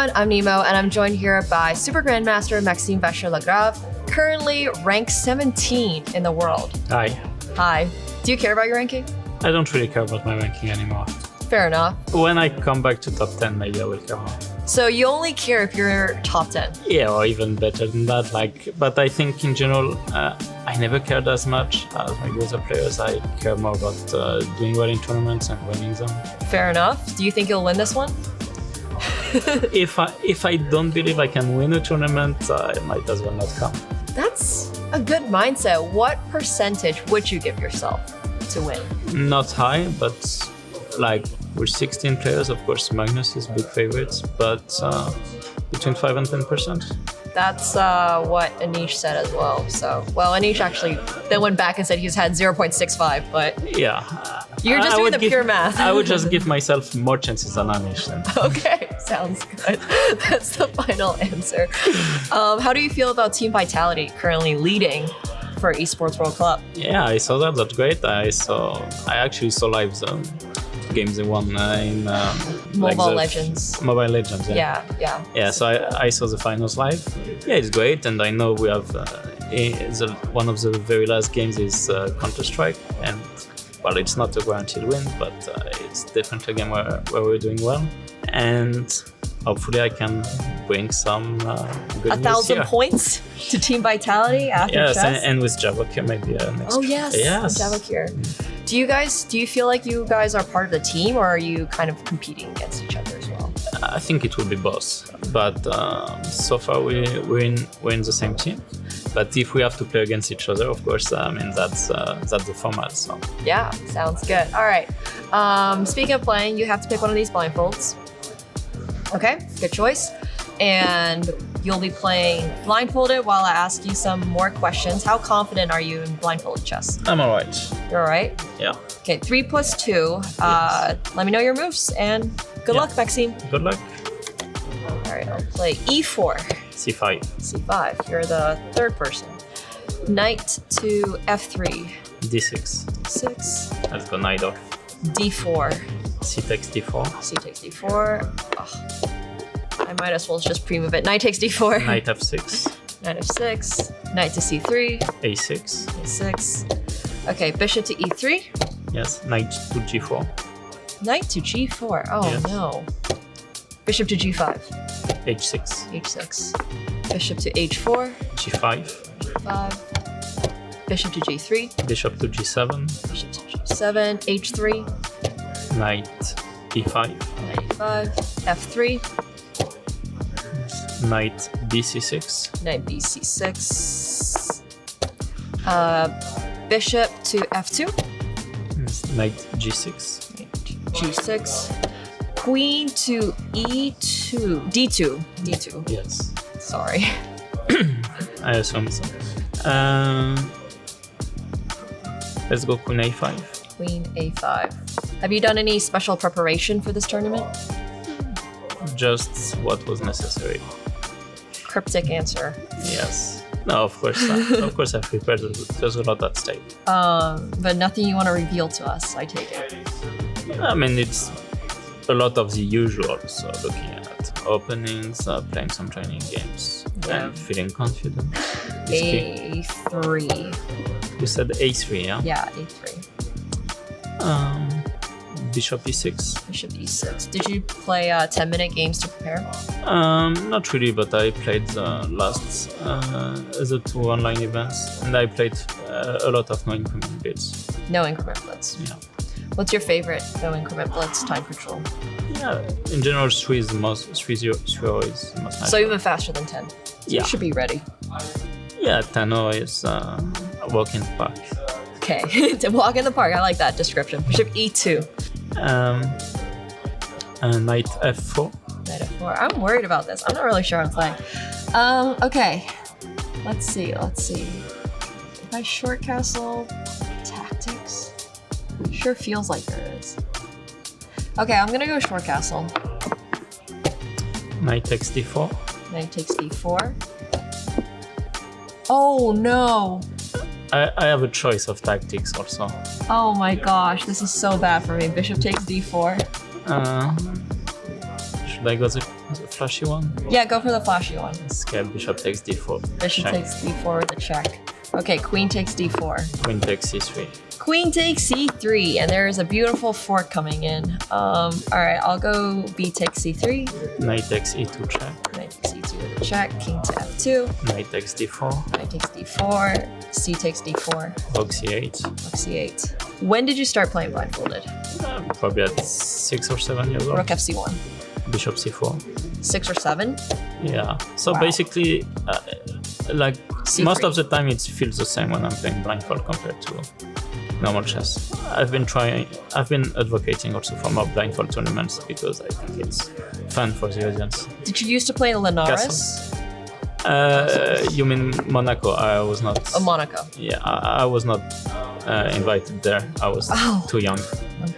everyone, I'm Nemo, and I'm joined here by Super Grandmaster Maxime Vachier-Lagrave, currently ranked 17 in the world. Hi. Hi. Do you care about your ranking? I don't really care about my ranking anymore. Fair enough. When I come back to top 10, maybe I will care more. So you only care if you're top 10? Yeah, or even better than that. But I think in general, I never cared as much as maybe other players. I care more about doing well in tournaments and winning them. Fair enough. Do you think you'll win this one? If I don't believe I can win a tournament, I might as well not come. That's a good mindset. What percentage would you give yourself to win? Not high, but with 16 players, of course, Magnus is big favorites, but between 5 and 10%. That's what Anish said as well. So, well, Anish actually then went back and said he's had 0.65, but yeah, you're just doing the pure math. I would just give myself more chances than Anish then. Okay, sounds good. That's the final answer. How do you feel about Team Vitality currently leading for Esports World Cup? Yeah, I saw that. That's great. I actually saw live games they won in Mobile Legends. Mobile Legends, yeah. Yeah, so I saw the finals live. Yeah, it's great, and I know we have one of the very last games is Counter-Strike, and well, it's not a guaranteed win, but it's definitely a game where we're doing well, and hopefully I can bring some good news 1,000 here. points to Team Vitality after yes, chess? and with Vachier maybe next. Oh yes, Vachier. Do you feel like you guys are part of the team, or are you kind of competing against each other as well? I think it will be both, but so far we're in the same team. But if we have to play against each other, of course, that's the format. So yeah, sounds good. All right. Speaking of playing, you have to pick one of these blindfolds. Okay, good choice. And you'll be playing blindfolded while I ask you some more questions. How confident are you in blindfolded chess? I'm all right. You're all right? Yeah. Okay, 3 + 2. Yes. Let me know your moves, and good luck, Maxime. Good luck. All right, I'll play E4. C5. C5, you're the third person. Knight to F3. D6. 6. Let's go knight off. D4. C takes D4. C takes D4. Oh, I might as well just pre-move it. Knight takes D4. Knight F6. Knight F6. Knight to C3. A6. A6. Okay, bishop to E3. Yes, knight to G4. Knight to G4. Oh yes. no. Bishop to G5. H6. H6. Bishop to H4. G5. G5. Bishop to G3. Bishop to G7. Bishop to G7. H3. Knight E5. Knight E5. F3. Knight BC6. Knight BC6. Bishop to F2. Yes. Knight G6. G6. Queen to E2. D2. D2. Yes. Sorry. I assume so. Let's go Queen A5. Queen A5. Have you done any special preparation for this tournament? Just what was necessary. Cryptic answer. Yes. No, of course not. Of course I've prepared. There's a lot at stake. But nothing you want to reveal to us, I take it. I mean, it's a lot of the usual. So looking at openings, playing some training games, and feeling confident. A3. You said A3, yeah? Yeah, A3. Bishop E6. Bishop E6. Did you play 10-minute games to prepare? Not really, but I played the 2 online events, and I played a lot of no-increment blitz. No increment blitz. Yeah. What's your favorite no increment blitz time control? Yeah, in general, 3 is the most. 3-0 is the most. So even faster than 10. So yeah. You should be ready. Yeah, 10-0 is a walk in the park. Okay, to walk in the park. I like that description. Bishop E2. Knight F4. Knight F4. I'm worried about this. I'm not really sure I'm playing. Okay. Let's see. If I short castle tactics, sure feels like there is. Okay, I'm gonna go short castle. Knight takes D4. Knight takes D4. Oh no! I have a choice of tactics also. Oh my gosh, this is so bad for me. Bishop takes D4. Should I go the flashy one? Yeah, go for the flashy one. Okay, bishop takes d4. Bishop Check. takes d4 with a check. Okay, queen takes d4. Queen takes c3. Queen takes c3, and there is a beautiful fork coming in. All right, I'll go b takes c3. Knight takes e2 check. Knight takes e2 with a check. King to f2. Knight takes d4. Knight takes d4. C takes d4. Rook c8. Rook c8. When did you start playing blindfolded? Probably at 6 or 7 years old. Rook fc1. Bishop c4. 6 or 7? Yeah. So Wow. basically, like C3. most of the time, it feels the same when I'm playing blindfold compared to normal chess. I've been advocating also for more blindfold tournaments because I think it's fun for the audience. Did you used to play Linares? You mean Monaco? I was not. Monaco. Yeah, I was not invited there. I was too young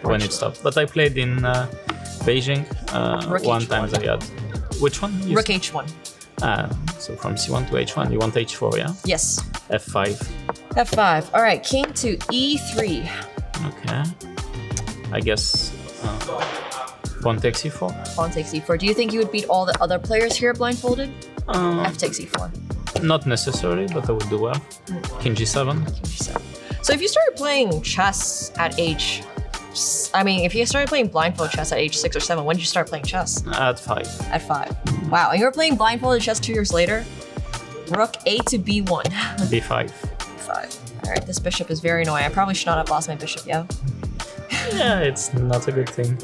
when it stopped. But I played in Beijing one time. They had which one? Rook h1. So from c1 to h1, you want h4, yeah? Yes. f5. f5. All right, king to e3. Okay. I guess pawn takes e4. Pawn takes e4. Do you think you would beat all the other players here blindfolded? F takes e4. Not necessarily, but I would do well. King g7. King g7. So if you started playing chess at age... if you started playing blindfold chess at age 6 or 7, when did you start playing chess? At 5. At 5. Wow, and you were playing blindfolded chess 2 years later? Rook a to b1. b5. b5. All right, this bishop is very annoying. I probably should not have lost my bishop, yeah? Yeah, it's not a good thing.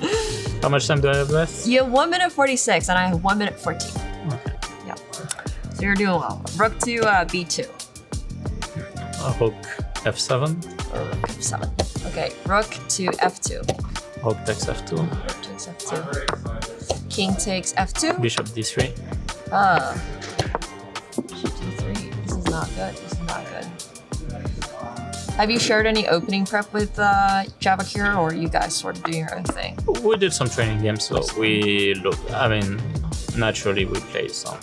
How much time do I have left? You have 1 minute 46, and I have 1 minute 14. Okay. Yeah. So you're doing well. Rook to b2. Rook f7. Or rook f7. Okay, rook to f2. Rook takes f2. Rook takes f2. King takes f2. Bishop d3. Bishop d3. This is not good. This is not good. Have you shared any opening prep with Vachier, or are you guys sort of doing your own thing? We did some training games, so naturally we played some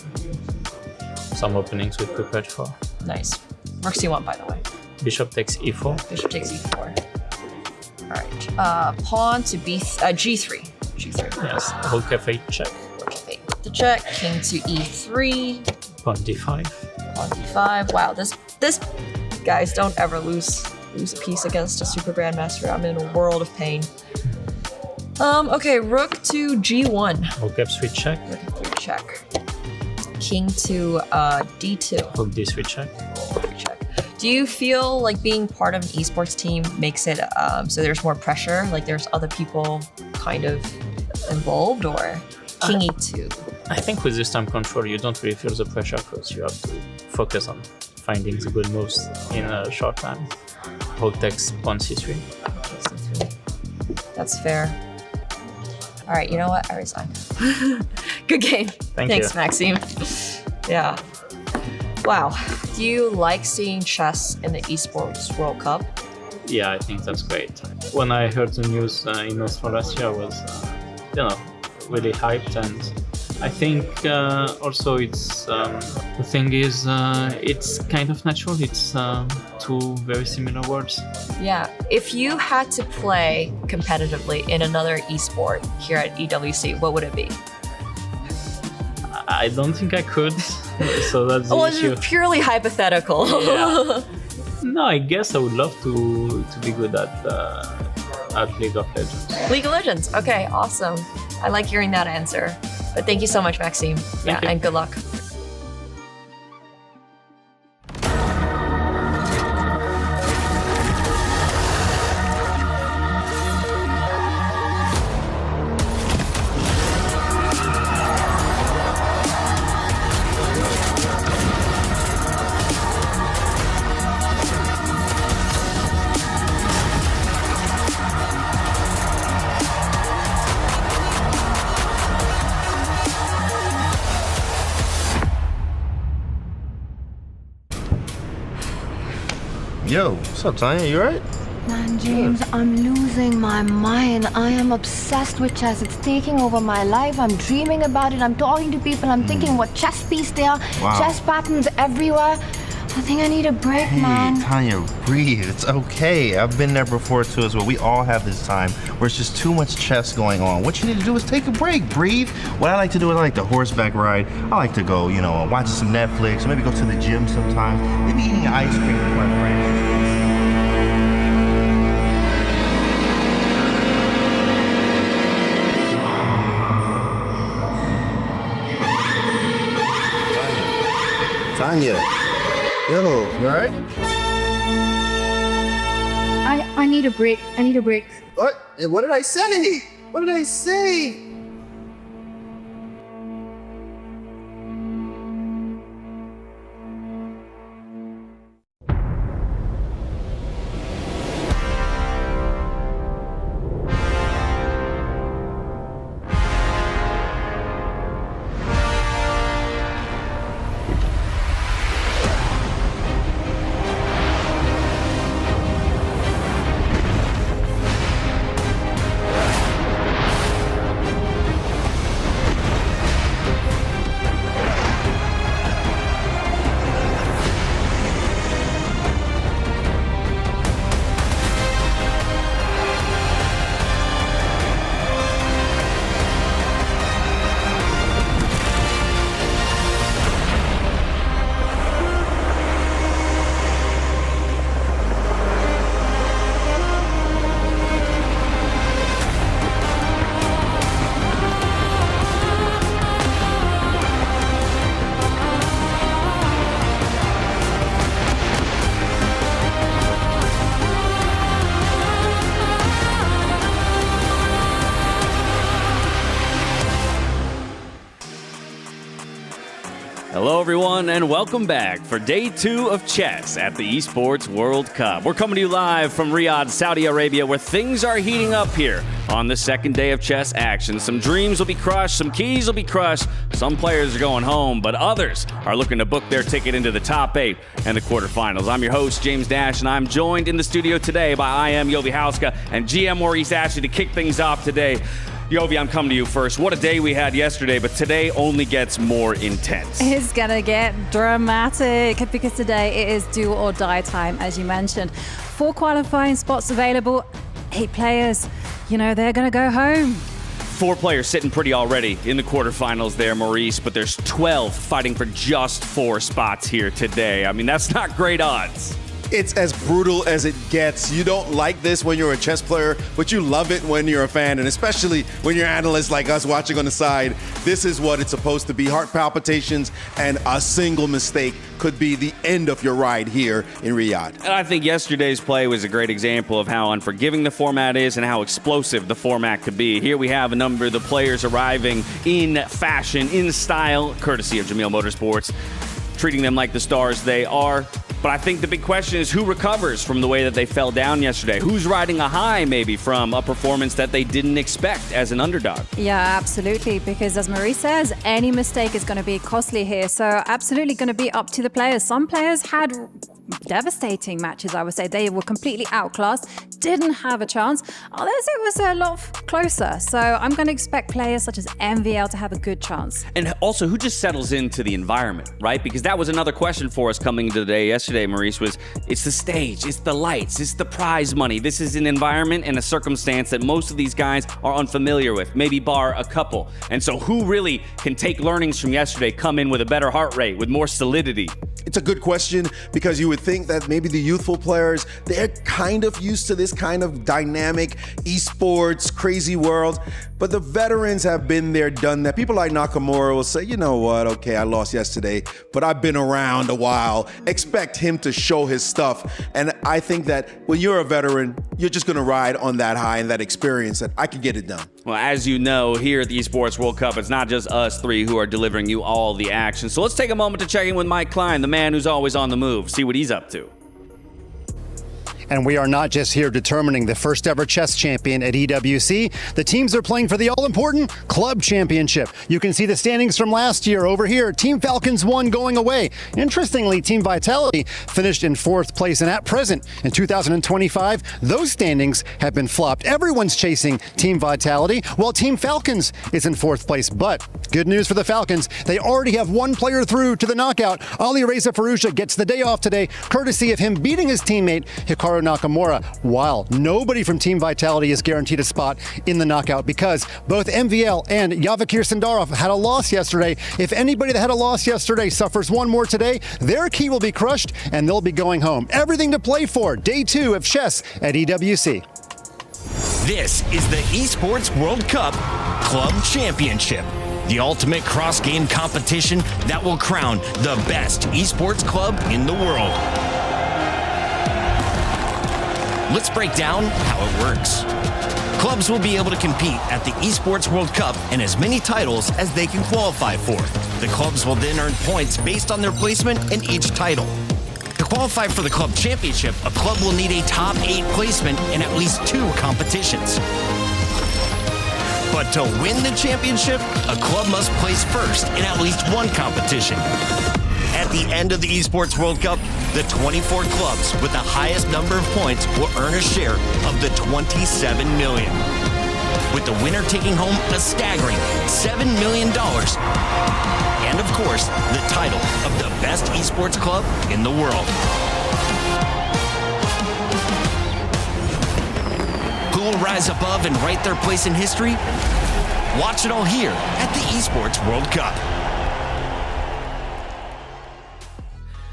openings we prepared for. Nice. Rook c1, by the way. Bishop takes e4. Bishop takes e4. All right. Pawn to g3. G3. Yes. Rook f8 check. Rook f8 with the check. King to e3. Pawn d5. Pawn d5. Wow, this guys, don't ever lose a piece against a super grandmaster. I'm in a world of pain. Okay, rook to g1. Rook f3 check. Rook f3 check. King to d2. Rook d3 check. Rook f3 check. Do you feel like being part of an esports team makes it so there's more pressure? Like there's other people kind of involved, or king e2? I think with this time control, you don't really feel the pressure because you have to focus on finding the good moves in a short time. Rook takes pawn c3. Okay, c3. That's fair. All right, you know what? I resign. Good game. Thanks, Maxime. Yeah. Wow. Do you like seeing chess in the Esports World Cup? Yeah, I think that's great. When I heard the news in Australia, I was, really hyped, and I think also it's the thing is it's kind of natural. It's two very similar worlds. Yeah. If you had to play competitively in another esport here at EWC, what would it be? I don't think I could. So that's the issue. It's purely hypothetical. Yeah. No, I guess I would love to be good at League of Legends. League of Legends. Okay, awesome. I like hearing that answer. But thank you so much, Maxime. Thank you. And good luck. Yo, what's up, Tanya? You alright? Man, James, I'm losing my mind. I am obsessed with chess. It's taking over my life. I'm dreaming about it. I'm talking to people. I'm thinking what chess piece they are. Wow. Chess patterns everywhere. I think I need a break, Hey, man. Tanya, breathe. It's okay. I've been there before too as well. We all have this time where it's just too much chess going on. What you need to do is take a break, breathe. What I like to do is I like to horseback ride. I like to go, watch some Netflix, or maybe go to the gym sometimes. Maybe eating ice cream with my friends. Tanya, yo, you alright? I need a break. I need a break. What? What did I say? What did I say? Hello, everyone, and welcome back for day 2 of chess at the Esports World Cup. We're coming to you live from Riyadh, Saudi Arabia, where things are heating up here on the second day of chess action. Some dreams will be crushed, some keys will be crushed, some players are going home, but others are looking to book their ticket into the top 8 and the quarterfinals. I'm your host, James Dash, and I'm joined in the studio today by IM Yovi Hauska and GM Maurice Ashley to kick things off today. Yovi, I'm coming to you first. What a day we had yesterday, but today only gets more intense. It's going to get dramatic because today it is do or die time, as you mentioned. 4 qualifying spots available, 8 players, they're going to go home. 4 players sitting pretty already in the quarterfinals there, Maurice, but there's 12 fighting for just 4 spots here today. I mean, that's not great odds. It's as brutal as it gets. You don't like this when you're a chess player, but you love it when you're a fan, and especially when you're analysts like us watching on the side. This is what it's supposed to be. Heart palpitations, and a single mistake could be the end of your ride here in Riyadh. And I think yesterday's play was a great example of how unforgiving the format is and how explosive the format could be. Here we have a number of the players arriving in fashion, in style, courtesy of Jamil Motorsports, treating them like the stars they are. But I think the big question is who recovers from the way that they fell down yesterday? Who's riding a high maybe from a performance that they didn't expect as an underdog? Yeah, absolutely, because as Marie says, any mistake is going to be costly here. So absolutely going to be up to the players. Some players had devastating matches, I would say. They were completely outclassed, didn't have a chance. Others, it was a lot closer. So I'm going to expect players such as MVL to have a good chance. And also, who just settles into the environment, right? Because that was another question for us coming into the day yesterday, Maurice, was it's the stage, it's the lights, it's the prize money. This is an environment and a circumstance that most of these guys are unfamiliar with, maybe bar a couple. And so who really can take learnings from yesterday, come in with a better heart rate, with more solidity? It's a good question because you would think that maybe the youthful players, they're kind of used to this kind of dynamic esports, crazy world. But the veterans have been there, done that. People like Nakamura will say, you know what, okay, I lost yesterday, but I've been around a while. Expect him to show his stuff. And I think that when you're a veteran, you're just going to ride on that high and that experience that I can get it done. Well, as you know, here at the Esports World Cup, it's not just us 3 who are delivering you all the action. So let's take a moment to check in with Mike Klein, the man who's always on the move, see what he's up to. And we are not just here determining the first ever chess champion at EWC. The teams are playing for the all-important Club Championship. You can see the standings from last year over here. Team Falcons won going away. Interestingly, Team Vitality finished in 4th place, and at present, in 2025, those standings have been flopped. Everyone's chasing Team Vitality, while Team Falcons is in 4th place. But good news for the Falcons, they already have one player through to the knockout. Alireza Firouzja gets the day off today, courtesy of him beating his teammate Hikaru Nakamura, while nobody from Team Vitality is guaranteed a spot in the knockout because both MVL and Vachier Sandarov had a loss yesterday. If anybody that had a loss yesterday suffers one more today, their key will be crushed and they'll be going home. Everything to play for. Day 2 of chess at EWC. This is the Esports World Cup Club Championship, the ultimate cross-game competition that will crown the best esports club in the world. Let's break down how it works. Clubs will be able to compete at the Esports World Cup and as many titles as they can qualify for. The clubs will then earn points based on their placement in each title. To qualify for the Club Championship, a club will need a top 8 placement in at least 2 competitions. But to win the championship, a club must place first in at least 1 competition. At the end of the Esports World Cup, the 24 clubs with the highest number of points will earn a share of the $27 million, with the winner taking home a staggering $7 million. And of course, the title of the best esports club in the world. Who will rise above and write their place in history? Watch it all here at the Esports World Cup.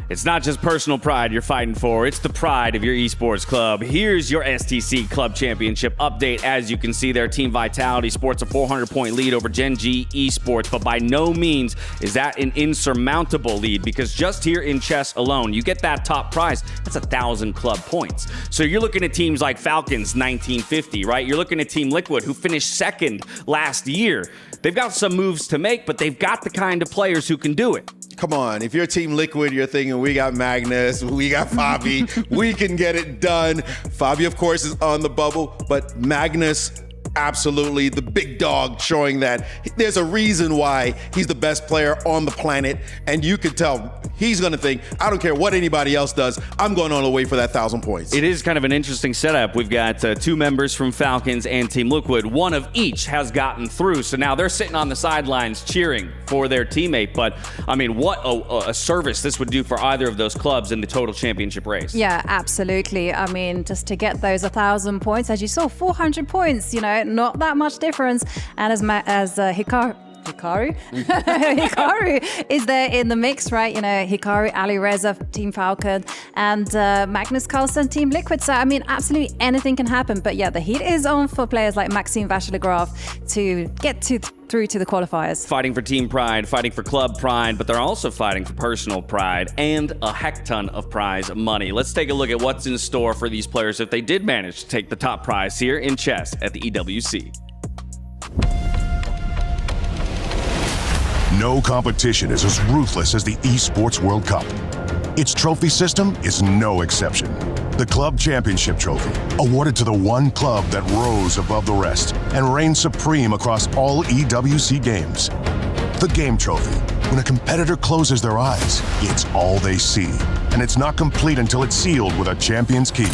It's not just personal pride you're fighting for, it's the pride of your esports club. Here's your STC Club Championship update. As you can see there, Team Vitality sports a 400-point lead over Gen G Esports, but by no means is that an insurmountable lead, because just here in chess alone, you get that top prize, that's 1,000 club points. So you're looking at teams like Falcons 1950, right? You're looking at Team Liquid, who finished 2nd last year. They've got some moves to make, but they've got the kind of players who can do it. Come on, if you're Team Liquid, you're thinking we got Magnus, we got Fabi, we can get it done. Fabi, of course, is on the bubble, but Magnus, absolutely the big dog, showing that there's a reason why he's the best player on the planet, and you can tell he's gonna think, I don't care what anybody else does, I'm going all the way for that 1,000 points. It is kind of an interesting setup. We've got 2 members from Falcons and Team Liquid. One of each has gotten through, so now they're sitting on the sidelines cheering for their teammate. But I mean, what a service this would do for either of those clubs in the total championship race. Yeah, absolutely. I mean, just to get those 1,000 points, as you saw, 400 points, you know, not that much difference. And as Hikaru is there in the mix, right? You know, Hikaru, Alireza, Team Falcon, and Magnus, Carlsen, Team Liquid. So, I mean, absolutely anything can happen. But yeah, the heat is on for players like Maxime Vachier-Lagrave to get through to the qualifiers. Fighting for team pride, fighting for club pride, but they're also fighting for personal pride and a heck ton of prize money. Let's take a look at what's in store for these players if they did manage to take the top prize here in chess at the EWC. No competition is as ruthless as the Esports World Cup. Its trophy system is no exception. The Club Championship Trophy, awarded to the one club that rose above the rest and reigned supreme across all EWC games. The Game Trophy, when a competitor closes their eyes, it's all they see, and it's not complete until it's sealed with a champion's key.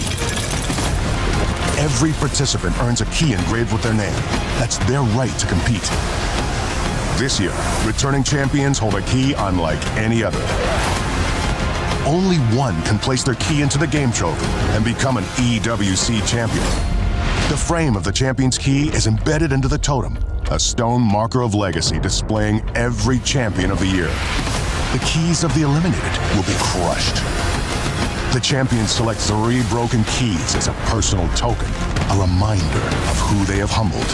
Every participant earns a key engraved with their name. That's their right to compete. This year, returning champions hold a key unlike any other. Only one can place their key into the Game Trophy and become an EWC champion. The frame of the champion's key is embedded into the totem, a stone marker of legacy displaying every champion of the year. The keys of the eliminated will be crushed. The champions select 3 broken keys as a personal token, a reminder of who they have humbled.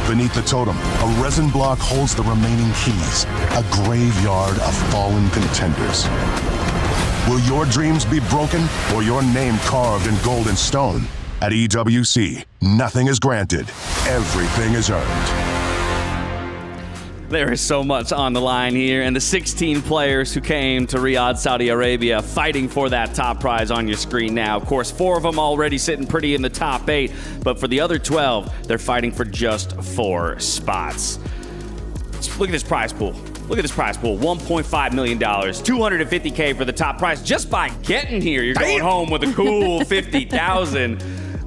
Beneath the totem, a resin block holds the remaining keys, a graveyard of fallen contenders. Will your dreams be broken or your name carved in gold and stone? At EWC, nothing is granted, everything is earned. There is so much on the line here, and the 16 players who came to Riyadh, Saudi Arabia, fighting for that top prize on your screen now. Of course, 4 of them already sitting pretty in the top 8, but for the other 12, they're fighting for just 4 spots. Look at this prize pool. Look at this prize pool, $1.5 million, $250K for the top prize. Just by getting here, you're going home with a cool $50,000.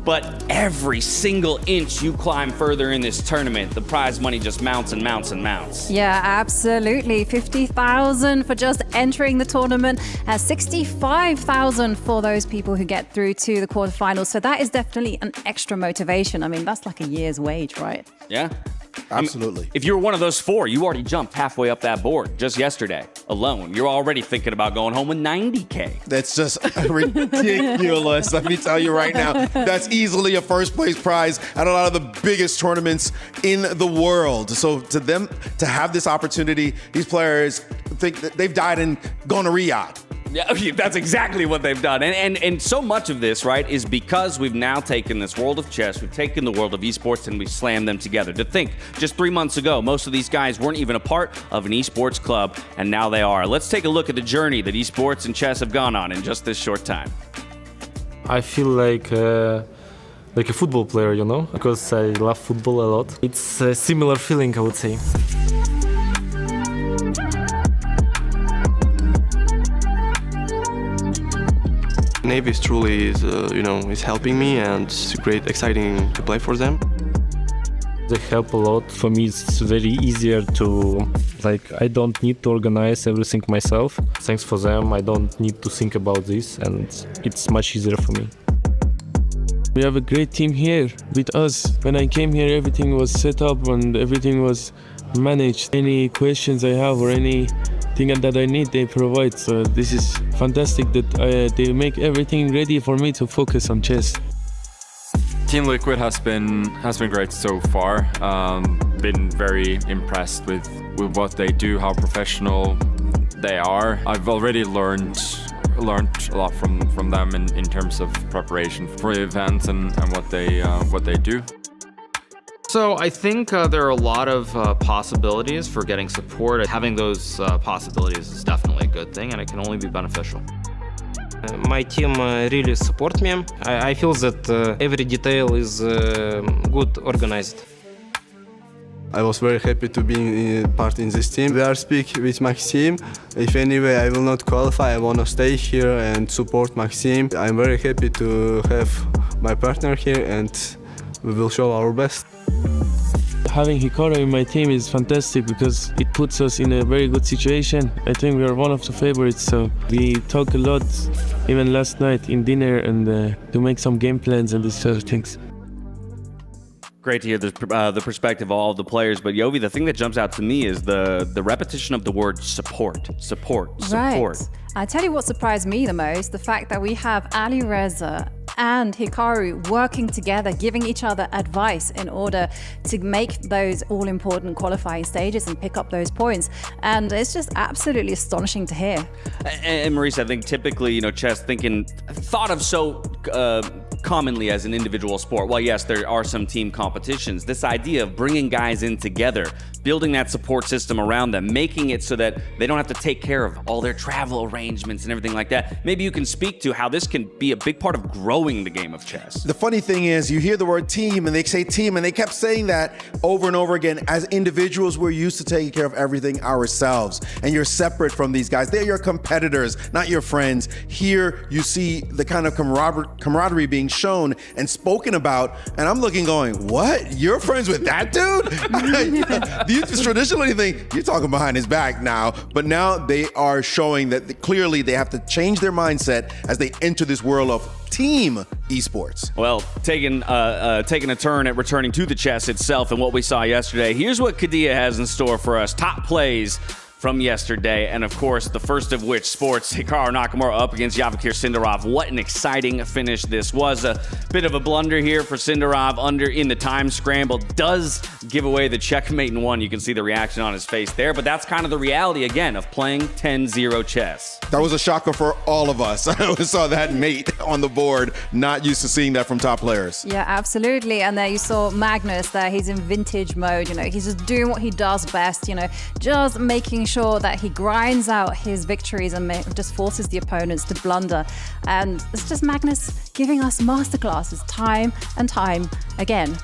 But every single inch you climb further in this tournament, the prize money just mounts and mounts and mounts. Yeah, absolutely. $50,000 for just entering the tournament, $65,000 for those people who get through to the quarterfinals. So that is definitely an extra motivation. I mean, that's like a year's wage, right? Yeah. Absolutely. I mean, if you were one of those 4, you already jumped halfway up that board just yesterday alone. You're already thinking about going home with $90K. That's just ridiculous. Let me tell you right now, that's easily a first place prize at a lot of the biggest tournaments in the world. So to them, to have this opportunity, these players think that they've died and gone to Riyadh. Yeah, that's exactly what they've done. And so much of this, right, is because we've now taken this world of chess, we've taken the world of esports, and we've slammed them together. To think, just 3 months ago, most of these guys weren't even a part of an esports club, and now they are. Let's take a look at the journey that esports and chess have gone on in just this short time. I feel like a football player, you know, because I love football a lot. It's a similar feeling, I would say. Navis truly is helping me, and it's great, exciting to play for them. They help a lot. For me, it's very easier to, I don't need to organize everything myself. Thanks for them, I don't need to think about this, and it's much easier for me. We have a great team here with us. When I came here, everything was set up and everything was managed. Any questions I have or anything that I need, they provide. So this is fantastic that they make everything ready for me to focus on chess. Team Liquid has been great so far. Been very impressed with what they do, how professional they are. I've already learned a lot from them in terms of preparation for events and what they do. So I think there are a lot of possibilities for getting support. Having those possibilities is definitely a good thing, and it can only be beneficial. My team really support me. I feel that every detail is good organized. I was very happy to be part in this team. We are speak with Maxime. If anyway I will not qualify, I want to stay here and support Maxime. I'm very happy to have my partner here, and we will show our best. Having Hikaru in my team is fantastic because it puts us in a very good situation. I think we are one of the favorites, so we talk a lot, even last night in dinner, and to make some game plans and these sort of things. Great to hear the perspective of all of the players, but Yovi, the thing that jumps out to me is the repetition of the word support. Right. I tell you what surprised me the most, the fact that we have Ali Reza and Hikaru working together, giving each other advice in order to make those all-important qualifying stages and pick up those points. And it's just absolutely astonishing to hear. And Maurice, I think typically, chess thought of so commonly as an individual sport. While yes, there are some team competitions, this idea of bringing guys in together, building that support system around them, making it so that they don't have to take care of all their travel arrangements and everything like that. Maybe you can speak to how this can be a big part of growing the game of chess. The funny thing is, you hear the word team and they say team, and they kept saying that over and over again. As individuals, we're used to taking care of everything ourselves, and you're separate from these guys. They're your competitors, not your friends. Here you see the kind of camaraderie being shown and spoken about, and I'm looking going, what? You're friends with that dude? Do you traditionally think you're talking behind his back now? But now they are showing that clearly they have to change their mindset as they enter this world of team esports. Well, taking a turn at returning to the chess itself and what we saw yesterday, here's what Kadia has in store for us. Top plays from yesterday. And of course, the first of which sports Hikaru Nakamura up against Vachier-Lagrave. What an exciting finish this was. A bit of a blunder here for Sindarov under in the time scramble. Does give away the checkmate in one. You can see the reaction on his face there, but that's kind of the reality again of playing 10-0 chess. That was a shocker for all of us. I saw that mate on the board. Not used to seeing that from top players. Yeah, absolutely. And there you saw Magnus there. He's in vintage mode. He's just doing what he does best. Just making sure that he grinds out his victories and just forces the opponents to blunder. And it's just Magnus giving us masterclasses time and time again.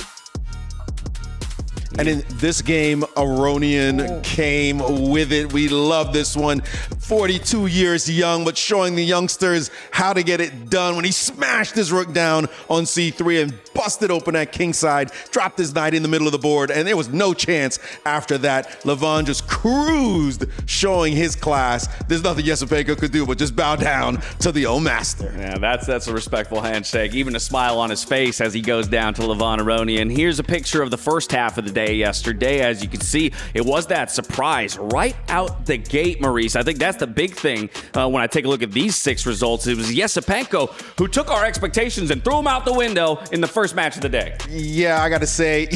And in this game, Aronian came with it. We love this one. 42 years young, but showing the youngsters how to get it done when he smashed his rook down on c3 and busted open that kingside, dropped his knight in the middle of the board, and there was no chance after that. Levon just cruised, showing his class. There's nothing Yesepenko could do but just bow down to the old master. Yeah, that's a respectful handshake. Even a smile on his face as he goes down to Levon Aronian. Here's a picture of the first half of the day yesterday. As you can see, it was that surprise right out the gate, Maurice. I think that's the big thing when I take a look at these 6 results. It was Yesepenko who took our expectations and threw them out the window in the first match of the day. Yeah, I got to say,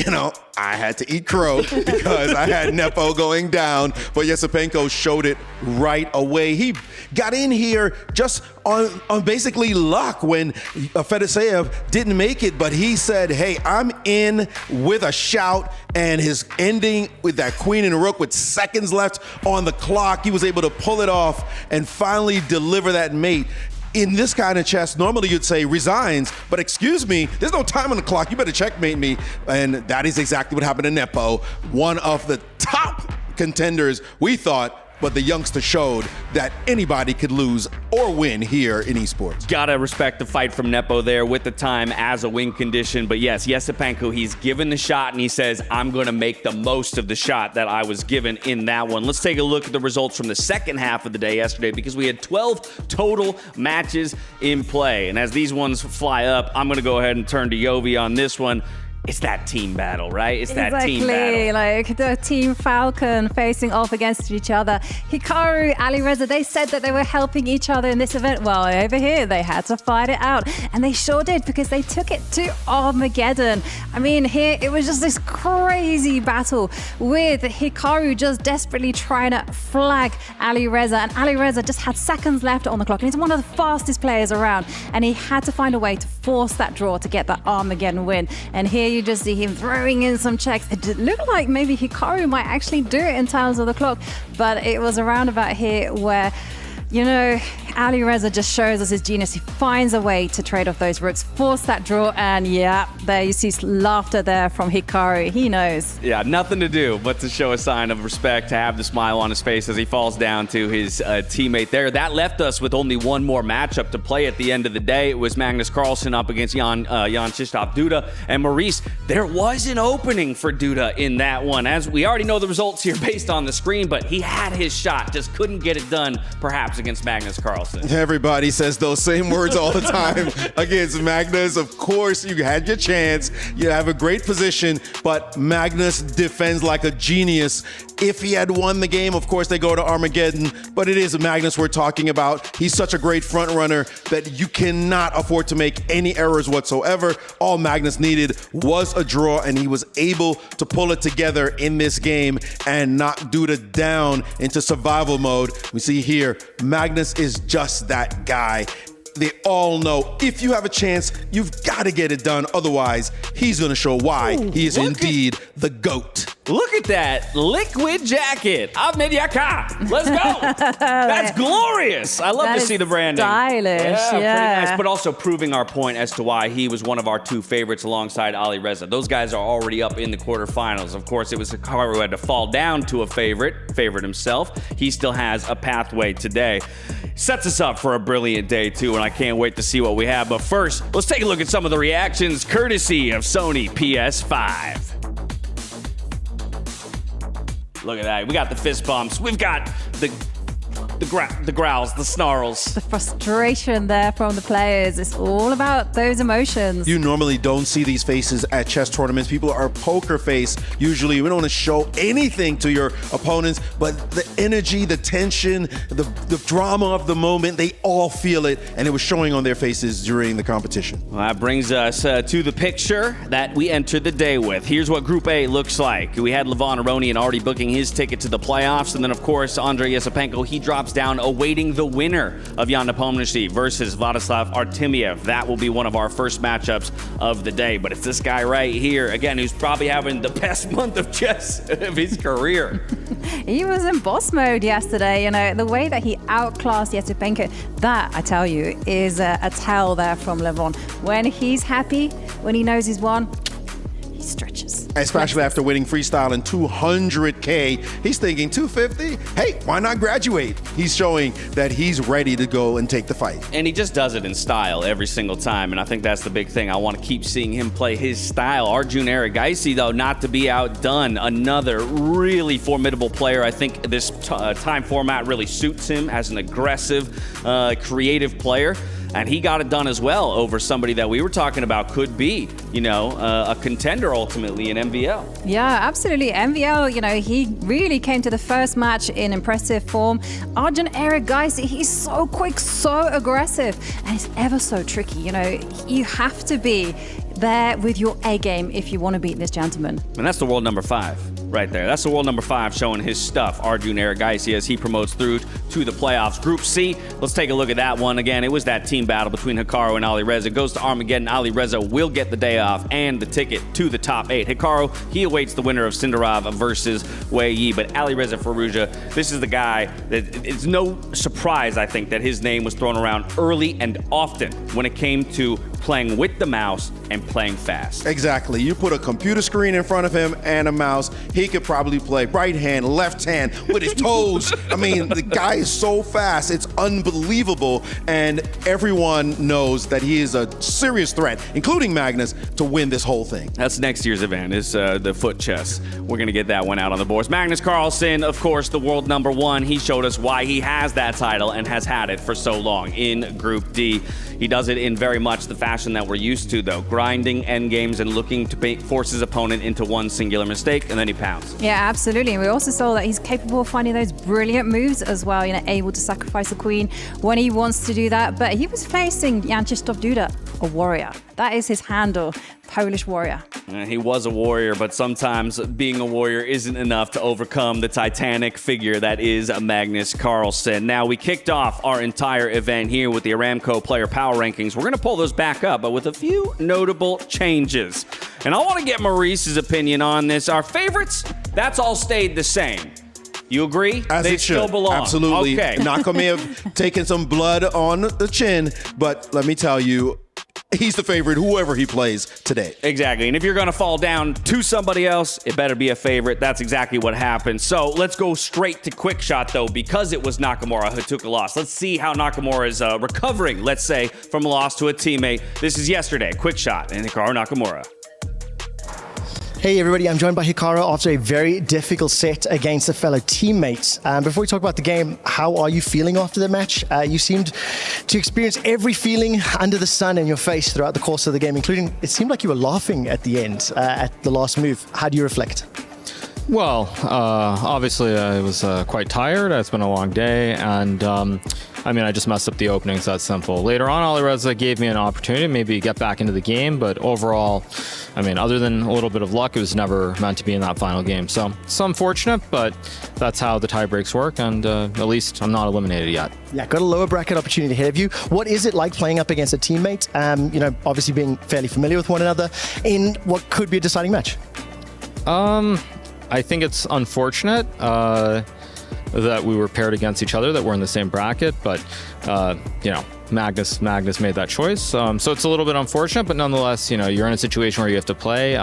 I had to eat crow because I had Nepo going down, but Yesepenko showed it right away. He got in here just on basically luck when Fedoseev didn't make it, but he said, hey, I'm in with a shout, and his ending with that queen and rook with seconds left on the clock, he was able to pull it off and finally deliver that mate. In this kind of chess, normally you'd say resigns, but excuse me, there's no time on the clock. You better checkmate me. And that is exactly what happened to Nepo, one of the top contenders, we thought, but the youngster showed that anybody could lose or win here in esports. Gotta respect the fight from Nepo there with the time as a win condition. But yes, Yesepenko, he's given the shot and he says, I'm gonna make the most of the shot that I was given in that one. Let's take a look at the results from the second half of the day yesterday, because we had 12 total matches in play. And as these ones fly up, I'm gonna go ahead and turn to Yovi on this one. It's that team battle, right? It's that team battle. Like the Team Falcon facing off against each other. Hikaru, Alireza, they said that they were helping each other in this event. Well, over here, they had to fight it out. And they sure did, because they took it to Armageddon. I mean, here, it was just this crazy battle with Hikaru just desperately trying to flag Alireza. And Alireza just had seconds left on the clock. And he's one of the fastest players around. And he had to find a way to force that draw to get that Armageddon win. And here you just see him throwing in some checks. It looked like maybe Hikaru might actually do it in terms of the clock, but it was around about here where, Alireza just shows us his genius. He finds a way to trade off those rooks, force that draw, and yeah, there you see laughter there from Hikaru. He knows. Yeah, nothing to do but to show a sign of respect, to have the smile on his face as he falls down to his teammate there. That left us with only one more matchup to play at the end of the day. It was Magnus Carlsen up against Jan Krzysztof Duda. And Maurice, there was an opening for Duda in that one. As we already know the results here based on the screen, but he had his shot, just couldn't get it done, perhaps against Magnus Carlsen. Everybody says those same words all the time against Magnus. Of course, you had your chance. You have a great position, but Magnus defends like a genius. If he had won the game, of course, they go to Armageddon, but it is Magnus we're talking about. He's such a great front runner that you cannot afford to make any errors whatsoever. All Magnus needed was a draw, and he was able to pull it together in this game and knock Duda down into survival mode. We see here, Magnus is just that guy. They all know if you have a chance, you've got to get it done. Otherwise, he's going to show why he is indeed the GOAT. Look at that liquid jacket. Artemiev. Let's go. That's glorious. I love to see the branding. Stylish. Yeah. Pretty nice. But also proving our point as to why he was one of our 2 favorites alongside Alireza. Those guys are already up in the quarterfinals. Of course, it was Hikaru who had to fall down to a favorite himself. He still has a pathway today. Sets us up for a brilliant day, too, and I can't wait to see what we have. But first, let's take a look at some of the reactions courtesy of Sony PS5. Look at that. We got the fist bumps. We've got the the growls, the snarls. The frustration there from the players. It's all about those emotions. You normally don't see these faces at chess tournaments. People are poker face usually. We don't want to show anything to your opponents, but the energy, the tension, the drama of the moment, they all feel it, and it was showing on their faces during the competition. Well, that brings us to the picture that we entered the day with. Here's what Group A looks like. We had Levon Aronian already booking his ticket to the playoffs, and then, of course, Andrei Yesipenko, he drops down awaiting the winner of Jan Nepomniachtchi versus Vladislav Artemiev. That will be one of our first matchups of the day, but it's this guy right here, again, who's probably having the best month of chess of his career. He was in boss mode yesterday. You know, the way that he outclassed Yesipenko, that, I tell you, is a tell there from Levon. When he's happy, when he knows he's won, he stretches. Especially after winning freestyle in 200K. He's thinking 250? Hey, why not graduate? He's showing that he's ready to go and take the fight. And he just does it in style every single time, and I think that's the big thing. I want to keep seeing him play his style. Arjun Erigaisi, though, not to be outdone. Another really formidable player. I think this time format really suits him as an aggressive, creative player. And he got it done as well over somebody that we were talking about could be, you know, a contender ultimately in MVL. Yeah, absolutely. MVL, you know, he really came to the first match in impressive form. Arjun Erigaisi, he's so quick, so aggressive, and it's ever so tricky. You know, you have to be there with your A game if you want to beat this gentleman. And that's the world number 5 right there. That's the world number 5 showing his stuff, Arjun Erigaisi, as he promotes through to the playoffs. Group C, let's take a look at that one. Again, it was that team battle between Hikaru and Alireza. It goes to Armageddon. Alireza will get the day off and the ticket to the top 8. Hikaru, he awaits the winner of Sindarov versus Wei Yi, but Alireza Firouzja, this is the guy that it's no surprise, I think, that his name was thrown around early and often when it came to playing with the mouse and playing fast. Exactly. You put a computer screen in front of him and a mouse, he could probably play right hand, left hand with his toes. I mean, the guy is so fast. It's unbelievable. And everyone knows that he is a serious threat, including Magnus, to win this whole thing. That's next year's event, is the foot chess. We're going to get that one out on the boards. Magnus Carlsen, of course, the world number 1. He showed us why he has that title and has had it for so long in Group D. He does it in very much the fashion that we're used to, though. Grinding endgames and looking to force his opponent into one singular mistake, and then he pounds. Yeah, absolutely. And we also saw that he's capable of finding those brilliant moves as well, you know, able to sacrifice the queen when he wants to do that. But he was facing Krzysztof Duda, a warrior. That is his handle, Polish warrior. He was a warrior, but sometimes being a warrior isn't enough to overcome the titanic figure that is Magnus Carlsen. Now, we kicked off our entire event here with the Aramco player power rankings. We're going to pull those back up, but with a few notable changes. And I want to get Maurice's opinion on this. Our favorites, that's all stayed the same. You agree? As they it should. still belong. Absolutely. Okay. Nakamura taking some blood on the chin, but let me tell you, he's the favorite, whoever he plays today. Exactly. And if you're going to fall down to somebody else, it better be a favorite. That's exactly what happened. So let's go straight to quick shot, though, because it was Nakamura who took a loss. Let's see how Nakamura is recovering, let's say, from a loss to a teammate. This is yesterday. Quick shot and Hikaru Nakamura. Hey everybody, I'm joined by Hikaru after a very difficult set against a fellow teammate. Before we talk about the game, how are you feeling after the match? You seemed to experience every feeling under the sun in your face throughout the course of the game, including, it seemed like you were laughing at the end, at the last move. How do you reflect? Well, obviously I was quite tired. It's been a long day, and I mean, I just messed up the opening, so that's simple. Later on, Alireza gave me an opportunity to maybe get back into the game, but overall, I mean, other than a little bit of luck, it was never meant to be in that final game. So it's unfortunate, but that's how the tie breaks work, and at least I'm not eliminated yet. Yeah, got a lower bracket opportunity ahead of you. What is it like playing up against a teammate? You know, obviously being fairly familiar with one another in what could be a deciding match. I think it's unfortunate that we were paired against each other, that we're in the same bracket, but you know, Magnus made that choice. So it's a little bit unfortunate, but nonetheless, you know, you're in a situation where you have to play.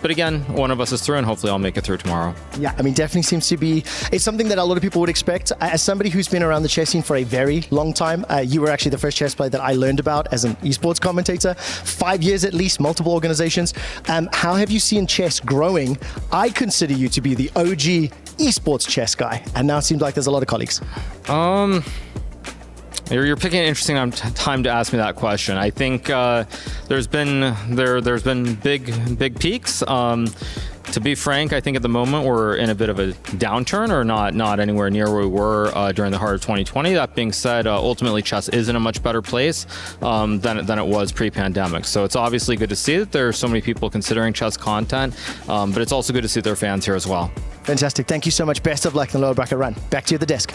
But again, one of us is through, and hopefully I'll make it through tomorrow. Yeah, I mean, definitely seems to be, it's something that a lot of people would expect. As somebody who's been around the chess scene for a very long time, you were actually the first chess player that I learned about as an esports commentator. 5 years at least, multiple organizations. How have you seen chess growing? I consider you to be the OG esports chess guy? And now it seems like there's a lot of colleagues. You're picking an interesting time to ask me that question. I think there's been big peaks. To be frank, I think at the moment we're in a bit of a downturn, or not anywhere near where we were during the heart of 2020. That being said, ultimately chess is in a much better place than it was pre-pandemic. So it's obviously good to see that there are so many people considering chess content, but it's also good to see their fans here as well. Fantastic. Thank you so much. Best of luck in the lower bracket run. Back to you at the desk.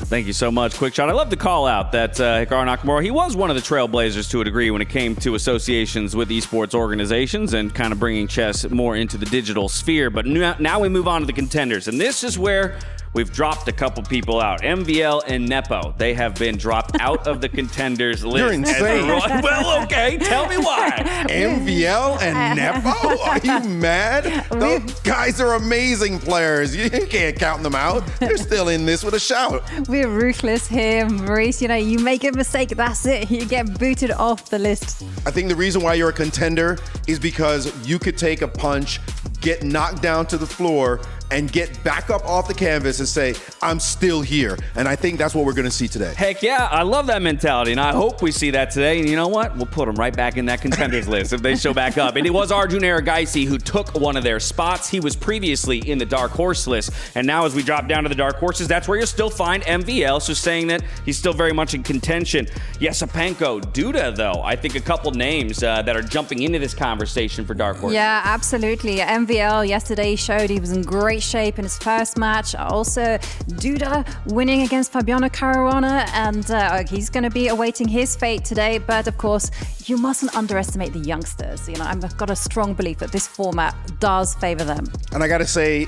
Thank you so much, Quick Shot. I love the call out that Hikaru Nakamura, he was one of the trailblazers to a degree when it came to associations with esports organizations and kind of bringing chess more into the digital sphere. But now we move on to the contenders, and this is where we've dropped a couple people out. MVL and Nepo, they have been dropped out of the contenders list. You're insane. Well, okay, tell me why. MVL and Nepo? Are you mad? Those guys are amazing players. You can't count them out. They're still in this with a shout. We're ruthless here, Maurice. You know, you make a mistake, that's it. You get booted off the list. I think the reason why you're a contender is because you could take a punch, get knocked down to the floor, and get back up off the canvas and say, I'm still here. And I think that's what we're going to see today. Heck yeah, I love that mentality, and I hope we see that today. And you know what? We'll put them right back in that contenders list if they show back up. And it was Arjun Erigaisi who took one of their spots. He was previously in the Dark Horse list, and now as we drop down to the Dark Horses, that's where you'll still find MVL, so saying that he's still very much in contention. Yesipenko, Duda, though, I think a couple names that are jumping into this conversation for Dark Horse. Yeah, absolutely. MVL yesterday showed he was in great shape in his first match. Also, Duda winning against Fabiano Caruana, and he's going to be awaiting his fate today. But of course, you mustn't underestimate the youngsters. You know, I've got a strong belief that this format does favor them. And I got to say,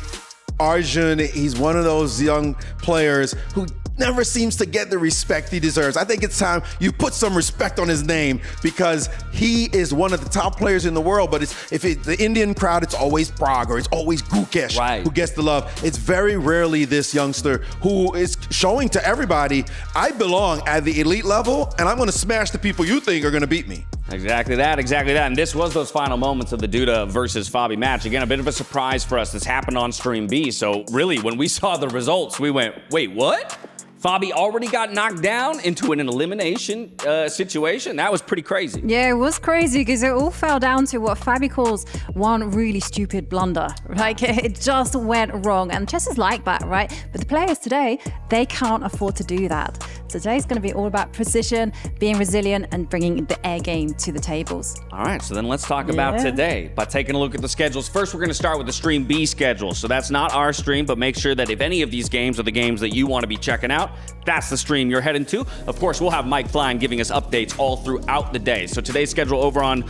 Arjun, he's one of those young players who never seems to get the respect he deserves. I think it's time you put some respect on his name, because he is one of the top players in the world. But if it's the Indian crowd, it's always Prague or it's always Gukesh who gets the love. It's very rarely this youngster who is showing to everybody, I belong at the elite level, and I'm going to smash the people you think are going to beat me. Exactly that. And this was those final moments of the Duda versus Fabi match. Again, a bit of a surprise for us. This happened on Stream B. So really, when we saw the results, we went, wait, what? Fabi already got knocked down into an elimination situation. That was pretty crazy. Yeah, it was crazy because it all fell down to what Fabi calls one really stupid blunder. Like, it just went wrong. And chess is like that, right? But the players today, they can't afford to do that. Today's going to be all about precision, being resilient, and bringing the air game to the tables. All right, so then let's talk about today by taking a look at the schedules. First, we're going to start with the Stream B schedule. So that's not our stream, but make sure that if any of these games are the games that you want to be checking out, that's the stream you're heading to. Of course, we'll have Mike Flying giving us updates all throughout the day. So today's schedule over on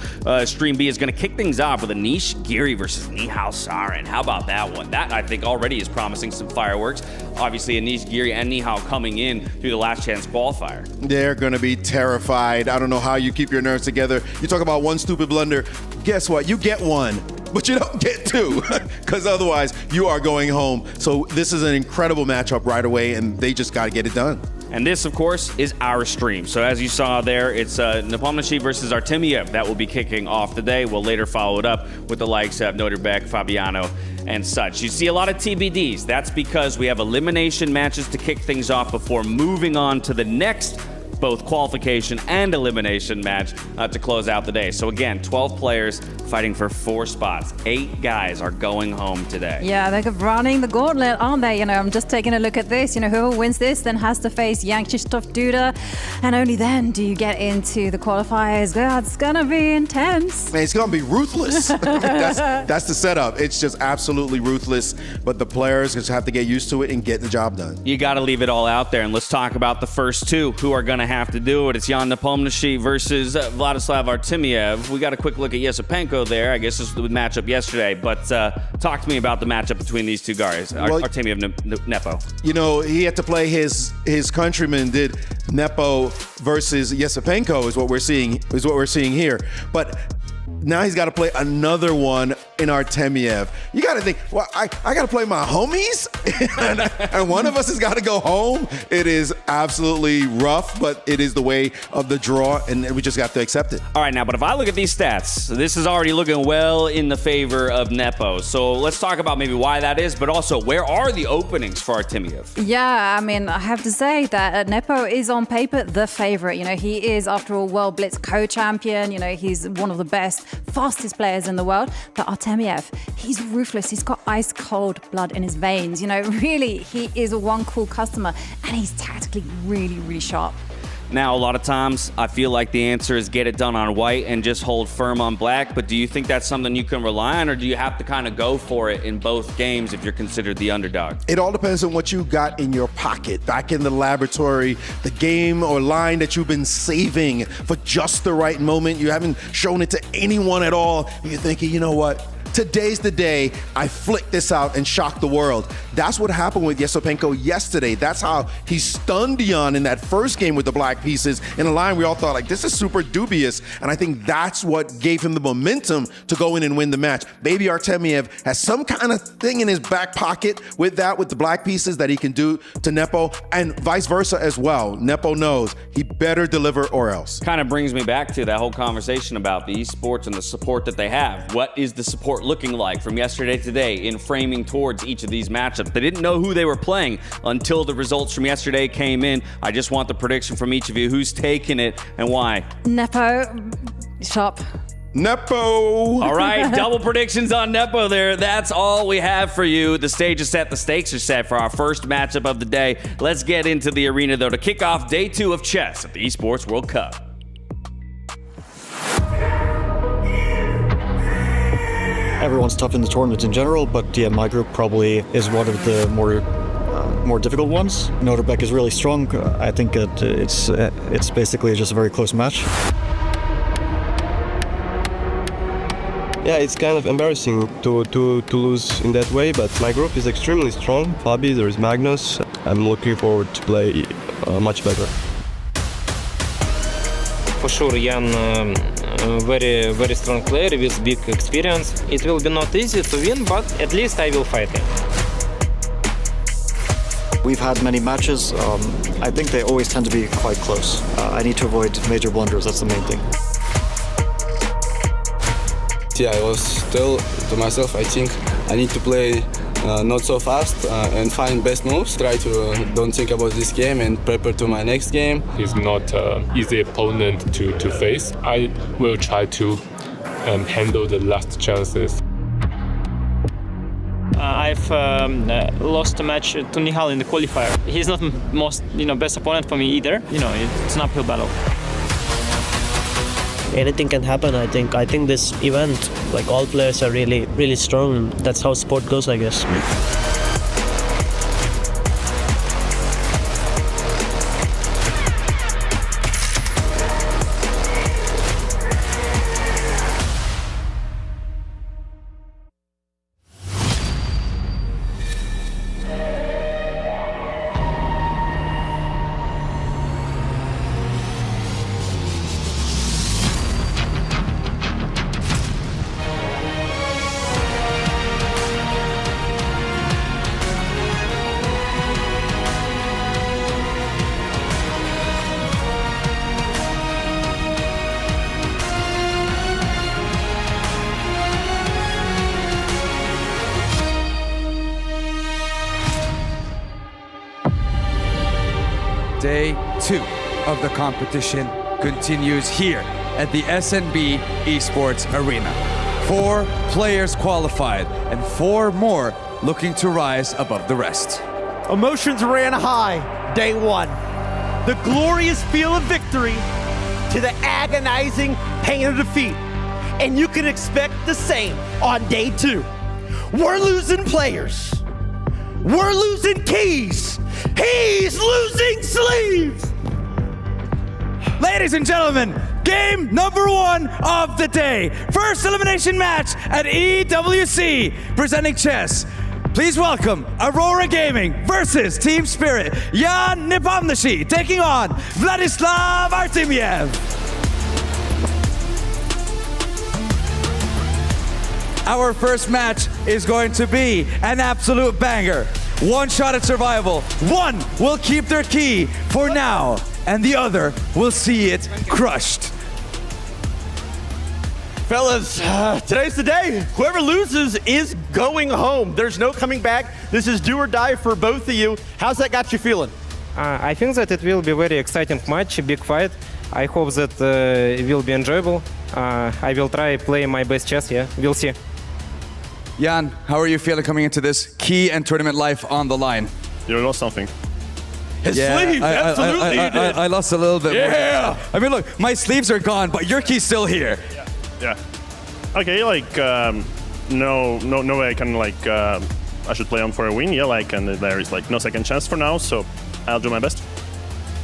Stream B is going to kick things off with Anish Giri versus Nihal Sarin. How about that one? That, I think, already is promising some fireworks. Obviously, Anish Giri and Nihal coming in through the last chance qualifier. They're going to be terrified. I don't know how you keep your nerves together. You talk about one stupid blunder. Guess what? You get one, but you don't get two, because otherwise you are going home. So this is an incredible matchup right away, and they just got to get it done. And this, of course, is our stream. So as you saw there, it's Nepomniachtchi versus Artemiev that will be kicking off the day. We'll later follow it up with the likes of Nodirbek, Fabiano, and such. You see a lot of TBDs. That's because we have elimination matches to kick things off before moving on to the next both qualification and elimination match to close out the day. So again, 12 players fighting for 4 spots. 8 guys are going home today. Yeah, they're running the gauntlet, aren't they? You know, I'm just taking a look at this. You know, whoever wins this then has to face Yang Krzysztof Duda, and only then do you get into the qualifiers. That's gonna be intense. Man, it's gonna be ruthless. I mean, that's the setup. It's just absolutely ruthless, but the players just have to get used to it and get the job done. You gotta leave it all out there, and let's talk about the first 2 who are gonna have to do it. It's Jan Nepomniachtchi versus Vladislav Artemiev. We got a quick look at Yesipenko there. I guess this was the matchup yesterday, but talk to me about the matchup between these 2 guys, Artemiev, Nepo. You know, he had to play his countryman, did Nepo versus Yesipenko is what we're seeing here. But now he's got to play another one in Artemiev. You got to think, well, I got to play my homies, and one of us has got to go home. It is absolutely rough, but it is the way of the draw, and we just got to accept it. All right, now, but if I look at these stats, this is already looking well in the favor of Nepo. So let's talk about maybe why that is, but also where are the openings for Artemiev? Yeah, I mean, I have to say that Nepo is on paper the favorite. You know, he is, after all, World Blitz co-champion. You know, he's one of the best, fastest players in the world. But Artemiev, he's ruthless. He's got ice-cold blood in his veins. You know, really, he is one cool customer, and he's tactically really, really sharp. Now, a lot of times, I feel like the answer is get it done on white and just hold firm on black. But do you think that's something you can rely on, or do you have to kind of go for it in both games if you're considered the underdog? It all depends on what you got in your pocket, back in the laboratory, the game or line that you've been saving for just the right moment. You haven't shown it to anyone at all. You're thinking, you know what? Today's the day I flick this out and shock the world. That's what happened with Yesopenko yesterday. That's how he stunned Dion in that first game with the black pieces in a line we all thought, like, this is super dubious. And I think that's what gave him the momentum to go in and win the match. Maybe Artemiev has some kind of thing in his back pocket with the black pieces that he can do to Nepo, and vice versa as well. Nepo knows he better deliver or else. Kind of brings me back to that whole conversation about the esports and the support that they have. What is the support looking like from yesterday to today in framing towards each of these matchups? They didn't know who they were playing until the results from yesterday came in. I just want the prediction from each of you. Who's taking it and why? Nepo, sharp. Nepo! All right, double predictions on Nepo there. That's all we have for you. The stage is set, the stakes are set for our first matchup of the day. Let's get into the arena, though, to kick off day 2 of chess at the Esports World Cup. Everyone's tough in the tournament in general, but yeah, my group probably is one of the more difficult ones. Nodirbek is really strong. I think that it's basically just a very close match. Yeah, it's kind of embarrassing to lose in that way, but my group is extremely strong. Fabi, there is Magnus. I'm looking forward to play much better. For sure, Jan, very, very strong player with big experience. It will be not easy to win, but at least I will fight him. We've had many matches. I think they always tend to be quite close. I need to avoid major blunders, that's the main thing. Yeah, I was tell to myself, I think I need to play not so fast and find best moves. Try to don't think about this game and prepare to my next game. He's not an easy opponent to face. I will try to handle the last chances. I've lost a match to Nihal in the qualifier. He's not most best opponent for me either. It's an uphill battle. Anything can happen, I think. I think this event, like, all players are really, really strong. That's how sport goes, I guess. Day 2 of the competition continues here at the SNB Esports Arena. 4 players qualified and 4 more looking to rise above the rest. Emotions ran high, day 1. The glorious feel of victory to the agonizing pain of defeat. And you can expect the same on day 2. We're losing players. We're losing keys. He's losing sleeves. Ladies and gentlemen, game number 1 of the day. First elimination match at EWC, presenting chess. Please welcome Aurora Gaming versus Team Spirit. Jan Nepomniachtchi taking on Vladislav Artemiev. our first match is going to be an absolute banger. One shot at survival. One will keep their key for now, and the other will see it crushed. Fellas, today's the day. Whoever loses is going home. There's no coming back. This is do or die for both of you. How's that got you feeling? I think that it will be a very exciting match, a big fight. I hope that it will be enjoyable. I will try play my best chess, yeah. We'll see. Jan, how are you feeling coming into this key and tournament life on the line? You lost something. His sleeve, absolutely he did. I lost a little bit more. Yeah! I mean, look, my sleeves are gone, but your key's still here. Yeah. Okay, like, no way I can, like, I should play on for a win, yeah, like, and there is, like, no second chance for now, so I'll do my best.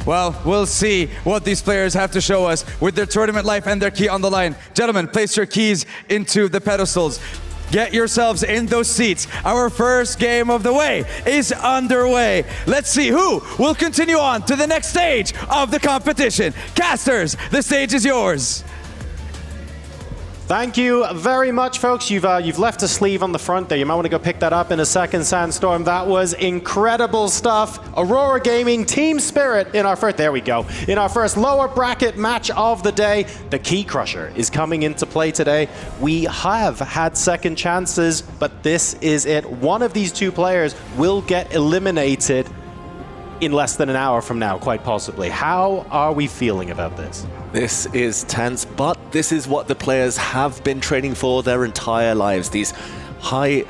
Well, we'll see what these players have to show us with their tournament life and their key on the line. Gentlemen, place your keys into the pedestals. Get yourselves in those seats. Our first game of the way is underway. Let's see who will continue on to the next stage of the competition. Casters, the stage is yours. Thank you very much, folks. You've left a sleeve on the front there. You might want to go pick that up in a second, Sandstorm. That was incredible stuff. Aurora Gaming, Team Spirit in our first, there we go, in our first lower bracket match of the day. The Key Crusher is coming into play today. We have had second chances, but this is it. One of these two players will get eliminated in less than an hour from now, quite possibly. How are we feeling about this? This is tense, but this is what the players have been training for their entire lives. These high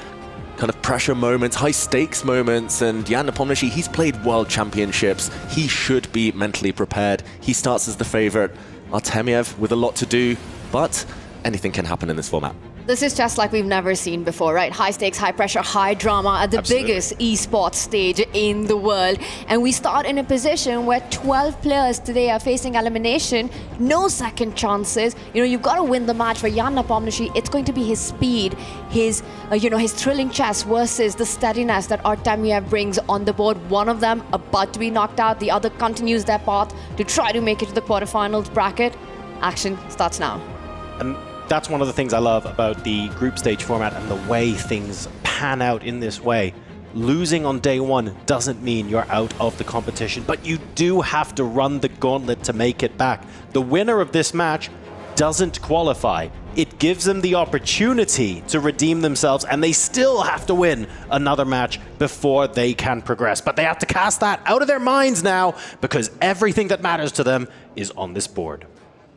kind of pressure moments, high stakes moments, and Jan Nepomniachtchi, he's played world championships. He should be mentally prepared. He starts as the favorite. Artemiev with a lot to do, but anything can happen in this format. This is just like we've never seen before, right? High stakes, high pressure, high drama at the biggest esports stage in the world. And we start in a position where 12 players today are facing elimination, no second chances. You know, you've got to win the match for Jan Nepomniachtchi. It's going to be his speed, his thrilling chess versus the steadiness that Artemiev brings on the board. One of them about to be knocked out, the other continues their path to try to make it to the quarterfinals bracket. Action starts now. That's one of the things I love about the group stage format and the way things pan out in this way. Losing on day one doesn't mean you're out of the competition, but you do have to run the gauntlet to make it back. The winner of this match doesn't qualify. It gives them the opportunity to redeem themselves, and they still have to win another match before they can progress. But they have to cast that out of their minds now, because everything that matters to them is on this board.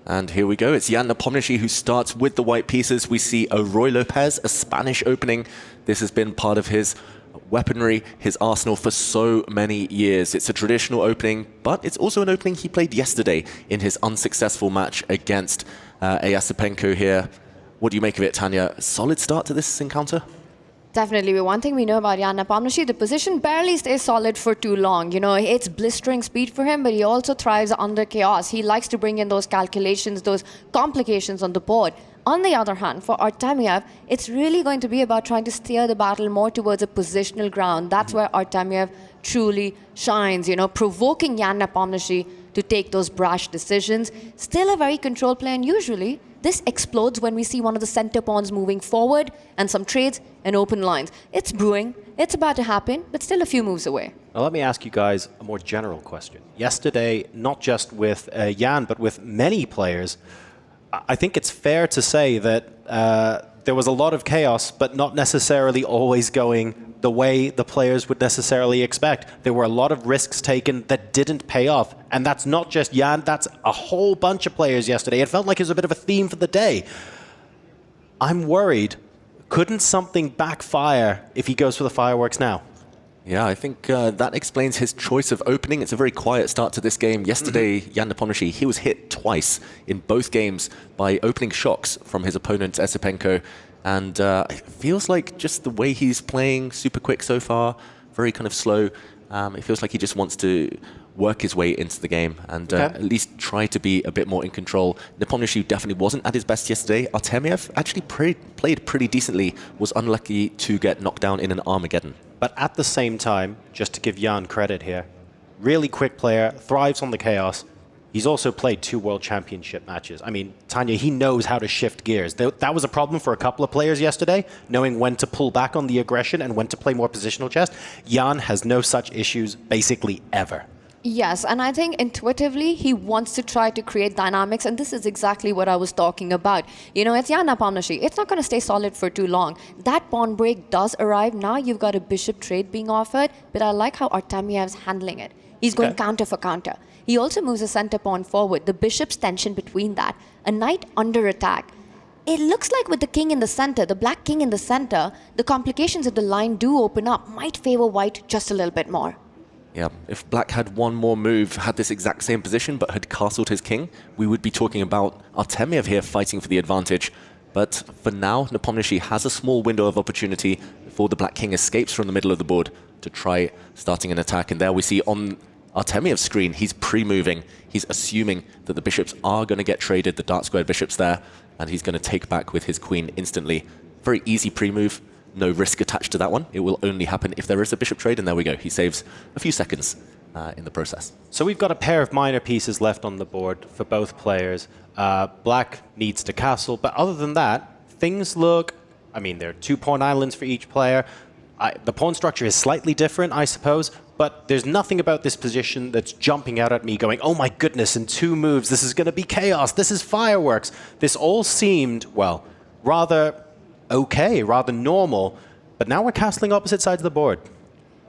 And here we go. It's Jan Nepomniachtchi who starts with the white pieces. We see a Roy Lopez, a Spanish opening. This has been part of his weaponry, his arsenal for so many years. It's a traditional opening, but it's also an opening he played yesterday in his unsuccessful match against Eyasipenko here. What do you make of it, Tanya? Solid start to this encounter? Definitely. One thing we know about Jan Nepomniachtchi, the position barely stays solid for too long. You know, it's blistering speed for him, but he also thrives under chaos. He likes to bring in those calculations, those complications on the board. On the other hand, for Artemiev, it's really going to be about trying to steer the battle more towards a positional ground. That's where Artemiev truly shines, you know, provoking Jan Nepomniachtchi to take those brash decisions. Still a very controlled player, and usually this explodes when we see one of the center pawns moving forward and some trades and open lines. It's brewing, it's about to happen, but still a few moves away. Now let me ask you guys a more general question. Yesterday, not just with Jan, but with many players, I think it's fair to say that there was a lot of chaos, but not necessarily always going the way the players would necessarily expect. There were a lot of risks taken that didn't pay off. And that's not just Jan, that's a whole bunch of players yesterday. It felt like it was a bit of a theme for the day. I'm worried, couldn't something backfire if he goes for the fireworks now? Yeah, I think that explains his choice of opening. It's a very quiet start to this game. Yesterday, Jan Nepomniachtchi, he was hit twice in both games by opening shocks from his opponent, Eyasipenko. And it feels like just the way he's playing, super quick so far, very kind of slow. It feels like he just wants to work his way into the game and at least try to be a bit more in control. Nepomniachtchi definitely wasn't at his best yesterday. Artemiev actually played pretty decently, was unlucky to get knocked down in an Armageddon. But at the same time, just to give Jan credit here, really quick player, thrives on the chaos. He's also played 2 World Championship matches. I mean, Tanya, he knows how to shift gears. That was a problem for a couple of players yesterday, knowing when to pull back on the aggression and when to play more positional chess. Jan has no such issues basically ever. Yes, and I think intuitively he wants to try to create dynamics, and this is exactly what I was talking about. You know, it's Jan Nepomniachtchi. It's not going to stay solid for too long. That pawn break does arrive. Now you've got a bishop trade being offered, but I like how Artemiev's handling it. He's going counter for counter. He also moves a center pawn forward. The bishop's tension between that. A knight under attack. It looks like with the king in the center, the black king in the center, the complications of the line do open up, might favor white just a little bit more. Yeah, if black had one more move, had this exact same position, but had castled his king, we would be talking about Artemiev here fighting for the advantage. But for now, Nepomniachtchi has a small window of opportunity before the black king escapes from the middle of the board to try starting an attack. And there we see on Artemiev's screen, he's pre-moving. He's assuming that the bishops are going to get traded, the dark squared bishops there, and he's going to take back with his queen instantly. Very easy pre-move. No risk attached to that one. It will only happen if there is a bishop trade, and there we go. He saves a few seconds in the process. So we've got a pair of minor pieces left on the board for both players. Black needs to castle, but other than that, things look... I mean, there are 2 pawn islands for each player. The pawn structure is slightly different, I suppose, but there's nothing about this position that's jumping out at me going, oh my goodness, in 2 moves, this is going to be chaos, this is fireworks. This all seemed, well, rather okay, rather normal, but now we're castling opposite sides of the board.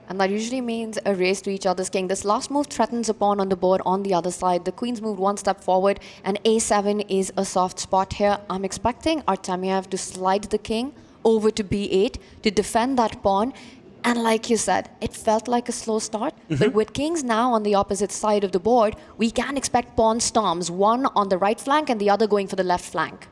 And that usually means a race to each other's king. This last move threatens a pawn on the board on the other side. The queen's moved 1 step forward, and a7 is a soft spot here. I'm expecting Artemiev to slide the king over to b8 to defend that pawn. And like you said, it felt like a slow start. But with kings now on the opposite side of the board, we can expect pawn storms, one on the right flank and the other going for the left flank.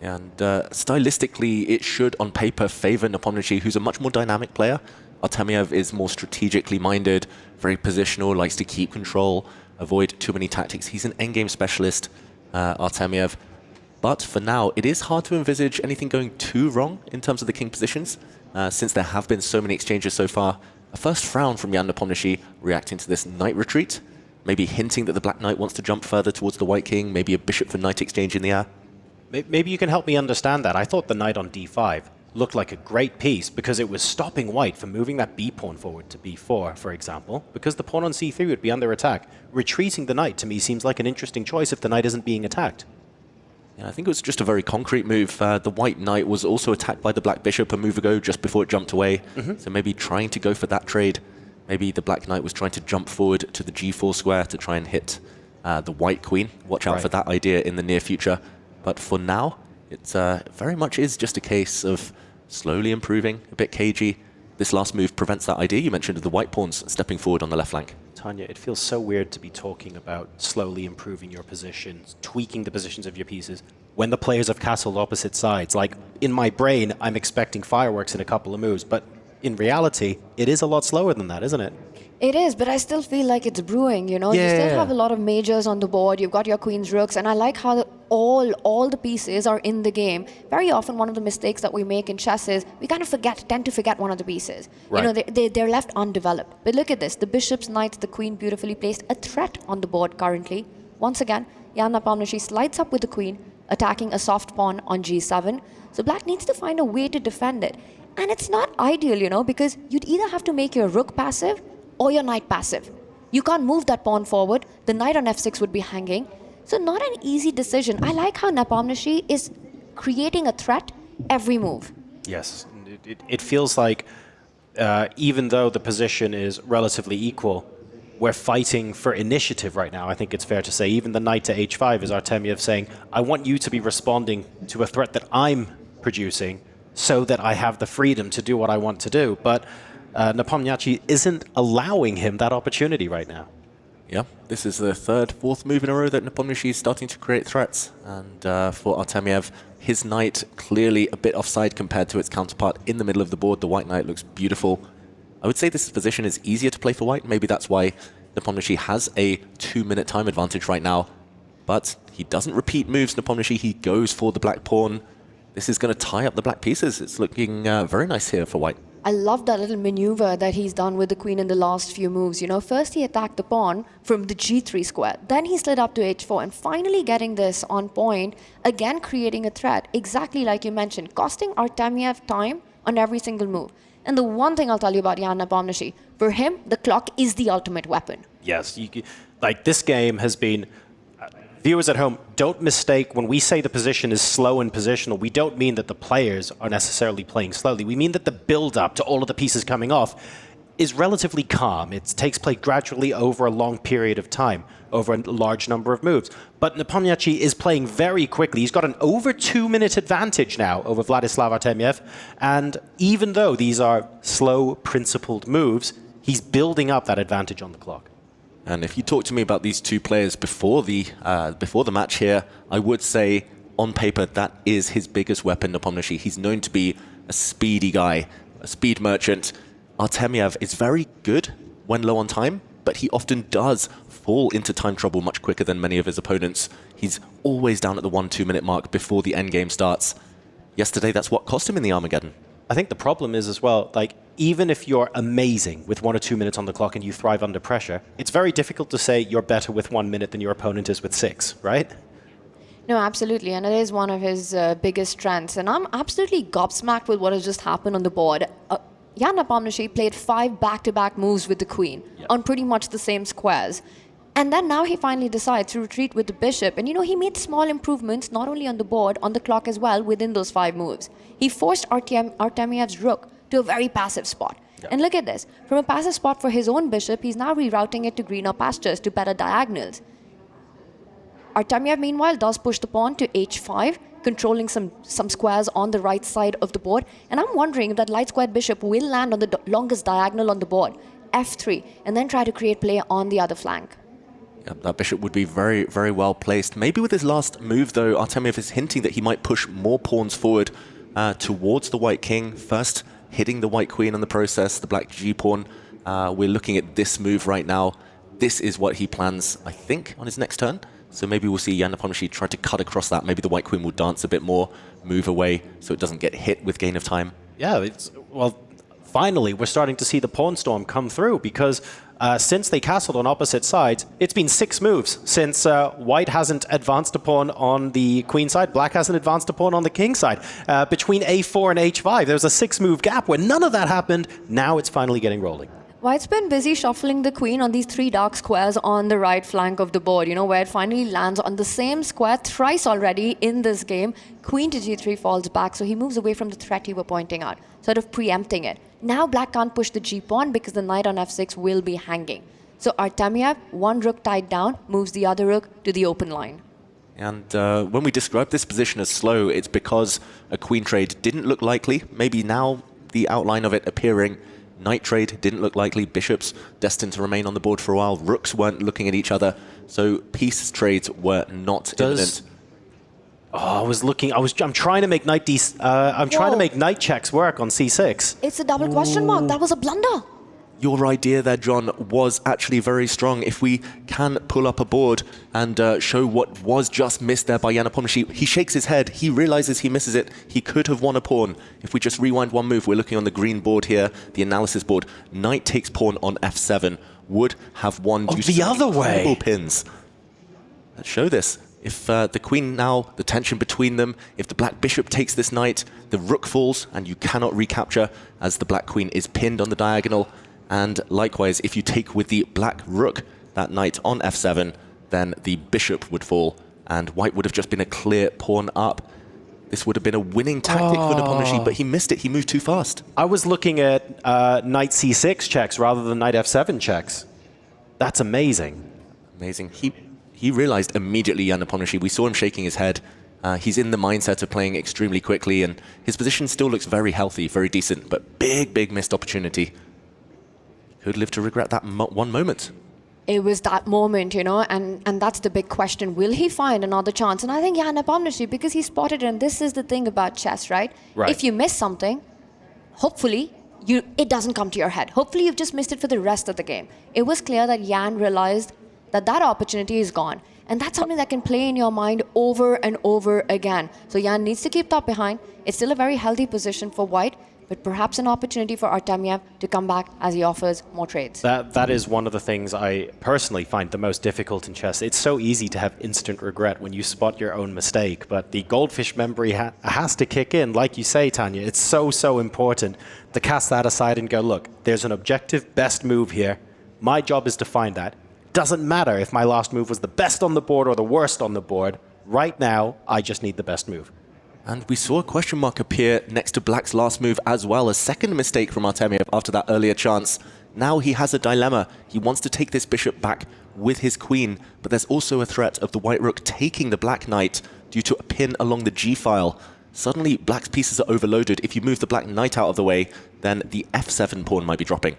And stylistically, it should, on paper, favor Nepomniachtchi, who's a much more dynamic player. Artemiev is more strategically minded, very positional, likes to keep control, avoid too many tactics. He's an endgame specialist, Artemiev. But for now, it is hard to envisage anything going too wrong in terms of the king positions, since there have been so many exchanges so far. A first frown from Jan Nepomniachtchi reacting to this knight retreat, maybe hinting that the black knight wants to jump further towards the white king, maybe a bishop for knight exchange in the air. Maybe you can help me understand that. I thought the knight on d5 looked like a great piece because it was stopping white from moving that b pawn forward to b4, for example, because the pawn on c3 would be under attack. Retreating the knight to me seems like an interesting choice if the knight isn't being attacked. Yeah, I think it was just a very concrete move. The white knight was also attacked by the black bishop a move ago just before it jumped away. So maybe trying to go for that trade. Maybe the black knight was trying to jump forward to the g4 square to try and hit the white queen. Watch out for that idea in the near future. But for now, it very much is just a case of slowly improving, a bit cagey. This last move prevents that idea you mentioned of the white pawns stepping forward on the left flank. Tanya, it feels so weird to be talking about slowly improving your positions, tweaking the positions of your pieces, when the players have castled opposite sides. Like, in my brain, I'm expecting fireworks in a couple of moves, but in reality, it is a lot slower than that, isn't it? It is, but I still feel like it's brewing, you know? You still have a lot of majors on the board. You've got your queens, rooks, and I like how all the pieces are in the game. Very often, one of the mistakes that we make in chess is we kind of tend to forget one of the pieces. Right. You know, they're left undeveloped. But look at this. The bishops, knights, the queen beautifully placed. A threat on the board currently. Once again, Jan Nepomniachtchi slides up with the queen, attacking a soft pawn on g7. So black needs to find a way to defend it. And it's not ideal, you know, because you'd either have to make your rook passive or your knight passive. You can't move that pawn forward. The knight on f6 would be hanging. So not an easy decision. I like how Nepomniachtchi is creating a threat every move. Yes, it feels like even though the position is relatively equal, we're fighting for initiative right now. I think it's fair to say even the knight to h5 is Artemiev saying, I want you to be responding to a threat that I'm producing so that I have the freedom to do what I want to do. But Nepomniachtchi isn't allowing him that opportunity right now. Yeah, this is the third, fourth move in a row that Nepomniachtchi is starting to create threats. And for Artemiev, his knight clearly a bit offside compared to its counterpart in the middle of the board. The white knight looks beautiful. I would say this position is easier to play for white. Maybe that's why Nepomniachtchi has a 2-minute time advantage right now. But he doesn't repeat moves, Nepomniachtchi. He goes for the black pawn. This is going to tie up the black pieces. It's looking very nice here for white. I love that little maneuver that he's done with the queen in the last few moves. You know, first he attacked the pawn from the g3 square, then he slid up to h4, and finally getting this on point, again creating a threat, exactly like you mentioned, costing Artemiev time on every single move. And the one thing I'll tell you about Jan Nepomniachtchi, for him, the clock is the ultimate weapon. Yes, like this game has been... Viewers at home, don't mistake when we say the position is slow and positional, we don't mean that the players are necessarily playing slowly. We mean that the build-up to all of the pieces coming off is relatively calm. It takes place gradually over a long period of time, over a large number of moves. But Nepomniachtchi is playing very quickly. He's got an over 2-minute advantage now over Vladislav Artemiev. And even though these are slow, principled moves, he's building up that advantage on the clock. And if you talk to me about these two players before the match here, I would say on paper that is his biggest weapon, Nepomniachtchi. He's known to be a speedy guy, a speed merchant. Artemiev is very good when low on time, but he often does fall into time trouble much quicker than many of his opponents. He's always down at the 1-2 minute mark before the endgame starts. Yesterday, that's what cost him in the Armageddon. I think the problem is as well, like, even if you're amazing with 1 or 2 minutes on the clock and you thrive under pressure, it's very difficult to say you're better with 1 minute than your opponent is with 6, right? No, absolutely, and it is one of his biggest strengths. And I'm absolutely gobsmacked with what has just happened on the board. Jan Nepomniachtchi played 5 back-to-back moves with the queen on pretty much the same squares. And then now he finally decides to retreat with the bishop. And, you know, he made small improvements, not only on the board, on the clock as well, within those 5 moves. He forced Artemiev's rook to a very passive spot. Yeah. And look at this. From a passive spot for his own bishop, he's now rerouting it to greener pastures, to better diagonals. Artemiev, meanwhile, does push the pawn to h5, controlling some squares on the right side of the board. And I'm wondering if that light squared bishop will land on the longest diagonal on the board, f3, and then try to create play on the other flank. Yeah, that bishop would be very, very well placed. Maybe with his last move, though, Artemiev is hinting that he might push more pawns forward towards the white king. First, hitting the white queen in the process, the black g-pawn. We're looking at this move right now. This is what he plans, I think, on his next turn. So maybe we'll see Jan Nepomniachtchi try to cut across that. Maybe the white queen will dance a bit more, move away, so it doesn't get hit with gain of time. Yeah, well, finally, we're starting to see the pawn storm come through, because since they castled on opposite sides, it's been 6 moves since white hasn't advanced a pawn on the queen side, black hasn't advanced a pawn on the king side. Between a4 and h5, there was a 6-move gap where none of that happened. Now it's finally getting rolling. White's been busy shuffling the queen on these 3 dark squares on the right flank of the board, you know, where it finally lands on the same square thrice already in this game. Queen to g3 falls back, so he moves away from the threat you were pointing out, sort of preempting it. Now black can't push the g-pawn because the knight on f6 will be hanging. So Artemiev, 1 rook tied down, moves the other rook to the open line. And when we describe this position as slow, it's because a queen trade didn't look likely. Maybe now the outline of it appearing. Knight trade didn't look likely. Bishops destined to remain on the board for a while. Rooks weren't looking at each other. So piece trades were not imminent. Oh, I'm trying to make knight trying to make knight checks work on c6. It's a double question mark. That was a blunder. Your idea there, John, was actually very strong. If we can pull up a board and show what was just missed there by Jan Nepomniachtchi, he shakes his head. He realizes he misses it. He could have won a pawn. If we just rewind 1 move, we're looking on the green board here, the analysis board. Knight takes pawn on f7. Would have won due to the other way. Pins. Let's show this. If the queen now, the tension between them, if the black bishop takes this knight, the rook falls and you cannot recapture as the black queen is pinned on the diagonal. And likewise, if you take with the black rook that knight on f7, then the bishop would fall and white would have just been a clear pawn up. This would have been a winning tactic for Nepomniachtchi, but he missed it. He moved too fast. I was looking at knight c6 checks rather than knight f7 checks. That's amazing. Amazing. He realized immediately, Jan Nepomniachtchi. We saw him shaking his head. He's in the mindset of playing extremely quickly, and his position still looks very healthy, very decent, but big missed opportunity. Could live to regret that 1 moment. It was that moment, you know, and that's the big question. Will he find another chance? And I think Jan Nepomniachtchi, because he spotted it, and this is the thing about chess, right? If you miss something, hopefully it doesn't come to your head. Hopefully you've just missed it for the rest of the game. It was clear that Jan realized that opportunity is gone. And that's something that can play in your mind over and over again. So Jan needs to keep that behind. It's still a very healthy position for white. but perhaps an opportunity for Artemiev to come back as he offers more trades. That is one of the things I personally find the most difficult in chess. It's so easy to have instant regret when you spot your own mistake, but the goldfish memory has to kick in. Like you say, Tanya, it's so important to cast that aside and go, look, there's an objective best move here. My job is to find that. Doesn't matter if my last move was the best on the board or the worst on the board. Right now, I just need the best move. And we saw a question mark appear next to Black's last move as well. A second mistake from Artemiev after that earlier chance. Now he has a dilemma. He wants to take this bishop back with his queen, but there's also a threat of the white rook taking the black knight due to a pin along the g-file. Suddenly, Black's pieces are overloaded. If you move the black knight out of the way, then the f7 pawn might be dropping.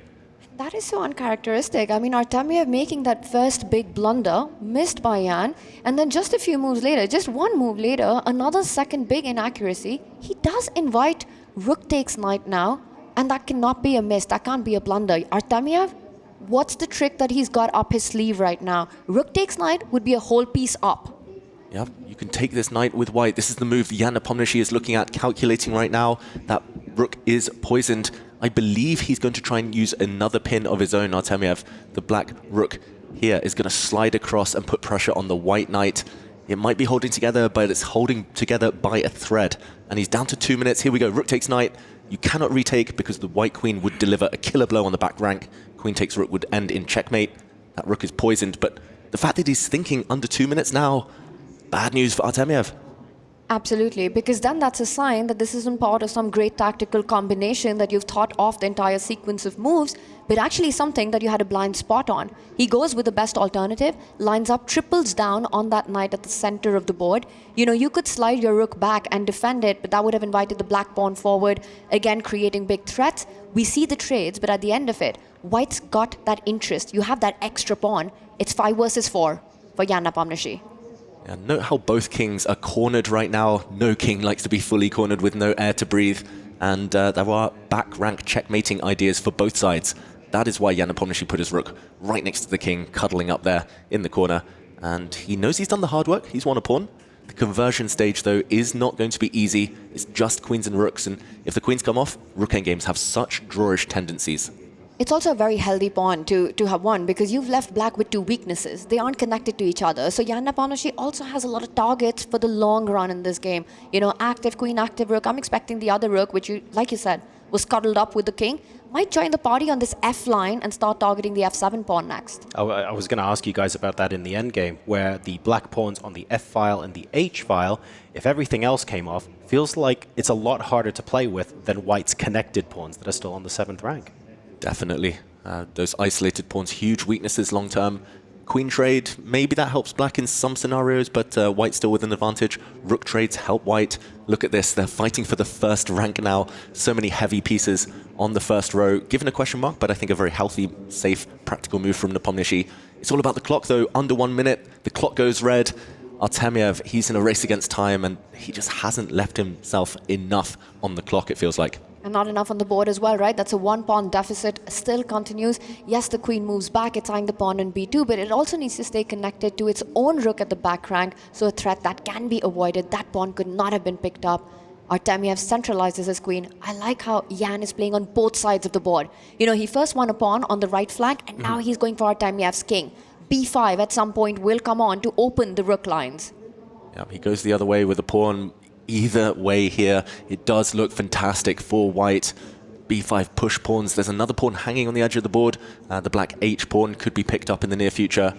That is so uncharacteristic. I mean, Artemiev making that first big blunder, missed by Jan, and then just a few moves later, just one move later, another second big inaccuracy. He does invite rook takes knight now, and that cannot be a miss, that can't be a blunder. Artemiev, what's the trick that he's got up his sleeve right now? Rook takes knight would be a whole piece up. Yeah, you can take this knight with white. This is the move Jan Nepomniachtchi is looking at, calculating right now. That rook is poisoned. I believe he's going to try and use another pin of his own, Artemiev. The black rook here is going to slide across and put pressure on the white knight. It might be holding together, but it's holding together by a thread. And he's down to 2 minutes. Here we go. Rook takes knight. You cannot retake because the white queen would deliver a killer blow on the back rank. Queen takes rook would end in checkmate. That rook is poisoned. But the fact that he's thinking under 2 minutes now, bad news for Artemiev. Absolutely, because then that's a sign that this isn't part of some great tactical combination that you've thought off the entire sequence of moves, but actually something that you had a blind spot on. He goes with the best alternative, lines up, triples down on that knight at the center of the board. You know, you could slide your rook back and defend it, but that would have invited the black pawn forward, again creating big threats. We see the trades, but at the end of it, white's got that interest. You have that extra pawn. It's 5 versus 4 for Jan Nepomniachtchi. And note how both kings are cornered right now. No king likes to be fully cornered with no air to breathe. And there are back rank checkmating ideas for both sides. That is why Jan Nepomniachtchi put his rook right next to the king, cuddling up there in the corner. And he knows he's done the hard work. He's won a pawn. The conversion stage, though, is not going to be easy. It's just queens and rooks. And if the queens come off, rook endgames have such drawish tendencies. It's also a very healthy pawn to have won because you've left black with two weaknesses. They aren't connected to each other. So Jan Nepomniachtchi also has a lot of targets for the long run in this game. You know, active queen, active rook. I'm expecting the other rook, which, like you said, was cuddled up with the king, might join the party on this F line and start targeting the F7 pawn next. I was going to ask you guys about that in the endgame, where the black pawns on the F file and the H file, if everything else came off, feels like it's a lot harder to play with than white's connected pawns that are still on the 7th rank. Definitely. Those isolated pawns, huge weaknesses long term. Queen trade, maybe that helps black in some scenarios, but white still with an advantage. Rook trades help white. Look at this, they're fighting for the first rank now. So many heavy pieces on the first row. Given a question mark, but I think a very healthy, safe, practical move from Nepomniachtchi. It's all about the clock though, under 1 minute, the clock goes red. Artemiev, he's in a race against time and he just hasn't left himself enough on the clock, it feels like. And not enough on the board as well, right? That's a 1 pawn deficit, still continues. Yes, the queen moves back, it's eyeing the pawn in b2, but it also needs to stay connected to its own rook at the back rank, so a threat that can be avoided. That pawn could not have been picked up. Artemiev centralizes his queen. I like how Jan is playing on both sides of the board. You know, he first won a pawn on the right flank, and now he's going for Artemiev's king. b5 at some point will come on to open the rook lines. Yeah, he goes the other way with a pawn. Either way here, it does look fantastic for white. b5 push pawns. There's another pawn hanging on the edge of the board. The black h pawn could be picked up in the near future.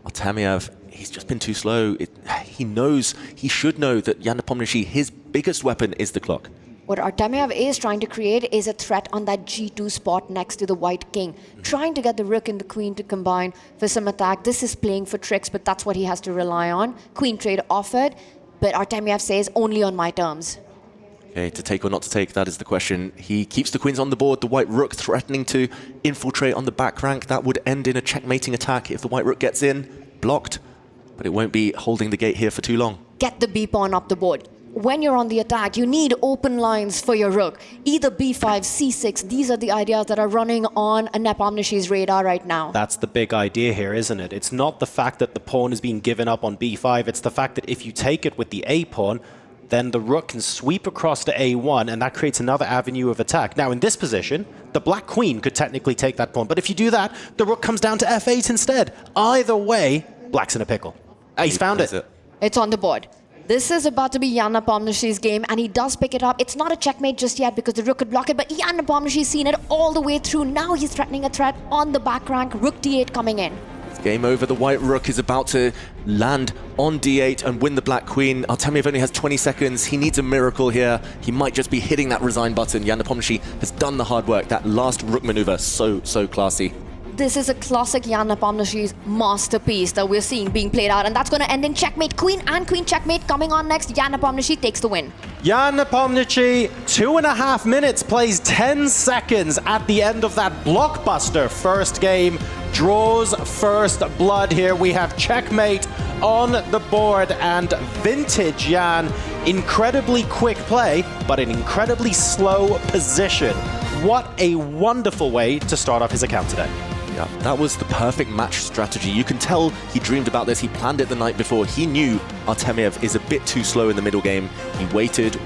Artemiev, he's just been too slow. He knows, he should know that Jan Nepomniachtchi, his biggest weapon is the clock. What Artemiev is trying to create is a threat on that g2 spot next to the white king, trying to get the rook and the queen to combine for some attack. This is playing for tricks, but that's what he has to rely on. Queen trade offered, but Artemiev says only on my terms. Okay, to take or not to take, that is the question. He keeps the queens on the board, the white rook threatening to infiltrate on the back rank. That would end in a checkmating attack if the white rook gets in, blocked, but it won't be holding the gate here for too long. Get the b pawn up the board. When you're on the attack, you need open lines for your rook. Either b5, c6, these are the ideas that are running on a Nepomniachtchi's radar right now. That's the big idea here, isn't it? It's not the fact that the pawn is being given up on b5, it's the fact that if you take it with the a pawn, then the rook can sweep across to a1, and that creates another avenue of attack. Now, in this position, the black queen could technically take that pawn, but if you do that, the rook comes down to f8 instead. Either way, black's in a pickle. He's found it. It's on the board. This is about to be Jan Nepomniachtchi's game, and he does pick it up. It's not a checkmate just yet because the rook could block it, but Jan Nepomniachtchi's seen it all the way through. Now he's threatening a threat on the back rank. Rook d8 coming in. Game over. The white rook is about to land on d8 and win the black queen. Artemiev only has 20 seconds. He needs a miracle here. He might just be hitting that resign button. Jan Nepomniachtchi has done the hard work. That last rook maneuver, so classy. This is a classic Jan Nepomniachtchi's masterpiece that we're seeing being played out, and that's going to end in checkmate. Queen and queen checkmate coming on next. Jan Nepomniachtchi takes the win. Jan Nepomniachtchi, 2.5 minutes, plays 10 seconds at the end of that blockbuster first game. Draws first blood here. We have checkmate on the board, and vintage Jan. Incredibly quick play, but an incredibly slow position. What a wonderful way to start off his account today. Yeah, that was the perfect match strategy. You can tell he dreamed about this. He planned it the night before. He knew Artemiev is a bit too slow in the middle game. He waited,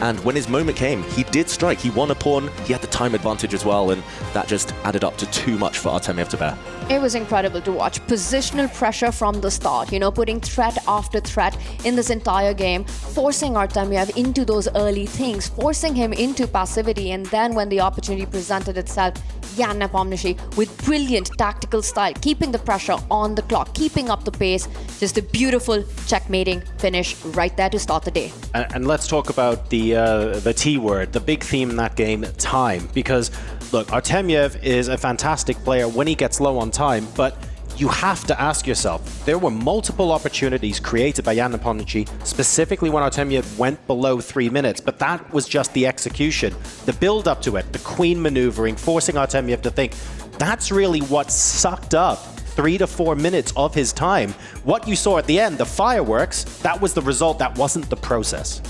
and when his moment came, he did strike. He won a pawn. He had the time advantage as well, and that just added up to too much for Artemiev to bear. It was incredible to watch. Positional pressure from the start, putting threat after threat in this entire game, forcing Artemiev into those early things, forcing him into passivity, and then when the opportunity presented itself, Jan Nepomniachtchi with brilliant tactical style, keeping the pressure on the clock, keeping up the pace. Just a beautiful checkmating finish right there to start the day. And let's talk about the T word, the big theme in that game, time. Because, look, Artemiev is a fantastic player when he gets low on time, but you have to ask yourself, there were multiple opportunities created by Jan Nepomniachtchi, specifically when Artemiev went below 3 minutes, but that was just the execution. The build up to it, the queen maneuvering, forcing Artemiev to think, that's really what sucked up 3 to 4 minutes of his time. What you saw at the end, the fireworks, that was the result, that wasn't the process.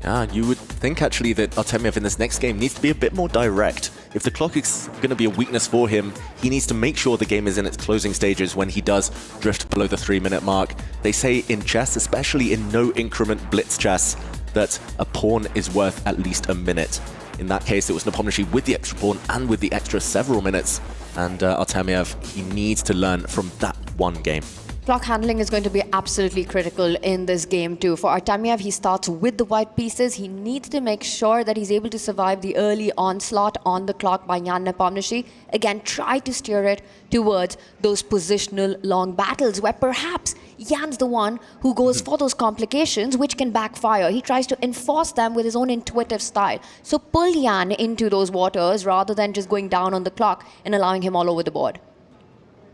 Yeah, you would think actually that Artemiev in this next game needs to be a bit more direct. If the clock is going to be a weakness for him, he needs to make sure the game is in its closing stages when he does drift below the 3-minute mark. They say in chess, especially in no-increment blitz chess, that a pawn is worth at least a minute. In that case, it was Nepomniachtchi with the extra pawn and with the extra several minutes. And Artemiev, he needs to learn from that one game. Clock handling is going to be absolutely critical in this game too. For Artemiev, he starts with the white pieces. He needs to make sure that he's able to survive the early onslaught on the clock by Jan Nepomniachtchi. Again, try to steer it towards those positional long battles where perhaps Jan's the one who goes for those complications which can backfire. He tries to enforce them with his own intuitive style. So pull Jan into those waters rather than just going down on the clock and allowing him all over the board.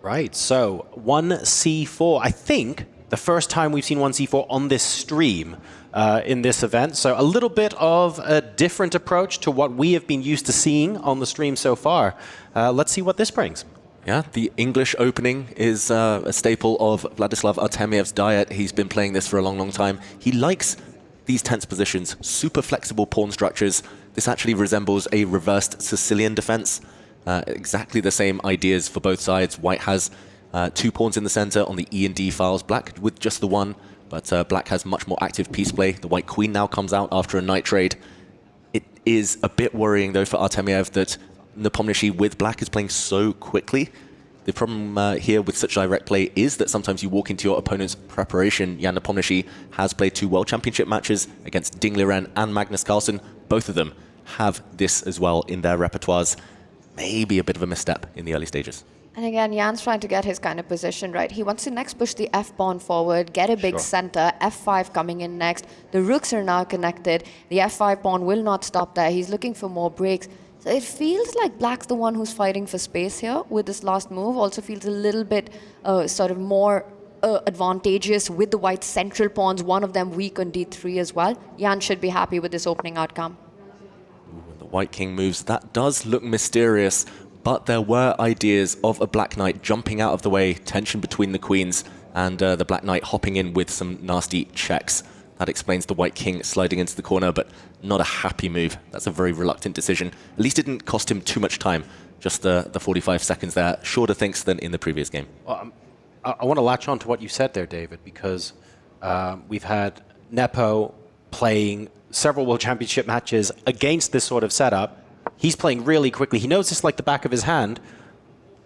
Right, so 1c4. I think the first time we've seen 1c4 on this stream in this event. So a little bit of a different approach to what we have been used to seeing on the stream so far. Let's see what this brings. Yeah, the English opening is a staple of Vladislav Artemiev's diet. He's been playing this for a long time. He likes these tense positions, super flexible pawn structures. This actually resembles a reversed Sicilian defense. Exactly the same ideas for both sides. White has 2 pawns in the center on the E and D files. Black with just the 1, but Black has much more active piece play. The white queen now comes out after a knight trade. It is a bit worrying, though, for Artemiev that Nepomniachtchi with Black is playing so quickly. The problem here with such direct play is that sometimes you walk into your opponent's preparation. Jan Nepomniachtchi has played 2 World Championship matches against Ding Liren and Magnus Carlsen. Both of them have this as well in their repertoires. Maybe a bit of a misstep in the early stages. And again, Jan's trying to get his kind of position right. He wants to next push the f-pawn forward, get a big center, f5 coming in next. The rooks are now connected. The f5 pawn will not stop there. He's looking for more breaks. So it feels like Black's the one who's fighting for space here with this last move. Also feels a little bit sort of more advantageous with the white central pawns, one of them weak on d3 as well. Jan should be happy with this opening outcome. White king moves. That does look mysterious, but there were ideas of a black knight jumping out of the way, tension between the queens, and the black knight hopping in with some nasty checks. That explains the white king sliding into the corner, but not a happy move. That's a very reluctant decision. At least it didn't cost him too much time. Just the 45 seconds there. Shorter thinks than in the previous game. I want to latch on to what you said there, David, because we've had Nepo playing several World Championship matches against this sort of setup. He's playing really quickly. He knows this like the back of his hand.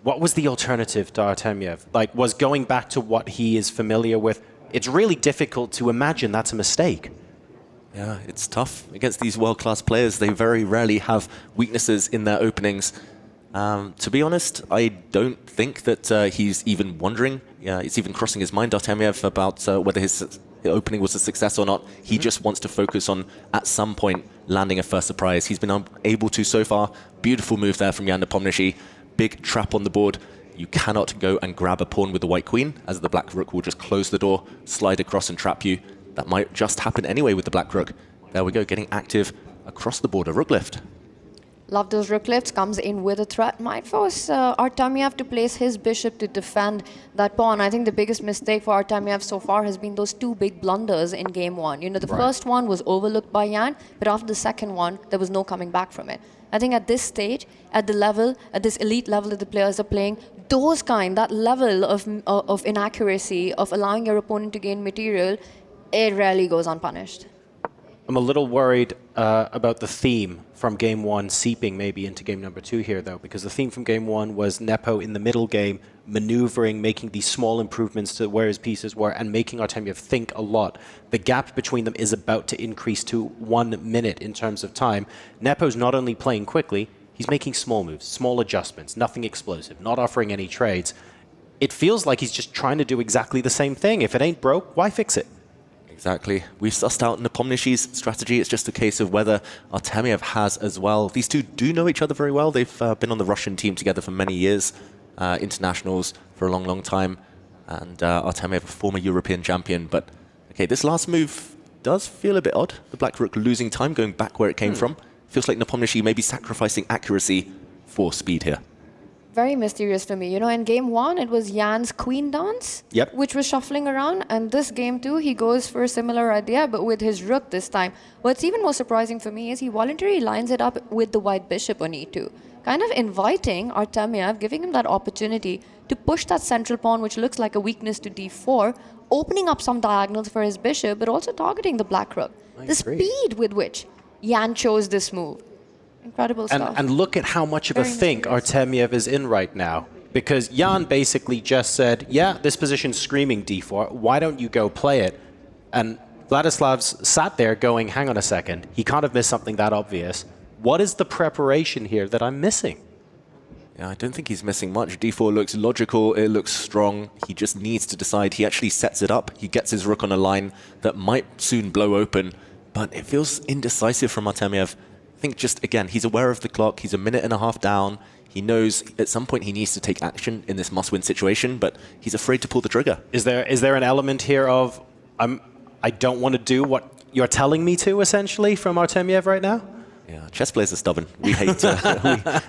What was the alternative to Artemiev? Like, was going back to what he is familiar with? It's really difficult to imagine that's a mistake. Yeah, it's tough against these world-class players. They very rarely have weaknesses in their openings. To be honest, I don't think that he's even wondering. Yeah, it's even crossing his mind, Artemiev, about whether his opening was a success or not. He just wants to focus on, at some point, landing a first surprise. He's been able to so far. Beautiful move there from Jan Nepomniachtchi. Big trap on the board. You cannot go and grab a pawn with the white queen, as the black rook will just close the door, slide across and trap you. That might just happen anyway with the black rook. There we go, getting active across the board. A rook lift. Love those rook lifts, comes in with a threat. Might force Artemiev to place his bishop to defend that pawn. I think the biggest mistake for Artemiev so far has been those two big blunders in game one. You know, the first one was overlooked by Jan, but after the second one, there was no coming back from it. I think at this stage, at the level, at this elite level that the players are playing, that level of inaccuracy, of allowing your opponent to gain material, it rarely goes unpunished. I'm a little worried about the theme from game one seeping maybe into game number two here, though, because the theme from game one was Nepo in the middle game, maneuvering, making these small improvements to where his pieces were, and making Artemiev think a lot. The gap between them is about to increase to 1 minute in terms of time. Nepo's not only playing quickly, he's making small moves, small adjustments, nothing explosive, not offering any trades. It feels like he's just trying to do exactly the same thing. If it ain't broke, why fix it? Exactly. We've sussed out Nepomniachtchi's strategy. It's just a case of whether Artemiev has as well. These two do know each other very well. They've been on the Russian team together for many years, internationals for a long, long time. And Artemiev, a former European champion. But, okay, this last move does feel a bit odd. The black rook losing time, going back where it came from. Feels like Nepomniachtchi may be sacrificing accuracy for speed here. Very mysterious for me. You know, in game one, it was Jan's queen dance, which was shuffling around. And this game two, he goes for a similar idea, but with his rook this time. What's even more surprising for me is he voluntarily lines it up with the white bishop on e2, kind of inviting Artemiev, giving him that opportunity to push that central pawn, which looks like a weakness, to d4, opening up some diagonals for his bishop, but also targeting the black rook. The speed with which Jan chose this move. Incredible stuff. And look at how much of a think Artemiev is in right now. Because Jan basically just said, yeah, this position's screaming d4. Why don't you go play it? And Vladislav's sat there going, hang on a second. He can't have missed something that obvious. What is the preparation here that I'm missing? Yeah, I don't think he's missing much. d4 looks logical. It looks strong. He just needs to decide. He actually sets it up. He gets his rook on a line that might soon blow open. But it feels indecisive from Artemiev. I think just, again, he's aware of the clock. He's a minute and a half down. He knows at some point he needs to take action in this must-win situation, but he's afraid to pull the trigger. Is there an element here of, I don't want to do what you're telling me to, essentially, from Artemiev right now? Yeah, chess players are stubborn. We hate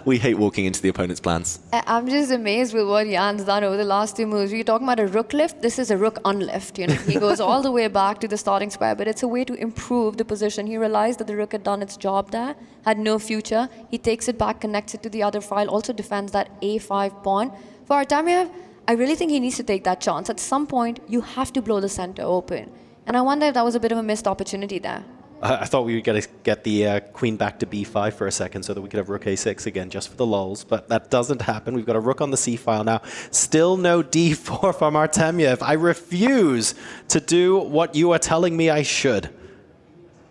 we hate walking into the opponent's plans. I'm just amazed with what Jan's done over the last two moves. We're talking about a rook lift. This is a rook unlift. You know, he goes all the way back to the starting square, but it's a way to improve the position. He realized that the rook had done its job there, had no future. He takes it back, connects it to the other file, also defends that a5 pawn. For Artemiev, I really think he needs to take that chance. At some point, you have to blow the center open. And I wonder if that was a bit of a missed opportunity there. I thought we would get the queen back to b5 for a second so that we could have rook a6 again, just for the lulz, but that doesn't happen. We've got a rook on the c file now. Still no d4 from Artemiev. I refuse to do what you are telling me I should.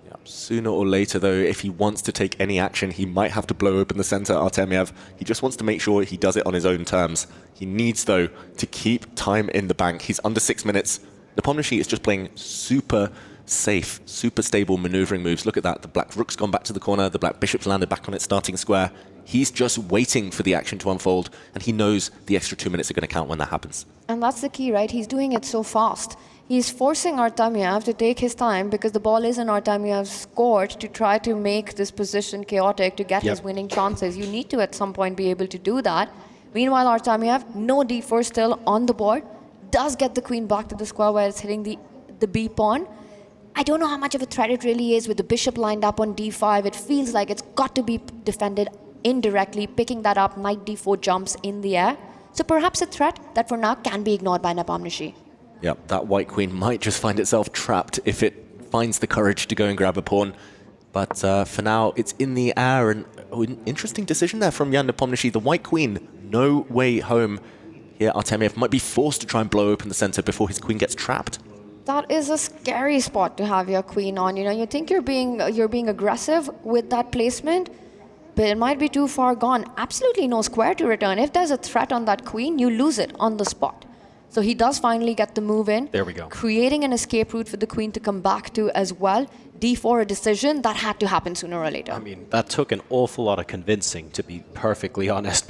Yeah, sooner or later, though, if he wants to take any action, he might have to blow open the center, Artemiev. He just wants to make sure he does it on his own terms. He needs, though, to keep time in the bank. He's under 6 minutes. Nepomniachtchi is just playing super safe, super stable maneuvering moves. Look at that. The black rook's gone back to the corner. The black bishop's landed back on its starting square. He's just waiting for the action to unfold, and he knows the extra 2 minutes are going to count when that happens. And that's the key, right? He's doing it so fast. He's forcing Artemiev to take his time because the ball is in Artemiev's court to try to make this position chaotic to get his winning chances. You need to, at some point, be able to do that. Meanwhile, Artemiev, no d4 still on the board, does get the queen back to the square where it's hitting the b pawn. I don't know how much of a threat it really is with the bishop lined up on d5. It feels like it's got to be defended indirectly, picking that up, knight d4 jumps in the air. So perhaps a threat that for now can be ignored by Nepomniachtchi. Yeah, that white queen might just find itself trapped if it finds the courage to go and grab a pawn. But for now, it's in the air, and an interesting decision there from Jan Nepomniachtchi. The white queen, no way home. Here, Artemiev might be forced to try and blow open the center before his queen gets trapped. That is a scary spot to have your queen on. You know, you think you're being aggressive with that placement, but it might be too far gone. Absolutely no square to return. If there's a threat on that queen, you lose it on the spot. So he does finally get the move in. There we go. Creating an escape route for the queen to come back to as well. D4, a decision that had to happen sooner or later. I mean, that took an awful lot of convincing, to be perfectly honest.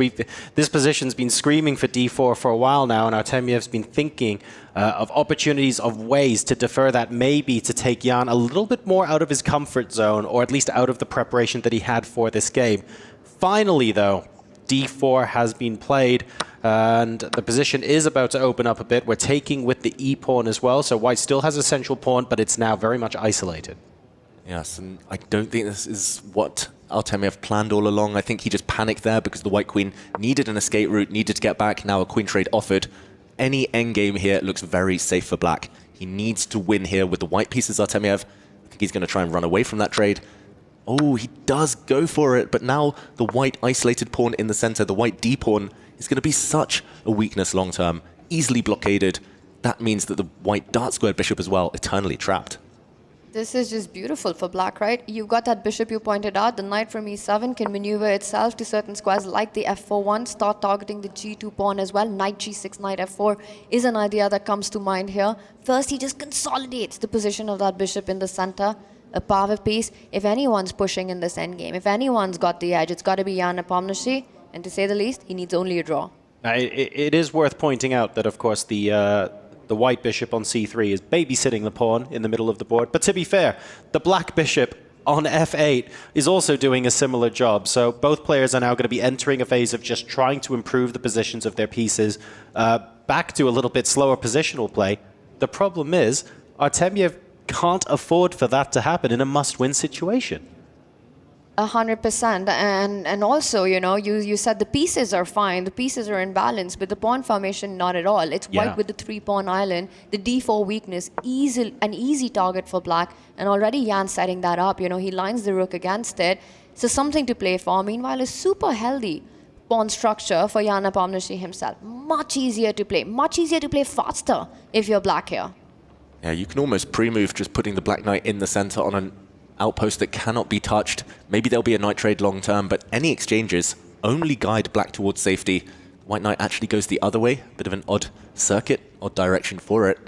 This position's been screaming for D4 for a while now, and Artemiev's been thinking of opportunities, of ways to defer that, maybe to take Jan a little bit more out of his comfort zone, or at least out of the preparation that he had for this game. Finally, though, D4 has been played, and the position is about to open up a bit. We're taking with the E-pawn as well, so white still has a central pawn, but it's now very much isolated. Yes, and I don't think this is what Artemiev planned all along. I think he just panicked there because the white queen needed an escape route, needed to get back. Now a queen trade offered. Any endgame here looks very safe for black. He needs to win here with the white pieces, Artemiev. I think he's going to try and run away from that trade. Oh, he does go for it, but now the white isolated pawn in the center, the white D-pawn, is going to be such a weakness long-term. Easily blockaded. That means that the white dart-squared bishop as well, eternally trapped. This is just beautiful for black, right? You've got that bishop you pointed out. The knight from e7 can maneuver itself to certain squares like the f4 one, start targeting the g2 pawn as well. Knight g6, knight f4 is an idea that comes to mind here. First, he just consolidates the position of that bishop in the center. A power piece. If anyone's pushing in this endgame, if anyone's got the edge, it's got to be Jan Nepomniachtchi. And to say the least, he needs only a draw. It is worth pointing out that, of course, the white bishop on c3 is babysitting the pawn in the middle of the board. But to be fair, the black bishop on f8 is also doing a similar job. So both players are now going to be entering a phase of just trying to improve the positions of their pieces back to a little bit slower positional play. The problem is Artemiev can't afford for that to happen in a must-win situation. 100%. And also, you know, you said the pieces are fine, the pieces are in balance, but the pawn formation, not at all. It's white with the 3-pawn island, the d4 weakness, an easy target for black, and already Jan setting that up. You know, he lines the rook against it, so something to play for. Meanwhile, a super healthy pawn structure for Jan Nepomniachtchi himself. Much easier to play faster if you're black here. Yeah, you can almost pre-move just putting the black knight in the center on an outpost that cannot be touched. Maybe there'll be a knight trade long term, but any exchanges only guide black towards safety. White knight actually goes the other way. Bit of an odd circuit, odd direction for it.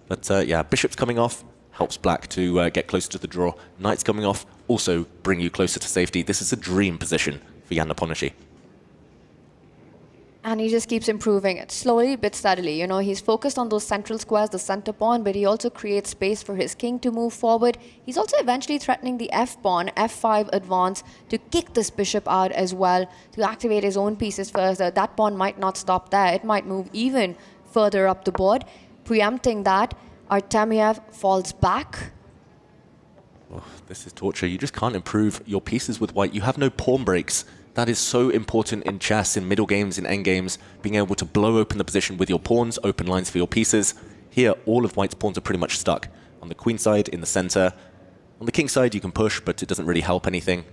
But yeah, bishop's coming off, helps black to get closer to the draw. Knight's coming off, also bring you closer to safety. This is a dream position for Jan Nepomniachtchi. And he just keeps improving it, slowly but steadily. You know, he's focused on those central squares, the center pawn, but he also creates space for his king to move forward. He's also eventually threatening the f-pawn, f5 advance, to kick this bishop out as well, to activate his own pieces further. That pawn might not stop there. It might move even further up the board. Preempting that, Artemiev falls back. Oh, this is torture. You just can't improve your pieces with white. You have no pawn breaks. That is so important in chess, in middle games, in end games, being able to blow open the position with your pawns, open lines for your pieces. Here, all of white's pawns are pretty much stuck. On the queen side, in the center. On the king side, you can push, but it doesn't really help anything.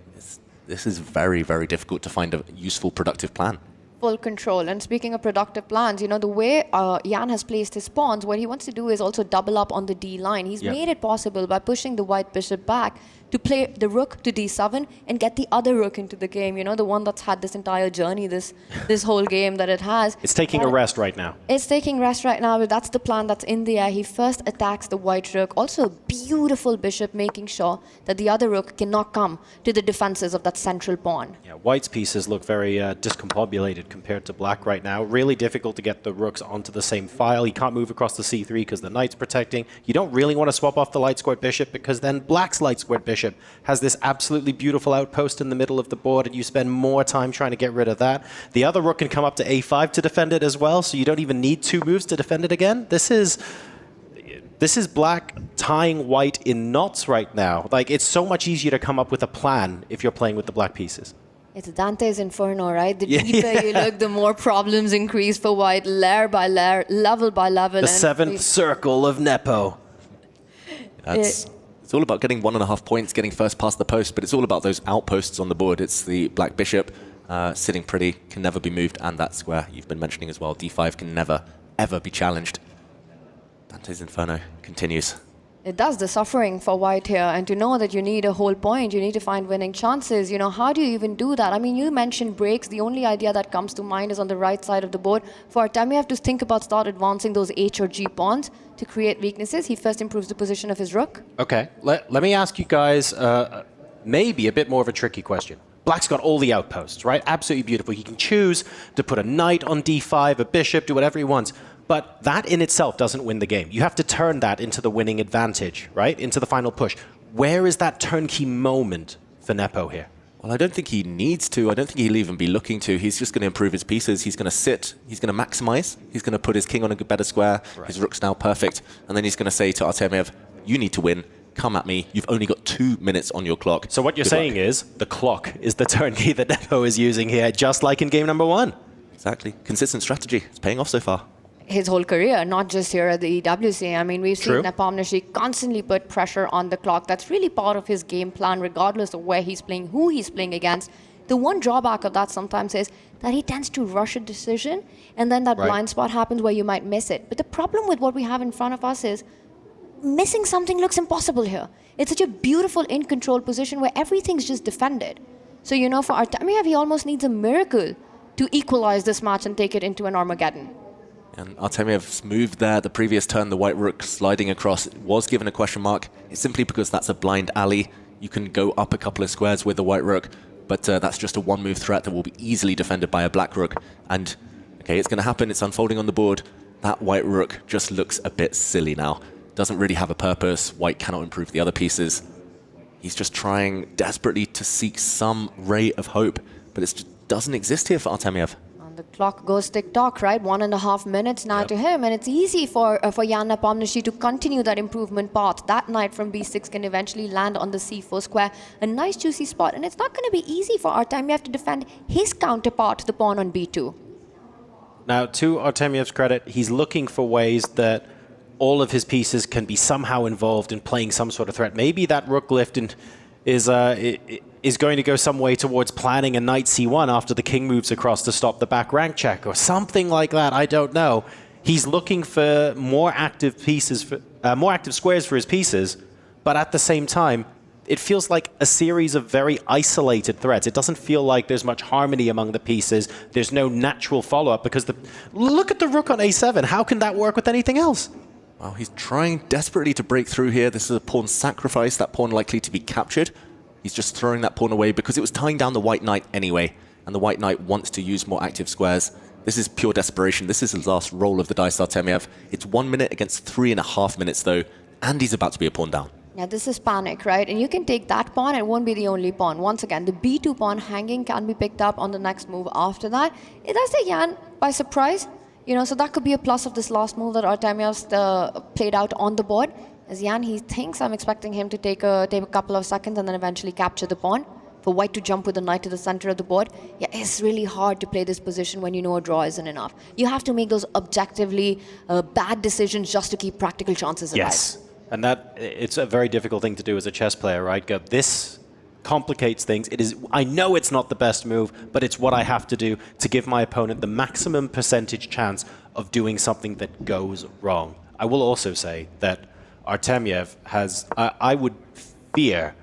This is very, very difficult to find a useful, productive plan. Full control. And speaking of productive plans, you know, the way Jan has placed his pawns, what he wants to do is also double up on the D line. He's made it possible by pushing the white bishop back to play the rook to d7 and get the other rook into the game, you know, the one that's had this entire journey, this whole game that it has. It's taking a rest right now. It's taking rest right now, but that's the plan that's in the air. He first attacks the white rook. Also a beautiful bishop, making sure that the other rook cannot come to the defenses of that central pawn. Yeah, white's pieces look very discombobulated compared to black right now. Really difficult to get the rooks onto the same file. He can't move across the c3 because the knight's protecting. You don't really want to swap off the light-squared bishop because then black's light-squared bishop has this absolutely beautiful outpost in the middle of the board, and you spend more time trying to get rid of that. The other rook can come up to a5 to defend it as well, so you don't even need 2 moves to defend it again. This is black tying white in knots right now. Like, it's so much easier to come up with a plan if you're playing with the black pieces. It's Dante's Inferno, right? The deeper you look, the more problems increase for white, layer by layer, level by level. The 7th circle of Nepo. It's It's all about getting 1.5 points, getting first past the post, but it's all about those outposts on the board. It's the black bishop sitting pretty, can never be moved, and that square you've been mentioning as well. D5 can never, ever be challenged. Dante's Inferno continues. It does the suffering for white here, and to know that you need a whole point, you need to find winning chances. How do you even do that? I mean, you mentioned breaks. The only idea that comes to mind is on the right side of the board. For Artemiev, you have to think about start advancing those H or G pawns to create weaknesses. He first improves the position of his rook. Okay, let me ask you guys maybe a bit more of a tricky question. Black's got all the outposts, right? Absolutely beautiful. He can choose to put a knight on d5, a bishop, do whatever he wants. But that in itself doesn't win the game. You have to turn that into the winning advantage, right? Into the final push. Where is that turnkey moment for Nepo here? Well, I don't think he needs to. I don't think he'll even be looking to. He's just going to improve his pieces. He's going to sit. He's going to maximize. He's going to put his king on a better square. Right. His rook's now perfect. And then he's going to say to Artemiev, you need to win. Come at me. You've only got 2 minutes on your clock. So what you're saying is the clock is the turnkey that Nepo is using here, just like in game number 1. Exactly. Consistent strategy. It's paying off so far. His whole career, not just here at the EWC. I mean, we've seen Nepomniachtchi constantly put pressure on the clock. That's really part of his game plan, regardless of where he's playing, who he's playing against. The one drawback of that sometimes is that he tends to rush a decision, and then that blind spot happens where you might miss it. But the problem with what we have in front of us is missing something looks impossible here. It's such a beautiful in-control position where everything's just defended. So, for Artemiev, he almost needs a miracle to equalize this match and take it into an Armageddon. And Artemiev's move there, the previous turn, the white rook sliding across, was given a question mark. It's simply because that's a blind alley. You can go up a couple of squares with the white rook, but that's just a one-move threat that will be easily defended by a black rook. And, okay, it's going to happen. It's unfolding on the board. That white rook just looks a bit silly now. Doesn't really have a purpose. White cannot improve the other pieces. He's just trying desperately to seek some ray of hope, but it just doesn't exist here for Artemiev. The clock goes tick-tock, right? 1.5 minutes now to him, and it's easy for Jan Nepomniachtchi to continue that improvement path. That knight from b6 can eventually land on the c4 square, a nice juicy spot, and it's not going to be easy for Artemiev to defend his counterpart, the pawn on b2. Now, to Artemiev's credit, he's looking for ways that all of his pieces can be somehow involved in playing some sort of threat. Maybe that rook lift is going to go some way towards planning a knight c1 after the king moves across to stop the back rank check or something like that. I don't know. He's looking for more active pieces, more active squares for his pieces, but at the same time, it feels like a series of very isolated threats. It doesn't feel like there's much harmony among the pieces. There's no natural follow-up because look at the rook on a7. How can that work with anything else? Well, he's trying desperately to break through here. This is a pawn sacrifice, that pawn likely to be captured. He's just throwing that pawn away because it was tying down the white knight anyway, and the white knight wants to use more active squares. This is pure desperation. This is the last roll of the dice, Artemiev. It's 1 minute against 3.5 minutes, though, and he's about to be a pawn down. Yeah, this is panic, right? And you can take that pawn, it won't be the only pawn. Once again, the b2 pawn hanging can be picked up on the next move after that. It does take Jan by surprise, so that could be a plus of this last move that Artemiev's played out on the board. As Jan, he thinks I'm expecting him to take a couple of seconds and then eventually capture the pawn. For white to jump with the knight to the center of the board, yeah, it's really hard to play this position when you know a draw isn't enough. You have to make those objectively bad decisions just to keep practical chances alive. Yes, and it's a very difficult thing to do as a chess player, right? This complicates things. I know it's not the best move, but it's what I have to do to give my opponent the maximum percentage chance of doing something that goes wrong. I will also say that Artemiev has, I would fear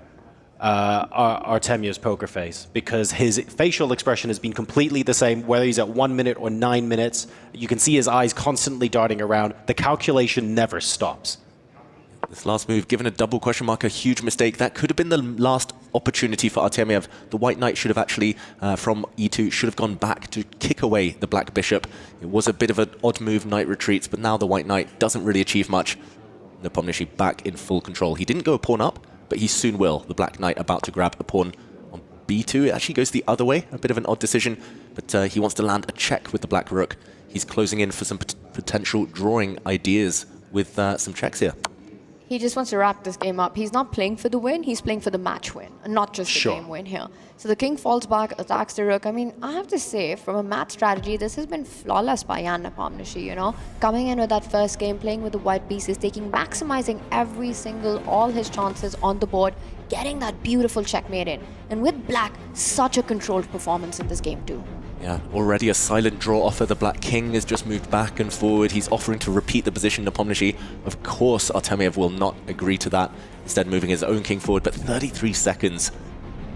Artemiev's poker face because his facial expression has been completely the same, whether he's at 1 minute or 9 minutes. You can see his eyes constantly darting around. The calculation never stops. This last move, given a double question mark, a huge mistake. That could have been the last opportunity for Artemiev. The white knight should have actually, from e2, should have gone back to kick away the black bishop. It was a bit of an odd move, knight retreats, but now the white knight doesn't really achieve much. Nepomniachtchi back in full control. He didn't go a pawn up, but he soon will. The black knight about to grab the pawn on b2. It actually goes the other way. A bit of an odd decision, but he wants to land a check with the black rook. He's closing in for some potential drawing ideas with some checks here. He just wants to wrap this game up. He's not playing for the win, he's playing for the match win, and not just the game win here. So the king falls back, attacks the rook. I mean, I have to say, from a match strategy, this has been flawless by Jan Nepomniachtchi, you know? Coming in with that first game, playing with the white pieces, maximizing all his chances on the board, getting that beautiful checkmate in. And with black, such a controlled performance in this game too. Yeah, already a silent draw offer. The Black King has just moved back and forward. He's offering to repeat the position. Nepomniachtchi, of course, Artemiev will not agree to that. Instead, moving his own king forward, but 33 seconds.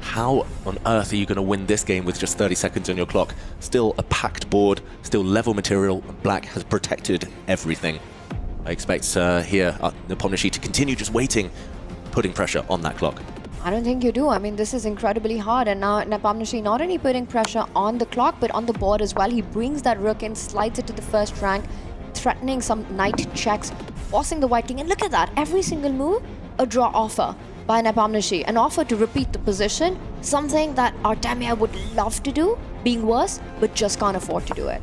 How on earth are you going to win this game with just 30 seconds on your clock? Still a packed board, still level material. Black has protected everything. I expect here Nepomniachtchi to continue just waiting, putting pressure on that clock. I don't think you do. I mean, this is incredibly hard, and now Nepomniachtchi not only putting pressure on the clock, but on the board as well. He brings that rook in, slides it to the first rank, threatening some knight checks, forcing the white king. And look at that, every single move, a draw offer by Nepomniachtchi. An offer to repeat the position, something that Artemiev would love to do, being worse, but just can't afford to do it.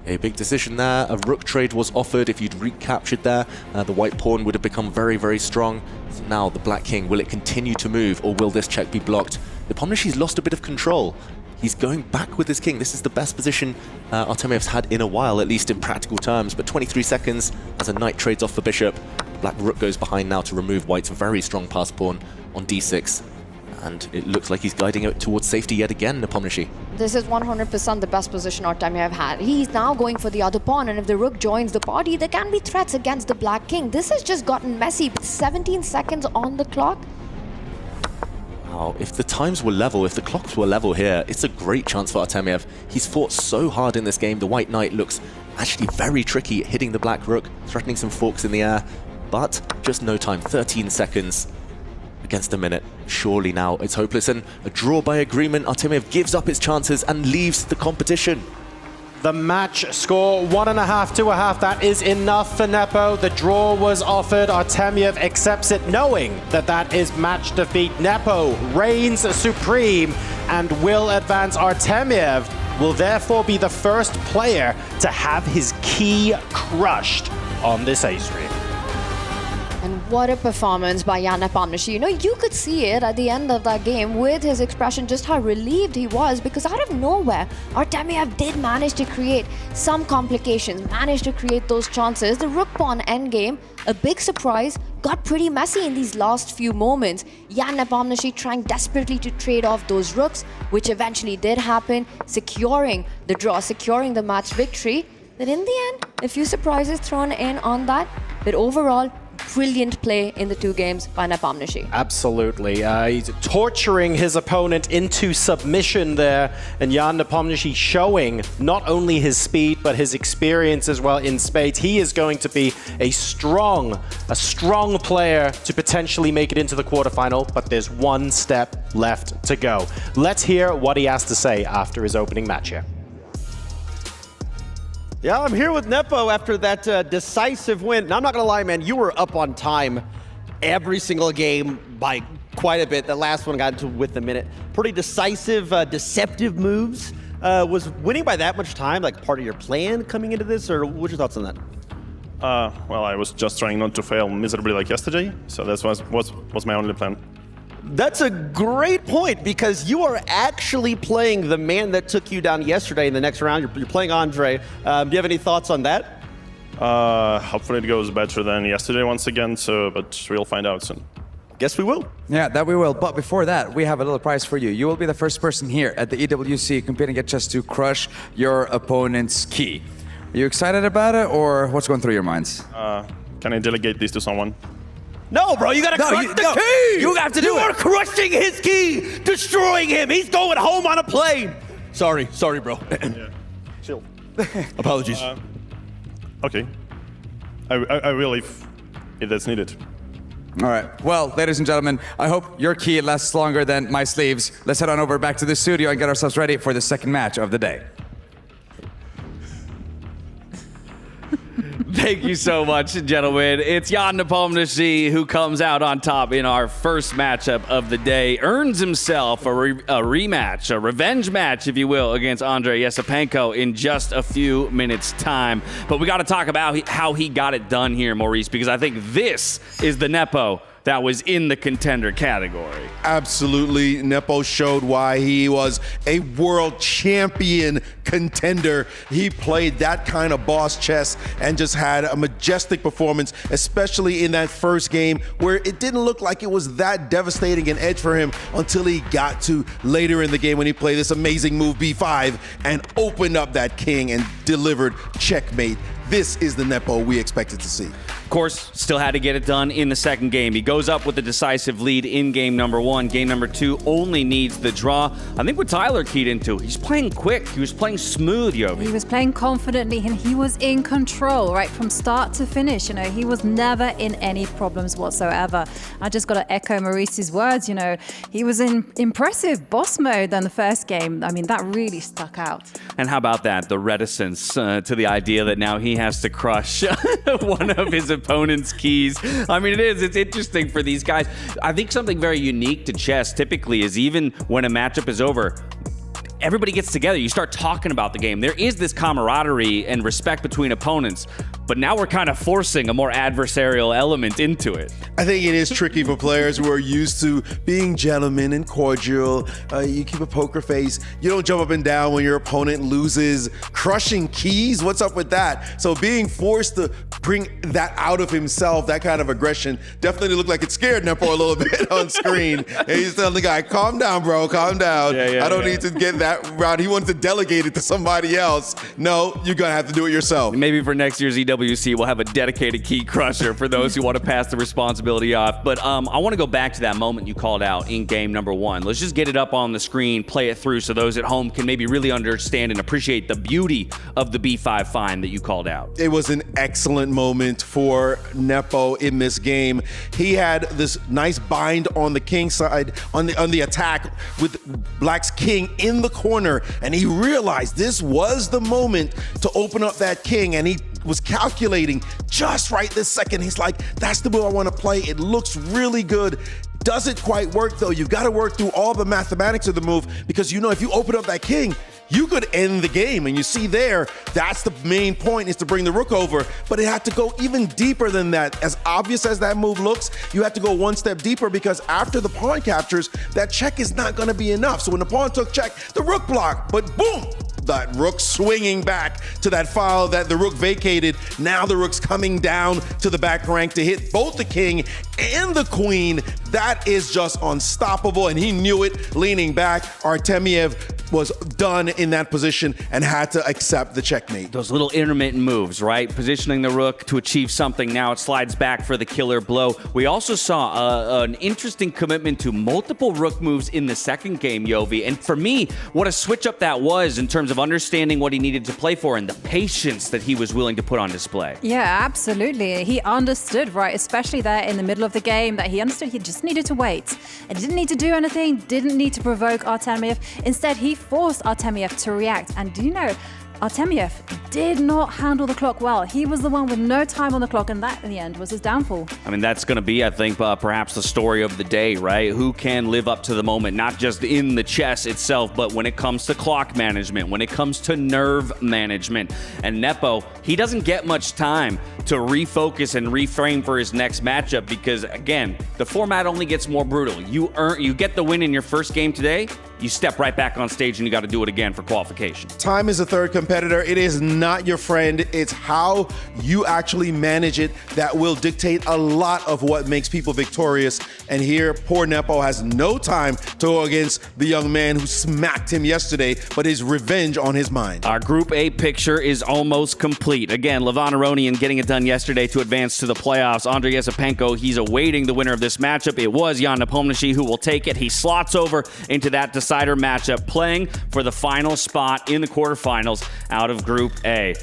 A big decision there. A rook trade was offered. If you'd recaptured there, the white pawn would have become very, very strong. So now the Black King, will it continue to move, or will this check be blocked? Nepomniachtchi's lost a bit of control. He's going back with his king. This is the best position Artemiev's had in a while, at least in practical terms. But 23 seconds as a knight trades off for bishop. Black rook goes behind now to remove white's very strong pass pawn on d6. And it looks like he's guiding it towards safety yet again, Nepomniachtchi. This is 100% the best position Artemiev had. He's now going for the other pawn, and if the rook joins the party, there can be threats against the Black King. This has just gotten messy. 17 seconds on the clock. Wow, if the times were level, if the clocks were level here, it's a great chance for Artemiev. He's fought so hard in this game. The white knight looks actually very tricky, hitting the black rook, threatening some forks in the air, but just no time, 13 seconds. Against a minute. Surely now it's hopeless, and a draw by agreement. Artemiev gives up his chances and leaves the competition. The match score 1.5 to 1/2. That is enough for Nepo. The draw was offered. Artemiev accepts it, knowing that that is match defeat. Nepo reigns supreme and will advance. Artemiev will therefore be the first player to have his key crushed on this ace ream. And what a performance by Jan Nepomniachtchi. You know, you could see it at the end of that game with his expression, just how relieved he was, because out of nowhere, Artemiev did manage to create some complications, managed to create those chances. The rook pawn endgame, a big surprise, got pretty messy in these last few moments. Jan Nepomniachtchi trying desperately to trade off those rooks, which eventually did happen, securing the draw, securing the match victory. But in the end, a few surprises thrown in on that. But overall, brilliant play in the two games by Nepomniachtchi. Absolutely. He's torturing his opponent into submission there, and Jan Nepomniachtchi showing not only his speed but his experience as well in spades. He is going to be a strong player to potentially make it into the quarterfinal, but there's one step left to go. Let's hear what he has to say after his opening match here. Yeah, I'm here with Nepo after that decisive win. And I'm not going to lie, man, you were up on time every single game by quite a bit. The last one got into with a minute. Pretty decisive, deceptive moves. Was winning by that much time like part of your plan coming into this, or what's your thoughts on that? Well, I was just trying not to fail miserably like yesterday, so that was my only plan. That's a great point, because you are actually playing the man that took you down yesterday in the next round. You're playing Andre. Do you have any thoughts on that? Hopefully it goes better than yesterday once again, but we'll find out soon. Guess we will. Yeah, that we will. But before that, we have a little prize for you. You will be the first person here at the EWC competing at chess to crush your opponent's key. Are you excited about it, or what's going through your minds? Can I delegate this to someone? No, bro, you gotta crush the key! You have to do it! You are crushing his key! Destroying him! He's going home on a plane! Sorry, bro. Yeah. Chill. Apologies. Okay. I will if that's needed. All right. Well, ladies and gentlemen, I hope your key lasts longer than my sleeves. Let's head on over back to the studio and get ourselves ready for the second match of the day. Thank you so much, gentlemen. It's Jan Nepomniachtchi who comes out on top in our first matchup of the day. Earns himself a rematch, a revenge match, if you will, against Andrei Yesipenko in just a few minutes' time. But we got to talk about how he got it done here, Maurice, because I think this is the Nepo that was in the contender category. Absolutely. Nepo showed why he was a world champion contender. He played that kind of boss chess and just had a majestic performance, especially in that first game where it didn't look like it was that devastating an edge for him until he got to later in the game when he played this amazing move B5 and opened up that king and delivered checkmate. This is the Nepo we expected to see. Of course, still had to get it done in the second game. He goes up with a decisive lead in game number 1. Game number 2 only needs the draw. I think what Tyler keyed into, he's playing quick. He was playing smooth, Yovi. He was playing confidently and he was in control right from start to finish. You know, he was never in any problems whatsoever. I just got to echo Maurice's words. You know, he was in impressive boss mode than the first game. I mean, that really stuck out. And how about that? The reticence to the idea that now he has to crush one of his opponent's keys. I mean, it's interesting for these guys. I think something very unique to chess typically is even when a matchup is over, everybody gets together. You start talking about the game. There is this camaraderie and respect between opponents, but now we're kind of forcing a more adversarial element into it. I think it is tricky for players who are used to being gentlemen and cordial. You keep a poker face. You don't jump up and down when your opponent loses. Crushing keys, what's up with that? So being forced to bring that out of himself, that kind of aggression, definitely looked like it scared Nepo a little bit on screen. And he's telling the guy, calm down, bro, calm down. I don't need to get that route. He wants to delegate it to somebody else. No, you're going to have to do it yourself. Maybe for next year's EWC, we'll have a dedicated key crusher for those who want to pass the responsibility off. But I want to go back to that moment you called out in game number 1. Let's just get it up on the screen, play it through so those at home can maybe really understand and appreciate the beauty of the B5 find that you called out. It was an excellent moment for Nepo in this game. He had this nice bind on the king side, on the attack with Black's king in the corner, and he realized this was the moment to open up that king, and he was calculating just right this second. He's like, that's the move I want to play. It looks really good. Doesn't quite work though. You've got to work through all the mathematics of the move because you know if you open up that king, you could end the game. And you see there, that's the main point, is to bring the rook over. But it had to go even deeper than that. As obvious as that move looks, you have to go one step deeper because after the pawn captures, that check is not going to be enough. So when the pawn took check, the rook blocked, but boom! That rook swinging back to that file that the rook vacated. Now the rook's coming down to the back rank to hit both the king and the queen. That is just unstoppable, and he knew it. Leaning back, Artemiev was done in that position and had to accept the checkmate. Those little intermittent moves, right? Positioning the rook to achieve something. Now it slides back for the killer blow. We also saw an interesting commitment to multiple rook moves in the second game, Yovi. And for me, what a switch up that was in terms of understanding what he needed to play for and the patience that he was willing to put on display. Yeah, absolutely. He understood, right, especially there in the middle of the game, that he understood he just needed to wait. And he didn't need to do anything, didn't need to provoke Artemiev. Instead, he forced Artemiev to react. And do you know, Artemiev did not handle the clock well. He was the one with no time on the clock, and that, in the end, was his downfall. I mean, that's going to be, I think, perhaps the story of the day, right? Who can live up to the moment, not just in the chess itself, but when it comes to clock management, when it comes to nerve management. And Nepo, he doesn't get much time to refocus and reframe for his next matchup because, again, the format only gets more brutal. You get the win in your first game today, you step right back on stage and you got to do it again for qualification. Time is a third competitor. It is not your friend. It's how you actually manage it that will dictate a lot of what makes people victorious. And here, poor Nepo has no time to go against the young man who smacked him yesterday, but his revenge on his mind. Our Group A picture is almost complete. Again, Levon Aronian getting it done yesterday to advance to the playoffs. Andrei Yesipenko, he's awaiting the winner of this matchup. It was Jan Nepomniachtchi who will take it. He slots over into that decider matchup, playing for the final spot in the quarterfinals out of Group A.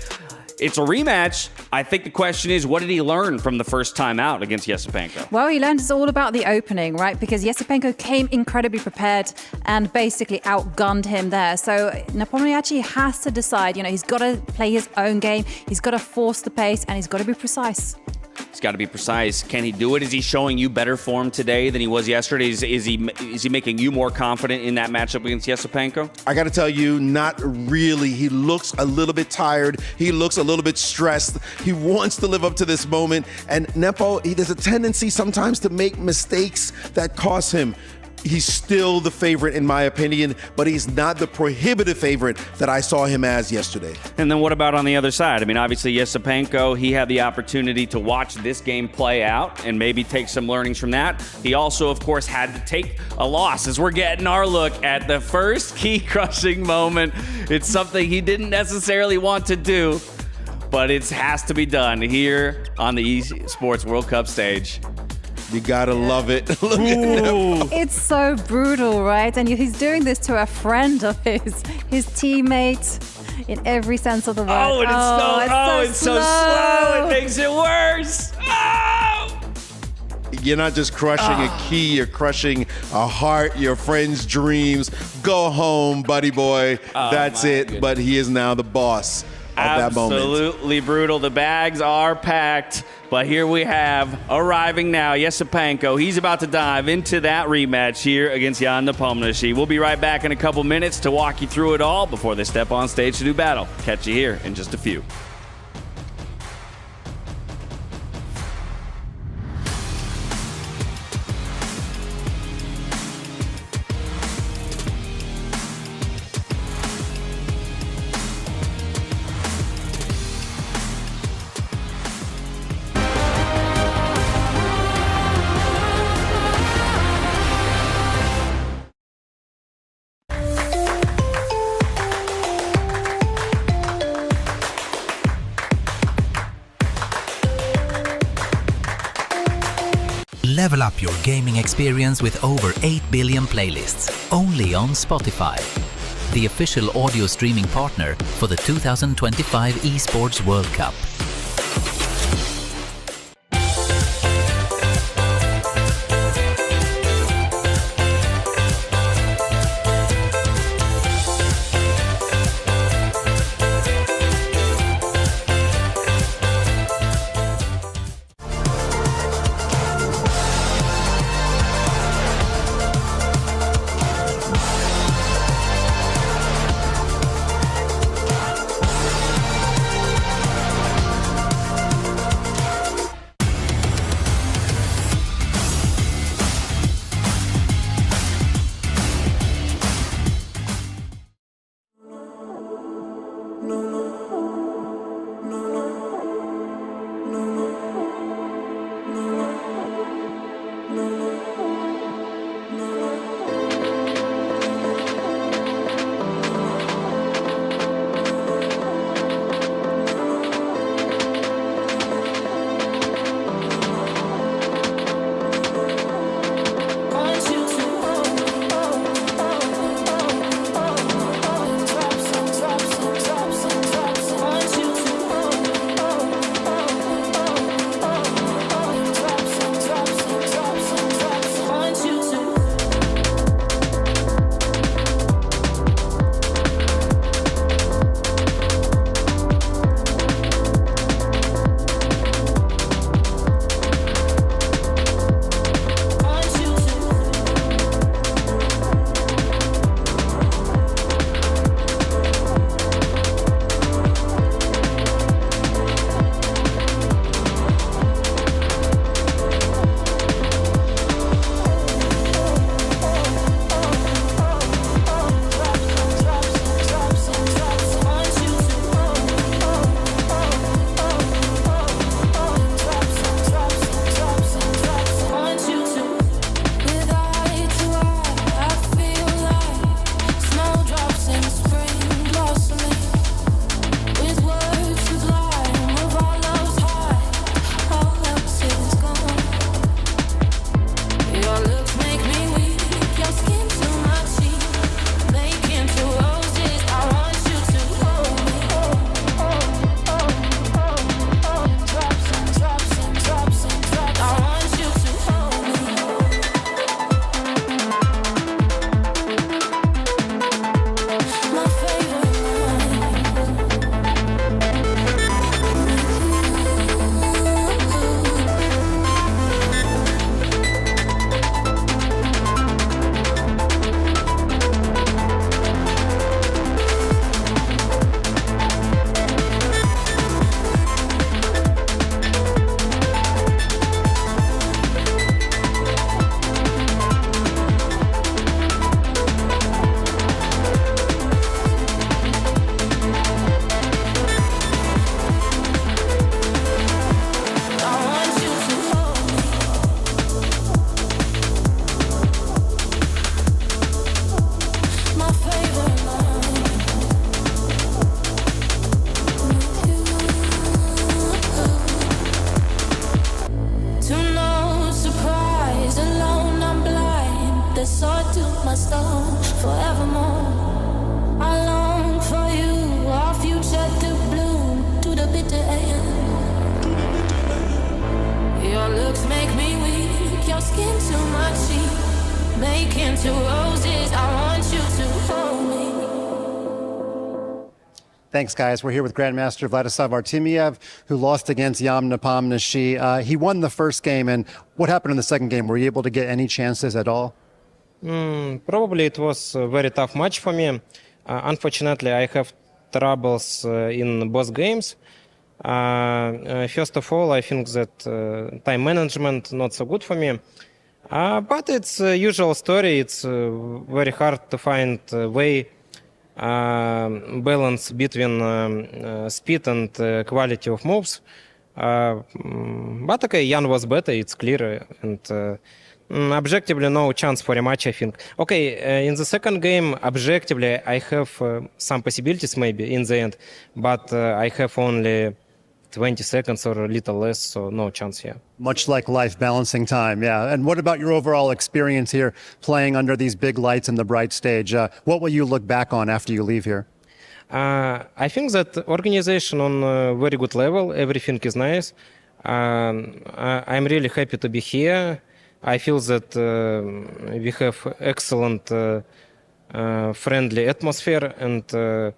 it's a rematch. I think the question is, what did he learn from the first time out against Yesipenko? Well, he learned it's all about the opening, right? Because Yesipenko came incredibly prepared and basically outgunned him there. So Nepomniachtchi has to decide, he's got to play his own game. He's got to force the pace and he's got to be precise. He's got to be precise. Can he do it? Is he showing you better form today than he was yesterday? Is he making you more confident in that matchup against Yesipenko? I got to tell you, not really. He looks a little bit tired. He looks a little bit stressed. He wants to live up to this moment. And Nepo, there's a tendency sometimes to make mistakes that cost him. He's still the favorite in my opinion, but he's not the prohibitive favorite that I saw him as yesterday. And then what about on the other side? I mean, obviously Yesipenko, he had the opportunity to watch this game play out and maybe take some learnings from that. He also, of course, had to take a loss as we're getting our look at the first key crushing moment. It's something he didn't necessarily want to do, but it has to be done here on the Esports World Cup stage. You gotta love it. Look at Nepo. It's so brutal, right? And he's doing this to a friend of his teammate, in every sense of the word. Oh, and it's so slow. It makes it worse. Oh! You're not just crushing a key, you're crushing a heart, your friend's dreams. Go home, buddy boy. That's it. Goodness. But he is now the boss of that moment. Absolutely brutal. The bags are packed. But here we have, arriving now, Yesipenko. He's about to dive into that rematch here against Jan Nepomniachtchi. We'll be right back in a couple minutes to walk you through it all before they step on stage to do battle. Catch you here in just a few. Level up your gaming experience with over 8 billion playlists, only on Spotify, the official audio streaming partner for the 2025 Esports World Cup. forevermore. I long for you, our future to bloom to the bitter end. Your looks make me weak, your skin too much heat, making two roses. I want you to hold me. Thanks, guys. We're here with Grandmaster Vladislav Artemiev, who lost against Jan Nepomniachtchi. He won the first game, and what happened in the second game? Were you able to get any chances at all? Probably it was a very tough match for me. Unfortunately, I have troubles in both games. First of all, I think that time management not so good for me. But it's a usual story. It's very hard to find a way balance between speed and quality of moves. But okay, Jan was better, it's clear, and objectively no chance for a match, I think. Okay, in the second game, objectively, I have some possibilities maybe in the end, but I have only 20 seconds or a little less, so no chance here. Much like life, balancing time, yeah. And what about your overall experience here playing under these big lights and the bright stage? What will you look back on after you leave here? I think that organization on a very good level, everything is nice. I'm really happy to be here. I feel that we have excellent friendly atmosphere, and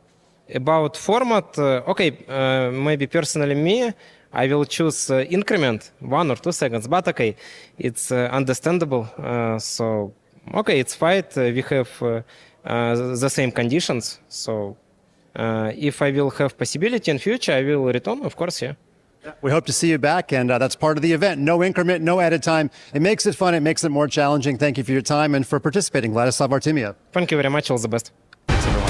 about format, maybe personally me, I will choose increment 1 or 2 seconds, but okay, it's understandable. So, okay, it's fight. We have the same conditions. So, if I will have possibility in future, I will return, of course, yeah. We hope to see you back, and that's part of the event. No increment, no added time. It makes it fun. It makes it more challenging. Thank you for your time and for participating, Vladislav Artemiev. Thank you very much. All the best. Thanks, everyone.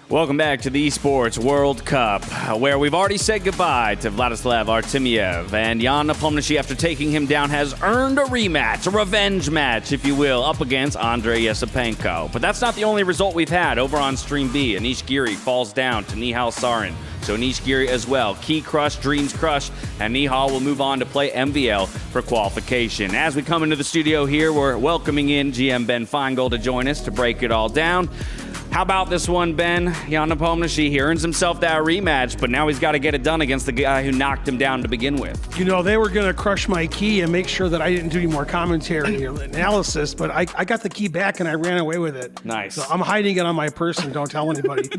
Welcome back to the Esports World Cup, where we've already said goodbye to Vladislav Artemiev, and Jan Nepomniachtchi, after taking him down, has earned a rematch, a revenge match, if you will, up against Andrei Yesipenko. But that's not the only result we've had. Over on Stream B, Anish Giri falls down to Nihal Sarin. So Anish Giri as well. Key crushed, dreams crushed, and Nihal will move on to play MVL for qualification. As we come into the studio here, we're welcoming in GM Ben Feingold to join us to break it all down. How about this one, Ben? Jan Nepomniachtchi, he earns himself that rematch, but now he's got to get it done against the guy who knocked him down to begin with. You know, they were going to crush my key and make sure that I didn't do any more commentary or analysis, but I got the key back and I ran away with it. Nice. So I'm hiding it on my person. Don't tell anybody.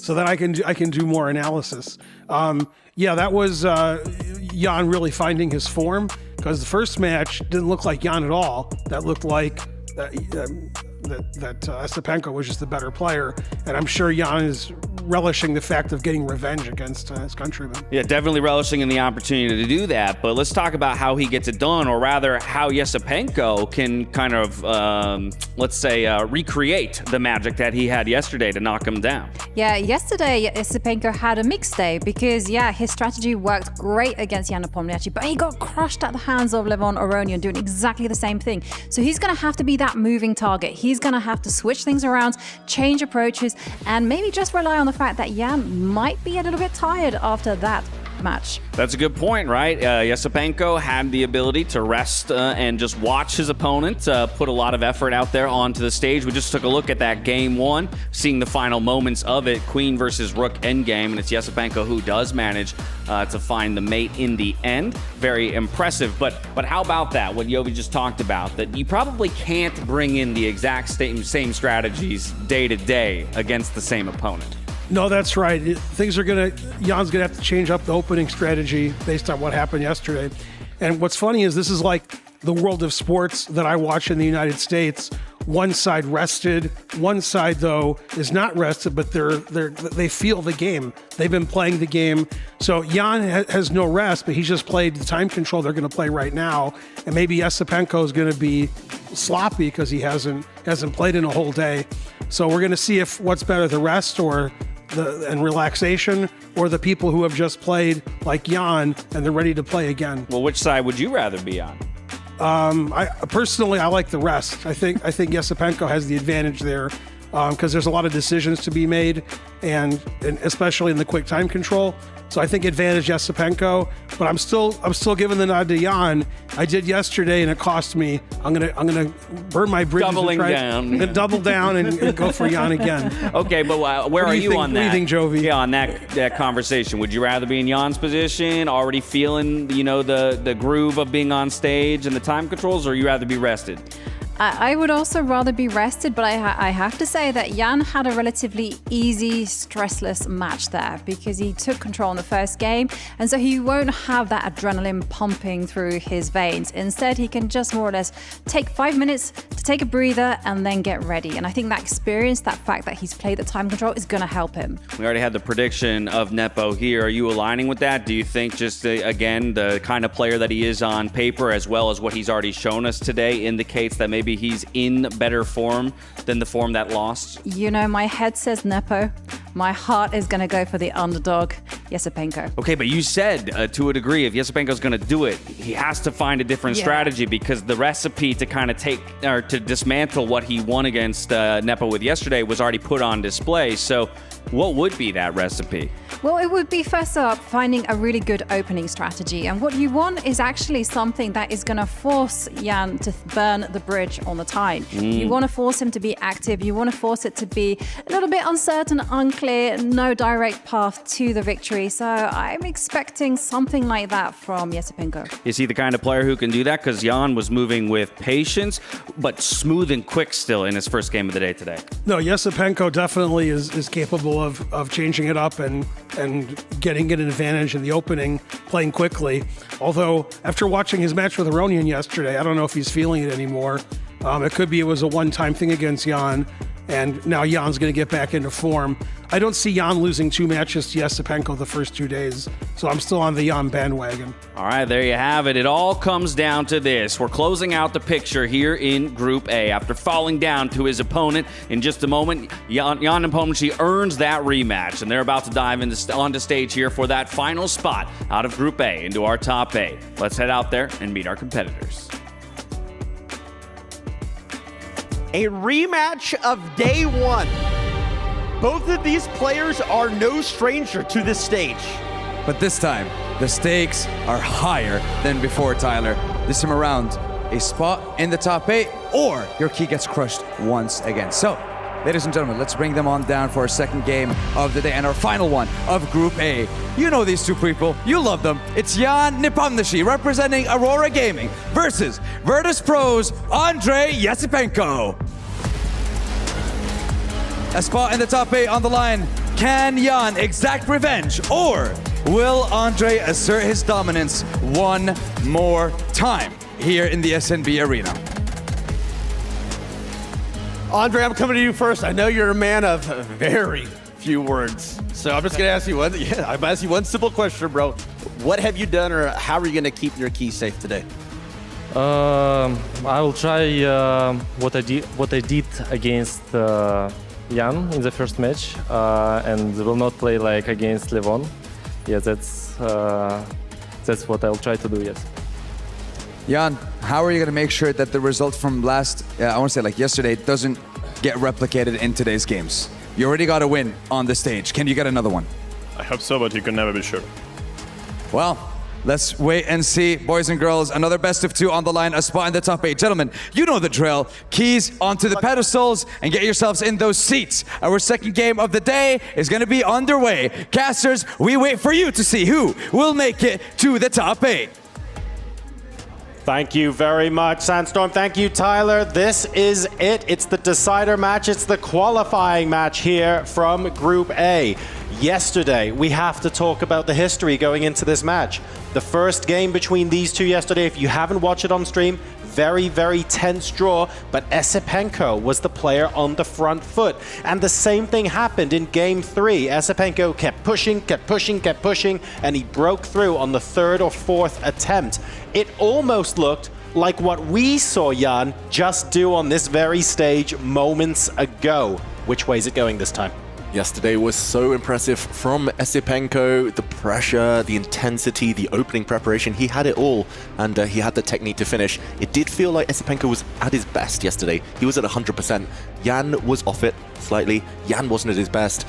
So that I can do more analysis. Yeah, that was Jan really finding his form, because the first match didn't look like Jan at all. That looked like that Yesipenko was just the better player, and I'm sure Jan is relishing the fact of getting revenge against his countrymen. Yeah, definitely relishing in the opportunity to do that, but let's talk about how he gets it done, or rather how Yesipenko can kind of, let's say, recreate the magic that he had yesterday to knock him down. Yeah, yesterday Yesipenko had a mixed day because, yeah, his strategy worked great against Jan Nepomniachtchi, but he got crushed at the hands of Levon Aronian doing exactly the same thing. So he's going to have to be that moving target. He's going to have to switch things around, change approaches, and maybe just rely on the fact that Jan might be a little bit tired after that match. That's a good point, right? Yesipenko had the ability to rest and just watch his opponent put a lot of effort out there onto the stage. We just took a look at that game one, seeing the final moments of it, Queen versus Rook endgame, and it's Yesipenko who does manage to find the mate in the end. Very impressive, but how about that, what Yovi just talked about, that you probably can't bring in the exact same strategies day to day against the same opponent. No, that's right. Jan's going to have to change up the opening strategy based on what happened yesterday. And what's funny is this is like the world of sports that I watch in the United States. One side rested, one side though is not rested, but they feel the game. They've been playing the game. So Jan has no rest, but he's just played the time control they're going to play right now. And maybe Yesipenko is going to be sloppy because he hasn't played in a whole day. So we're going to see if what's better, the rest and relaxation, or the people who have just played like Jan and they're ready to play again. Well, which side would you rather be on? I personally like the rest. I think Yesipenko has the advantage there. because there's a lot of decisions to be made, and especially in the quick time control. So I think advantage Yasipenko, but I'm still giving the nod to Jan. I did yesterday, and it cost me. I'm gonna burn my bridges. Doubling down. And double down and go for Jan again. Okay, but where are you on that? What do you think, Jovi? Yeah, on that conversation. Would you rather be in Jan's position, already feeling the groove of being on stage and the time controls, or you rather be rested? I would also rather be rested, but I have to say that Jan had a relatively easy, stressless match there because he took control in the first game, and so he won't have that adrenaline pumping through his veins. Instead, he can just more or less take 5 minutes to take a breather and then get ready. And I think that experience, that fact that he's played the time control, is going to help him. We already had the prediction of Nepo here. Are you aligning with that? Do you think just, again, the kind of player that he is on paper, as well as what he's already shown us today, indicates that maybe he's in better form than the form that lost? My head says Nepo. My heart is going to go for the underdog, Yasipenko. Okay, but you said to a degree, if Yasipenko's going to do it, he has to find a different strategy, because the recipe to kind of to dismantle what he won against Nepo with yesterday was already put on display. So what would be that recipe? Well, it would be first up finding a really good opening strategy. And what you want is actually something that is going to force Jan to burn the bridge on the time. You want to force him to be active. You want to force it to be a little bit uncertain, unclear, no direct path to the victory. So I'm expecting something like that from Yasipenko. Is he the kind of player who can do that? Because Jan was moving with patience, but smooth and quick still in his first game of the day today. No, Yasipenko definitely is capable of changing it up and getting an advantage in the opening, playing quickly. Although, after watching his match with Aronian yesterday, I don't know if he's feeling it anymore. It was a one-time thing against Jan, and now Jan's going to get back into form. I don't see Jan losing 2 matches to Yasipenko the first 2 days, so I'm still on the Jan bandwagon. All right, there you have it. It all comes down to this. We're closing out the picture here in Group A. After falling down to his opponent in just a moment, Jan Nepomniachtchi earns that rematch, and they're about to dive onto stage here for that final spot out of Group A into our top 8. Let's head out there and meet our competitors. A rematch of day 1. Both of these players are no stranger to this stage. But this time, the stakes are higher than before, Tyler. This time around, a spot in the top 8, or your key gets crushed once again. So, ladies and gentlemen, let's bring them on down for our second game of the day and our final one of Group A. You know these two people. You love them. It's Jan Nepomniachtchi representing Aurora Gaming versus Virtus Pro's Andrei Yasipenko. A spot in the top 8 on the line. Can Jan exact revenge, or will Andrei assert his dominance one more time here in the SNB arena? Andrei, I'm coming to you first. I know you're a man of very few words, so I'm just going to ask you one. Yeah, I'm asking you one simple question, bro. What have you done, or how are you going to keep your key safe today? I will try what I did against Jan in the first match, and will not play like against Levon. Yeah, that's what I'll try to do. Yes. Jan, how are you going to make sure that the result from yesterday doesn't get replicated in today's games? You already got a win on the stage. Can you get another one? I hope so, but you can never be sure. Well, let's wait and see, boys and girls. Another best of 2 on the line, a spot in the top 8. Gentlemen, you know the drill. Keys onto the pedestals and get yourselves in those seats. Our second game of the day is going to be underway. Casters, we wait for you to see who will make it to the top 8. Thank you very much, Sandstorm. Thank you, Tyler. This is it. It's the decider match. It's the qualifying match here from Group A. Yesterday, we have to talk about the history going into this match. The first game between these two yesterday, if you haven't watched it on stream, very, very tense draw, but Yasipenko was the player on the front foot. And the same thing happened in game 3. Yasipenko kept pushing, and he broke through on the 3rd or 4th attempt. It almost looked like what we saw Jan just do on this very stage moments ago. Which way is it going this time? Yesterday was so impressive from Esipenko. The pressure, the intensity, the opening preparation, he had it all, and he had the technique to finish. It did feel like Esipenko was at his best yesterday. He was at 100%. Jan was off it slightly. Jan wasn't at his best.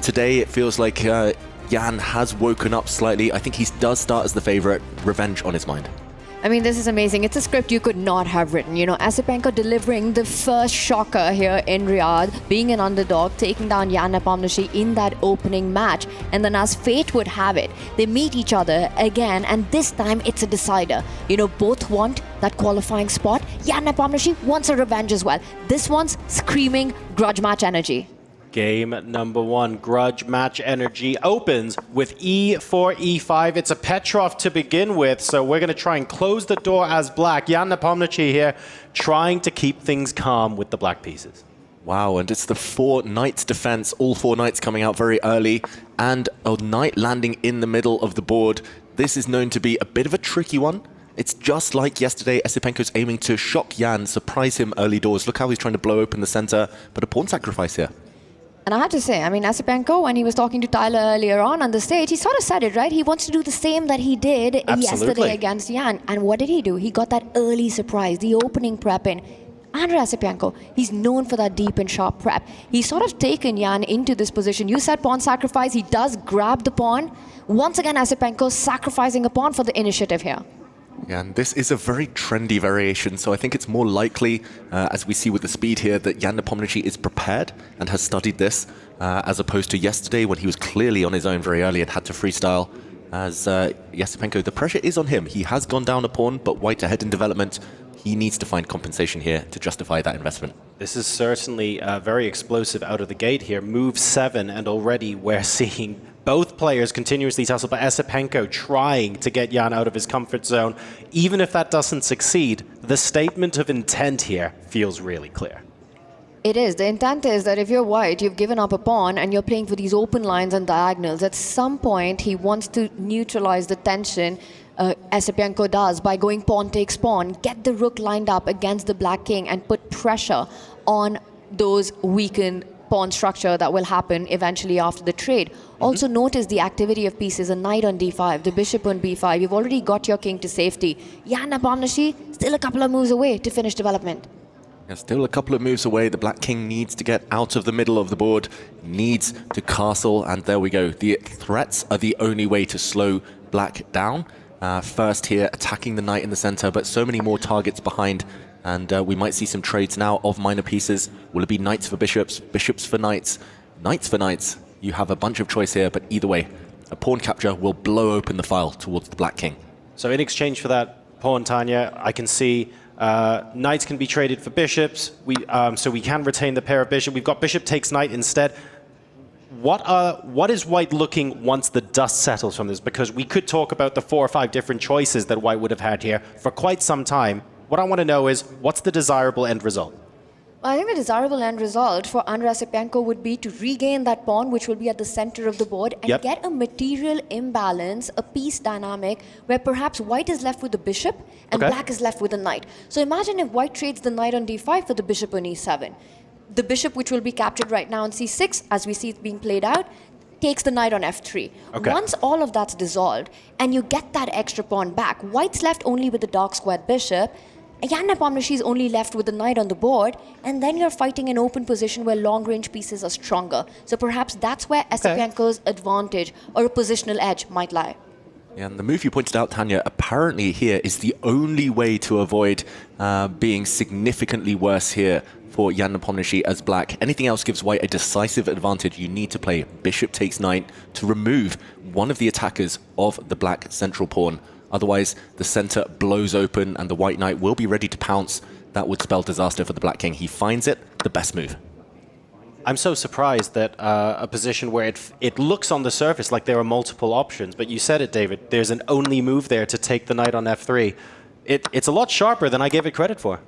Today it feels like Jan has woken up slightly. I think he does start as the favorite. Revenge on his mind. I mean, this is amazing. It's a script you could not have written. You know, Esipenko delivering the first shocker here in Riyadh, being an underdog, taking down Jan Nepomniachtchi in that opening match. And then as fate would have it, they meet each other again, and this time it's a decider. You know, both want that qualifying spot. Jan Nepomniachtchi wants a revenge as well. This one's screaming grudge match energy. Game number 1, grudge match energy, opens with E4, E5. It's a Petrov to begin with, so we're going to try and close the door as black. Jan Nepomniachtchi here trying to keep things calm with the black pieces. Wow, and it's the 4 knights defense, all 4 knights coming out very early, and a knight landing in the middle of the board. This is known to be a bit of a tricky one. It's just like yesterday, Esipenko's aiming to shock Jan, surprise him early doors. Look how he's trying to blow open the center, but a pawn sacrifice here. And I have to say, I mean, Esipenko, when he was talking to Tyler earlier on the stage, he sort of said it, right? He wants to do the same that he did yesterday against Jan. And what did he do? He got that early surprise, the opening prep in. Andrei Esipenko, he's known for that deep and sharp prep. He's sort of taken Jan into this position. You said pawn sacrifice. He does grab the pawn. Once again, Esipenko sacrificing a pawn for the initiative here. Yeah, and this is a very trendy variation, so I think it's more likely, as we see with the speed here, that Jan Nepomniachtchi is prepared and has studied this, as opposed to yesterday when he was clearly on his own very early and had to freestyle. As Esipenko, the pressure is on him. He has gone down a pawn, but white ahead in development. He needs to find compensation here to justify that investment. This is certainly very explosive out of the gate here. Move 7, and already we're seeing both players continuously tussle, but Esipenko trying to get Jan out of his comfort zone. Even if that doesn't succeed, the statement of intent here feels really clear. It is. The intent is that if you're white, you've given up a pawn and you're playing for these open lines and diagonals. At some point, he wants to neutralize the tension. Esipenko does by going pawn takes pawn, get the rook lined up against the black king and put pressure on those weakened pawn structure that will happen eventually after the trade. Also notice the activity of pieces, a knight on d5, the bishop on b5. You've already got your king to safety. Jan Nepomniachtchi still a couple of moves away to finish development. Yeah, still a couple of moves away. The black king needs to get out of the middle of the board, needs to castle, and there we go. The threats are the only way to slow black down. First here, attacking the knight in the center, but so many more targets behind. And we might see some trades now of minor pieces. Will it be knights for bishops, bishops for knights, knights for knights? You have a bunch of choice here, but either way, a pawn capture will blow open the file towards the black king. So in exchange for that pawn, Tanya, I can see knights can be traded for bishops. So we can retain the pair of bishop. We've got bishop takes knight instead. What is white looking once the dust settles from this? Because we could talk about the 4 or 5 different choices that white would have had here for quite some time. What I want to know is, what's the desirable end result? Well, I think the desirable end result for Andrei Esipenko would be to regain that pawn, which will be at the center of the board, and get a material imbalance, a piece dynamic, where perhaps white is left with the bishop and black is left with the knight. So imagine if white trades the knight on d5 for the bishop on e7. The bishop, which will be captured right now on c6, as we see it being played out, takes the knight on f3. Once all of that's dissolved, and you get that extra pawn back, white's left only with the dark squared bishop, Jan Nepomniachtchi is only left with the knight on the board, and then you're fighting an open position where long-range pieces are stronger. So perhaps that's where Esipenko's advantage or a positional edge might lie. Yeah, and the move you pointed out, Tanya, apparently here is the only way to avoid being significantly worse here for Jan Nepomniachtchi as black. Anything else gives white a decisive advantage. You need to play bishop takes knight to remove one of the attackers of the black central pawn. Otherwise, the center blows open and the white knight will be ready to pounce. That would spell disaster for the black king. He finds it, the best move. I'm so surprised that a position where it looks on the surface like there are multiple options, but you said it, David, there's an only move there to take the knight on f3. It's a lot sharper than I gave it credit for.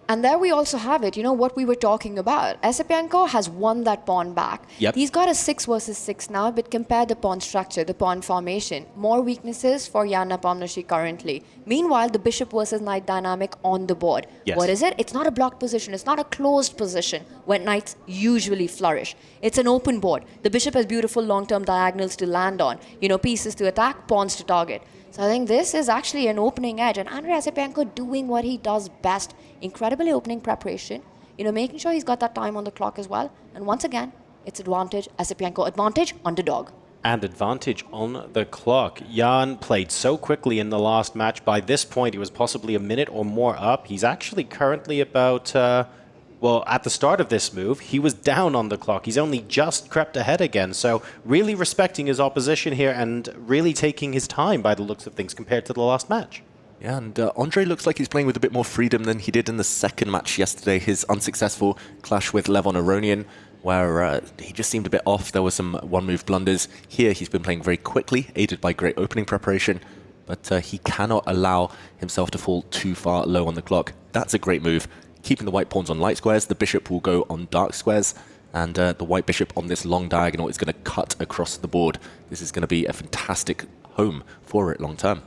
And there we also have it, what we were talking about. Esipenko has won that pawn back. Yep. He's got a 6 versus 6 now, but compare the pawn structure, the pawn formation. More weaknesses for Jan Nepomniachtchi currently. Meanwhile, the bishop versus knight dynamic on the board. Yes. What is it? It's not a blocked position. It's not a closed position where knights usually flourish. It's an open board. The bishop has beautiful long-term diagonals to land on. Pieces to attack, pawns to target. So I think this is actually an opening edge. And Andrei Esipenko doing what he does best. Incredibly opening preparation. Making sure he's got that time on the clock as well. And once again, it's advantage, Esipenko advantage, underdog. And advantage on the clock. Jan played so quickly in the last match. By this point, he was possibly a minute or more up. He's actually currently about... at the start of this move, he was down on the clock. He's only just crept ahead again. So really respecting his opposition here and really taking his time by the looks of things compared to the last match. Yeah, and Andre looks like he's playing with a bit more freedom than he did in the second match yesterday, his unsuccessful clash with Levon Aronian, where he just seemed a bit off. There were some one-move blunders. Here, he's been playing very quickly, aided by great opening preparation, but he cannot allow himself to fall too far low on the clock. That's a great move. Keeping the white pawns on light squares, the bishop will go on dark squares, and the white bishop on this long diagonal is going to cut across the board. This is going to be a fantastic home for it long term.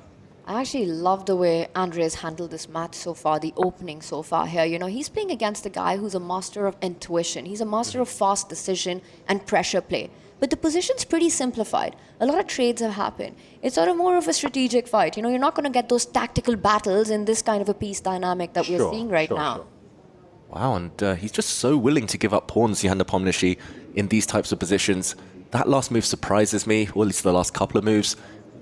I actually love the way Andrei's handled this match so far, the opening so far here. He's playing against a guy who's a master of intuition. He's a master of fast decision and pressure play. But the position's pretty simplified. A lot of trades have happened. It's sort of more of a strategic fight. You're not going to get those tactical battles in this kind of a piece dynamic that we're seeing right now. Wow, and he's just so willing to give up pawns, Jan Nepomniachtchi, in these types of positions. That last move surprises me, or at least the last couple of moves.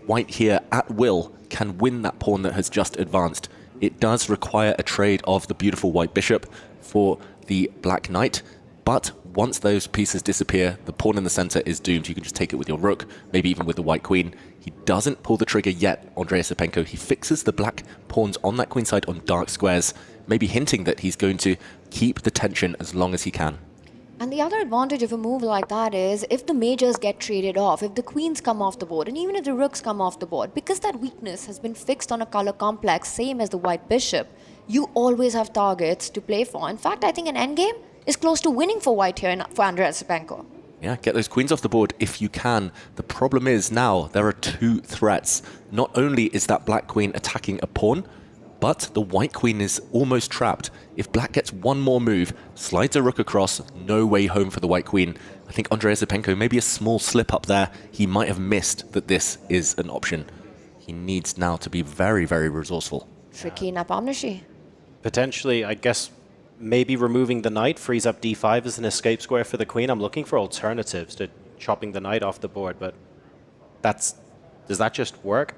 White here, at will, can win that pawn that has just advanced. It does require a trade of the beautiful white bishop for the black knight, but once those pieces disappear, the pawn in the center is doomed. You can just take it with your rook, maybe even with the white queen. He doesn't pull the trigger yet, Andrei Esipenko. He fixes the black pawns on that queen side on dark squares, maybe hinting that he's going to keep the tension as long as he can. And the other advantage of a move like that is if the majors get traded off, if the queens come off the board, and even if the rooks come off the board, because that weakness has been fixed on a color complex, same as the white bishop, you always have targets to play for. In fact, I think an endgame is close to winning for white here for Andrei Esipenko. Yeah, get those queens off the board if you can. The problem is now there are two threats. Not only is that black queen attacking a pawn, but the white queen is almost trapped. If black gets one more move, slides a rook across, no way home for the white queen. I think Andrei Esipenko, maybe a small slip up there. He might have missed that this is an option. He needs now to be very, very resourceful. Tricky Nepomniachtchi. Potentially, I guess, maybe removing the knight frees up d5 as an escape square for the queen. I'm looking for alternatives to chopping the knight off the board, but does that just work?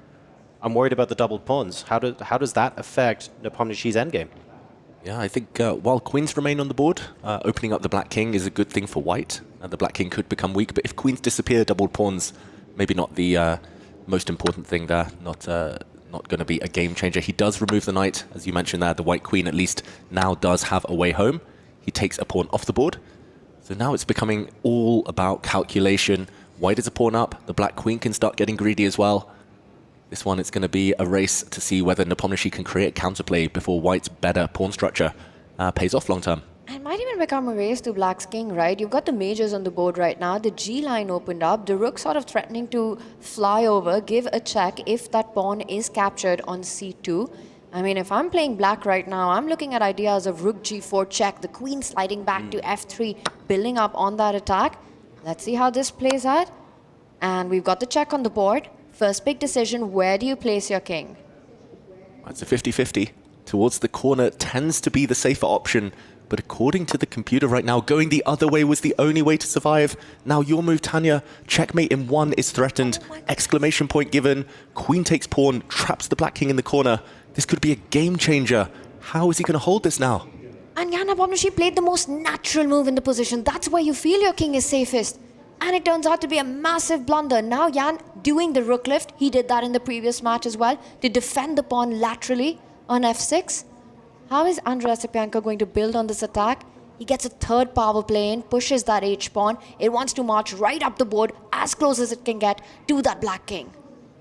I'm worried about the doubled pawns. How does that affect Nepomniachtchi's endgame? Yeah, I think while queens remain on the board, opening up the black king is a good thing for white. The black king could become weak, but if queens disappear, doubled pawns, maybe not the most important thing there. Not going to be a game changer. He does remove the knight, as you mentioned there. The white queen at least now does have a way home. He takes a pawn off the board. So now it's becoming all about calculation. White is a pawn up. The black queen can start getting greedy as well. This one, it's going to be a race to see whether Nepomniachtchi can create counterplay before white's better pawn structure pays off long term. It might even become a race to black's king, right? You've got the majors on the board right now. The G line opened up. The rook sort of threatening to fly over, give a check if that pawn is captured on c2. I mean, if I'm playing black right now, I'm looking at ideas of rook g4 check, the queen sliding back to f3, building up on that attack. Let's see how this plays out. And we've got the check on the board. First big decision, where do you place your king? It's a 50-50. Towards the corner tends to be the safer option, but according to the computer right now, going the other way was the only way to survive. Now your move, Tanya. Checkmate in one is threatened. Exclamation point given. Queen takes pawn, traps the black king in the corner. This could be a game changer. How is he going to hold this now? And Jan Nepomniachtchi played the most natural move in the position. That's where you feel your king is safest. And it turns out to be a massive blunder. Now Jan doing the rook lift. He did that in the previous match as well to defend the pawn laterally on f6. How is Andrei Esipenko going to build on this attack? He gets a third power play in, pushes that h pawn. It wants to march right up the board as close as it can get to that black king.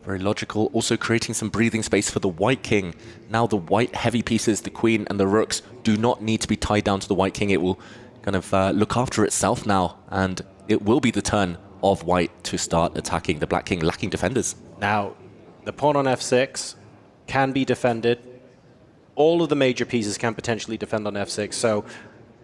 Very logical. Also creating some breathing space for the white king. Now the white heavy pieces, the queen and the rooks, do not need to be tied down to the white king. It will kind of look after itself now, and it will be the turn of white to start attacking the black king, lacking defenders. Now, the pawn on f6 can be defended. All of the major pieces can potentially defend on f6, so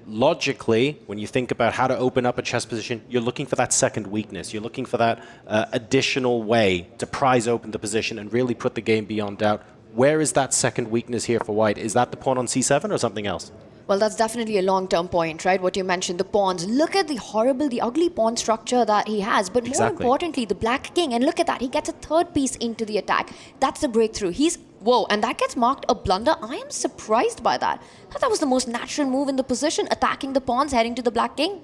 logically, when you think about how to open up a chess position, you're looking for that second weakness. You're looking for that additional way to prise open the position and really put the game beyond doubt. Where is that second weakness here for white? Is that the pawn on c7 or something else? Well, that's definitely a long-term point, right? What you mentioned, the pawns. Look at the horrible, the ugly pawn structure that he has. But more importantly, the black king. And look at that. He gets a third piece into the attack. That's the breakthrough. Whoa, and that gets marked a blunder. I am surprised by that. I thought that was the most natural move in the position, attacking the pawns, heading to the black king.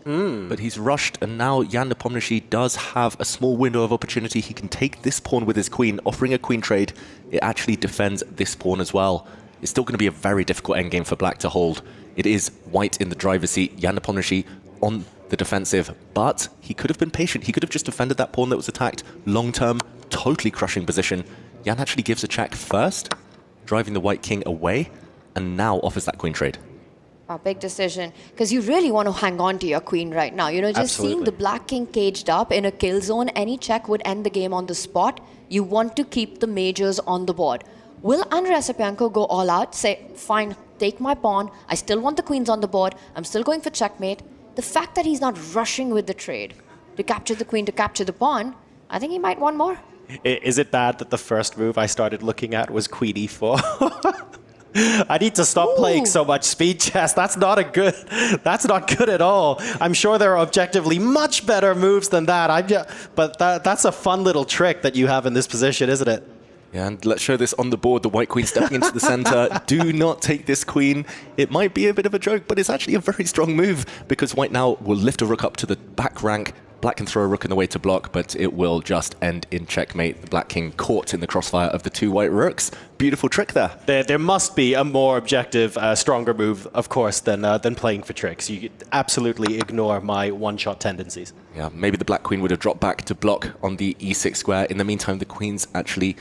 But he's rushed, and now Jan Nepomniachtchi does have a small window of opportunity. He can take this pawn with his queen, offering a queen trade. It actually defends this pawn as well. It's still going to be a very difficult endgame for black to hold. It is white in the driver's seat, Jan Nepomniachtchi on the defensive, but he could have been patient. He could have just defended that pawn that was attacked. Long-term, totally crushing position. Jan actually gives a check first, driving the white king away, and now offers that queen trade. A big decision, because you really want to hang on to your queen right now. You know, just seeing the black king caged up in a kill zone, any check would end the game on the spot. You want to keep the majors on the board. Will Andrei Esipenko go all out, say, fine, take my pawn, I still want the queens on the board, I'm still going for checkmate? The fact that he's not rushing with the trade to capture the queen, to capture the pawn, I think he might want more. Is it bad that the first move I started looking at was queen e4? I need to stop playing so much speed chess. That's not good at all. I'm sure there are objectively much better moves than that. But that's a fun little trick that you have in this position, isn't it? Yeah, and let's show this on the board. The white queen stepping into the center. Do not take this queen. It might be a bit of a joke, but it's actually a very strong move because white now will lift a rook up to the back rank. Black can throw a rook in the way to block, but it will just end in checkmate. The black king caught in the crossfire of the two white rooks. Beautiful trick there. There must be a more objective, stronger move, of course, than playing for tricks. You absolutely ignore my one-shot tendencies. Yeah, maybe the black queen would have dropped back to block on the e6 square. In the meantime, the queen's actually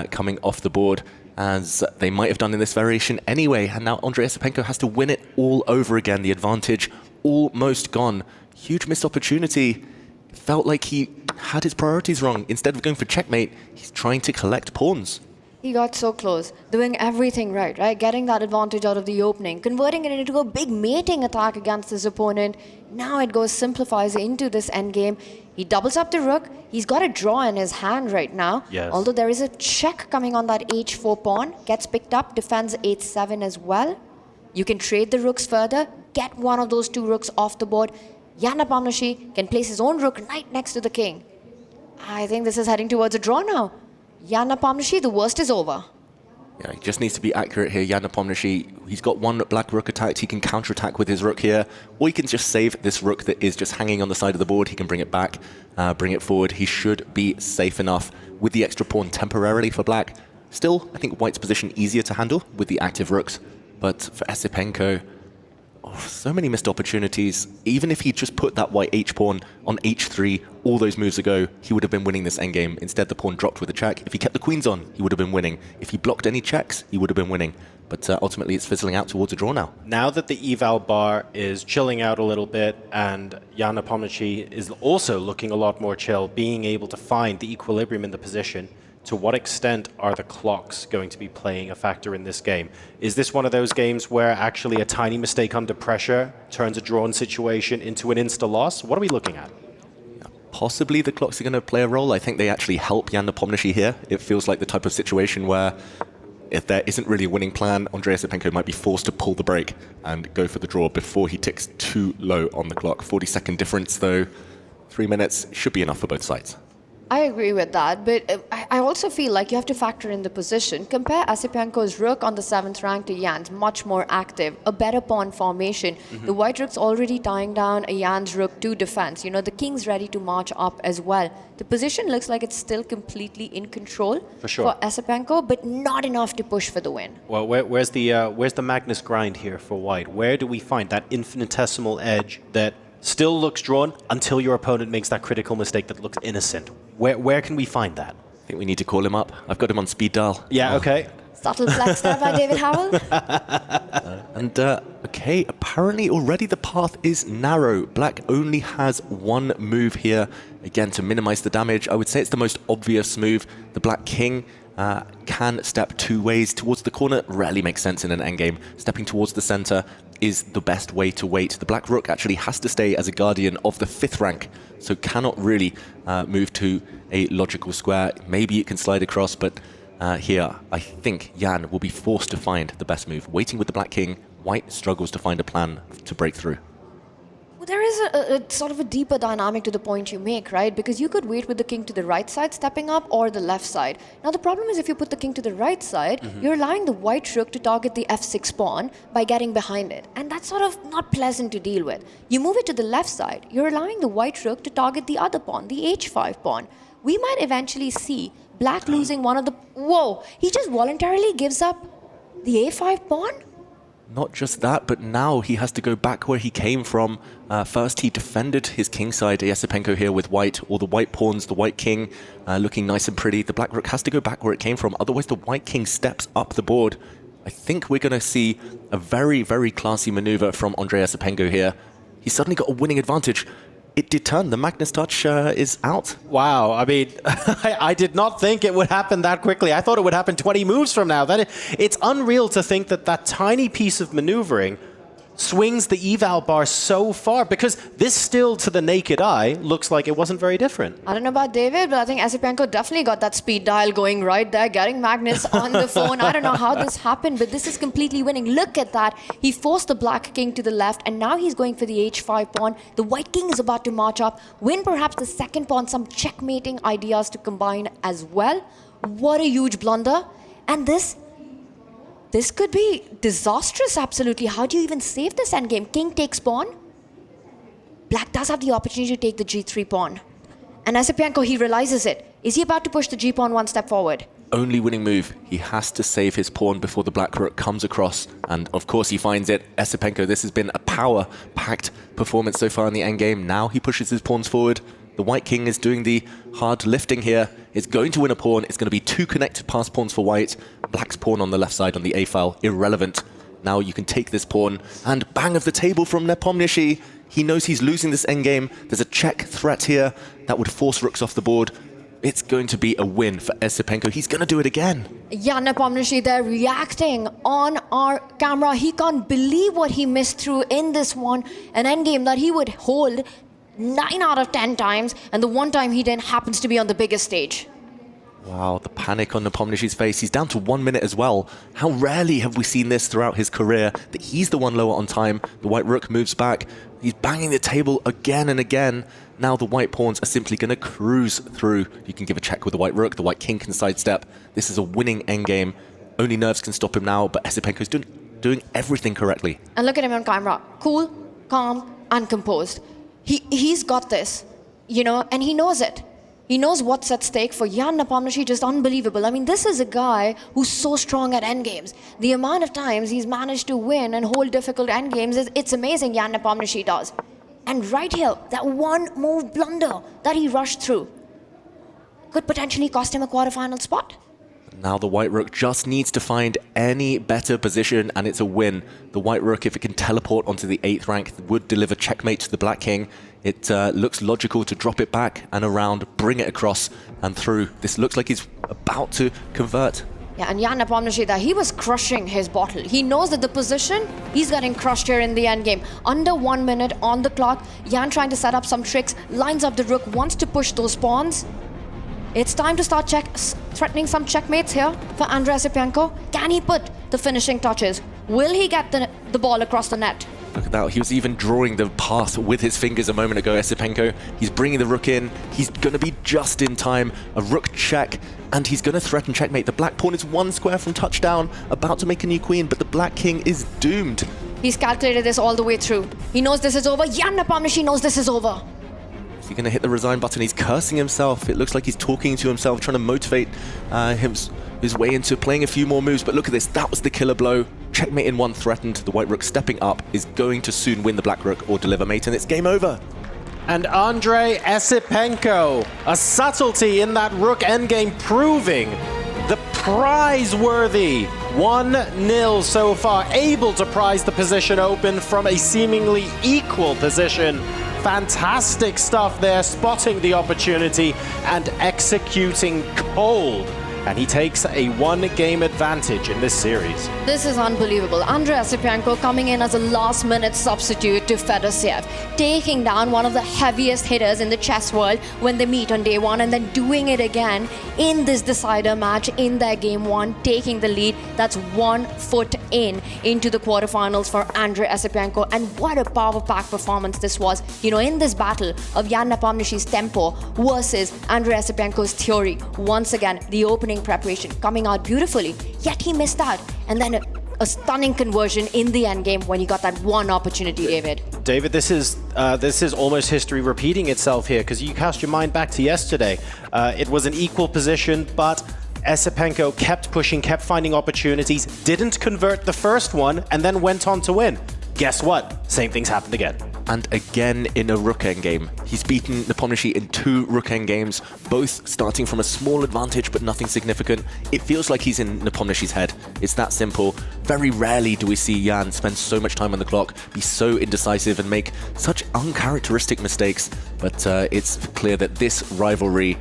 coming off the board, as they might have done in this variation anyway. And now Andrei Esipenko has to win it all over again. The advantage almost gone. Huge missed opportunity. Felt like he had his priorities wrong. Instead of going for checkmate, he's trying to collect pawns. He got so close, doing everything right? Getting that advantage out of the opening, converting it into a big mating attack against his opponent. Now it simplifies into this endgame. He doubles up the rook. He's got a draw in his hand right now. Yes. Although there is a check coming on that h4 pawn. Gets picked up, defends h7 as well. You can trade the rooks further, get one of those two rooks off the board. Jan Nepomniachtchi can place his own rook right next to the king. I think this is heading towards a draw now. Jan Nepomniachtchi, the worst is over. Yeah, he just needs to be accurate here. Jan Nepomniachtchi, he's got one black rook attacked. He can counterattack with his rook here. Or he can just save this rook that is just hanging on the side of the board. He can bring it back, bring it forward. He should be safe enough with the extra pawn temporarily for black. Still, I think white's position easier to handle with the active rooks. But for Esipenko, so many missed opportunities. Even if he just put that white h-pawn on h3 all those moves ago, he would have been winning this endgame. Instead, the pawn dropped with a check. If he kept the queens on, he would have been winning. If he blocked any checks, he would have been winning. But ultimately, it's fizzling out towards a draw now. Now that the eval bar is chilling out a little bit, and Jan Nepomniachtchi is also looking a lot more chill, being able to find the equilibrium in the position, to what extent are the clocks going to be playing a factor in this game? Is this one of those games where actually a tiny mistake under pressure turns a drawn situation into an insta-loss? What are we looking at? Possibly the clocks are going to play a role. I think they actually help Jan Nepomniachtchi here. It feels like the type of situation where if there isn't really a winning plan, Andrei Esipenko might be forced to pull the brake and go for the draw before he ticks too low on the clock. 40-second difference, though. 3 minutes should be enough for both sides. I agree with that, but I also feel like you have to factor in the position. Compare Esipenko's rook on the 7th rank to Jan's, much more active, a better pawn formation. The white rook's already tying down a Jan's rook to defense. You know, the king's ready to march up as well. The position looks like it's still completely in control for Esipenko, but not enough to push for the win. Well, where's the Magnus grind here for white? Where do we find that infinitesimal edge that still looks drawn until your opponent makes that critical mistake that looks innocent? Where can we find that? I think we need to call him up. I've got him on speed dial. Yeah, okay. Subtle flex there by David Howell. And, okay, apparently already the path is narrow. Black only has one move here, again, to minimize the damage. I would say it's the most obvious move. The Black King can step two ways towards the corner. Rarely makes sense in an endgame. Stepping towards the center is the best way to wait. The Black Rook actually has to stay as a guardian of the 5th rank, so cannot really move to a logical square. Maybe it can slide across, but here, I think Jan will be forced to find the best move. Waiting with the Black King, White struggles to find a plan to break through. Well, there is a sort of a deeper dynamic to the point you make, right? Because you could wait with the king to the right side stepping up or the left side. Now, the problem is if you put the king to the right side, you're allowing the white rook to target the f6 pawn by getting behind it. And that's sort of not pleasant to deal with. You move it to the left side, you're allowing the white rook to target the other pawn, the h5 pawn. We might eventually see Black losing one of the... Whoa! He just voluntarily gives up the a5 pawn? Not just that, but now he has to go back where he came from. First, he defended his kingside, Yasipenko here with white, all the white pawns, the white king looking nice and pretty. The Black Rook has to go back where it came from, otherwise the white king steps up the board. I think we're going to see a very, very classy maneuver from Andrei Yasipenko here. He's suddenly got a winning advantage. It did turn. The Magnus touch is out. Wow. I mean, I did not think it would happen that quickly. I thought it would happen 20 moves from now. It's unreal to think that that tiny piece of maneuvering swings the eval bar so far, because this still, to the naked eye, looks like it wasn't very different. I don't know about David, but I think Yasipenko definitely got that speed dial going right there, getting Magnus on the phone. I don't know how this happened, but this is completely winning. Look at that. He forced the Black King to the left, and now he's going for the h5 pawn. The White King is about to march up, win perhaps the second pawn, some checkmating ideas to combine as well. What a huge blunder. And this could be disastrous, absolutely. How do you even save this endgame? King takes pawn. Black does have the opportunity to take the g3 pawn. And Yasipenko, he realizes it. Is he about to push the g pawn one step forward? Only winning move. He has to save his pawn before the Black Rook comes across. And of course he finds it. Yasipenko, this has been a power-packed performance so far in the endgame. Now he pushes his pawns forward. The White King is doing the hard lifting here. It's going to win a pawn. It's going to be 2 connected pass pawns for White. Black's pawn on the left side on the A-file, irrelevant. Now you can take this pawn, and bang of the table from Nepomniachtchi. He knows he's losing this endgame. There's a check threat here that would force rooks off the board. It's going to be a win for Yasipenko. He's going to do it again. Yeah, Nepomniachtchi there reacting on our camera. He can't believe what he missed through in this one. An endgame that he would hold 9 out of 10 times, and the one time he didn't happens to be on the biggest stage. Wow, the panic on Nepomniachtchi's face. He's down to 1 minute as well. How rarely have we seen this throughout his career, that he's the one lower on time. The White Rook moves back. He's banging the table again and again. Now the White Pawns are simply going to cruise through. You can give a check with the White Rook. The White King can sidestep. This is a winning endgame. Only nerves can stop him now, but Yasipenko's doing everything correctly. And look at him on camera. Cool, calm, and composed. He's got this, you know, and he knows it. He knows what's at stake for Jan Nepomniachtchi, just unbelievable. I mean, this is a guy who's so strong at endgames. The amount of times he's managed to win and hold difficult endgames, it's amazing Jan Nepomniachtchi does. And right here, that one move blunder that he rushed through could potentially cost him a quarterfinal spot. Now the White Rook just needs to find any better position, and it's a win. The White Rook, if it can teleport onto the 8th rank, would deliver checkmate to the Black King. It looks logical to drop it back and around, bring it across and through. This looks like he's about to convert. Yeah, and Jan Nepomniachtchi there, he was crushing his bottle. He knows that the position, he's getting crushed here in the endgame. Under 1 minute on the clock, Jan trying to set up some tricks, lines up the rook, wants to push those pawns. It's time to start threatening some checkmates here for Andrei Yasipenko. Can he put the finishing touches? Will he get the ball across the net? Look at that. He was even drawing the path with his fingers a moment ago, Yasipenko. He's bringing the rook in. He's going to be just in time. A rook check, and he's going to threaten checkmate. The Black Pawn is 1 square from touchdown, about to make a new queen, but the Black King is doomed. He's calculated this all the way through. He knows this is over. Jan Nepomniachtchi knows this is over. Is he going to hit the resign button? He's cursing himself. It looks like he's talking to himself, trying to motivate his way into playing a few more moves. But look at this. That was the killer blow. Checkmate in 1 threatened. The White Rook stepping up is going to soon win the Black Rook or deliver mate, and it's game over. And Andrei Esipenko, a subtlety in that rook endgame, proving the prize-worthy 1-0 so far, able to prize the position open from a seemingly equal position. Fantastic stuff there, spotting the opportunity and executing cold. And he takes a one-game advantage in this series. This is unbelievable. Andrei Esipenko coming in as a last-minute substitute to Fedosiev, taking down one of the heaviest hitters in the chess world when they meet on day one, and then doing it again in this decider match in their game one, taking the lead. That's 1 foot into the quarterfinals for Andrei Esipenko. And what a power-packed performance this was. You know, in this battle of Jan Nepomniachtchi's tempo versus Andrei Esipenko's theory, once again, the opening preparation coming out beautifully, yet he missed out. And then a stunning conversion in the end game when he got that one opportunity, David. David, this is almost history repeating itself here, because you cast your mind back to yesterday. It was an equal position, but Esipenko kept pushing, kept finding opportunities, didn't convert the first one, and then went on to win. Guess what? Same things happened again. And again in a rook endgame. He's beaten Nepomniachtchi in 2 rook endgames, both starting from a small advantage but nothing significant. It feels like he's in Nepomniachtchi's head. It's that simple. Very rarely do we see Jan spend so much time on the clock, be so indecisive and make such uncharacteristic mistakes. But it's clear that this rivalry,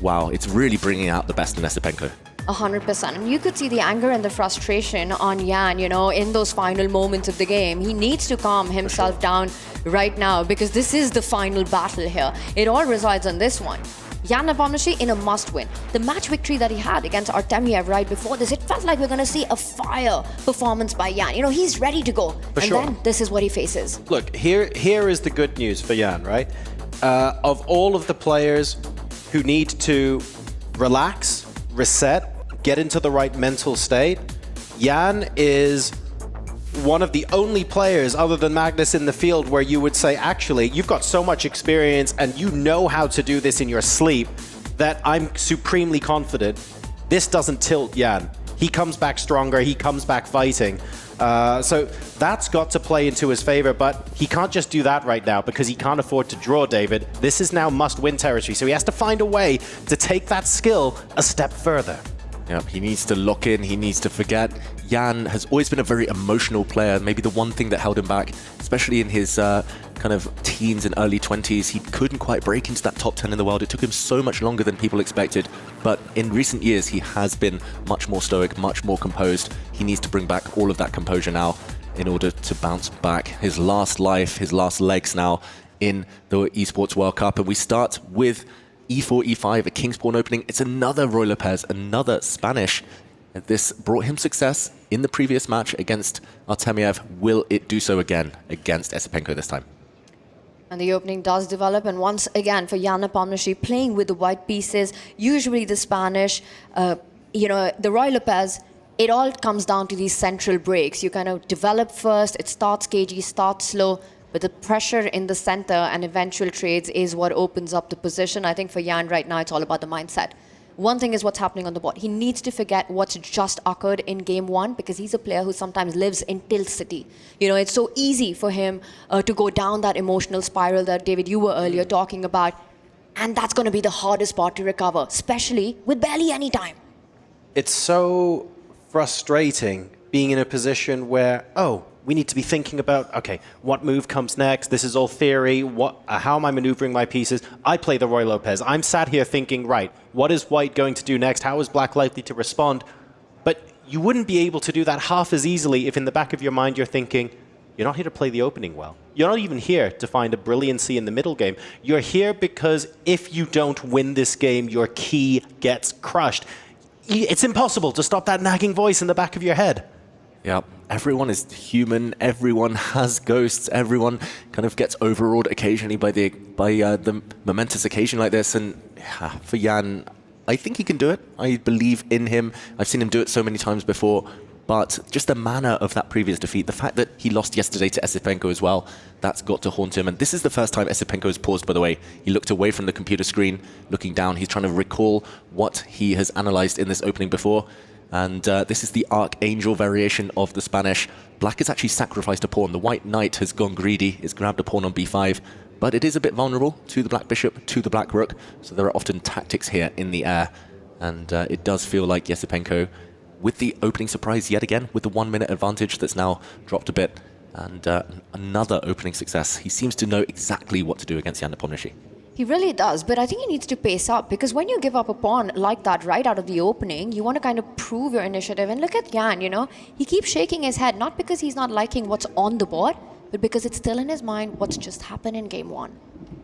wow, it's really bringing out the best in Esipenko. 100%. And you could see the anger and the frustration on Jan, you know, in those final moments of the game. He needs to calm himself down right now, because this is the final battle here. It all resides on this one. Jan Nepomniachtchi in a must-win. The match victory that he had against Artemiev right before this, it felt like we're going to see a fire performance by Jan. You know, he's ready to go. Then this is what he faces. Look, here is the good news for Jan, right? Of all of the players who need to relax, reset, get into the right mental state, Jan is one of the only players other than Magnus in the field where you would say, actually, you've got so much experience and you know how to do this in your sleep that I'm supremely confident this doesn't tilt Jan. He comes back stronger, he comes back fighting. So that's got to play into his favor, but he can't just do that right now because he can't afford to draw, David. This is now must-win territory, so he has to find a way to take that skill a step further. Yep, he needs to lock in, he needs to forget. Jan has always been a very emotional player. Maybe the one thing that held him back, especially in his kind of teens and early 20s, he couldn't quite break into that top 10 in the world. It took him so much longer than people expected. But in recent years, he has been much more stoic, much more composed. He needs to bring back all of that composure now in order to bounce back. His last life, his last legs now in the Esports World Cup. And we start with E4, E5, a King's Pawn opening. It's another Roy Lopez, another Spanish. This brought him success in the previous match against Artemiev. Will it do so again against Esipenko this time? And the opening does develop, and once again for Jan Nepomniachtchi playing with the white pieces, usually the Spanish, you know, the Roy Lopez, it all comes down to these central breaks. You kind of develop first, it starts cagey, starts slow, but the pressure in the center and eventual trades is what opens up the position. I think for Jan right now, it's all about the mindset. One thing is what's happening on the board. He needs to forget what's just occurred in game one, because he's a player who sometimes lives in Tilt City. You know, it's so easy for him to go down that emotional spiral that, David, you were earlier talking about. And that's going to be the hardest part to recover, especially with barely any time. It's so frustrating being in a position where, we need to be thinking about, okay, what move comes next? This is all theory. How am I maneuvering my pieces? I play the Roy Lopez. I'm sat here thinking, right, what is white going to do next? How is black likely to respond? But you wouldn't be able to do that half as easily if in the back of your mind you're thinking, you're not here to play the opening well. You're not even here to find a brilliancy in the middle game. You're here because if you don't win this game, your key gets crushed. It's impossible to stop that nagging voice in the back of your head. Yeah, everyone is human. Everyone has ghosts. Everyone kind of gets overawed occasionally by the momentous occasion like this. And for Jan, I think he can do it. I believe in him. I've seen him do it so many times before. But just the manner of that previous defeat, the fact that he lost yesterday to Esipenko as well, that's got to haunt him. And this is the first time Esipenko has paused, by the way. He looked away from the computer screen, looking down. He's trying to recall what he has analyzed in this opening before. And this is the Archangel variation of the Spanish. Black has actually sacrificed a pawn. The white knight has gone greedy. It's grabbed a pawn on b5. but it is a bit vulnerable to the black bishop, to the black rook, so there are often tactics here in the air, and it does feel like Yesipenko, with the opening surprise yet again, with the 1 minute advantage that's now dropped a bit, and another opening success. He seems to know exactly what to do against Jan Nepomniachtchi. He really does, but I think he needs to pace up, because when you give up a pawn like that right out of the opening, you want to kind of prove your initiative. And look at Jan, you know, he keeps shaking his head, not because he's not liking what's on the board, but because it's still in his mind what's just happened in game one.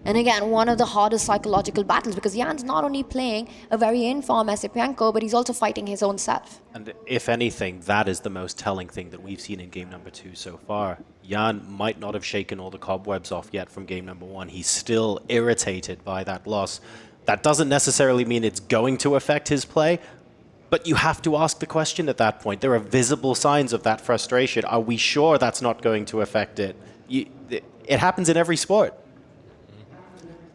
And again, one of the hardest psychological battles, because Jan's not only playing a very in-form Esipenko, but he's also fighting his own self. And if anything, that is the most telling thing that we've seen in game number 2 so far. Jan might not have shaken all the cobwebs off yet from game number 1. He's still irritated by that loss. That doesn't necessarily mean it's going to affect his play, but you have to ask the question at that point. There are visible signs of that frustration. Are we sure that's not going to affect it? It happens in every sport.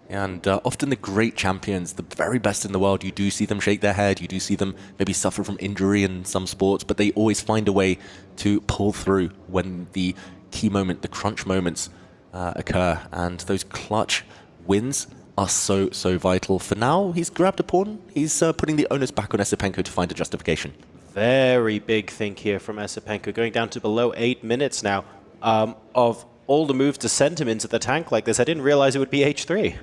And often the great champions, the very best in the world, you do see them shake their head, you do see them maybe suffer from injury in some sports, but they always find a way to pull through when the key moment, the crunch moments occur. And those clutch wins are so, so vital. For now, he's grabbed a pawn. He's putting the onus back on Esipenko to find a justification. Very big think here from Esipenko, going down to below 8 minutes now. Of all the moves to send him into the tank like this, I didn't realize it would be H3.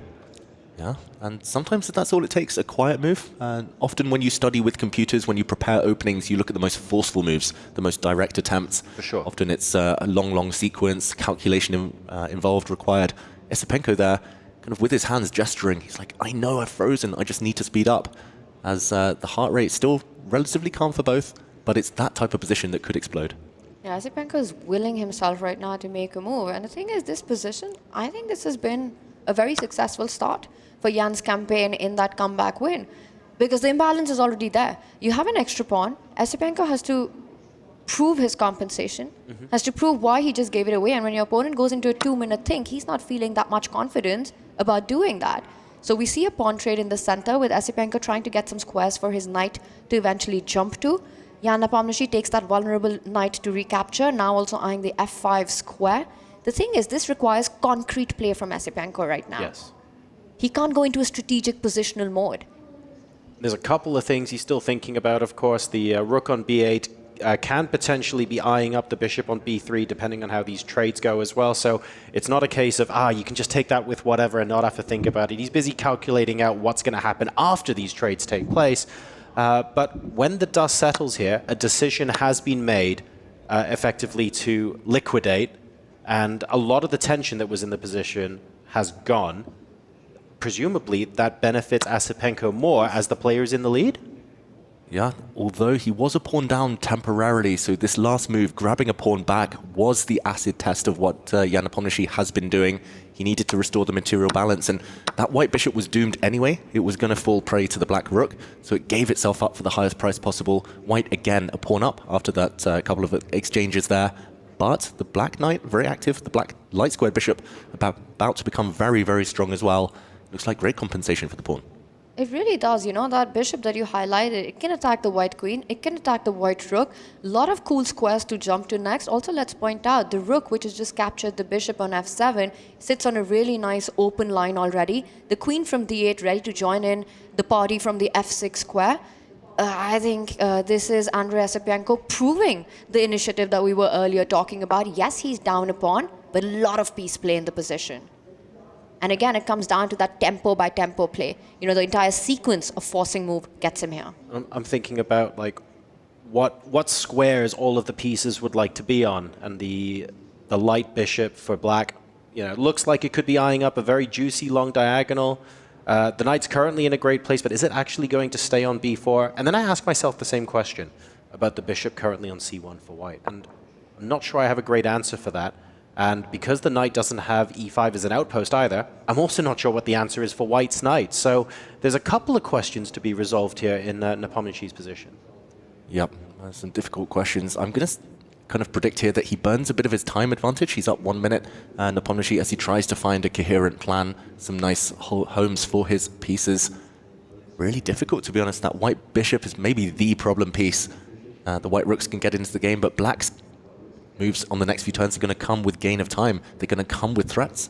Yeah, and sometimes that's all it takes, a quiet move. And often when you study with computers, when you prepare openings, you look at the most forceful moves, the most direct attempts. For sure. Often it's a long sequence, calculation involved, required. Esipenko there, kind of with his hands gesturing, he's like, I know I've frozen, I just need to speed up. As the heart rate still relatively calm for both, but it's that type of position that could explode. Yeah, Esipenko is willing himself right now to make a move. And the thing is, this position, I think this has been a very successful start for Jan's campaign in that comeback win, because the imbalance is already there. You have an extra pawn. Esipenko has to prove his compensation, has to prove why he just gave it away. And when your opponent goes into a 2-minute think, he's not feeling that much confidence about doing that. So we see a pawn trade in the center with Esipenko trying to get some squares for his knight to eventually jump to. Jan Nepomniachtchi takes that vulnerable knight to recapture, now also eyeing the f5 square. The thing is, this requires concrete play from Esipenko right now. Yes. He can't go into a strategic positional mode. There's a couple of things he's still thinking about, of course. The rook on b8 can potentially be eyeing up the bishop on b3, depending on how these trades go as well. So it's not a case of, you can just take that with whatever and not have to think about it. He's busy calculating out what's going to happen after these trades take place. But when the dust settles here, a decision has been made effectively to liquidate, and a lot of the tension that was in the position has gone. Presumably, that benefits Esipenko more as the player is in the lead? Yeah, although he was a pawn down temporarily, so this last move, grabbing a pawn back, was the acid test of what Jan Nepomniachtchi has been doing. He needed to restore the material balance, and that white bishop was doomed anyway. It was going to fall prey to the black rook, so it gave itself up for the highest price possible. White, again, a pawn up after that couple of exchanges there. But the black knight, very active. The black light squared bishop about to become very, very strong as well. Looks like great compensation for the pawn. It really does. You know, that bishop that you highlighted, it can attack the white queen, it can attack the white rook. A lot of cool squares to jump to next. Also, let's point out, the rook, which has just captured the bishop on f7, sits on a really nice open line already. The queen from d8 ready to join in the party from the f6 square. I think this is Andrei Esipenko proving the initiative that we were earlier talking about. Yes, he's down a pawn, but a lot of piece play in the position. And again, it comes down to that tempo by tempo play. You know, the entire sequence of forcing move gets him here. I'm thinking about like what squares all of the pieces would like to be on, and the light bishop for black, you know, looks like it could be eyeing up a very juicy long diagonal. The knight's currently in a great place, but is it actually going to stay on b4? And then I ask myself the same question about the bishop currently on c1 for white, and I'm not sure I have a great answer for that. And because the knight doesn't have e5 as an outpost either, I'm also not sure what the answer is for white's knight. So there's a couple of questions to be resolved here in Nepomniachtchi's position. Yep, some difficult questions. I'm going to kind of predict here that he burns a bit of his time advantage. He's up 1 minute, Nepomniachtchi, as he tries to find a coherent plan, some nice homes for his pieces. Really difficult, to be honest. That white bishop is maybe the problem piece. The white rooks can get into the game, but black's moves on the next few turns are going to come with gain of time. They're going to come with threats.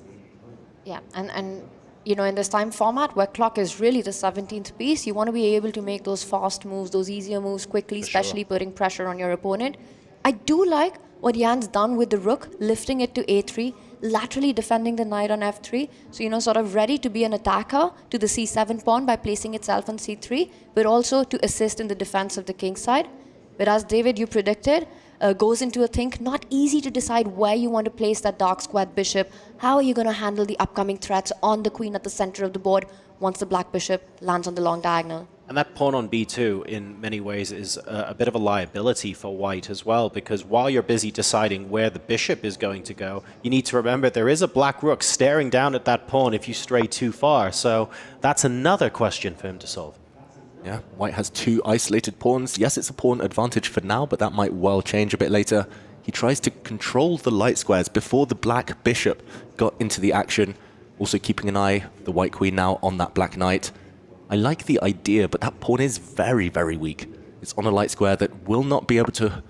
Yeah, and you know, in this time format where clock is really the 17th piece, you want to be able to make those fast moves, those easier moves quickly, especially putting pressure on your opponent. I do like what Jan's done with the rook, lifting it to a3, laterally defending the knight on f3. So, you know, sort of ready to be an attacker to the c7 pawn by placing itself on c3, but also to assist in the defense of the king side. But as David, you predicted, goes into a think, not easy to decide where you want to place that dark squared bishop. How are you going to handle the upcoming threats on the queen at the center of the board once the black bishop lands on the long diagonal? And that pawn on b2 in many ways is a bit of a liability for white as well, because while you're busy deciding where the bishop is going to go, you need to remember there is a black rook staring down at that pawn if you stray too far. So that's another question for him to solve. Yeah, white has two isolated pawns. Yes, it's a pawn advantage for now, but that might well change a bit later. He tries to control the light squares before the black bishop got into the action. Also keeping an eye, the white queen now on that black knight. I like the idea, but that pawn is very, very weak. It's on a light square that will not be able to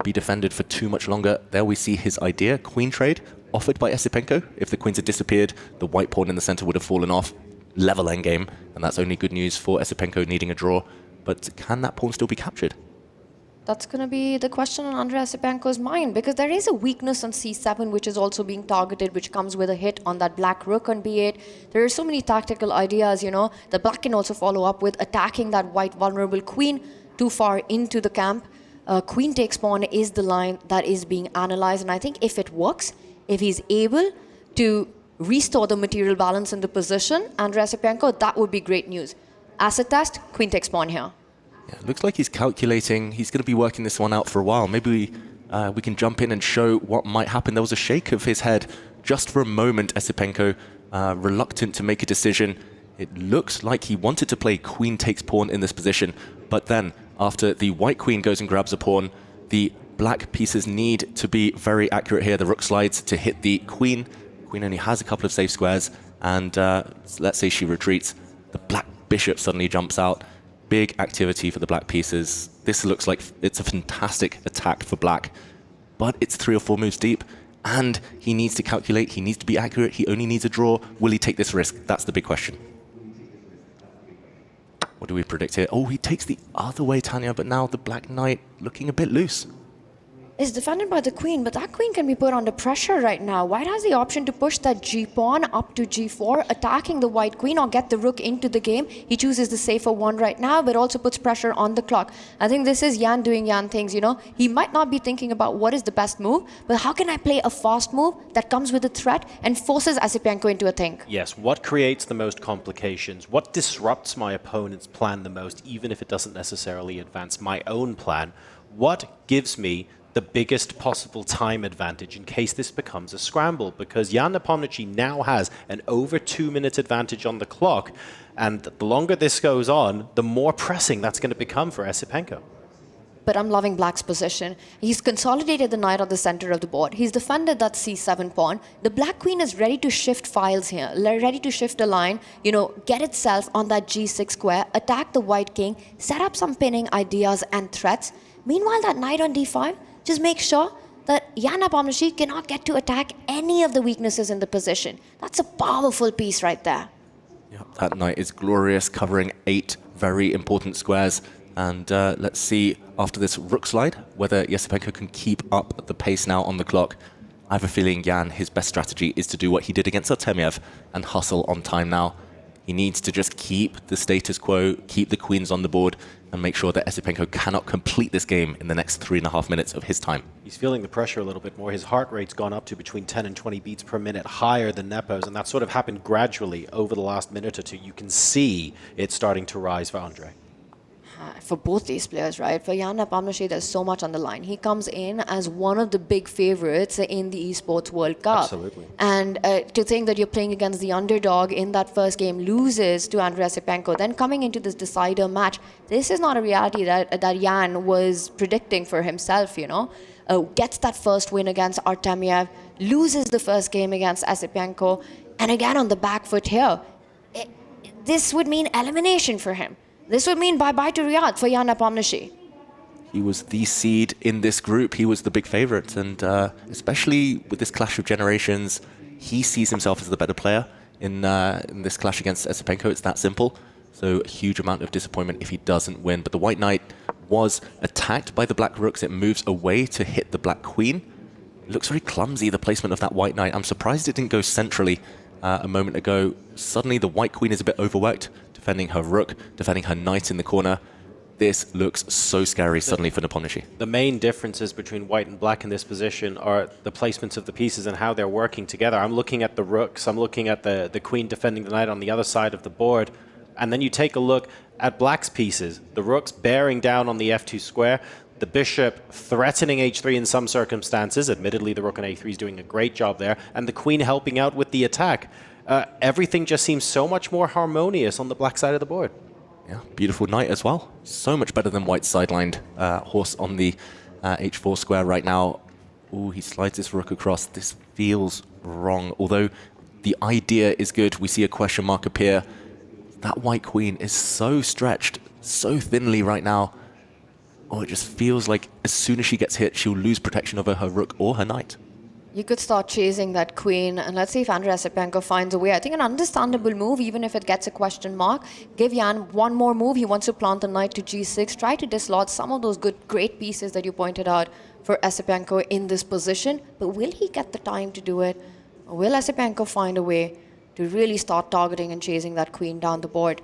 be defended for too much longer. There we see his idea, queen trade, offered by Esipenko. If the queens had disappeared, the white pawn in the center would have fallen off. Level endgame, and that's only good news for Esipenko needing a draw. But can that pawn still be captured? That's going to be the question on Andrei Esipenko's mind, because there is a weakness on c7 which is also being targeted, which comes with a hit on that black rook on b8. There are so many tactical ideas, you know. The black can also follow up with attacking that white vulnerable queen too far into the camp. Queen takes pawn is the line that is being analyzed, and I think if it works, if he's able to restore the material balance in the position, Andrei Esipenko, that would be great news. Acid test, queen takes pawn here. Yeah, looks like he's calculating. He's going to be working this one out for a while. Maybe we can jump in and show what might happen. There was a shake of his head just for a moment, Esipenko, reluctant to make a decision. It looks like he wanted to play queen takes pawn in this position, but then after the white queen goes and grabs a pawn, the black pieces need to be very accurate here. The rook slides to hit the queen. Queen only has a couple of safe squares, and let's say she retreats. The black bishop suddenly jumps out. Big activity for the black pieces. This looks like it's a fantastic attack for black, but it's 3 or 4 moves deep, and he needs to calculate, he needs to be accurate, he only needs a draw. Will he take this risk? That's the big question. What do we predict here? Oh, he takes the other way, Tanya, but now the black knight looking a bit loose. Is defended by the queen, but that queen can be put under pressure right now. White has the option to push that g-pawn up to g4, attacking the white queen or get the rook into the game. He chooses the safer one right now, but also puts pressure on the clock. I think this is Jan doing Jan things, you know. He might not be thinking about what is the best move, but how can I play a fast move that comes with a threat and forces Esipenko into a think? Yes, what creates the most complications? What disrupts my opponent's plan the most, even if it doesn't necessarily advance my own plan? What gives me the biggest possible time advantage in case this becomes a scramble? Because Jan Nepomniachtchi now has an over 2-minute advantage on the clock, and the longer this goes on, the more pressing that's going to become for Esipenko. But I'm loving black's position. He's consolidated the knight on the center of the board. He's defended that c7 pawn. The black queen is ready to shift files here, ready to shift a line, you know, get itself on that g6 square, attack the white king, set up some pinning ideas and threats. Meanwhile, that knight on d5, just make sure that Jan Nepomniachtchi cannot get to attack any of the weaknesses in the position. That's a powerful piece right there. Yeah, that knight is glorious, covering 8 very important squares. And let's see, after this rook slide, whether Esipenko can keep up the pace now on the clock. I have a feeling Jan, his best strategy is to do what he did against Artemiev and hustle on time now. He needs to just keep the status quo, keep the queens on the board, and make sure that Esipenko cannot complete this game in the next 3.5 minutes of his time. He's feeling the pressure a little bit more. His heart rate's gone up to between 10 and 20 beats per minute, higher than Nepo's, and that sort of happened gradually over the last minute or two. You can see it starting to rise for Andrei. For both these players, right? For Jan Nepomniachtchi, there's so much on the line. He comes in as one of the big favorites in the Esports World Cup. Absolutely. And to think that you're playing against the underdog in that first game, loses to Andrei Esipenko, then coming into this decider match, this is not a reality that Jan was predicting for himself, you know. Gets that first win against Artemiev, loses the first game against Esipenko, and again on the back foot here. This would mean elimination for him. This would mean bye-bye to Riyadh for Jan Nepomniachtchi. He was the seed in this group. He was the big favorite. And especially with this clash of generations, He sees himself as the better player in this clash against Esipenko. It's that simple. So a huge amount of disappointment if he doesn't win. But the white knight was attacked by the black rooks. It moves away to hit the black queen. It looks very clumsy, the placement of that white knight. I'm surprised it didn't go centrally a moment ago. Suddenly the white queen is a bit overworked, defending her rook, defending her knight in the corner. This looks so scary suddenly for Nepomniachtchi. The main differences between white and black in this position are the placements of the pieces and how they're working together. I'm looking at the rooks, I'm looking at the queen defending the knight on the other side of the board, and then you take a look at black's pieces. The rook's bearing down on the f2 square, the bishop threatening h3 in some circumstances. Admittedly, the rook on a3 is doing a great job there, and the queen helping out with the attack. Everything just seems so much more harmonious on the black side of the board. Yeah, beautiful knight as well. So much better than white's sidelined horse on the h4 square right now. Ooh, he slides this rook across. This feels wrong. Although the idea is good, we see a question mark appear. That white queen is so stretched, so thinly right now. Oh, it just feels like as soon as she gets hit, she'll lose protection over her rook or her knight. You could start chasing that queen, and let's see if Andrei Esipenko finds a way. I think an understandable move, even if it gets a question mark. Give Jan one more move. He wants to plant the knight to g6, try to dislodge some of those great pieces that you pointed out for Esipenko in this position. But will he get the time to do it? Or will Esipenko find a way to really start targeting and chasing that queen down the board?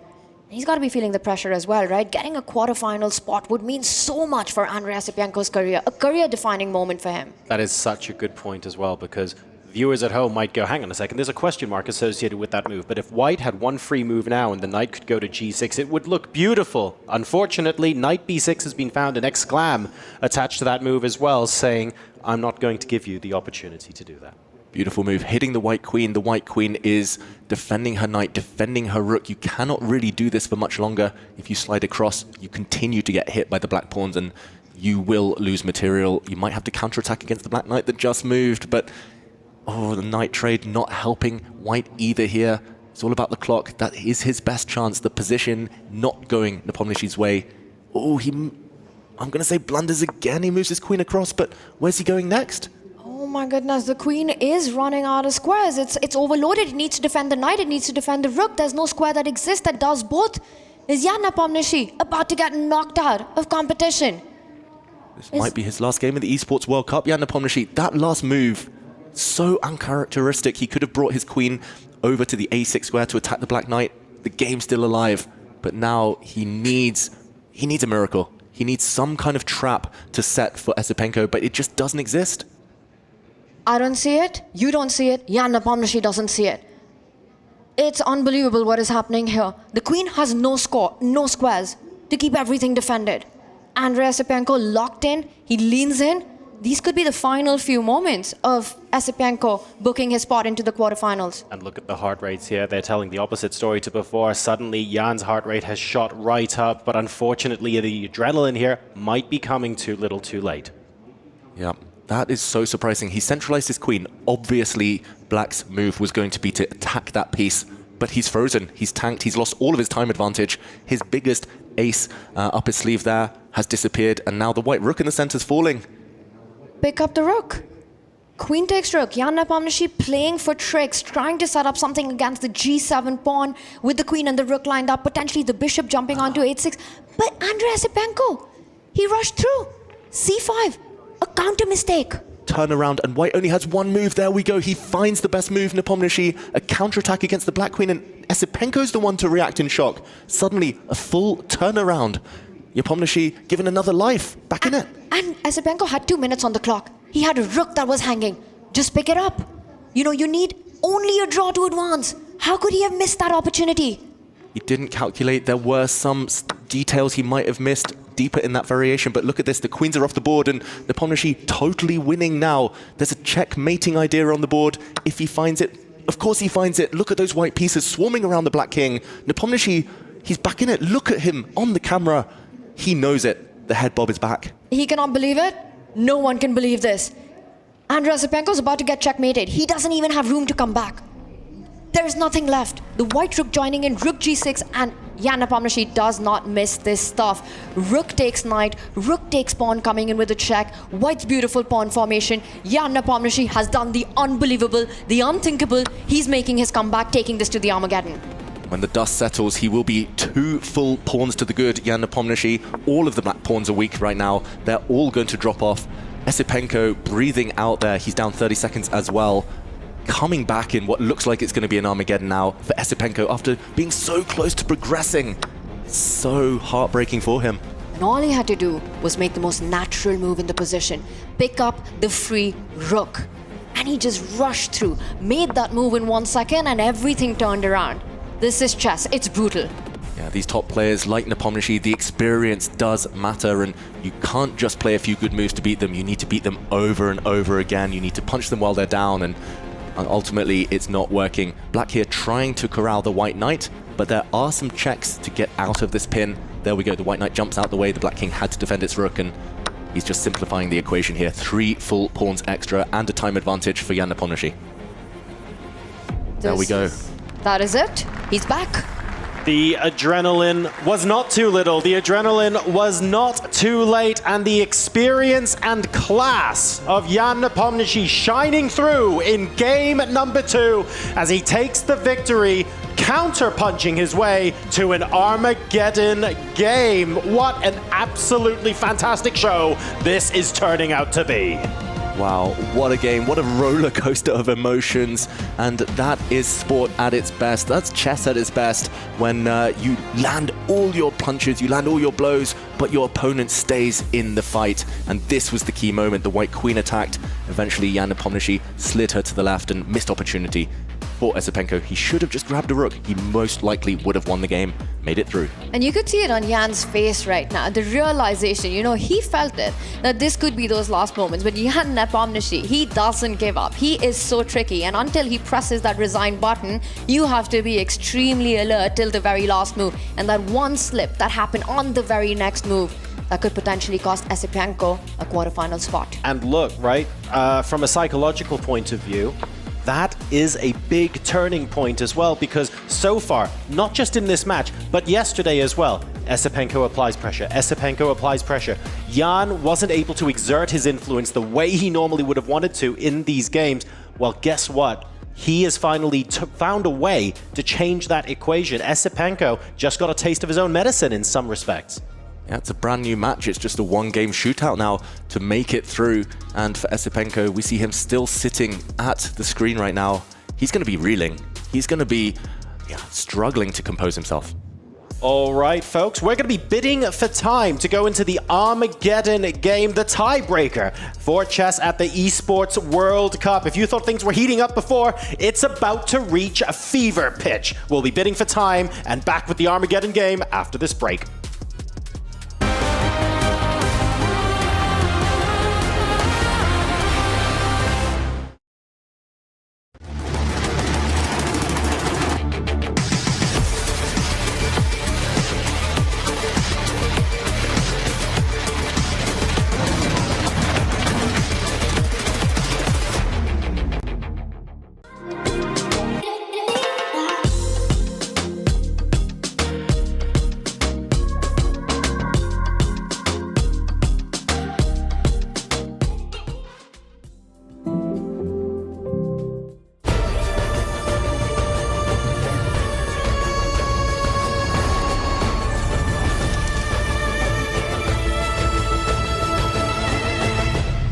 He's got to be feeling the pressure as well, right? Getting a quarterfinal spot would mean so much for Andrei Esipenko's career, a career-defining moment for him. That is such a good point as well, because viewers at home might go, hang on a second, there's a question mark associated with that move. But if white had one free move now and the knight could go to g6, it would look beautiful. Unfortunately, knight b6 has been found, an exclam attached to that move as well, saying, I'm not going to give you the opportunity to do that. Beautiful move, hitting the white queen. The white queen is defending her knight, defending her rook. You cannot really do this for much longer. If you slide across, you continue to get hit by the black pawns and you will lose material. You might have to counterattack against the black knight that just moved, but oh, the knight trade not helping white either here. It's all about the clock. That is his best chance. The position not going Nepomniachtchi's way. Oh, I'm going to say blunders again. He moves his queen across, but where's he going next? Oh my goodness, the queen is running out of squares. It's overloaded. It needs to defend the knight. It needs to defend the rook. There's no square that exists that does both. Is Jan Nepomniachtchi about to get knocked out of competition? This might be his last game in the Esports World Cup. Jan Nepomniachtchi, that last move, so uncharacteristic. He could have brought his queen over to the a6 square to attack the black knight. The game's still alive, but now he needs a miracle. He needs some kind of trap to set for Esipenko, but it just doesn't exist. I don't see it. You don't see it. Jan Nepomniachtchi doesn't see it. It's unbelievable what is happening here. The queen has no squares to keep everything defended. Andrei Esipenko locked in. He leans in. These could be the final few moments of Esipenko booking his spot into the quarterfinals. And look at the heart rates here. They're telling the opposite story to before. Suddenly, Jan's heart rate has shot right up, but unfortunately, the adrenaline here might be coming too little too late. Yeah. That is so surprising. He centralized his queen. Obviously, black's move was going to be to attack that piece, but he's frozen. He's tanked. He's lost all of his time advantage. His biggest ace up his sleeve there has disappeared, and now the white rook in the center is falling. Pick up the rook. Queen takes rook. Jan Nepomniachtchi playing for tricks, trying to set up something against the g7 pawn with the queen and the rook lined up, potentially the bishop jumping onto h6. But Andrei Esipenko, he rushed through. c5. A counter mistake. Turn around, and white only has one move. There we go. He finds the best move, Nepomniachtchi. A counterattack against the black queen, and Esipenko's the one to react in shock. Suddenly, a full turnaround. Nepomniachtchi given another life. Back in it. And Esipenko had 2 minutes on the clock. He had a rook that was hanging. Just pick it up. You know, you need only a draw to advance. How could he have missed that opportunity? He didn't calculate. There were some details he might have missed deeper in that variation, but look at this. The queens are off the board, and Nepomniachtchi totally winning now. There's a checkmating idea on the board. If he finds it, of course he finds it. Look at those white pieces swarming around the black king. Nepomniachtchi, he's back in it. Look at him on the camera. He knows it. The head bob is back. He cannot believe it. No one can believe this. Andrei Esipenko is about to get checkmated. He doesn't even have room to come back. There's nothing left. The white rook joining in, rook g6, and Jan Nepomniachtchi does not miss this stuff. Rook takes knight, rook takes pawn coming in with a check. White's beautiful pawn formation. Jan Nepomniachtchi has done the unbelievable, the unthinkable. He's making his comeback, taking this to the Armageddon. When the dust settles, he will be 2 full pawns to the good. Jan Nepomniachtchi, all of the black pawns are weak right now. They're all going to drop off. Esipenko breathing out there. He's down 30 seconds as well. Coming back in what looks like it's going to be an Armageddon now for Esipenko after being so close to progressing. So heartbreaking for him. And all he had to do was make the most natural move in the position. Pick up the free rook. And he just rushed through, made that move in 1 second, and everything turned around. This is chess. It's brutal. Yeah, these top players like Nepomniachtchi, the experience does matter, and you can't just play a few good moves to beat them. You need to beat them over and over again. You need to punch them while they're down, and ultimately it's not working. Black here trying to corral the white knight, but there are some checks to get out of this pin. There we go, the white knight jumps out the way. The black king had to defend its rook, and he's just simplifying the equation here. 3 full pawns extra and a time advantage for Jan Nepomniachtchi. There we go. That is it. He's back. The adrenaline was not too little, the adrenaline was not too late, and the experience and class of Jan Nepomniachtchi shining through in game number 2 as he takes the victory, counter-punching his way to an Armageddon game. What an absolutely fantastic show this is turning out to be. Wow, what a game, what a roller coaster of emotions, and that is sport at its best. That's chess at its best, when you land all your punches, you land all your blows, but your opponent stays in the fight. And this was the key moment. The white queen attacked. Eventually Jan Nepomniachtchi slid her to the left and missed opportunity for Esipenko. He should have just grabbed a rook. He most likely would have won the game, made it through. And you could see it on Jan's face right now, the realization, you know, he felt it, that this could be those last moments. But Jan Nepomniachtchi, he doesn't give up. He is so tricky, and until he presses that resign button, you have to be extremely alert till the very last move. And that one slip that happened on the very next move, that could potentially cost Esipenko a quarterfinal spot. And look, right, from a psychological point of view, that is a big turning point as well, because so far, not just in this match, but yesterday as well, Esipenko applies pressure, Esipenko applies pressure. Jan wasn't able to exert his influence the way he normally would have wanted to in these games. Well, guess what? He has finally found a way to change that equation. Esipenko just got a taste of his own medicine in some respects. Yeah, it's a brand new match. It's just a one-game shootout now to make it through. And for Esipenko, we see him still sitting at the screen right now. He's going to be reeling. He's going to be struggling to compose himself. All right, folks, we're going to be bidding for time to go into the Armageddon game, the tiebreaker for chess at the Esports World Cup. If you thought things were heating up before, it's about to reach a fever pitch. We'll be bidding for time and back with the Armageddon game after this break.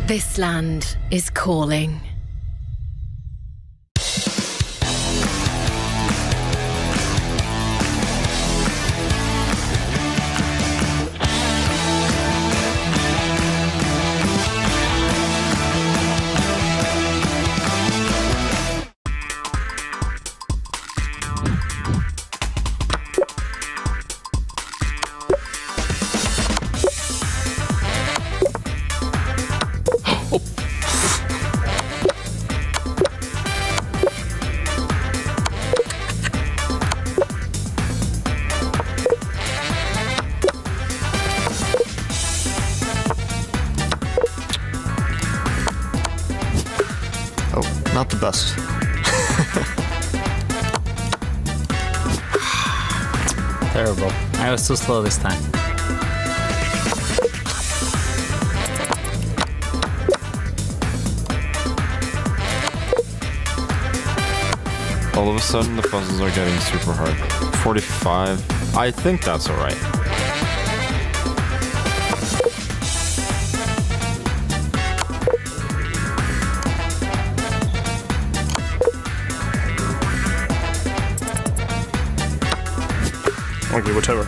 This land is calling. Not the best. Terrible. I was too slow this time. All of a sudden, the puzzles are getting super hard. 45. I think that's alright. Okay, whatever.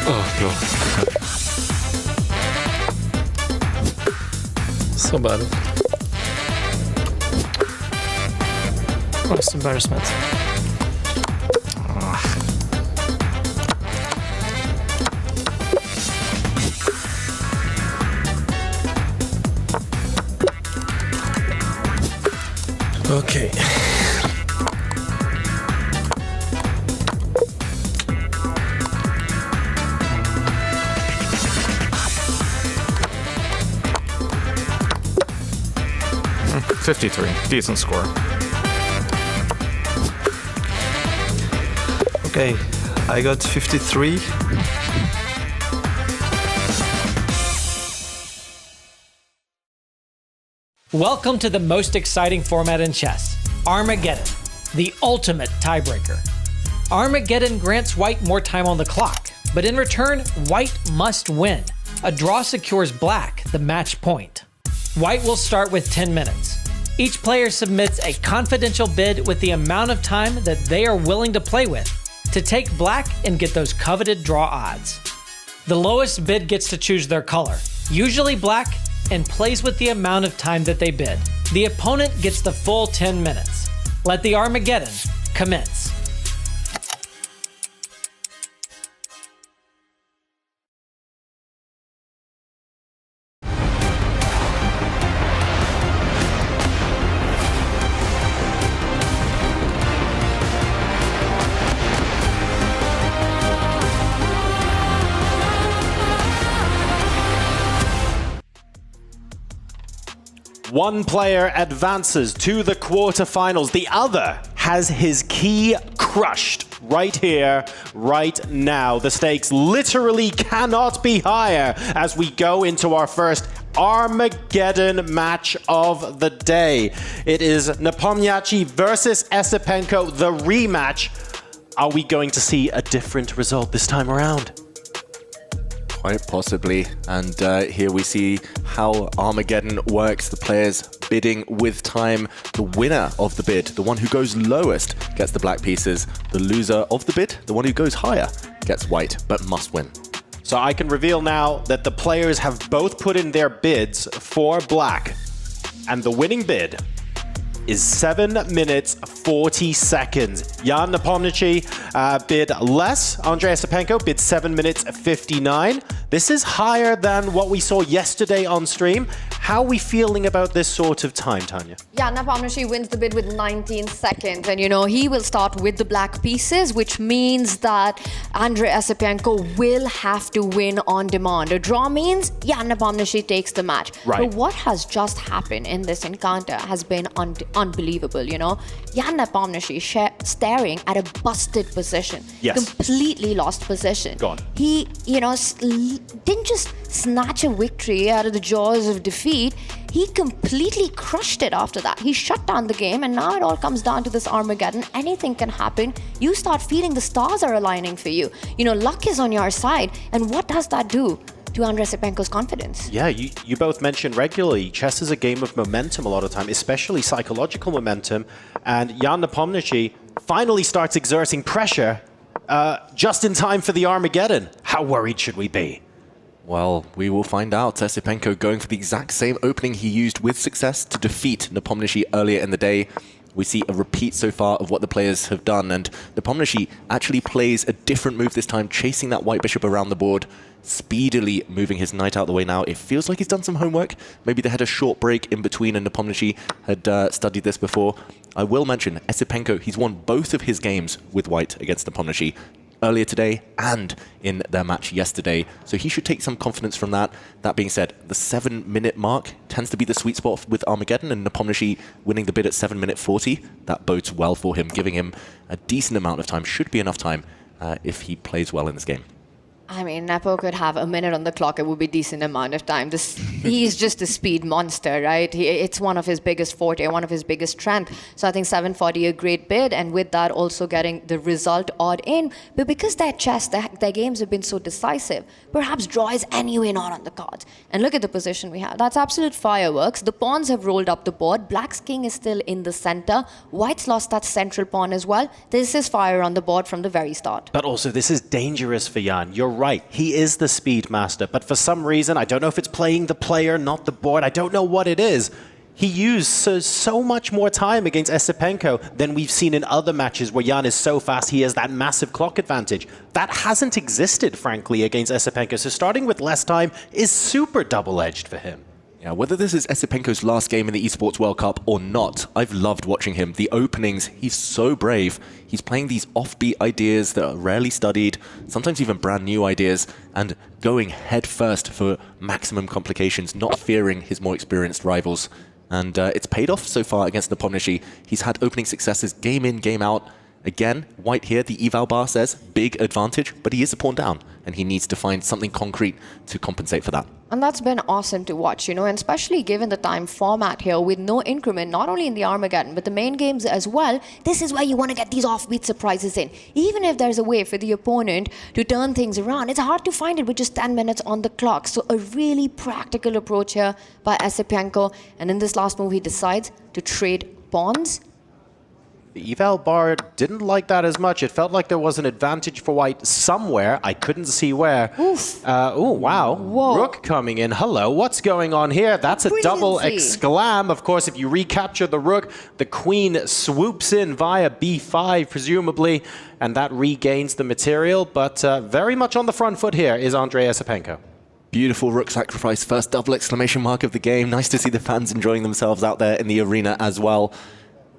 Oh, God. So bad. What embarrassment. Okay. $53. Decent score. Okay, I got 53. Welcome to the most exciting format in chess, Armageddon, the ultimate tiebreaker. Armageddon grants White more time on the clock, but in return, White must win. A draw secures Black the match point. White will start with 10 minutes. Each player submits a confidential bid with the amount of time that they are willing to play with to take Black and get those coveted draw odds. The lowest bid gets to choose their color, usually Black, and plays with the amount of time that they bid. The opponent gets the full 10 minutes. Let the Armageddon commence. One player advances to the quarterfinals. The other has his key crushed right here, right now. The stakes literally cannot be higher as we go into our first Armageddon match of the day. It is Nepomniachtchi versus Esipenko, the rematch. Are we going to see a different result this time around? Quite possibly. And here we see how Armageddon works. The players bidding with time. The winner of the bid, the one who goes lowest, gets the black pieces. The loser of the bid, the one who goes higher, gets white, but must win. So I can reveal now that the players have both put in their bids for black. And the winning bid is 7 minutes 40 seconds. Jan Nepomniachtchi bid less. Andrei Esipenko bid 7 minutes 59. This is higher than what we saw yesterday on stream. How are we feeling about this sort of time, Tanya? Yeah, Nepomniachtchi wins the bid with 19 seconds. And, you know, he will start with the black pieces, which means that Andrei Esipenko will have to win on demand. A draw means, yeah, Nepomniachtchi takes the match. Right. But what has just happened in this encounter has been unbelievable, you know? Jan Nepomniachtchi staring at a busted position. Yes. Completely lost position. Gone. He, you know, didn't just snatch a victory out of the jaws of defeat. He completely crushed it after that. He shut down the game, and now it all comes down to this Armageddon. Anything can happen. You start feeling the stars are aligning for you. You know, luck is on your side. And what does that do to Andrei Esipenko's confidence? Yeah, you both mention regularly, chess is a game of momentum a lot of time, especially psychological momentum. And Jan Nepomniachtchi finally starts exerting pressure just in time for the Armageddon. How worried should we be? Well, we will find out. Esipenko going for the exact same opening he used with success to defeat Nepomniachtchi earlier in the day. We see a repeat so far of what the players have done, and Nepomniachtchi actually plays a different move this time, chasing that white bishop around the board, speedily moving his knight out the way now. It feels like he's done some homework. Maybe they had a short break in between and Nepomniachtchi had studied this before. I will mention, Esipenko, he's won both of his games with white against Nepomniachtchi. earlier today and in their match yesterday. So he should take some confidence from that. That being said, the 7-minute mark tends to be the sweet spot with Armageddon, and Nepomniachtchi winning the bid at 7 minute 40. That bodes well for him, giving him a decent amount of time, should be enough time if he plays well in this game. I mean, Nepo could have a minute on the clock. It would be a decent amount of time. He's just a speed monster, right? It's one of his biggest forte, one of his biggest strengths. So I think 740, a great bid. And with that, also getting the result odd in. But because their chess, their games have been so decisive, perhaps draw is anyway not on the cards. And look at the position we have. That's absolute fireworks. The pawns have rolled up the board. Black's king is still in the center. White's lost that central pawn as well. This is fire on the board from the very start. But also, this is dangerous for Jan. You're right, he is the speed master, but for some reason, I don't know if it's playing the player, not the board, I don't know what it is. He used so much more time against Esipenko than we've seen in other matches where Jan is so fast, he has that massive clock advantage. That hasn't existed, frankly, against Esipenko, so starting with less time is super double-edged for him. Yeah, whether this is Esipenko's last game in the Esports World Cup or not, I've loved watching him. The openings, he's so brave. He's playing these offbeat ideas that are rarely studied, sometimes even brand new ideas, and going head first for maximum complications, not fearing his more experienced rivals. And it's paid off so far against Nepomniachtchi. He's had opening successes game in, game out. Again, White here, the eval bar says, big advantage, but he is a pawn down, and he needs to find something concrete to compensate for that. And that's been awesome to watch, you know, and especially given the time format here with no increment, not only in the Armageddon, but the main games as well. This is where you want to get these offbeat surprises in. Even if there's a way for the opponent to turn things around, it's hard to find it with just 10 minutes on the clock. So a really practical approach here by Esipenko. And in this last move, he decides to trade pawns. The eval bar didn't like that as much. It felt like there was an advantage for White somewhere. I couldn't see where. Oh, wow. Whoa. Rook coming in. Hello, what's going on here? That's a double exclam. Of course, if you recapture the rook, the queen swoops in via b5, presumably, and that regains the material. But very much on the front foot here is Andrei Esipenko. Beautiful rook sacrifice, first double exclamation mark of the game. Nice to see the fans enjoying themselves out there in the arena as well.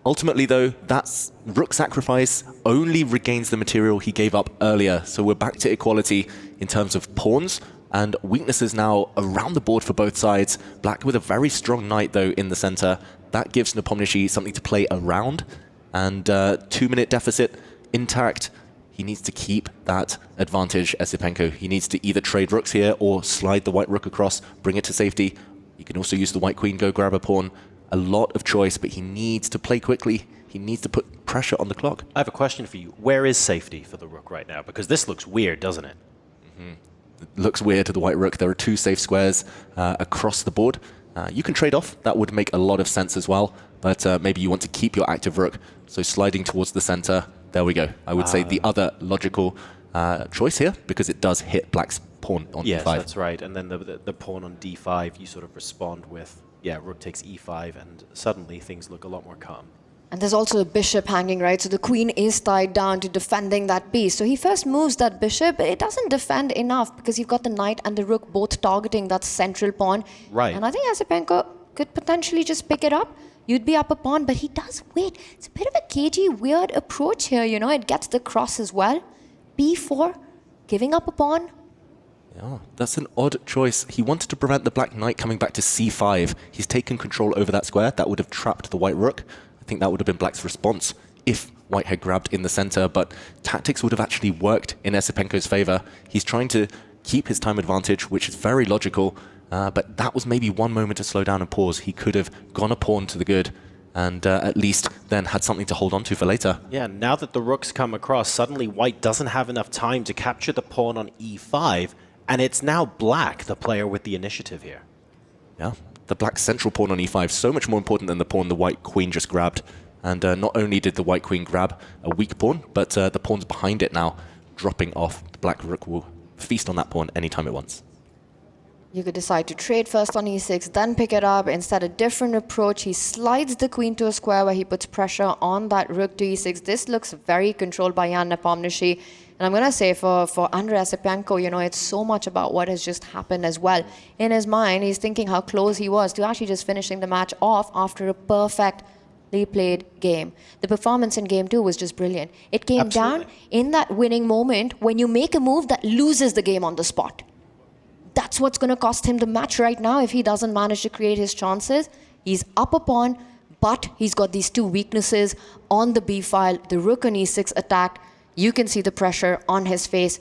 Ultimately, though, that rook sacrifice only regains the material he gave up earlier. So we're back to equality in terms of pawns and weaknesses now around the board for both sides. Black with a very strong knight, though, in the center. That gives Nepomniachtchi something to play around. And 2-minute deficit intact. He needs to keep that advantage, Esipenko. He needs to either trade rooks here or slide the white rook across, bring it to safety. You can also use the white queen, go grab a pawn. A lot of choice, but he needs to play quickly. He needs to put pressure on the clock. I have a question for you. Where is safety for the rook right now? Because this looks weird, doesn't it? It looks weird to the white rook. There are 2 safe squares across the board. You can trade off. That would make a lot of sense as well. But maybe you want to keep your active rook. So sliding towards the center. There we go. I would say the other logical choice here, because it does hit Black's pawn on yes, e5. That's right. And then the pawn on d5, you sort of respond with, yeah, rook takes e5, and suddenly things look a lot more calm. And there's also a bishop hanging, right? So the queen is tied down to defending that piece. So he first moves that bishop, but it doesn't defend enough because you've got the knight and the rook both targeting that central pawn. Right. And I think Esipenko could potentially just pick it up. You'd be up a pawn, but he does wait. It's a bit of a cagey, weird approach here, you know? It gets the cross as well. b4, giving up a pawn. Yeah, that's an odd choice. He wanted to prevent the black knight coming back to c5. He's taken control over that square. That would have trapped the white rook. I think that would have been Black's response if White had grabbed in the center, but tactics would have actually worked in Esipenko's favor. He's trying to keep his time advantage, which is very logical, but that was maybe one moment to slow down and pause. He could have gone a pawn to the good and at least then had something to hold on to for later. Yeah, now that the rooks come across, suddenly White doesn't have enough time to capture the pawn on e5, and it's now Black, the player with the initiative here. Yeah, the Black central pawn on e5, so much more important than the pawn the White queen just grabbed. And not only did the White queen grab a weak pawn, but the pawns behind it now dropping off. The Black rook will feast on that pawn anytime it wants. You could decide to trade first on e6, then pick it up. Instead, a different approach. He slides the queen to a square where he puts pressure on that rook to e6. This looks very controlled by Jan Nepomniachtchi. And I'm going to say for Andrei Esipenko, you know, it's so much about what has just happened as well. In his mind, he's thinking how close he was to actually just finishing the match off after a perfect brilliantly played game. The performance in game 2 was just brilliant. It came down in that winning moment when you make a move that loses the game on the spot. That's what's going to cost him the match right now if he doesn't manage to create his chances. He's up a pawn, but he's got these two weaknesses on the B file. The rook on E6 attacked. You can see the pressure on his face.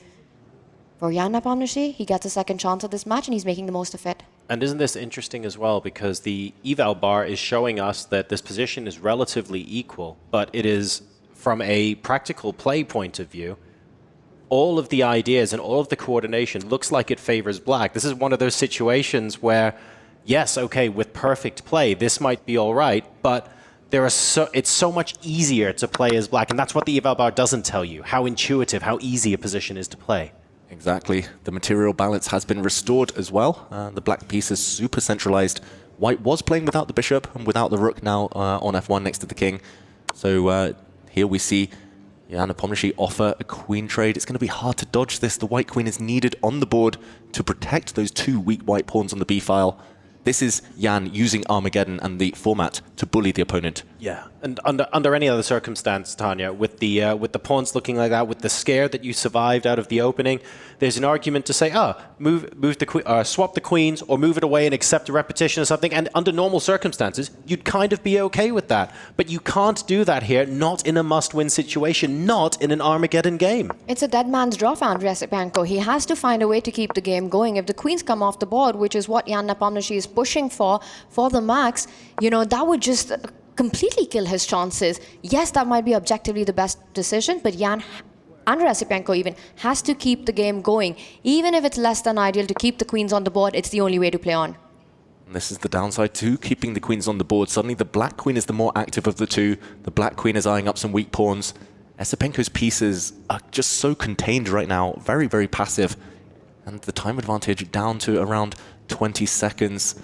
For Jan Nepomniachtchi, he gets a second chance at this match and he's making the most of it. And isn't this interesting as well, because the eval bar is showing us that this position is relatively equal, but it is, from a practical play point of view, all of the ideas and all of the coordination looks like it favors black. This is one of those situations where, yes, okay, with perfect play, this might be all right, but it's so much easier to play as black, and that's what the eval bar doesn't tell you, how intuitive, how easy a position is to play. Exactly. The material balance has been restored as well. The black piece is super centralized. White was playing without the bishop and without the rook now on f1 next to the king. So here we see Jan Nepomniachtchi offer a queen trade. It's going to be hard to dodge this. The white queen is needed on the board to protect those two weak white pawns on the b file. This is Jan using Armageddon and the format to bully the opponent. Yeah, and under any other circumstance, Tanya, with the pawns looking like that, with the scare that you survived out of the opening, there's an argument to say, swap the queens or move it away and accept a repetition or something. And under normal circumstances, you'd kind of be okay with that. But you can't do that here, not in a must-win situation, not in an Armageddon game. It's a dead man's draw for Andrei Esipenko. He has to find a way to keep the game going. If the queens come off the board, which is what Jan Nepomniachtchi is pushing for the max, that would just completely kill his chances. Yes, that might be objectively the best decision, but Andrei Esipenko even has to keep the game going. Even if it's less than ideal to keep the queens on the board, it's the only way to play on. And this is the downside too, keeping the queens on the board. Suddenly the black queen is the more active of the two. The black queen is eyeing up some weak pawns. Esipenko's pieces are just so contained right now, very, very passive. And the time advantage down to around 20 seconds.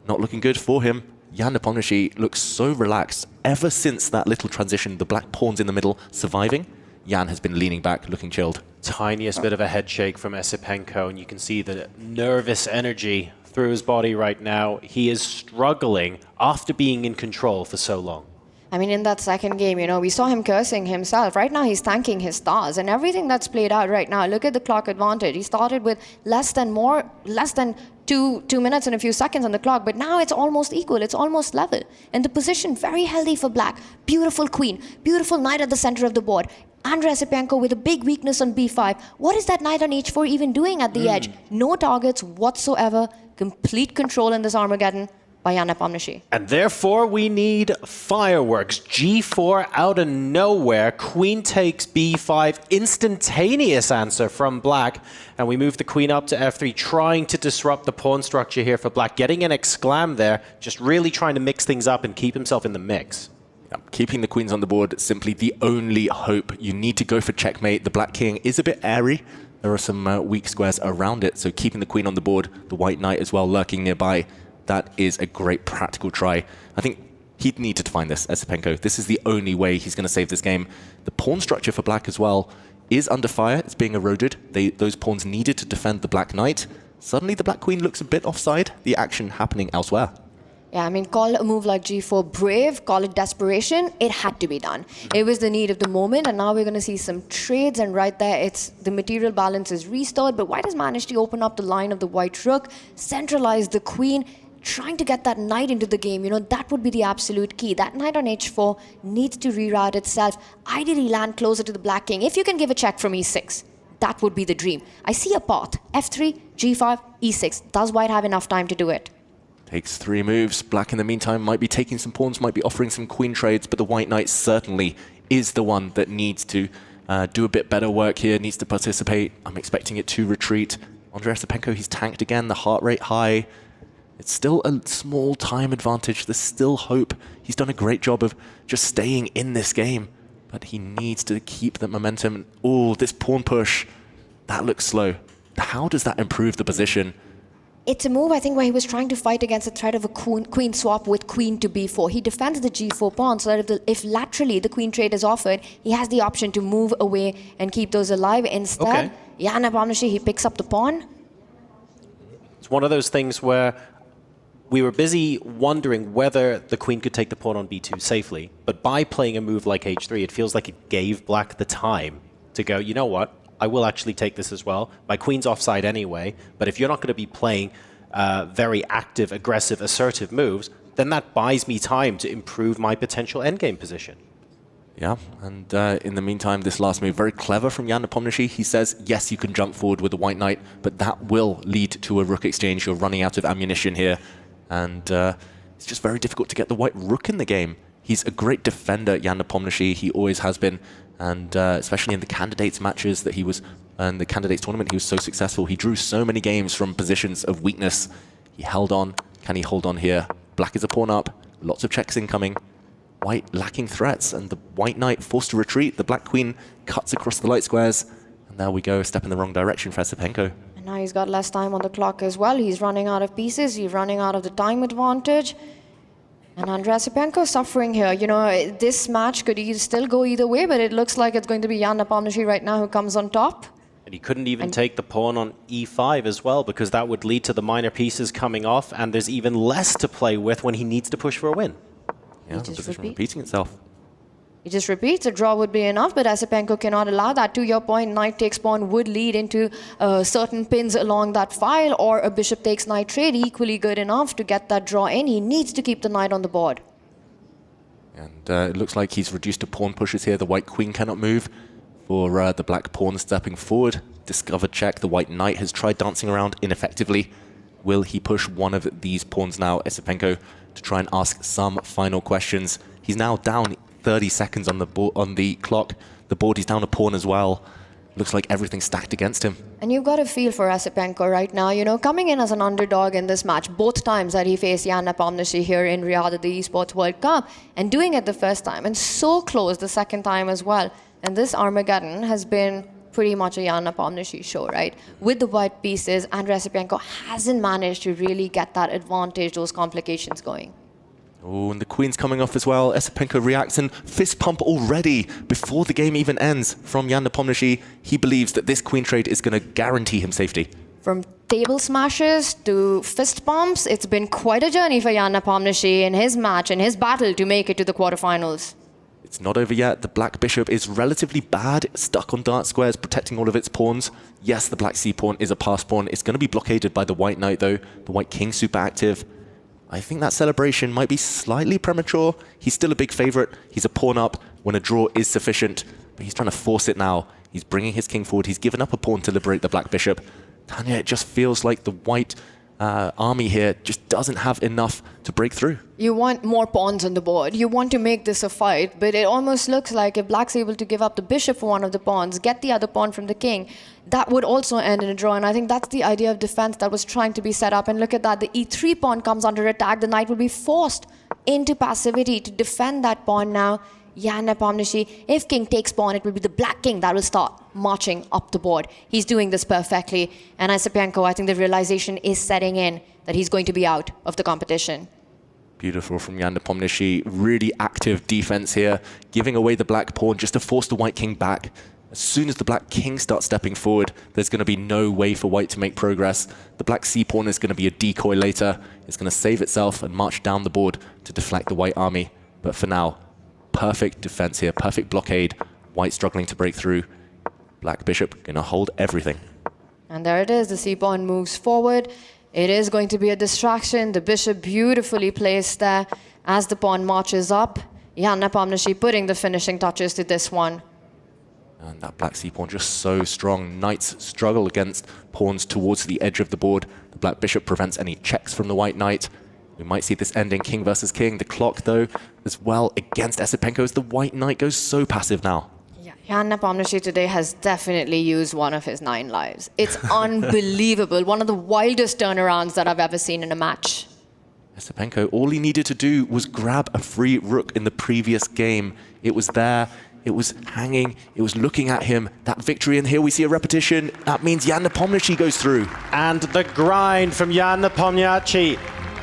Not looking good for him. Jan Nepomniachtchi looks so relaxed. Ever since that little transition, the black pawns in the middle surviving, Jan has been leaning back, looking chilled. Tiniest bit of a head shake from Esipenko, and you can see the nervous energy through his body right now. He is struggling after being in control for so long. I mean, in that second game, we saw him cursing himself. Right now, he's thanking his stars. And everything that's played out right now, look at the clock advantage. He started with less than 2 minutes and a few seconds on the clock, but now it's almost equal. It's almost level. And the position, very healthy for black. Beautiful queen, beautiful knight at the center of the board. Andrei Esipenko with a big weakness on b5. What is that knight on h4 even doing at the edge? No targets whatsoever. Complete control in this Armageddon by Jan Nepomniachtchi. And therefore we need fireworks. G4 out of nowhere. Queen takes b5. Instantaneous answer from black. And we move the queen up to f3, trying to disrupt the pawn structure here for black. Getting an exclam there, just really trying to mix things up and keep himself in the mix. Keeping the queens on the board, simply the only hope. You need to go for checkmate. The black king is a bit airy. There are some weak squares around it, so keeping the queen on the board, the white knight as well lurking nearby, that is a great practical try. I think he'd need to find this, Esipenko. This is the only way he's going to save this game. The pawn structure for black as well is under fire. It's being eroded. Those pawns needed to defend the black knight. Suddenly the black queen looks a bit offside. The action happening elsewhere. Yeah, I mean, call a move like g4 brave, call it desperation. It had to be done. It was the need of the moment, and now we're going to see some trades, and right there, the material balance is restored, but white has managed to open up the line of the white rook, centralize the queen, trying to get that knight into the game. That would be the absolute key. That knight on h4 needs to reroute itself, ideally land closer to the black king. If you can give a check from e6, that would be the dream. I see a path, f3, g5, e6. Does white have enough time to do it? Takes 3 moves. Black in the meantime might be taking some pawns, might be offering some queen trades, but the white knight certainly is the one that needs to do a bit better work here, needs to participate. I'm expecting it to retreat. Andrei Esipenko, he's tanked again, the heart rate high. It's still a small time advantage. There's still hope. He's done a great job of just staying in this game, but he needs to keep the momentum. Oh, this pawn push, that looks slow. How does that improve the position? It's a move, I think, where he was trying to fight against the threat of a queen swap with queen to b4. He defends the g4 pawn so that if laterally the queen trade is offered, he has the option to move away and keep those alive. Instead, Jan Nepomniachtchi, he picks up the pawn. It's one of those things where we were busy wondering whether the queen could take the pawn on b2 safely, but by playing a move like h3, it feels like it gave black the time to go, you know what, I will actually take this as well. My queen's offside anyway, but if you're not going to be playing very active, aggressive, assertive moves, then that buys me time to improve my potential endgame position. Yeah, and in the meantime, this last move, very clever from Jan Nepomniachtchi. He says, yes, you can jump forward with the white knight, but that will lead to a rook exchange. You're running out of ammunition here, and it's just very difficult to get the white rook in the game. He's a great defender, Jan Nepomniachtchi. He always has been, and especially in the candidates matches that he was, and the candidates tournament, he was so successful. He drew so many games from positions of weakness. He held on. Can he hold on here? Black is a pawn up. Lots of checks incoming. White lacking threats, and the white knight forced to retreat. The black queen cuts across the light squares, and there we go, a step in the wrong direction for Esipenko. And now he's got less time on the clock as well. He's running out of pieces. He's running out of the time advantage. And Andrei Esipenko suffering here. You know, this match could still go either way, but it looks like it's going to be Jan Nepomniachtchi right now who comes on top. And he couldn't even take the pawn on e5 as well, because that would lead to the minor pieces coming off, and there's even less to play with when he needs to push for a win. Yeah, the position repeating itself. He just repeats, a draw would be enough, but Esipenko cannot allow that. To your point, knight takes pawn would lead into certain pins along that file, or a bishop takes knight trade, equally good enough to get that draw in. He needs to keep the knight on the board. And it looks like he's reduced to pawn pushes here. The white queen cannot move for the black pawn stepping forward. Discovered check. The white knight has tried dancing around ineffectively. Will he push one of these pawns now, Esipenko, to try and ask some final questions? He's now down 30 seconds on the clock. The board, he's down a pawn as well. Looks like everything's stacked against him. And you've got a feel for Esipenko right now. You know, coming in as an underdog in this match, both times that he faced Jan Nepomniachtchi here in Riyadh at the Esports World Cup, and doing it the first time, and so close the second time as well. And this Armageddon has been pretty much a Jan Nepomniachtchi show, right? With the white pieces, Andrei Esipenko hasn't managed to really get that advantage, those complications going. Oh, and the queen's coming off as well. Esipenko reacts and fist pump already before the game even ends from Jan Nepomniachtchi. He believes that this queen trade is going to guarantee him safety. From table smashes to fist pumps, it's been quite a journey for Jan Nepomniachtchi in his match, in his battle to make it to the quarterfinals. It's not over yet. The black bishop is relatively bad, stuck on dark squares, protecting all of its pawns. Yes, the black c-pawn is a pass pawn. It's going to be blockaded by the white knight, though. The white king super active. I think that celebration might be slightly premature. He's still a big favorite. He's a pawn up when a draw is sufficient, but he's trying to force it now. He's bringing his king forward. He's given up a pawn to liberate the black bishop. Tanya, it just feels like the white army here just doesn't have enough to break through. You want more pawns on the board. You want to make this a fight, but it almost looks like if black's able to give up the bishop for one of the pawns, get the other pawn from the king, that would also end in a draw. And I think that's the idea of defense that was trying to be set up. And look at that, the e3 pawn comes under attack. The knight will be forced into passivity to defend that pawn now. Jan Nepomniachtchi, if king takes pawn, it will be the black king that will start marching up the board. He's doing this perfectly. And Esipenko, I think the realization is setting in that he's going to be out of the competition. Beautiful from Jan Nepomniachtchi. Really active defense here, giving away the black pawn just to force the white king back. As soon as the black king starts stepping forward, there's going to be no way for white to make progress. The black c-pawn is going to be a decoy later. It's going to save itself and march down the board to deflect the white army. But for now, perfect defense here, perfect blockade. White struggling to break through. Black bishop going to hold everything. And there it is, the c-pawn moves forward. It is going to be a distraction. The bishop beautifully placed there as the pawn marches up. Jan Nepomniachtchi putting the finishing touches to this one. And that black c-pawn just so strong. Knights struggle against pawns towards the edge of the board. The black bishop prevents any checks from the white knight. We might see this ending king versus king. The clock, though, as well against Esipenko as the white knight goes so passive now. Yeah, Jan Nepomniachtchi today has definitely used one of his 9 lives. It's unbelievable. One of the wildest turnarounds that I've ever seen in a match. Esipenko, all he needed to do was grab a free rook in the previous game. It was there. It was hanging. It was looking at him. That victory, and here we see a repetition. That means Jan Nepomniachtchi goes through. And the grind from Jan Nepomniachtchi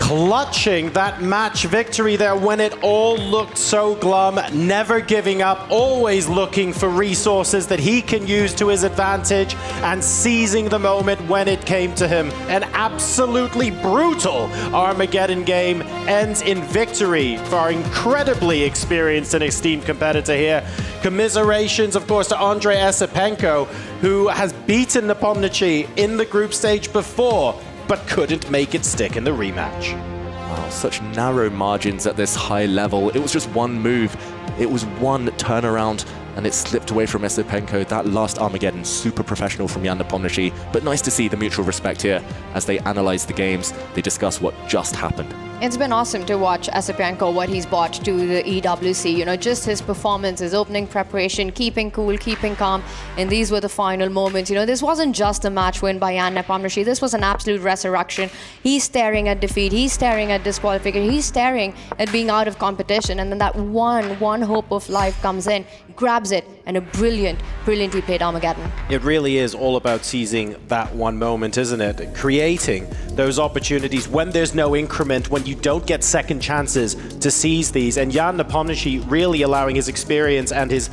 clutching that match victory there when it all looked so glum, never giving up, always looking for resources that he can use to his advantage and seizing the moment when it came to him. An absolutely brutal Armageddon game ends in victory for our incredibly experienced and esteemed competitor here. Commiserations, of course, to Andrei Esipenko, who has beaten Nepomniachtchi in the group stage before, but couldn't make it stick in the rematch. Wow, such narrow margins at this high level. It was just one move. It was one turnaround, and it slipped away from Esipenko. That last Armageddon, super professional from Jan Nepomniachtchi, but nice to see the mutual respect here as they analyze the games, they discuss what just happened. It's been awesome to watch Esipenko, what he's brought to the EWC. You know, just his performance, his opening preparation, keeping cool, keeping calm. And these were the final moments. You know, this wasn't just a match win by Jan Nepomniachtchi. This was an absolute resurrection. He's staring at defeat. He's staring at disqualification. He's staring at being out of competition. And then that one hope of life comes in, grabs it, and a brilliantly played Armageddon. It really is all about seizing that one moment, isn't it? Creating those opportunities when there's no increment, when you don't get second chances to seize these. And Jan Nepomniachtchi really allowing his experience and his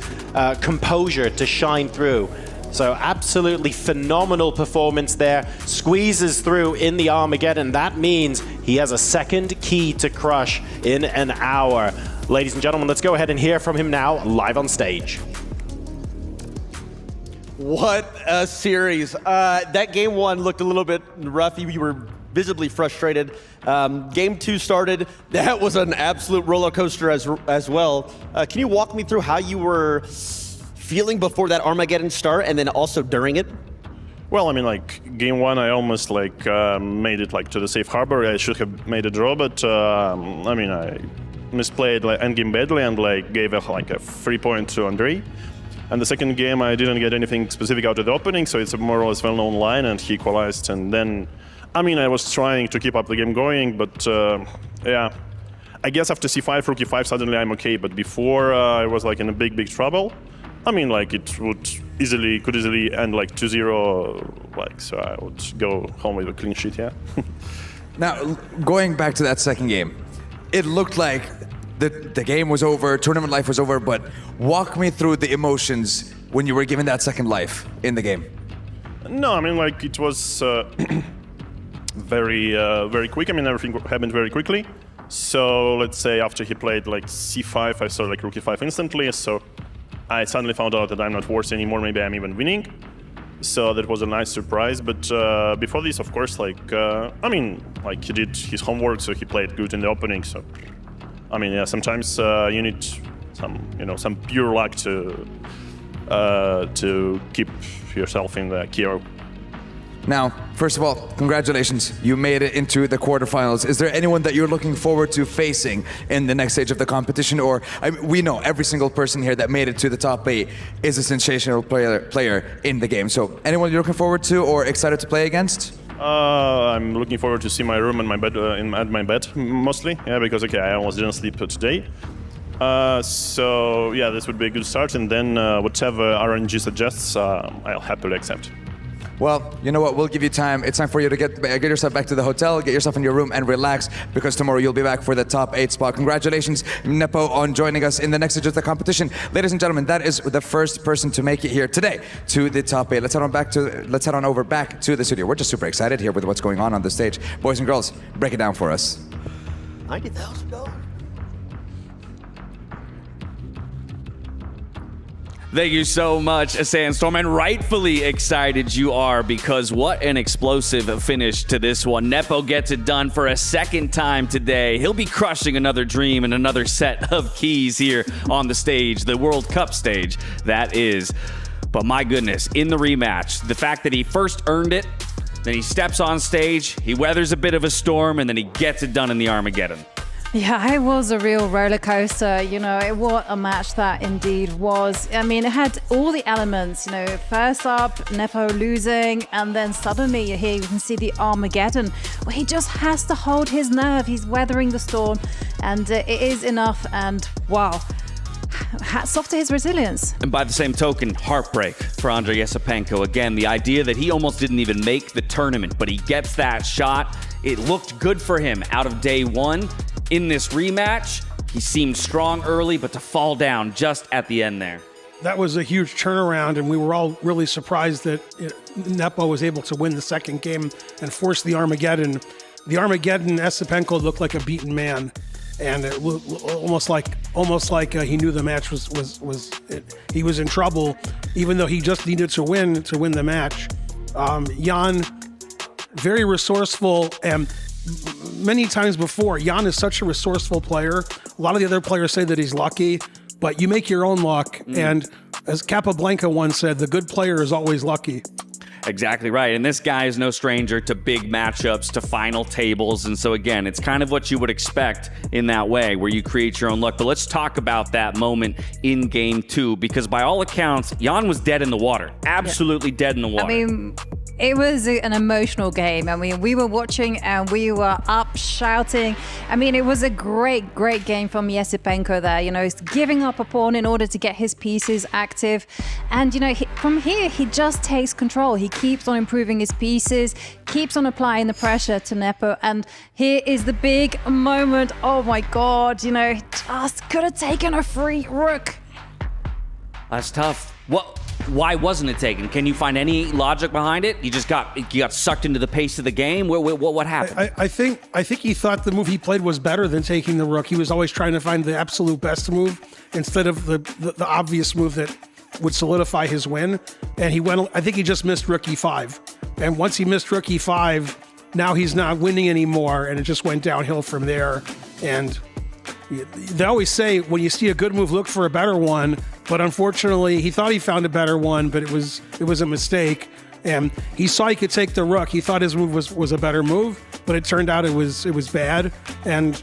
composure to shine through. So absolutely phenomenal performance there. Squeezes through in the Armageddon. That means he has a second key to crush in an hour. Ladies and gentlemen, let's go ahead and hear from him now, live on stage. What a series. That game one looked a little bit rough. You were visibly frustrated. Game two started. That was an absolute roller coaster as well. Can you walk me through how you were feeling before that Armageddon start and then also during it? Well, I mean, like, game one, I almost, like, made it, like, to the safe harbor. I should have made a draw, but, I mean, I misplayed, like, endgame badly and, like, gave a 3-point to Andrei. And the second game, I didn't get anything specific out of the opening, so it's a more or less well-known line, and he equalized. And then, I mean, I was trying to keep up the game going, but yeah. I guess after C5, Rook E5, suddenly I'm okay. But before, I was like in a big trouble. I mean, like it could easily end like 2-0, like, so I would go home with a clean sheet, yeah. Now, going back to that second game, it looked like the game was over, tournament life was over, but walk me through the emotions when you were given that second life in the game. No, I mean, like, it was very quick. I mean, everything happened very quickly. So let's say after he played like C5, I saw like Rook E5 instantly. So I suddenly found out that I'm not worse anymore. Maybe I'm even winning. So that was a nice surprise. But before this, of course, like, I mean, like he did his homework, so he played good in the opening. So, I mean, yeah, sometimes you need some pure luck to keep yourself in the key row. Now, first of all, congratulations. You made it into the quarterfinals. Is there anyone that you're looking forward to facing in the next stage of the competition? Or we know every single person here that made it to the top 8 is a sensational player in the game. So anyone you're looking forward to or excited to play against? I'm looking forward to see my room and my bed at my bed mostly. Yeah, because okay, I almost didn't sleep today. So yeah, this would be a good start. And then whatever RNG suggests, I'll happily accept. Well, you know what? We'll give you time. It's time for you to get yourself back to the hotel, get yourself in your room, and relax, because tomorrow you'll be back for the top 8 spot. Congratulations, Nepo, on joining us in the next stage of the competition. Ladies and gentlemen, that is the first person to make it here today to the top 8. Let's head on over back to the studio. We're just super excited here with what's going on the stage. Boys and girls, break it down for us. $90,000. Thank you so much, Sandstorm, and rightfully excited you are, because what an explosive finish to this one. Nepo gets it done for a second time today. He'll be crushing another dream and another set of keys here on the stage, the World Cup stage, that is. But my goodness, in the rematch, the fact that he first earned it, then he steps on stage, he weathers a bit of a storm, and then he gets it done in the Armageddon. Yeah, it was a real roller coaster. You know, what a match that indeed was. I mean, it had all the elements. You know, first up, Nepo losing, and then suddenly here you can see the Armageddon, where he just has to hold his nerve. He's weathering the storm, and it is enough. And wow, hats off to his resilience. And by the same token, heartbreak for Andrei Esipenko. Again, the idea that he almost didn't even make the tournament, but he gets that shot It looked good for him out of day one. In this rematch, he seemed strong early, but to fall down just at the end there. That was a huge turnaround, and we were all really surprised that Nepo was able to win the second game and force the Armageddon. The Armageddon, Esipenko looked like a beaten man, and it almost like he knew the match he was in trouble, even though he just needed to win the match. Jan, very resourceful, and many times before, Jan is such a resourceful player. A lot of the other players say that he's lucky, but you make your own luck. And as Capablanca once said, the good player is always lucky. Exactly right. And this guy is no stranger to big matchups, to final tables. And so, again, it's kind of what you would expect in that way, where you create your own luck. But let's talk about that moment in game two, because by all accounts, Jan was dead in the water. Absolutely dead in the water. I mean, it was an emotional game. I mean, we were watching and we were up shouting. I mean, it was a great, great game from Esipenko there. You know, he's giving up a pawn in order to get his pieces active. And, you know, from here, he just takes control. He keeps on improving his pieces, keeps on applying the pressure to Nepo. And here is the big moment. Oh, my God. You know, just could have taken a free rook. That's tough. Why wasn't it taken? Can you find any logic behind it? You got sucked into the pace of the game. What happened? I think he thought the move he played was better than taking the rook. He was always trying to find the absolute best move instead of the obvious move that would solidify his win. And he went. I think he just missed rook e5. And once he missed rook e5, now he's not winning anymore, and it just went downhill from there. And they always say when you see a good move, look for a better one. But unfortunately, he thought he found a better one, but it was a mistake. And he saw he could take the rook. He thought his move was a better move, but it turned out it was bad. And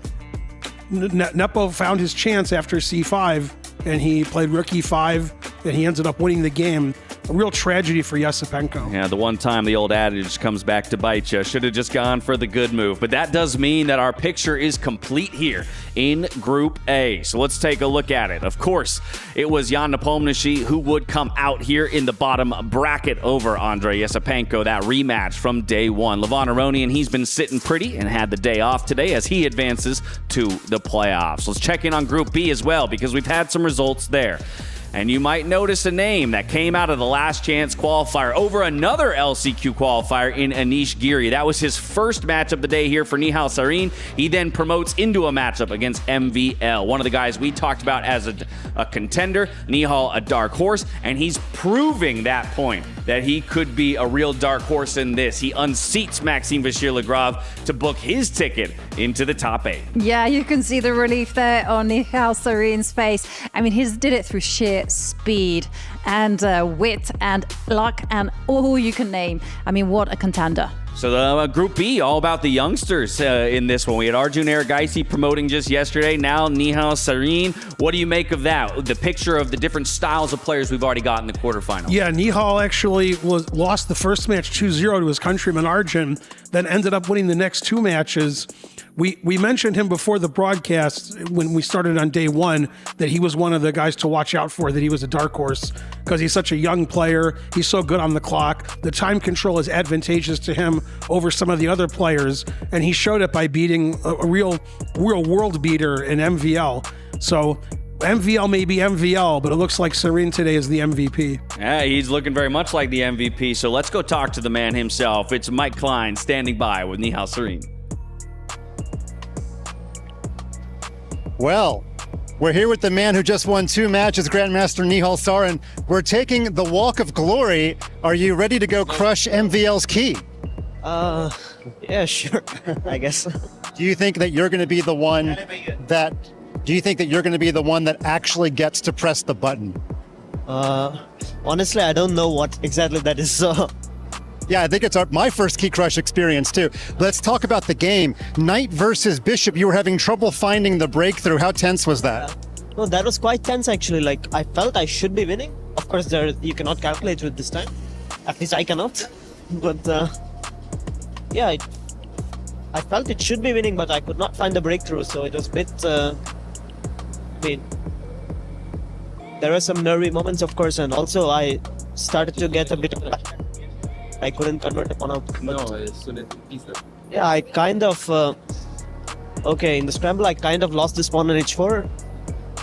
Nepo found his chance after c5, and he played rook e5, and he ended up winning the game. A real tragedy for Esipenko. Yeah, the one time the old adage comes back to bite you. Should have just gone for the good move. But that does mean that our picture is complete here in Group A. So let's take a look at it. Of course, it was Jan Nepomniachtchi who would come out here in the bottom bracket over Andrei Esipenko, that rematch from day one. Levon Aronian, he's been sitting pretty and had the day off today as he advances to the playoffs. Let's check in on Group B as well, because we've had some results there. And you might notice a name that came out of the last chance qualifier over another LCQ qualifier in Anish Giri. That was his first match of the day here for Nihal Sarin. He then promotes into a matchup against MVL, one of the guys we talked about as a contender. Nihal, a dark horse, and he's proving that point that he could be a real dark horse in this. He unseats Maxime Vachier-Lagrave to book his ticket into the top 8. Yeah, you can see the relief there on Nihal Sarin's face. I mean, he did it through sheer speed and wit and luck and all you can name. I mean, what a contender. So the Group B, all about the youngsters in this one. We had Arjun Erigaisi promoting just yesterday. Now Nihal Sarin. What do you make of that? The picture of the different styles of players we've already got in the quarterfinals. Yeah, Nihal actually lost the first match 2-0 to his countryman Arjun, then ended up winning the next two matches. We mentioned him before the broadcast when we started on day one that he was one of the guys to watch out for, that he was a dark horse because he's such a young player. He's so good on the clock. The time control is advantageous to him over some of the other players, and he showed it by beating a real world beater in MVL. So MVL may be MVL, but it looks like Sarin today is the MVP. Yeah, he's looking very much like the MVP. So let's go talk to the man himself. It's Mike Klein standing by with Nihal Sarin. Well, we're here with the man who just won 2 matches, Grandmaster Nihal Sarin. We're taking the Walk of Glory. Are you ready to go crush MVL's key? Yeah, sure. I guess. Do you think that you're going to be the one that actually gets to press the button? Honestly, I don't know what exactly that is. Yeah, I think it's my first key crush experience too. Let's talk about the game. Knight versus Bishop, you were having trouble finding the breakthrough. How tense was that? No, that was quite tense actually. Like, I felt I should be winning. Of course, you cannot calculate with this time. At least I cannot. But yeah, I felt it should be winning, but I could not find the breakthrough. So it was a bit, I mean, there were some nervy moments, of course, and also I started to get a bit of I couldn't convert upon a... Yeah, I kind of... okay, in the scramble, I kind of lost this pawn on h4.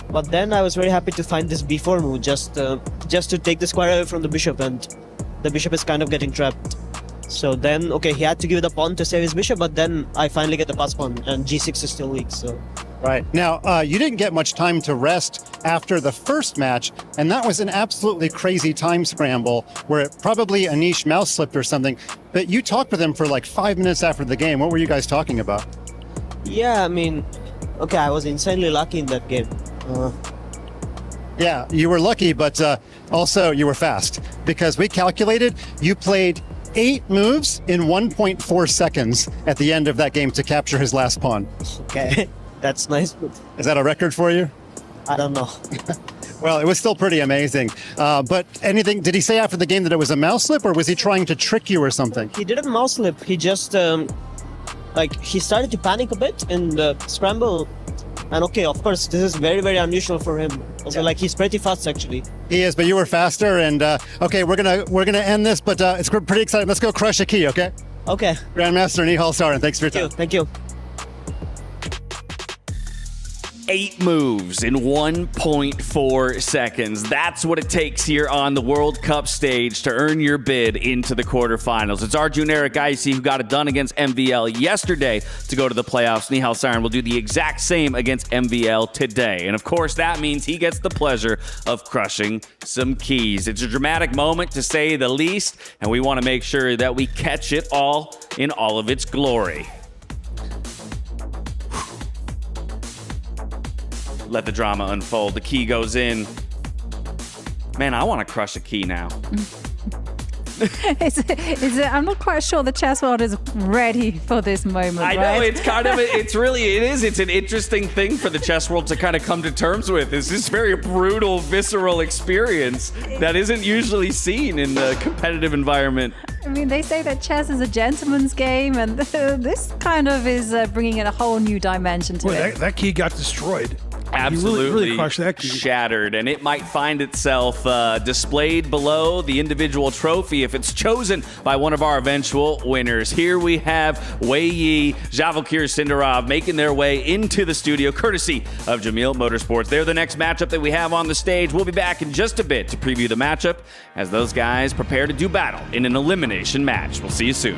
But then I was very happy to find this b4 move, just to take the square away from the bishop, and the bishop is kind of getting trapped. So then, okay, he had to give the pawn to save his bishop, but then I finally get the pass pawn, and g6 is still weak, so... Right. Now, you didn't get much time to rest after the first match, and that was an absolutely crazy time scramble where probably Anish mouse slipped or something, but you talked with him for like 5 minutes after the game. What were you guys talking about? Yeah, I mean, okay, I was insanely lucky in that game. Yeah, you were lucky, but also you were fast, because we calculated you played 8 moves in 1.4 seconds at the end of that game to capture his last pawn. Okay, that's nice. Is that a record for you? I don't know. Well, it was still pretty amazing. But anything, did he say after the game that it was a mouse slip, or was he trying to trick you or something? He didn't mouse slip. He just, he started to panic a bit in the scramble. And okay, of course, this is very, very unusual for him. Also, like, he's pretty fast, actually. He is, but you were faster. And okay, we're gonna end this, but it's pretty exciting. Let's go crush a key, okay? Okay. Grandmaster Nihal Sarin, thanks for your time. Thank you. 8 moves in 1.4 seconds. That's what it takes here on the World Cup stage to earn your bid into the quarterfinals. It's Arjun Erigaisi who got it done against MVL yesterday to go to the playoffs. Nihal Sarin will do the exact same against MVL today. And of course, that means he gets the pleasure of crushing some keys. It's a dramatic moment to say the least, and we want to make sure that we catch it all in all of its glory. Let the drama unfold. The key goes in. Man, I want to crush a key now. I'm not quite sure the chess world is ready for this moment. I know, it's kind of, it's an interesting thing for the chess world to kind of come to terms with. It's this very brutal, visceral experience that isn't usually seen in the competitive environment. I mean, they say that chess is a gentleman's game, and this kind of is bringing in a whole new dimension to it. That key got destroyed. Absolutely really crushed that key. Shattered, and it might find itself displayed below the individual trophy if it's chosen by one of our eventual winners. Here we have Wei Yi, Vachier-Lagrave making their way into the studio, courtesy of Jamil Motorsports. They're the next matchup that we have on the stage. We'll be back in just a bit to preview the matchup as those guys prepare to do battle in an elimination match. We'll see you soon.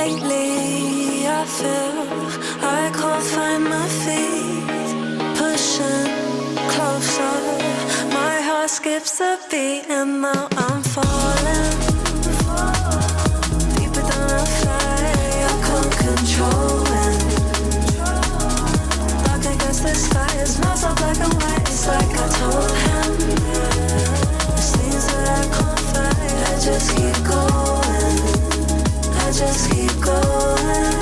lately I feel I can't find my feet. Pushing closer, my heart skips a beat, and now I'm falling deeper than I fly. I can't control it. Dark against the sky, it's not so black and white. It's like I told him. It's things that I can't fight. I just keep going. I just keep going.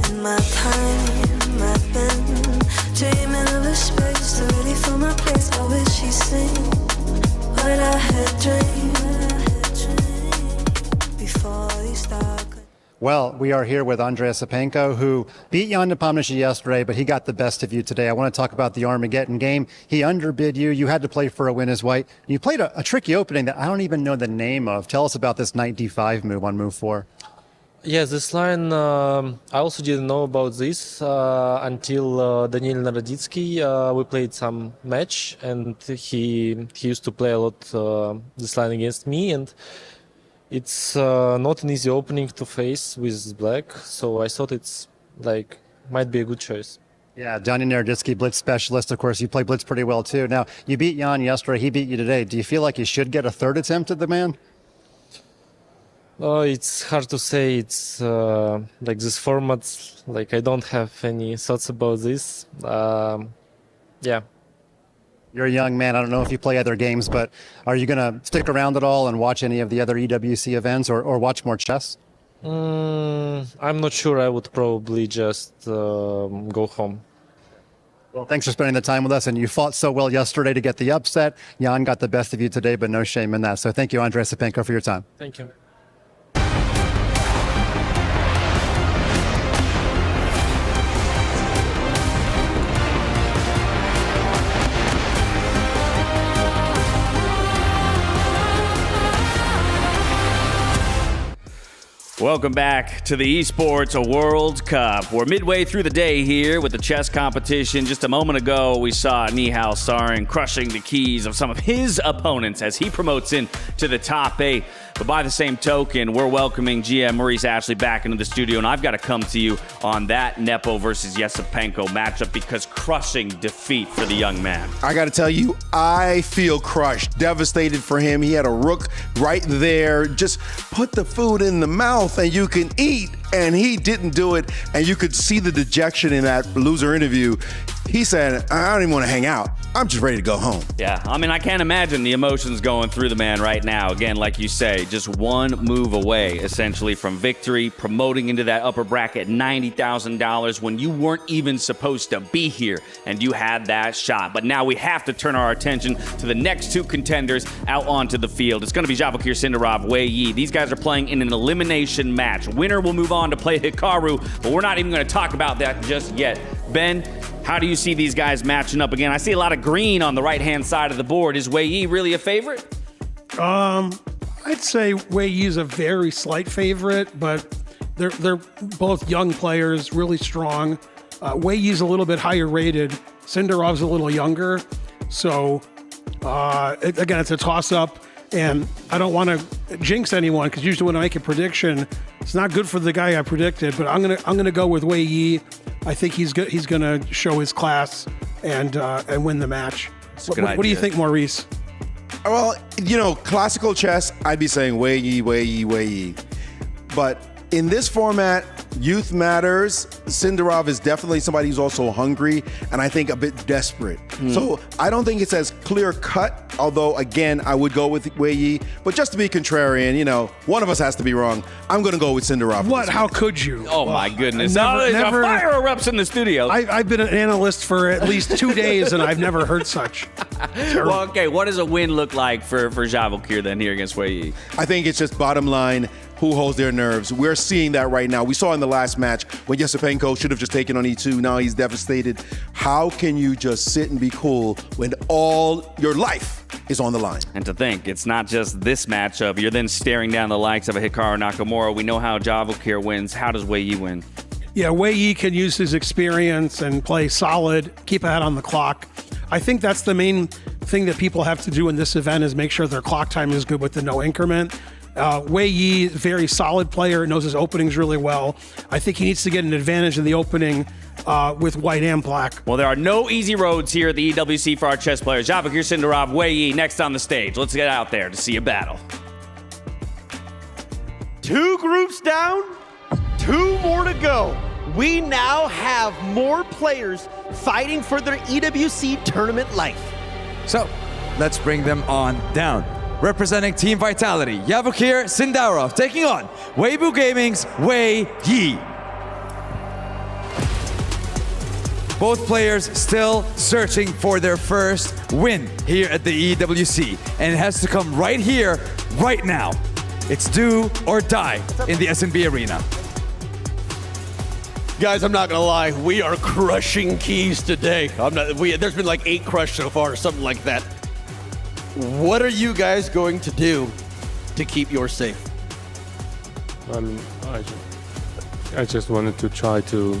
In my time, I've been dreaming of a space to really feel my place. I wish he'd seen what I had dreamed before he started. Well, we are here with Andrei Esipenko, who beat Jan Nepomniachtchi yesterday, but he got the best of you today. I want to talk about the Armageddon game. He underbid you. You had to play for a win as white. You played a tricky opening that I don't even know the name of. Tell us about this knight d5 move on move 4. Yeah, this line, I also didn't know about this until Daniel Naroditsky. We played some match, and he used to play a lot this line against me, and it's not an easy opening to face with black, so I thought it's like might be a good choice. Yeah, Daniel Naroditsky, blitz specialist. Of course, you play blitz pretty well too. Now, you beat Jan yesterday. He beat you today. Do you feel like you should get a third attempt at the man? It's hard to say. It's like this format. Like I don't have any thoughts about this. Yeah. You're a young man. I don't know if you play other games, but are you going to stick around at all and watch any of the other EWC events or watch more chess? I'm not sure. I would probably just go home. Well, thanks for spending the time with us. And you fought so well yesterday to get the upset. Jan got the best of you today, but no shame in that. So thank you, Andrei Esipenko, for your time. Thank you. Welcome back to the Esports World Cup. We're midway through the day here with the chess competition. Just a moment ago, we saw Nihal Sarin crushing the keys of some of his opponents as he promotes into the top 8. But by the same token, we're welcoming GM Maurice Ashley back into the studio, and I've got to come to you on that Nepo versus Esipenko matchup because crushing defeat for the young man. I got to tell you, I feel crushed, devastated for him. He had a rook right there. Just put the food in the mouth and you can eat, and he didn't do it, and you could see the dejection in that loser interview. He said, I don't even want to hang out. I'm just ready to go home. Yeah, I mean, I can't imagine the emotions going through the man right now. Again, like you say, just one move away, essentially, from victory, promoting into that upper bracket, $90,000 when you weren't even supposed to be here, and you had that shot. But now we have to turn our attention to the next two contenders out onto the field. It's going to be Vachier-Lagrave, Wei Yi. These guys are playing in an elimination match. Winner will move on to play Hikaru, but we're not even going to talk about that just yet. Ben, how do you see these guys matching up again? I see a lot of green on the right-hand side of the board. Is Wei Yi really a favorite? I'd say Wei Yi is a very slight favorite, but they're both young players, really strong. Wei Yi's a little bit higher rated. Sindarov's a little younger. So, again, it's a toss-up, and I don't want to jinx anyone because usually when I make a prediction, it's not good for the guy I predicted, but I'm gonna go with Wei Yi. I think he's going to show his class and win the match. What do you think, Maurice? Well, you know, classical chess, I'd be saying Wei Yi, Wei Yi, Wei Yi. But in this format, youth matters. Sindarov is definitely somebody who's also hungry and I think a bit desperate. So I don't think it's as clear cut, although again, I would go with Wei Yi. But just to be contrarian, you know, one of us has to be wrong. I'm going to go with Sindarov. What? How could you? Oh my goodness. Never, fire erupts in the studio. I've been an analyst for at least 2 days and I've never heard such. Well, okay, what does a win look like for Vachier then here against Wei Yi? I think it's just bottom line, who holds their nerves. We're seeing that right now. We saw in the last match when Esipenko should have just taken on E2. Now he's devastated. How can you just sit and be cool when all your life is on the line? And to think, it's not just this matchup. You're then staring down the likes of a Hikaru Nakamura. We know how Vachier wins. How does Wei Yi win? Yeah, Wei Yi can use his experience and play solid, keep a head on the clock. I think that's the main thing that people have to do in this event is make sure their clock time is good with the no increment. Wei Yi, very solid player, knows his openings really well. I think he needs to get an advantage in the opening with white and black. Well, there are no easy roads here at the EWC for our chess players. Vachier, Sindarov, Wei Yi next on the stage. Let's get out there to see a battle. 2 groups down, 2 more to go. We now have more players fighting for their EWC tournament life. So, let's bring them on down. Representing Team Vitality, Vachier-Lagrave taking on Weibo Gaming's Wei Yi. Both players still searching for their first win here at the EWC, and it has to come right here, right now. It's do or die in the SNB arena. Guys, I'm not gonna lie, we are crushing keys today. There's been like 8 crushed so far, or something like that. What are you guys going to do to keep yours safe? I just wanted to try to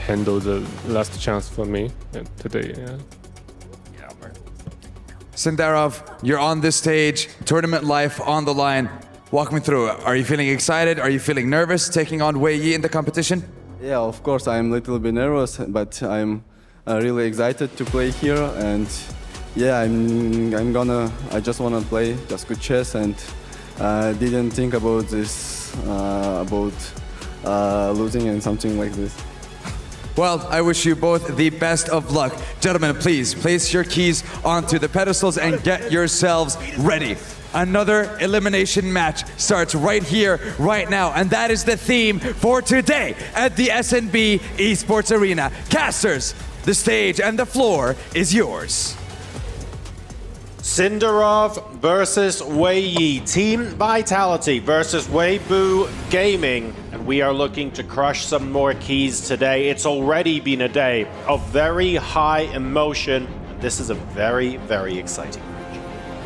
handle the last chance for me today. Yeah. Sindarov, you're on this stage, tournament life on the line. Walk me through it. Are you feeling excited? Are you feeling nervous taking on Wei Yi in the competition? Yeah, of course, I'm a little bit nervous, but I'm really excited to play here. And yeah, I just wanna play just good chess, and didn't think about this, losing and something like this. Well, I wish you both the best of luck. Gentlemen, please place your keys onto the pedestals and get yourselves ready. Another elimination match starts right here, right now, and that is the theme for today at the SNB Esports Arena. Casters, the stage and the floor is yours. Sindarov versus Wei Yi. Team Vitality versus Weibo Gaming. And we are looking to crush some more keys today. It's already been a day of very high emotion. This is a very, very exciting match.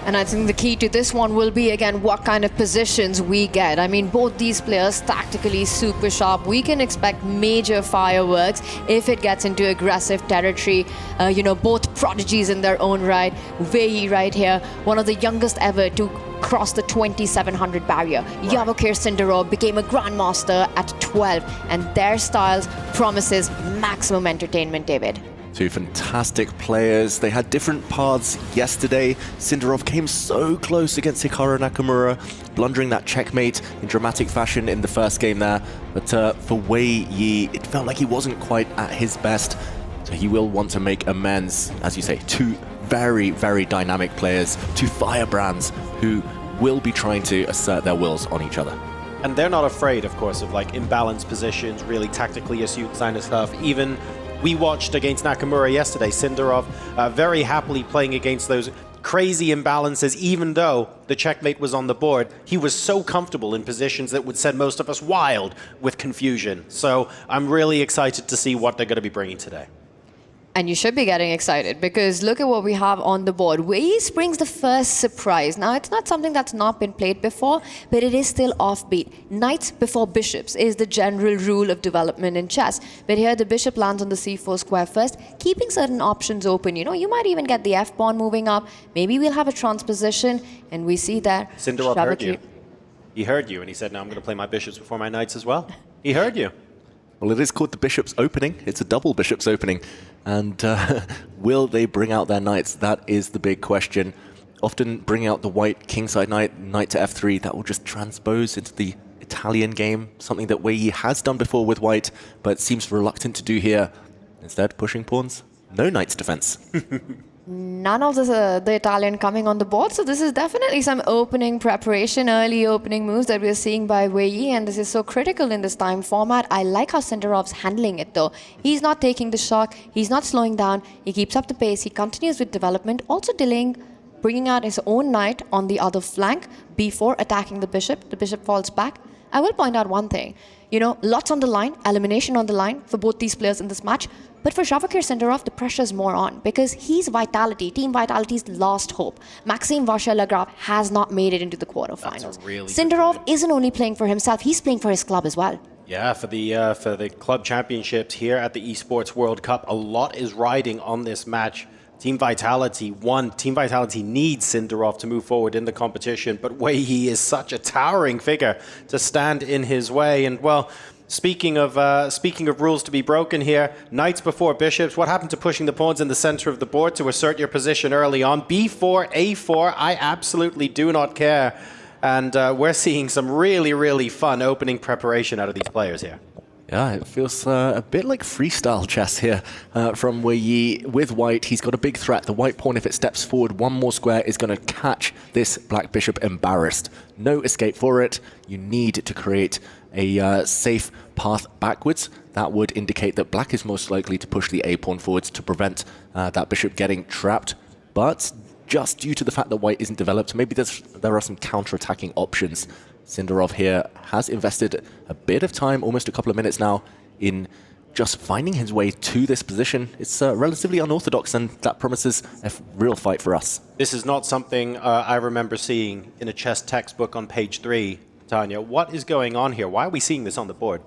And I think the key to this one will be, again, what kind of positions we get. I mean, both these players tactically super sharp. We can expect major fireworks if it gets into aggressive territory. Both prodigies in their own right. Wei Yi right here, one of the youngest ever to cross the 2,700 barrier. Vachier-Lagrave became a grandmaster at 12, and their styles promises maximum entertainment, David. 2 fantastic players. They had different paths yesterday. Sindarov came so close against Hikaru Nakamura, blundering that checkmate in dramatic fashion in the first game there. But for Wei Yi, it felt like he wasn't quite at his best. So he will want to make amends, as you say, 2 very, very dynamic players, 2 firebrands who will be trying to assert their wills on each other. And they're not afraid, of course, of like imbalanced positions, really tactically astute kind of stuff. Even we watched against Nakamura yesterday, Sindarov very happily playing against those crazy imbalances, even though the checkmate was on the board. He was so comfortable in positions that would send most of us wild with confusion. So I'm really excited to see what they're going to be bringing today. And you should be getting excited, because look at what we have on the board. Wei Yi brings the first surprise. Now, it's not something that's not been played before, but it is still offbeat. Knights before bishops is the general rule of development in chess. But here, the bishop lands on the c4 square first, keeping certain options open. You might even get the f-pawn moving up. Maybe we'll have a transposition, and we see that. Sindarov heard you. He heard you, and he said, "Now I'm going to play my bishops before my knights as well." He heard you. Well, it is called the Bishop's Opening. It's a double Bishop's Opening. And will they bring out their knights? That is the big question. Often bring out the white kingside knight, knight to f3. That will just transpose into the Italian game, something that Wei Yi has done before with white, but seems reluctant to do here. Instead, pushing pawns, no knight's defense. None of the Italian coming on the board, so this is definitely some opening preparation, early opening moves that we're seeing by Wei Yi, and this is so critical in this time format. I like how Sindarov's handling it though. He's not taking the shock, he's not slowing down, he keeps up the pace, he continues with development, also delaying, bringing out his own knight on the other flank before attacking the bishop falls back. I will point out one thing, lots on the line, elimination on the line for both these players in this match. But for Vachier-Lagrave, the pressure is more on, because he's Vitality, Team Vitality's last hope. Maxime Vachier-Lagrave has not made it into the quarterfinals. Really Sindarov isn't only playing for himself, he's playing for his club as well. Yeah, for the club championships here at the Esports World Cup, a lot is riding on this match Team Vitality won. Team Vitality needs Sindarov to move forward in the competition, but Wei Yi is such a towering figure to stand in his way. And well, speaking of rules to be broken here, knights before bishops. What happened to pushing the pawns in the center of the board to assert your position early on? B4, A4. I absolutely do not care. And we're seeing some really, really fun opening preparation out of these players here. Yeah, it feels a bit like freestyle chess here from Wei Yi with white. He's got a big threat. The white pawn, if it steps forward one more square, is going to catch this black bishop embarrassed. No escape for it. You need to create a safe path backwards. That would indicate that black is most likely to push the A pawn forwards to prevent that bishop getting trapped. But just due to the fact that white isn't developed, maybe there are some counter-attacking options. Sindarov here has invested a bit of time, almost a couple of minutes now, in just finding his way to this position. It's relatively unorthodox, and that promises a real fight for us. This is not something I remember seeing in a chess textbook on page 3, Tanya. What is going on here? Why are we seeing this on the board?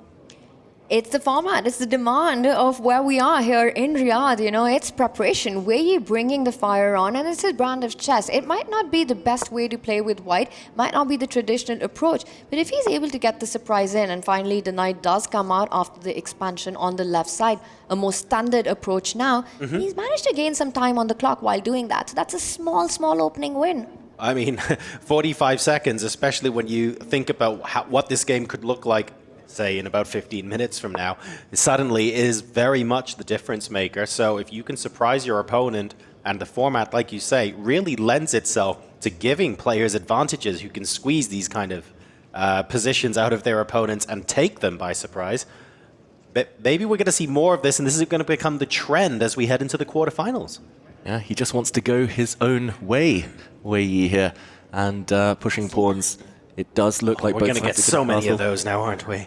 It's the format, it's the demand of where we are here in Riyadh, you know, it's preparation. Wei Yi bringing the fire on, and it's his brand of chess. It might not be the best way to play with white, might not be the traditional approach, but if he's able to get the surprise in, and finally the knight does come out after the expansion on the left side, a more standard approach now, he's managed to gain some time on the clock while doing that. So that's a small opening win. I mean, 45 seconds, especially when you think about what this game could look like, say, in about 15 minutes from now, suddenly is very much the difference maker. So if you can surprise your opponent, and the format, like you say, really lends itself to giving players advantages who can squeeze these kind of positions out of their opponents and take them by surprise, but maybe we're going to see more of this, and this is going to become the trend as we head into the quarterfinals. Yeah, he just wants to go his own way, Wei Yi here, and pushing pawns. It does look like we're going to get so many of those now, aren't we?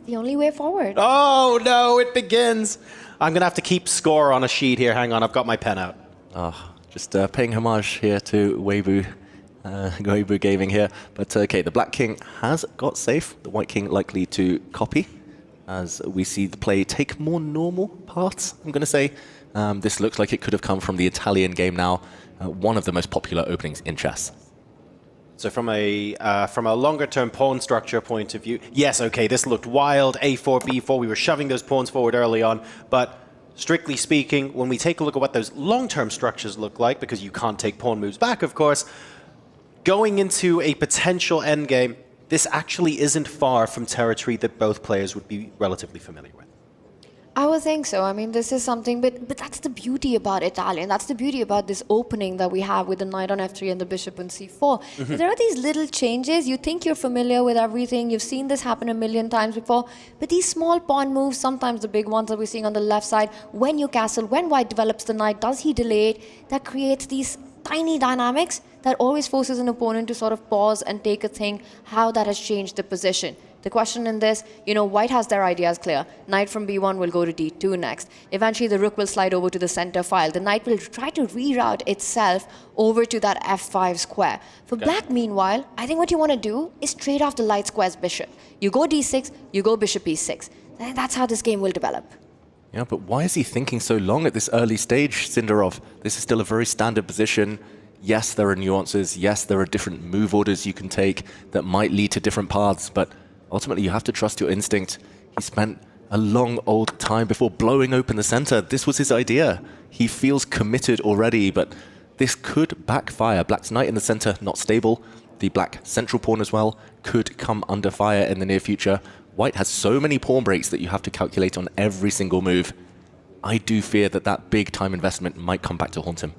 The only way forward. Oh, no, it begins. I'm going to have to keep score on a sheet here. Hang on, I've got my pen out. Oh, just paying homage here to Weibo Gaming here. But okay, the black king has got safe. The white king likely to copy as we see the play take more normal paths, I'm going to say. This looks like it could have come from the Italian game now, one of the most popular openings in chess. So from a longer-term pawn structure point of view, yes, okay, this looked wild, A4, B4, we were shoving those pawns forward early on, but strictly speaking, when we take a look at what those long-term structures look like, because you can't take pawn moves back, of course, going into a potential endgame, this actually isn't far from territory that both players would be relatively familiar with. I would think so. I mean, this is something, but that's the beauty about Italian. That's the beauty about this opening that we have with the knight on f3 and the bishop on c4. There are these little changes. You think you're familiar with everything. You've seen this happen a million times before. But these small pawn moves, sometimes the big ones that we're seeing on the left side, when you castle, when white develops the knight, does he delay it? That creates these tiny dynamics that always forces an opponent to sort of pause and take a think how that has changed the position. The question in this, you know, white has their ideas clear. Knight from b1 will go to d2 next. Eventually, the rook will slide over to the center file. The knight will try to reroute itself over to that f5 square. For black, meanwhile, I think what you want to do is trade off the light square's bishop. You go d6, you go bishop e6. That's how this game will develop. Yeah, but why is he thinking so long at this early stage, Sindarov? This is still a very standard position. Yes, there are nuances. Yes, there are different move orders you can take that might lead to different paths, but ultimately, you have to trust your instinct. He spent a long old time before blowing open the center. This was his idea. He feels committed already, but this could backfire. Black's knight in the center, not stable. The black central pawn as well could come under fire in the near future. White has so many pawn breaks that you have to calculate on every single move. I do fear that that big time investment might come back to haunt him.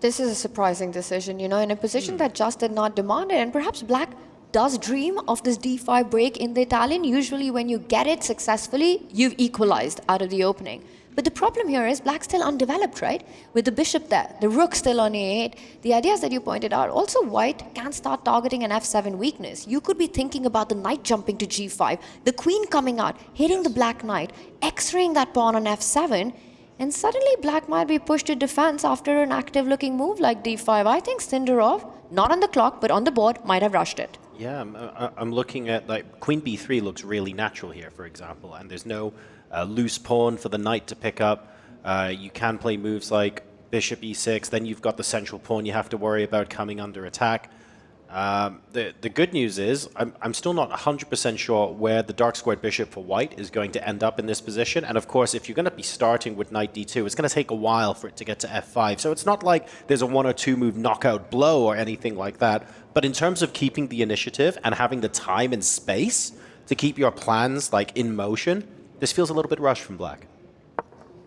This is a surprising decision, you know, in a position that just did not demand it, and perhaps black does dream of this d5 break in the Italian. Usually when you get it successfully, you've equalized out of the opening. But the problem here is black's still undeveloped, right? With the bishop there, the rook still on a8. The ideas that you pointed out, also white can start targeting an f7 weakness. You could be thinking about the knight jumping to g5, the queen coming out, hitting the black knight, x-raying that pawn on f7, and suddenly black might be pushed to defense after an active looking move like d5. I think Sindarov, not on the clock, but on the board, might have rushed it. Yeah, I'm looking at, like, queen b3 looks really natural here, for example, and there's no loose pawn for the knight to pick up. You can play moves like bishop e6, then you've got the central pawn you have to worry about coming under attack. The good news is I'm still not 100% sure where the dark squared bishop for white is going to end up in this position. And of course, if you're going to be starting with knight d2, it's going to take a while for it to get to f5. So it's not like there's a 1 or 2 move knockout blow or anything like that. But in terms of keeping the initiative and having the time and space to keep your plans like in motion, this feels a little bit rushed from black.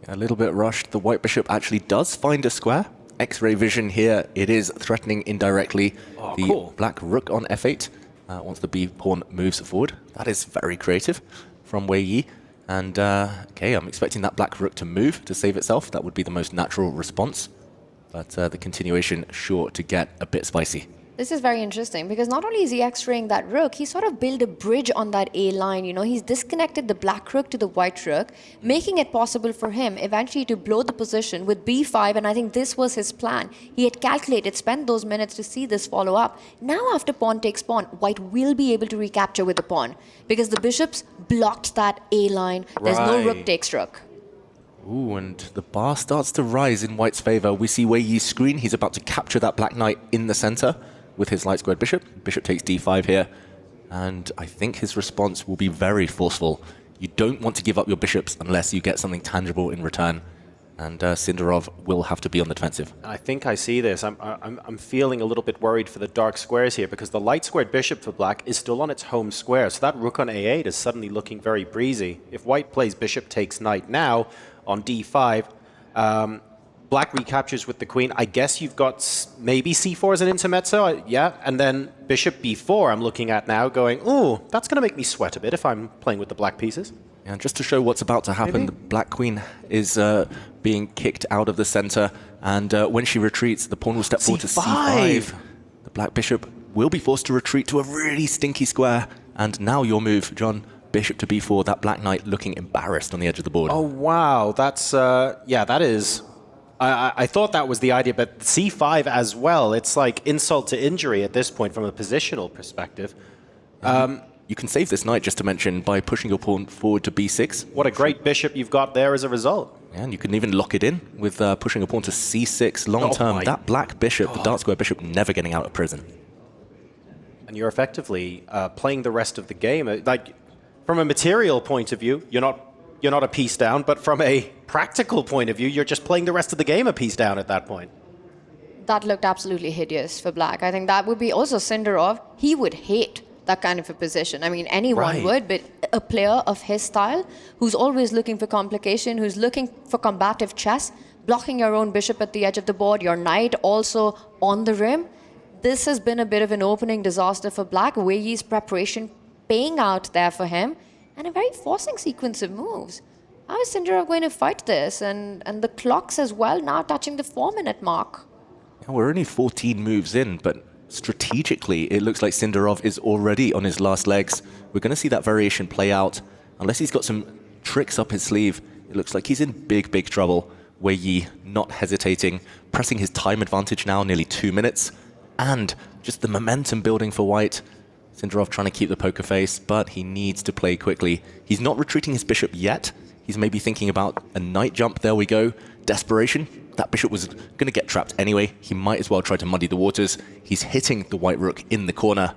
A little bit rushed. The white bishop actually does find a square. X-ray vision here. It is threatening indirectly the black rook on f8 once the b pawn moves forward. That is very creative from Wei Yi. And okay, I'm expecting that black rook to move to save itself. That would be the most natural response. But the continuation sure to get a bit spicy. This is very interesting because not only is he X-raying that rook, he sort of built a bridge on that A line. You know, he's disconnected the black rook to the white rook, making it possible for him eventually to blow the position with b5. And I think this was his plan. He had calculated, spent those minutes to see this follow up. Now after pawn takes pawn, white will be able to recapture with the pawn because the bishops blocked that A line. There's no rook takes rook. Ooh, and the bar starts to rise in white's favor. We see Wei Yi's screen. He's about to capture that black knight in the center with his light squared bishop. Bishop takes d5 here. And I think his response will be very forceful. You don't want to give up your bishops unless you get something tangible in return. And Sindarov will have to be on the defensive. I think I see this. I'm feeling a little bit worried for the dark squares here because the light squared bishop for black is still on its home square. So that rook on a8 is suddenly looking very breezy. If white plays bishop takes knight now on d5, black recaptures with the queen. I guess you've got maybe c4 as an intermezzo, yeah. And then bishop b4 I'm looking at now going, ooh, that's going to make me sweat a bit if I'm playing with the black pieces. Yeah, just to show what's about to happen, the black queen is being kicked out of the center. And when she retreats, the pawn will step forward to c5. The black bishop will be forced to retreat to a really stinky square. And now your move, John. Bishop to b4, that black knight looking embarrassed on the edge of the board. Oh, wow. That's, yeah, that is... I thought that was the idea, but c5 as well. It's like insult to injury at this point from a positional perspective. You can save this knight, just to mention, by pushing your pawn forward to b6. What a great bishop you've got there as a result. And you can even lock it in with pushing a pawn to c6 long term. That black bishop, the dark square bishop, never getting out of prison. And you're effectively playing the rest of the game. Like, from a material point of view, you're not a piece down, but from a practical point of view, you're just playing the rest of the game a piece down at that point. That looked absolutely hideous for black. I think that would be also Sindarov. He would hate that kind of a position. I mean, anyone would, but a player of his style, who's always looking for complication, who's looking for combative chess, blocking your own bishop at the edge of the board, your knight also on the rim. This has been a bit of an opening disaster for black. Wei Yi's preparation paying out there for him. And a very forcing sequence of moves. How is Sindarov going to fight this? And the clocks as well, now touching the 4-minute mark. Yeah, we're only 14 moves in, but strategically, it looks like Sindarov is already on his last legs. We're going to see that variation play out. Unless he's got some tricks up his sleeve, it looks like he's in big, big trouble. Wei Yi not hesitating, pressing his time advantage now, nearly 2 minutes. And just the momentum building for white. Sindarov trying to keep the poker face, but he needs to play quickly. He's not retreating his bishop yet. He's maybe thinking about a knight jump. There we go. Desperation. That bishop was going to get trapped anyway. He might as well try to muddy the waters. He's hitting the white rook in the corner,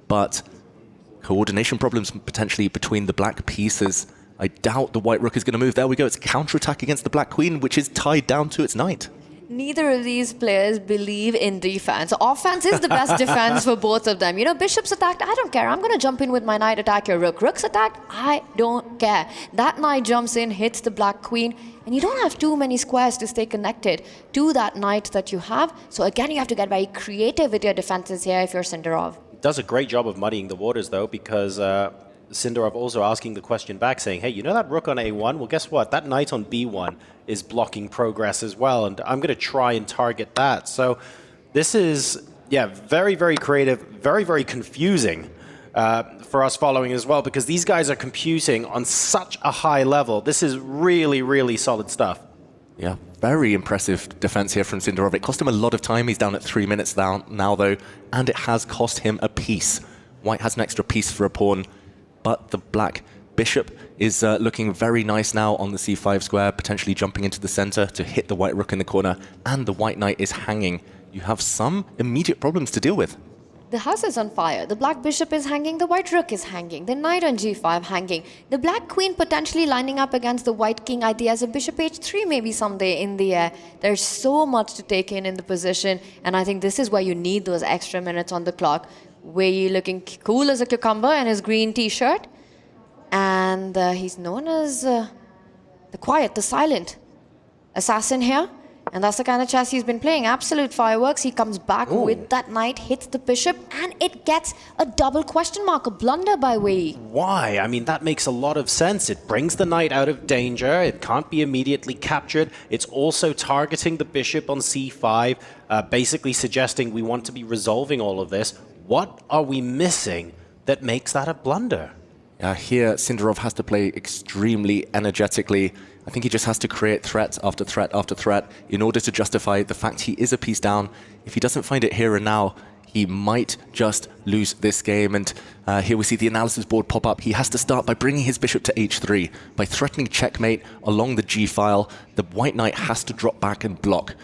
but coordination problems potentially between the black pieces. I doubt the white rook is going to move. There we go. It's counterattack against the black queen, which is tied down to its knight. Neither of these players believe in defense. Offense is the best defense for both of them. You know, bishops attacked, I don't care. I'm going to jump in with my knight, attack your rook. Rook's attacked, I don't care. That knight jumps in, hits the black queen, and you don't have too many squares to stay connected to that knight that you have. So again, you have to get very creative with your defenses here if you're Sindarov. Does a great job of muddying the waters, though, because Sindarov also asking the question back, saying, hey, you know that rook on a1? Well, guess what? That knight on b1 is blocking progress as well, and I'm going to try and target that. So this is, yeah, very, very creative, very, very confusing for us following as well, because these guys are computing on such a high level. This is really, really solid stuff. Yeah, very impressive defense here from Sindarov. It cost him a lot of time. He's down at 3 minutes now, though, and it has cost him a piece. White has an extra piece for a pawn, but the black bishop is looking very nice now on the c5 square, potentially jumping into the center to hit the white rook in the corner, and the white knight is hanging. You have some immediate problems to deal with. The house is on fire. The black bishop is hanging. The white rook is hanging. The knight on g5 hanging. The black queen potentially lining up against the white king idea as a bishop h3 maybe someday in the air. There's so much to take in the position, and I think this is where you need those extra minutes on the clock. Wei Yi looking cool as a cucumber in his green t-shirt, and he's known as the quiet, the silent assassin here. And that's the kind of chess he's been playing. Absolute fireworks. He comes back with that knight, hits the bishop, and it gets a double question mark, a blunder by Wei Yi. Why? I mean, that makes a lot of sense. It brings the knight out of danger. It can't be immediately captured. It's also targeting the bishop on c5, basically suggesting we want to be resolving all of this. What are we missing that makes that a blunder? Here, Sindarov has to play extremely energetically. I think he just has to create threat after threat after threat in order to justify the fact he is a piece down. If he doesn't find it here and now, he might just lose this game. And here we see the analysis board pop up. He has to start by bringing his bishop to h3, by threatening checkmate along the g-file. The white knight has to drop back and block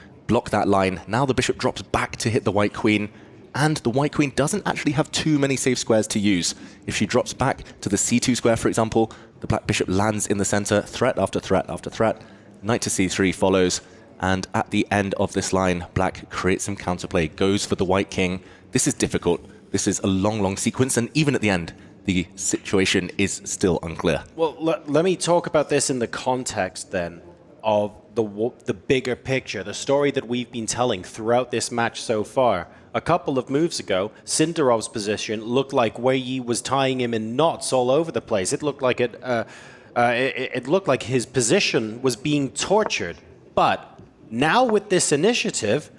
that line. Now the bishop drops back to hit the white queen. And the white queen doesn't actually have too many safe squares to use. If she drops back to the c2 square, for example, the black bishop lands in the center, threat after threat after threat. Knight to c3 follows, and at the end of this line, black creates some counterplay, goes for the white king. This is difficult. This is a long, long sequence, and even at the end, the situation is still unclear. Well, let me talk about this in the context, then, of the bigger picture, the story that we've been telling throughout this match so far. A couple of moves ago, Sindarov's position looked like Wei Yi was tying him in knots all over the place. It looked like it looked like his position was being tortured. But now with this initiative,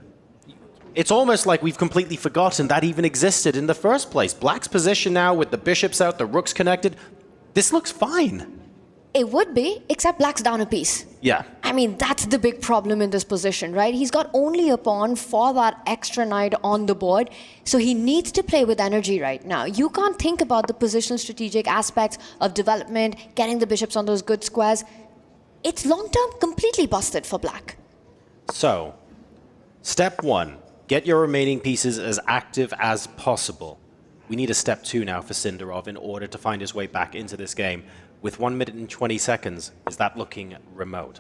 it's almost like we've completely forgotten that even existed in the first place. Black's position now with the bishops out, the rooks connected, this looks fine. It would be, except black's down a piece. Yeah. I mean, that's the big problem in this position, right? He's got only a pawn for that extra knight on the board, so he needs to play with energy right now. You can't think about the positional strategic aspects of development, getting the bishops on those good squares. It's long-term completely busted for black. So, step one, get your remaining pieces as active as possible. We need a step two now for Sindarov in order to find his way back into this game. With 1 minute and 20 seconds, is that looking remote?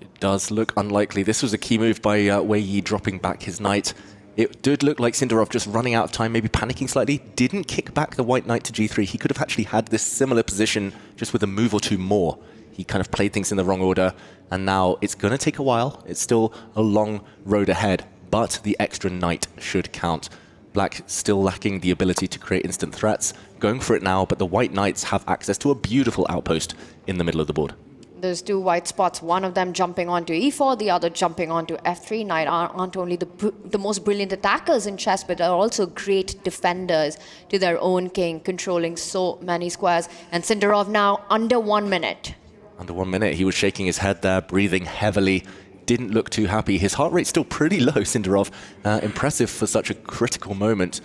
It does look unlikely. This was a key move by Wei Yi dropping back his knight. It did look like Sindarov just running out of time, maybe panicking slightly. Didn't kick back the white knight to g3. He could have actually had this similar position just with a move or two more. He kind of played things in the wrong order, and now it's going to take a while. It's still a long road ahead, but the extra knight should count. Black still lacking the ability to create instant threats. Going for it now, but the white knights have access to a beautiful outpost in the middle of the board. There's two white spots, one of them jumping onto e4, the other jumping onto f3. Knight aren't only the most brilliant attackers in chess, but are also great defenders to their own king, controlling so many squares. And Sindarov now under 1 minute. Under 1 minute, he was shaking his head there, breathing heavily. Didn't look too happy. His heart rate's still pretty low, Sindarov. Impressive for such a critical moment,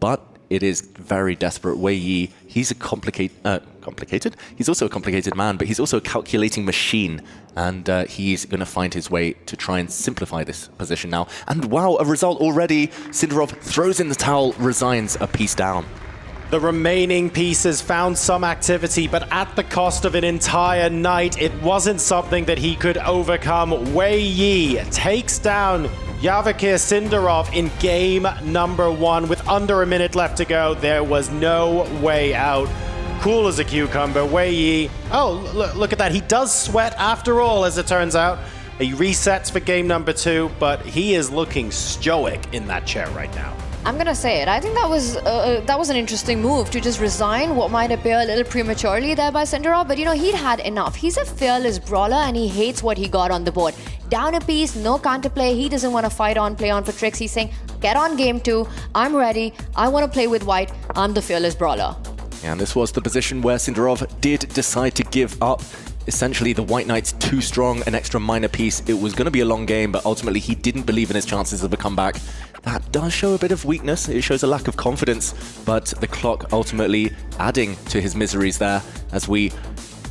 but it is very desperate. Wei Yi, he's a complicated? He's also a complicated man, but he's also a calculating machine, and he's going to find his way to try and simplify this position now. And wow, a result already. Sindarov throws in the towel, resigns, a piece down. The remaining pieces found some activity, but at the cost of an entire knight. It wasn't something that he could overcome. Wei Yi takes down Vachier Sindarov in game number 1 with under a minute left to go. There was no way out. Cool as a cucumber. Wei Yi, oh, look at that. He does sweat after all, as it turns out. He resets for game number 2, but he is looking stoic in that chair right now. I'm gonna say it. I think that was an interesting move to just resign what might appear a little prematurely there by Sindarov, but you know, he'd had enough. He's a fearless brawler and he hates what he got on the board. Down a piece, no counterplay. He doesn't want to fight on, play on for tricks. He's saying, get on game 2. I'm ready. I want to play with white. I'm the fearless brawler. And this was the position where Sindarov did decide to give up. essentially the White Knight's too strong, an extra minor piece. It was going to be a long game, but ultimately he didn't believe in his chances of a comeback. That does show a bit of weakness. It shows a lack of confidence, but the clock ultimately adding to his miseries there as we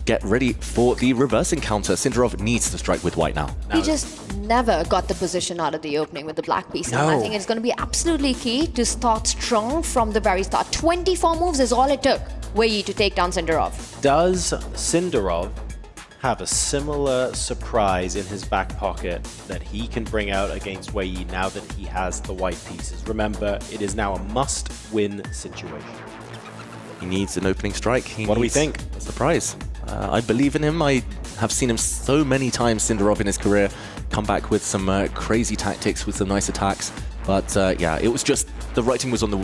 get ready for the reverse encounter. Sindarov needs to strike with White now. He just never got the position out of the opening with the black piece. And I think it's going to be absolutely key to start strong from the very start. 24 moves is all it took, Wei Yi, to take down Sindarov. Does Sindarov have a similar surprise in his back pocket that he can bring out against Wei Yi now that he has the white pieces? Remember, it is now a must-win situation. He needs an opening strike. What do we think? A surprise. I believe in him. I have seen him so many times, Sindarov, in his career, come back with some crazy tactics, with some nice attacks. But yeah, it was just the writing was on the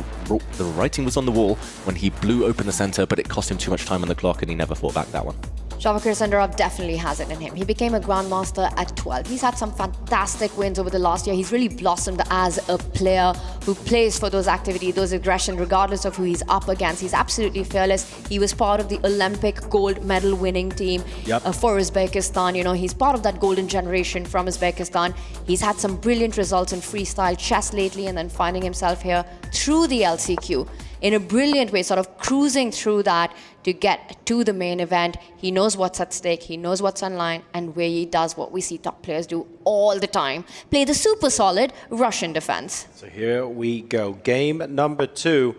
wall when he blew open the center, but it cost him too much time on the clock, and he never fought back that one. Vachier Sindarov definitely has it in him. He became a Grandmaster at 12. He's had some fantastic wins over the last year. He's really blossomed as a player who plays for those activity, those aggression, regardless of who he's up against. He's absolutely fearless. He was part of the Olympic gold medal winning team for Uzbekistan. You know, he's part of that golden generation from Uzbekistan. He's had some brilliant results in freestyle chess lately, and then finding himself here through the LCQ in a brilliant way, sort of cruising through that to get to the main event. He knows what's at stake, he knows what's on line, and Wei Yi does what we see top players do all the time: play the super solid Russian defense. So here we go. Game number 2.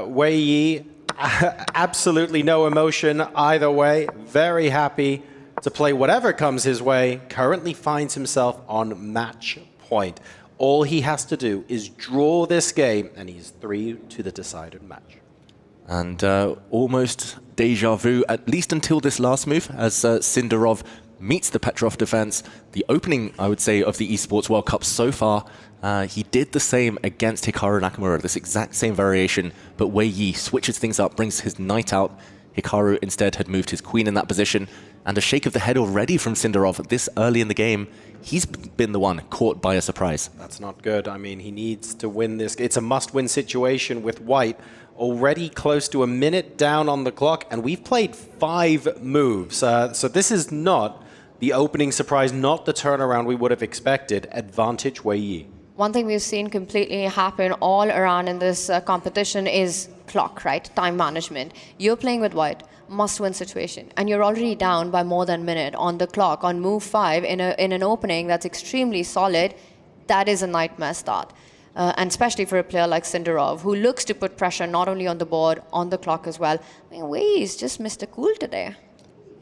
Wei Yi, absolutely no emotion either way. Very happy to play whatever comes his way. Currently finds himself on match point. All he has to do is draw this game, and he's 3 to the decided match. And almost deja vu, at least until this last move, as Sindarov meets the Petrov defense. The opening, I would say, of the Esports World Cup so far, he did the same against Hikaru Nakamura, this exact same variation, but Wei Yi switches things up, brings his knight out. Hikaru instead had moved his queen in that position, and a shake of the head already from Sindarov this early in the game. He's been the one caught by a surprise. That's not good. I mean, he needs to win this. It's a must-win situation with White. Already close to a minute down on the clock, and we've played 5 moves. So this is not the opening surprise, not the turnaround we would have expected. Advantage Wei Yi. One thing we've seen completely happen all around in this competition is clock, right? Time management. You're playing with White, must-win situation, and you're already down by more than a minute on the clock on move 5 in an opening that's extremely solid. That is a nightmare start. And especially for a player like Sindarov, who looks to put pressure not only on the board, on the clock as well. I mean, Wei Yi's just Mr. Cool today.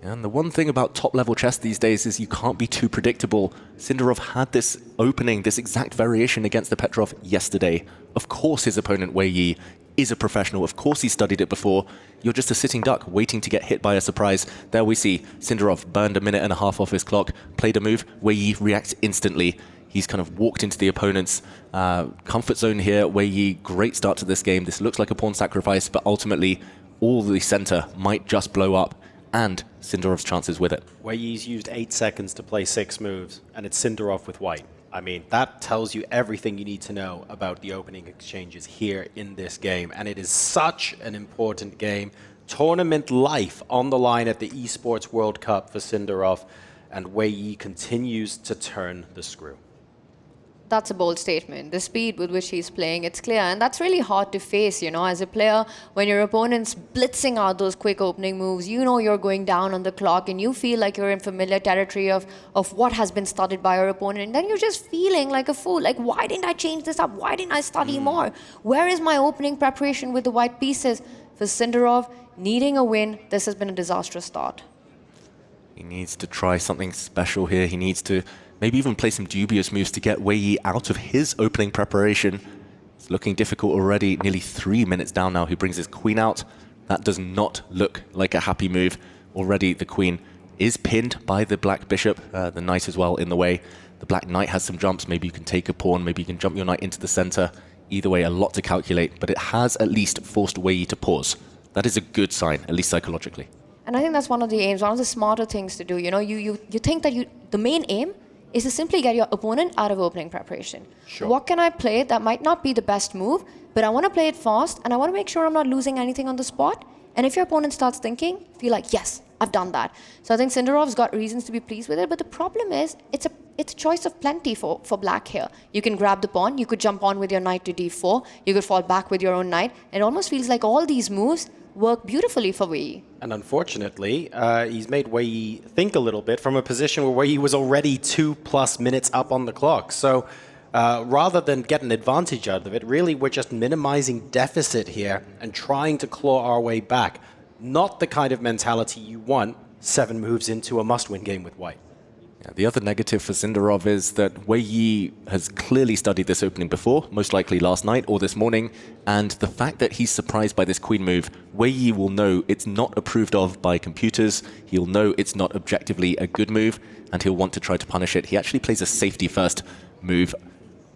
And the one thing about top-level chess these days is you can't be too predictable. Sindarov had this opening, this exact variation against the Petrov yesterday. Of course his opponent, Wei Yi, is a professional. Of course he studied it before. You're just a sitting duck waiting to get hit by a surprise. There we see Sindarov burned a minute and a half off his clock, played a move. Wei Yi reacts instantly. He's kind of walked into the opponent's comfort zone here. Wei Yi, great start to this game. This looks like a pawn sacrifice, but ultimately all the center might just blow up, and Sindarov's chances with it. Wei Yi's used 8 seconds to play 6 moves, and it's Sindarov with White. I mean, that tells you everything you need to know about the opening exchanges here in this game, and it is such an important game. Tournament life on the line at the Esports World Cup for Sindarov, and Wei Yi continues to turn the screw. That's a bold statement. The speed with which he's playing, it's clear. And that's really hard to face, you know, as a player. When your opponent's blitzing out those quick opening moves, you know you're going down on the clock and you feel like you're in familiar territory of what has been studied by your opponent. And then you're just feeling like a fool. Like, why didn't I change this up? Why didn't I study more? Where is my opening preparation with the white pieces? For Sindarov, needing a win, this has been a disastrous start. He needs to try something special here. He needs to maybe even play some dubious moves to get Wei Yi out of his opening preparation. It's looking difficult already. Nearly 3 minutes down now. He brings his queen out. That does not look like a happy move. Already the queen is pinned by the black bishop, the knight as well in the way. The black knight has some jumps. Maybe you can take a pawn. Maybe you can jump your knight into the center. Either way, a lot to calculate, but it has at least forced Wei Yi to pause. That is a good sign, at least psychologically. And I think that's one of the aims, one of the smarter things to do. You know, you think that the main aim is to simply get your opponent out of opening preparation. Sure. What can I play that might not be the best move, but I want to play it fast and I want to make sure I'm not losing anything on the spot? And if your opponent starts thinking, feel like, yes, I've done that. So I think Sindarov's got reasons to be pleased with it, but the problem is it's a choice of plenty for black here. You can grab the pawn, you could jump on with your knight to d4, you could fall back with your own knight. It almost feels like all these moves work beautifully for Wei Yi. And unfortunately, he's made Wei Yi think a little bit from a position where Wei Yi was already 2+ minutes up on the clock. So rather than get an advantage out of it, really we're just minimizing deficit here and trying to claw our way back. Not the kind of mentality you want 7 moves into a must-win game with white. Yeah, the other negative for Sindarov is that Wei Yi has clearly studied this opening before, most likely last night or this morning, and the fact that he's surprised by this queen move, Wei Yi will know it's not approved of by computers, he'll know it's not objectively a good move, and he'll want to try to punish it. He actually plays a safety-first move.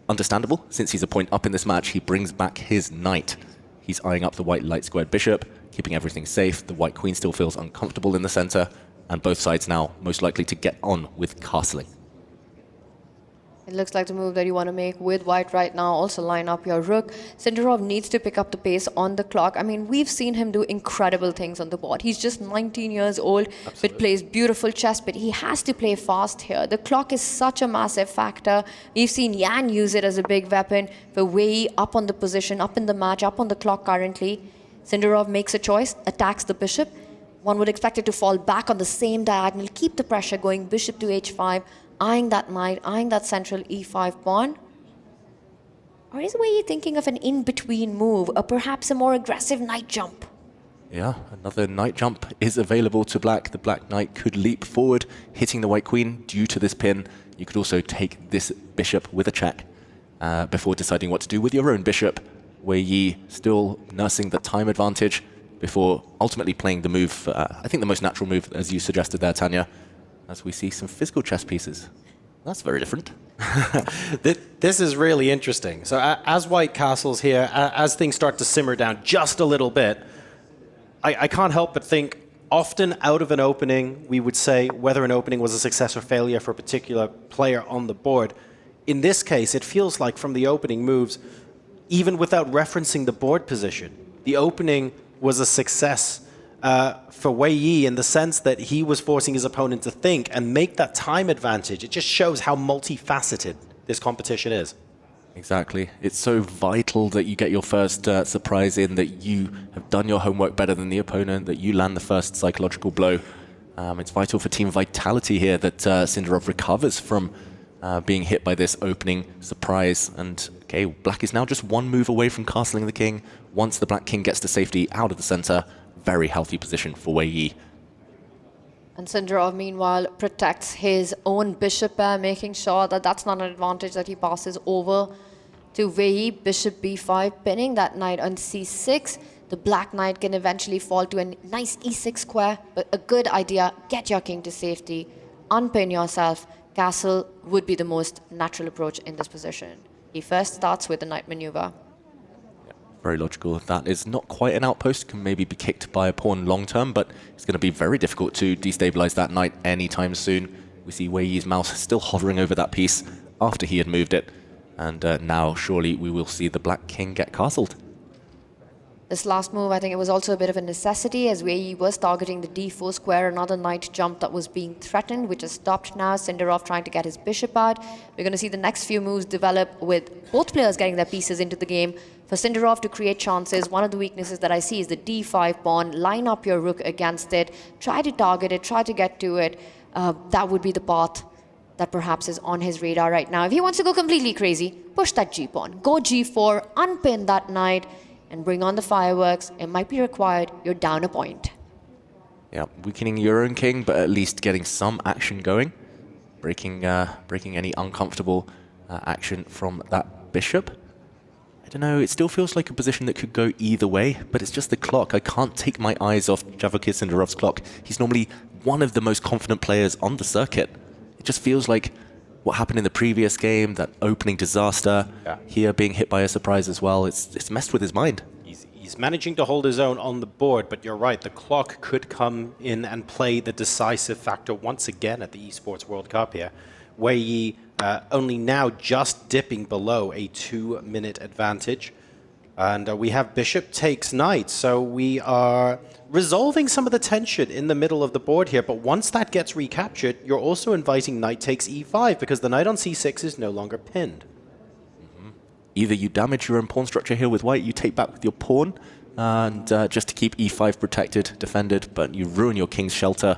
Understandable, since he's a point up in this match, he brings back his knight. He's eyeing up the white light-squared bishop, keeping everything safe. The white queen still feels uncomfortable in the center, and both sides now most likely to get on with castling. It looks like the move that you want to make with white right now. Also line up your rook. Sindarov needs to pick up the pace on the clock. I mean, we've seen him do incredible things on the board. He's just 19 years old, but plays beautiful chess, but he has to play fast here. The clock is such a massive factor. We've seen Yan use it as a big weapon for Wei Yi up on the position, up in the match, up on the clock currently. Sindarov makes a choice, attacks the bishop. One would expect it to fall back on the same diagonal, keep the pressure going, bishop to h5, eyeing that knight, eyeing that central e5 pawn. Or is Wei Yi thinking of an in-between move, or perhaps a more aggressive knight jump? Yeah, another knight jump is available to black. The black knight could leap forward, hitting the white queen due to this pin. You could also take this bishop with a check before deciding what to do with your own bishop. Wei Yi still nursing the time advantage before ultimately playing the move, I think the most natural move, as you suggested there, Tanya, as we see some physical chess pieces. That's very different. This is really interesting. So as white castles here, as things start to simmer down just a little bit, I can't help but think often out of an opening, we would say whether an opening was a success or failure for a particular player on the board. In this case, it feels like from the opening moves, even without referencing the board position, the opening was a success for Wei Yi in the sense that he was forcing his opponent to think and make that time advantage. It just shows how multifaceted this competition is. Exactly. It's so vital that you get your first surprise in, that you have done your homework better than the opponent, that you land the first psychological blow. It's vital for team vitality here that Sindarov recovers from being hit by this opening surprise. And okay, black is now just 1 move away from castling the king. Once the black king gets to safety out of the center, very healthy position for Wei Yi. And Sindarov, meanwhile, protects his own bishop pair, making sure that that's not an advantage that he passes over to Wei Yi. Bishop b5, pinning that knight on c6. The black knight can eventually fall to a nice e6 square, but a good idea, get your king to safety, unpin yourself. Castle would be the most natural approach in this position. He first starts with the knight maneuver. Very logical. That is not quite an outpost, can maybe be kicked by a pawn long term, but it's going to be very difficult to destabilize that knight anytime soon. We see Wei Yi's mouse still hovering over that piece after he had moved it, and now surely we will see the black king get castled. This last move, I think it was also a bit of a necessity, as Wei Yi was targeting the d4 square, another knight jump that was being threatened, which is stopped now. Sindarov trying to get his bishop out. We're going to see the next few moves develop with both players getting their pieces into the game. For Sindarov to create chances, one of the weaknesses that I see is the d5 pawn. Line up your rook against it. Try to target it. Try to get to it. That would be the path that perhaps is on his radar right now. If he wants to go completely crazy, push that g-pawn. Go g4, unpin that knight, and bring on the fireworks. It might be required. You're down a point. Yeah, weakening your own king, but at least getting some action going. Breaking any uncomfortable action from that bishop. I don't know, it still feels like a position that could go either way, but it's just the clock. I can't take my eyes off Vachier Sindarov's clock. He's normally one of the most confident players on the circuit. It just feels like what happened in the previous game, that opening disaster, here being hit by a surprise as well, it's messed with his mind. He's managing to hold his own on the board, but you're right, the clock could come in and play the decisive factor once again at the Esports World Cup here. Wei Yi only now just dipping below a 2-minute advantage. And we have bishop takes knight, so we are resolving some of the tension in the middle of the board here, but once that gets recaptured, you're also inviting knight takes e5, because the knight on c6 is no longer pinned. Either you damage your own pawn structure here with white, you take back with your pawn, and just to keep e5 protected, defended, but you ruin your king's shelter,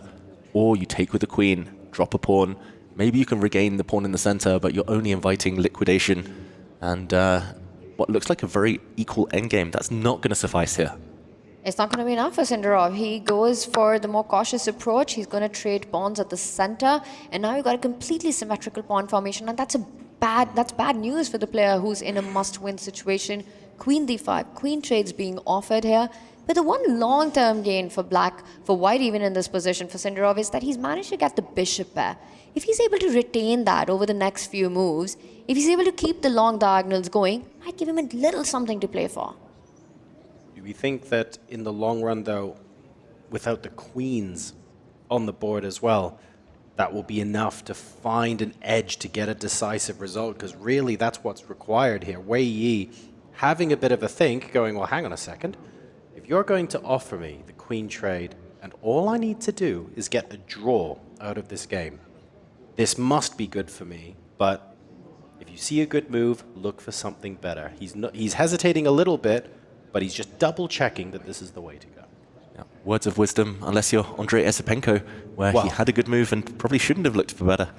or you take with the queen, drop a pawn. Maybe you can regain the pawn in the center, but you're only inviting liquidation, and what looks like a very equal endgame. That's not going to suffice here. It's not going to be enough for Sindarov. He goes for the more cautious approach. He's going to trade pawns at the center, and now you've got a completely symmetrical pawn formation, and that's bad news for the player who's in a must-win situation. Queen d5, queen trades being offered here. But the one long-term gain for white even in this position for Sindarov is that he's managed to get the bishop pair. If he's able to retain that over the next few moves, if he's able to keep the long diagonals going, might give him a little something to play for. Do we think that in the long run, though, without the queens on the board as well, that will be enough to find an edge to get a decisive result? Because really, that's what's required here. Wei Yi having a bit of a think, going, well, hang on a second. If you're going to offer me the queen trade, and all I need to do is get a draw out of this game, this must be good for me, but if you see a good move, look for something better. He's hesitating a little bit, but he's just double-checking that this is the way to go. Yeah. Words of wisdom, unless you're Andrei Esipenko, where he had a good move and probably shouldn't have looked for better.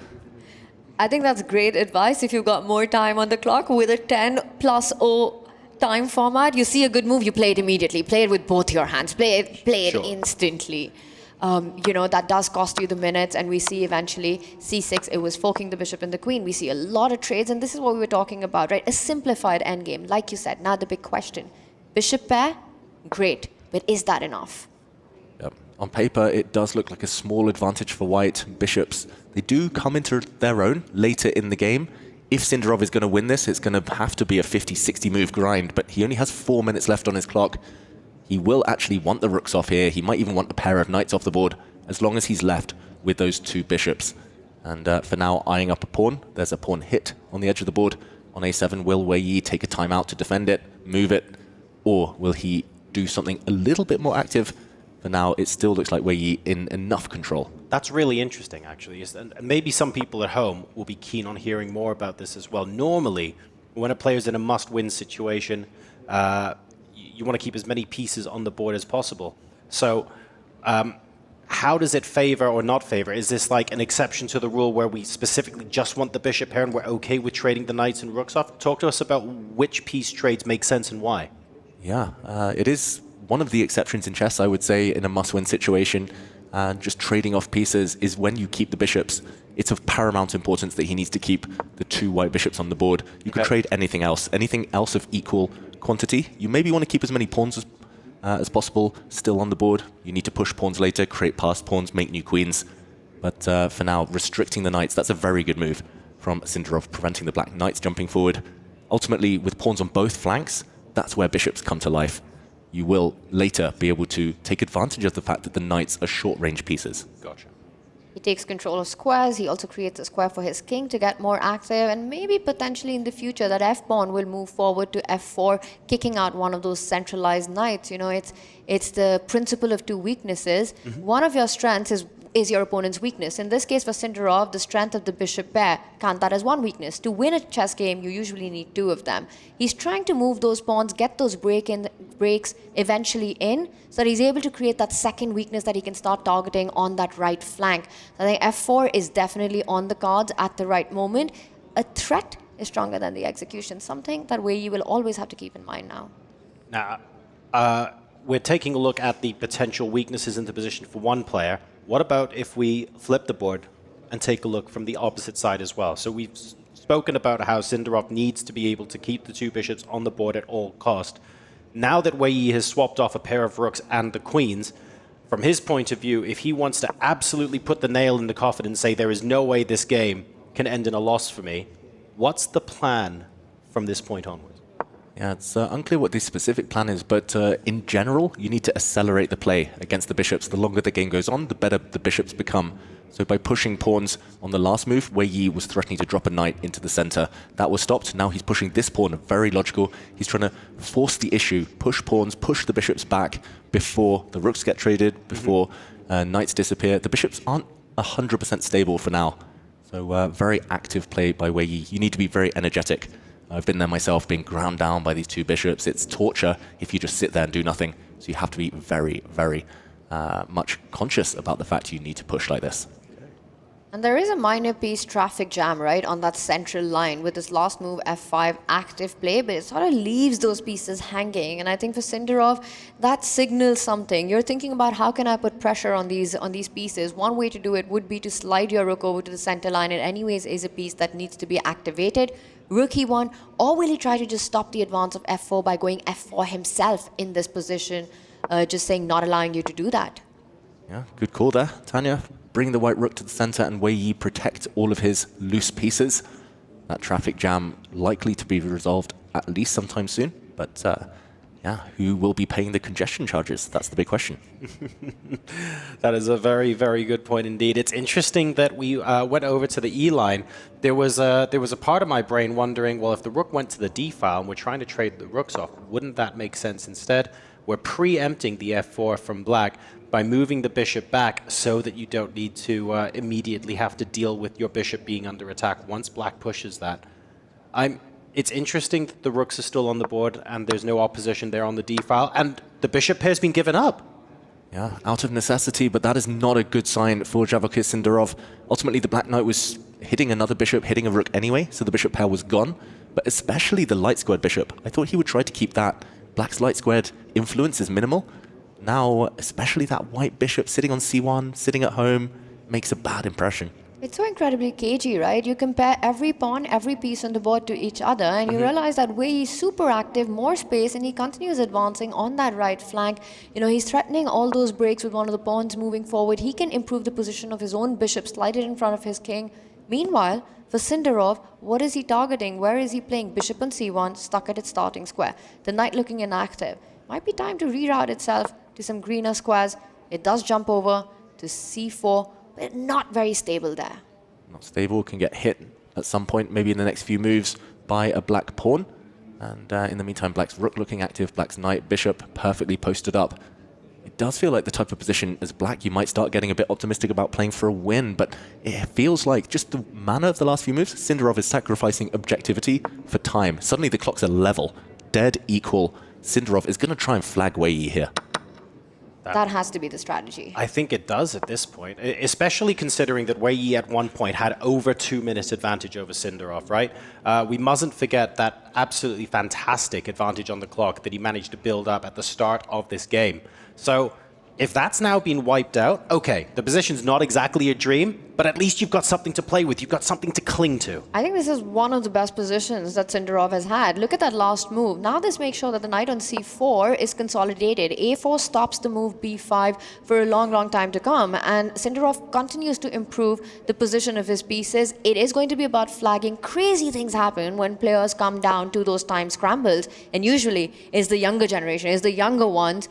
I think that's great advice if you've got more time on the clock. With a 10+0 time format, you see a good move, you play it immediately. Play it with both your hands. Play it instantly. That does cost you the minutes, and we see eventually c6, it was forking the bishop and the queen. We see a lot of trades, and this is what we were talking about, right? A simplified endgame, like you said. Now the big question. Bishop pair, great, but is that enough? Yep. On paper, it does look like a small advantage for white. Bishops, they do come into their own later in the game. If Sindarov is going to win this, it's going to have to be a 50-60 move grind, but he only has 4 minutes left on his clock. He will actually want the rooks off here. He might even want a pair of knights off the board, as long as he's left with those 2 bishops. And for now, eyeing up a pawn. There's a pawn hit on the edge of the board. On a7, will Wei Yi take a timeout to defend it, move it, or will he do something a little bit more active? For now, it still looks like Wei Yi in enough control. That's really interesting, actually. And maybe some people at home will be keen on hearing more about this as well. Normally, when a player's in a must-win situation, you want to keep as many pieces on the board as possible. So how does it favor or not favor? Is this like an exception to the rule where we specifically just want the bishop pair and we're okay with trading the knights and rooks off? Talk to us about which piece trades make sense and why. Yeah, it is one of the exceptions in chess, I would say, in a must-win situation. Just trading off pieces is when you keep the bishops. It's of paramount importance that he needs to keep the 2 white bishops on the board. You could trade anything else of equal quantity. You maybe want to keep as many pawns as possible still on the board. You need to push pawns later, create passed pawns, make new queens. But for now, restricting the knights, that's a very good move from Sindarov, preventing the black knights jumping forward. Ultimately, with pawns on both flanks, that's where bishops come to life. You will later be able to take advantage of the fact that the knights are short-range pieces. Gotcha. He takes control of squares. He also creates a square for his king to get more active, and maybe potentially in the future that f-pawn will move forward to f4, kicking out one of those centralized knights. It's the principle of 2 weaknesses. One of your strengths is your opponent's weakness. In this case, for Sindarov, the strength of the bishop pair, count that as one weakness. To win a chess game, you usually need 2 of them. He's trying to move those pawns, get those breaks eventually in, so that he's able to create that second weakness that he can start targeting on that right flank. So I think f4 is definitely on the cards at the right moment. A threat is stronger than the execution, something that Wei Yi will always have to keep in mind now. Now, we're taking a look at the potential weaknesses in the position for one player. What about if we flip the board and take a look from the opposite side as well? So we've spoken about how Sindarov needs to be able to keep the 2 bishops on the board at all cost. Now that Wei Yi has swapped off a pair of rooks and the queens, from his point of view, if he wants to absolutely put the nail in the coffin and say there is no way this game can end in a loss for me, what's the plan from this point onwards? Yeah, it's unclear what the specific plan is, but in general, you need to accelerate the play against the bishops. The longer the game goes on, the better the bishops become. So by pushing pawns on the last move, Wei Yi was threatening to drop a knight into the center. That was stopped. Now he's pushing this pawn, very logical. He's trying to force the issue, push pawns, push the bishops back before the rooks get traded, before knights disappear. The bishops aren't 100% stable for now. So very active play by Wei Yi. You need to be very energetic. I've been there myself, being ground down by these two bishops. It's torture if you just sit there and do nothing. So you have to be very, very much conscious about the fact you need to push like this. And there is a minor piece traffic jam, right, on that central line with this last move, f5, active play, but it sort of leaves those pieces hanging. And I think for Sindarov, that signals something. You're thinking about how can I put pressure on these pieces. One way to do it would be to slide your rook over to the center line. It anyways is a piece that needs to be activated. Rook e1, or will he try to just stop the advance of f4 by going f4 himself in this position, just saying not allowing you to do that? Yeah, good call there, Tanya. Bring the white rook to the center and Wei Yi protect all of his loose pieces. That traffic jam likely to be resolved at least sometime soon. But yeah, who will be paying the congestion charges? That's the big question. That is a very, very good point indeed. It's interesting that we went over to the E line. There was a part of my brain wondering, well, if the rook went to the D file and we're trying to trade the rooks off, wouldn't that make sense instead? We're preempting the f4 from black by moving the bishop back so that you don't need to immediately have to deal with your bishop being under attack once black pushes that. It's interesting that the rooks are still on the board and there's no opposition there on the D file, and the bishop pair's been given up. Yeah, out of necessity, but that is not a good sign for Vachier Sindarov. Ultimately, the black knight was hitting another bishop, hitting a rook anyway, so the bishop pair was gone, but especially the light squared bishop. I thought he would try to keep that. Black's light squared influence is minimal. Now, especially that white bishop sitting on c1, sitting at home, makes a bad impression. It's so incredibly cagey, right? You compare every pawn, every piece on the board to each other, and you realize that Wei is super active, more space, and he continues advancing on that right flank. You know, he's threatening all those breaks with one of the pawns moving forward. He can improve the position of his own bishop, slide it in front of his king. Meanwhile, for Sindarov, what is he targeting? Where is he playing? Bishop on c1, stuck at its starting square. The knight looking inactive. Might be time to reroute itself to some greener squares. It does jump over to c4, but not very stable there. Not stable, can get hit at some point, maybe in the next few moves, by a black pawn. And in the meantime, black's rook looking active, black's knight, bishop perfectly posted up. It does feel like the type of position as black you might start getting a bit optimistic about playing for a win, but it feels like just the manner of the last few moves, Sindarov is sacrificing objectivity for time. Suddenly the clocks are level, dead equal. Sindarov is going to try and flag Wei Yi here. That has to be the strategy. I think it does at this point, especially considering that Wei Yi at one point had over 2 minutes advantage over Sindarov, right? We mustn't forget that absolutely fantastic advantage on the clock that he managed to build up at the start of this game. So if that's now been wiped out, okay, the position's not exactly a dream, but at least you've got something to play with. You've got something to cling to. I think this is one of the best positions that Sindarov has had. Look at that last move. Now this makes sure that the knight on c4 is consolidated. a4 stops the move b5 for a long, long time to come. And Sindarov continues to improve the position of his pieces. It is going to be about flagging. Crazy things happen when players come down to those time scrambles. And usually it's the younger generation, it's the younger ones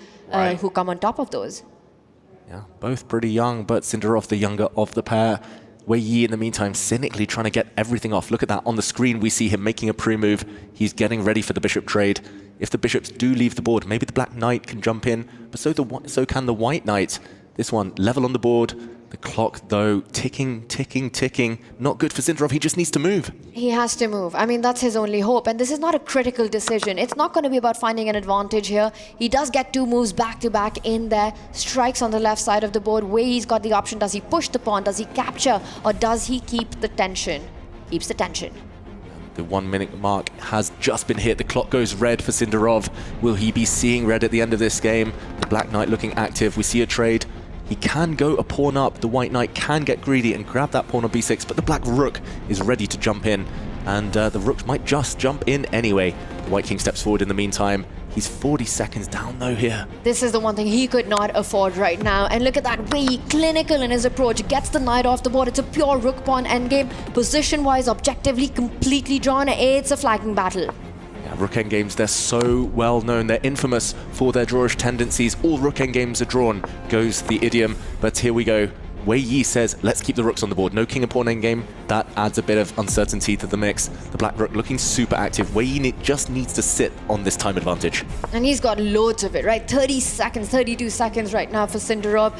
who come on top of those. Yeah, both pretty young, but Sindarov the younger of the pair. Wei Yi, in the meantime, cynically trying to get everything off. Look at that. On the screen, we see him making a pre-move. He's getting ready for the bishop trade. If the bishops do leave the board, maybe the black knight can jump in, but so can the white knight. This one, level on the board. The clock, though, ticking, ticking, ticking. Not good for Sindarov. He just needs to move. He has to move. I mean, that's his only hope. And this is not a critical decision. It's not going to be about finding an advantage here. He does get 2 moves back to back in there. Strikes on the left side of the board. Wei Yi's got the option. Does he push the pawn? Does he capture? Or does he keep the tension? Keeps the tension. The 1 minute mark has just been hit. The clock goes red for Sindarov. Will he be seeing red at the end of this game? The black knight looking active. We see a trade. He can go a pawn up. The white knight can get greedy and grab that pawn on b6, but the black rook is ready to jump in, and the rook might just jump in anyway. The white king steps forward in the meantime. He's 40 seconds down though here. This is the one thing he could not afford right now. And look at that, Wei Yi, clinical in his approach, gets the knight off the board. It's a pure rook pawn endgame. Position-wise, objectively, completely drawn. It's a flagging battle. Rook endgames, they're so well known. They're infamous for their drawish tendencies. All rook endgames are drawn, goes the idiom. But here we go. Wei Yi says, let's keep the rooks on the board. No king and pawn endgame. That adds a bit of uncertainty to the mix. The black rook looking super active. Wei Yi just needs to sit on this time advantage. And he's got loads of it, right? 30 seconds, 32 seconds right now for Sindarov.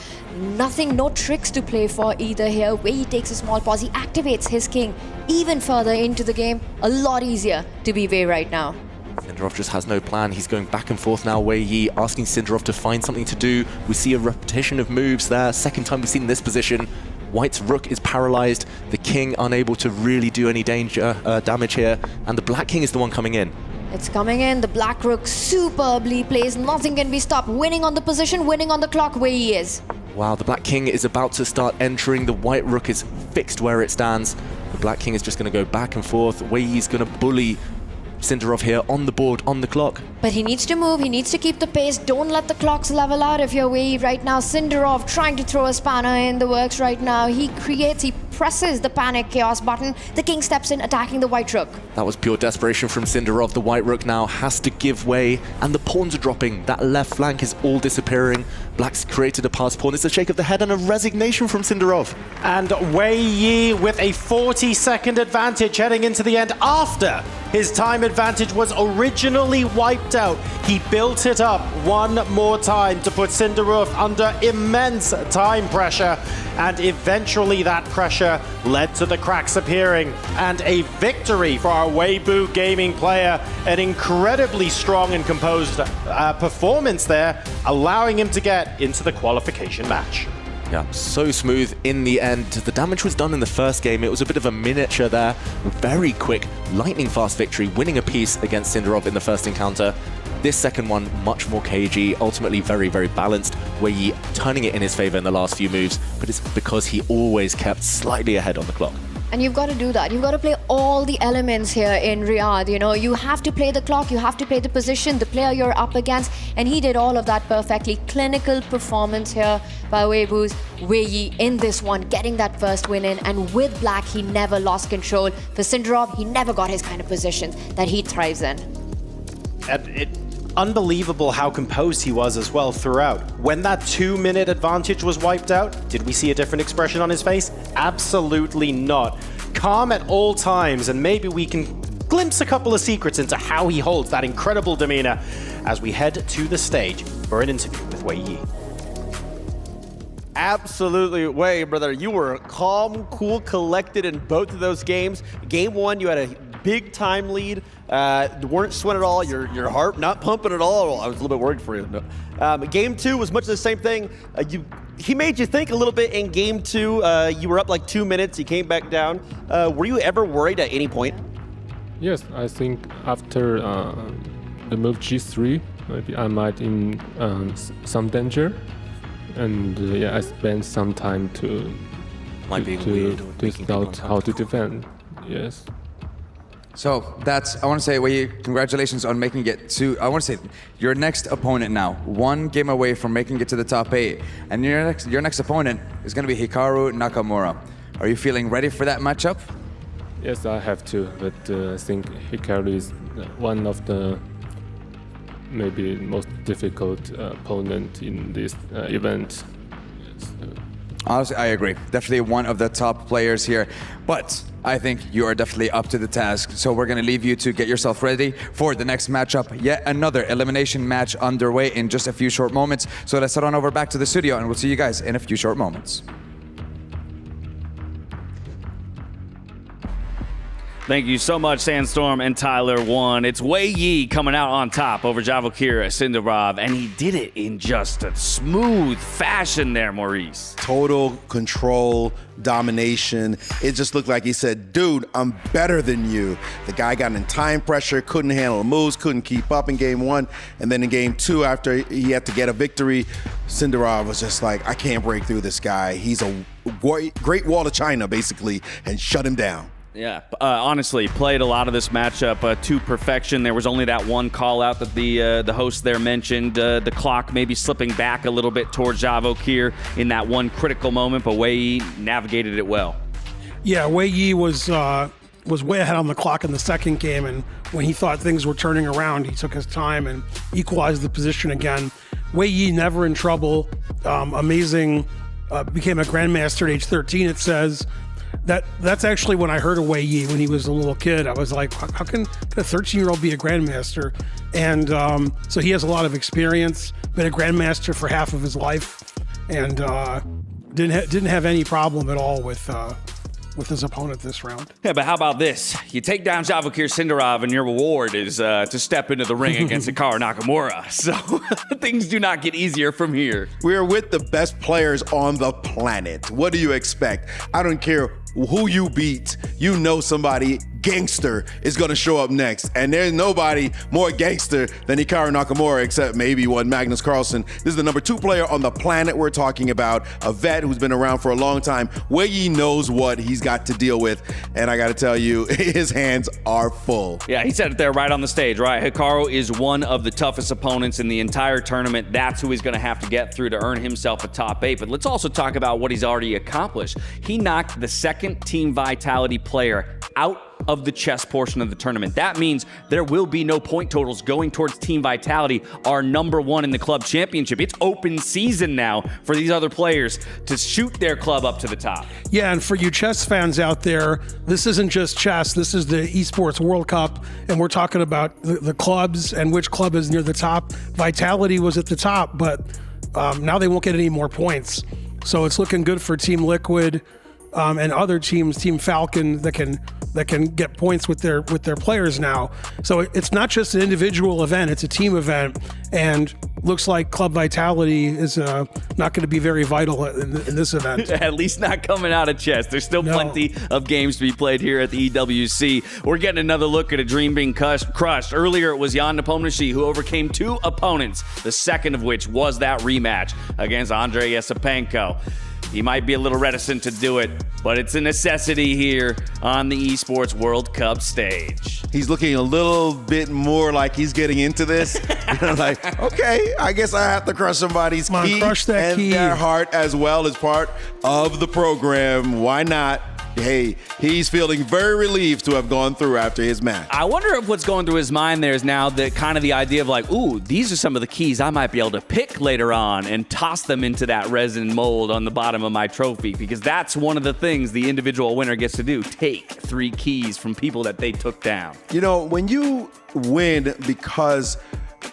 Nothing, no tricks to play for either here. Wei Yi takes a small pause. He activates his king even further into the game. A lot easier to be Wei right now. Sindarov just has no plan. He's going back and forth now. Wei Yi asking Sindarov to find something to do. We see a repetition of moves there. Second time we've seen this position. White's rook is paralyzed. The king unable to really do any damage here. And the black king is the one coming in. It's coming in. The black rook superbly plays. Nothing can be stopped. Winning on the position, winning on the clock. Wei Yi is. Wow, the black king is about to start entering. The white rook is fixed where it stands. The black king is just going to go back and forth. Wei Yi's going to bully Sindarov here on the board, on the clock. But he needs to move, he needs to keep the pace. Don't let the clocks level out if you're Wei Yi right now. Sindarov trying to throw a spanner in the works right now. He presses the panic chaos button. The king steps in, attacking the white rook. That was pure desperation from Sindarov. The white rook now has to give way, and the pawns are dropping. That left flank is all disappearing. Black's created a pass pawn. It's a shake of the head and a resignation from Sindarov. And Wei Yi with a 40-second advantage heading into the end after his time advantage was originally wiped out. He built it up one more time to put Sindarov under immense time pressure, and eventually that pressure led to the cracks appearing and a victory for our Weibo gaming player. An incredibly strong and composed performance there, allowing him to get into the qualification match. Yeah, so smooth in the end. The damage was done in the first game. It was a bit of a miniature there. Very quick, lightning fast victory, winning a piece against Sindarov in the first encounter. This second one, much more cagey, ultimately very, very balanced. Wei Yi turning it in his favor in the last few moves, but it's because he always kept slightly ahead on the clock. And you've got to do that. You've got to play all the elements here in Riyadh. You know, you have to play the clock, you have to play the position, the player you're up against, and he did all of that perfectly. Clinical performance here by Weibo's Wei Yi in this one, getting that first win in, and with black, he never lost control. For Sindarov, he never got his kind of positions that he thrives in. Unbelievable how composed he was as well throughout. When that 2-minute advantage was wiped out, did we see a different expression on his face? Absolutely not. Calm at all times, and maybe we can glimpse a couple of secrets into how he holds that incredible demeanor as we head to the stage for an interview with Wei Yi. Absolutely. Wei, brother, you were calm, cool, collected in both of those games. Game one, you had a big time lead. Weren't sweating at all. Your heart not pumping at all. I was a little bit worried for you. Game two was much the same thing. He made you think a little bit in game two. You were up like 2 minutes. You came back down. Were you ever worried at any point? Yes, I think after the move G3, maybe I might in some danger. And yeah, I spent some time to scout how to defend. Yes. So I want to say, Wei, congratulations on making it to, I want to say, your next opponent now. One game away from making it to the top 8. And your next opponent is going to be Hikaru Nakamura. Are you feeling ready for that matchup? Yes, I have to, but I think Hikaru is one of the maybe most difficult opponent in this event. Yes. Honestly, I agree. Definitely one of the top players here. But I think you are definitely up to the task. So we're going to leave you to get yourself ready for the next matchup. Yet another elimination match underway in just a few short moments. So let's head on over back to the studio and we'll see you guys in a few short moments. Thank you so much, Sandstorm and Tyler 1. It's Wei Yi coming out on top over Vachier-Lagrave, and he did it in just a smooth fashion there, Maurice. Total control, domination. It just looked like he said, dude, I'm better than you. The guy got in time pressure, couldn't handle the moves, couldn't keep up in game one. And then in game two, after he had to get a victory, Sindarov was just like, I can't break through this guy. He's a great wall of China, basically, and shut him down. Yeah, honestly, played a lot of this matchup to perfection. There was only that one call out that the host there mentioned. The clock maybe slipping back a little bit towards Vachier in that one critical moment, but Wei Yi navigated it well. Yeah, Wei Yi was was way ahead on the clock in the second game, and when he thought things were turning around, he took his time and equalized the position again. Wei Yi never in trouble. Amazing. Became a grandmaster at age 13. It says that's actually when I heard of Wei Yi when he was a little kid. I was like, how can a 13-year-old be a grandmaster? And so he has a lot of experience. Been a grandmaster for half of his life, and didn't have any problem at all with his opponent this round. Yeah, but how about this? You take down Vachier-Lagrave, and your reward is to step into the ring against Hikaru Nakamura. So things do not get easier from here. We're with the best players on the planet. What do you expect? I don't care who you beat. You know somebody gangster is going to show up next. And there's nobody more gangster than Hikaru Nakamura, except maybe one Magnus Carlsen. This is the number 2 player on the planet we're talking about, a vet who's been around for a long time. Wei Yi knows what he's got to deal with. And I got to tell you, his hands are full. Yeah, he said it there right on the stage, right? Hikaru is one of the toughest opponents in the entire tournament. That's who he's going to have to get through to earn himself a top 8. But let's also talk about what he's already accomplished. He knocked the second Team Vitality player out of the chess portion of the tournament. That means there will be no point totals going towards Team Vitality, our number 1 in the club championship. It's open season now for these other players to shoot their club up to the top. Yeah, and for you chess fans out there, this isn't just chess. This is the Esports World Cup, and we're talking about the clubs and which club is near the top. Vitality was at the top, but now they won't get any more points. So it's looking good for Team Liquid and other teams, Team Falcon, that can get points with their players now. So it's not just an individual event; it's a team event, and looks like Club Vitality is not going to be very vital in this event. At least not coming out of chess. There's still plenty of games to be played here at the EWC. We're getting another look at a dream being crushed. Earlier, it was Jan Nepomniachtchi who overcame 2 opponents, the second of which was that rematch against Andrei Yesipenko. He might be a little reticent to do it, but it's a necessity here on the Esports World Cup stage. He's looking a little bit more like he's getting into this. Like, okay, I guess I have to crush somebody's key. Crush that and key. their heart as well as part of the program. Why not? Hey, he's feeling very relieved to have gone through after his match. I wonder if what's going through his mind there is now the kind of the idea of like, ooh, these are some of the keys I might be able to pick later on and toss them into that resin mold on the bottom of my trophy, because that's one of the things the individual winner gets to do, take 3 keys from people that they took down. You know, when you win because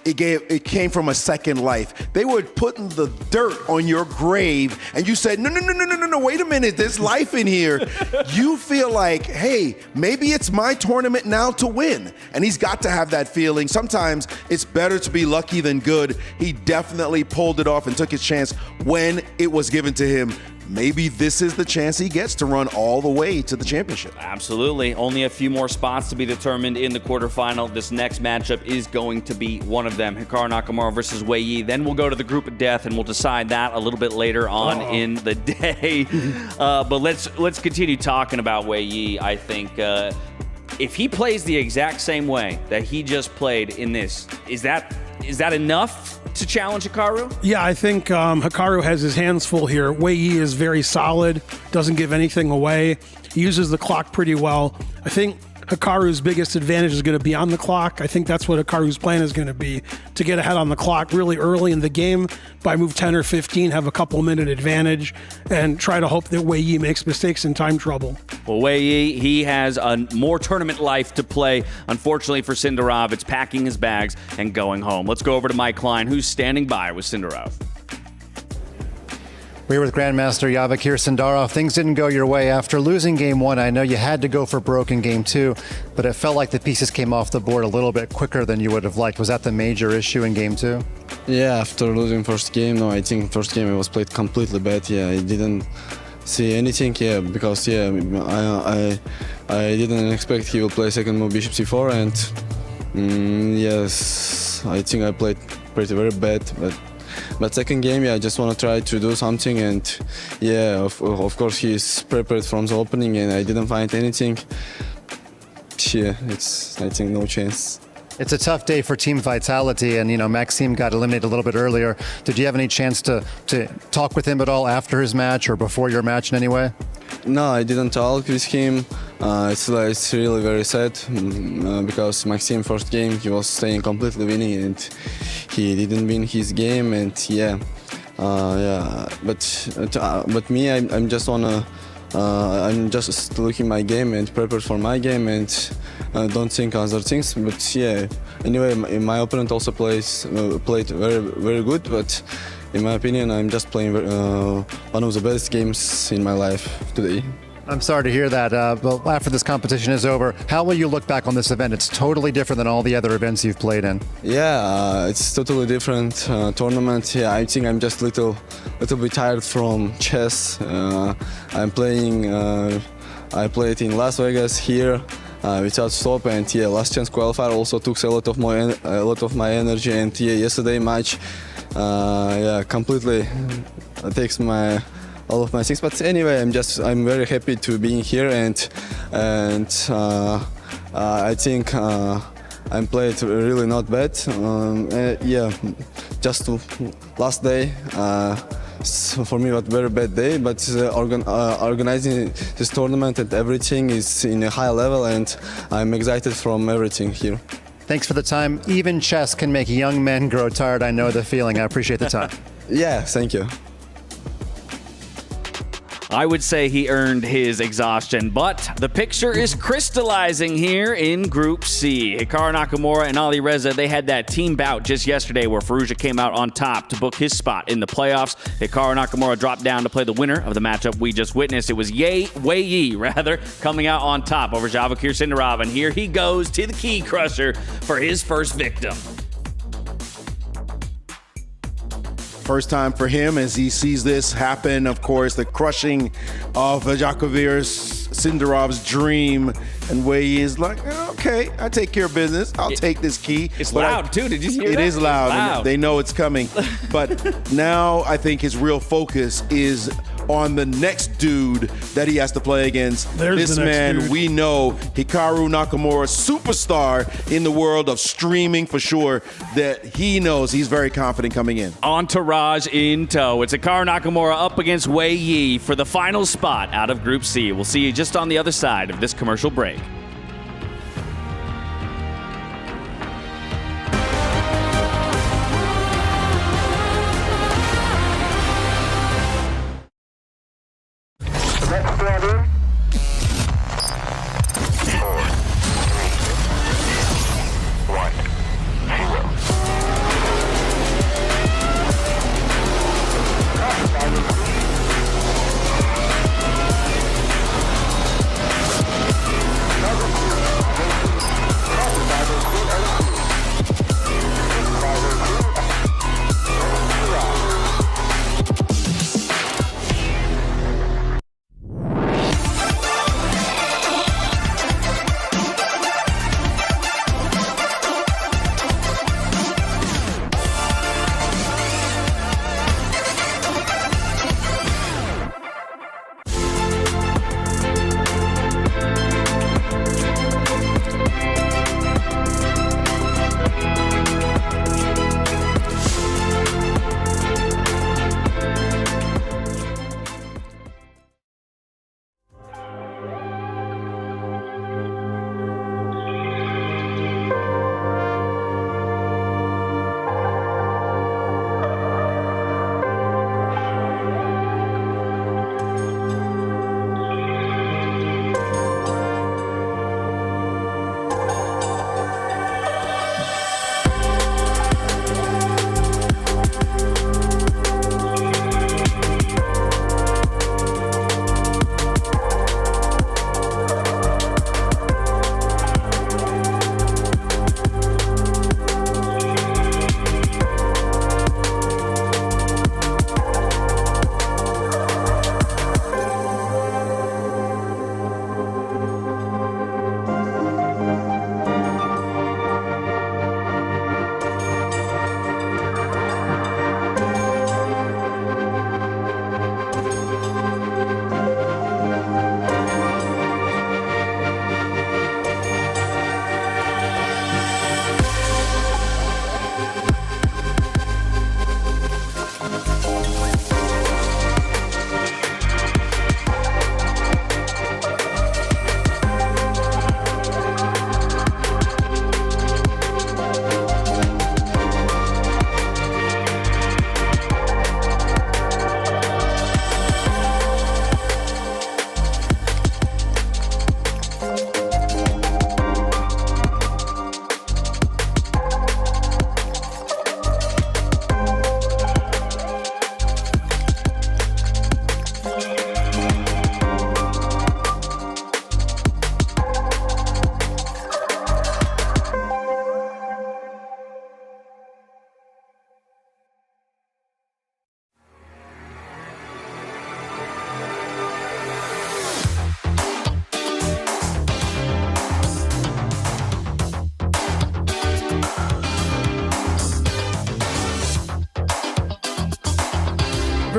it came from a second life, they were putting the dirt on your grave, and you said, no, wait a minute, there's life in here. You feel like, hey, maybe it's my tournament now to win. And he's got to have that feeling. Sometimes it's better to be lucky than good. He definitely pulled it off and took his chance when it was given to him. Maybe this is the chance he gets to run all the way to the championship. Absolutely. Only a few more spots to be determined in the quarterfinal. This next matchup is going to be one of them. Hikaru Nakamura versus Wei Yi. Then we'll go to the group of death, and we'll decide that a little bit later on in the day. But let's continue talking about Wei Yi. I think if he plays the exact same way that he just played in this, is that enough to challenge Hikaru? Yeah, I think Hikaru has his hands full here. Wei Yi is very solid, doesn't give anything away. He uses the clock pretty well. I think Hikaru's biggest advantage is going to be on the clock. I think that's what Hikaru's plan is going to be, to get ahead on the clock really early in the game by move 10 or 15, have a couple minute advantage, and try to hope that Wei Yi makes mistakes in time trouble. Well, Wei Yi, he has more tournament life to play. Unfortunately for Sindarov, it's packing his bags and going home. Let's go over to Mike Klein, who's standing by with Sindarov. We're with Grandmaster Vachier-Lagrave. Things didn't go your way after losing game 1. I know you had to go for broke in game 2, but it felt like the pieces came off the board a little bit quicker than you would have liked. Was that the major issue in game 2? Yeah, after losing first game, no, I think first game it was played completely bad. Yeah, I didn't see anything. Yeah, because I didn't expect he will play second move bishop c4, and yes, I think I played very bad, but second game, yeah, I just want to try to do something, and yeah, of course he's prepared from the opening, and I didn't find anything. Yeah, it's, I think, no chance. It's a tough day for Team Vitality, and Maxime got eliminated a little bit earlier. Did you have any chance to talk with him at all after his match or before your match in any way? No, I didn't talk with him. it's really very sad because Maxim first game he was staying completely winning and he didn't win his game, and but me I'm just I'm just looking my game and prepare for my game and don't think other things. But yeah, anyway, my opponent also played very very good, but in my opinion I'm just playing one of the best games in my life today. I'm sorry to hear that, but after this competition is over, how will you look back on this event? It's totally different than all the other events you've played in. Yeah, it's totally different tournament. Yeah, I think I'm just little bit tired from chess. I'm playing. I played in Las Vegas here without stop, and yeah, last chance qualifier also took a lot of my energy, and yeah, yesterday match, completely takes all of my things. But anyway, I'm very happy to be here, and I think I'm played really not bad. Just last day for me was very bad day, but organizing this tournament and everything is in a high level, and I'm excited from everything here. Thanks for the time. Even chess can make young men grow tired. I know the feeling. I appreciate the time. Yeah, thank you. I would say he earned his exhaustion, but the picture is crystallizing here in Group C. Hikaru Nakamura and Ali Reza, they had that team bout just yesterday where Firouzja came out on top to book his spot in the playoffs. Hikaru Nakamura dropped down to play the winner of the matchup we just witnessed. It was Wei Yi, coming out on top over Vachier-Lagrave, and here he goes to the key crusher for his first victim. First time for him as he sees this happen. Of course, the crushing of Sindarov's dream, and Wei Yi is like, okay, I take care of business. I'll take this key. It's loud too. Did you hear that? It is loud. It's loud. And they know it's coming. But now I think his real focus is on the next dude that he has to play against. There's this the next man, dude. we know, Hikaru Nakamura, superstar in the world of streaming for sure, that he knows he's very confident coming in. Entourage in tow. It's Hikaru Nakamura up against Wei Yi for the final spot out of Group C. We'll see you just on the other side of this commercial break.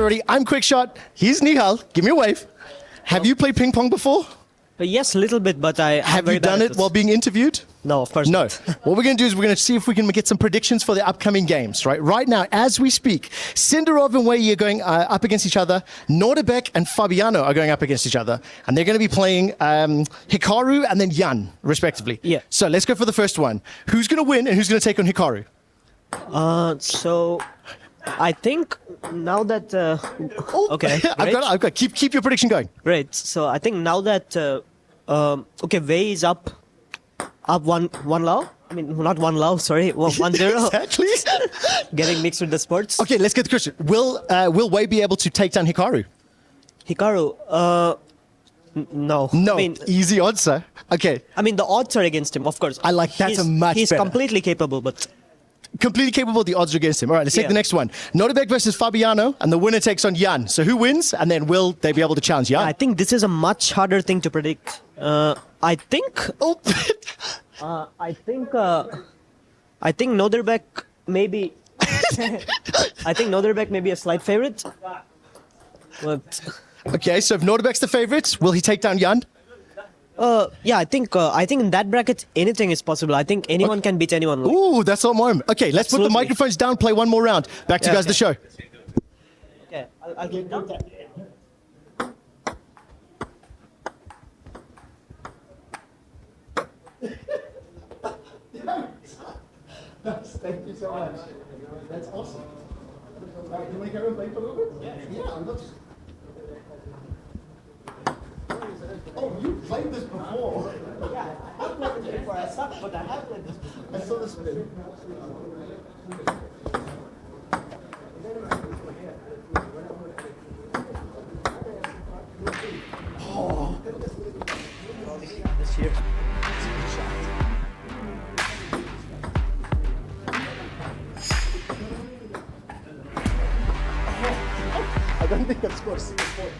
already. I'm Quickshot. He's Nihal. Give me a wave. Have you played ping pong before? Yes, a little bit, but I have you done it while being interviewed? No, of course not. What we're going to do is we're going to see if we can get some predictions for the upcoming games. Right now, as we speak, Sindarov and Wei Yi are going up against each other. Nodirbek and Fabiano are going up against each other, and they're going to be playing Hikaru and then Yan, respectively. Yeah. So let's go for the first one. Who's going to win and who's going to take on Hikaru? So I think now that okay, I've got keep your prediction going. Great. So I think now that okay, Wei is up one love. I mean, not 1-0, sorry, 1-0. Exactly. Getting mixed with the sports. Okay, let's get the question. Will Wei be able to take down Hikaru? Hikaru, no. No, I mean, easy answer. Okay. I mean, the odds are against him, of course. I like that's much He's better. completely capable, but... Completely capable, the odds are against him. All right, let's take the next one. Nodirbek versus Fabiano, and the winner takes on Yan. So who wins, and then will they be able to challenge Yan? I think this is a much harder thing to predict. I think... Oh. I think Nodirbek maybe... I think Nodirbek may be a slight favorite. But... Okay, so if Nodirbek's the favorite, will he take down Yan? Yeah, I think in that bracket anything is possible. I think anyone can beat anyone. Like. Ooh, that's all more. Okay, let's put the microphones down, play one more round. Back to you guys, the show. Okay, I'll get down there. Thank you so much. That's awesome. All right, you want to carry on playing for a little bit? Yeah, I'd love to. Oh, you played this before? Yeah, I've played this before. I suck, but I have played this before. I saw this spin. Oh. This year. I don't think I've scored a single point.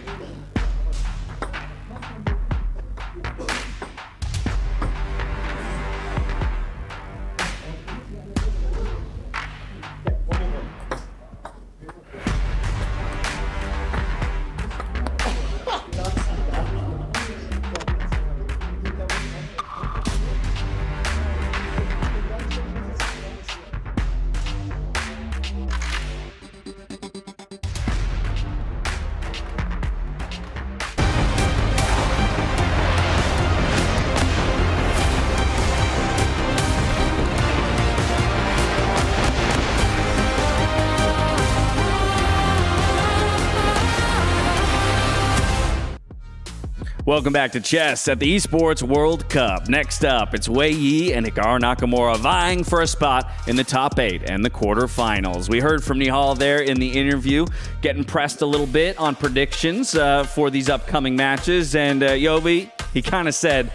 Welcome back to Chess at the Esports World Cup. Next up, it's Wei Yi and Hikaru Nakamura vying for a spot in the top 8 and the quarterfinals. We heard from Nihal there in the interview, getting pressed a little bit on predictions for these upcoming matches. And Yobi, he kind of said,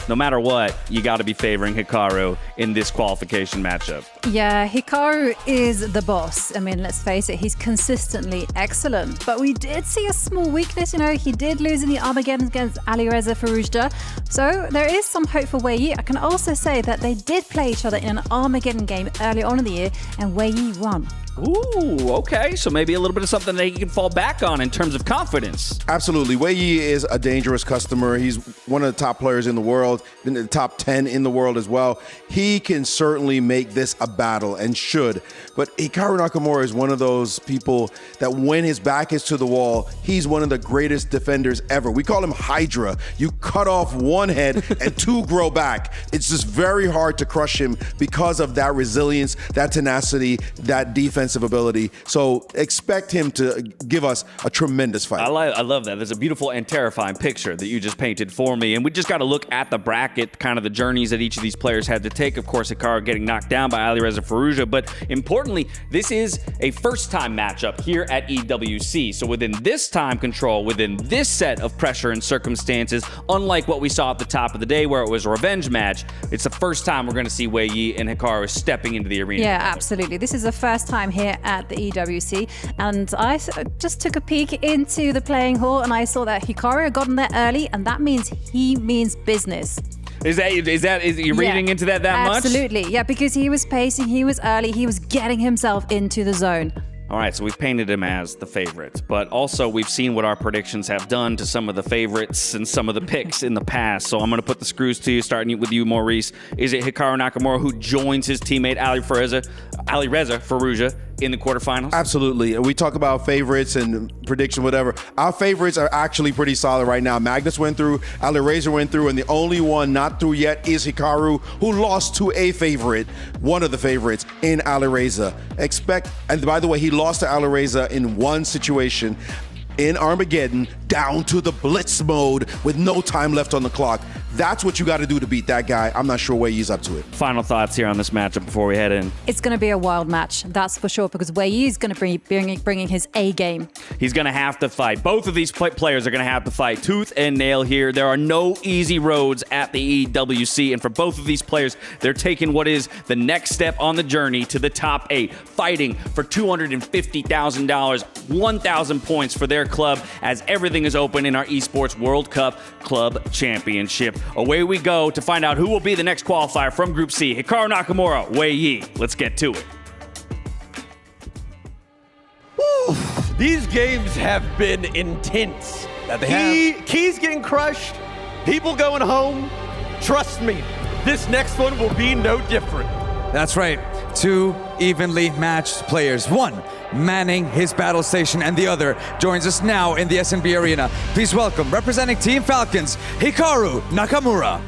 no matter what, you got to be favoring Hikaru in this qualification matchup. Yeah, Hikaru is the boss. I mean, let's face it, he's consistently excellent. But we did see a small weakness. You know, he did lose in the Armageddon against Alireza Firouzja. So there is some hope for Wei Yi. I can also say that they did play each other in an Armageddon game early on in the year, and Wei Yi won. Ooh, okay. So maybe a little bit of something that he can fall back on in terms of confidence. Absolutely. Wei Yi is a dangerous customer. He's one of the top players in the world, in the top 10 in the world as well. He can certainly make this a battle and should. But Hikaru Nakamura is one of those people that when his back is to the wall, he's one of the greatest defenders ever. We call him Hydra. You cut off one head and two grow back. It's just very hard to crush him because of that resilience, that tenacity, that defensive ability. So expect him to give us a tremendous fight. I love that. There's a beautiful and terrifying picture that you just painted for me. And we just got to look at the bracket, kind of the journeys that each of these players had to take. Of course, Hikaru getting knocked down by Alireza Firouzja. But importantly, this is a first-time matchup here at EWC. So within this time control, within this set of pressure and circumstances, unlike what we saw at the top of the day where it was a revenge match, it's the first time we're going to see Wei Yi and Hikaru stepping into the arena. Yeah, absolutely. This is the first time here at the EWC. And I just took a peek into the playing hall and I saw that Hikaru had gotten there early, and that means he means business. Is you reading into that much? Absolutely, yeah, because he was pacing, he was early, he was getting himself into the zone. All right, so we've painted him as the favorite, but also we've seen what our predictions have done to some of the favorites and some of the picks in the past. So I'm going to put the screws to you, starting with you, Maurice. Is it Hikaru Nakamura who joins his teammate Alireza Firouzja in the quarterfinals? Absolutely. We talk about favorites and prediction, whatever. Our favorites are actually pretty solid right now. Magnus went through, Alireza went through, and the only one not through yet is Hikaru, who lost to a favorite, one of the favorites in Alireza. And by the way, he lost to Alireza in one situation in Armageddon, down to the blitz mode with no time left on the clock. That's what you got to do to beat that guy. I'm not sure Wei Yi's up to it. Final thoughts here on this matchup before we head in. It's going to be a wild match, that's for sure, because Wei Yi is going to be bringing his A game. He's going to have to fight. Both of these players are going to have to fight tooth and nail here. There are no easy roads at the EWC, and for both of these players, they're taking what is the next step on the journey to the top 8, fighting for $250,000, 1,000 points for their club, as everything is open in our Esports World Cup Club Championship. Away we go to find out who will be the next qualifier from Group C. Hikaru Nakamura, Wei Yi. Let's get to it. Woo. These games have been intense. Keys getting crushed, people going home. Trust me, this next one will be no different. That's right. 2 evenly matched players. One manning his battle station, and the other joins us now in the SNB Arena. Please welcome, representing Team Falcons, Hikaru Nakamura.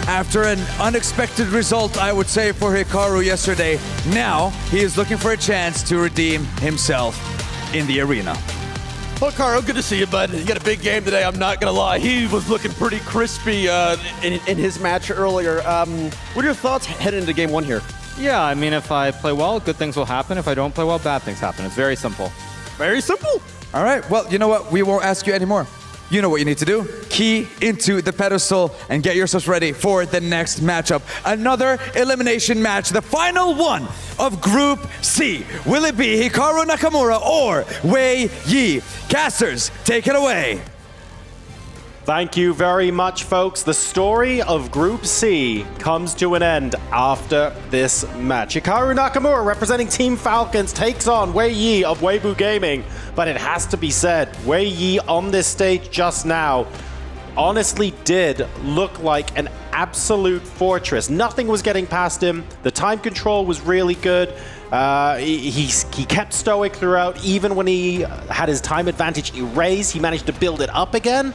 After an unexpected result, I would say, for Hikaru yesterday, now he is looking for a chance to redeem himself in the arena. Well, Hikaru, good to see you, bud. You got a big game today, I'm not going to lie. He was looking pretty crispy in his match earlier. What are your thoughts heading into game 1 here? Yeah, I mean, if I play well, good things will happen. If I don't play well, bad things happen. It's very simple. Very simple? All right, well, you know what? We won't ask you anymore. You know what you need to do. Key into the pedestal and get yourselves ready for the next matchup. Another elimination match, the final one of Group C. Will it be Hikaru Nakamura or Wei Yi? Casters, take it away. Thank you very much, folks. The story of Group C comes to an end after this match. Hikaru Nakamura, representing Team Falcons, takes on Wei Yi of Weibo Gaming. But it has to be said, Wei Yi on this stage just now honestly did look like an absolute fortress. Nothing was getting past him. The time control was really good. He kept stoic throughout. Even when he had his time advantage erased, he managed to build it up again.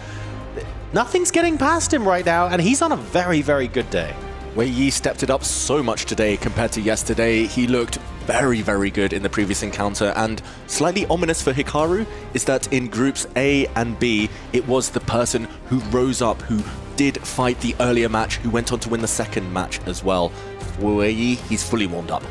Nothing's getting past him right now, and he's on a very, very good day. Wei Yi stepped it up so much today compared to yesterday. He looked very, very good in the previous encounter, and slightly ominous for Hikaru is that in groups A and B, it was the person who rose up, who did fight the earlier match, who went on to win the second match as well. For Wei Yi, he's fully warmed up.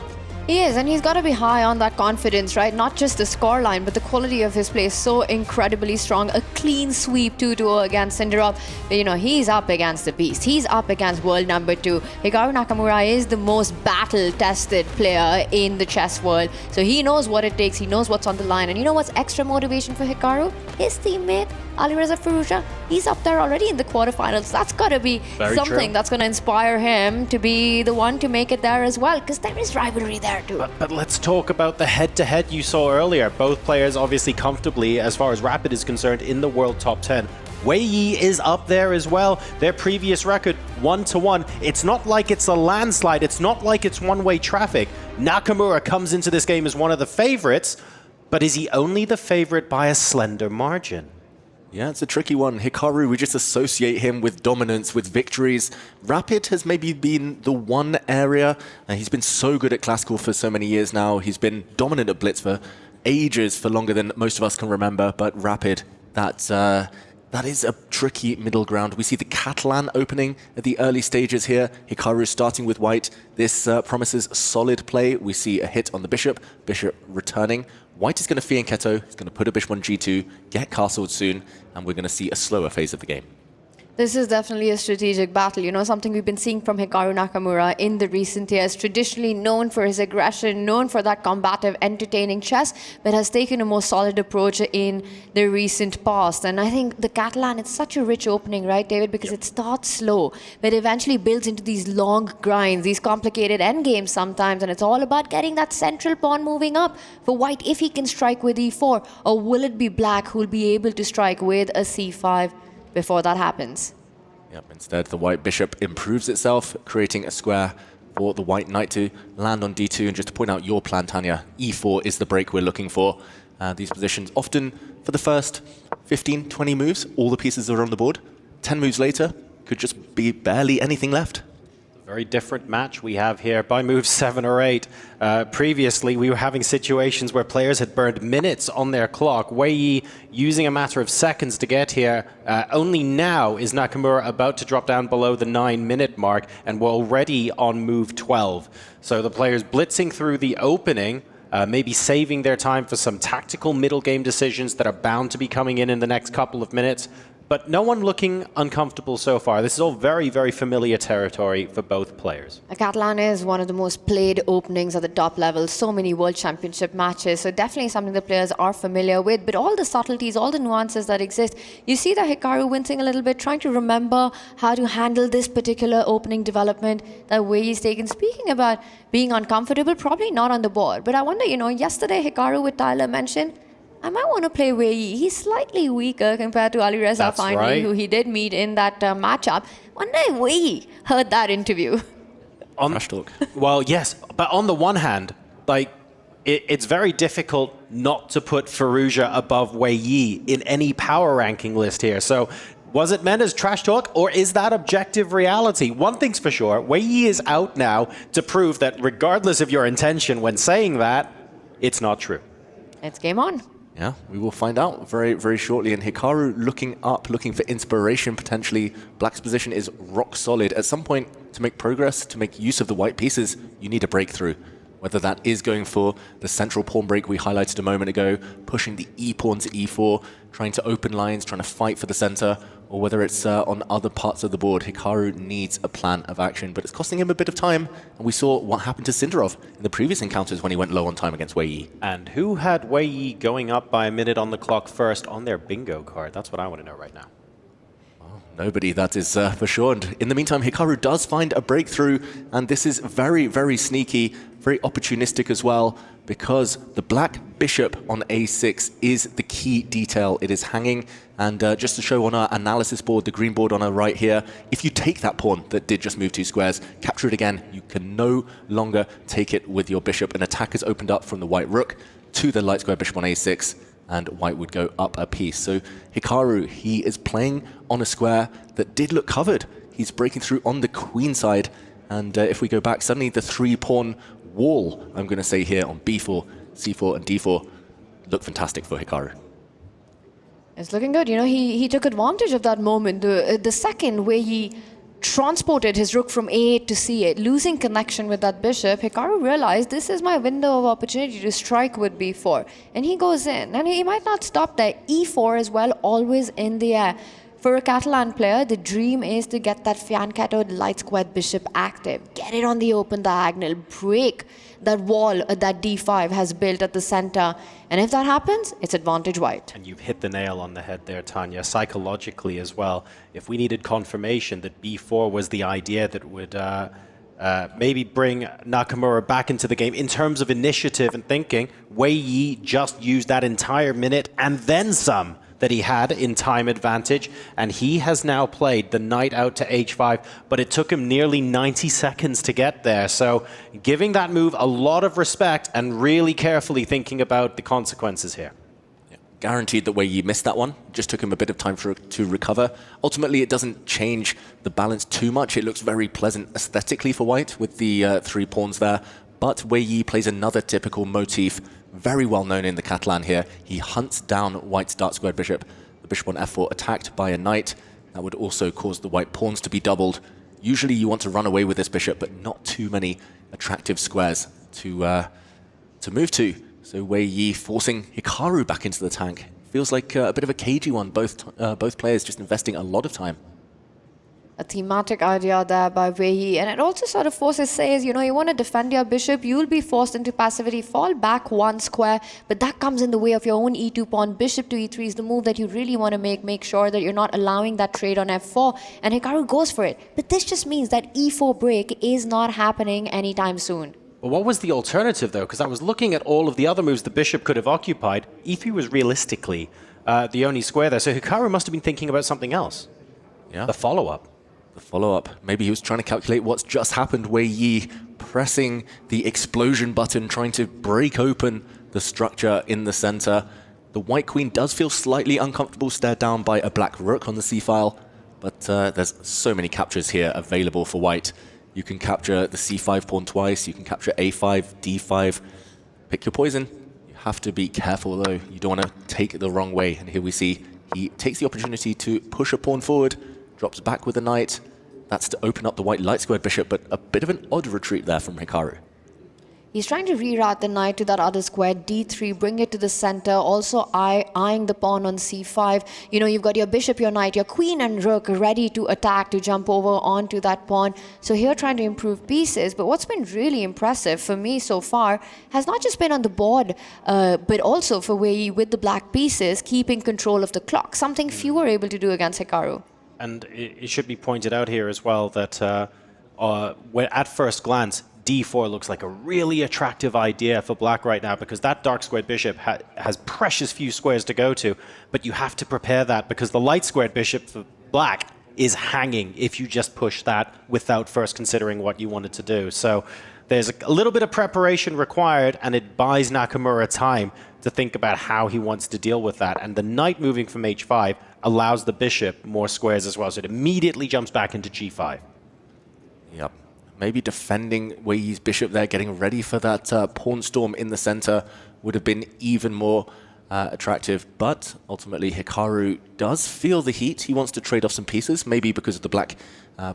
He is, and he's got to be high on that confidence, right? Not just the scoreline, but the quality of his play is so incredibly strong. A clean sweep 2-2 against Sindarov. But, you know, he's up against the beast. He's up against world number 2. Hikaru Nakamura is the most battle-tested player in the chess world. So he knows what it takes. He knows what's on the line. And you know what's extra motivation for Hikaru? His teammate, Alireza Firouzja. He's up there already in the quarterfinals. That's got to be something that's going to inspire him to be the one to make it there as well, because there is rivalry there too. But let's talk about the head-to-head you saw earlier. Both players obviously comfortably, as far as Rapid is concerned, in the world top 10. Wei Yi is up there as well. Their previous record, 1-1. It's not like it's a landslide. It's not like it's one-way traffic. Nakamura comes into this game as one of the favorites, but is he only the favorite by a slender margin? Yeah, it's a tricky one. Hikaru, we just associate him with dominance, with victories. Rapid has maybe been the one area, and he's been so good at Classical for so many years now. He's been dominant at Blitz for ages, for longer than most of us can remember. But Rapid, that is a tricky middle ground. We see the Catalan opening at the early stages here. Hikaru starting with white. This promises solid play. We see a hit on the bishop, bishop returning. White is going to Fianchetto, he's going to put a bishop on g2, get castled soon, and we're going to see a slower phase of the game. This is definitely a strategic battle, you know, something we've been seeing from Hikaru Nakamura in the recent years. Traditionally known for his aggression, known for that combative, entertaining chess, but has taken a more solid approach in the recent past. And I think the Catalan, it's such a rich opening, right, David? Because it starts slow, but eventually builds into these long grinds, these complicated endgames sometimes, and it's all about getting that central pawn moving up for white if he can strike with e4, or will it be black who'll be able to strike with a c5 before that happens? Yep, instead the white bishop improves itself, creating a square for the white knight to land on d2. And just to point out your plan, Tanya, e4 is the break we're looking for. These positions often for the first 15, 20 moves, all the pieces are on the board. 10 moves later, could just be barely anything left. Very different match we have here by moves 7 or 8. Previously, we were having situations where players had burned minutes on their clock. Wei Yi using a matter of seconds to get here. Only now is Nakamura about to drop down below the 9-minute mark, and we're already on move 12. So the players blitzing through the opening, maybe saving their time for some tactical middle game decisions that are bound to be coming in the next couple of minutes. But no one looking uncomfortable so far. This is all very, very familiar territory for both players. Catalan is one of the most played openings at the top level. So many World Championship matches. So definitely something the players are familiar with. But all the subtleties, all the nuances that exist, you see that Hikaru wincing a little bit, trying to remember how to handle this particular opening development that Wei Yi's taken. Speaking about being uncomfortable, probably not on the board. But I wonder, you know, yesterday Hikaru with Tyler mentioned, I might want to play Wei Yi. He's slightly weaker compared to Alireza Finally, right, who he did meet in that matchup. Wonder if Wei Yi heard that interview. Trash talk. Well, yes, but on the one hand, like, it's very difficult not to put Firouzja above Wei Yi in any power ranking list here. So was it meant as trash talk, or is that objective reality? One thing's for sure, Wei Yi is out now to prove that regardless of your intention when saying that, it's not true. It's game on. Yeah, we will find out very, very shortly. And Hikaru looking up, looking for inspiration potentially. Black's position is rock solid. At some point, to make progress, to make use of the white pieces, you need a breakthrough. Whether that is going for the central pawn break we highlighted a moment ago, pushing the e-pawn to e4, trying to open lines, trying to fight for the center, or whether it's on other parts of the board, Hikaru needs a plan of action, but it's costing him a bit of time. And we saw what happened to Sindarov in the previous encounters when he went low on time against Wei Yi. And who had Wei Yi going up by a minute on the clock first on their bingo card? That's what I want to know right now. Nobody, that is for sure. And in the meantime, Hikaru does find a breakthrough, and this is very, very sneaky, very opportunistic as well, because the black bishop on a6 is the key detail. It is hanging, and just to show on our analysis board, the green board on our right here, if you take that pawn that did just move 2 squares, capture it again, you can no longer take it with your bishop. An attack has opened up from the white rook to the light square bishop on a6, and white would go up a piece. So Hikaru, he is playing on a square that did look covered. He's breaking through on the queen side, and if we go back, suddenly the 3-pawn wall, I'm going to say here, on b4, c4, and d4, look fantastic for Hikaru. It's looking good. You know, he took advantage of that moment. The second where he transported his rook from a8 to c8, losing connection with that bishop, Hikaru realized this is my window of opportunity to strike with b4. And he goes in, and he might not stop there. e4 as well, always in the air. For a Catalan player, the dream is to get that fianchettoed light squared bishop active, get it on the open diagonal, break that wall that d5 has built at the center. And if that happens, it's advantage white. And you've hit the nail on the head there, Tanya, psychologically as well. If we needed confirmation that b4 was the idea that would maybe bring Nakamura back into the game in terms of initiative and thinking, Wei Yi just used that entire minute and then some that he had in time advantage, and he has now played the knight out to h5, but it took him nearly 90 seconds to get there. So giving that move a lot of respect and really carefully thinking about the consequences here. Yeah. Guaranteed that Wei Yi missed that one. Just took him a bit of time to recover. Ultimately, it doesn't change the balance too much. It looks very pleasant aesthetically for white with the 3 pawns there, but Wei Yi plays another typical motif, very well known in the Catalan here. He hunts down white's dark squared bishop. The bishop on f4 attacked by a knight. That would also cause the white pawns to be doubled. Usually you want to run away with this bishop, but not too many attractive squares to move to. So Wei Yi forcing Hikaru back into the tank. Feels like a bit of a cagey one, both players just investing a lot of time. A thematic idea there by Wei Yi. And it also sort of says, you want to defend your bishop, you'll be forced into passivity, fall back one square, but that comes in the way of your own e2 pawn. Bishop to e3 is the move that you really want to make sure that you're not allowing that trade on f4, and Hikaru goes for it. But this just means that e4 break is not happening anytime soon. Well, what was the alternative, though? Because I was looking at all of the other moves the bishop could have occupied. e3 was realistically the only square there, so Hikaru must have been thinking about something else. Yeah. The follow-up. The follow-up. Maybe he was trying to calculate what's just happened. Wei Yi pressing the explosion button, trying to break open the structure in the center. The white queen does feel slightly uncomfortable, stared down by a black rook on the c-file, but there's so many captures here available for white. You can capture the c5 pawn twice, you can capture a5, d5. Pick your poison. You have to be careful, though. You don't want to take it the wrong way. And here we see he takes the opportunity to push a pawn forward, drops back with the knight. That's to open up the white light-squared bishop, but a bit of an odd retreat there from Hikaru. He's trying to reroute the knight to that other square, d3, bring it to the center, also eyeing the pawn on c5. You've got your bishop, your knight, your queen and rook ready to attack, to jump over onto that pawn. So here trying to improve pieces. But what's been really impressive for me so far has not just been on the board, but also for Wei Yi with the black pieces, keeping control of the clock, something few were able to do against Hikaru. And it should be pointed out here as well that at first glance, d4 looks like a really attractive idea for black right now, because that dark squared bishop has precious few squares to go to, but you have to prepare that because the light squared bishop for black is hanging if you just push that without first considering what you wanted to do. So there's a little bit of preparation required, and it buys Nakamura time to think about how he wants to deal with that. And the knight moving from h5 allows the bishop more squares as well, so it immediately jumps back into g5. Yep. Maybe defending Wei Yi's bishop there, getting ready for that pawn storm in the center would have been even more attractive. But ultimately, Hikaru does feel the heat. He wants to trade off some pieces, maybe because of the black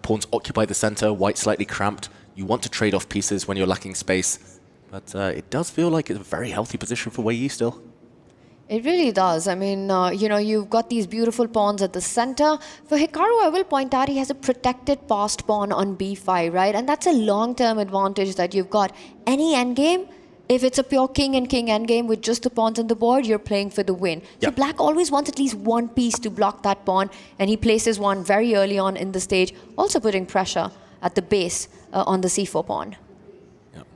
pawns occupy the center, white slightly cramped. You want to trade off pieces when you're lacking space. But it does feel like it's a very healthy position for Wei Yi still. It really does. I mean, you've got these beautiful pawns at the center. For Hikaru, I will point out he has a protected passed pawn on b5, right? And that's a long-term advantage that you've got. Any endgame, if it's a pure king and king endgame with just the pawns on the board, you're playing for the win. So black always wants at least one piece to block that pawn, and he places one very early on in the stage, also putting pressure at the base on the c4 pawn.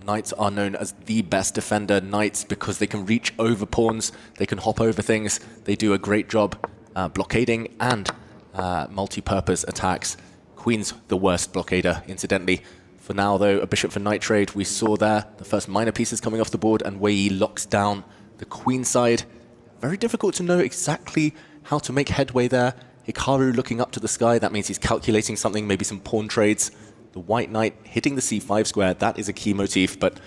Knights are known as the best defender knights because they can reach over pawns, they can hop over things, they do a great job blockading and multi-purpose attacks. Queen's the worst blockader, incidentally. For now, though, a bishop for knight trade, we saw there the first minor pieces coming off the board, and Wei Yi locks down the queen side. Very difficult to know exactly how to make headway there. Hikaru looking up to the sky, that means he's calculating something, maybe some pawn trades. The white knight hitting the c5 square, that is a key motif, but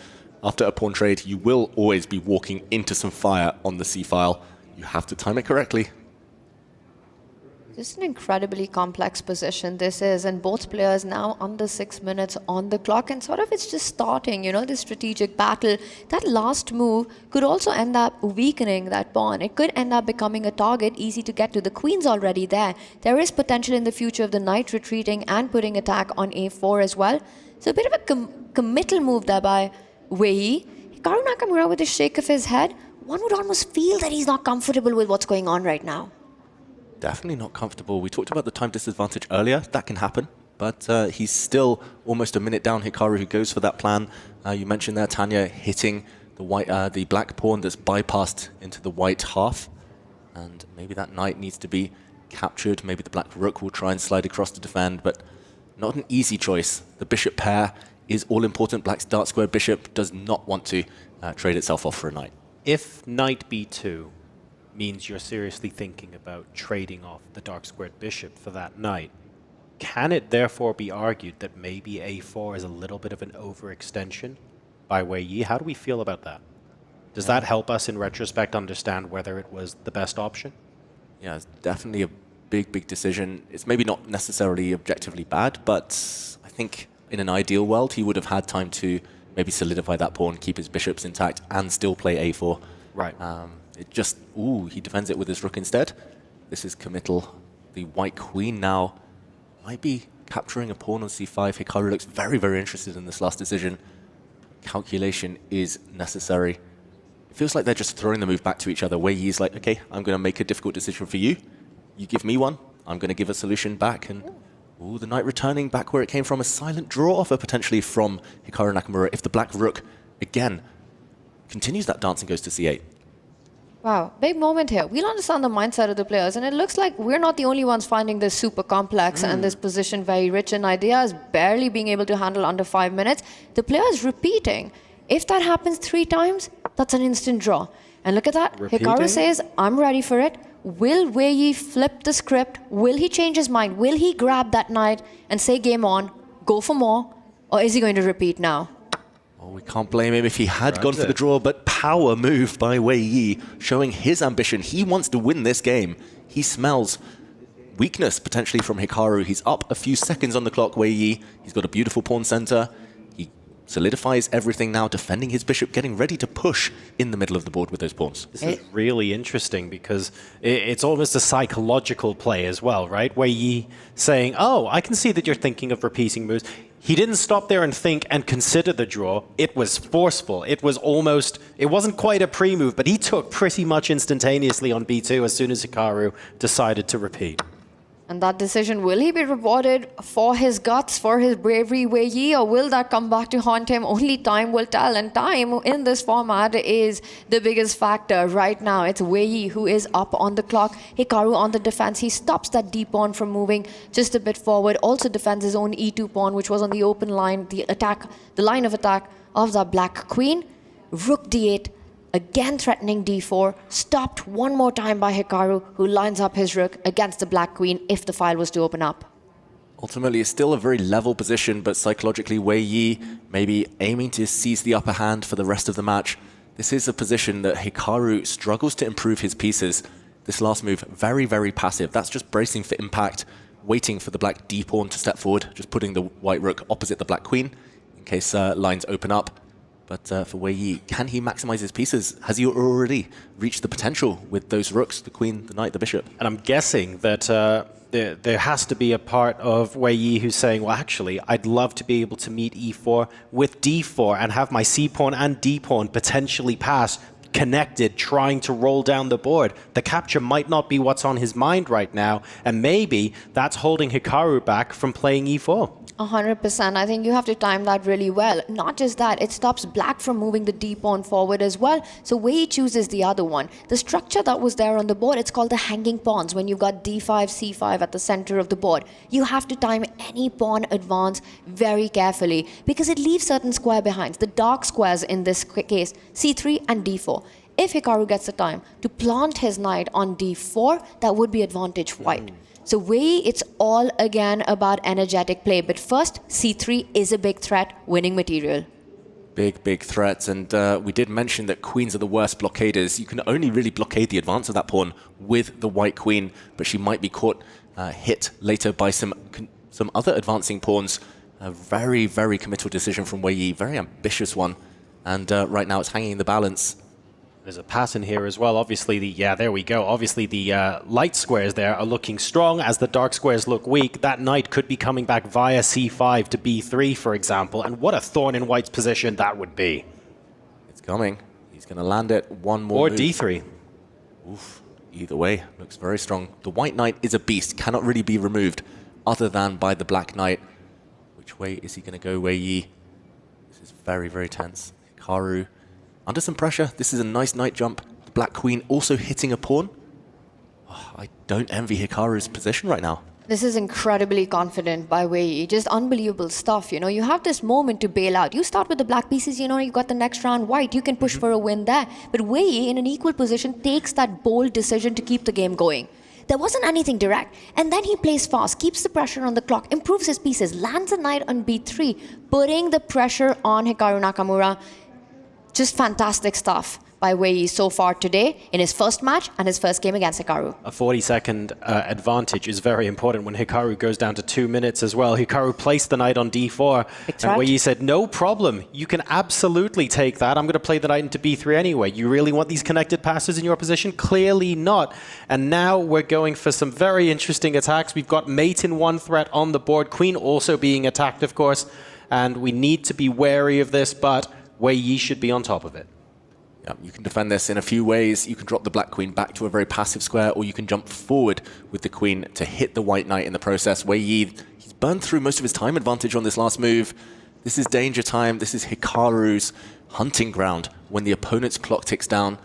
after a pawn trade, you will always be walking into some fire on the c-file. You have to time it correctly. This is an incredibly complex position, this is, and both players now under 6 minutes on the clock, and sort of it's just starting, this strategic battle. That last move could also end up weakening that pawn. It could end up becoming a target easy to get to. The queen's already there. There is potential in the future of the knight retreating and putting attack on a4 as well. So a bit of a committal move there by Wei Yi. Hikaru Nakamura with a shake of his head. One would almost feel that he's not comfortable with what's going on right now. Definitely not comfortable. We talked about the time disadvantage earlier. That can happen. But he's still almost a minute down. Hikaru, who goes for that plan. You mentioned there, Tanya, hitting the black pawn that's bypassed into the white half. And maybe that knight needs to be captured. Maybe the black rook will try and slide across to defend, but not an easy choice. The bishop pair is all important. Black's dark square bishop does not want to trade itself off for a knight. If knight b2 means you're seriously thinking about trading off the dark squared bishop for that knight, can it therefore be argued that maybe a4 is a little bit of an overextension by Wei Yi? How do we feel about that? Does that help us in retrospect understand whether it was the best option? Yeah, it's definitely a big decision. It's maybe not necessarily objectively bad, but I think in an ideal world, he would have had time to maybe solidify that pawn, keep his bishops intact, and still play a4. Right. It just, he defends it with his rook instead. This is committal. The white queen now might be capturing a pawn on c5. Hikaru looks very, very interested in this last decision. Calculation is necessary. It feels like they're just throwing the move back to each other. Wei Yi's like, okay, I'm going to make a difficult decision for you. You give me one. I'm going to give a solution back. And ooh, the knight returning back where it came from. A silent draw offer potentially from Hikaru Nakamura if the black rook, again, continues that dance and goes to c8. Wow, big moment here. We'll understand the mindset of the players, and it looks like we're not the only ones finding this super complex and this position very rich in ideas, barely being able to handle under 5 minutes. The players repeating. If that happens 3 times, that's an instant draw. And look at that. Repeating? Hikaru says, I'm ready for it. Will Wei Yi flip the script? Will he change his mind? Will he grab that knight and say game on, go for more? Or is he going to repeat now? Oh, we can't blame him if he had gone for the draw, but power move by Wei Yi, showing his ambition. He wants to win this game. He smells weakness potentially from Hikaru. He's up a few seconds on the clock, Wei Yi. He's got a beautiful pawn center. He solidifies everything now, defending his bishop, getting ready to push in the middle of the board with those pawns. This is really interesting because it's almost a psychological play as well, right? Wei Yi saying, oh, I can see that you're thinking of repeating moves. He didn't stop there and think and consider the draw. It was forceful. It was almost, it wasn't quite a pre-move, but he took pretty much instantaneously on b2 as soon as Hikaru decided to repeat. And that decision, will he be rewarded for his guts, for his bravery, Wei Yi, or will that come back to haunt him? Only time will tell. And time in this format is the biggest factor right now. It's Wei Yi who is up on the clock. Hikaru on the defense. He stops that d pawn from moving just a bit forward. Also defends his own e2 pawn, which was on the open line, the line of attack of the black queen. Rook d8. Again threatening d4, stopped one more time by Hikaru, who lines up his rook against the black queen if the file was to open up. Ultimately, it's still a very level position, but psychologically, Wei Yi maybe aiming to seize the upper hand for the rest of the match. This is a position that Hikaru struggles to improve his pieces. This last move, very, very passive. That's just bracing for impact, waiting for the black d-pawn to step forward, just putting the white rook opposite the black queen in case lines open up. But for Wei Yi, can he maximize his pieces? Has he already reached the potential with those rooks, the queen, the knight, the bishop? And I'm guessing that there has to be a part of Wei Yi who's saying, well, actually, I'd love to be able to meet e4 with d4 and have my c-pawn and d-pawn potentially pass, connected, trying to roll down the board. The capture might not be what's on his mind right now, and maybe that's holding Hikaru back from playing e4. 100%. I think you have to time that really well. Not just that, it stops black from moving the d-pawn forward as well. So Wei Yi chooses the other one. The structure that was there on the board, it's called the hanging pawns. When you've got d5, c5 at the center of the board, you have to time any pawn advance very carefully because it leaves certain square behinds. The dark squares in this case, c3 and d4. If Hikaru gets the time to plant his knight on d4, that would be advantage white. So Wei Yi, it's all again about energetic play. But first, c3 is a big threat, winning material. Big, big threats. And we did mention that queens are the worst blockaders. You can only really blockade the advance of that pawn with the white queen, but she might be caught, hit later by some other advancing pawns. A very, very committal decision from Wei Yi, very ambitious one. And right now it's hanging in the balance. There's a pattern here as well. Obviously, there we go. Obviously, the light squares there are looking strong as the dark squares look weak. That knight could be coming back via c5 to b3, for example. And what a thorn in white's position that would be. It's coming. He's going to land it one more Or move. d3. Oof. Either way, looks very strong. The white knight is a beast. Cannot really be removed other than by the black knight. Which way is he going to go, Wei Yi? This is very, very tense. Hikaru under some pressure. This is a nice knight jump. The black queen also hitting a pawn. Oh, I don't envy Hikaru's position right now. This is incredibly confident by Wei Yi. Just unbelievable stuff. You know, you have this moment to bail out. You start with the black pieces, you know, you've got the next round white. You can push for a win there. But Wei Yi, in an equal position, takes that bold decision to keep the game going. There wasn't anything direct. And then he plays fast, keeps the pressure on the clock, improves his pieces, lands a knight on b3, putting the pressure on Hikaru Nakamura. Just fantastic stuff by Wei Yi so far today in his first match and his first game against Hikaru. A 40-second advantage is very important when Hikaru goes down to 2 minutes as well. Hikaru placed the knight on d4, and Wei Yi said, no problem, you can absolutely take that. I'm going to play the knight into b3 anyway. You really want these connected passes in your position? Clearly not. And now we're going for some very interesting attacks. We've got mate in one threat on the board, queen also being attacked, of course, and we need to be wary of this, but Wei Yi should be on top of it. Yeah, you can defend this in a few ways. You can drop the black queen back to a very passive square, or you can jump forward with the queen to hit the white knight in the process. Wei Yi, he's burned through most of his time advantage on this last move. This is danger time. This is Hikaru's hunting ground when the opponent's clock ticks down.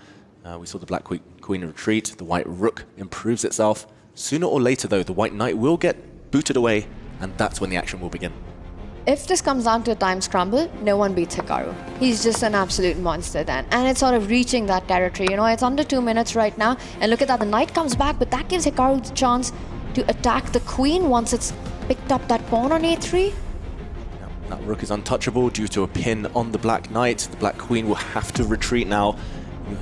We saw the black queen retreat. The white rook improves itself. Sooner or later, though, the white knight will get booted away, and that's when the action will begin. If this comes down to a time scramble, no one beats Hikaru. He's just an absolute monster then. And it's sort of reaching that territory. You know, it's under 2 minutes right now. And look at that, the knight comes back, but that gives Hikaru the chance to attack the queen once it's picked up that pawn on a3. That rook is untouchable due to a pin on the black knight. The black queen will have to retreat now.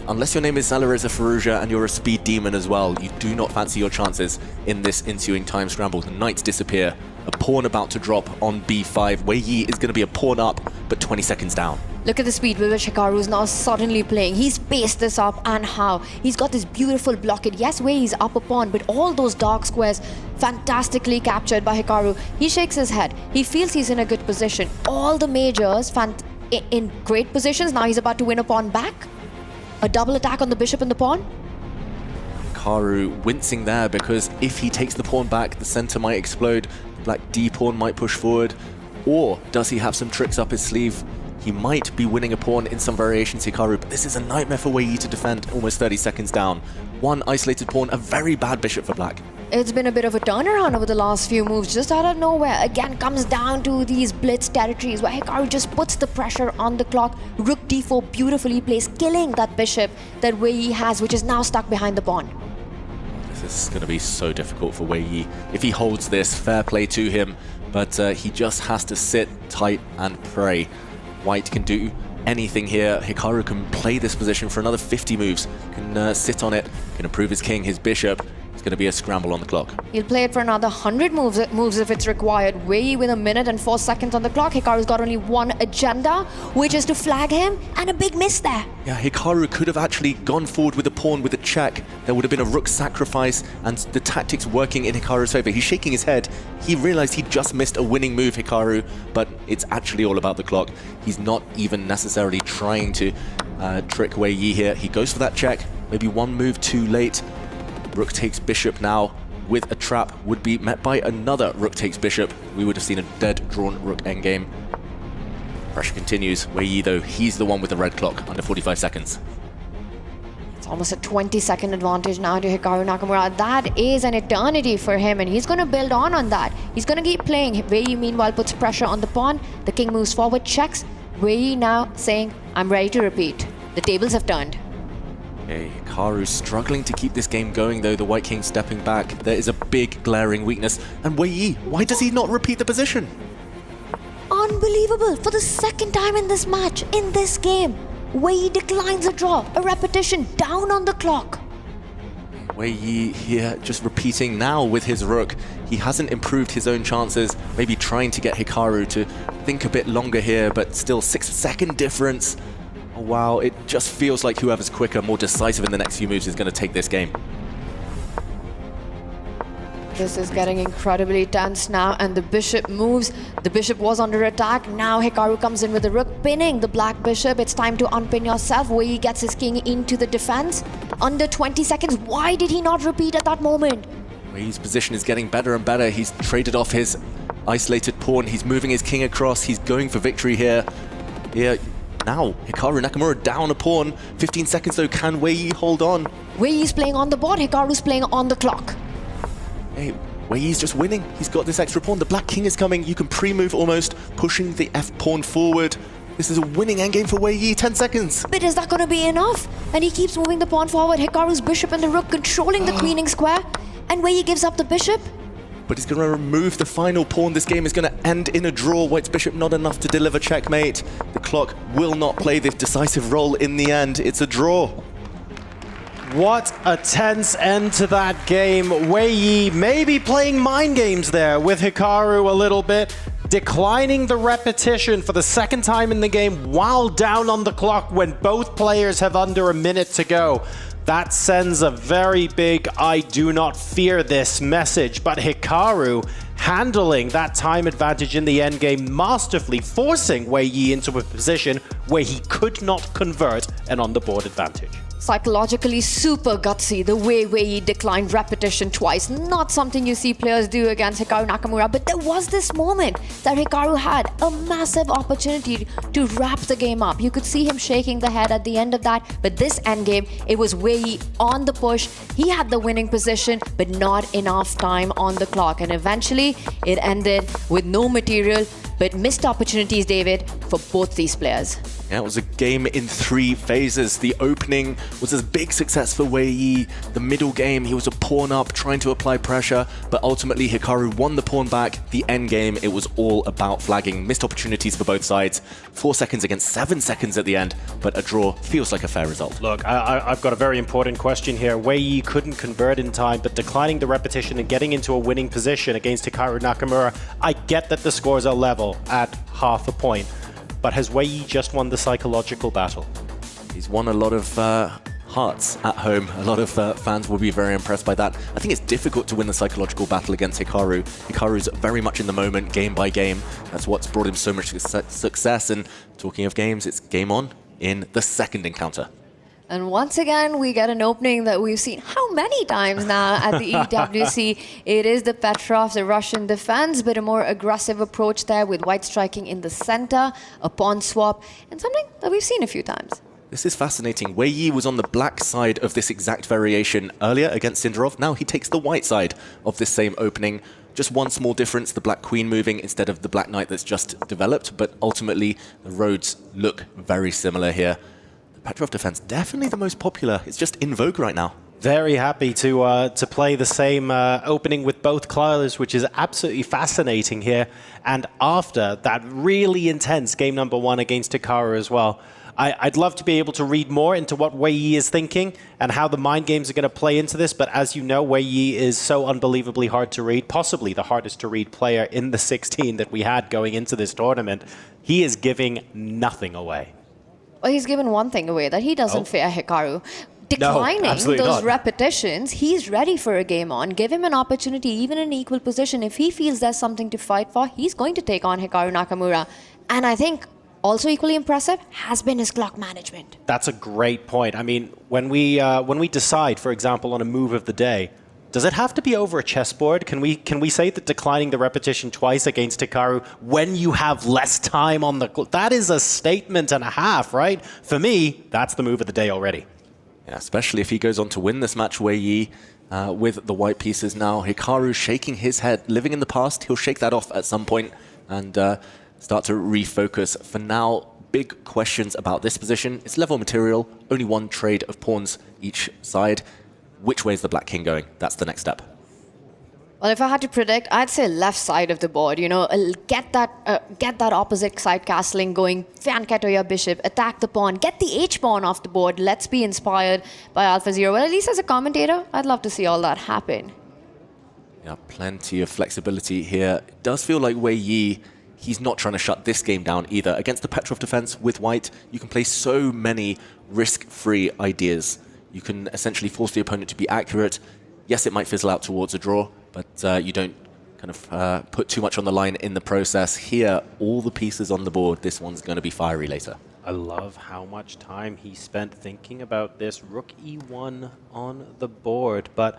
Unless your name is Zalireza Firouzja and you're a speed demon as well, you do not fancy your chances in this ensuing time scramble. The knights disappear. A pawn about to drop on b5. Wei Yi is going to be a pawn up, but 20 seconds down. Look at the speed with which Hikaru is now suddenly playing. He's paced this up, and how? He's got this beautiful blockade. Yes, Wei Yi's up a pawn, but all those dark squares fantastically captured by Hikaru. He shakes his head. He feels he's in a good position. All the majors in great positions. Now he's about to win a pawn back. A double attack on the bishop and the pawn. Hikaru wincing there because if he takes the pawn back, the center might explode. The black d pawn might push forward. Or does he have some tricks up his sleeve? He might be winning a pawn in some variations, Hikaru, but this is a nightmare for Wei Yi to defend almost 30 seconds down. One isolated pawn, a very bad bishop for black. It's been a bit of a turnaround over the last few moves, just out of nowhere. Again, comes down to these blitz territories where Hikaru just puts the pressure on the clock. Rook d4 beautifully placed, killing that bishop that Wei Yi has, which is now stuck behind the pawn. This is going to be so difficult for Wei Yi. If he holds this, fair play to him, but he just has to sit tight and pray. White can do anything here. Hikaru can play this position for another 50 moves, can sit on it, can improve his king, his bishop. It's going to be a scramble on the clock. He'll play it for another 100 moves if it's required. Wei Yi with 1 minute and 4 seconds on the clock. Hikaru's got only one agenda, which is to flag him, and a big miss there. Yeah, Hikaru could have actually gone forward with a pawn with a check. There would have been a rook sacrifice, and the tactics working in Hikaru's favor. He's shaking his head. He realized he just missed a winning move, Hikaru, but it's actually all about the clock. He's not even necessarily trying to trick Wei Yi here. He goes for that check, maybe one move too late. Rook takes bishop now with a trap would be met by another rook takes bishop. We would have seen a dead drawn rook endgame. Pressure continues. Wei Yi though, he's the one with the red clock under 45 seconds. It's almost a 20-second advantage now to Hikaru Nakamura. That is an eternity for him, and he's going to build on that. He's going to keep playing. Wei Yi meanwhile puts pressure on the pawn. The king moves forward, checks. Wei Yi now saying, I'm ready to repeat. The tables have turned. Okay, Hikaru struggling to keep this game going though, the white king stepping back. There is a big glaring weakness. And Wei Yi, why does he not repeat the position? Unbelievable! For the second time in this match, in this game, Wei Yi declines a draw, a repetition, down on the clock. Wei Yi here just repeating now with his rook. He hasn't improved his own chances, maybe trying to get Hikaru to think a bit longer here, but still 6-second difference. Oh, wow, it just feels like whoever's quicker, more decisive in the next few moves is going to take this game. This is getting incredibly tense now, and the bishop moves. The bishop was under attack. Now Hikaru comes in with the rook, pinning the black bishop. It's time to unpin yourself. Wei Yi gets his king into the defense. Under 20 seconds. Why did he not repeat at that moment? Wei Yi's position is getting better and better. He's traded off his isolated pawn. He's moving his king across. He's going for victory here. Now, Hikaru Nakamura down a pawn. 15 seconds though, can Wei Yi hold on? Wei Yi's playing on the board, Hikaru's playing on the clock. Hey, Wei Yi's just winning. He's got this extra pawn. The black king is coming. You can pre-move almost, pushing the f pawn forward. This is a winning endgame for Wei Yi, 10 seconds. But is that going to be enough? And he keeps moving the pawn forward. Hikaru's bishop and the rook controlling the queening square. And Wei Yi gives up the bishop. but he's going to remove the final pawn. This game is going to end in a draw. White's bishop not enough to deliver checkmate. The clock will not play this decisive role in the end. It's a draw. What a tense end to that game. Wei Yi maybe playing mind games there with Hikaru a little bit, declining the repetition for the second time in the game while down on the clock when both players have under a minute to go. That sends a very big "I do not fear this" message, but Hikaru handling that time advantage in the endgame masterfully, forcing Wei Yi into a position where he could not convert an on-the-board advantage. Psychologically super gutsy, the way Wei Yi declined repetition twice. Not something you see players do against Hikaru Nakamura, but there was this moment that Hikaru had a massive opportunity to wrap the game up. You could see him shaking the head at the end of that, but this endgame, it was Wei Yi on the push. He had the winning position, but not enough time on the clock. And eventually, it ended with no material, but missed opportunities, David, for both these players. Yeah, it was a game in 3 phases. The opening was a big success for Wei Yi. The middle game, he was a pawn up, trying to apply pressure, but ultimately Hikaru won the pawn back. The end game, it was all about flagging. Missed opportunities for both sides. 4 seconds against 7 seconds at the end, but a draw feels like a fair result. Look, I've got a very important question here. Wei Yi couldn't convert in time, but declining the repetition and getting into a winning position against Hikaru Nakamura, I get that the scores are level at half a point. But has Wei Yi just won the psychological battle? He's won a lot of hearts at home. A lot of fans will be very impressed by that. I think it's difficult to win the psychological battle against Hikaru. Hikaru's very much in the moment, game by game. That's what's brought him so much success. And talking of games, it's game on in the second encounter. And once again, we get an opening that we've seen how many times now at the EWC. It is the Petrov, the Russian defense, but a more aggressive approach there with White striking in the center, a pawn swap, and something that we've seen a few times. This is fascinating. Wei Yi was on the black side of this exact variation earlier against Sindarov. Now he takes the white side of this same opening. Just one small difference, the black queen moving instead of the black knight that's just developed, but ultimately the roads look very similar here. Petrov defense, definitely the most popular. It's just in vogue right now. Very happy to play the same opening with both players, which is absolutely fascinating here. And after that really intense game number 1 against Hikaru as well, I'd love to be able to read more into what Wei Yi is thinking and how the mind games are going to play into this. But as you know, Wei Yi is so unbelievably hard to read, possibly the hardest to read player in the 16 that we had going into this tournament. He is giving nothing away. Well, he's given one thing away, that he doesn't fear Hikaru. Declining those repetitions, he's ready for a game on. Give him an opportunity, even in equal position. If he feels there's something to fight for, he's going to take on Hikaru Nakamura. And I think also equally impressive has been his clock management. That's a great point. I mean, when we decide, for example, on a move of the day, does it have to be over a chessboard? Can we say that declining the repetition twice against Hikaru when you have less time on the clock, that is a statement and a half, right? For me, that's the move of the day already. Yeah, especially if he goes on to win this match, Wei Yi, with the white pieces now. Hikaru shaking his head, living in the past. He'll shake that off at some point and start to refocus. For now, big questions about this position. It's level material, only one trade of pawns each side. Which way is the black king going? That's the next step. Well, if I had to predict, I'd say left side of the board. You know, get that opposite side castling going. Flank your bishop, attack the pawn, get the H pawn off the board. Let's be inspired by Alpha Zero. Well, at least as a commentator, I'd love to see all that happen. Yeah, plenty of flexibility here. It does feel like Wei Yi, he's not trying to shut this game down either. Against the Petrov defense with white, you can play so many risk-free ideas. You can essentially force the opponent to be accurate. Yes, it might fizzle out towards a draw, but you don't kind of put too much on the line in the process. Here, all the pieces on the board. This one's going to be fiery later. I love how much time he spent thinking about this. Rook E1 on the board, but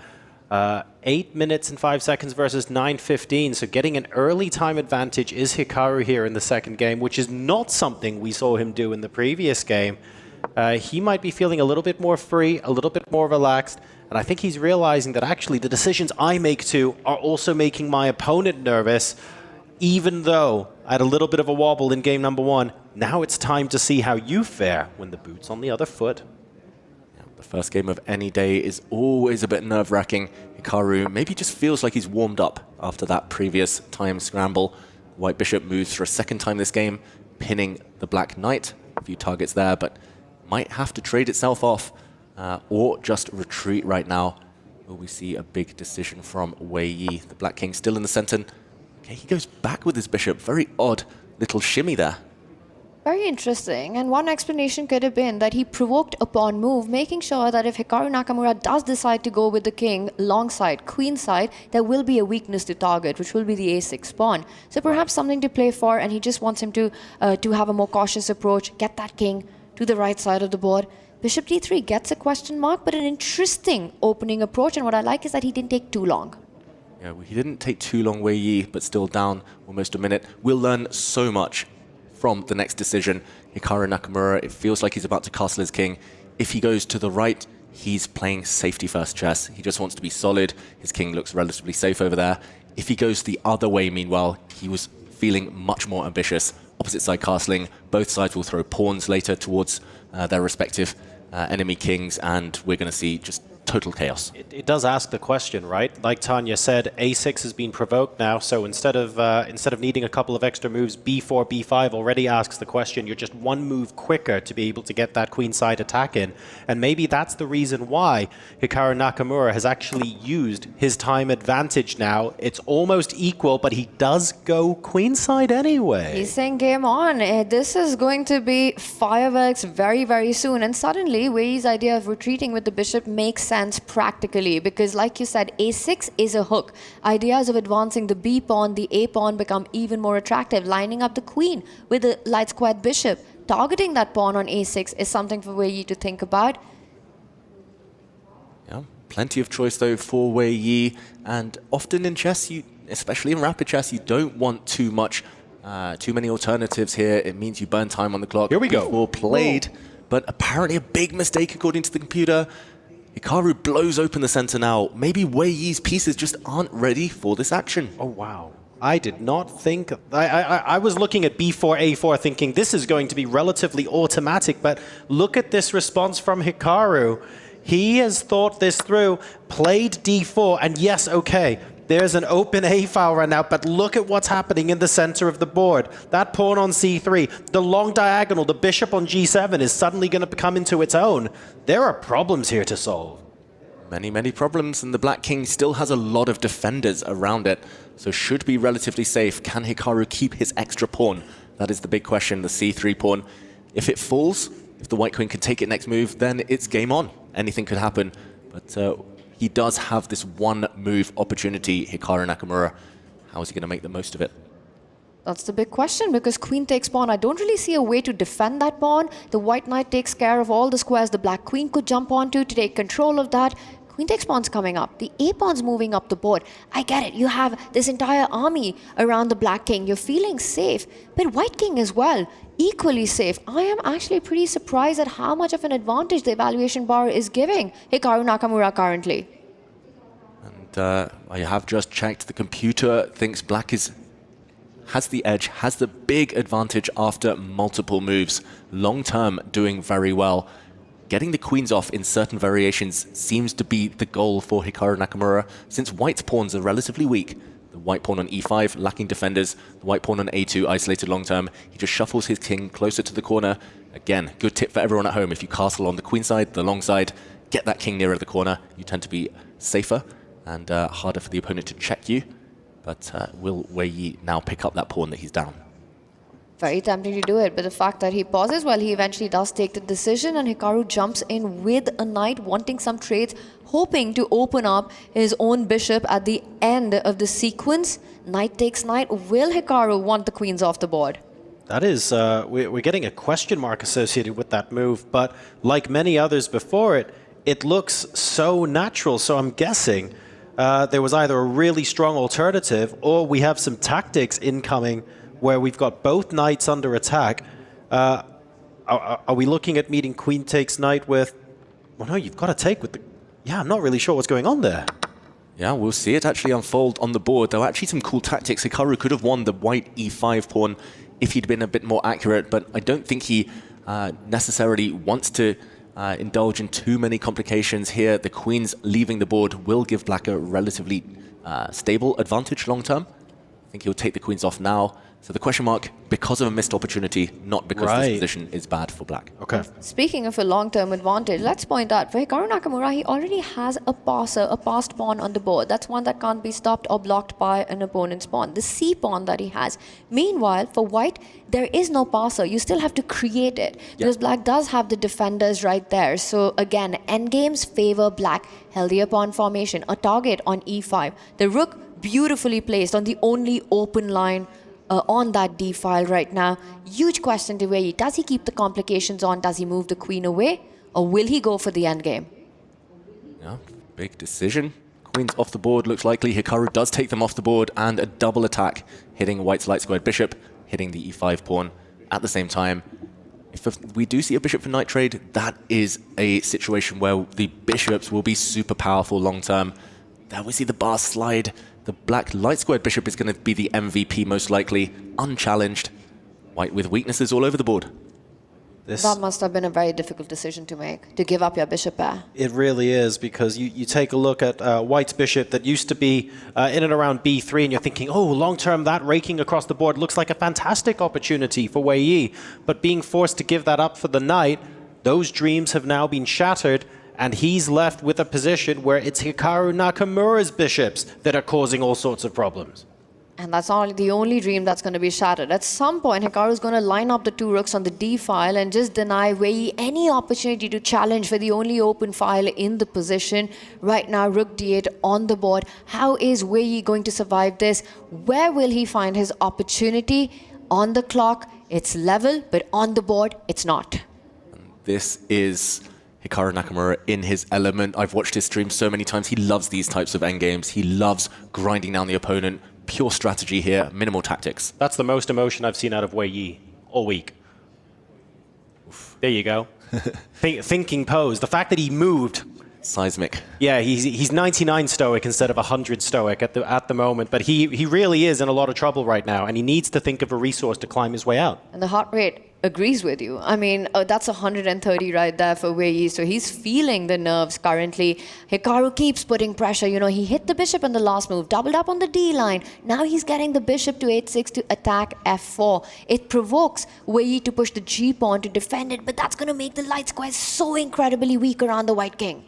8 minutes and 5 seconds versus 9:15. So getting an early time advantage is Hikaru here in the second game, which is not something we saw him do in the previous game. He might be feeling a little bit more free, a little bit more relaxed, and I think he's realizing that actually the decisions I make too are also making my opponent nervous, even though I had a little bit of a wobble in game number 1. Now it's time to see how you fare when the boot's on the other foot. The first game of any day is always a bit nerve-wracking. Hikaru maybe just feels like he's warmed up after that previous time scramble. White Bishop moves for a second time this game, pinning the Black Knight. A few targets there, but might have to trade itself off or just retreat right now. Will we see a big decision from Wei Yi? The Black King still in the center. Okay, he goes back with his bishop. Very odd little shimmy there. Very interesting. And one explanation could have been that he provoked a pawn move, making sure that if Hikaru Nakamura does decide to go with the king long side, queen side, there will be a weakness to target, which will be the a6 pawn. So perhaps something to play for, and he just wants him to have a more cautious approach, get that king to the right side of the board. Bishop d3 gets a question mark, but an interesting opening approach. And what I like is that he didn't take too long. Yeah, well, he didn't take too long, Wei Yi, but still down almost a minute. We'll learn so much from the next decision. Hikaru Nakamura, it feels like he's about to castle his king. If he goes to the right, he's playing safety first chess. He just wants to be solid. His king looks relatively safe over there. If he goes the other way, meanwhile, he was feeling much more ambitious. Opposite side castling. Both sides will throw pawns later towards their respective enemy kings, and we're going to see just total chaos. It does ask the question, right? Like Tanya said, a6 has been provoked now, so instead of needing a couple of extra moves, b4, b5 already asks the question. You're just one move quicker to be able to get that queenside attack in. And maybe that's the reason why Hikaru Nakamura has actually used his time advantage now. It's almost equal, but he does go queenside anyway. He's saying game on. This is going to be fireworks very, very soon. And suddenly, Wei Yi's idea of retreating with the bishop makes sense practically, because like you said, a6 is a hook. Ideas of advancing the b pawn, the a pawn become even more attractive. Lining up the queen with the light squared bishop, targeting that pawn on a6 is something for Wei Yi to think about. Yeah, plenty of choice though for Wei Yi, and often in chess, especially in rapid chess, you don't want too many alternatives here. It means you burn time on the clock. Here we go. Before played, but apparently a big mistake according to the computer. Hikaru blows open the center now. Maybe Wei Yi's pieces just aren't ready for this action. Oh, wow. I did not think... I was looking at b4, a4, thinking this is going to be relatively automatic, but look at this response from Hikaru. He has thought this through, played d4, and yes, okay, there's an open a file right now, but look at what's happening in the center of the board. That pawn on c3, the long diagonal, the bishop on g7 is suddenly going to come into its own. There are problems here to solve. Many, many problems, and the Black King still has a lot of defenders around it, so should be relatively safe. Can Hikaru keep his extra pawn? That is the big question, the c3 pawn. If it falls, if the White Queen can take it next move, then it's game on. Anything could happen, but he does have this one move opportunity, Hikaru Nakamura. How is he going to make the most of it? That's the big question, because queen takes pawn. I don't really see a way to defend that pawn. The white knight takes care of all the squares the black queen could jump onto to take control of that. Queen takes pawn's coming up. The a pawn's moving up the board. I get it. You have this entire army around the black king. You're feeling safe. But white king as well, equally safe. I am actually pretty surprised at how much of an advantage the evaluation bar is giving Hikaru Nakamura currently. And I have just checked. The computer thinks black has the edge, has the big advantage after multiple moves. Long term, doing very well. Getting the queens off in certain variations seems to be the goal for Hikaru Nakamura, since white's pawns are relatively weak. The white pawn on e5, lacking defenders. The white pawn on a2, isolated long term. He just shuffles his king closer to the corner. Again, good tip for everyone at home. If you castle on the queen side, the long side, get that king nearer the corner. You tend to be safer and harder for the opponent to check you. But will Wei Yi now pick up that pawn that he's down? Very tempting to do it, but the fact that he pauses, well, he eventually does take the decision, and Hikaru jumps in with a knight, wanting some trades, hoping to open up his own bishop at the end of the sequence. Knight takes knight. Will Hikaru want the queens off the board? That is, we're getting a question mark associated with that move, but like many others before it, it looks so natural, so I'm guessing there was either a really strong alternative, or we have some tactics incoming where we've got both knights under attack. Are we looking at meeting queen takes knight with... Well, no, you've got to take with the... Yeah, I'm not really sure what's going on there. Yeah, we'll see it actually unfold on the board. There were actually some cool tactics. Hikaru could have won the white e5 pawn if he'd been a bit more accurate, but I don't think he necessarily wants to indulge in too many complications here. The queens leaving the board will give black a relatively stable advantage long term. I think he'll take the queens off now. So the question mark, because of a missed opportunity, not because this position is bad for black. Okay. Speaking of a long-term advantage, let's point out for Hikaru Nakamura, he already has a passer, a passed pawn on the board. That's one that can't be stopped or blocked by an opponent's pawn. The C pawn that he has. Meanwhile, for white, there is no passer. You still have to create it because black does have the defenders right there. So again, endgames favor black. Healthier pawn formation, a target on E5. The rook beautifully placed on the only open line on that D file right now. Huge question to Wei Yi. Does he keep the complications on? Does he move the queen away? Or will he go for the endgame? Yeah, big decision. Queens off the board looks likely. Hikaru does take them off the board, and a double attack, hitting white's light squared bishop, hitting the E5 pawn at the same time. If we do see a bishop for knight trade, that is a situation where the bishops will be super powerful long term. There we see the bar slide. The black light squared bishop is going to be the MVP most likely, unchallenged. White with weaknesses all over the board. That must have been a very difficult decision to make, to give up your bishop pair. It really is, because you take a look at white's bishop that used to be in and around B3, and you're thinking, oh, long-term, that raking across the board looks like a fantastic opportunity for Wei Yi. But being forced to give that up for the knight, those dreams have now been shattered, and he's left with a position where it's Hikaru Nakamura's bishops that are causing all sorts of problems. And that's not the only dream that's going to be shattered. At some point, Hikaru's going to line up the two rooks on the D file and just deny Wei Yi any opportunity to challenge for the only open file in the position. Right now, rook D8 on the board. How is Wei Yi going to survive this? Where will he find his opportunity? On the clock, it's level, but on the board, it's not. This is Hikaru Nakamura in his element. I've watched his stream so many times. He loves these types of endgames. He loves grinding down the opponent. Pure strategy here, minimal tactics. That's the most emotion I've seen out of Wei Yi all week. Oof. There you go. Thinking pose. The fact that he moved. Seismic. Yeah, he's 99 stoic instead of 100 stoic at the moment. But he really is in a lot of trouble right now, and he needs to think of a resource to climb his way out. And the heart rate agrees with you. I mean, that's 130 right there for Wei Yi. So he's feeling the nerves currently. Hikaru keeps putting pressure. You know, he hit the bishop in the last move, doubled up on the D line. Now he's getting the bishop to h6 to attack f4. It provokes Wei Yi to push the G pawn to defend it, but that's going to make the light square so incredibly weak around the white king.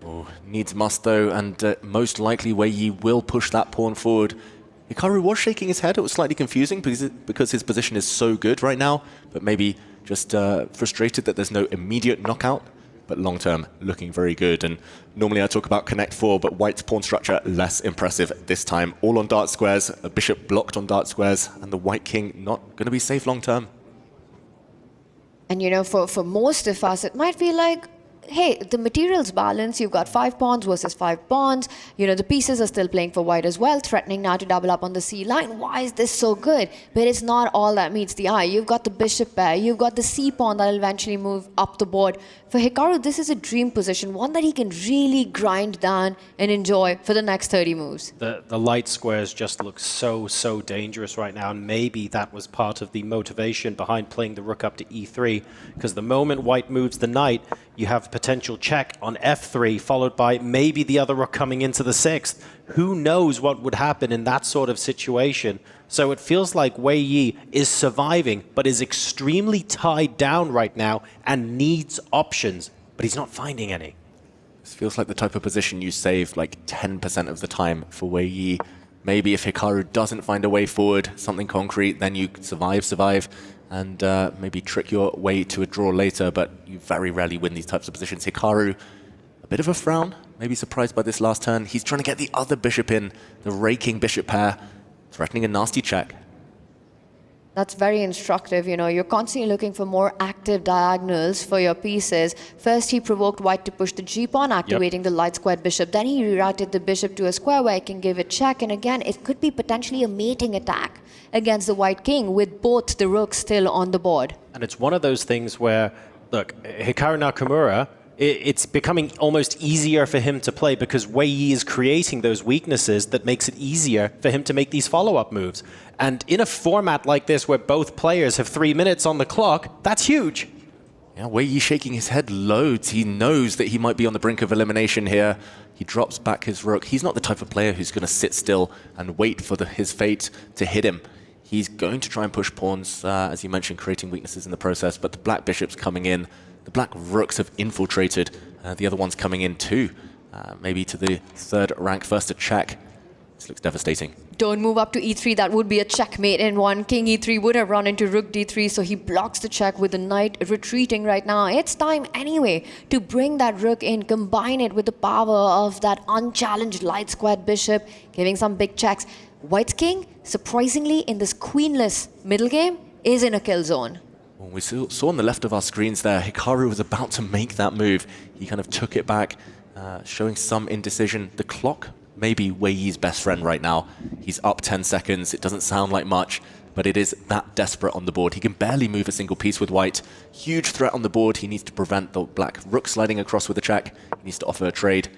Oh, needs must though, and most likely Wei Yi will push that pawn forward. Hikaru was shaking his head. It was slightly confusing because his position is so good right now, but maybe just frustrated that there's no immediate knockout, but long term looking very good. And normally I talk about connect 4, but white's pawn structure less impressive this time. All on dart squares, a bishop blocked on dart squares, and the white king not going to be safe long term. And you know, for most of us, it might feel like, hey, the material's balanced. You've got 5 pawns versus 5 pawns. You know, the pieces are still playing for white as well, threatening now to double up on the C line. Why is this so good? But it's not all that meets the eye. You've got the bishop pair. You've got the C pawn that will eventually move up the board. For Hikaru, this is a dream position, one that he can really grind down and enjoy for the next 30 moves. The light squares just look so dangerous right now, and maybe that was part of the motivation behind playing the rook up to E3, because the moment white moves the knight, you have potential check on F3, followed by maybe the other rook coming into the 6th. Who knows what would happen in that sort of situation? So it feels like Wei Yi is surviving, but is extremely tied down right now and needs options, but he's not finding any. This feels like the type of position you save like 10% of the time for Wei Yi. Maybe if Hikaru doesn't find a way forward, something concrete, then you survive, and maybe trick your way to a draw later, but you very rarely win these types of positions. Hikaru, a bit of a frown, maybe surprised by this last turn. He's trying to get the other bishop in, the raking bishop pair, threatening a nasty check. That's very instructive. You know, you're constantly looking for more active diagonals for your pieces. First, he provoked white to push the G pawn, activating the light squared bishop. Then he rerouted the bishop to a square where he can give it check. And again, it could be potentially a mating attack against the white king with both the rooks still on the board. And it's one of those things where, look, Hikaru Nakamura, it's becoming almost easier for him to play because Wei Yi is creating those weaknesses that makes it easier for him to make these follow-up moves. And in a format like this where both players have 3 minutes on the clock, that's huge. Yeah, Wei Yi shaking his head loads. He knows that he might be on the brink of elimination here. He drops back his rook. He's not the type of player who's going to sit still and wait for his fate to hit him. He's going to try and push pawns, as you mentioned, creating weaknesses in the process, but the black bishop's coming in. The black rooks have infiltrated. The other one's coming in too, maybe to the third rank, first to check. This looks devastating. Don't move up to e3, that would be a checkmate, and one king e3 would have run into rook d3, so he blocks the check with the knight retreating right now. It's time anyway to bring that rook in, combine it with the power of that unchallenged light squared bishop, giving some big checks. White's king, surprisingly, in this queenless middle game, is in a kill zone. Well, we saw on the left of our screens there, Hikaru was about to make that move. He kind of took it back, showing some indecision. The clock may be Wei Yi's best friend right now. He's up 10 seconds. It doesn't sound like much, but it is that desperate on the board. He can barely move a single piece with white. Huge threat on the board. He needs to prevent the black rook sliding across with a check. He needs to offer a trade.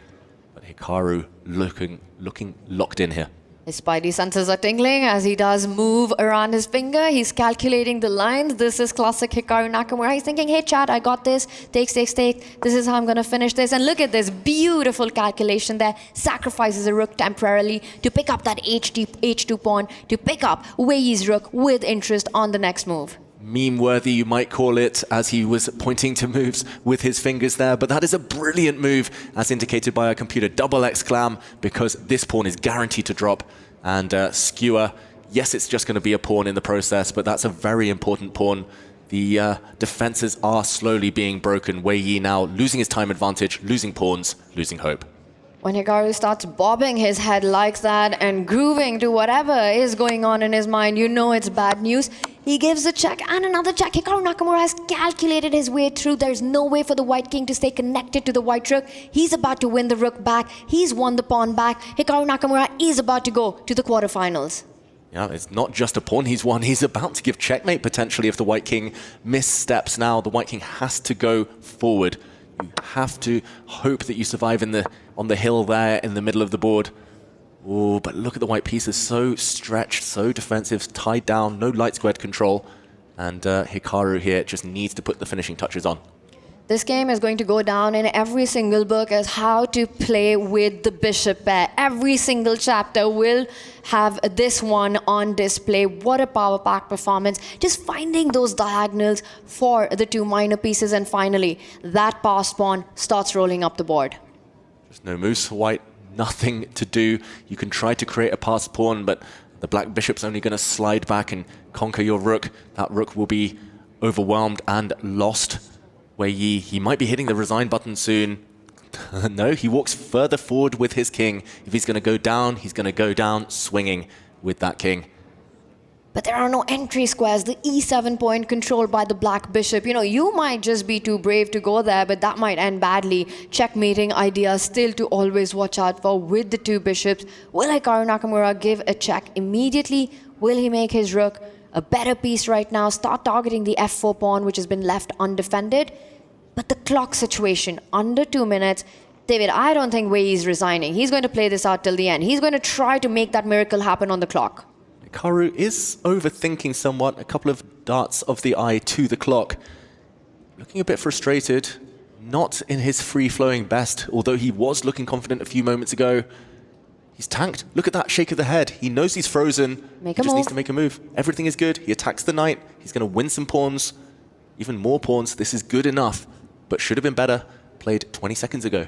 But Hikaru looking locked in here. His spidey senses are tingling as he does move around his finger. He's calculating the lines. This is classic Hikaru Nakamura. He's thinking, hey, Chad, I got this. Take. This is how I'm going to finish this. And look at this beautiful calculation there. Sacrifices a rook temporarily to pick up that H2 pawn, to pick up Wei Yi's rook with interest on the next move. Meme-worthy, you might call it, as he was pointing to moves with his fingers there. But that is a brilliant move, as indicated by our computer. Double exclam, because this pawn is guaranteed to drop. And skewer, yes, it's just going to be a pawn in the process, but that's a very important pawn. The defenses are slowly being broken. Wei Yi now losing his time advantage, losing pawns, losing hope. When Hikaru starts bobbing his head like that and grooving to whatever is going on in his mind, you know it's bad news. He gives a check and another check. Hikaru Nakamura has calculated his way through. There's no way for the white king to stay connected to the white rook. He's about to win the rook back. He's won the pawn back. Hikaru Nakamura is about to go to the quarterfinals. Yeah, it's not just a pawn he's won. He's about to give checkmate potentially if the white king missteps now. The white king has to go forward. You have to hope that you survive on the hill there in the middle of the board. Oh, but look at the white pieces, so stretched, so defensive, tied down, no light squared control. And Hikaru here just needs to put the finishing touches on. This game is going to go down in every single book as how to play with the bishop pair. Every single chapter will have this one on display. What a power-packed performance. Just finding those diagonals for the two minor pieces. And finally, that passed pawn starts rolling up the board. There's no moves for white, nothing to do. You can try to create a passed pawn, but the black bishop's only going to slide back and conquer your rook. That rook will be overwhelmed and lost. Wei Yi, he might be hitting the resign button soon. No, he walks further forward with his king. If he's going to go down, he's going to go down swinging with that king. But there are no entry squares. The e7 point controlled by the black bishop. You know, you might just be too brave to go there, but that might end badly. Checkmating idea still to always watch out for with the two bishops. Will Hikaru Nakamura give a check immediately? Will he make his rook a better piece right now? Start targeting the f4 pawn, which has been left undefended. But the clock situation, under 2 minutes. David, I don't think Wei is resigning. He's going to play this out till the end. He's going to try to make that miracle happen on the clock. Hikaru is overthinking somewhat. A couple of darts of the eye to the clock. Looking a bit frustrated. Not in his free-flowing best, although he was looking confident a few moments ago. He's tanked. Look at that shake of the head. He knows he's frozen. He just needs to make a move. Everything is good. He attacks the knight. He's going to win some pawns. Even more pawns. This is good enough, but should have been better. Played 20 seconds ago.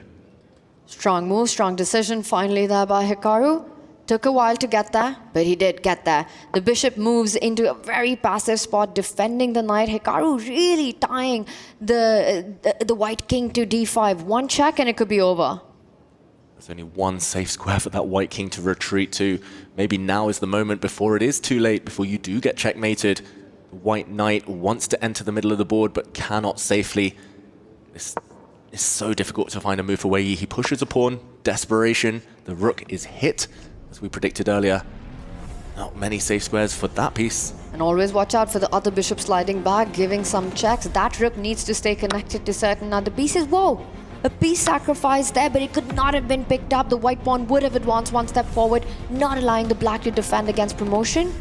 Strong move, strong decision finally there by Hikaru. Took a while to get there, but he did get there. The bishop moves into a very passive spot, defending the knight. Hikaru really tying the white king to d5. One check and it could be over. There's only one safe square for that white king to retreat to. Maybe now is the moment before it is too late, before you do get checkmated. The white knight wants to enter the middle of the board, but cannot safely. This is so difficult to find a move for Wei Yi. He pushes a pawn, desperation. The rook is hit, as we predicted earlier. Not many safe squares for that piece. And always watch out for the other bishop sliding back, giving some checks. That rook needs to stay connected to certain other pieces. Whoa! A piece sacrificed there, but it could not have been picked up. The white pawn would have advanced one step forward, not allowing the black to defend against promotion.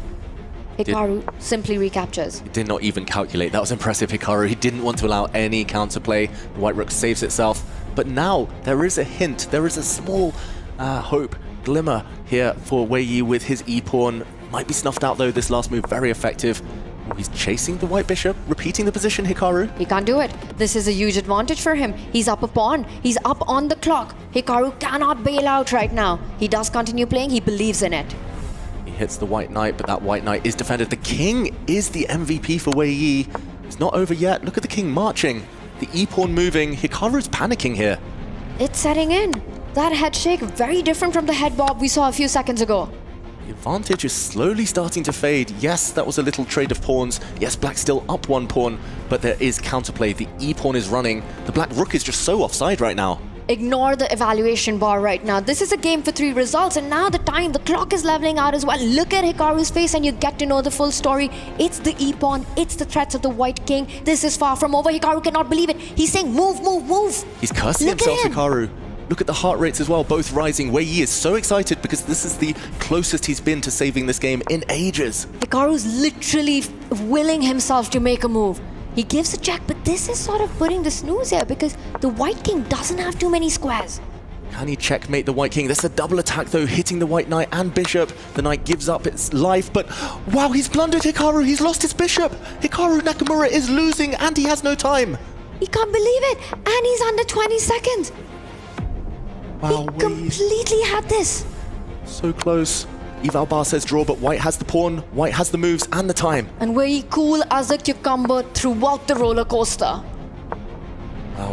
Hikaru simply recaptures. He did not even calculate. That was impressive, Hikaru. He didn't want to allow any counterplay. The white rook saves itself. But now there is a hint, there is a small hope, glimmer here for Wei Yi with his e-pawn. Might be snuffed out though, this last move, very effective. Oh, he's chasing the white bishop, repeating the position, Hikaru. He can't do it. This is a huge advantage for him. He's up a pawn. He's up on the clock. Hikaru cannot bail out right now. He does continue playing. He believes in it. He hits the white knight, but that white knight is defended. The king is the MVP for Wei Yi. It's not over yet. Look at the king marching. The e-pawn moving. Hikaru's panicking here. It's setting in. That head shake, very different from the head bob we saw a few seconds ago. The advantage is slowly starting to fade. Yes, that was a little trade of pawns. Yes, black's still up one pawn, but there is counterplay. The e-pawn is running. The black rook is just so offside right now. Ignore the evaluation bar right now. This is a game for 3 results, and now the clock is leveling out as well. Look at Hikaru's face and you get to know the full story. It's the e-pawn, it's the threats of the white king. This is far from over. Hikaru cannot believe it. He's saying, move, move, move. He's cursing himself, Hikaru. Look at the heart rates as well, both rising. Wei Yi is so excited because this is the closest he's been to saving this game in ages. Hikaru's literally willing himself to make a move. He gives a check, but this is sort of putting the snooze here because the white king doesn't have too many squares. Can he checkmate the white king? There's a double attack though, hitting the white knight and bishop. The knight gives up its life, but wow, he's blundered Hikaru. He's lost his bishop. Hikaru Nakamura is losing and he has no time. He can't believe it, and he's under 20 seconds. Wow, he completely had this. So close. Eval Bar says draw, but white has the pawn, white has the moves and the time. And very cool as a cucumber throughout the roller coaster.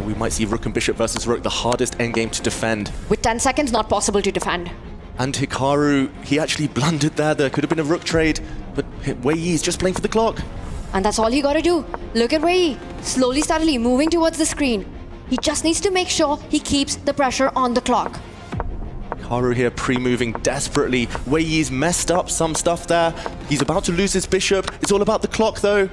We might see rook and bishop versus rook, the hardest endgame to defend. With 10 seconds, not possible to defend. And Hikaru, he actually blundered there. There could have been a rook trade, but Wei Yi is just playing for the clock. And that's all he got to do. Look at Wei Yi, slowly, steadily moving towards the screen. He just needs to make sure he keeps the pressure on the clock. Hikaru here pre-moving desperately. Wei Yi's messed up some stuff there. He's about to lose his bishop. It's all about the clock though.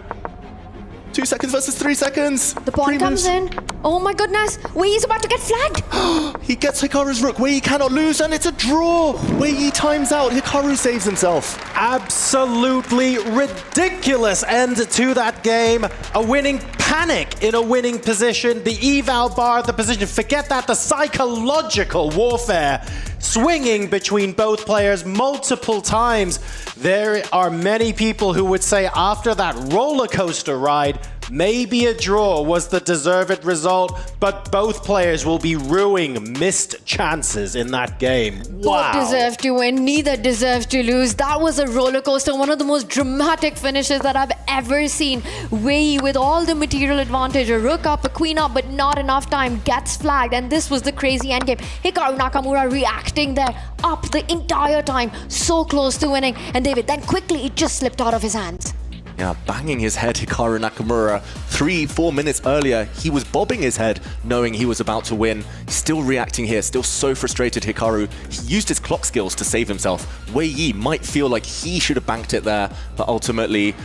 2 seconds versus 3 seconds. The pawn comes in. Oh my goodness. Wei Yi's about to get flagged. He gets Hikaru's rook. Wei Yi cannot lose and it's a draw. Wei Yi times out. Hikaru saves himself. Absolutely ridiculous end to that game. A winning panic in a winning position. The eval bar, the position. Forget that. The psychological warfare swinging between both players multiple times. There are many people who would say after that roller coaster ride, maybe a draw was the deserved result, but both players will be ruining missed chances in that game. Wow. Both deserve to win, neither deserve to lose. That was a roller coaster, one of the most dramatic finishes that I've ever seen. Wei Yi with all the material advantage, a rook up, a queen up, but not enough time, gets flagged, and this was the crazy endgame. Hikaru Nakamura reacting there, up the entire time, so close to winning, and David, then quickly it just slipped out of his hands. Yeah, banging his head, Hikaru Nakamura. 3-4 minutes earlier, he was bobbing his head, knowing he was about to win. He's still reacting here, still so frustrated, Hikaru. He used his clock skills to save himself. Wei Yi might feel like he should have banked it there, but ultimately,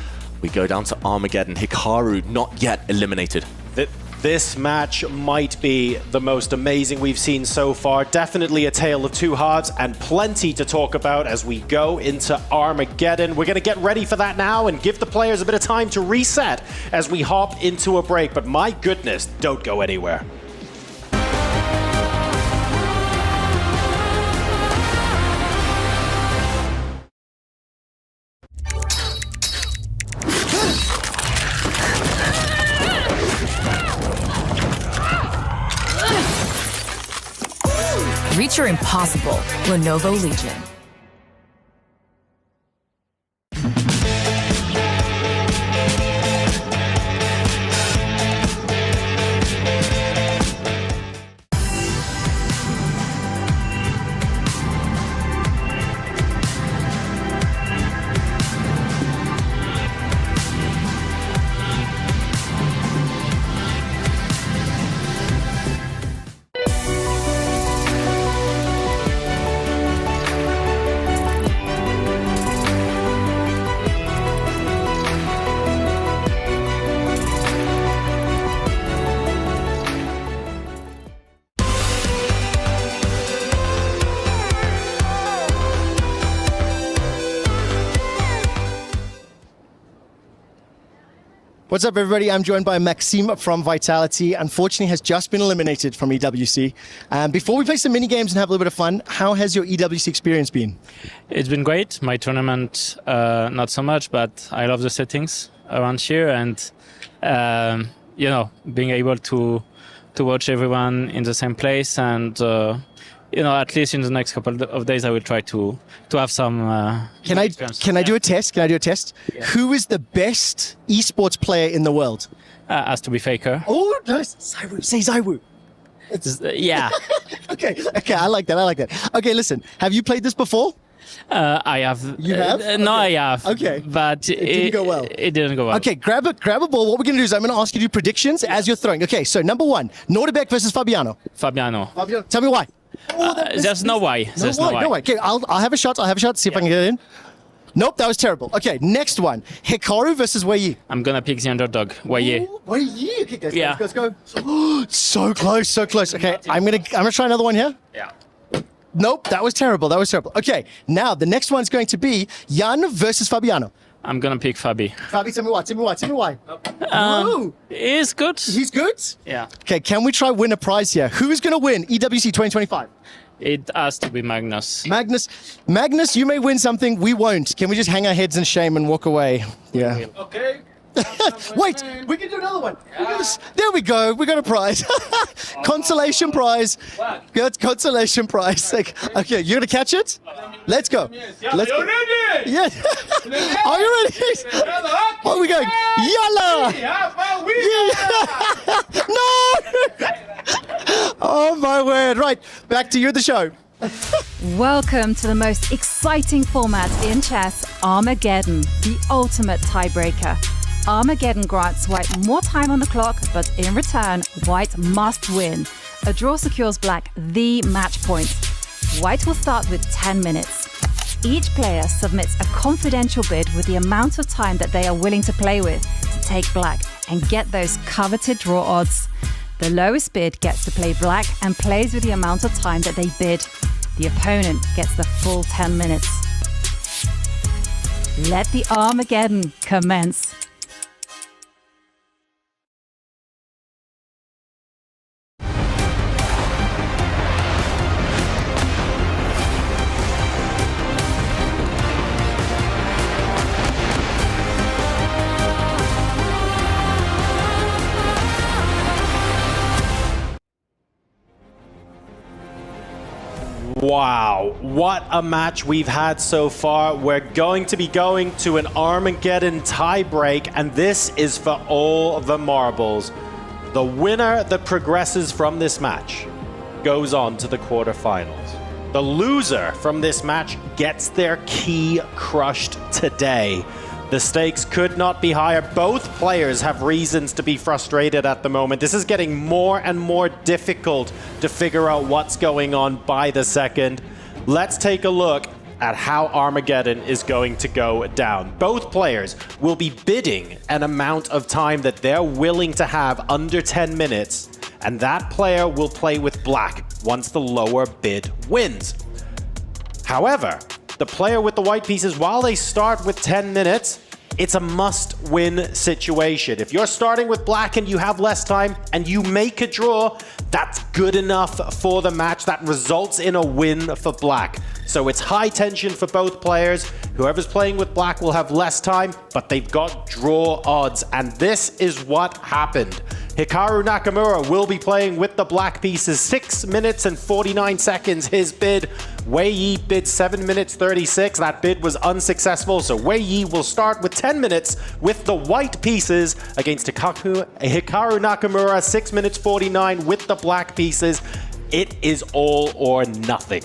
we go down to Armageddon. Hikaru not yet eliminated. This match might be the most amazing we've seen so far. Definitely a tale of two halves and plenty to talk about as we go into Armageddon. We're going to get ready for that now and give the players a bit of time to reset as we hop into a break. But my goodness, don't go anywhere. Reach your impossible, Lenovo Legion. What's up, everybody? I'm joined by Maxime from Vitality. Unfortunately, has just been eliminated from EWC. Before we play some mini games and have a little bit of fun, how has your EWC experience been? It's been great. My tournament, not so much, but I love the settings around here, and being able to watch everyone in the same place, and at least in the next couple of days, I will try to have some. Can I do a test? Can I do a test? Yeah. Who is the best esports player in the world? Has to be Faker. Oh, nice. Zaiwu. Say Zaiwu. Yeah. Okay, I like that. Okay, listen. Have you played this before? I have. You have? No, okay. I have. Okay. But it didn't go well. It didn't go well. Okay, grab a ball. What we're going to do is I'm going to ask you to do predictions as you're throwing. Okay, so number 1, Nodirbek versus Fabiano. Fabiano. Tell me why. There's no way. There's no way. Okay, I'll have a shot. See if I can get it in. Nope, that was terrible. Okay, next one. Hikaru versus Wei Yi. I'm going to pick the underdog, Wei Yi. Wei Yi. Okay, guys, yeah. Let's go. So close. Okay, I'm gonna try another one here. Yeah. Nope, that was terrible. Okay, now the next one's going to be Jan versus Fabiano. I'm going to pick Fabi. Fabi, tell me why. No. He's good. He's good? Yeah. Okay, can we try win a prize here? Who's going to win EWC 2025? It has to be Magnus. Magnus, you may win something, we won't. Can we just hang our heads in shame and walk away? Yeah. Okay. Wait, we can do another one. There we go. We got a prize. Consolation prize. Good consolation prize. Okay, you're gonna catch it? Let's go. Let's go. Yeah. Are you ready? Are we going? Yalla! No! Oh my word! Right, back to you, the show. Welcome to the most exciting format in chess, Armageddon, the ultimate tiebreaker. Armageddon grants White more time on the clock, but in return, White must win. A draw secures Black the match point. White will start with 10 minutes. Each player submits a confidential bid with the amount of time that they are willing to play with to take Black and get those coveted draw odds. The lowest bid gets to play Black and plays with the amount of time that they bid. The opponent gets the full 10 minutes. Let the Armageddon commence. Wow, what a match we've had so far. We're going to be going to an Armageddon tiebreak, and this is for all the marbles. The winner that progresses from this match goes on to the quarterfinals. The loser from this match gets their key crushed today. The stakes could not be higher. Both players have reasons to be frustrated at the moment. This is getting more and more difficult to figure out what's going on by the second. Let's take a look at how Armageddon is going to go down. Both players will be bidding an amount of time that they're willing to have under 10 minutes, and that player will play with Black once the lower bid wins. However, the player with the white pieces, while they start with 10 minutes, it's a must-win situation. If you're starting with Black and you have less time and you make a draw, that's good enough for the match. That results in a win for Black. So it's high tension for both players. Whoever's playing with Black will have less time, but they've got draw odds. And this is what happened. Hikaru Nakamura will be playing with the Black pieces. 6 minutes and 49 seconds his bid. Wei Yi bid 7 minutes 36. That bid was unsuccessful, so Wei Yi will start with 10 minutes with the white pieces against Hikaru Nakamura. 6 minutes 49 with the Black pieces. It is all or nothing.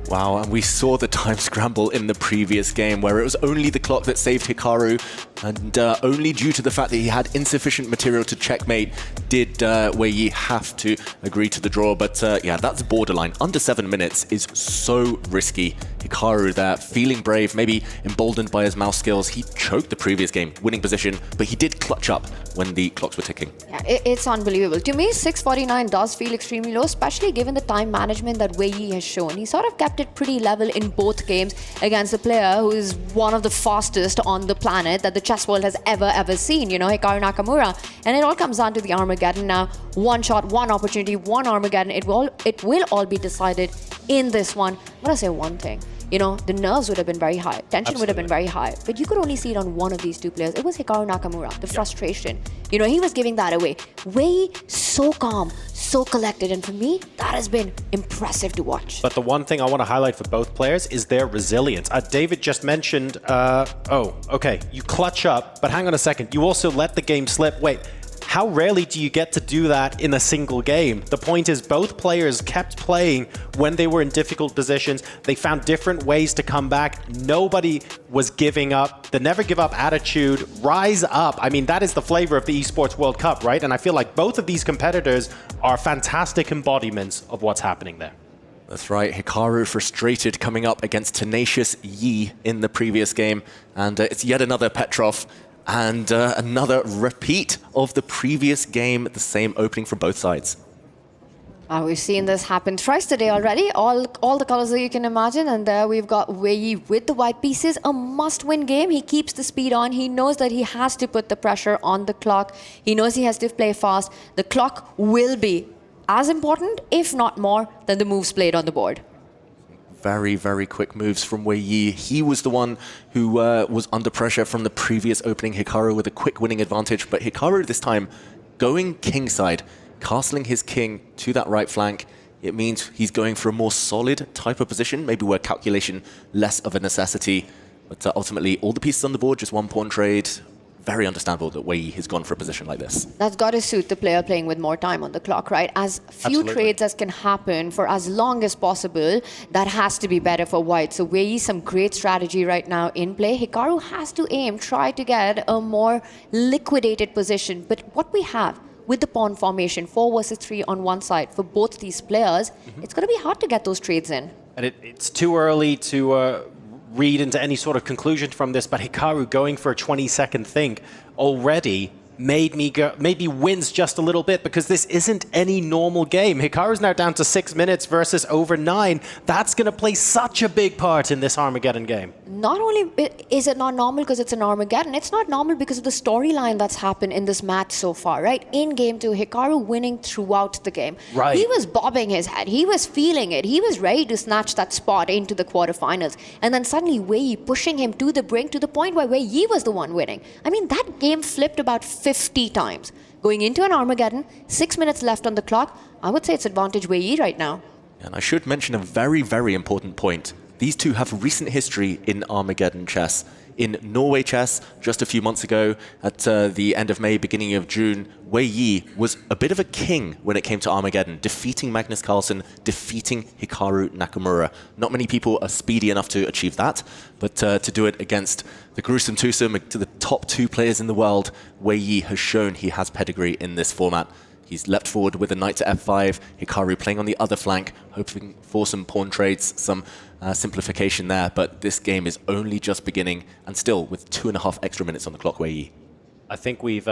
Wow, and we saw the time scramble in the previous game where it was only the clock that saved Hikaru, and only due to the fact that he had insufficient material to checkmate did Wei Yi have to agree to the draw. But yeah, that's borderline. Under 7 minutes is so risky Hikaru there, feeling brave, maybe emboldened by his mouse skills. He choked the previous game, winning position, but he did clutch up when the clocks were ticking. Yeah, it's unbelievable. To me, 6:49 does feel extremely low, especially given the time management that Wei Yi has shown. He sort of kept it pretty level in both games against a player who is one of the fastest on the planet that the chess world has ever seen, you know, Hikaru Nakamura. And it all comes down to the Armageddon now. One shot, one opportunity, one Armageddon. It will all be decided in this one. I'm going to say one thing. You know, the nerves would have been very high. Tension would have been very high. But you could only see it on one of these two players. It was Hikaru Nakamura, the frustration. You know, he was giving that away. Wei, so calm, so collected. And for me, that has been impressive to watch. But the one thing I want to highlight for both players is their resilience. David just mentioned, you clutch up, but hang on a second. You also let the game slip. Wait. How rarely do you get to do that in a single game? The point is both players kept playing when they were in difficult positions. They found different ways to come back. Nobody was giving up. The never give up attitude, rise up. I mean, that is the flavor of the Esports World Cup, right? And I feel like both of these competitors are fantastic embodiments of what's happening there. That's right, Hikaru frustrated coming up against tenacious Yi in the previous game. And it's yet another Petrov. And another repeat of the previous game, the same opening from both sides. We've seen this happen twice today already, all the colors that you can imagine. And there we've got Wei Yi with the white pieces, a must-win game. He keeps the speed on. He knows that he has to put the pressure on the clock. He knows he has to play fast. The clock will be as important, if not more, than the moves played on the board. Very, very quick moves from Wei Yi. He was the one who was under pressure from the previous opening. Hikaru with a quick winning advantage, but Hikaru this time going kingside, castling his king to that right flank. It means he's going for a more solid type of position, maybe where calculation less of a necessity. But ultimately, all the pieces on the board, just one pawn trade. Very understandable that Wei Yi has gone for a position like this. That's got to suit the player playing with more time on the clock, right? As few trades as can happen for as long as possible, that has to be better for white. So Wei Yi, some great strategy right now in play. Hikaru has to try to get a more liquidated position. But what we have with the pawn formation, 4 versus 3 on one side for both these players, it's going to be hard to get those trades in. And it's too early to read into any sort of conclusion from this, but Hikaru going for a 20-second think already maybe wins just a little bit, because this isn't any normal game. Hikaru's now down to 6 minutes versus over 9. That's going to play such a big part in this Armageddon game. Not only is it not normal because it's an Armageddon, it's not normal because of the storyline that's happened in this match so far, right? In game 2, Hikaru winning throughout the game. Right. He was bobbing his head. He was feeling it. He was ready to snatch that spot into the quarterfinals. And then suddenly Wei Yi pushing him to the brink, to the point where Wei Yi was the one winning. I mean, that game flipped about 50 times. Going into an Armageddon, 6 minutes left on the clock, I would say it's advantage Wei Yi right now. And I should mention a very, very important point. These two have recent history in Armageddon chess. In Norway chess, just a few months ago, at the end of May, beginning of June, Wei Yi was a bit of a king when it came to Armageddon, defeating Magnus Carlsen, defeating Hikaru Nakamura. Not many people are speedy enough to achieve that, but to do it against the gruesome twosome, to the top 2 players in the world, Wei Yi has shown he has pedigree in this format. He's leapt forward with a knight to f5, Hikaru playing on the other flank, hoping for some pawn trades, some simplification there, but this game is only just beginning, and still with 2.5 extra minutes on the clock, Wei Yi. I think we've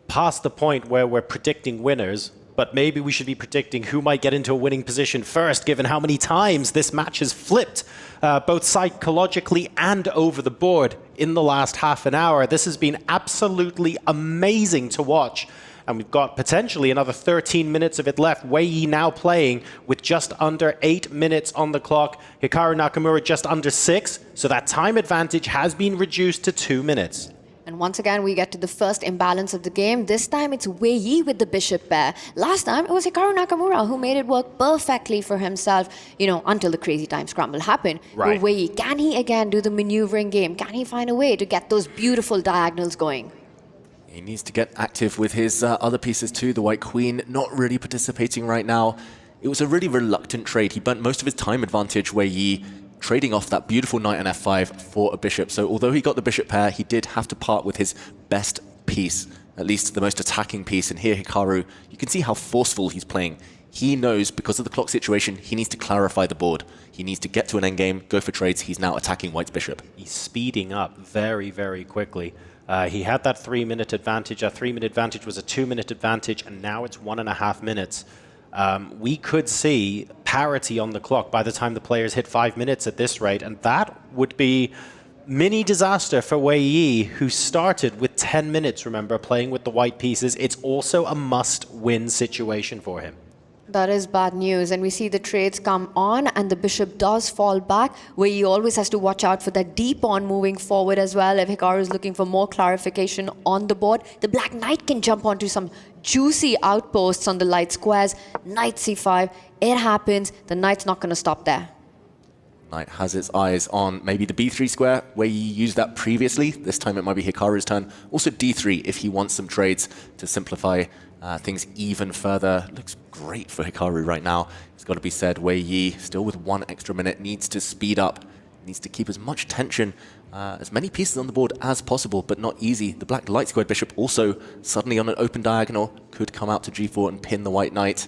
passed the point where we're predicting winners, but maybe we should be predicting who might get into a winning position first, given how many times this match has flipped, both psychologically and over the board in the last half an hour. This has been absolutely amazing to watch. And we've got potentially another 13 minutes of it left. Wei Yi now playing with just under 8 minutes on the clock. Hikaru Nakamura just under 6. So that time advantage has been reduced to 2 minutes. And once again, we get to the first imbalance of the game. This time it's Wei Yi with the bishop pair. Last time it was Hikaru Nakamura who made it work perfectly for himself, you know, until the crazy time scramble happened. Right. But Wei Yi, can he again do the maneuvering game? Can he find a way to get those beautiful diagonals going? He needs to get active with his other pieces too. The white queen not really participating right now. It was a really reluctant trade. He burnt most of his time advantage, Wei Yi, trading off that beautiful knight on f5 for a bishop. So although he got the bishop pair, he did have to part with his best piece at least the most attacking piece. And here, Hikaru, you can see how forceful he's playing. He knows, because of the clock situation, he needs to clarify the board. He needs to get to an endgame, go for trades. He's now attacking White's bishop. He's speeding up very, very quickly. He had that 3-minute advantage. That 3-minute advantage was a 2-minute advantage, and now it's 1.5 minutes. We could see parity on the clock by the time the players hit 5 minutes at this rate, and that would be mini disaster for Wei Yi, who started with 10 minutes, remember, playing with the white pieces. It's also a must-win situation for him. That is bad news, and we see the trades come on and the bishop does fall back, where he always has to watch out for that d pawn moving forward as well. If Hikaru is looking for more clarification on the board, the black knight can jump onto some juicy outposts on the light squares. Knight c5, it happens, the knight's not going to stop there. Knight has its eyes on maybe the b3 square, where you used that previously. This time it might be Hikaru's turn. Also d3 if he wants some trades to simplify things even further. Looks great for Hikaru right now. It's got to be said, Wei Yi, still with 1 extra minute, needs to speed up, needs to keep as much tension, as many pieces on the board as possible, but not easy. The black light squared bishop also suddenly on an open diagonal, could come out to g4 and pin the white knight.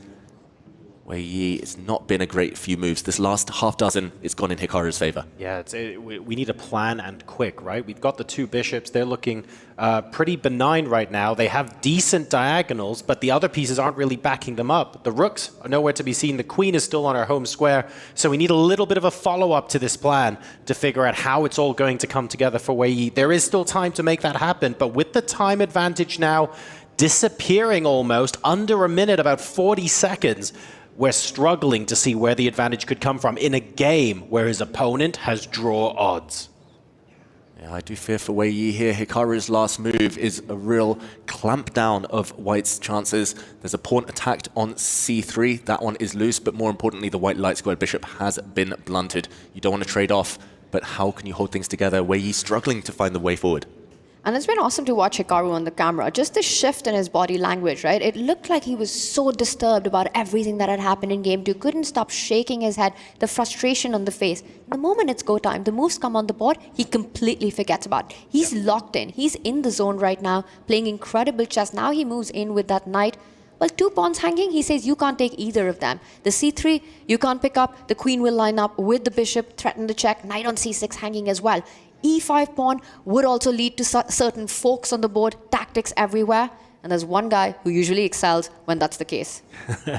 Wei Yi, it's not been a great few moves. This last half dozen, it's gone in Hikaru's favor. Yeah, we need a plan and quick, right? We've got the 2 bishops. They're looking pretty benign right now. They have decent diagonals, but the other pieces aren't really backing them up. The rooks are nowhere to be seen. The queen is still on her home square. So we need a little bit of a follow-up to this plan to figure out how it's all going to come together for Wei Yi. There is still time to make that happen, but with the time advantage now disappearing almost, under a minute, about 40 seconds, we're struggling to see where the advantage could come from in a game where his opponent has draw odds. Yeah, I do fear for Wei Yi here. Hikaru's last move is a real clamp down of White's chances. There's a pawn attacked on c3. That one is loose, but more importantly, the white light squared bishop has been blunted. You don't want to trade off, but how can you hold things together? Wei Yi struggling to find the way forward. And it's been awesome to watch Hikaru on the camera. Just the shift in his body language, right? It looked like he was so disturbed about everything that had happened in game 2. Couldn't stop shaking his head, the frustration on the face. The moment it's go time, the moves come on the board, he completely forgets about it. He's locked in. He's in the zone right now, playing incredible chess. Now he moves in with that knight. Well, 2 pawns hanging, he says you can't take either of them. The c3, you can't pick up. The queen will line up with the bishop, threaten the check. Knight on c6 hanging as well. E5 pawn would also lead to certain forks on the board, tactics everywhere. And there's one guy who usually excels when that's the case.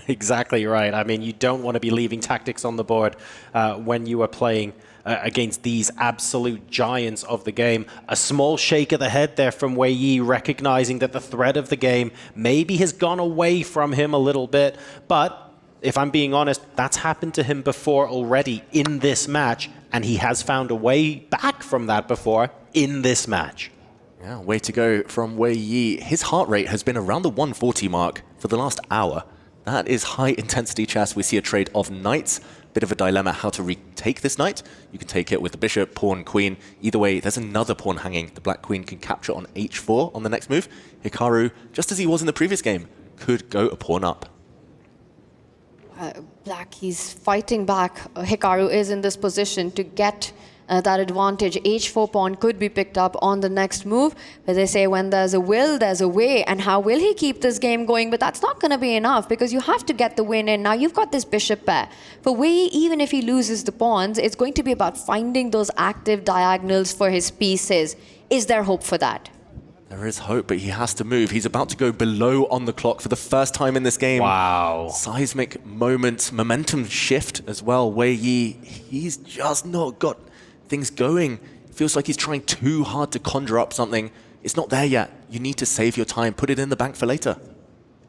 Exactly right. I mean, you don't want to be leaving tactics on the board when you are playing against these absolute giants of the game. A small shake of the head there from Wei Yi, recognizing that the thread of the game maybe has gone away from him a little bit. But if I'm being honest, that's happened to him before already in this match, and he has found a way back from that before in this match. Yeah, way to go from Wei Yi. His heart rate has been around the 140 mark for the last hour. That is high intensity chess. We see a trade of knights. Bit of a dilemma how to retake this knight. You can take it with the bishop, pawn, queen. Either way, there's another pawn hanging. The black queen can capture on h4 on the next move. Hikaru, just as he was in the previous game, could go a pawn up. Black, he's fighting back. Hikaru is in this position to get that advantage. H4 pawn could be picked up on the next move. But they say when there's a will, there's a way. And how will he keep this game going? But that's not going to be enough because you have to get the win in. Now you've got this bishop pair. For Wei, even if he loses the pawns, it's going to be about finding those active diagonals for his pieces. Is there hope for that? There is hope, but he has to move. He's about to go below on the clock for the first time in this game. Wow. Seismic moment, momentum shift as well. Wei Yi, he's just not got things going. It feels like he's trying too hard to conjure up something. It's not there yet. You need to save your time. Put it in the bank for later.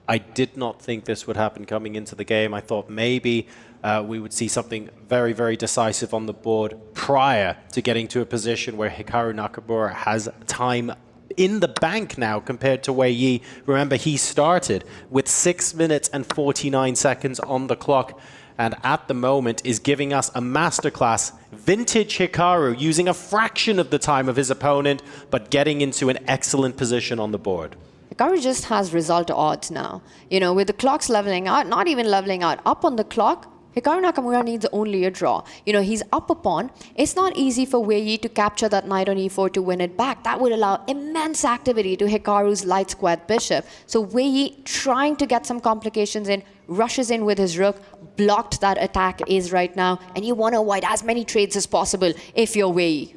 I did not think this would happen coming into the game. I thought maybe we would see something very, very decisive on the board prior to getting to a position where Hikaru Nakamura has time in the bank now compared to Wei Yi. Remember, he started with 6 minutes and 49 seconds on the clock, and at the moment is giving us a masterclass. Vintage Hikaru using a fraction of the time of his opponent, but getting into an excellent position on the board. Hikaru just has result odds now. You know, with the clocks leveling out, not even leveling out, up on the clock, Hikaru Nakamura needs only a draw. You know, he's up a pawn. It's not easy for Wei Yi to capture that knight on e4 to win it back. That would allow immense activity to Hikaru's light squared bishop. So Wei Yi, trying to get some complications in, rushes in with his rook, blocked that attack is right now, and you want to avoid as many trades as possible if you're Wei Yi.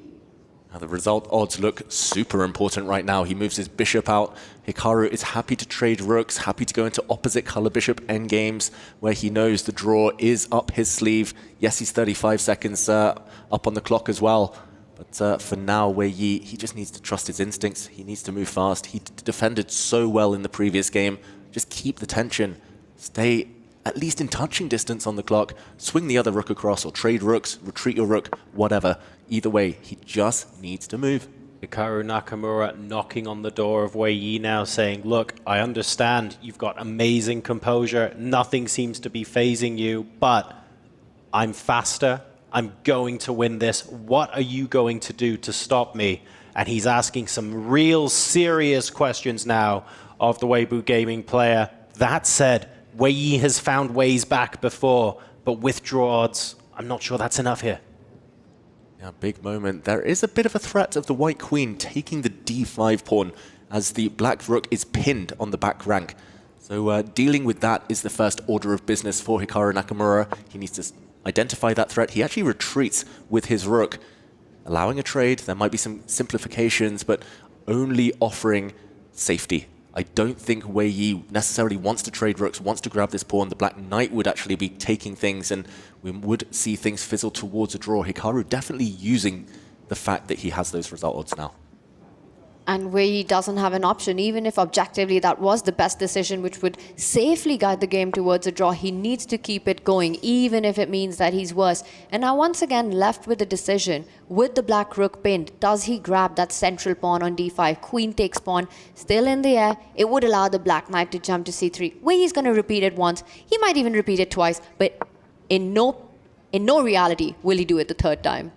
Now the result odds look super important right now. He moves his bishop out. Hikaru is happy to trade rooks, happy to go into opposite color bishop endgames where he knows the draw is up his sleeve. Yes, he's 35 seconds up on the clock as well. But for now, Wei Yi, he just needs to trust his instincts. He needs to move fast. He defended so well in the previous game. Just keep the tension. Stay at least in touching distance on the clock. Swing the other rook across or trade rooks, retreat your rook, whatever. Either way, he just needs to move. Hikaru Nakamura knocking on the door of Wei Yi now, saying, look, I understand you've got amazing composure. Nothing seems to be phasing you, but I'm faster. I'm going to win this. What are you going to do to stop me? And he's asking some real serious questions now of the Weibo Gaming player. That said, Wei Yi has found ways back before, but with draw odds, I'm not sure that's enough here. Yeah, big moment. There is a bit of a threat of the white queen taking the d5 pawn as the black rook is pinned on the back rank. So dealing with that is the first order of business for Hikaru Nakamura. He needs to identify that threat. He actually retreats with his rook, allowing a trade. There might be some simplifications, but only offering safety. I don't think Wei Yi necessarily wants to trade rooks, wants to grab this pawn. The black knight would actually be taking things, and we would see things fizzle towards a draw. Hikaru definitely using the fact that he has those result odds now. And Wei Yi doesn't have an option, even if objectively that was the best decision, which would safely guide the game towards a draw. He needs to keep it going, even if it means that he's worse. And now once again left with the decision, with the black rook pinned, does he grab that central pawn on d5? Queen takes pawn, still in the air. It would allow the black knight to jump to c3. Wei Yi's going to repeat it once. He might even repeat it twice, but in no reality will he do it the third time.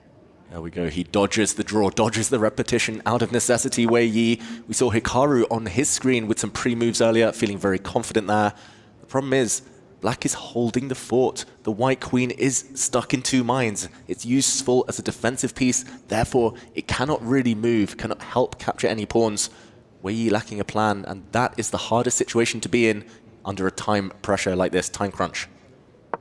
There we go. He dodges the draw, dodges the repetition out of necessity. Wei Yi. We saw Hikaru on his screen with some pre-moves earlier, feeling very confident there. The problem is, black is holding the fort. The white queen is stuck in two minds. It's useful as a defensive piece, therefore it cannot really move, cannot help capture any pawns. Wei Yi lacking a plan, and that is the hardest situation to be in under a time pressure like this, time crunch.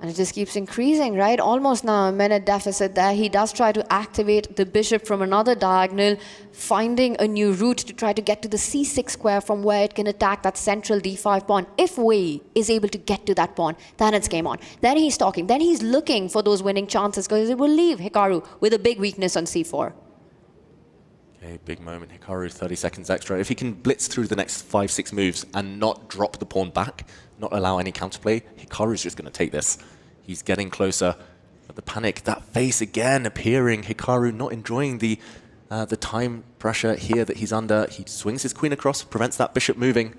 And it just keeps increasing, right? Almost now a minute deficit there. He does try to activate the bishop from another diagonal, finding a new route to try to get to the c6 square from where it can attack that central d5 pawn. If Wei is able to get to that pawn, then it's game on. Then he's talking. Then he's looking for those winning chances because it will leave Hikaru with a big weakness on c4. Okay, big moment. Hikaru, 30 seconds extra. If he can blitz through the next 5-6 moves and not drop the pawn back, not allow any counterplay, Hikaru's just going to take this. He's getting closer. But the panic, that face again appearing. Hikaru not enjoying the time pressure here that he's under. He swings his queen across, prevents that bishop moving.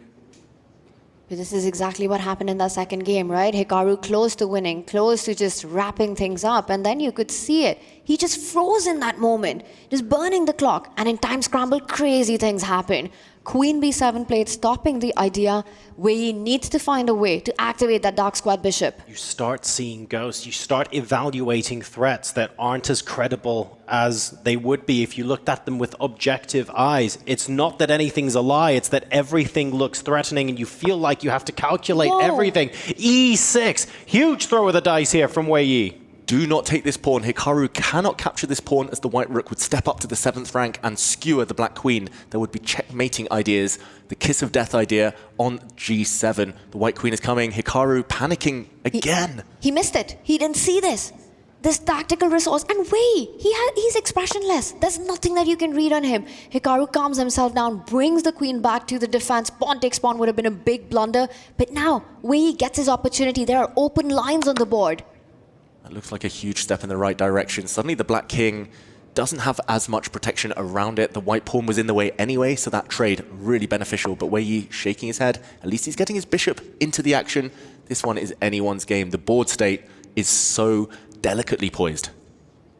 But this is exactly what happened in that second game, right? Hikaru close to winning, close to just wrapping things up. And then you could see it. He just froze in that moment, just burning the clock. And in time scramble, crazy things happen. Queen b7 played, stopping the idea where he needs to find a way to activate that dark squad bishop. You start seeing ghosts. You start evaluating threats that aren't as credible as they would be if you looked at them with objective eyes. It's not that anything's a lie. It's that everything looks threatening and you feel like you have to calculate everything. E6. Huge throw of the dice here from Wei Yi. Do not take this pawn. Hikaru cannot capture this pawn as the white rook would step up to the 7th rank and skewer the black queen. There would be checkmating ideas. The kiss of death idea on g7. The white queen is coming. Hikaru panicking again. He missed it. He didn't see this. This tactical resource. And Wei, he's expressionless. There's nothing that you can read on him. Hikaru calms himself down, brings the queen back to the defense. Pawn takes pawn would have been a big blunder. But now, Wei gets his opportunity. There are open lines on the board. That looks like a huge step in the right direction. Suddenly the black king doesn't have as much protection around it. The white pawn was in the way anyway, so that trade really beneficial. But Wei Yi shaking his head. At least he's getting his bishop into the action. This one is anyone's game. The board state is so delicately poised.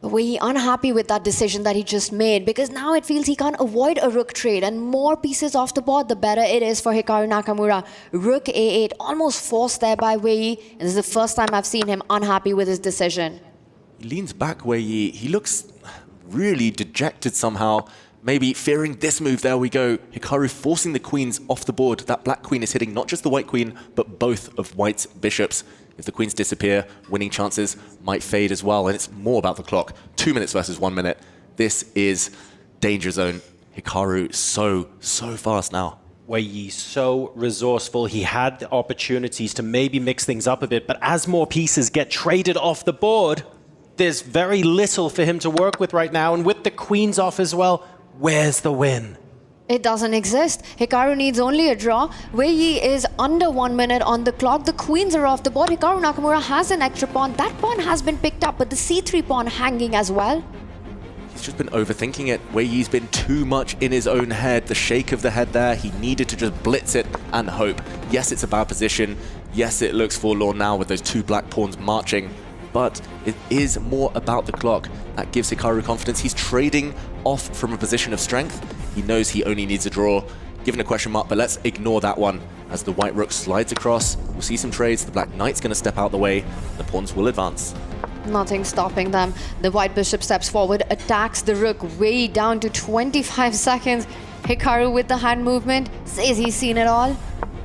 Wei Yi unhappy with that decision that he just made, because now it feels he can't avoid a rook trade, and more pieces off the board, the better it is for Hikaru Nakamura. Rook A8, almost forced there by Wei Yi, and this is the first time I've seen him unhappy with his decision. He leans back, Wei Yi. He looks really dejected somehow. Maybe fearing this move. There we go. Hikaru forcing the queens off the board. That black queen is hitting not just the white queen, but both of white's bishops. If the queens disappear, winning chances might fade as well. And it's more about the clock. 2 minutes versus 1 minute. This is danger zone. Hikaru so fast now. Wei Yi so resourceful. He had the opportunities to maybe mix things up a bit, but as more pieces get traded off the board, there's very little for him to work with right now. And with the queens off as well, where's the win? It doesn't exist. Hikaru needs only a draw. Wei Yi is under 1 minute on the clock. The queens are off the board. Hikaru Nakamura has an extra pawn. That pawn has been picked up, but the c3 pawn hanging as well. He's just been overthinking it. Wei Yi's been too much in his own head. The shake of the head there, he needed to just blitz it and hope. Yes, it's a bad position. Yes, it looks forlorn now with those two black pawns marching. But it is more about the clock. That gives Hikaru confidence. He's trading off from a position of strength. He knows he only needs a draw. Given a question mark, but let's ignore that one. As the white rook slides across, we'll see some trades. The black knight's going to step out the way. The pawns will advance. Nothing stopping them. The white bishop steps forward, attacks the rook way down to 25 seconds. Hikaru with the hand movement, says he's seen it all.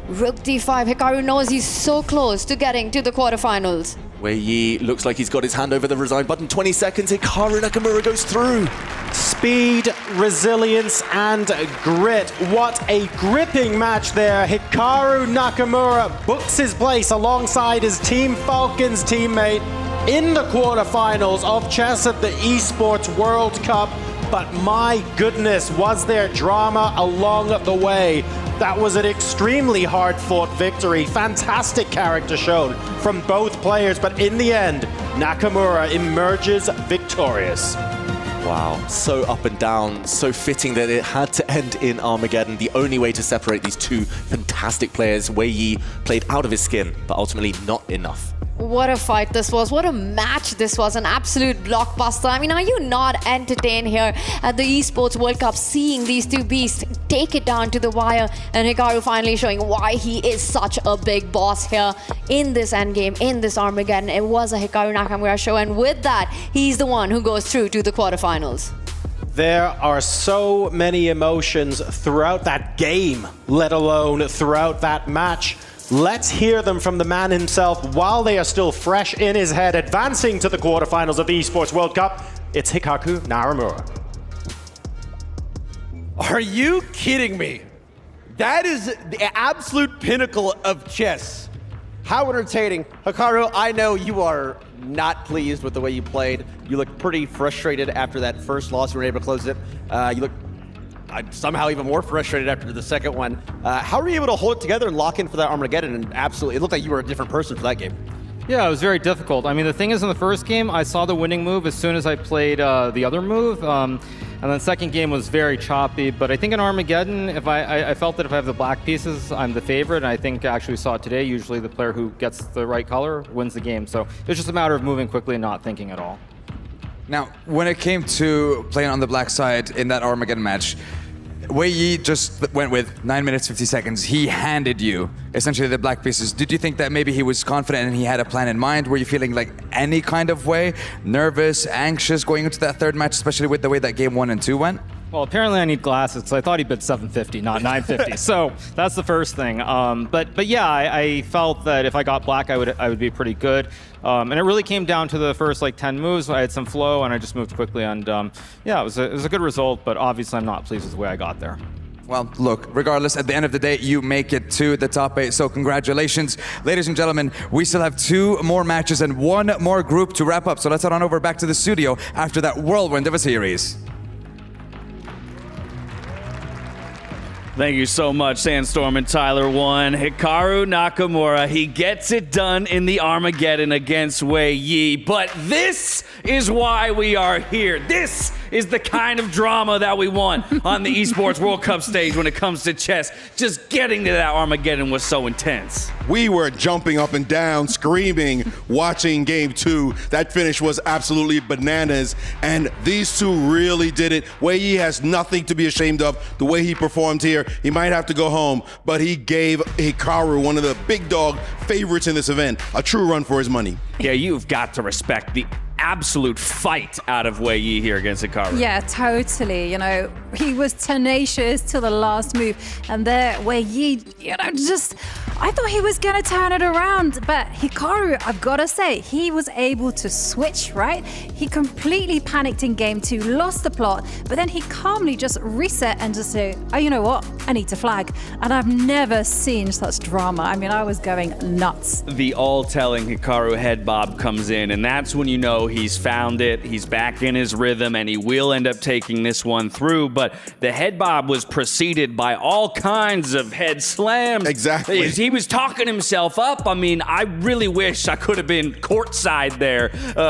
Rook d5. Hikaru knows he's so close to getting to the quarterfinals. Wei Yi looks like he's got his hand over the resign button. 20 seconds, Hikaru Nakamura goes through. Speed, resilience, and grit. What a gripping match there. Hikaru Nakamura books his place alongside his Team Falcons teammate in the quarterfinals of chess at the Esports World Cup. But my goodness, was there drama along the way. That was an extremely hard-fought victory. Fantastic character shown from both players, but in the end, Nakamura emerges victorious. Wow, so up and down, so fitting that it had to end in Armageddon. The only way to separate these two fantastic players. Wei Yi played out of his skin, but ultimately not enough. What a fight this was. What a match this was. An absolute blockbuster. I mean, are you not entertained here at the Esports World Cup, seeing these two beasts take it down to the wire, and Hikaru finally showing why he is such a big boss here in this endgame, in this Armageddon. It was a Hikaru Nakamura show, and with that, he's the one who goes through to the quarterfinals. There are so many emotions throughout that game, let alone throughout that match. Let's hear them from the man himself while they are still fresh in his head. Advancing to the quarterfinals of the Esports World Cup, it's Hikaru Nakamura. Are you kidding me? That is the absolute pinnacle of chess. How entertaining. Hikaru, I know you are not pleased with the way you played. You looked pretty frustrated after that first loss. You were able to close it. You look somehow even more frustrated after the second one. How were you able to hold it together and lock in for that Armageddon? And absolutely, it looked like you were a different person for that game. Yeah, it was very difficult. I mean, the thing is, in the first game, I saw the winning move as soon as I played the other move. And then the second game was very choppy. But I think in Armageddon, if I felt that if I have the black pieces, I'm the favorite. And I think actually we saw it today. Usually the player who gets the right color wins the game. So it's just a matter of moving quickly and not thinking at all. Now, when it came to playing on the black side in that Armageddon match, Wei Yi just went with 9 minutes, 50 seconds. He handed you essentially the black pieces. Did you think that maybe he was confident and he had a plan in mind? Were you feeling like any kind of way? Nervous, anxious going into that third match, especially with the way that game 1 and 2 went? Well, apparently I need glasses because I thought he bid 750, not 950. So that's the first thing. But yeah, I felt that if I got black, I would be pretty good. And it really came down to the first 10 moves. I had some flow and I just moved quickly. And yeah, it was a good result. But obviously, I'm not pleased with the way I got there. Well, look, regardless, at the end of the day, you make it to the top 8, so congratulations. Ladies and gentlemen, we still have 2 more matches and 1 more group to wrap up. So let's head on over back to the studio after that whirlwind of a series. Thank you so much, Sandstorm and Tyler 1. Hikaru Nakamura, he gets it done in the Armageddon against Wei Yi. But this is why we are here. This is the kind of drama that we want on the Esports World Cup stage when it comes to chess. Just getting to that Armageddon was so intense. We were jumping up and down, screaming, watching game 2. That finish was absolutely bananas, and these two really did it. Wei Yi has nothing to be ashamed of. The way he performed here, he might have to go home, but he gave Hikaru, one of the big dog favorites in this event, a true run for his money. Yeah, you've got to respect the absolute fight out of Wei Yi here against Hikaru. Yeah, totally. You know, he was tenacious till the last move. And there, Wei Yi, you know, just, I thought he was going to turn it around. But Hikaru, I've got to say, he was able to switch, right? He completely panicked in game 2, lost the plot, but then he calmly just reset and just say, oh, you know what? I need to flag. And I've never seen such drama. I mean, I was going nuts. The all-telling Hikaru head bob comes in, and that's when you know he's found it, he's back in his rhythm, and he will end up taking this one through. But the head bob was preceded by all kinds of head slams. Exactly. He was talking himself up. I mean, I really wish I could have been courtside there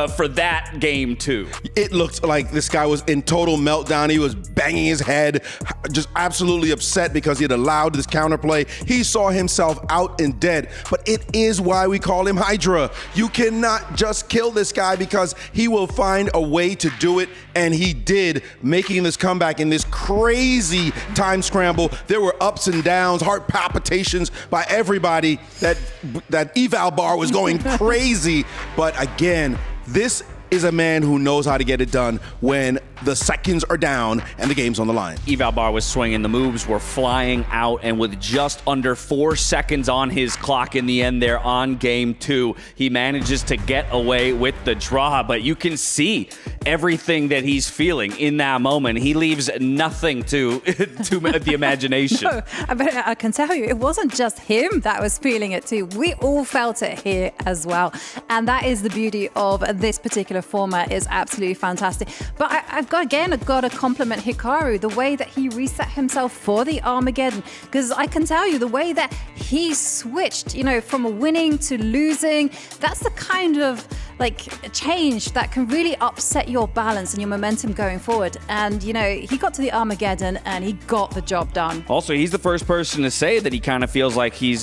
for that game too. It looked like this guy was in total meltdown. He was banging his head, just absolutely upset because he had allowed this counterplay. He saw himself out and dead, but it is why we call him Hydra. You cannot just kill this guy because he will find a way to do it, and he did, making this comeback in this crazy time scramble. There were ups and downs, heart palpitations by everybody. That eval bar was going crazy, but again, this is a man who knows how to get it done when the seconds are down and the game's on the line. Eval bar was swinging, the moves were flying out, and with just under 4 seconds on his clock in the end there on game 2, he manages to get away with the draw. But you can see everything that he's feeling in that moment. He leaves nothing to the imagination. No, but I can tell you, it wasn't just him that was feeling it too. We all felt it here as well. And that is the beauty of this particular format. Is absolutely fantastic. But I've got to compliment Hikaru, the way that he reset himself for the Armageddon, because I can tell you the way that he switched, you know, from winning to losing, that's the kind of like change that can really upset your balance and your momentum going forward. And, you know, he got to the Armageddon and he got the job done. Also, he's the first person to say that he kind of feels like he's,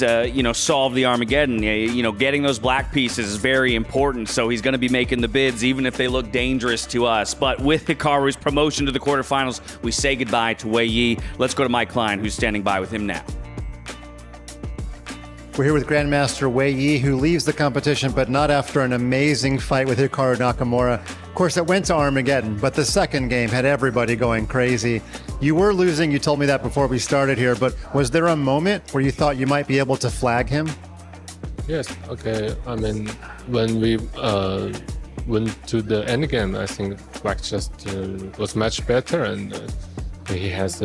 solved the Armageddon. You know, getting those black pieces is very important. So he's going to be making the bids, even if they look dangerous to us. But with Hikaru's promotion to the quarterfinals, we say goodbye to Wei Yi. Let's go to Mike Klein, who's standing by with him now. We're here with Grandmaster Wei Yi, who leaves the competition, but not after an amazing fight with Hikaru Nakamura. Of course, it went to Armageddon, but the second game had everybody going crazy. You were losing, you told me that before we started here, but was there a moment where you thought you might be able to flag him? Yes, okay. I mean, when we went to the end game, I think Black just was much better, and he has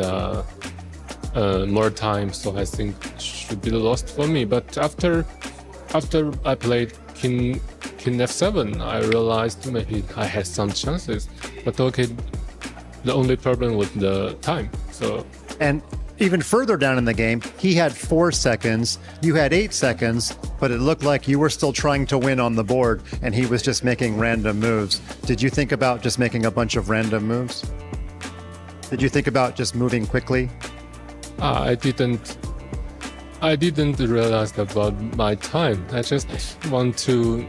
more time, so I think it should be lost for me. But after I played King F7, I realized maybe I had some chances. But okay, the only problem was the time. So and even further down in the game, he had 4 seconds, you had 8 seconds, but it looked like you were still trying to win on the board, and he was just making random moves. Did you think about just making a bunch of random moves? Did you think about just moving quickly? I didn't realize about my time. I just want to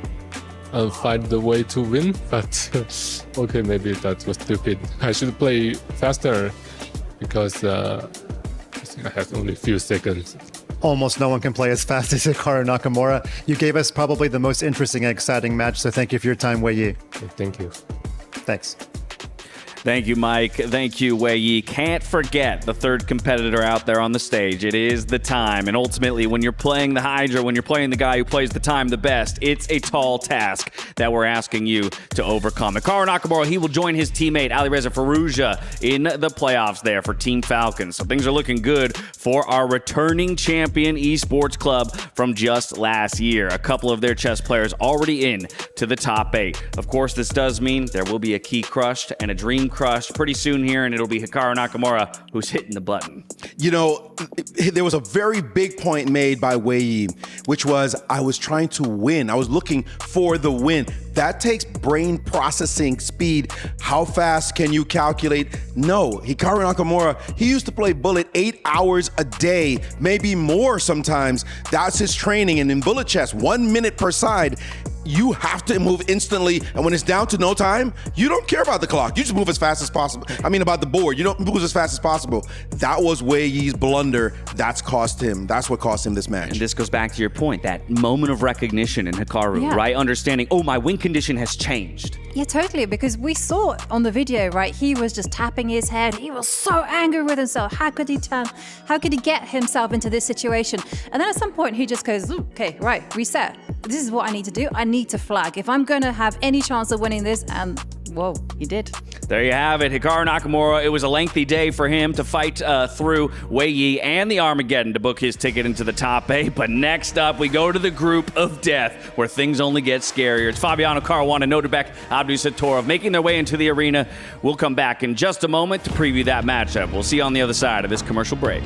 find the way to win, but okay, maybe that was stupid. I should play faster because I think I have only a few seconds. Almost no one can play as fast as Hikaru Nakamura. You gave us probably the most interesting and exciting match, so thank you for your time, Wei Yi. Thank you. Thanks. Thank you, Mike. Thank you, Wei Yi. Can't forget the third competitor out there on the stage. It is the time. And ultimately, when you're playing the Hydra, when you're playing the guy who plays the time the best, it's a tall task that we're asking you to overcome. Hikaru Nakamura, he will join his teammate Alireza Firouzja in the playoffs there for Team Falcons. So things are looking good for our returning champion Esports Club from just last year. A couple of their chess players already in to the top 8. Of course, this does mean there will be a key crushed and a dream crushed pretty soon here, and it'll be Hikaru Nakamura who's hitting the button. You know, there was a very big point made by Wei Yi, which was I was trying to win. I was looking for the win. That takes brain processing speed. How fast can you calculate? No, Hikaru Nakamura, he used to play Bullet 8 hours a day, maybe more sometimes. That's his training. And in Bullet chess, 1 minute per side. You have to move instantly, and when it's down to no time, you don't care about the clock. You just move as fast as possible. I mean, about the board. You don't move as fast as possible. That was Wei Yi's blunder. That's what cost him this match. And this goes back to your point, that moment of recognition in Hikaru, Yeah. right? Understanding, oh, my win condition has changed. Yeah, totally, because we saw on the video, right, he was just tapping his head. He was so angry with himself. How could he get himself into this situation? And then at some point, he just goes, okay, right, reset. This is what I need to do. I need to flag. If I'm going to have any chance of winning this, and whoa, he did. There you have it, Hikaru Nakamura. It was a lengthy day for him to fight through Wei Yi and the Armageddon to book his ticket into the top 8. But next up, we go to the group of death, where things only get scarier. It's Fabiano, Caruana, Nodirbek, Abdusattorov making their way into the arena. We'll come back in just a moment to preview that matchup. We'll see you on the other side of this commercial break.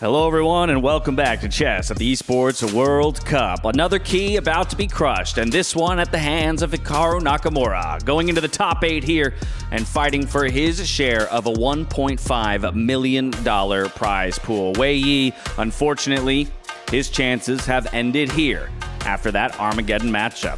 Hello, everyone, and welcome back to Chess at the Esports World Cup. Another key about to be crushed, and this one at the hands of Hikaru Nakamura. Going into the top 8 here and fighting for his share of a $1.5 million prize pool. Wei Yi, unfortunately, his chances have ended here after that Armageddon matchup.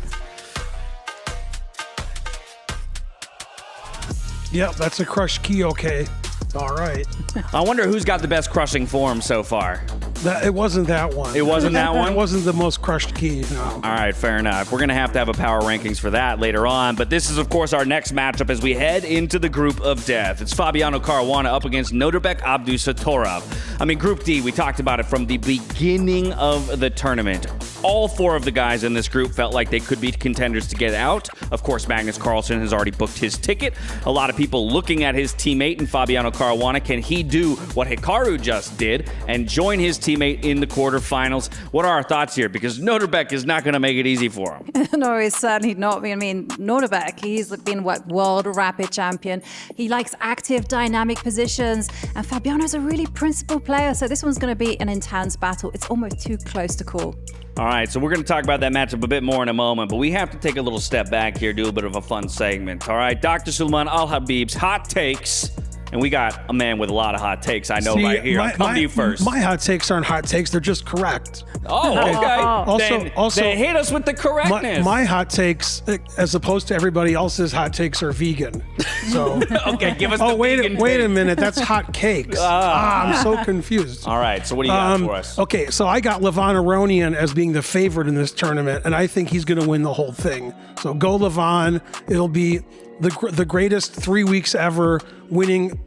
Yep, that's a crushed key, okay. All right. I wonder who's got the best crushing form so far. It wasn't that one. It wasn't that one? It wasn't the most crushed key, no. All right, fair enough. We're going to have a power rankings for that later on. But this is, of course, our next matchup as we head into the group of death. It's Fabiano Caruana up against Nodirbek Abdusattorov. I mean, Group D, we talked about it from the beginning of the tournament. All 4 of the guys in this group felt like they could be contenders to get out. Of course, Magnus Carlsen has already booked his ticket. A lot of people looking at his teammate in Fabiano Caruana. Can he do what Hikaru just did and join his teammate in the quarterfinals? What are our thoughts here? Because Nodirbek is not going to make it easy for him. No, it's certainly not. I mean, Nodirbek, he's been world rapid champion. He likes active, dynamic positions. And Fabiano's a really principled player. So this one's going to be an intense battle. It's almost too close to call. All right, so we're going to talk about that matchup a bit more in a moment, but we have to take a little step back here, do a bit of a fun segment. All right, Dr. Sulman Al-Habib's hot takes. And we got a man with a lot of hot takes, I know. See, right here. I'll come to you first. My hot takes aren't hot takes, they're just correct. Oh, okay. Then hit us with the correctness. My hot takes, as opposed to everybody else's hot takes, are vegan. So okay, give us the vegan wait a minute, that's hot cakes. I'm so confused. All right, so what do you got for us? Okay, so I got Levon Aronian as being the favorite in this tournament, and I think he's going to win the whole thing. So go Levon. It'll be the greatest 3 weeks ever, winning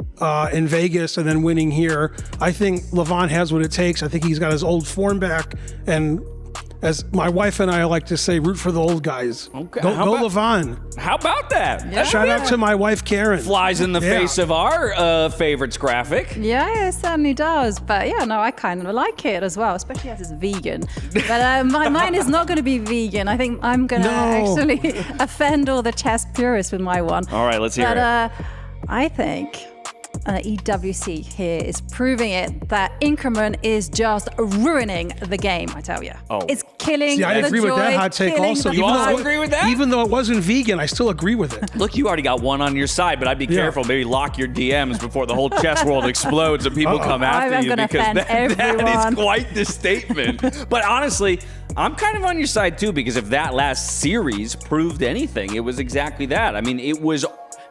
in Vegas and then winning here. I think Levon has what it takes. I think he's got his old form back, and as my wife and I like to say, root for the old guys. Okay. Go Levon. How about that? Yeah. Shout out to my wife, Karen. Flies in the face of our favorites graphic. Yeah, it certainly does. But yeah, no, I kind of like it as well, especially as it's vegan. But mine is not going to be vegan. I think I'm going to actually offend all the chess purists with my one. All right, let's hear it. I think EWC here is proving it that increment is just ruining the game, I tell you. Oh. It's killing I agree with that hot take also. You also agree with that? Even though it wasn't vegan, I still agree with it. Look, you already got one on your side, but I'd be careful. Maybe lock your DMs before the whole chess world explodes and people come after you, because that is quite the statement. But honestly, I'm kind of on your side too, because if that last series proved anything, it was exactly that. I mean,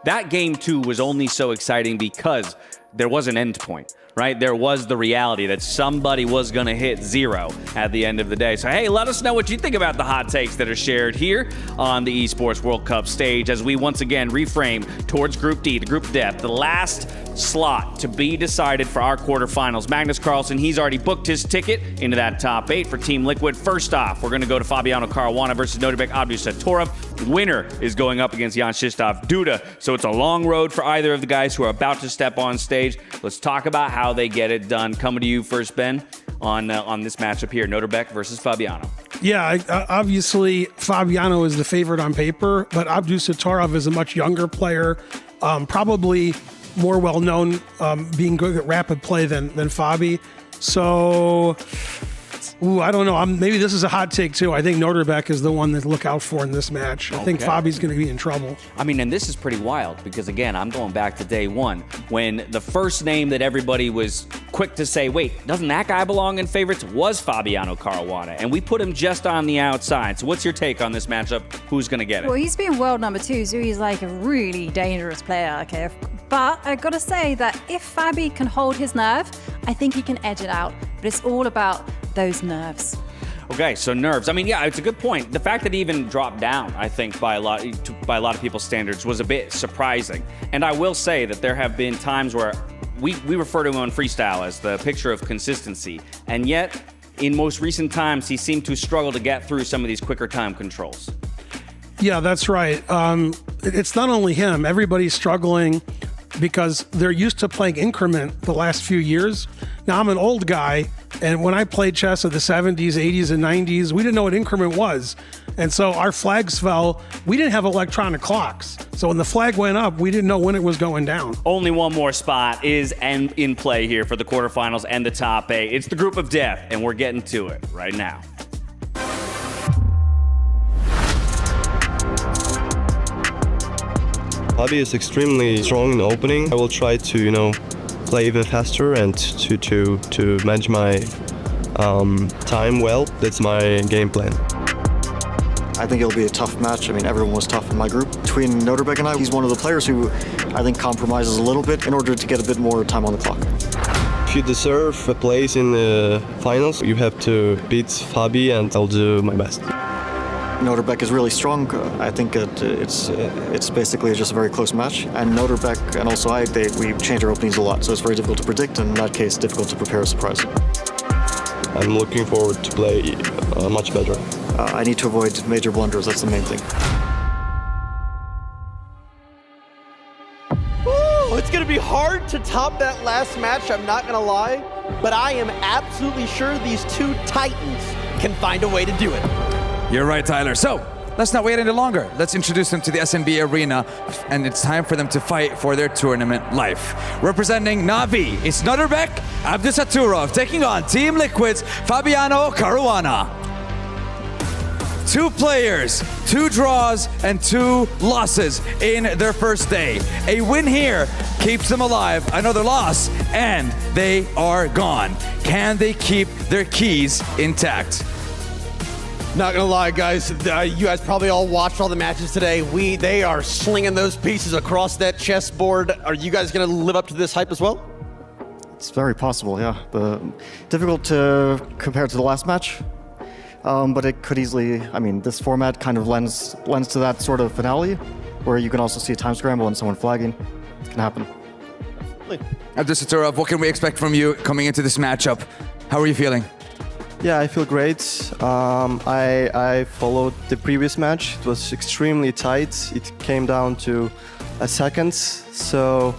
that game 2 was only so exciting because there was an end point, right? There was the reality that somebody was going to hit 0 at the end of the day. So, hey, let us know what you think about the hot takes that are shared here on the Esports World Cup stage as we once again reframe towards Group D, the Group of Death, the last slot to be decided for our quarterfinals. Magnus Carlsen, he's already booked his ticket into that top 8 for Team Liquid. First off, we're going to go to Fabiano Caruana versus Nodirbek Abdusattorov. Winner is going up against Jan Krzysztof Duda. So it's a long road for either of the guys who are about to step on stage. Let's talk about how they get it done. Coming to you first, Ben, on this matchup here, Nodirbek versus Fabiano. Yeah, obviously Fabiano is the favorite on paper, but Abdusattorov is a much younger player, probably more well-known, being good at rapid play than Fabi. So, I don't know. Maybe this is a hot take too. I think Nodirbek is the one to look out for in this match. I think Fabi's going to be in trouble. I mean, and this is pretty wild because, again, I'm going back to day 1 when the first name that everybody was quick to say, wait, doesn't that guy belong in favorites, was Fabiano Caruana, and we put him just on the outside. So what's your take on this matchup? Who's going to get it? Well, he's been world number 2, so he's like a really dangerous player, okay? But I got to say that if Fabi can hold his nerve, I think he can edge it out. But it's all about those nerves. Okay, so nerves. I mean, yeah, it's a good point. The fact that he even dropped down, I think, by a lot of people's standards was a bit surprising. And I will say that there have been times where we refer to him on freestyle as the picture of consistency. And yet, in most recent times, he seemed to struggle to get through some of these quicker time controls. Yeah, that's right. It's not only him. Everybody's struggling because they're used to playing increment the last few years. Now, I'm an old guy, And when I played chess in the 70s, 80s, and 90s, we didn't know what increment was. And so our flags fell. We didn't have electronic clocks. So when the flag went up, we didn't know when it was going down. Only one more spot is in play here for the quarterfinals and the top 8. It's the group of death, and we're getting to it right now. Fabi is extremely strong in opening. I will try to, play even faster and to manage my time well. That's my game plan. I think it'll be a tough match. I mean, everyone was tough in my group. Between Nodirbek and I, he's one of the players who I think compromises a little bit in order to get a bit more time on the clock. If you deserve a place in the finals, you have to beat Fabi, and I'll do my best. Nodirbek is really strong. I think that it's basically just a very close match. And Nodirbek and also we change our openings a lot, so it's very difficult to predict, and in that case, difficult to prepare a surprise. I'm looking forward to play much better. I need to avoid major blunders, that's the main thing. Ooh, it's gonna be hard to top that last match, I'm not gonna lie. But I am absolutely sure these two titans can find a way to do it. You're right, Tyler. So, let's not wait any longer. Let's introduce them to the SNB arena, and it's time for them to fight for their tournament life. Representing Navi, it's Nodirbek, Abdusattorov, taking on Team Liquid's Fabiano Caruana. 2 players, 2 draws, and 2 losses in their first day. A win here keeps them alive, another loss, and they are gone. Can they keep their keys intact? Not gonna lie, guys. You guys probably all watched all the matches today. They are slinging those pieces across that chessboard. Are you guys gonna live up to this hype as well? It's very possible, yeah. Difficult to compare to the last match, but it could easily. I mean, this format kind of lends to that sort of finale, where you can also see a time scramble and someone flagging. It can happen. Abdusattorov, what can we expect from you coming into this matchup? How are you feeling? Yeah, I feel great. I followed the previous match. It was extremely tight. It came down to a second. So,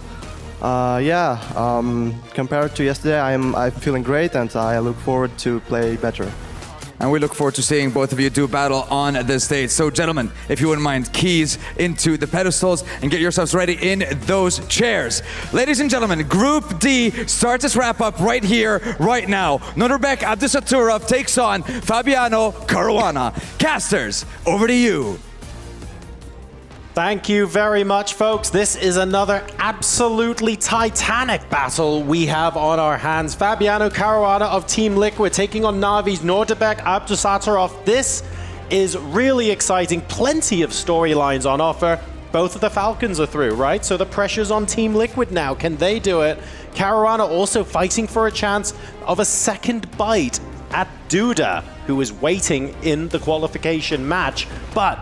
compared to yesterday, I'm feeling great, and I look forward to play better. And we look forward to seeing both of you do battle on the stage. So, gentlemen, if you wouldn't mind, keys into the pedestals and get yourselves ready in those chairs. Ladies and gentlemen, Group D starts its wrap-up right here, right now. Nodirbek Abdusattorov takes on Fabiano Caruana. Casters, over to you. Thank you very much, folks. This is another absolutely titanic battle we have on our hands. Fabiano Caruana of Team Liquid taking on Navi's Nodirbek Abdusattorov. This is really exciting. Plenty of storylines on offer. Both of the Falcons are through, right? So the pressure's on Team Liquid now. Can they do it? Caruana also fighting for a chance of a second bite at Duda, who is waiting in the qualification match. But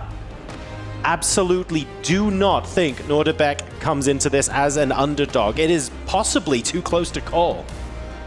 absolutely do not think Nodirbek comes into this as an underdog. It is possibly too close to call.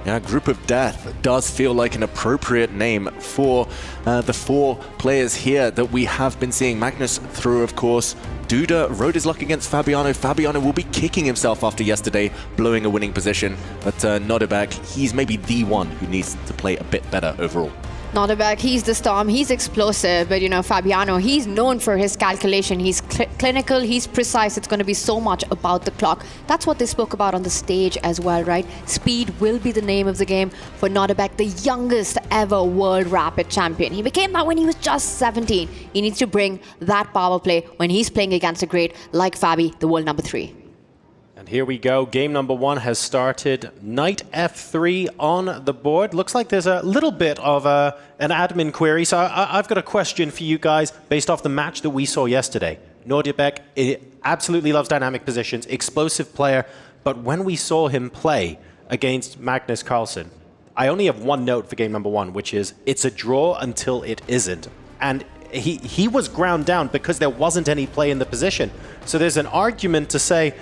Yeah, Group of Death does feel like an appropriate name for the 4 players here that we have been seeing. Magnus through, of course. Duda rode his luck against Fabiano. Fabiano will be kicking himself after yesterday, blowing a winning position. But Nodirbek, he's maybe the one who needs to play a bit better overall. Nodirbek, he's the storm, he's explosive, but Fabiano, he's known for his calculation. He's clinical, he's precise. It's going to be so much about the clock. That's what they spoke about on the stage as well, right? Speed will be the name of the game for Nodirbek, the youngest ever world rapid champion. He became that when he was just 17. He needs to bring that power play when he's playing against a great like Fabi, the world number 3. And here we go. Game number 1 has started. Knight F3 on the board. Looks like there's a little bit of an admin query. So I've got a question for you guys based off the match that we saw yesterday. Nodirbek absolutely loves dynamic positions, explosive player. But when we saw him play against Magnus Carlsen, I only have one note for game number 1, which is it's a draw until it isn't. And he was ground down because there wasn't any play in the position. So there's an argument to say,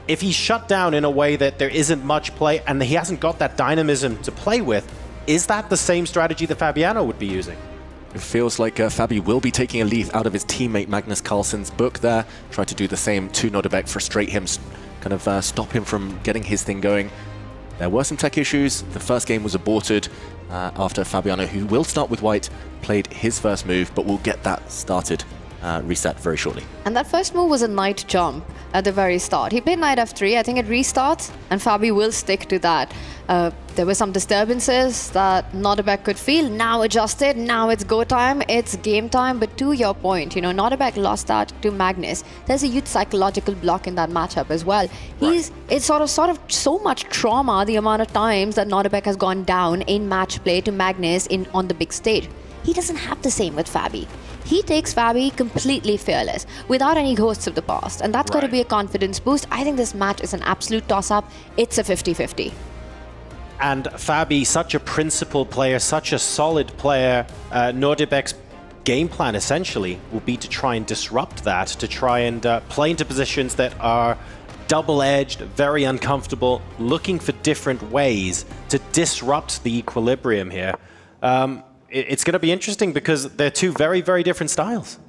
if he's shut down in a way that there isn't much play and he hasn't got that dynamism to play with, is that the same strategy that Fabiano would be using? It feels like Fabi will be taking a leaf out of his teammate Magnus Carlsen's book there. Try to do the same to Nodirbek, frustrate him, kind of stop him from getting his thing going. There were some tech issues. The first game was aborted after Fabiano, who will start with white, played his first move, but we'll get that started, reset very shortly. And that first move was a knight jump at the very start. He played knight f3. I think it restarts, and Fabi will stick to that. There were some disturbances that Nodirbek could feel. Now adjusted. Now it's go time. It's game time. But to your point, Nodirbek lost that to Magnus. There's a huge psychological block in that matchup as well. It's sort of so much trauma, the amount of times that Nodirbek has gone down in match play to Magnus on the big stage. He doesn't have the same with Fabi. He takes Fabi completely fearless, without any ghosts of the past. And that's got to be a confidence boost. I think this match is an absolute toss-up. It's a 50-50. And Fabi, such a principled player, such a solid player, Nodirbek's game plan essentially will be to try and disrupt that, to try and play into positions that are double-edged, very uncomfortable, looking for different ways to disrupt the equilibrium here. It's going to be interesting because they're two very, very different styles.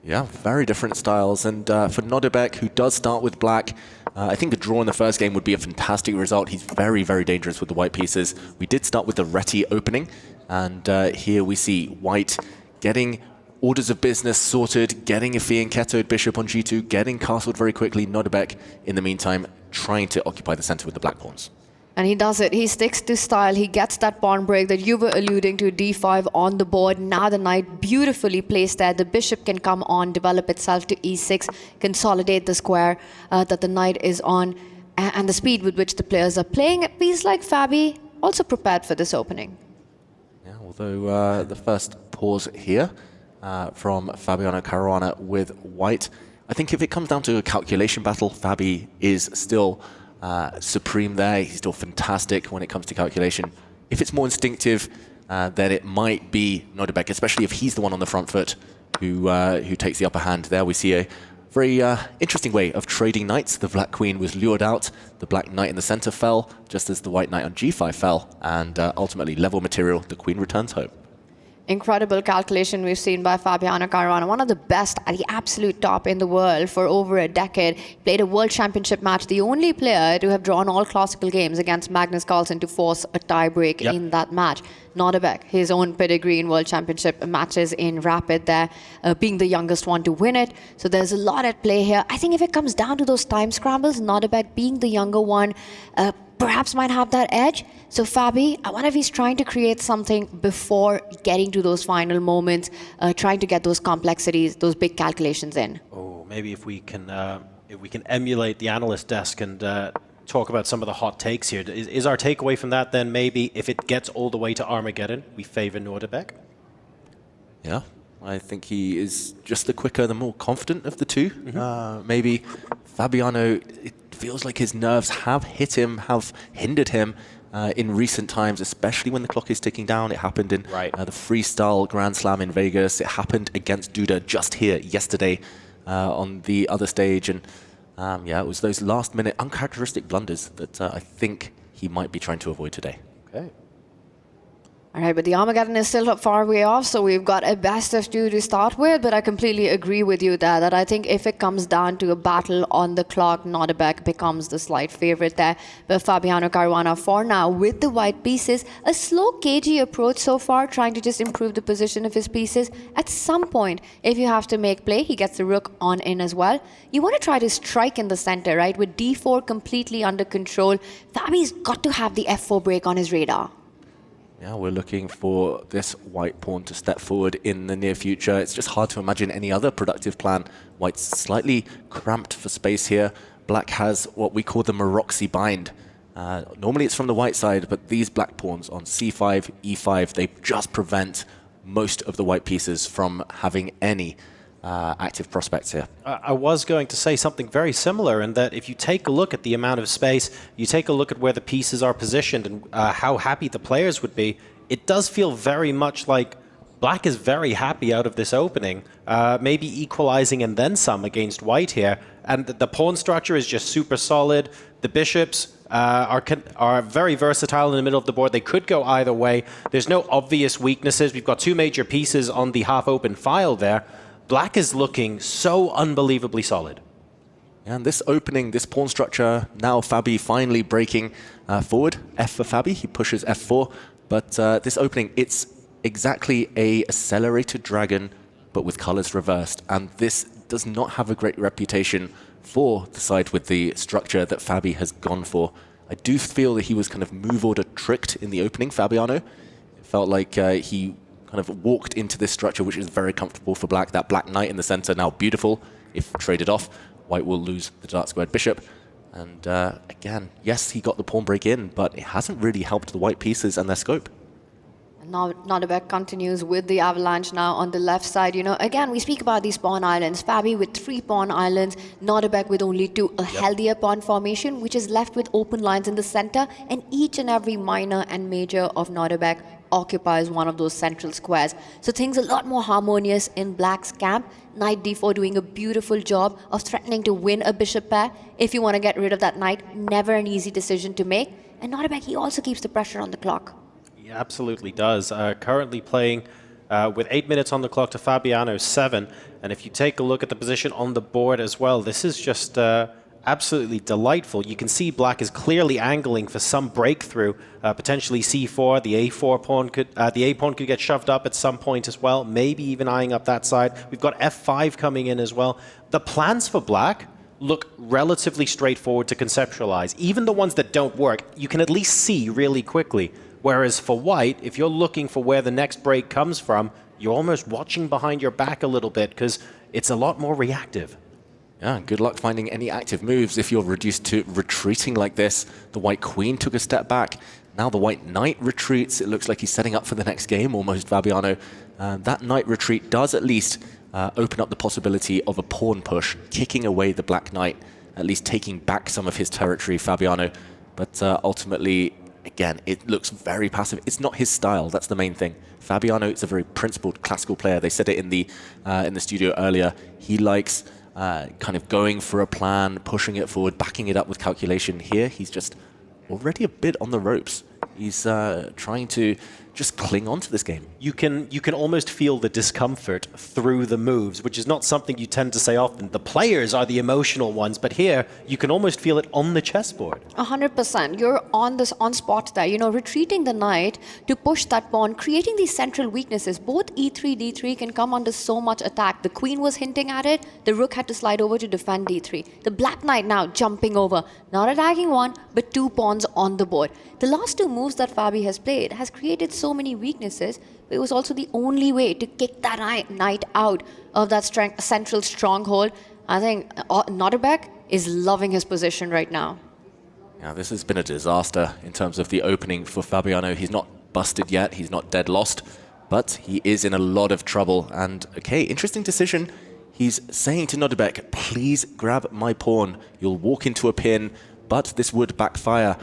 Yeah, very different styles. And for Nodirbek, who does start with black, I think a draw in the first game would be a fantastic result. He's very, very dangerous with the white pieces. We did start with the Reti opening, and here we see white getting orders of business sorted, getting a fianchettoed bishop on g2, getting castled very quickly. Nodirbek, in the meantime, trying to occupy the center with the black pawns. And he does it. He sticks to style. He gets that pawn break that you were alluding to, d5 on the board. Now the knight beautifully placed there. The bishop can come on, develop itself to e6, consolidate the square that the knight is on. And the speed with which the players are playing, a piece like Fabi, also prepared for this opening. Yeah, although the first pause here from Fabiano Caruana with white. I think if it comes down to a calculation battle, Fabi is still supreme there. He's still fantastic when it comes to calculation. If it's more instinctive, then it might be Nodirbek, especially if he's the one on the front foot who takes the upper hand. There we see a very interesting way of trading knights. The black queen was lured out. The black knight in the center fell, just as the white knight on g5 fell. And ultimately, level material, the queen returns home. Incredible calculation we've seen by Fabiano Caruana, one of the best at the absolute top in the world for over a decade. Played a World Championship match, the only player to have drawn all classical games against Magnus Carlsen to force a tiebreak in that match. Nodirbek, his own pedigree in World Championship matches in Rapid there, being the youngest one to win it. So there's a lot at play here. I think if it comes down to those time scrambles, Nodirbek being the younger one, perhaps might have that edge. So Fabi, I wonder if he's trying to create something before getting to those final moments, trying to get those complexities, those big calculations in. Oh, maybe if we can emulate the analyst desk and talk about some of the hot takes here. Is our takeaway from that then maybe if it gets all the way to Armageddon, we favor Nodirbek? Yeah, I think he is just the quicker, the more confident of the two. Maybe Fabiano, it feels like his nerves have hit him, have hindered him in recent times, especially when the clock is ticking down. It happened in the freestyle Grand Slam in Vegas. It happened against Duda just here yesterday on the other stage. And yeah, it was those last-minute uncharacteristic blunders that I think he might be trying to avoid today. Okay. All right, but the Armageddon is still far way off, so we've got a best of two to start with, but I completely agree with you there that I think if it comes down to a battle on the clock, Nodirbek becomes the slight favorite there. But Fabiano Caruana, for now, with the white pieces, a slow, cagey approach so far, trying to just improve the position of his pieces. At some point, if you have to make play, he gets the rook on in as well. You want to try to strike in the center, right? With d4 completely under control, Fabi's got to have the f4 break on his radar. Yeah, we're looking for this white pawn to step forward in the near future. It's just hard to imagine any other productive plan. White's slightly cramped for space here. Black has what we call the Maroxy bind. Normally it's from the white side, but these black pawns on c5, e5, they just prevent most of the white pieces from having any active prospects here. I was going to say something very similar in that if you take a look at the amount of space, you take a look at where the pieces are positioned and how happy the players would be, it does feel very much like Black is very happy out of this opening, maybe equalizing and then some against White here. And the pawn structure is just super solid. The bishops are very versatile in the middle of the board. They could go either way. There's no obvious weaknesses. We've got two major pieces on the half-open file there. Black is looking so unbelievably solid. And this opening, this pawn structure, now Fabi finally breaking forward. F for Fabi, he pushes F4. But this opening, it's exactly a accelerated dragon, but with colors reversed. And this does not have a great reputation for the side with the structure that Fabi has gone for. I do feel that he was kind of move order tricked in the opening, Fabiano. It felt like he kind of walked into this structure, which is very comfortable for black. That black knight in the center, now beautiful. If traded off, white will lose the dark squared bishop. And again, yes, he got the pawn break in, but it hasn't really helped the white pieces and their scope. Now Nodirbek continues with the avalanche now on the left side. You know, again, we speak about these pawn islands. Fabi with 3 pawn islands, Nodirbek with only 2, a healthier pawn formation, which is left with open lines in the center, and each and every minor and major of Nodirbek occupies one of those central squares. So things a lot more harmonious in black's camp. Knight d4 doing a beautiful job of threatening to win a bishop pair. If you want to get rid of that knight, never an easy decision to make. And Nodirbek, he also keeps the pressure on the clock. He absolutely does. Currently playing with 8 minutes on the clock to Fabiano's 7. And if you take a look at the position on the board as well, this is just absolutely delightful. You can see black is clearly angling for some breakthrough, potentially c4. The a4 pawn could, the a pawn could get shoved up at some point as well, maybe even eyeing up that side. We've got f5 coming in as well. The plans for black look relatively straightforward to conceptualize. Even the ones that don't work, you can at least see really quickly. Whereas for white, if you're looking for where the next break comes from, you're almost watching behind your back a little bit because it's a lot more reactive. Yeah, good luck finding any active moves if you're reduced to retreating like this. The white queen took a step back. Now the white knight retreats. It looks like he's setting up for the next game, almost, Fabiano. That knight retreat does at least open up the possibility of a pawn push, kicking away the black knight, at least taking back some of his territory, Fabiano. But ultimately, again, it looks very passive. It's not his style. That's the main thing. Fabiano is a very principled classical player. They said it in the studio earlier. He likes kind of going for a plan, pushing it forward, backing it up with calculation. Here, he's just already a bit on the ropes. He's trying to just cling on to this game. You can almost feel the discomfort through the moves, which is not something you tend to say often. The players are the emotional ones, but here you can almost feel it on the chessboard. 100%. You're on spot there. You know, retreating the knight to push that pawn, creating these central weaknesses. Both e3, d3 can come under so much attack. The queen was hinting at it. The rook had to slide over to defend d3. The black knight now jumping over, not attacking one, but 2 pawns on the board. The last 2 moves that Fabi has played has created so many weaknesses, but it was also the only way to kick that knight out of that central stronghold. I think Nodirbek is loving his position right now. Yeah, this has been a disaster in terms of the opening for Fabiano. He's not busted yet, he's not dead lost, but he is in a lot of trouble. And okay, interesting decision. He's saying to Nodirbek, please grab my pawn. You'll walk into a pin, but this would backfire.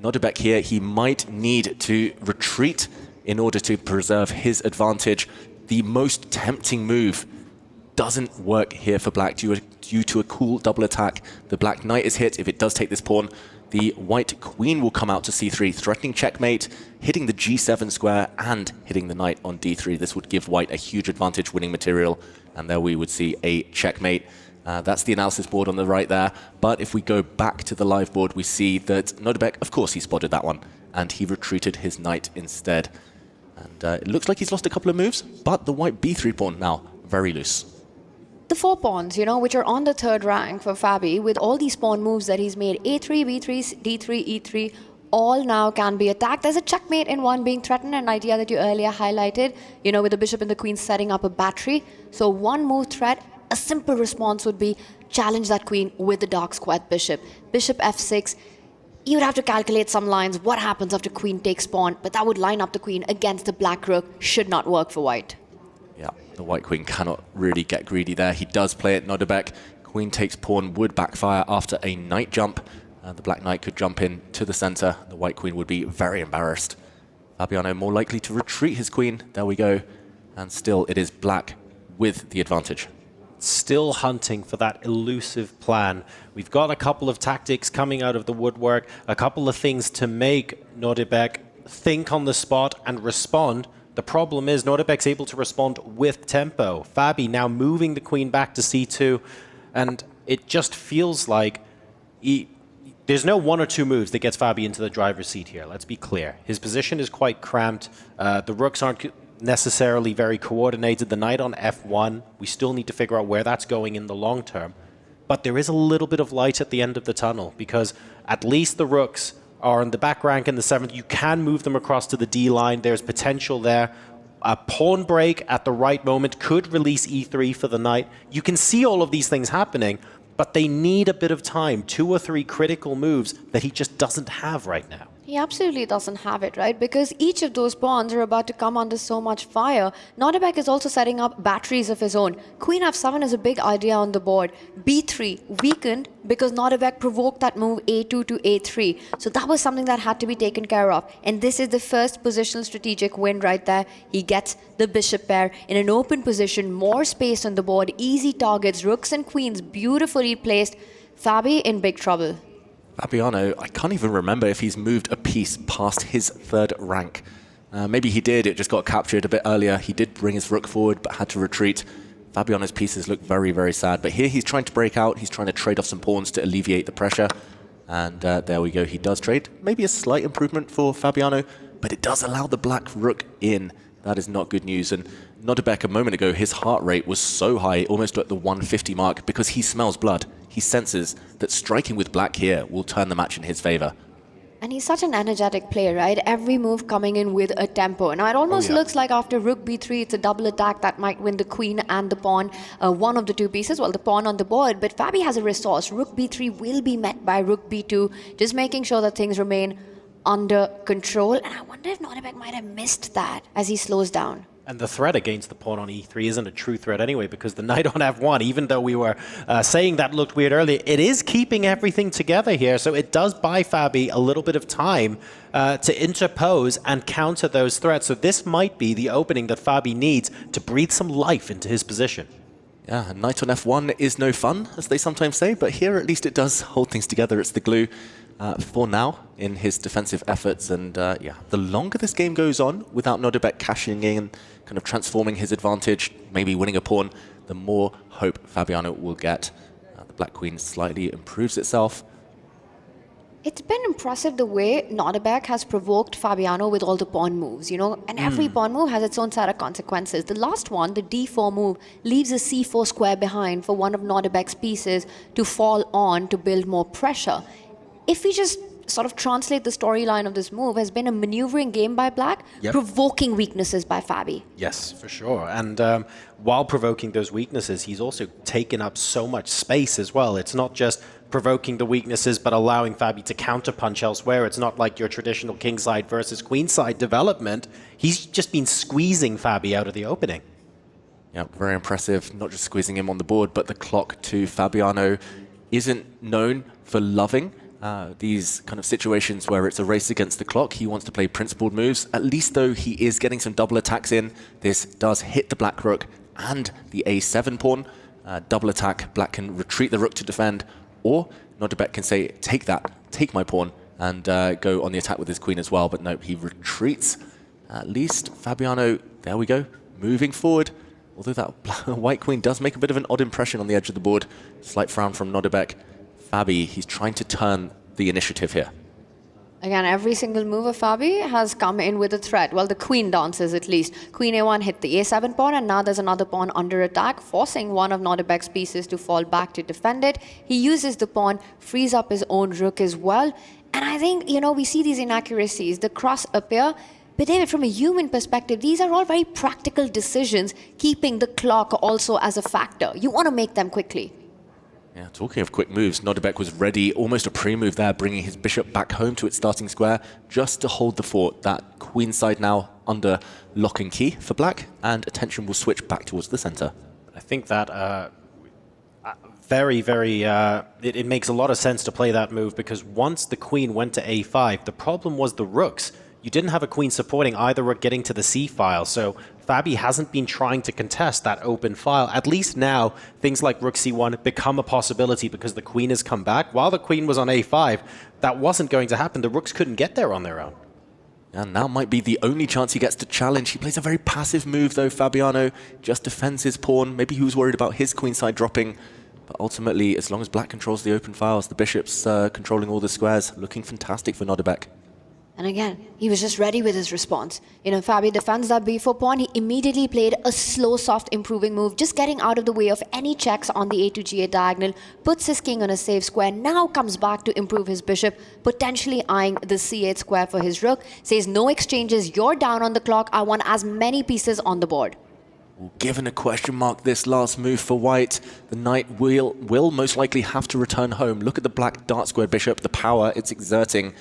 Nodirbek here, he might need to retreat in order to preserve his advantage. The most tempting move doesn't work here for black due to a cool double attack. The black knight is hit. If it does take this pawn, the white queen will come out to c3, threatening checkmate, hitting the g7 square and hitting the knight on d3. This would give white a huge advantage, winning material, and there we would see a checkmate. That's the analysis board on the right there. But if we go back to the live board, we see that Nodirbek, of course, he spotted that one, and he retreated his knight instead. And it looks like he's lost a couple of moves, but the white b3 pawn now very loose. The 4 pawns, you know, which are on the 3rd rank for Fabi, with all these pawn moves that he's made, a3, b3, d3, e3, all now can be attacked. There's a checkmate in one being threatened, an idea that you earlier highlighted, you know, with the bishop and the queen setting up a battery. So 1 move threat, a simple response would be challenge that queen with the dark squared bishop. Bishop f6. You'd have to calculate some lines. What happens after queen takes pawn? But that would line up the queen against the black rook. Should not work for white. Yeah, the white queen cannot really get greedy there. He does play it, Nodirbek. Queen takes pawn would backfire after a knight jump. The black knight could jump in to the center. The white queen would be very embarrassed. Fabiano more likely to retreat his queen. There we go. And still it is black with the advantage. Still hunting for that elusive plan. We've got a couple of tactics coming out of the woodwork, a couple of things to make Nodirbek think on the spot and respond. The problem is Nodirbek's able to respond with tempo. Fabi now moving the queen back to c2, and it just feels like there's no one or two moves that gets Fabi into the driver's seat here. Let's be clear. His position is quite cramped. The rooks aren't necessarily very coordinated. The knight on f1, we still need to figure out where that's going in the long term. But there is a little bit of light at the end of the tunnel, because at least the rooks are in the back rank in the 7th. You can move them across to the D line. There's potential there. A pawn break at the right moment could release e3 for the knight. You can see all of these things happening, but they need a bit of time, 2 or 3 critical moves that he just doesn't have right now. He absolutely doesn't have it, right? Because each of those pawns are about to come under so much fire. Nodirbek is also setting up batteries of his own. Queen f7 is a big idea on the board. b3 weakened because Nodirbek provoked that move a2 to a3. So that was something that had to be taken care of. And this is the first positional strategic win right there. He gets the bishop pair in an open position, more space on the board, easy targets, rooks and queens beautifully placed. Fabi in big trouble. Fabiano, I can't even remember if he's moved a piece past his 3rd rank. Maybe he did, it just got captured a bit earlier. He did bring his rook forward, but had to retreat. Fabiano's pieces look very, very sad. But here he's trying to break out. He's trying to trade off some pawns to alleviate the pressure. And there we go, he does trade. Maybe a slight improvement for Fabiano, but it does allow the black rook in. That is not good news. And Nodirbek, a moment ago, his heart rate was so high, almost at the 150 mark, because he smells blood. He senses that striking with black here will turn the match in his favor. And he's such an energetic player, right? Every move coming in with a tempo. Now, it almost looks like after rook b3, it's a double attack that might win the queen and the pawn, one of the two pieces, well, the pawn on the board. But Fabi has a resource. Rook b3 will be met by rook b2, just making sure that things remain under control. And I wonder if Nodirbek might have missed that as he slows down. And the threat against the pawn on e3 isn't a true threat anyway, because the knight on f1, even though we were saying that looked weird earlier, it is keeping everything together here. So it does buy Fabi a little bit of time to interpose and counter those threats. So this might be the opening that Fabi needs to breathe some life into his position. Yeah, knight on f1 is no fun, as they sometimes say, but here at least it does hold things together. It's the glue for now in his defensive efforts. And yeah, the longer this game goes on without Nodirbek cashing in, kind of transforming his advantage, maybe winning a pawn, the more hope Fabiano will get. The black queen slightly improves itself. It's been impressive the way Nodirbek has provoked Fabiano with all the pawn moves, you know, and every pawn move has its own set of consequences. The last one, the d4 move, leaves a c4 square behind for one of Nodirbek's pieces to fall on to build more pressure. If we just sort of translate the storyline of this move, has been a maneuvering game by black, provoking weaknesses by Fabi. Yes, for sure. And while provoking those weaknesses, he's also taken up so much space as well. It's not just provoking the weaknesses, but allowing Fabi to counterpunch elsewhere. It's not like your traditional kingside versus queenside development. He's just been squeezing Fabi out of the opening. Yeah, very impressive. Not just squeezing him on the board, but the clock too. Fabiano isn't known for loving these kind of situations where it's a race against the clock. He wants to play principled moves. At least, though, he is getting some double attacks in. This does hit the black rook and the a7 pawn. Double attack, black can retreat the rook to defend, or Nodirbek can say, take that, take my pawn, and go on the attack with his queen as well. But no, he retreats. At least Fabiano, there we go, moving forward. Although that white queen does make a bit of an odd impression on the edge of the board. Slight frown from Nodirbek. Fabi, he's trying to turn the initiative here. Again, every single move of Fabi has come in with a threat. Well, the queen dances at least. Queen a1 hit the a7 pawn, and now there's another pawn under attack, forcing one of Nodirbek's pieces to fall back to defend it. He uses the pawn, frees up his own rook as well. And I think, you know, we see these inaccuracies. The cross appear. But David, from a human perspective, these are all very practical decisions, keeping the clock also as a factor. You want to make them quickly. Yeah, talking of quick moves, Nodirbek was ready, almost a pre-move there, bringing his bishop back home to its starting square, just to hold the fort. That queenside now under lock and key for black, and attention will switch back towards the center. I think that it makes a lot of sense to play that move, because once the queen went to a5, the problem was the rooks. You didn't have a queen supporting either rook getting to the c file, so Fabi hasn't been trying to contest that open file. At least now, things like rook c1 become a possibility because the queen has come back. While the queen was on a5, that wasn't going to happen. The rooks couldn't get there on their own. And now might be the only chance he gets to challenge. He plays a very passive move, though, Fabiano. Just defends his pawn. Maybe he was worried about his queenside dropping. But ultimately, as long as black controls the open files, the bishop's controlling all the squares, looking fantastic for Nodirbek. And again, he was just ready with his response. You know, Fabi defends that b4 pawn. He immediately played a slow, soft improving move, just getting out of the way of any checks on the a to g8 diagonal, puts his king on a safe square, now comes back to improve his bishop, potentially eyeing the c8 square for his rook, says no exchanges, you're down on the clock, I want as many pieces on the board. Well, given a question mark this last move for white, the knight will most likely have to return home. Look at the black dart squared bishop, the power it's exerting.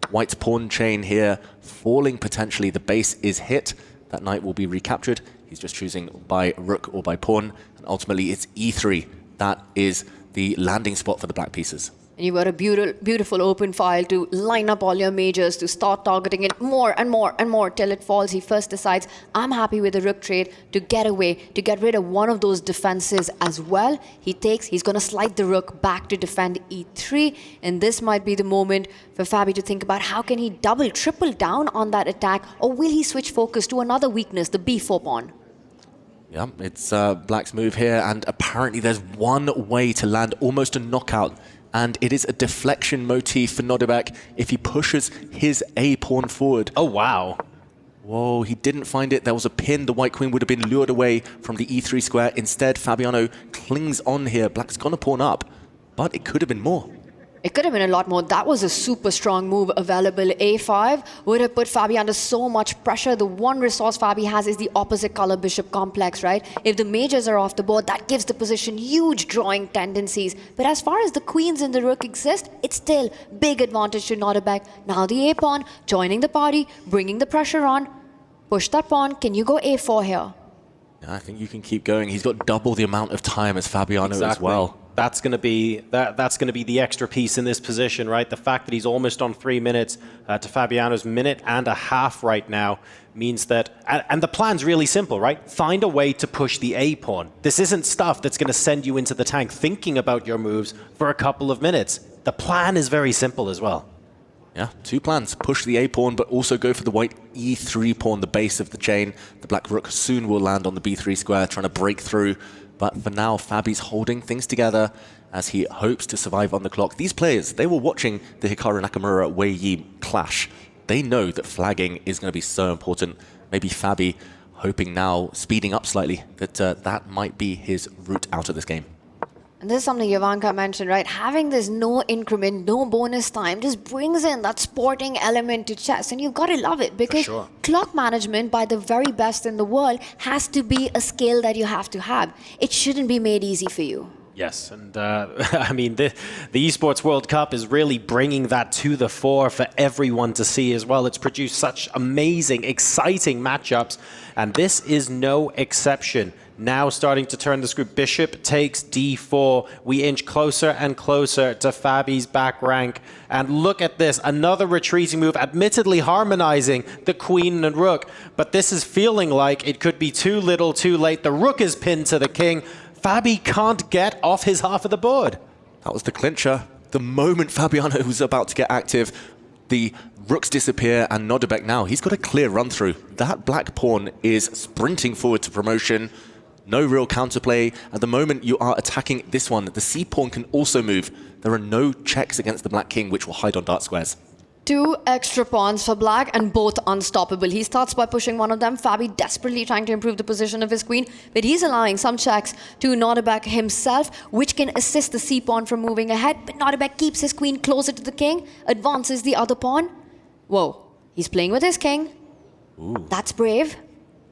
White's pawn chain here, falling potentially. The base is hit. That knight will be recaptured. He's just choosing by rook or by pawn. And ultimately, it's e3. That is the landing spot for the black pieces. And you've got a beautiful open file to line up all your majors, to start targeting it more and more and more till it falls. He first decides, I'm happy with the rook trade to get away, to get rid of one of those defenses as well. He's going to slide the rook back to defend e3. And this might be the moment for Fabi to think about how can he double, triple down on that attack, or will he switch focus to another weakness, the b4 pawn? Yeah, it's black's move here, and apparently there's one way to land almost a knockout. And it is a deflection motif for Nodirbek if he pushes his a-pawn forward. Oh, wow. Whoa, he didn't find it. There was a pin. The white queen would have been lured away from the e3 square. Instead, Fabiano clings on here. Black's gone to pawn up, but it could have been more. It could have been a lot more. That was a super strong move available. A5 would have put Fabi under so much pressure. The one resource Fabi has is the opposite color bishop complex, right? If the majors are off the board, that gives the position huge drawing tendencies. But as far as the queens and the rook exist, it's still big advantage to Nodirbek. Now the a-pawn joining the party, bringing the pressure on. Push that pawn. Can you go a4 here? I think you can keep going. He's got double the amount of time as Fabiano as well. That's going to be the extra piece in this position, right? The fact that he's almost on 3 minutes to Fabiano's minute and a half right now means that, and the plan's really simple, right? Find a way to push the a-pawn. This isn't stuff that's going to send you into the tank thinking about your moves for a couple of minutes. The plan is very simple as well. Yeah, two plans. Push the a-pawn, but also go for the white e3 pawn, the base of the chain. The black rook soon will land on the b3 square, trying to break through. But for now, Fabi's holding things together as he hopes to survive on the clock. These players, they were watching the Hikaru Nakamura-Wei Yi clash. They know that flagging is going to be so important. Maybe Fabi hoping now, speeding up slightly, that that might be his route out of this game. And this is something Jovanka mentioned, right? Having this no increment, no bonus time just brings in that sporting element to chess. And you've got to love it because clock management by the very best in the world has to be a skill that you have to have. It shouldn't be made easy for you. Yes, and I mean, the Esports World Cup is really bringing that to the fore for everyone to see as well. It's produced such amazing, exciting matchups, and this is no exception. Now starting to turn the screw. Bishop takes d4. We inch closer and closer to Fabi's back rank. And look at this, another retreating move, admittedly harmonizing the queen and rook. But this is feeling like it could be too little, too late. The rook is pinned to the king. Fabi can't get off his half of the board. That was the clincher. The moment Fabiano was about to get active, the rooks disappear, and Nodirbek now, he's got a clear run through. That black pawn is sprinting forward to promotion. No real counterplay. At the moment you are attacking this one, the c-pawn can also move. There are no checks against the black king, which will hide on dart squares. 2 extra pawns for black and both unstoppable. He starts by pushing one of them. Fabi desperately trying to improve the position of his queen, but he's allowing some checks to Nodirbek himself, which can assist the c-pawn from moving ahead. But Nodirbek keeps his queen closer to the king, advances the other pawn. Whoa, he's playing with his king. Ooh. That's brave.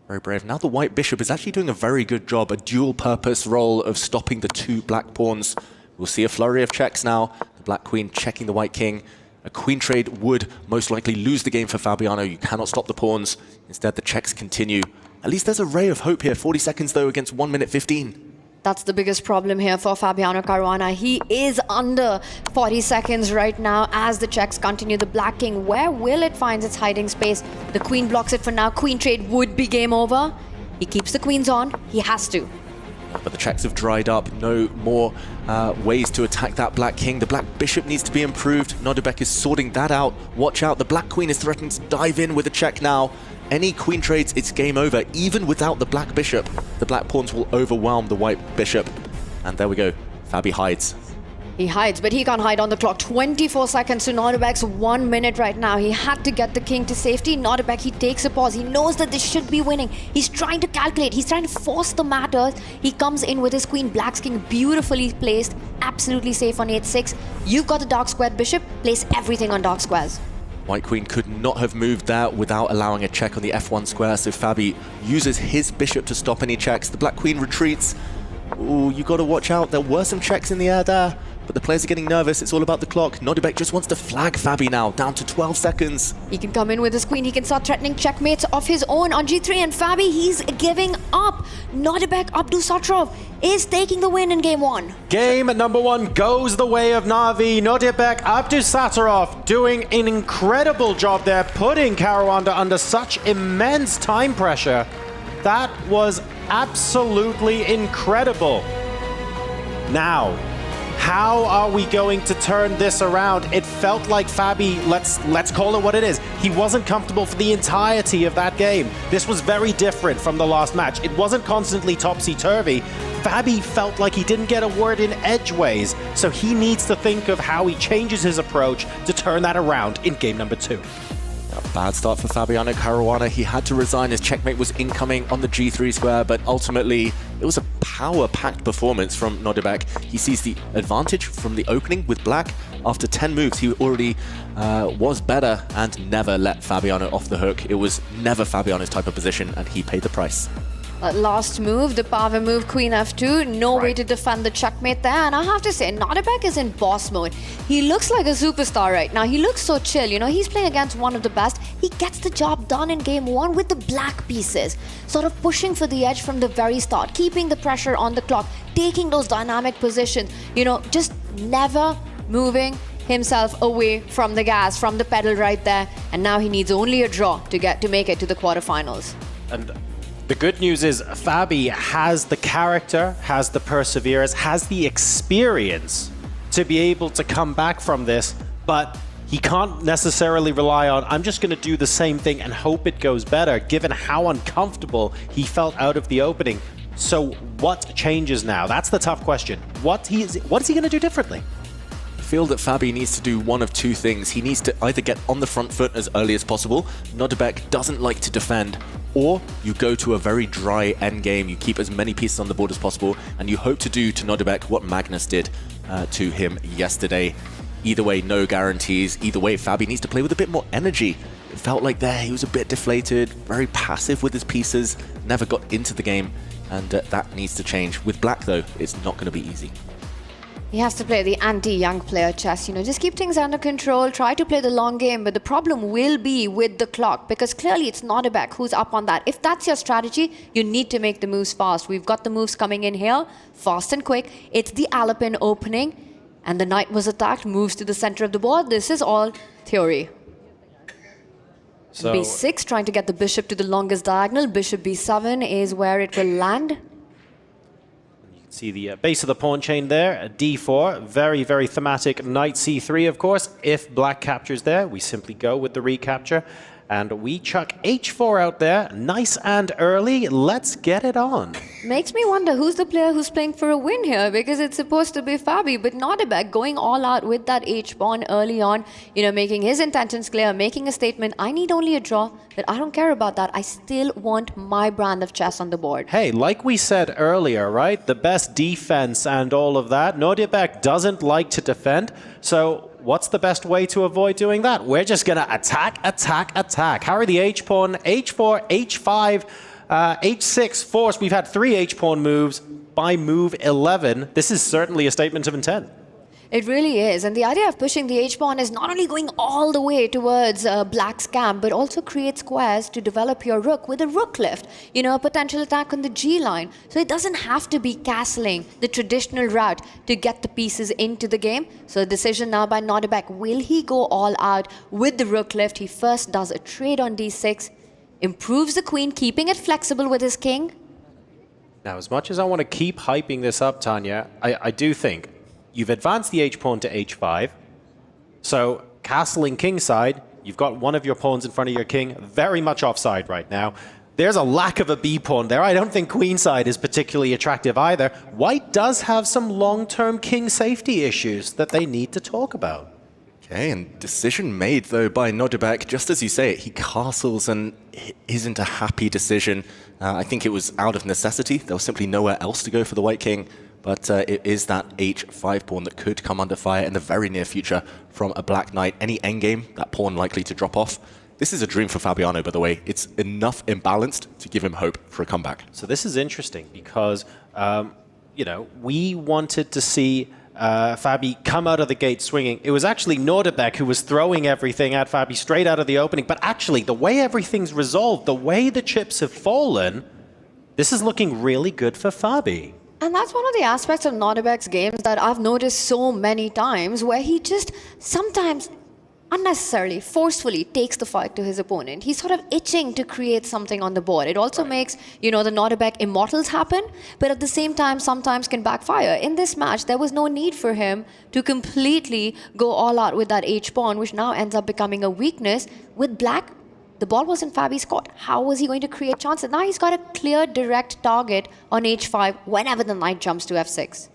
Very brave. Now the white bishop is actually doing a very good job, a dual-purpose role of stopping the 2 black pawns. We'll see a flurry of checks now. The black queen checking the white king. A queen trade would most likely lose the game for Fabiano. You cannot stop the pawns. Instead, the checks continue. At least there's a ray of hope here. 40 seconds, though, against 1 minute 15. That's the biggest problem here for Fabiano Caruana. He is under 40 seconds right now as the checks continue. The black king, where will it find its hiding space? The queen blocks it for now. Queen trade would be game over. He keeps the queens on. He has to. But the checks have dried up. No more ways to attack that black king. The black bishop needs to be improved. Nodirbek is sorting that out. Watch out. The black queen is threatening to dive in with a check now. Any queen trades, it's game over. Even without the black bishop, the black pawns will overwhelm the white bishop. And there we go. Fabi hides. He hides, but he can't hide on the clock. 24 seconds to Nodirbek's 1 minute right now. He had to get the king to safety. Nodirbek, he takes a pause. He knows that this should be winning. He's trying to calculate. He's trying to force the matters. He comes in with his queen. Black's king beautifully placed. Absolutely safe on 8-6. You've got the dark squared bishop. Place everything on dark squares. White queen could not have moved that without allowing a check on the f1 square, so Fabi uses his bishop to stop any checks. The black queen retreats. Ooh, you got to watch out. There were some checks in the air there. But the players are getting nervous. It's all about the clock. Nodirbek just wants to flag Fabi now, down to 12 seconds. He can come in with his queen. He can start threatening checkmates of his own on G3. And Fabi, he's giving up. Nodirbek, Abdusattorov is taking the win in game 1. Game number 1 goes the way of Na'Vi. Nodirbek, Abdusattorov doing an incredible job there, putting Caruana under such immense time pressure. That was absolutely incredible. Now, how are we going to turn this around? It felt like Fabi, let's call it what it is. He wasn't comfortable for the entirety of that game. This was very different from the last match. It wasn't constantly topsy-turvy. Fabi felt like he didn't get a word in edgeways, so he needs to think of how he changes his approach to turn that around in game number 2. A bad start for Fabiano Caruana. He had to resign. His checkmate was incoming on the G3 square, but ultimately it was a power-packed performance from Nodirbek. He sees the advantage from the opening with black. After 10 moves, he already was better and never let Fabiano off the hook. It was never Fabiano's type of position, and he paid the price. Last move, the power move, queen f2. No way to defend the checkmate there. And I have to say, Nodirbek is in boss mode. He looks like a superstar right now. He looks so chill. You know, he's playing against one of the best. He gets the job done in game 1 with the black pieces. Sort of pushing for the edge from the very start. Keeping the pressure on the clock. Taking those dynamic positions. You know, just never moving himself away from the gas, from the pedal right there. And now he needs only a draw to make it to the quarterfinals. And the good news is Fabi has the character, has the perseverance, has the experience to be able to come back from this, but he can't necessarily rely on, I'm just going to do the same thing and hope it goes better, given how uncomfortable he felt out of the opening. So what changes now? That's the tough question. What is he going to do differently? I feel that Fabi needs to do one of two things. He needs to either get on the front foot as early as possible. Nodirbek doesn't like to defend. Or you go to a very dry endgame, you keep as many pieces on the board as possible, and you hope to do to Nodirbek what Magnus did to him yesterday. Either way, no guarantees. Either way, Fabi needs to play with a bit more energy. It felt like there he was a bit deflated, very passive with his pieces, never got into the game, and that needs to change. With black, though, it's not going to be easy. He has to play the anti-young player chess, you know, just keep things under control, try to play the long game, but the problem will be with the clock, because clearly it's Nodirbek who's up on that. If that's your strategy, you need to make the moves fast. We've got the moves coming in here, fast and quick. It's the Alpin opening, and the knight was attacked, moves to the center of the board. This is all theory. So B6, trying to get the bishop to the longest diagonal. Bishop B7 is where it will land. See the base of the pawn chain there, d4, very, very thematic. Knight c3, of course. If black captures there, we simply go with the recapture. And we chuck h4 out there, nice and early. Let's get it on. Makes me wonder who's the player who's playing for a win here, because it's supposed to be Fabi, but Nodirbek going all out with that h-pawn early on, you know, making his intentions clear, making a statement, I need only a draw, but I don't care about that. I still want my brand of chess on the board. Hey, like we said earlier, right? The best defense and all of that. Nodirbek doesn't like to defend, so what's the best way to avoid doing that? We're just going to attack, attack, attack. Harry the h-pawn, h4, h5, h6, force. We've had 3 h-pawn moves by move 11. This is certainly a statement of intent. It really is. And the idea of pushing the h-pawn is not only going all the way towards black's camp, but also create squares to develop your rook with a rook lift. You know, a potential attack on the g-line. So it doesn't have to be castling the traditional route to get the pieces into the game. So a decision now by Nodirbek. Will he go all out with the rook lift? He first does a trade on d6, improves the queen, keeping it flexible with his king. Now, as much as I want to keep hyping this up, Tanya, I do think you've advanced the h-pawn to h5. So, castling kingside, you've got one of your pawns in front of your king, very much offside right now. there's a lack of a B pawn there. I don't think queenside is particularly attractive either. White does have some long-term king safety issues that they need to talk about. Okay, and decision made, though, by Nodirbek. Just as you say it, he castles, and it isn't a happy decision. I think it was out of necessity. There was simply nowhere else to go for the white king, but it is that h5 pawn that could come under fire in the very near future from a black knight. Any endgame, that pawn likely to drop off. This is a dream for Fabiano, by the way. It's enough imbalanced to give him hope for a comeback. So this is interesting because, you know, we wanted to see Fabi come out of the gate swinging. It was actually Nodirbek who was throwing everything at Fabi straight out of the opening. But actually, the way everything's resolved, the way the chips have fallen, this is looking really good for Fabi. And that's one of the aspects of Nodirbek's games that I've noticed so many times, where he just sometimes unnecessarily, forcefully takes the fight to his opponent. He's sort of itching to create something on the board. It also makes, you know, the Nodirbek immortals happen, but at the same time, sometimes can backfire. In this match, there was no need for him to completely go all out with that H-pawn, which now ends up becoming a weakness. With black, the ball was in Fabi's court. How was he going to create chances? Now he's got a clear, direct target on H5 whenever the knight jumps to F6.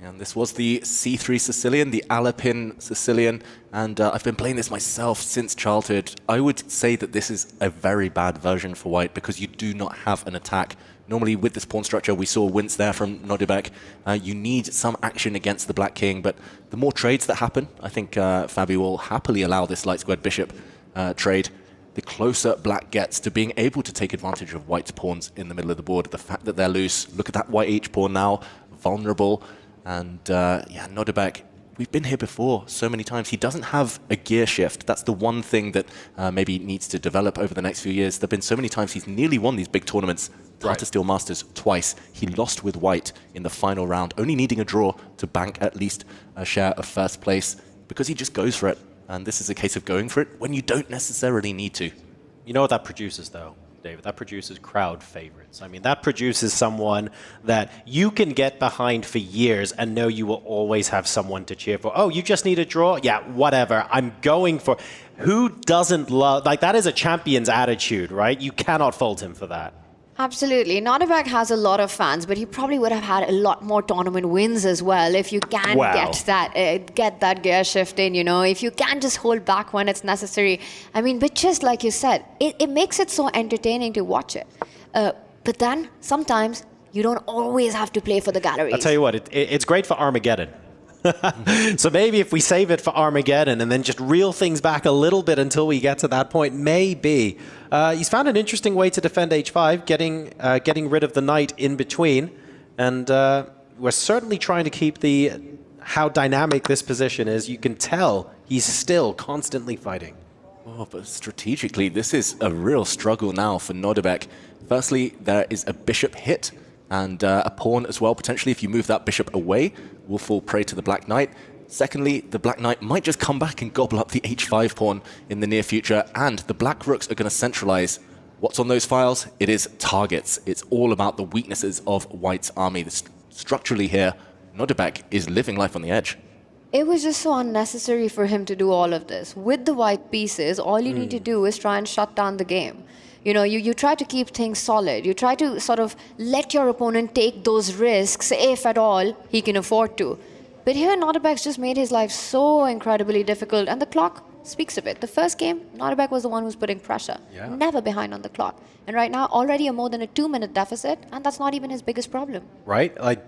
And this was the C3 Sicilian, the Alapin Sicilian, and I've been playing this myself since childhood. I would say that this is a very bad version for white because you do not have an attack. Normally with this pawn structure, we saw wince there from Nodirbek. You need some action against the black king, but the more trades that happen, I think Fabi will happily allow this light squared bishop trade. The closer black gets to being able to take advantage of white's pawns in the middle of the board, the fact that they're loose. Look at that white H pawn now, vulnerable. And yeah, Nodirbek, we've been here before so many times. He doesn't have a gear shift. That's the one thing that maybe needs to develop over the next few years. There have been so many times he's nearly won these big tournaments. Tata Steel Masters twice. He lost with white in the final round, only needing a draw to bank at least a share of first place because he just goes for it. And this is a case of going for it when you don't necessarily need to. You know what that produces, though, David? That produces crowd favorites. I mean, that produces someone that you can get behind for years and know you will always have someone to cheer for. Oh, you just need a draw? Yeah, whatever. I'm going for... Who doesn't love... Like, that is a champion's attitude, right? You cannot fault him for that. Absolutely. Nodirbek has a lot of fans, but he probably would have had a lot more tournament wins as well if you can get that gear shift in, you know, if you can just hold back when it's necessary. I mean, but just like you said, it makes it so entertaining to watch it. But then sometimes you don't always have to play for the galleries. I'll tell you what, it's great for Armageddon. So maybe if we save it for Armageddon and then just reel things back a little bit until we get to that point, maybe. He's found an interesting way to defend H5, getting rid of the knight in between. And we're certainly trying to keep how dynamic this position is. You can tell he's still constantly fighting. Oh, but strategically, this is a real struggle now for Nodirbek. Firstly, there is a bishop hit and a pawn as well. Potentially, if you move that bishop away, will fall prey to the black knight. Secondly, the black knight might just come back and gobble up the h5 pawn in the near future, and the black rooks are going to centralize. What's on those files? It is targets. It's all about the weaknesses of white's army. Structurally here, Nodirbek is living life on the edge. It was just so unnecessary for him to do all of this. With the white pieces, all you need to do is try and shut down the game. You know, you try to keep things solid. You try to sort of let your opponent take those risks, if at all he can afford to. But here, Nodirbek's just made his life so incredibly difficult, and the clock speaks of it. The first game, Nodirbek was the one who's putting pressure. Yeah. Never behind on the clock. And right now, already a more than a 2-minute deficit, and that's not even his biggest problem. Right? Like,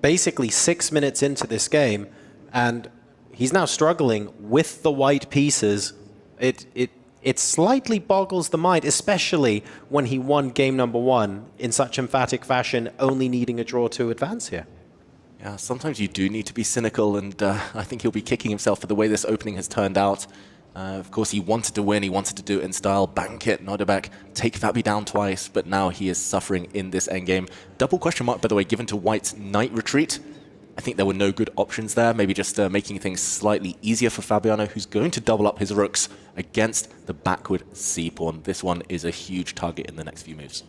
basically 6 minutes into this game, and he's now struggling with the white pieces. It slightly boggles the mind, especially when he won game number 1 in such emphatic fashion, only needing a draw to advance here. Yeah, sometimes you do need to be cynical, and I think he'll be kicking himself for the way this opening has turned out. Of course, he wanted to win, he wanted to do it in style, bank it, Nodirbek, take Fabi down twice, but now he is suffering in this endgame. Double question mark, by the way, given to white's knight retreat. I think there were no good options there, maybe just making things slightly easier for Fabiano, who's going to double up his rooks against the backward c-pawn. This one is a huge target in the next few moves.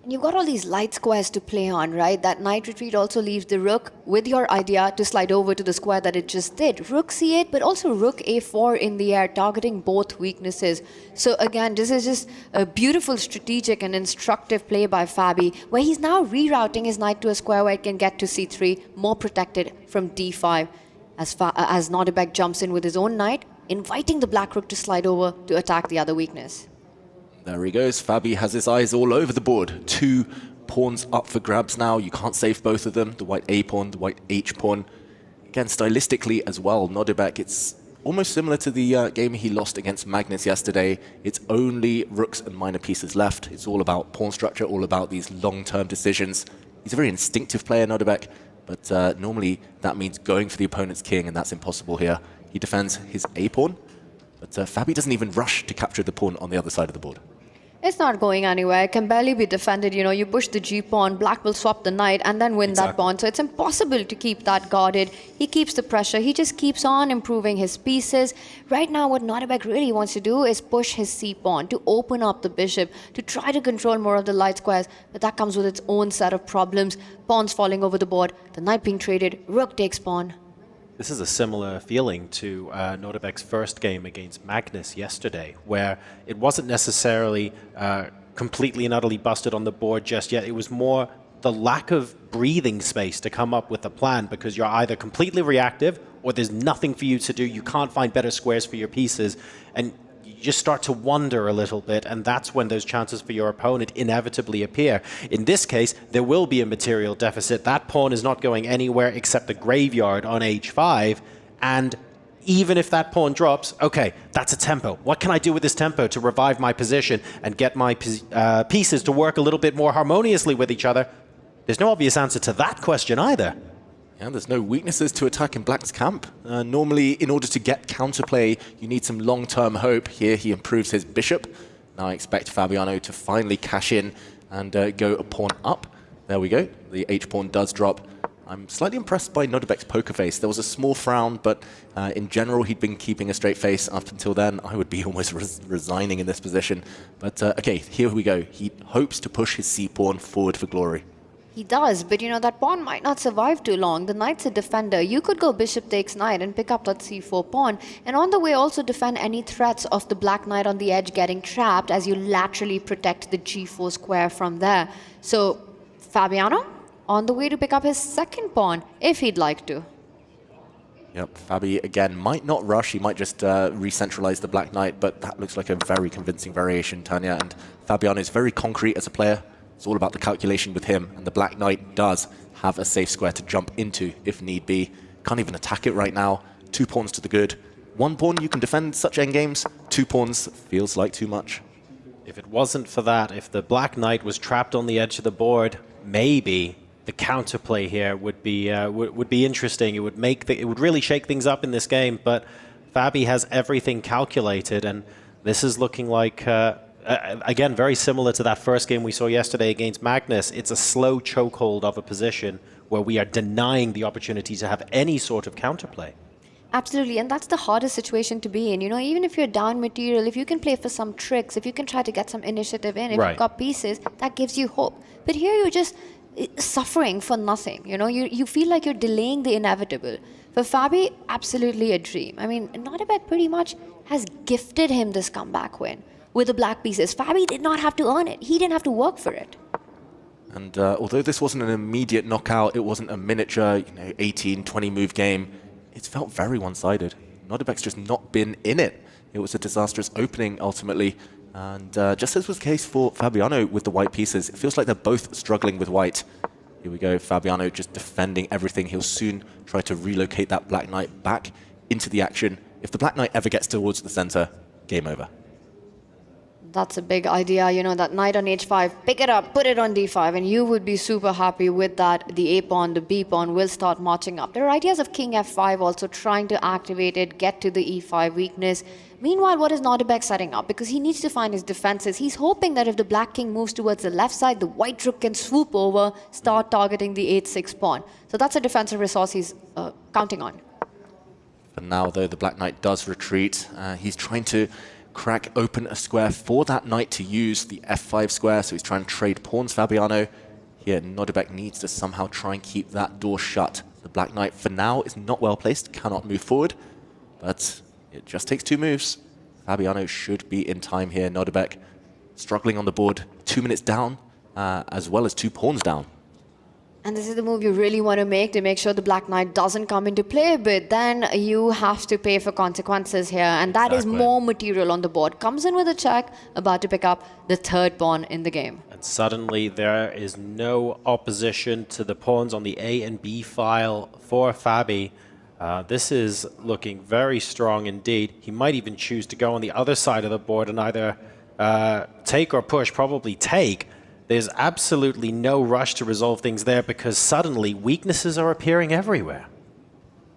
And you've got all these light squares to play on, right? That knight retreat also leaves the rook with your idea to slide over to the square that it just did. Rook c8, but also rook a4 in the air, targeting both weaknesses. So again, this is just a beautiful strategic and instructive play by Fabi, where he's now rerouting his knight to a square where it can get to c3, more protected from d5. As Nodirbek jumps in with his own knight, inviting the black rook to slide over to attack the other weakness. There he goes. Fabi has his eyes all over the board. 2 pawns up for grabs now. You can't save both of them. The white A pawn, the white H pawn. Again, stylistically as well, Nodirbek, it's almost similar to the game he lost against Magnus yesterday. It's only rooks and minor pieces left. It's all about pawn structure, all about these long-term decisions. He's a very instinctive player, Nodirbek, but normally that means going for the opponent's king, and that's impossible here. He defends his A pawn, but Fabi doesn't even rush to capture the pawn on the other side of the board. It's not going anywhere. It can barely be defended. You know, you push the G pawn, black will swap the knight and then win that pawn. So it's impossible to keep that guarded. He keeps the pressure. He just keeps on improving his pieces. Right now, what Nodirbek really wants to do is push his C pawn to open up the bishop, to try to control more of the light squares. But that comes with its own set of problems. Pawns falling over the board, the knight being traded, rook takes pawn. This is a similar feeling to Nodirbek's first game against Magnus yesterday, where it wasn't necessarily completely and utterly busted on the board just yet. It was more the lack of breathing space to come up with a plan, because you're either completely reactive or there's nothing for you to do. You can't find better squares for your pieces, and you just start to wonder a little bit, and that's when those chances for your opponent inevitably appear. In this case, there will be a material deficit. That pawn is not going anywhere except the graveyard on h5, and even if that pawn drops, okay, that's a tempo. What can I do with this tempo to revive my position and get my pieces to work a little bit more harmoniously with each other? There's no obvious answer to that question either. Yeah, there's no weaknesses to attack in Black's camp. Normally, in order to get counterplay, you need some long-term hope. Here, he improves his bishop. Now I expect Fabiano to finally cash in and go a pawn up. There we go. The H-pawn does drop. I'm slightly impressed by Nodirbek's poker face. There was a small frown, but in general, he'd been keeping a straight face up until then. I would be almost resigning in this position. But okay, here we go. He hopes to push his C-pawn forward for glory. He does, but you know, that pawn might not survive too long. The knight's a defender. You could go bishop takes knight and pick up that c4 pawn, and on the way also defend any threats of the black knight on the edge getting trapped as you laterally protect the g4 square from there. So Fabiano on the way to pick up his second pawn, if he'd like to. Yep, Fabi again might not rush. He might just re-centralize the black knight, but that looks like a very convincing variation, Tanya. And Fabiano is very concrete as a player. It's all about the calculation with him, and the black knight does have a safe square to jump into if need be. Can't even attack it right now. 2 pawns to the good. 1 pawn, you can defend such endgames. 2 pawns feels like too much. If it wasn't for that, if the black knight was trapped on the edge of the board, maybe the counterplay here would be interesting. It would it would really shake things up in this game. But Fabi has everything calculated, and this is looking like. Again, very similar to that first game we saw yesterday against Magnus. It's a slow chokehold of a position where we are denying the opportunity to have any sort of counterplay. Absolutely, and that's the hardest situation to be in. You know, even if you're down material, if you can play for some tricks, if you can try to get some initiative in, if you've got pieces, that gives you hope. But here you're just suffering for nothing. You know, you feel like you're delaying the inevitable. For Fabi, absolutely a dream. I mean, Nodirbek pretty much has gifted him this comeback win with the black pieces. Fabi did not have to earn it. He didn't have to work for it. And although this wasn't an immediate knockout, it wasn't a miniature, 18, 20 move game, it's felt very one-sided. Nodirbek's just not been in it. It was a disastrous opening, ultimately. And just as was the case for Fabiano with the white pieces, it feels like they're both struggling with white. Here we go, Fabiano just defending everything. He'll soon try to relocate that black knight back into the action. If the black knight ever gets towards the center, game over. That's a big idea, you know, that knight on h5, pick it up, put it on d5, and you would be super happy with that. The a pawn, the b pawn will start marching up. There are ideas of king f5 also trying to activate it, get to the e5 weakness. Meanwhile, what is Nodirbek setting up? Because he needs to find his defenses. He's hoping that if the black king moves towards the left side, the white rook can swoop over, start targeting the h6 pawn. So that's a defensive resource he's counting on. For now, though, the black knight does retreat. He's trying to crack open a square for that knight to use the f5 square, so he's trying to trade pawns, Fabiano. Here, Nodirbek needs to somehow try and keep that door shut. The black knight, for now, is not well placed, cannot move forward, but it just takes 2 moves. Fabiano should be in time here. Nodirbek struggling on the board, 2 minutes down, as well as 2 pawns down. And this is the move you really want to make sure the Black Knight doesn't come into play, but then you have to pay for consequences here, and that is more material on the board. Comes in with a check, about to pick up the 3rd pawn in the game. And suddenly there is no opposition to the pawns on the A and B file for Fabi. This is looking very strong indeed. He might even choose to go on the other side of the board and either take or push, probably take. There's absolutely no rush to resolve things there because suddenly weaknesses are appearing everywhere.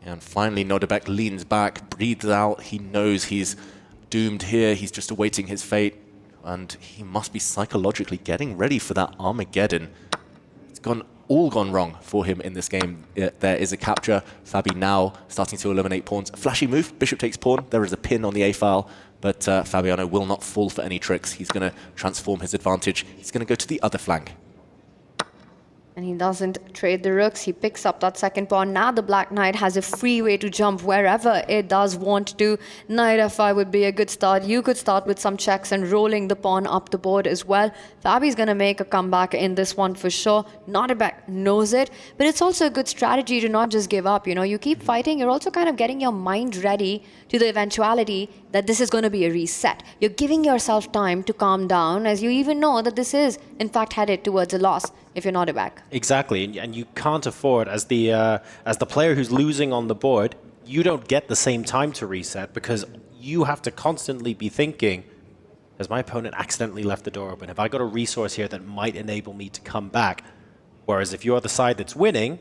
And finally, Nodirbek leans back, breathes out. He knows he's doomed here. He's just awaiting his fate. And he must be psychologically getting ready for that Armageddon. It's all gone wrong for him in this game. There is a capture. Fabi now starting to eliminate pawns. Flashy move. Bishop takes pawn. There is a pin on the A file. But Fabiano will not fall for any tricks. He's going to transform his advantage. He's going to go to the other flank. And he doesn't trade the rooks. He picks up that 2nd pawn. Now the Black Knight has a free way to jump wherever it does want to. Knight f5 would be a good start. You could start with some checks and rolling the pawn up the board as well. Fabi's going to make a comeback in this one for sure. Nodirbek knows it, but it's also a good strategy to not just give up. You know, you keep fighting. You're also kind of getting your mind ready to the eventuality that this is going to be a reset. You're giving yourself time to calm down, as you even know that this is, in fact, headed towards a loss if you're Nodirbek. Exactly, and you can't afford, as the player who's losing on the board, you don't get the same time to reset because you have to constantly be thinking, has my opponent accidentally left the door open? Have I got a resource here that might enable me to come back? Whereas if you're the side that's winning,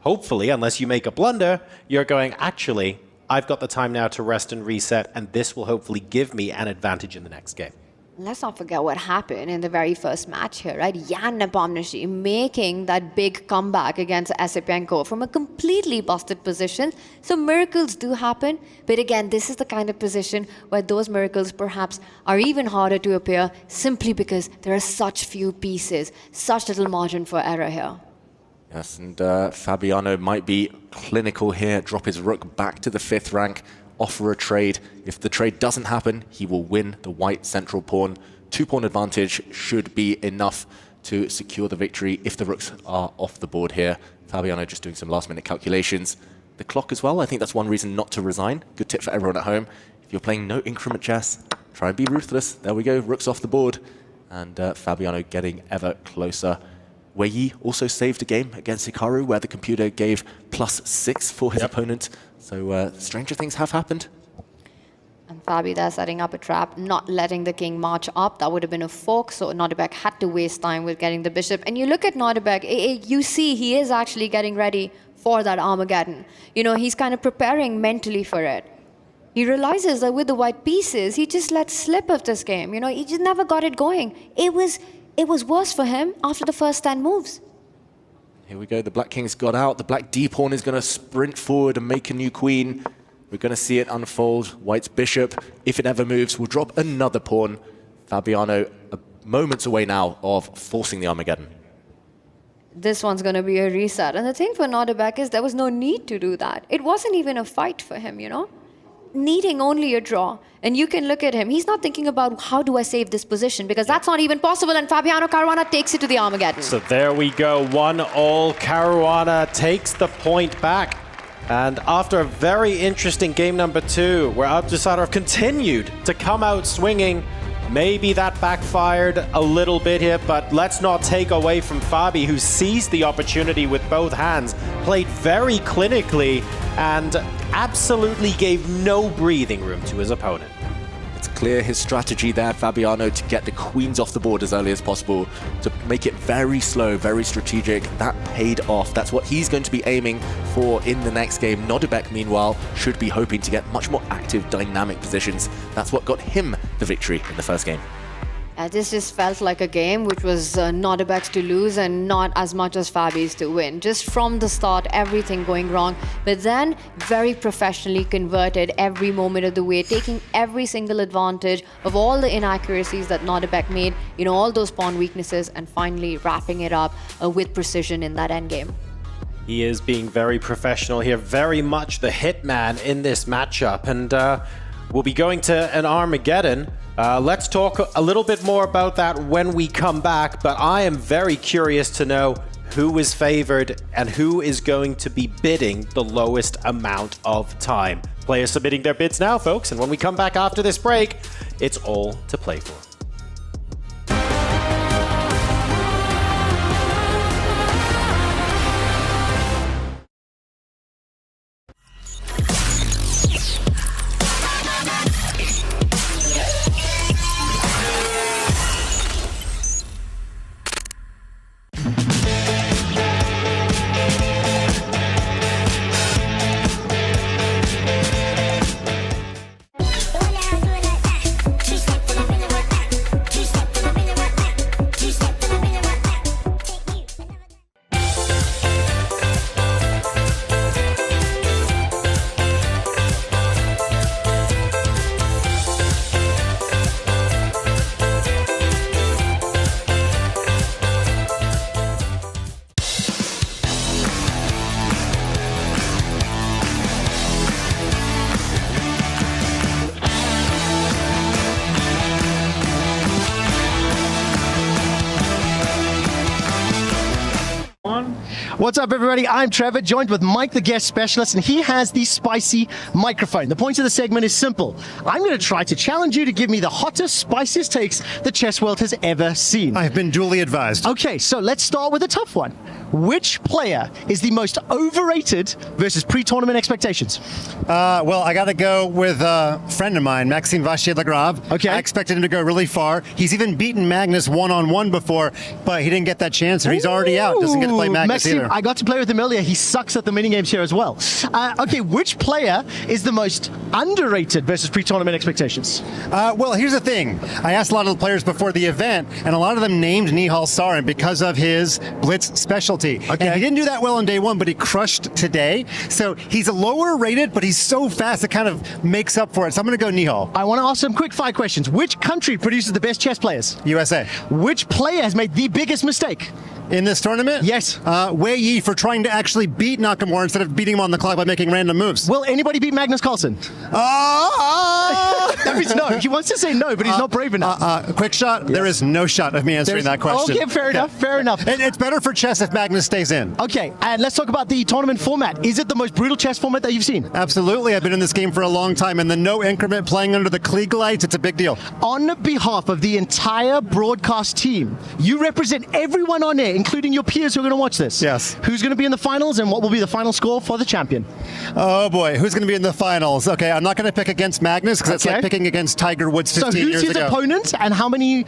hopefully, unless you make a blunder, you're going, actually, I've got the time now to rest and reset, and this will hopefully give me an advantage in the next game. Let's not forget what happened in the very first match here, right? Jan Nepomniachtchi making that big comeback against Esipenko from a completely busted position. So miracles do happen, but again, this is the kind of position where those miracles perhaps are even harder to appear simply because there are such few pieces, such little margin for error here. Yes, and Fabiano might be clinical here, drop his rook back to the 5th rank, offer a trade. If the trade doesn't happen, he will win the white central pawn. 2-pawn advantage should be enough to secure the victory if the rooks are off the board here. Fabiano just doing some last-minute calculations. The clock as well, I think that's one reason not to resign. Good tip for everyone at home. If you're playing no increment chess, try and be ruthless. There we go, rooks off the board. And Fabiano getting ever closer. Wei Yi also saved a game against Hikaru where the computer gave +6 for his opponent. So stranger things have happened. And Fabi there setting up a trap, not letting the king march up. That would have been a fork, so Nodirbek had to waste time with getting the bishop. And you look at Nodirbek, you see he is actually getting ready for that Armageddon. You know, he's kind of preparing mentally for it. He realizes that with the white pieces, he just let slip of this game. You know, he just never got it going. It was worse for him after the first 10 moves. Here we go, the black king's got out. The black d-pawn is going to sprint forward and make a new queen. We're going to see it unfold. White's bishop, if it ever moves, will drop another pawn. Fabiano moments away now of forcing the Armageddon. This one's going to be a reset. And the thing for Nodirbek is there was no need to do that. It wasn't even a fight for him, you know? Needing only a draw. And you can look at him. He's not thinking about how do I save this position because that's not even possible. And Fabiano Caruana takes it to the Armageddon. So there we go. 1-1. Caruana takes the point back. And after a very interesting game number 2, where Abdusattorov continued to come out swinging, maybe that backfired a little bit here, but let's not take away from Fabi, who seized the opportunity with both hands, played very clinically, and absolutely gave no breathing room to his opponent. It's clear his strategy there, Fabiano, to get the queens off the board as early as possible, to make it very slow, very strategic. That paid off. That's what he's going to be aiming for in the next game. Nodirbek, meanwhile, should be hoping to get much more active, dynamic positions. That's what got him the victory in the first game. This just felt like a game which was Nodirbek's to lose and not as much as Fabi's to win. Just from the start, everything going wrong. But then, very professionally converted every moment of the way, taking every single advantage of all the inaccuracies that Nodirbek made, all those pawn weaknesses, and finally wrapping it up with precision in that endgame. He is being very professional here, very much the hitman in this matchup. And we'll be going to an Armageddon. Let's talk a little bit more about that when we come back, but I am very curious to know who is favored and who is going to be bidding the lowest amount of time. Players submitting their bids now, folks, and when we come back after this break, it's all to play for. What's up, everybody? I'm Trevor, joined with Mike, the guest specialist, and he has the spicy microphone. The point of the segment is simple. I'm going to try to challenge you to give me the hottest, spiciest takes the chess world has ever seen. I've been duly advised. Okay, so let's start with a tough one. Which player is the most overrated versus pre-tournament expectations? Well, I got to go with a friend of mine, Maxime Vachier-Lagrave. Okay. I expected him to go really far. He's even beaten Magnus one-on-one before, but he didn't get that chance, or he's already out. Doesn't get to play Magnus Maxime, either. I got to play with him earlier. He sucks at the minigames here as well. Okay, which player is the most underrated versus pre-tournament expectations? Well, here's the thing. I asked a lot of the players before the event, and a lot of them named Nihal Sarin because of his blitz specialty. Okay. And he didn't do that well on day one, but he crushed today. So he's a lower rated, but he's so fast it kind of makes up for it. So I'm going to go Nihal. I want to ask some quick fire questions. Which country produces the best chess players? USA. Which player has made the biggest mistake? In this tournament? Yes. Wei Yi for trying to actually beat Nakamura instead of beating him on the clock by making random moves. Will anybody beat Magnus Carlsen? That means no. He wants to say no, but he's not brave enough. Quick shot. Yes. There is no shot of me answering that question. Okay, fair enough. Fair enough. And it's better for chess if Magnus stays in. Okay, and let's talk about the tournament format. Is it the most brutal chess format that you've seen? Absolutely. I've been in this game for a long time, and the no increment playing under the Klieg lights, it's a big deal. On behalf of the entire broadcast team, you represent everyone on air, including your peers who are going to watch this. Yes. Who's going to be in the finals, and what will be the final score for the champion? Oh boy, who's going to be in the finals? Okay, I'm not going to pick against Magnus because it's like picking against Tiger Woods 15 years ago. So who's his opponent, and how many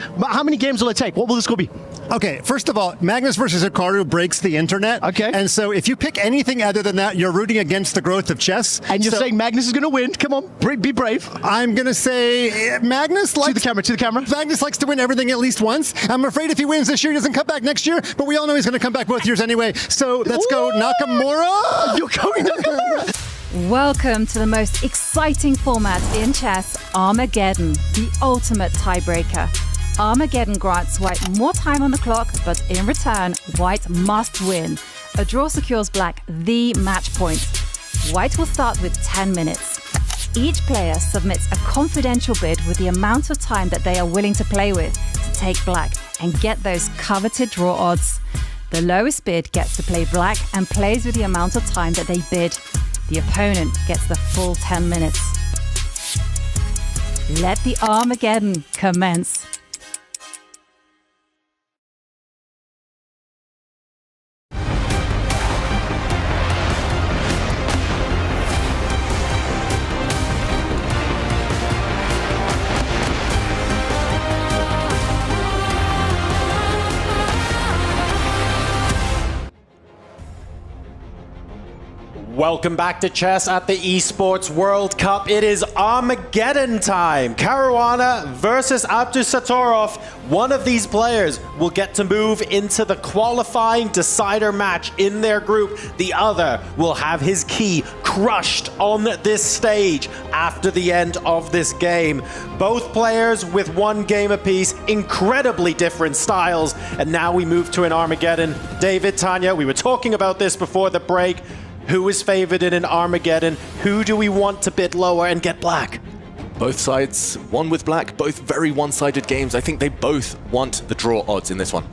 games will it take? What will the score be? Okay, first of all, Magnus versus Hikaru breaks the internet. Okay. And so if you pick anything other than that, you're rooting against the growth of chess. And you're saying Magnus is going to win. Come on, be brave. I'm going to say Magnus likes... To the camera. Magnus likes to win everything at least once. I'm afraid if he wins this year, he doesn't come back next year, but we all know he's going to come back both years anyway. So let's go Nakamura. You're going Nakamura. Welcome to the most exciting format in chess, Armageddon, the ultimate tiebreaker. Armageddon grants White more time on the clock, but in return, White must win. A draw secures Black the match point. White will start with 10 minutes. Each player submits a confidential bid with the amount of time that they are willing to play with to take Black and get those coveted draw odds. The lowest bid gets to play Black and plays with the amount of time that they bid. The opponent gets the full 10 minutes. Let the Armageddon commence. Welcome back to chess at the Esports World Cup. It is Armageddon time. Caruana versus Abdusattorov. One of these players will get to move into the qualifying decider match in their group. The other will have his key crushed on this stage after the end of this game. Both players with one game apiece, incredibly different styles. And now we move to an Armageddon. David, Tanya, we were talking about this before the break. Who is favored in an Armageddon? Who do we want to bid lower and get black? Both sides, one with black, both very one-sided games. I think they both want the draw odds in this one.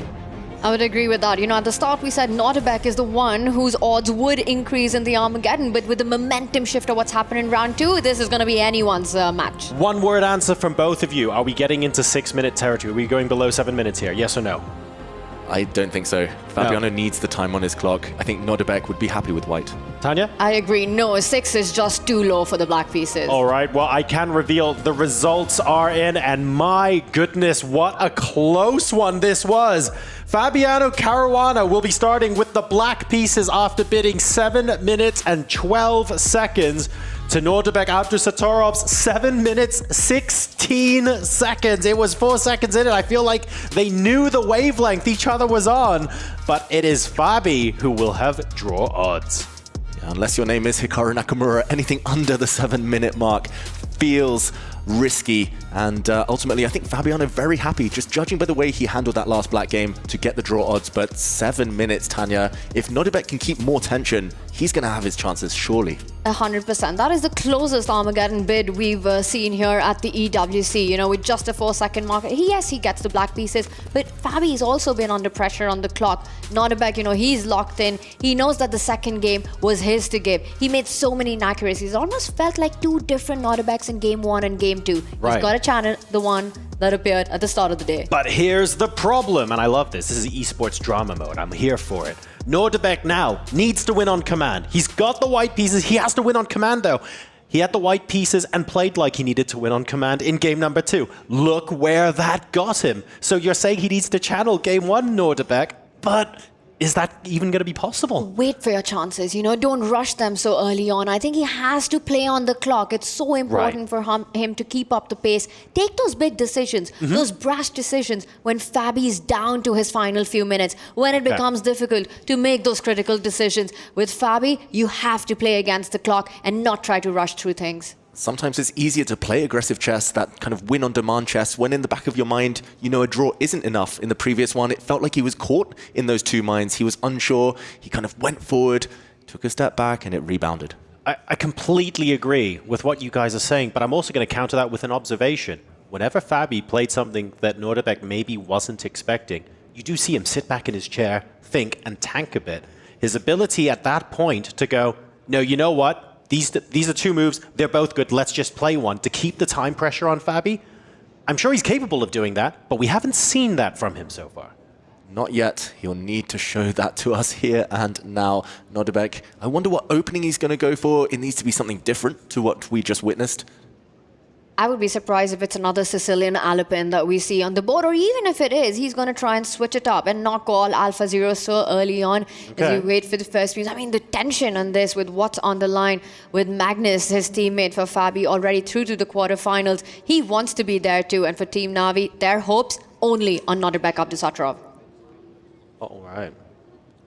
I would agree with that. You know, at the start we said Nodirbek is the one whose odds would increase in the Armageddon, but with the momentum shift of what's happened in round 2, this is going to be anyone's match. One word answer from both of you. Are we getting into 6-minute territory? Are we going below 7 minutes here? Yes or no? I don't think so. Fabiano needs the time on his clock. I think Nodirbek would be happy with white. Tanya? I agree. No, 6 is just too low for the black pieces. All right, well, I can reveal the results are in, and my goodness, what a close one this was. Fabiano Caruana will be starting with the black pieces after bidding 7 minutes and 12 seconds to Nodirbek Abdusattorov's 7 minutes 16 seconds. It was 4 seconds in it. I feel like they knew the wavelength each other was on, but it is Fabi who will have draw odds. Yeah, unless your name is Hikaru Nakamura, anything under the 7-minute mark feels risky, and ultimately I think Fabiano very happy, just judging by the way he handled that last black game, to get the draw odds. But 7 minutes, Tanya, if Nodirbek can keep more tension, he's going to have his chances, surely. 100%. That is the closest Armageddon bid we've seen here at the EWC, you know, with just a 4-second mark. Yes, he gets the black pieces, but Fabi's also been under pressure on the clock. Nodirbek, you know, he's locked in. He knows that the second game was his to give. He made so many inaccuracies. It almost felt like two different Nodirbeks in game 1 and game 2. Right. He's got to channel the one that appeared at the start of the day. But here's the problem, and I love this. This is esports drama mode. I'm here for it. Nodirbek now needs to win on command. He's got the white pieces. He has to win on command, though. He had the white pieces and played like he needed to win on command in game number 2. Look where that got him. So you're saying he needs to channel game 1, Nodirbek, but is that even going to be possible? Wait for your chances, you know, don't rush them so early on. I think he has to play on the clock. It's so important for him to keep up the pace. Take those big decisions, those brash decisions when Fabi's down to his final few minutes, when it becomes difficult to make those critical decisions. With Fabi, you have to play against the clock and not try to rush through things. Sometimes it's easier to play aggressive chess, that kind of win-on-demand chess, when in the back of your mind, you know a draw isn't enough. In the previous one, it felt like he was caught in those two minds. He was unsure. He kind of went forward, took a step back, and it rebounded. I completely agree with what you guys are saying, but I'm also going to counter that with an observation. Whenever Fabi played something that Nodirbek maybe wasn't expecting, you do see him sit back in his chair, think, and tank a bit. His ability at that point to go, no, you know what? These are two moves. They're both good. Let's just play one to keep the time pressure on Fabi. I'm sure he's capable of doing that, but we haven't seen that from him so far. Not yet. He'll need to show that to us here and now. Nodirbek, I wonder what opening he's going to go for. It needs to be something different to what we just witnessed. I would be surprised if it's another Sicilian Alpin that we see on the board, or even if it is, he's going to try and switch it up and not call Alpha Zero so early on as you wait for the first moves. I mean, the tension on this with what's on the line with Magnus, his teammate for Fabi, already through to the quarterfinals. He wants to be there too, and for Team Navi, their hopes only on Nodirbek Abdusattorov. All right.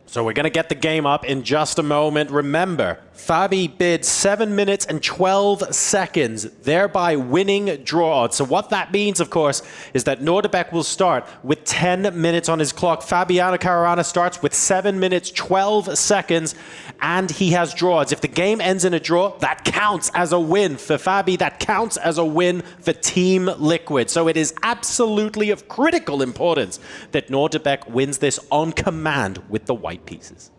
So we're going to get the game up in just a moment. Remember, Fabi bid 7 minutes and 12 seconds, thereby winning draw odds. So what that means, of course, is that Nodirbek will start with 10 minutes on his clock. Fabiano Caruana starts with 7 minutes, 12 seconds, and he has draw odds. If the game ends in a draw, that counts as a win for Fabi. That counts as a win for Team Liquid. So it is absolutely of critical importance that Nodirbek wins this on command with the white pieces.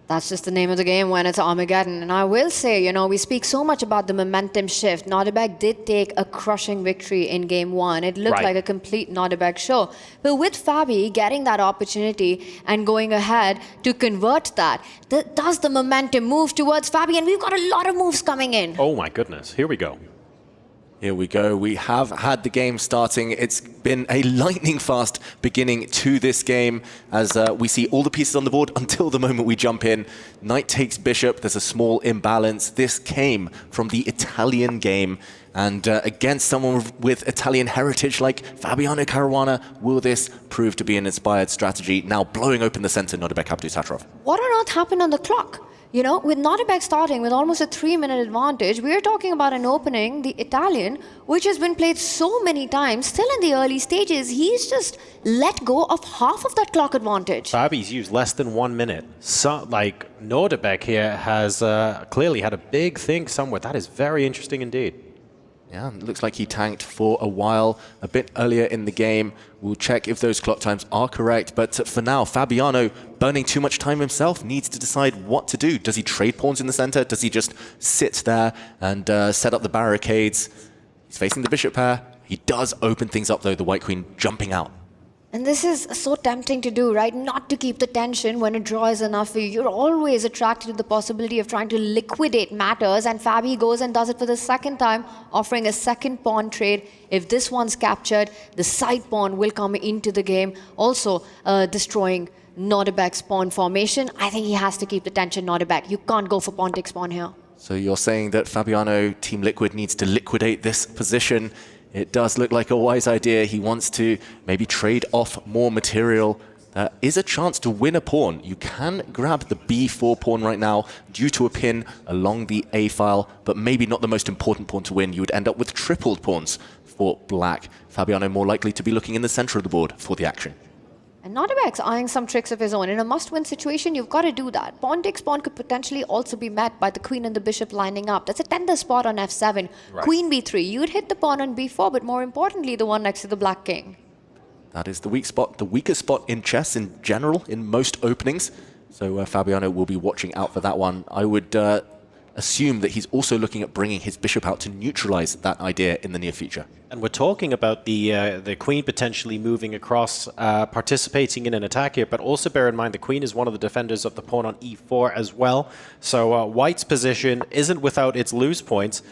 That's just the name of the game when it's Armageddon. And I will say, you know, we speak so much about the momentum shift. Nodirbek did take a crushing victory in game 1. It looked like a complete Nodirbek show. But with Fabi getting that opportunity and going ahead to convert that, does the momentum move towards Fabi? And we've got a lot of moves coming in. Oh my goodness, here we go. Here we go. We have had the game starting. It's been a lightning fast beginning to this game as we see all the pieces on the board until the moment we jump in. Knight takes bishop. There's a small imbalance. This came from the Italian game. And against someone with Italian heritage like Fabiano Caruana, will this prove to be an inspired strategy? Now blowing open the center, Nodirbek Abdusattorov. What on earth happened on the clock? You know, with Nodirbek starting with almost a 3-minute advantage, we're talking about an opening, the Italian, which has been played so many times, still in the early stages. He's just let go of half of that clock advantage. Fabi's used less than 1 minute. So, Nodirbek here has clearly had a big thing somewhere. That is very interesting indeed. Yeah, it looks like he tanked for a while, a bit earlier in the game. We'll check if those clock times are correct. But for now, Fabiano, burning too much time himself, needs to decide what to do. Does he trade pawns in the center? Does he just sit there and set up the barricades? He's facing the bishop pair. He does open things up, though, the white queen jumping out. And this is so tempting to do, right? Not to keep the tension when a draw is enough for you. You're always attracted to the possibility of trying to liquidate matters, and Fabi goes and does it for the second time, offering a second pawn trade. If this one's captured, the side pawn will come into the game, also destroying Nodirbek's pawn formation. I think he has to keep the tension, Nodirbek. You can't go for pawn takes pawn here. So you're saying that Fabiano, Team Liquid, needs to liquidate this position. It does look like a wise idea. He wants to maybe trade off more material. There is a chance to win a pawn. You can grab the b4 pawn right now due to a pin along the a file, but maybe not the most important pawn to win. You would end up with tripled pawns for black. Fabiano more likely to be looking in the center of the board for the action. And Nodirbek's eyeing some tricks of his own. In a must-win situation, you've got to do that. Pawn takes pawn could potentially also be met by the queen and the bishop lining up. That's a tender spot on f7. Right. Queen b3. You'd hit the pawn on b4, but more importantly, the one next to the black king. That is the weak spot, the weakest spot in chess in general, in most openings. So Fabiano will be watching out for that one. I would assume that he's also looking at bringing his bishop out to neutralize that idea in the near future. And we're talking about the queen potentially moving across, participating in an attack here, but also bear in mind the queen is one of the defenders of the pawn on e4 as well. So white's position isn't without its lose points.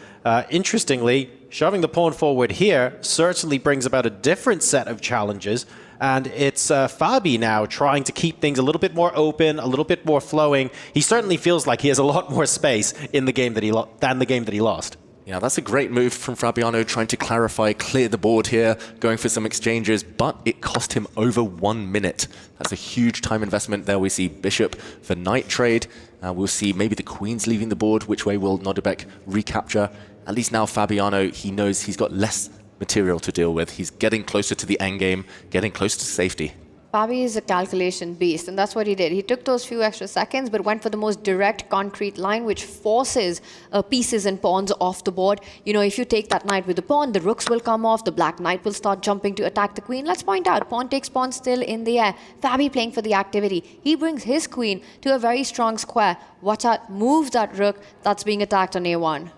Interestingly, shoving the pawn forward here certainly brings about a different set of challenges. And it's Fabi now trying to keep things a little bit more open, a little bit more flowing. He certainly feels like he has a lot more space in the game than the game that he lost. Yeah, that's a great move from Fabiano, trying to clarify, clear the board here, going for some exchanges, but it cost him over 1 minute. That's a huge time investment. There we see bishop for knight trade. We'll see maybe the queen's leaving the board. Which way will Nodirbek recapture? At least now Fabiano, he knows he's got less material to deal with. He's getting closer to the endgame, getting closer to safety. Fabi is a calculation beast, and that's what he did. He took those few extra seconds, but went for the most direct, concrete line, which forces pieces and pawns off the board. You know, if you take that knight with the pawn, the rooks will come off, the black knight will start jumping to attack the queen. Let's point out, pawn takes pawn still in the air. Fabi playing for the activity. He brings his queen to a very strong square. Watch out, moves that rook that's being attacked on a1.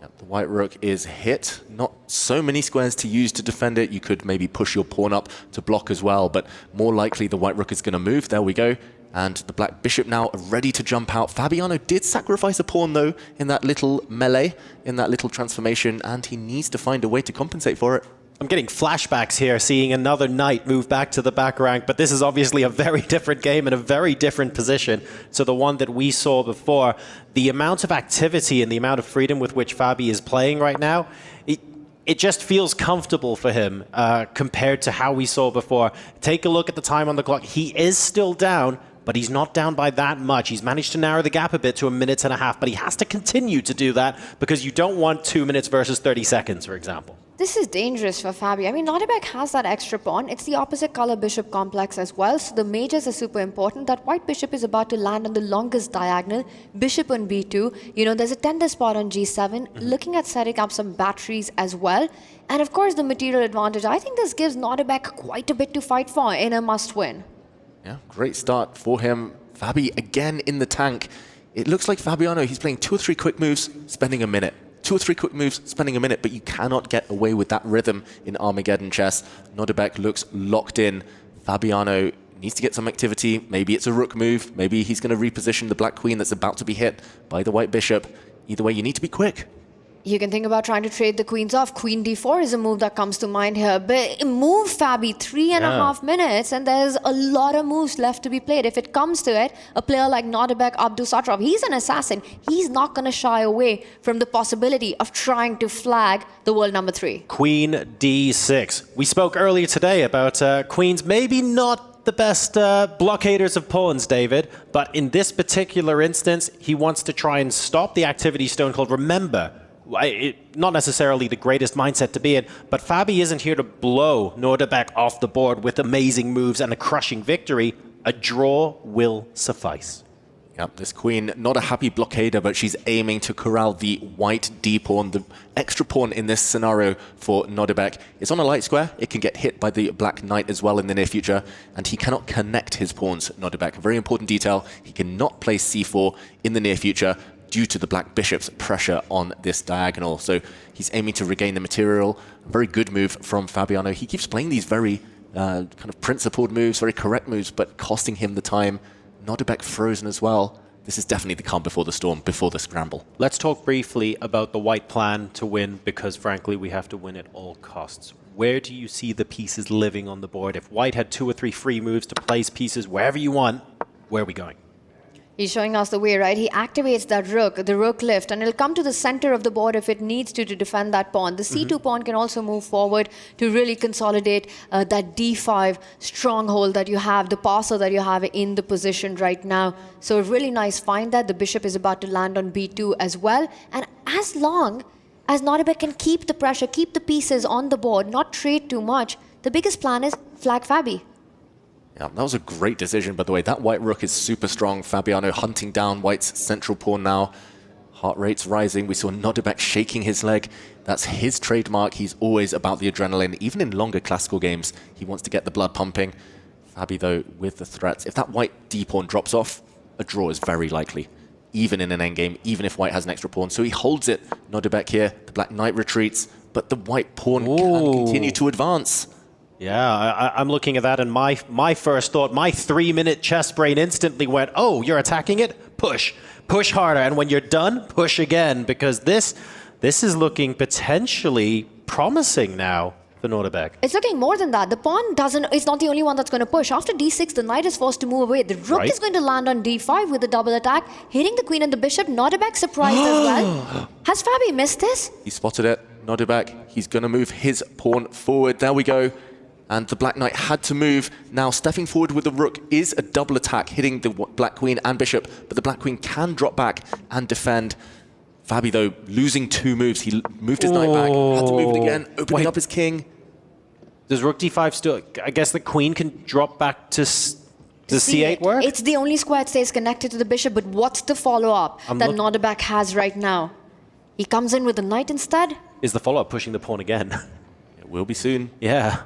Yep, the white rook is hit. Not so many squares to use to defend it. You could maybe push your pawn up to block as well, but more likely the white rook is going to move. There we go. And the black bishop now ready to jump out. Fabiano did sacrifice a pawn, though, in that little melee, in that little transformation, and he needs to find a way to compensate for it. I'm getting flashbacks here, seeing another knight move back to the back rank, but this is obviously a very different game and a very different position to the one that we saw before. The amount of activity and the amount of freedom with which Fabi is playing right now, it just feels comfortable for him compared to how we saw before. Take a look at the time on the clock. He is still down, but he's not down by that much. He's managed to narrow the gap a bit to 1.5 minutes, but he has to continue to do that because you don't want 2 minutes versus 30 seconds, for example. This is dangerous for Fabi. I mean, Nodirbek has that extra pawn. It's the opposite color bishop complex as well, so the majors are super important. That white bishop is about to land on the longest diagonal. Bishop on b2. You know, there's a tender spot on g7. Looking at setting up some batteries as well. And of course, the material advantage. I think this gives Nodirbek quite a bit to fight for in a must-win. Yeah, great start for him. Fabi again in the tank. It looks like Fabiano, he's playing 2 or 3 quick moves, spending a minute. 2 or 3 quick moves, spending a minute, but you cannot get away with that rhythm in Armageddon chess. Nodirbek looks locked in. Fabiano needs to get some activity. Maybe it's a rook move. Maybe he's going to reposition the black queen that's about to be hit by the white bishop. Either way, you need to be quick. You can think about trying to trade the queens off. Queen d4 is a move that comes to mind here. But move, Fabi, 3.5 minutes, and there's a lot of moves left to be played. If it comes to it, a player like Nodirbek, Abdusattorov, he's an assassin. He's not going to shy away from the possibility of trying to flag the world number 3. Queen d6. We spoke earlier today about queens maybe not the best blockaders of pawns, David, but in this particular instance, he wants to try and stop the activity Stone Cold. Remember, not necessarily the greatest mindset to be in, but Fabi isn't here to blow Nodirbek off the board with amazing moves and a crushing victory. A draw will suffice. Yep, this queen, not a happy blockader, but she's aiming to corral the white d-pawn, the extra pawn in this scenario for Nodirbek. It's on a light square. It can get hit by the black knight as well in the near future, and he cannot connect his pawns, Nodirbek. A very important detail, he cannot play c4 in the near future due to the black bishop's pressure on this diagonal. So he's aiming to regain the material. A very good move from Fabiano. He keeps playing these very kind of principled moves, very correct moves, but costing him the time. Nodirbek frozen as well. This is definitely the calm before the storm, before the scramble. Let's talk briefly about the white plan to win, because frankly, we have to win at all costs. Where do you see the pieces living on the board? If white had 2 or 3 free moves to place pieces wherever you want, where are we going? He's showing us the way, right? He activates that rook, the rook lift, and it'll come to the center of the board if it needs to defend that pawn. The c2 pawn can also move forward to really consolidate that d5 stronghold that you have, the passer that you have in the position right now. So a really nice find that. The bishop is about to land on b2 as well. And as long as Nodirbek can keep the pressure, keep the pieces on the board, not trade too much, the biggest plan is flag Fabi. Yeah, that was a great decision, by the way. That white rook is super strong. Fabiano hunting down white's central pawn now. Heart rate's rising. We saw Nodirbek shaking his leg. That's his trademark. He's always about the adrenaline. Even in longer classical games, he wants to get the blood pumping. Fabi, though, with the threats. If that white d-pawn drops off, a draw is very likely, even in an endgame, even if white has an extra pawn. So he holds it. Nodirbek here. The black knight retreats, but the white pawn can continue to advance. Yeah, I'm looking at that, and my first thought, my 3-minute chess brain instantly went, oh, you're attacking it? Push. Push harder. And when you're done, push again, because this is looking potentially promising now for Nodirbek. It's looking more than that. The pawn it's not the only one that's going to push. After d6, the knight is forced to move away. The rook is going to land on d5 with a double attack, hitting the queen and the bishop. Nodirbek surprised as well. Has Fabi missed this? He spotted it. Nodirbek, he's going to move his pawn forward. There we go. And the black knight had to move. Now, stepping forward with the rook is a double attack, hitting the black queen and bishop, but the black queen can drop back and defend. Fabi, though, losing 2 moves. He moved his knight back, had to move it again, opening up his king. Does rook d5 still... I guess the queen can drop back to... Does c8 work? It's the only square that stays connected to the bishop, but what's the follow-up that Nodirbek has right now? He comes in with the knight instead? Is the follow-up pushing the pawn again? It will be soon. Yeah.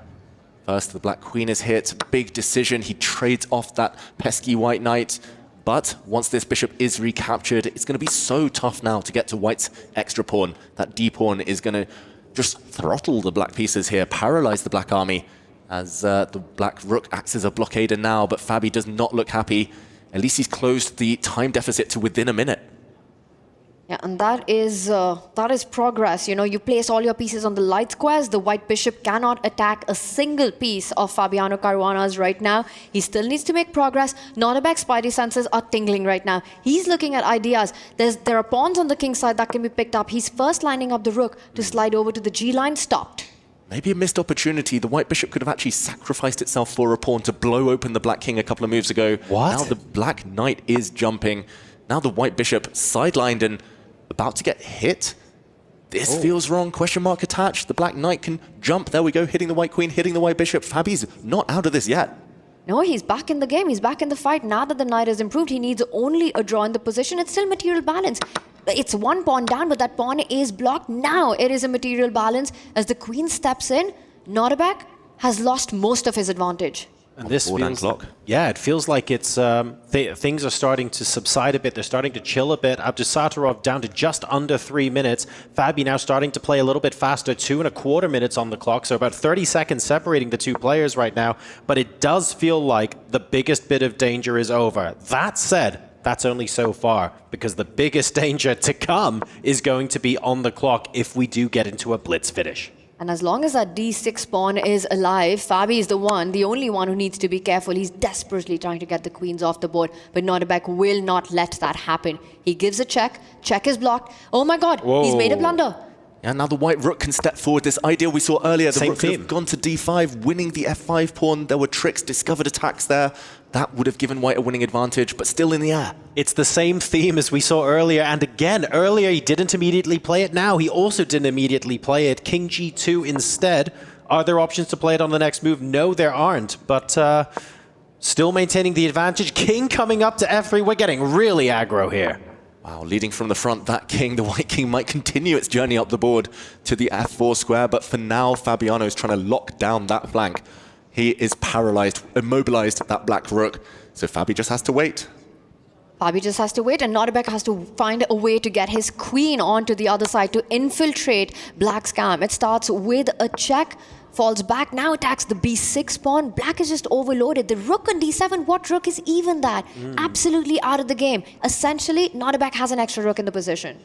First, the black queen is hit. Big decision. He trades off that pesky white knight. But once this bishop is recaptured, it's going to be so tough now to get to white's extra pawn. That d-pawn is going to just throttle the black pieces here, paralyze the black army, as the black rook acts as a blockader now. But Fabi does not look happy. At least he's closed the time deficit to within a minute. Yeah, and that is progress. You know, you place all your pieces on the light squares. The white bishop cannot attack a single piece of Fabiano Caruana's right now. He still needs to make progress. Nodirbek's spidey senses are tingling right now. He's looking at ideas. There are pawns on the king side that can be picked up. He's first lining up the rook to slide over to the G line. Stopped. Maybe a missed opportunity. The white bishop could have actually sacrificed itself for a pawn to blow open the black king a couple of moves ago. What? Now the black knight is jumping. Now the white bishop sidelined and about to get hit. This feels wrong. Question mark attached. The black knight can jump. There we go. Hitting the white queen, hitting the white bishop. Fabi's not out of this yet. No, he's back in the game. He's back in the fight. Now that the knight has improved, he needs only a draw in the position. It's still material balance. It's 1 pawn down, but that pawn is blocked. Now it is a material balance. As the queen steps in, Nodirbek has lost most of his advantage. And this feels like, yeah, it feels like it's things are starting to subside a bit. They're starting to chill a bit. Abdusattorov down to just under 3 minutes. Fabi now starting to play a little bit faster, 2.25 minutes on the clock. So about 30 seconds separating the two players right now. But it does feel like the biggest bit of danger is over. That said, that's only so far, because the biggest danger to come is going to be on the clock if we do get into a blitz finish. And as long as that D6 pawn is alive, Fabi is the only one who needs to be careful. He's desperately trying to get the queens off the board, but Nodirbek will not let that happen. He gives a check is blocked. Oh my god, he's made a blunder. Yeah, now the white rook can step forward. This idea we saw earlier, the rook could have gone to d5, winning the f5 pawn. There were tricks, discovered attacks there. That would have given white a winning advantage, but still in the air. It's the same theme as we saw earlier. And again, earlier he didn't immediately play it. Now he also didn't immediately play it. King g2 instead. Are there options to play it on the next move? No, there aren't. But still maintaining the advantage. King coming up to f3. We're getting really aggro here. Wow, leading from the front, that king, the white king, might continue its journey up the board to the f4 square. But for now, Fabiano is trying to lock down that flank. He is paralyzed, immobilized that black rook. So Fabi just has to wait. Fabi just has to wait, and Nodirbek has to find a way to get his queen onto the other side to infiltrate black's camp. It starts with a check, falls back, now attacks the b6 pawn. Black is just overloaded. The rook on d7, what rook is even that? Absolutely out of the game. Essentially, Nodirbek has an extra rook in the position.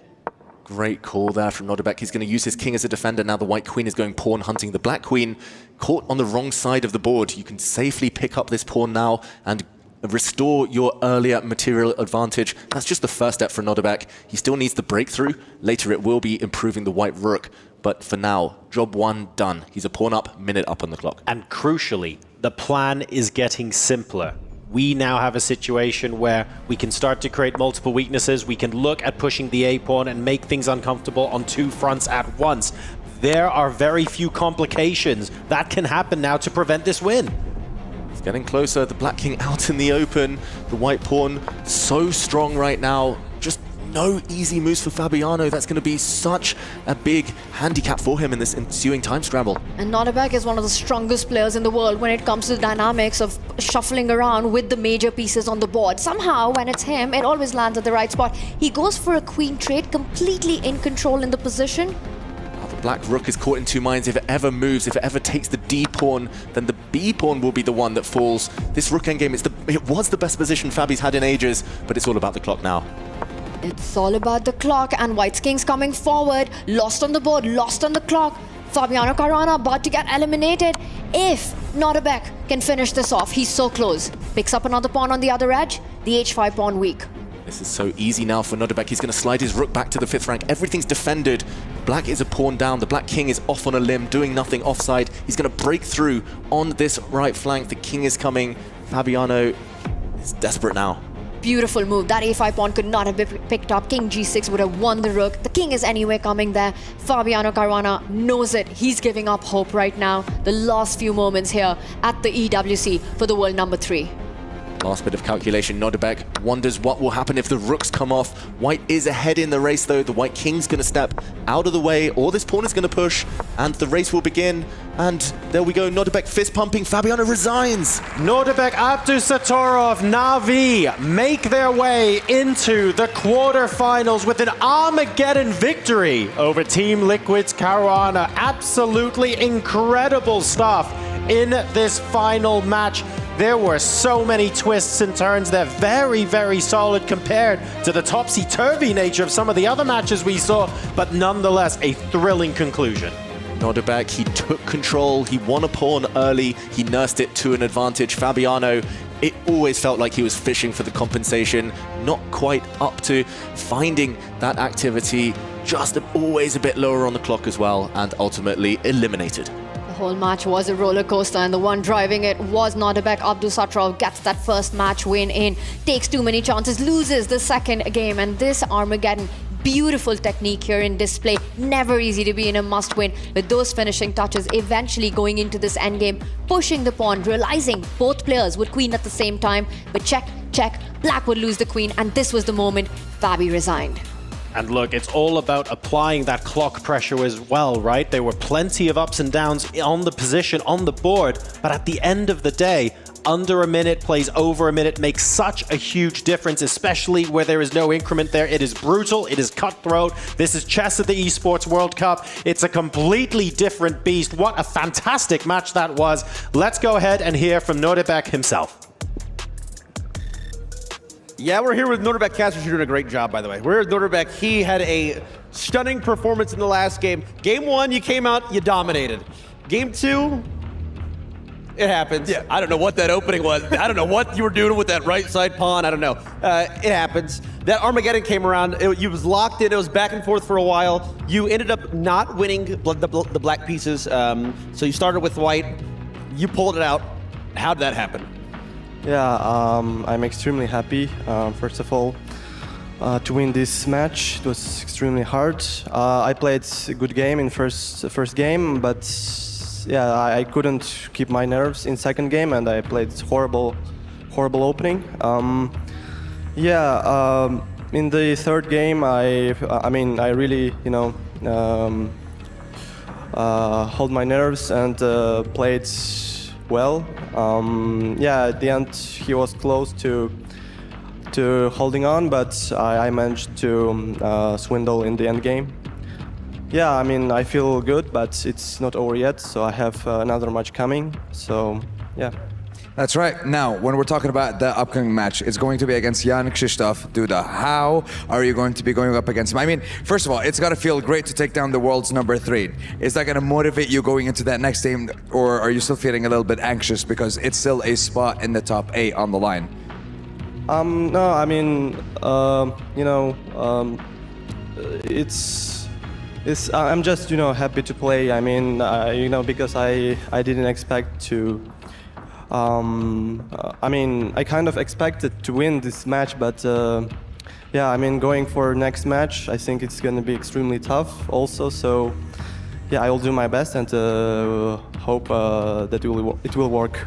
Great call there from Nodirbek. He's going to use his king as a defender. Now the white queen is going pawn hunting. The black queen caught on the wrong side of the board. You can safely pick up this pawn now and restore your earlier material advantage. That's just the first step for Nodirbek. He still needs the breakthrough. Later it will be improving the white rook. But for now, job one done. He's a pawn up, minute up on the clock. And crucially, the plan is getting simpler. We now have a situation where we can start to create multiple weaknesses. We can look at pushing the A-pawn and make things uncomfortable on two fronts at once. There are very few complications that can happen now to prevent this win. It's getting closer. The black king out in the open. The white pawn so strong right now. Just no easy moves for Fabiano. That's going to be such a big handicap for him in this ensuing time scramble. And Nodirbek is one of the strongest players in the world when it comes to the dynamics of shuffling around with the major pieces on the board. Somehow, when it's him, it always lands at the right spot. He goes for a queen trade, completely in control in the position. The black rook is caught in two minds. If it ever moves, if it ever takes the D pawn, then the B pawn will be the one that falls. This rook endgame, it was the best position Fabi's had in ages, but it's all about the clock now. It's all about the clock, and white's king's coming forward. Lost on the board, lost on the clock. Fabiano Caruana about to get eliminated. If Nodirbek can finish this off, he's so close. Picks up another pawn on the other edge. The h5 pawn weak. This is so easy now for Nodirbek. He's going to slide his rook back to the 5th rank. Everything's defended. Black is a pawn down. The black king is off on a limb, doing nothing offside. He's going to break through on this right flank. The king is coming. Fabiano is desperate now. Beautiful move. That a5 pawn could not have been picked up. King g6 would have won the rook. The king is anyway coming there. Fabiano Caruana knows it. He's giving up hope right now. The last few moments here at the EWC for the world number 3. Last bit of calculation. Nodirbek wonders what will happen if the rooks come off. White is ahead in the race though. The white king's going to step out of the way, or this pawn is going to push, and the race will begin. And there we go, Nodirbek fist pumping. Fabiano resigns. Nodirbek, Abdusattorov, Navi make their way into the quarterfinals with an Armageddon victory over Team Liquid's Caruana. Absolutely incredible stuff in this final match. There were so many twists and turns. They're very, very solid compared to the topsy-turvy nature of some of the other matches we saw, but nonetheless, a thrilling conclusion. Nodirbek, he took control, he won a pawn early, he nursed it to an advantage. Fabiano, it always felt like he was fishing for the compensation, not quite up to finding that activity, just always a bit lower on the clock as well, and ultimately eliminated. The whole match was a roller coaster, and the one driving it was Nodirbek. Abdusattorov gets that first match win in, takes too many chances, loses the second game, and this Armageddon, beautiful technique here in display. Never easy to be in a must-win, with those finishing touches eventually going into this endgame, pushing the pawn, realizing both players would queen at the same time, but check, black would lose the queen, and this was the moment Fabi resigned. And look, it's all about applying that clock pressure as well, right? There were plenty of ups and downs on the position, on the board, but at the end of the day, under a minute plays over a minute makes such a huge difference, especially where there is no increment there. It is brutal, it is cutthroat. This is chess at the Esports World Cup. It's a completely different beast. What a fantastic match that was. Let's go ahead and hear from Nodirbek himself. Yeah, we're here with Nodirbek Casters, who's doing a great job, by the way. We're here with Nodirbek. He had a stunning performance in the last game. Game 1, you came out, you dominated. Game 2, it happens. Yeah, I don't know what that opening was. I don't know what you were doing with that right side pawn. I don't know. It happens. That Armageddon came around. You was locked in. It was back and forth for a while. You ended up not winning the black pieces. So you started with white. You pulled it out. How'd that happen? Yeah, I'm extremely happy, first of all, to win this match. It was extremely hard. I played a good game in first game, but yeah, I couldn't keep my nerves in second game, and I played horrible opening. In the third game, I really, hold my nerves and played well. At the end, he was close to holding on, but I managed to swindle in the end game. Yeah, I feel good, but it's not over yet, so I have another match coming, so yeah. That's right. Now, when we're talking about the upcoming match, it's going to be against Jan Krzysztof Duda. How are you going to be going up against him? First of all, it's got to feel great to take down the world's number 3. Is that going to motivate you going into that next game, or are you still feeling a little bit anxious because it's still a spot in the top 8 on the line? I'm just, happy to play. Because I didn't expect to. I kind of expected to win this match, but going for next match, I think it's going to be extremely tough also. So, yeah, I will do my best and hope that it will work.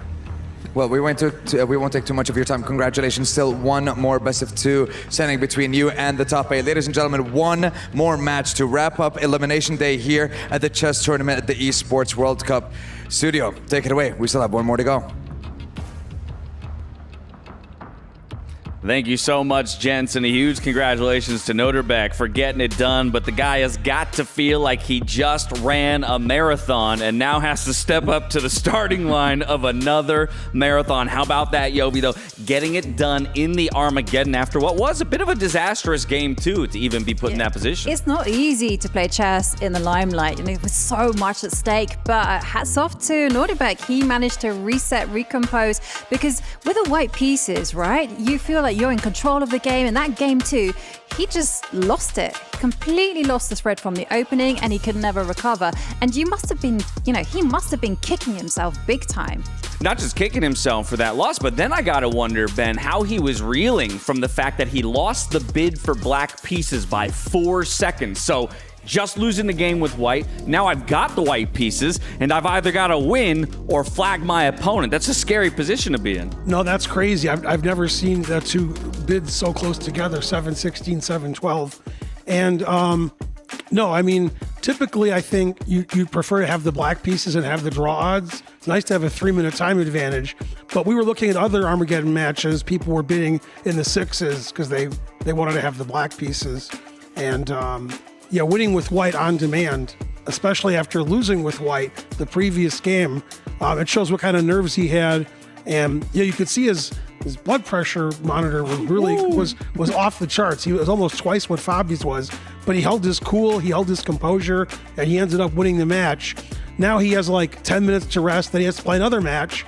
Well, we won't take too much of your time. Congratulations. Still one more best of 2 standing between you and the top 8. Ladies and gentlemen, one more match to wrap up Elimination Day here at the chess tournament at the Esports World Cup. Studio, take it away. We still have one more to go. Thank you so much, gents, and a huge congratulations to Nodirbek for getting it done. But the guy has got to feel like he just ran a marathon and now has to step up to the starting line of another marathon. How about that, Yobi, though? Getting it done in the Armageddon after what was a bit of a disastrous game, too, to even be put in that position. It's not easy to play chess in the limelight, and with so much at stake. But hats off to Nodirbek. He managed to reset, recompose, because with the white pieces, right, you feel like you're in control of the game. And that game too, he just lost it. Completely lost the spread from the opening, and he could never recover. And you must have been, he must have been kicking himself big time. Not just kicking himself for that loss, but then I gotta wonder, Ben, how he was reeling from the fact that he lost the bid for black pieces by 4 seconds. So just losing the game with white. Now I've got the white pieces, and I've either got to win or flag my opponent. That's a scary position to be in. No, that's crazy. I've never seen the 2 bids so close together, 7-16, 7-12. And typically I think you prefer to have the black pieces and have the draw odds. It's nice to have a 3-minute time advantage. But we were looking at other Armageddon matches. People were bidding in the 6s because they wanted to have the black pieces. And winning with white on demand, especially after losing with white the previous game, it shows what kind of nerves he had. And you could see his blood pressure monitor was off the charts. He was almost twice what Fabi's was, but he held his cool, he held his composure, and he ended up winning the match. Now he has like 10 minutes to rest, then he has to play another match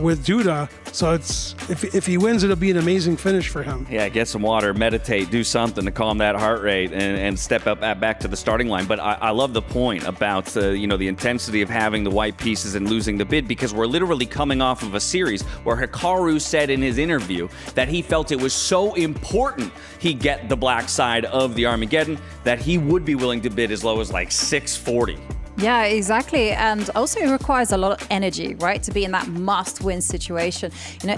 with Duda. So if he wins, it'll be an amazing finish for him. Yeah, get some water, meditate, do something to calm that heart rate and step up back to the starting line. But I love the point about the intensity of having the white pieces and losing the bid, because we're literally coming off of a series where Hikaru said in his interview that he felt it was so important he get the black side of the Armageddon that he would be willing to bid as low as like 640. Yeah, exactly. And also it requires a lot of energy, right? To be in that must-win situation.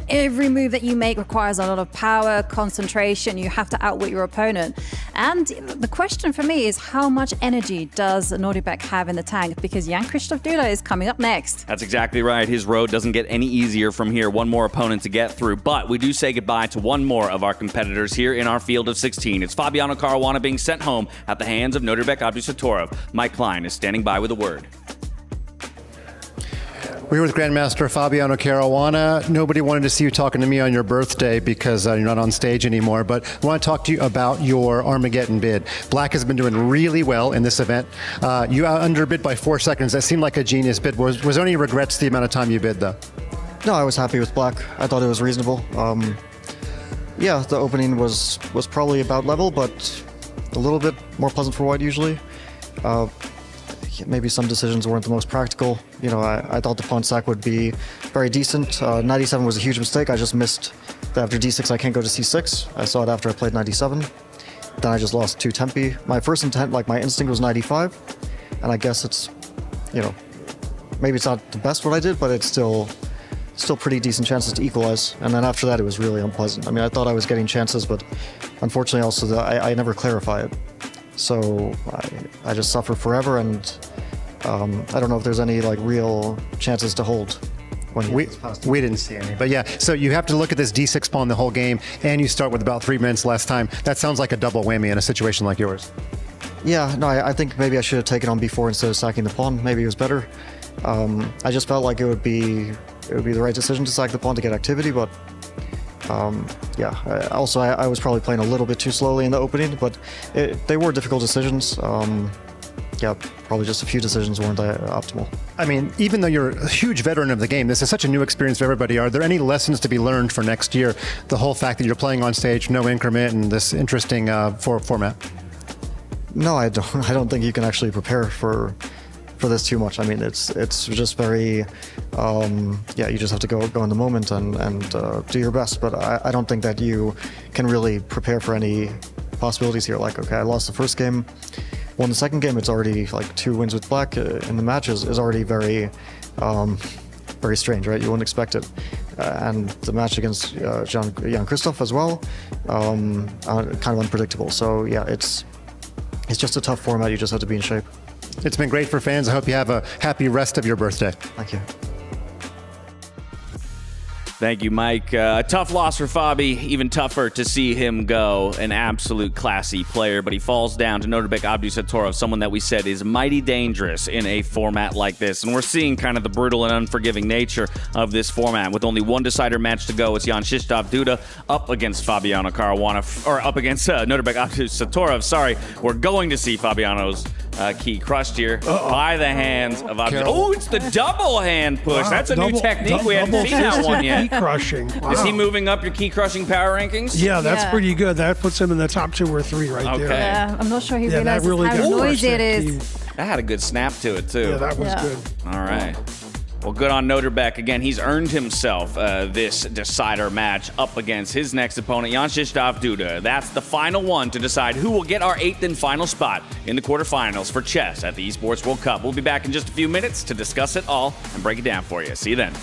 Every move that you make requires a lot of power, concentration. You have to outwit your opponent. And the question for me is, how much energy does Nodirbek have in the tank? Because Jan Krzysztof Duda is coming up next. That's exactly right. His road doesn't get any easier from here. One more opponent to get through. But we do say goodbye to one more of our competitors here in our field of 16. It's Fabiano Caruana being sent home at the hands of Nodirbek Abdusattorov. Mike Klein is standing by with a word. We're here with Grandmaster Fabiano Caruana. Nobody wanted to see you talking to me on your birthday because you're not on stage anymore, but I want to talk to you about your Armageddon bid. Black has been doing really well in this event. You underbid by 4 seconds. That seemed like a genius bid. Was there any regrets to the amount of time you bid, though? No, I was happy with Black. I thought it was reasonable. Yeah, the opening was probably about level, but a little bit more pleasant for White usually. Maybe some decisions weren't the most practical. You know, I thought the pawn sack would be very decent. 97 was a huge mistake. I just missed that after d6 I can't go to c6. I saw it after I played 97. Then I just lost 2 tempi. My first intent, like my instinct, was 95, and I guess it's, you know, maybe it's not the best what I did, but it's still pretty decent chances to equalize. And then after that, it was really unpleasant. I mean, I thought I was getting chances, but unfortunately also I never clarify it. So I just suffer forever, and I don't know if there's any like real chances to hold. When we didn't see any, but yeah. So you have to look at this d6 pawn the whole game, and you start with about 3 minutes less time. That sounds like a double whammy in a situation like yours. Yeah, no, I think maybe I should have taken on b4 instead of sacking the pawn. Maybe it was better. I just felt like it would be the right decision to sack the pawn to get activity, but yeah. Also, I was probably playing a little bit too slowly in the opening, but they were difficult decisions. Yeah, probably just a few decisions weren't optimal. I mean, even though you're a huge veteran of the game, this is such a new experience for everybody. Are there any lessons to be learned for next year? The whole fact that you're playing on stage, no increment, and this interesting format. No, I don't think you can actually prepare for this too much. I mean, it's just very, yeah, you just have to go in the moment and do your best. But I don't think that you can really prepare for any possibilities here. Like, okay, I lost the first game, won the second game. It's already like 2 wins with Black in the match is already very, very strange, right? You wouldn't expect it. And the match against Jan Christoph as well, kind of unpredictable. So yeah, it's just a tough format. You just have to be in shape. It's been great for fans. I hope you have a happy rest of your birthday. Thank you. Thank you, Mike. A tough loss for Fabi. Even tougher to see him go. An absolute classy player, but he falls down to Nodirbek Abdusattorov, someone that we said is mighty dangerous in a format like this. And we're seeing kind of the brutal and unforgiving nature of this format. With only one decider match to go, it's Jan Krzysztof Duda up against Fabiano Caruana, or up against Nodirbek Abdusattorov. Sorry, we're going to see Fabiano's key crushed here by the hands of Abdusattorov. Oh, it's the double hand push. Wow, that's a new technique. We haven't seen that one yet. Key crushing. Wow. Is he moving up your key crushing power rankings? Yeah, that's pretty good. That puts him in the top 2 or 3 right there. Yeah, I'm not sure he realizes how noisy it is. That had a good snap to it, too. Yeah, that was good. All right. Well, good on Nodirbek. Again, he's earned himself this decider match up against his next opponent, Jan Krzysztof Duda. That's the final one to decide who will get our 8th and final spot in the quarterfinals for chess at the Esports World Cup. We'll be back in just a few minutes to discuss it all and break it down for you. See you then.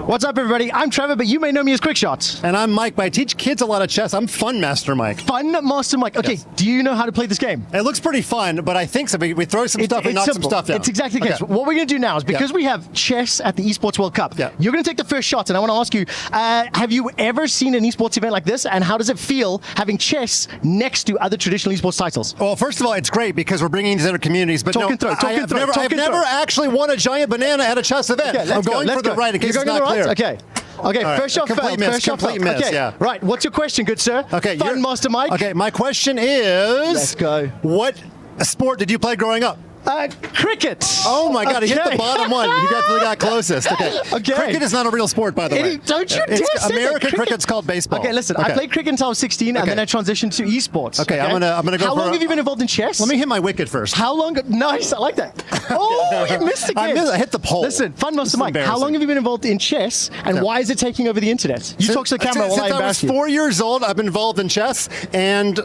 What's up, everybody? I'm Trevor, but you may know me as Quickshot. And I'm Mike, but I teach kids a lot of chess. I'm Fun Master Mike. Fun Master Mike. Okay, Yes. do you know how to play this game? It looks pretty fun, but I think so. We throw some stuff and knock some stuff down. It's exactly the case. Okay. What we're going to do now is, because we have chess at the Esports World Cup, you're going to take the first shot, and I want to ask you, have you ever seen an esports event like this, and how does it feel having chess next to other traditional esports titles? Well, first of all, it's great because we're bringing these other communities, but I've never actually won a giant banana at a chess event. Okay, I'm going for the right in case it's not clear. Okay. Okay, All right. first shot failed. Miss, First shot complete failed. miss, Okay, yeah. right. What's your question, good sir? Okay, Fun Master Mike. Okay, my question is... Let's go. What sport did you play growing up? Cricket. Oh my God, he hit the Okay. bottom one. You definitely got closest. Okay. Okay. Cricket is not a real sport, by the way. Don't you dare say that. American cricket's called baseball. Okay, listen, I played cricket until I was 16, and then I transitioned to esports. Okay, I'm gonna go How for long have you been involved in chess? Let me hit my wicket first. How long? Nice, I like that. Oh, you missed again. I hit the pole. Listen, Fun Master Mike, how embarrassing. long have you been involved in chess, and why is it taking over the internet? You talk to the camera while I Since I was embarrass you. 4 years old, I've been involved in chess, and...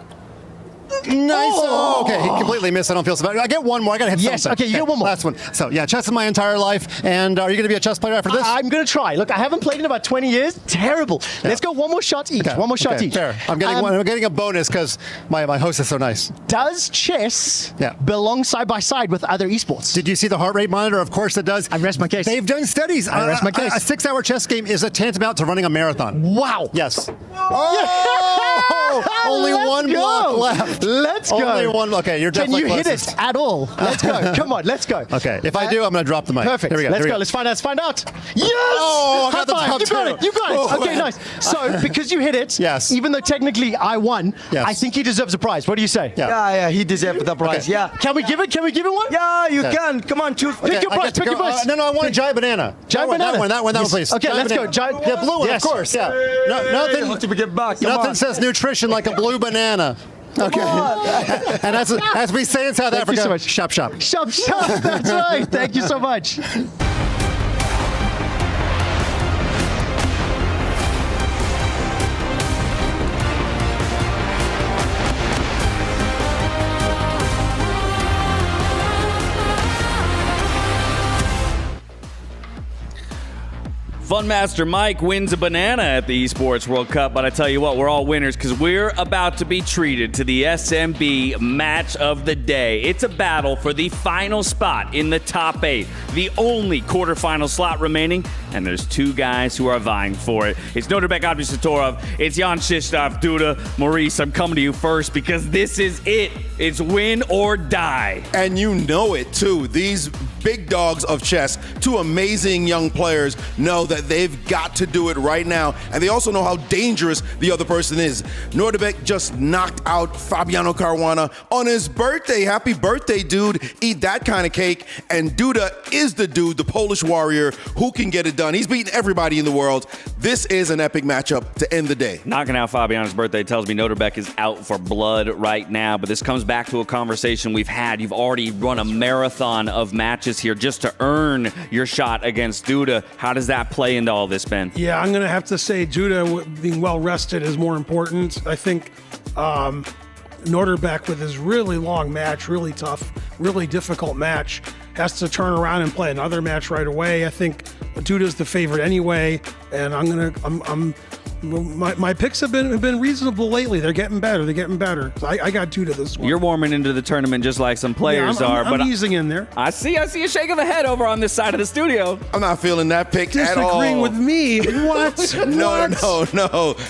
Nice. Oh, okay, he completely missed. I don't feel so bad. I get one more. I got to hit something. Okay, you get one more. Last one. So, yeah, chess is my entire life. And are you going to be a chess player after this? I'm going to try. Look, I haven't played in about 20 years. Terrible. Let's go one more shot each. Okay, One more shot okay, each. Fair. I'm getting a bonus because my host is so nice. Does chess belong side by side with other esports? Did you see the heart rate monitor? Of course it does. I rest my case. They've done studies. I rest my case. A 6-hour chess game is a tantamount to running a marathon. Wow. Yes. Oh, only Let's one go. block left. Let's go. Only one. Okay, you're Can definitely you hit closest. it at all? Let's go. Come on, let's go. Okay, if I do, I'm going to drop the mic. Perfect. Here we go. Let's Here we go. Let's find out. Let's find out. Yes! Oh, I got the High five. top You got two. it. You got it. Oh, Okay, man. nice. So, because you hit it, Yes. even though technically I won, Yes. I think he deserves a prize. What do you say? Yeah, he deserves the prize. Okay. Yeah. Can we give it? Can we give him one? Yeah, you Okay. can. Come on, choose. Pick your I prize. get to Pick your go. prize. No, I want a giant banana. Giant banana. That one, Yes. please. Okay, Giant let's go. banana. Giant. Yeah, blue one, Yes. of course. Yeah. Nothing. have to get back. Come Nothing on. says nutrition like a blue banana. Okay. And as we say in South Thank you Africa, so much. shop shop. Shop, shop. That's right. Thank you so much. Fun Master Mike wins a banana at the Esports World Cup, but I tell you what, we're all winners because we're about to be treated to the SMB Match of the Day. It's a battle for the final spot in the top 8, the only quarterfinal slot remaining, and there's 2 guys who are vying for it. It's Nodirbek, Abdusattorov, it's Jan Krzysztof, Duda, Maurice. I'm coming to you first because this is it. It's win or die. And you know it too. These big dogs of chess, 2 amazing young players, know that they've got to do it right now. And they also know how dangerous the other person is. Nodirbek just knocked out Fabiano Caruana on his birthday. Happy birthday, dude. Eat that kind of cake. And Duda is the dude, the Polish warrior, who can get it done. He's beaten everybody in the world. This is an epic matchup to end the day. Knocking out Fabiano's birthday tells me Nodirbek is out for blood right now, but this comes back to a conversation we've had. You've already run a marathon of matches here just to earn your shot against Duda. How does that play into all this, Ben? Yeah, I'm going to have to say Duda being well rested is more important. I think Nodirbek with his really long match, really tough, really difficult match, has to turn around and play another match right away. I think Duda's the favorite anyway, and my picks have been reasonable lately. They're getting better. So I got Duda this one. You're warming into the tournament just like some players are, I'm but easing in there. I see a shake of the head over on this side of the studio. I'm not feeling that pick at all. Disagreeing with me. What? No.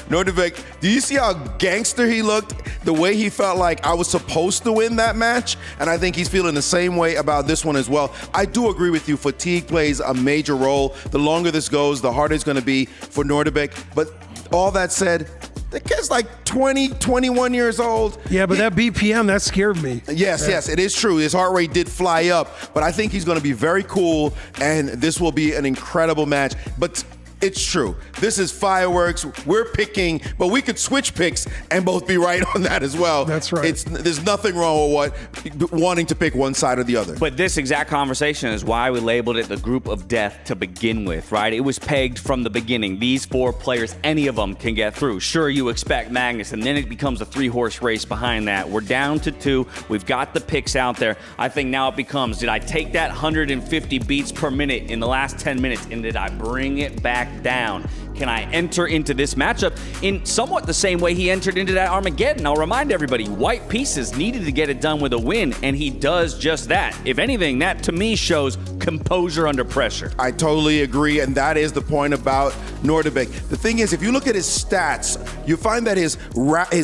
Nodirbek, do you see how gangster he looked? The way he felt like I was supposed to win that match? And I think he's feeling the same way about this one as well. I do agree with you. Fatigue plays a major role. The longer this goes, the harder it's going to be for Nodirbek. But all that said, the kid's like 20, 21 years old. Yeah, but that BPM, that scared me. Yes, it is true. His heart rate did fly up, but I think he's going to be very cool, and this will be an incredible match. But it's true. This is fireworks. We're picking, but we could switch picks and both be right on that as well. That's right. There's nothing wrong with wanting to pick one side or the other. But this exact conversation is why we labeled it the group of death to begin with, right? It was pegged from the beginning. These 4 players, any of them can get through. Sure, you expect Magnus, and then it becomes a 3-horse race behind that. We're down to 2. We've got the picks out there. I think now it becomes, did I take that 150 beats per minute in the last 10 minutes, and did I bring it back back down. Can I enter into this matchup in somewhat the same way he entered into that Armageddon? I'll remind everybody, white pieces needed to get it done with a win, and he does just that. If anything, that to me shows composure under pressure. I totally agree, and that is the point about Nodirbek. The thing is, if you look at his stats, you find that his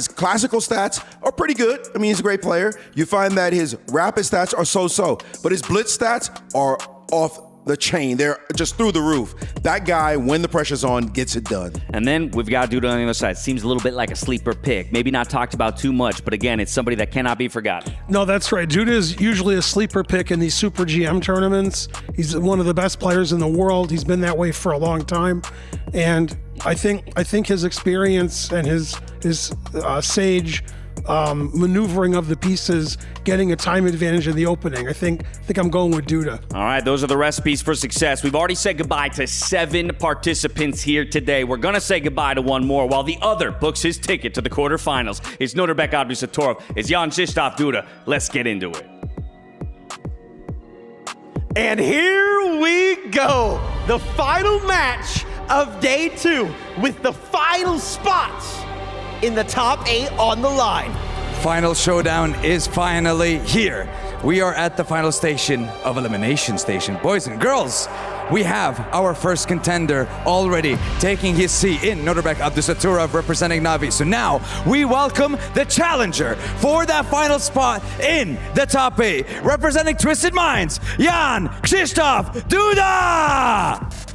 classical stats are pretty good. I mean, he's a great player. You find that his rapid stats are so-so, but his blitz stats are off the chain. They're just through the roof. That guy, when the pressure's on, gets it done. And then we've got Duda on the other side. Seems a little bit like a sleeper pick. Maybe not talked about too much, but again, it's somebody that cannot be forgotten. No, that's right. Duda is usually a sleeper pick in these Super GM tournaments. He's one of the best players in the world. He's been that way for a long time. And I think his experience and his sage maneuvering of the pieces, getting a time advantage in the opening. I think I'm going with Duda. All right, those are the recipes for success. We've already said goodbye to 7 participants here today. We're going to say goodbye to one more while the other books his ticket to the quarterfinals. It's Nodirbek Abdusattorov. It's Jan Krzysztof Duda. Let's get into it. And here we go. The final match of day 2 with the final spots in the top 8 on the line. Final showdown is finally here. We are at the final station of Elimination Station. Boys and girls, we have our first contender already taking his seat in Nodirbek Abdusattorov representing Navi. So now we welcome the challenger for that final spot in the top 8, representing Twisted Minds, Jan Krzysztof Duda!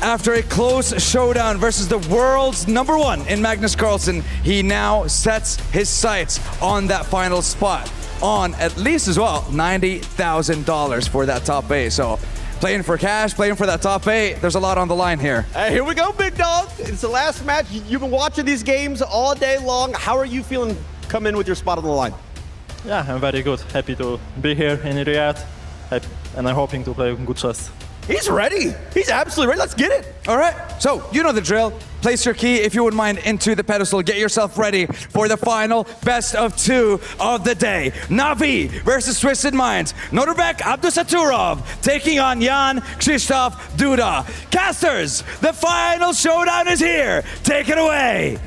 After a close showdown versus the world's #1 in Magnus Carlsen, he now sets his sights on that final spot, on at least as well $90,000 for that top 8. So playing for cash, playing for that top 8, there's a lot on the line here. Here we go, big dog. It's the last match. You've been watching these games all day long. How are you feeling come in with your spot on the line? Yeah, I'm very good. Happy to be here in Riyadh, and I'm hoping to play good chess. He's ready. He's absolutely ready. Let's get it. All right, so you know the drill. Place your key, if you wouldn't mind, into the pedestal. Get yourself ready for the final best of 2 of the day. Navi versus Twisted Minds. Nodirbek Abdusattorov taking on Jan Krzysztof Duda. Casters, the final showdown is here. Take it away.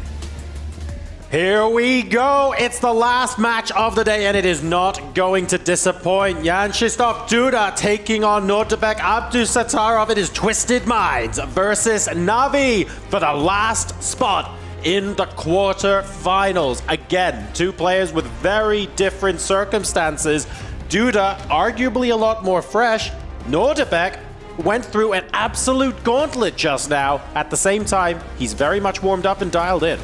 Here we go. It's the last match of the day, and it is not going to disappoint. Jan Krzysztof Duda taking on Nodirbek Abdusattorov. It is Twisted Minds versus Navi for the last spot in the quarterfinals. Again, 2 players with very different circumstances. Duda, arguably a lot more fresh. Nodirbek went through an absolute gauntlet just now. At the same time, he's very much warmed up and dialed in.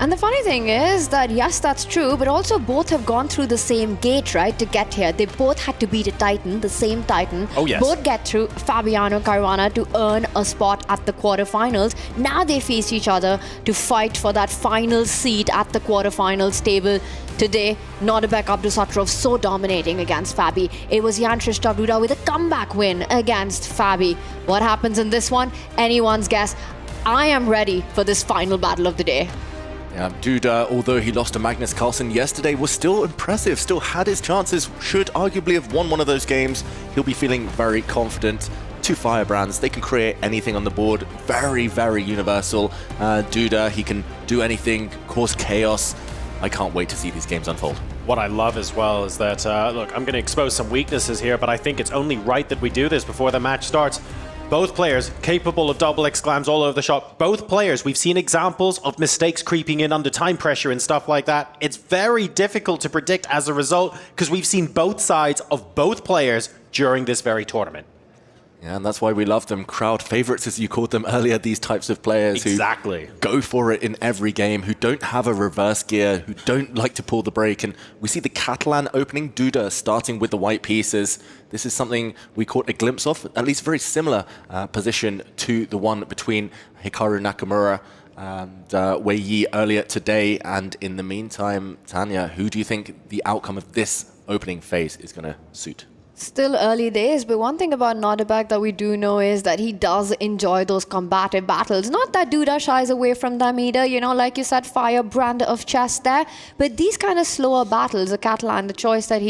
And the funny thing is that, yes, that's true, but also both have gone through the same gate, right, to get here. They both had to beat a Titan, the same Titan. Oh, yes. Both get through Fabiano, Caruana to earn a spot at the quarterfinals. Now they face each other to fight for that final seat at the quarterfinals table. Today, Nodirbek Abdusattorov so dominating against Fabi. It was Jan Krzysztof Duda with a comeback win against Fabi. What happens in this one? Anyone's guess. I am ready for this final battle of the day. Yeah, Duda, although he lost to Magnus Carlsen yesterday, was still impressive, still had his chances, should arguably have won one of those games. He'll be feeling very confident. 2 firebrands, they can create anything on the board. Very, very universal. Duda, he can do anything, cause chaos. I can't wait to see these games unfold. What I love as well is that, look, I'm going to expose some weaknesses here, but I think it's only right that we do this before the match starts. Both players capable of double exclams all over the shop. Both players, we've seen examples of mistakes creeping in under time pressure and stuff like that. It's very difficult to predict as a result because we've seen both sides of both players during this very tournament. Yeah, and that's why we love them. Crowd favorites, as you called them earlier, these types of players exactly. Who go for it in every game, who don't have a reverse gear, who don't like to pull the brake. And we see the Catalan opening, Duda starting with the white pieces. This is something we caught a glimpse of, at least very similar position to the one between Hikaru Nakamura and Wei Yi earlier today. And in the meantime, Tanya, who do you think the outcome of this opening phase is going to suit? Still early days, but one thing about Nodirbek that we do know is that he does enjoy those combative battles. Not that Duda shies away from them either, you know, like you said, firebrand of chess there. But these kind of slower battles, the Catalan, the choice that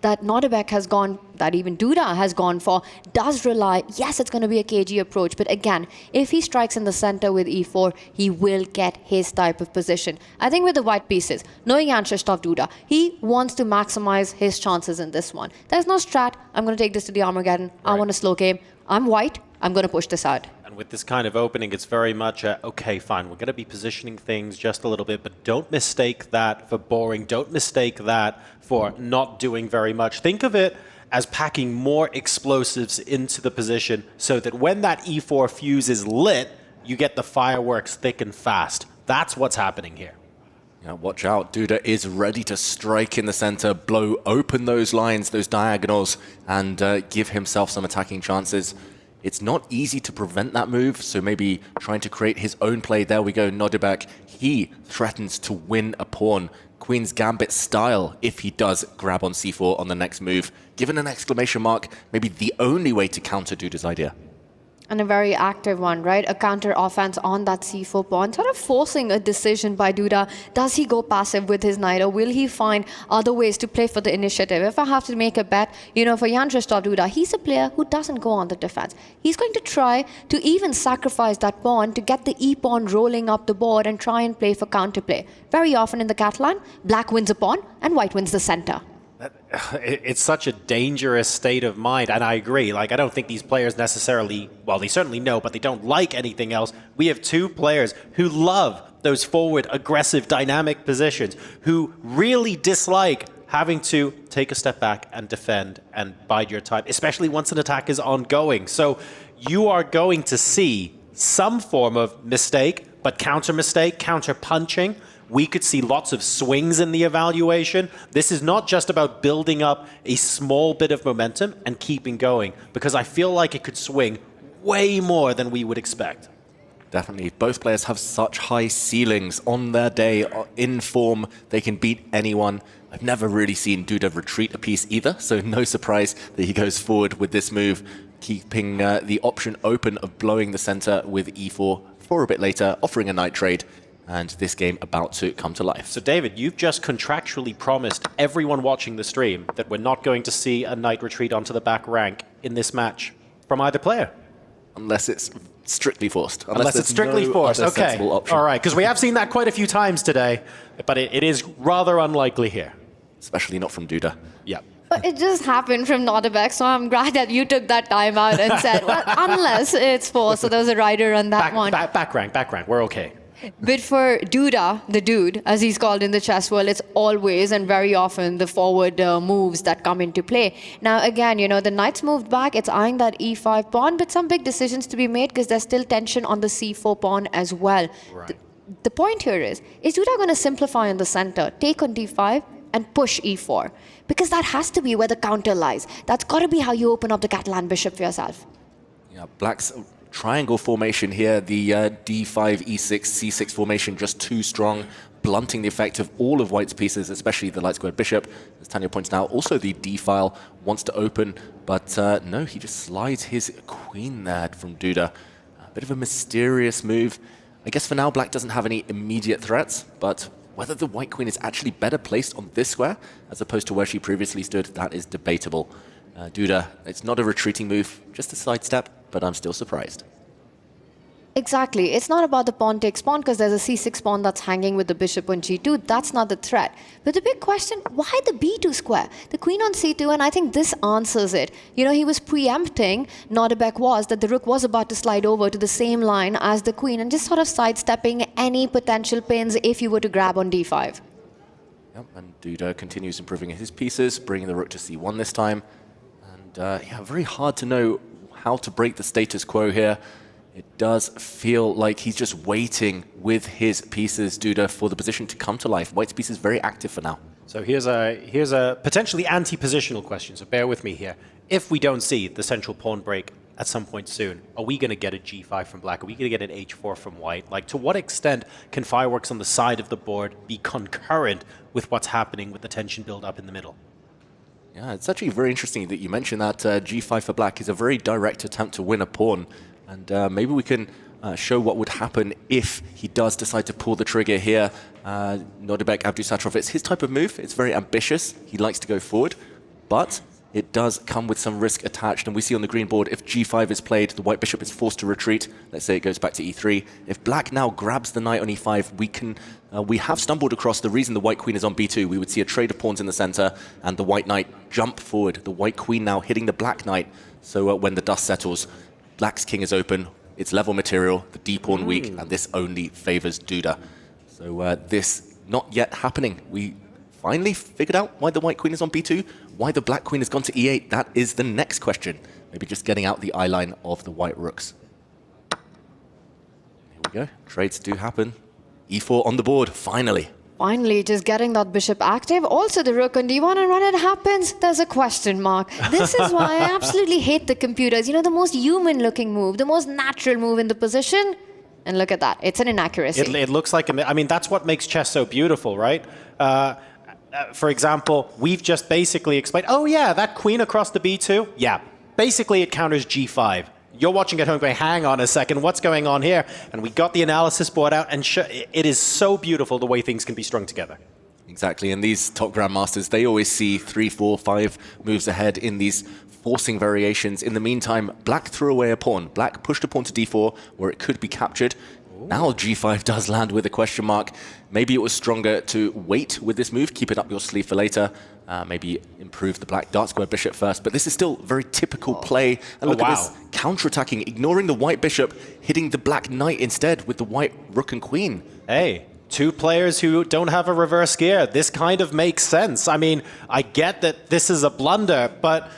that Nodirbek has gone that even Duda has gone for does rely, yes, it's going to be a cagey approach, but again, if he strikes in the center with e4, he will get his type of position. I think with the white pieces, knowing Jan Krzysztof Duda, he wants to maximize his chances in this one. There's no strat, I'm going to take this to the Armageddon, I want a slow game, I'm white, I'm going to push this out. And with this kind of opening, it's very much okay, fine, we're going to be positioning things just a little bit, but don't mistake that for boring. Don't mistake that for not doing very much. Think of it as packing more explosives into the position so that when that E4 fuse is lit, you get the fireworks thick and fast. That's what's happening here. Yeah, watch out. Duda is ready to strike in the center, blow open those lines, those diagonals, and give himself some attacking chances. It's not easy to prevent that move, so maybe trying to create his own play. There we go, Nodirbek. He threatens to win a pawn. Queen's Gambit style if he does grab on c4 on the next move. Given an exclamation mark, maybe the only way to counter Duda's idea. And a very active one, right? A counter offense on that c4 pawn, sort of forcing a decision by Duda. Does he go passive with his knight, or will he find other ways to play for the initiative? If I have to make a bet, you know, for Jan Krzysztof Duda, he's a player who doesn't go on the defense. He's going to try to even sacrifice that pawn to get the e-pawn rolling up the board and try and play for counterplay. Very often in the Catalan, black wins a pawn and white wins the center. It's such a dangerous state of mind, and I agree. Like, I don't think these players necessarily, well, they certainly know, but they don't like anything else. We have two players who love those forward, aggressive, dynamic positions, who really dislike having to take a step back and defend and bide your time, especially once an attack is ongoing. So you are going to see some form of mistake, but counter mistake, counter punching. We could see lots of swings in the evaluation. This is not just about building up a small bit of momentum and keeping going, because I feel like it could swing way more than we would expect. Definitely. Both players have such high ceilings on their day. In form, they can beat anyone. I've never really seen Duda retreat a piece either, so no surprise that he goes forward with this move, keeping the option open of blowing the center with e4 for a bit later, offering a knight trade. And this game about to come to life. So David, you've just contractually promised everyone watching the stream that we're not going to see a knight retreat onto the back rank in this match from either player. Unless it's strictly forced. Unless it's strictly forced, okay. All right, because we have seen that quite a few times today, but it is rather unlikely here. Especially not from Duda. Yeah. But it just happened from Nodirbek, so I'm glad that you took that time out and said, well, unless it's forced, so there was a rider on that one. Back rank, we're okay. But for Duda, the dude, as he's called in the chess world, it's always and very often the forward moves that come into play. Now, again, you know, the knight's moved back. It's eyeing that e5 pawn, but some big decisions to be made because there's still tension on the c4 pawn as well. Right. The point here is Duda going to simplify in the center, take on d5, and push e4? Because that has to be where the counter lies. That's got to be how you open up the Catalan bishop for yourself. Yeah, Black's triangle formation here, the d5, e6, c6 formation, just too strong, blunting the effect of all of White's pieces, especially the light squared bishop. As Tanya points out, also the d-file wants to open, but no, he just slides his queen there from Duda. A bit of a mysterious move. I guess for now, Black doesn't have any immediate threats, but whether the white queen is actually better placed on this square as opposed to where she previously stood, that is debatable. Duda, it's not a retreating move, just a sidestep, but I'm still surprised. Exactly. It's not about the pawn takes pawn because there's a c6 pawn that's hanging with the bishop on g2. That's not the threat. But the big question, why the b2 square? The queen on c2, and I think this answers it. You know, he was preempting, Nodirbek was, that the rook was about to slide over to the same line as the queen and just sort of sidestepping any potential pins if you were to grab on d5. Yep, and Duda continues improving his pieces, bringing the rook to c1 this time. And yeah, very hard to know how to break the status quo here. It does feel like he's just waiting with his pieces, Duda, for the position to come to life. White's piece is very active for now. So here's a potentially anti-positional question, so bear with me here. If we don't see the central pawn break at some point soon, are we going to get a g5 from Black? Are we going to get an h4 from White? Like, to what extent can fireworks on the side of the board be concurrent with what's happening with the tension build up in the middle? Yeah, it's actually very interesting that you mentioned that g5 for Black is a very direct attempt to win a pawn. And maybe we can show what would happen if he does decide to pull the trigger here. Nodirbek, Abdusattorov, it's his type of move. It's very ambitious. He likes to go forward. But it does come with some risk attached. And we see on the green board, if g5 is played, the white bishop is forced to retreat. Let's say it goes back to e3. If black now grabs the knight on e5, we have stumbled across the reason the white queen is on b2. We would see a trade of pawns in the center and the white knight jump forward. The white queen now hitting the black knight. So when the dust settles, black's king is open. It's level material, the d pawn weak, and this only favors Duda. So this not yet happening. We finally figured out why the white queen is on b2, why the black queen has gone to e8. That is the next question. Maybe just getting out the eye line of the white rooks. Here we go. Trades do happen. e4 on the board, finally. Finally, just getting that bishop active. Also, the rook on d1, and when it happens, there's a question mark. This is why I absolutely hate the computers. You know, the most human-looking move, the most natural move in the position. And look at that. It's an inaccuracy. It looks like, I mean, that's what makes chess so beautiful, right? For example, we've just basically explained, oh yeah, that queen across the b2, yeah, basically it counters g5. You're watching at home going, hang on a second, what's going on here? And we got the analysis board out, and it is so beautiful the way things can be strung together. Exactly, and these top grandmasters, they always see 3, 4, 5 moves ahead in these forcing variations. In the meantime, black threw away a pawn. Black pushed a pawn to d4 where it could be captured. Now g5 does land with a question mark. Maybe it was stronger to wait with this move, keep it up your sleeve for later. Maybe improve the black dark square bishop first. But this is still very typical play. And look at this, counterattacking, ignoring the white bishop, hitting the black knight instead with the white rook and queen. Hey, two players who don't have a reverse gear. This kind of makes sense. I mean, I get that this is a blunder, but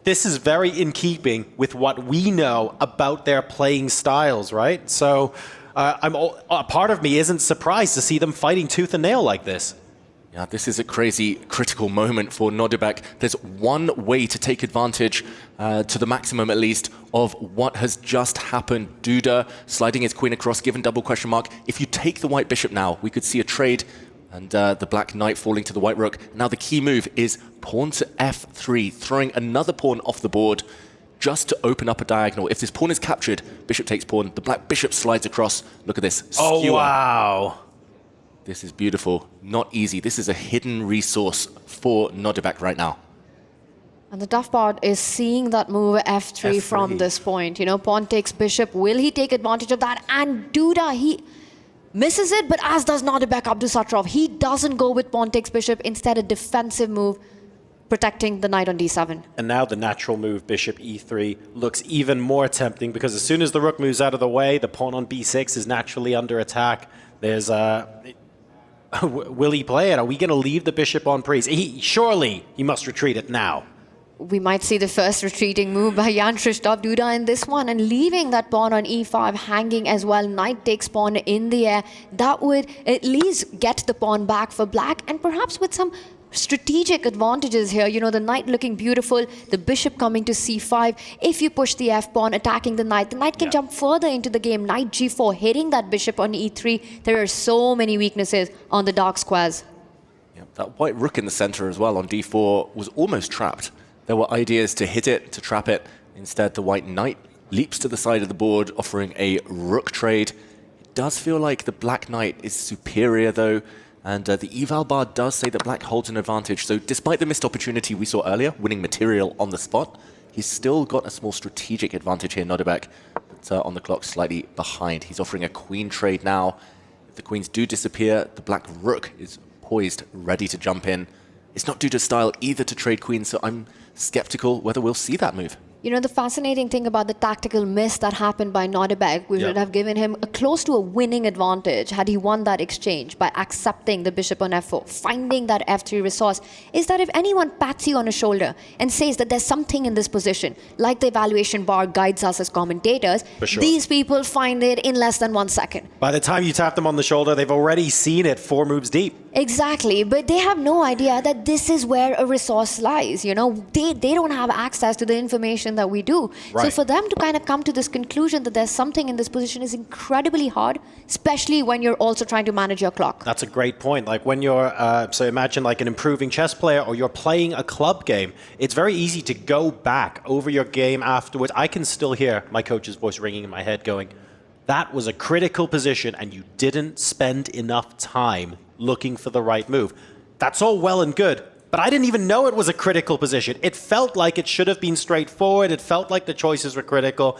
this is very in keeping with what we know about their playing styles, right? So a part of me isn't surprised to see them fighting tooth and nail like this. Yeah, this is a crazy critical moment for Nodirbek. There's one way to take advantage, to the maximum at least, of what has just happened. Duda sliding his queen across, given double question mark. If you take the white bishop now, we could see a trade and the black knight falling to the white rook. Now the key move is pawn to f3, throwing another pawn off the board just to open up a diagonal. If this pawn is captured, bishop takes pawn, the black bishop slides across. Look at this. Oh, skewer. wow. This is beautiful. Not easy. This is a hidden resource for Nodirbek right now. And the tough part is seeing that move f3 from this point. You know, pawn takes bishop. Will he take advantage of that? And Duda, he misses it, but as does Nodirbek Abdusattorov. He doesn't go with pawn takes bishop. Instead, a defensive move, protecting the knight on d7. And now the natural move, bishop e3, looks even more tempting because as soon as the rook moves out of the way, the pawn on b6 is naturally under attack. There's will he play it? Are we going to leave the bishop on prise? Surely he must retreat it now. We might see the first retreating move by Jan Krzysztof Duda in this one, and leaving that pawn on e5 hanging as well. Knight takes pawn in the air. That would at least get the pawn back for black, and perhaps with some strategic advantages here. You know, the knight looking beautiful, the bishop coming to c5. If you push the f-pawn, attacking the knight can jump further into the game. Knight g4, hitting that bishop on e3. There are so many weaknesses on the dark squares. Yeah, that white rook in the center as well on d4 was almost trapped. There were ideas to hit it, to trap it. Instead, the white knight leaps to the side of the board, offering a rook trade. It does feel like the black knight is superior, though. And the eval bar does say that black holds an advantage. So despite the missed opportunity we saw earlier, winning material on the spot, he's still got a small strategic advantage here, Nodirbek. But on the clock, slightly behind. He's offering a queen trade now. If the queens do disappear, the black rook is poised, ready to jump in. It's not Duda's style either to trade queens, so I'm skeptical whether we'll see that move. You know, the fascinating thing about the tactical miss that happened by Nodirbek, we would have given him close to a winning advantage had he won that exchange by accepting the bishop on f4, finding that f3 resource, is that if anyone pats you on the shoulder and says that there's something in this position, like the evaluation bar guides us as commentators, these people find it in less than 1 second. By the time you tap them on the shoulder, they've already seen it 4 moves deep. Exactly, but they have no idea that this is where a resource lies. You know, they don't have access to the information that we do. Right. So for them to kind of come to this conclusion that there's something in this position is incredibly hard, especially when you're also trying to manage your clock. That's a great point. Like when you're, so imagine like an improving chess player or you're playing a club game, it's very easy to go back over your game afterwards. I can still hear my coach's voice ringing in my head going, that was a critical position and you didn't spend enough time looking for the right move. That's all well and good, but I didn't even know it was a critical position. It felt like it should have been straightforward. It felt like the choices were critical.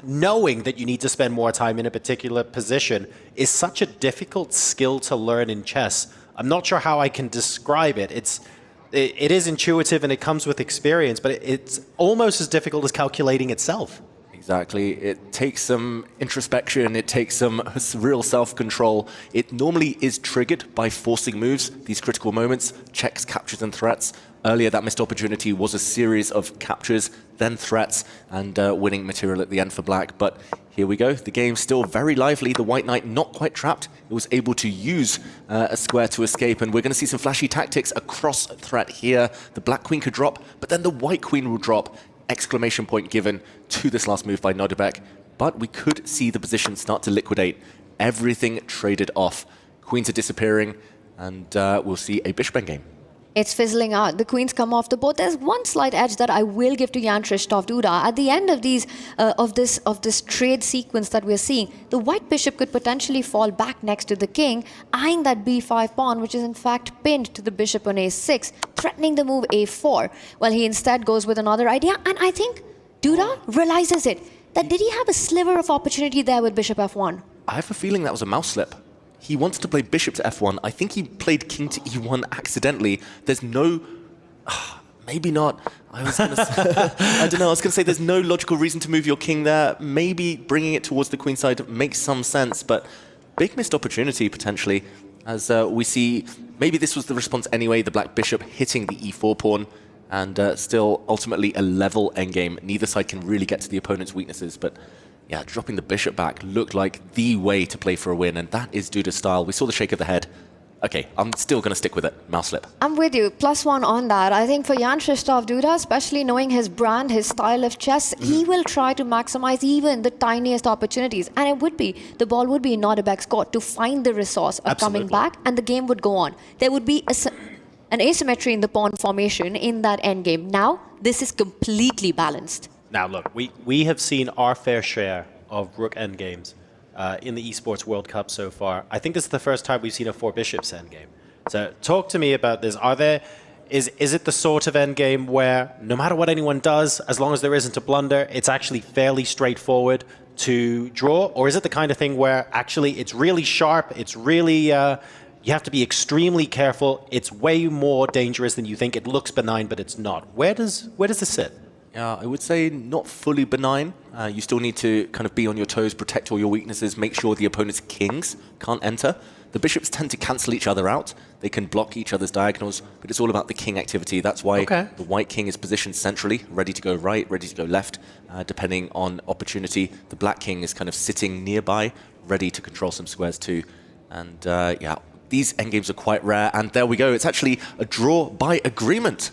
Knowing that you need to spend more time in a particular position is such a difficult skill to learn in chess. I'm not sure how I can describe it. It is intuitive and it comes with experience, but it's almost as difficult as calculating itself. Exactly. It takes some introspection. It takes some real self-control. It normally is triggered by forcing moves, these critical moments, checks, captures, and threats. Earlier, that missed opportunity was a series of captures, then threats, and winning material at the end for black. But here we go. The game's still very lively. The white knight not quite trapped. It was able to use a square to escape, and we're going to see some flashy tactics across threat here. The black queen could drop, but then the white queen will drop. Exclamation point given to this last move by Nodirbek. But we could see the position start to liquidate. Everything traded off. Queens are disappearing, and we'll see a bishop endgame. It's fizzling out. The queens come off the board. There's one slight edge that I will give to Jan Krzysztof Duda. At the end of these of this trade sequence that we're seeing, the white bishop could potentially fall back next to the king, eyeing that b5 pawn, which is in fact pinned to the bishop on a6, threatening the move a4. Well, he instead goes with another idea, and I think Duda realizes it. That did he have a sliver of opportunity there with bishop f1? I have a feeling that was a mouse slip. He wanted to play bishop to f1. I think he played king to e1 accidentally. There's no... maybe not. I was going to I don't know. I was going to say there's no logical reason to move your king there. Maybe bringing it towards the queen side makes some sense, but big missed opportunity potentially. As we see, maybe this was the response anyway, the black bishop hitting the e4 pawn, and still ultimately a level endgame. Neither side can really get to the opponent's weaknesses, but yeah, dropping the bishop back looked like the way to play for a win, and that is Duda's style. We saw the shake of the head. Okay, I'm still going to stick with it. Mouse slip. I'm with you. +1 on that. I think for Jan Krzysztof Duda, especially knowing his brand, his style of chess, he will try to maximize even the tiniest opportunities. And it would be, the ball would be in Nodirbek's court to find the resource of coming back, and the game would go on. There would be an asymmetry in the pawn formation in that endgame. Now, this is completely balanced. Now, look, we have seen our fair share of rook endgames in the Esports World Cup so far. I think this is the first time we've seen a 4 bishops endgame. So talk to me about this. Is it the sort of endgame where no matter what anyone does, as long as there isn't a blunder, it's actually fairly straightforward to draw? Or is it the kind of thing where actually it's really sharp, it's really... you have to be extremely careful. It's way more dangerous than you think. It looks benign, but it's not. Where does this sit? Yeah, I would say not fully benign. You still need to kind of be on your toes, protect all your weaknesses, make sure the opponent's kings can't enter. The bishops tend to cancel each other out. They can block each other's diagonals, but it's all about the king activity. That's why the white king is positioned centrally, ready to go right, ready to go left, depending on opportunity. The black king is kind of sitting nearby, ready to control some squares too. And yeah, these endgames are quite rare. And there we go. It's actually a draw by agreement.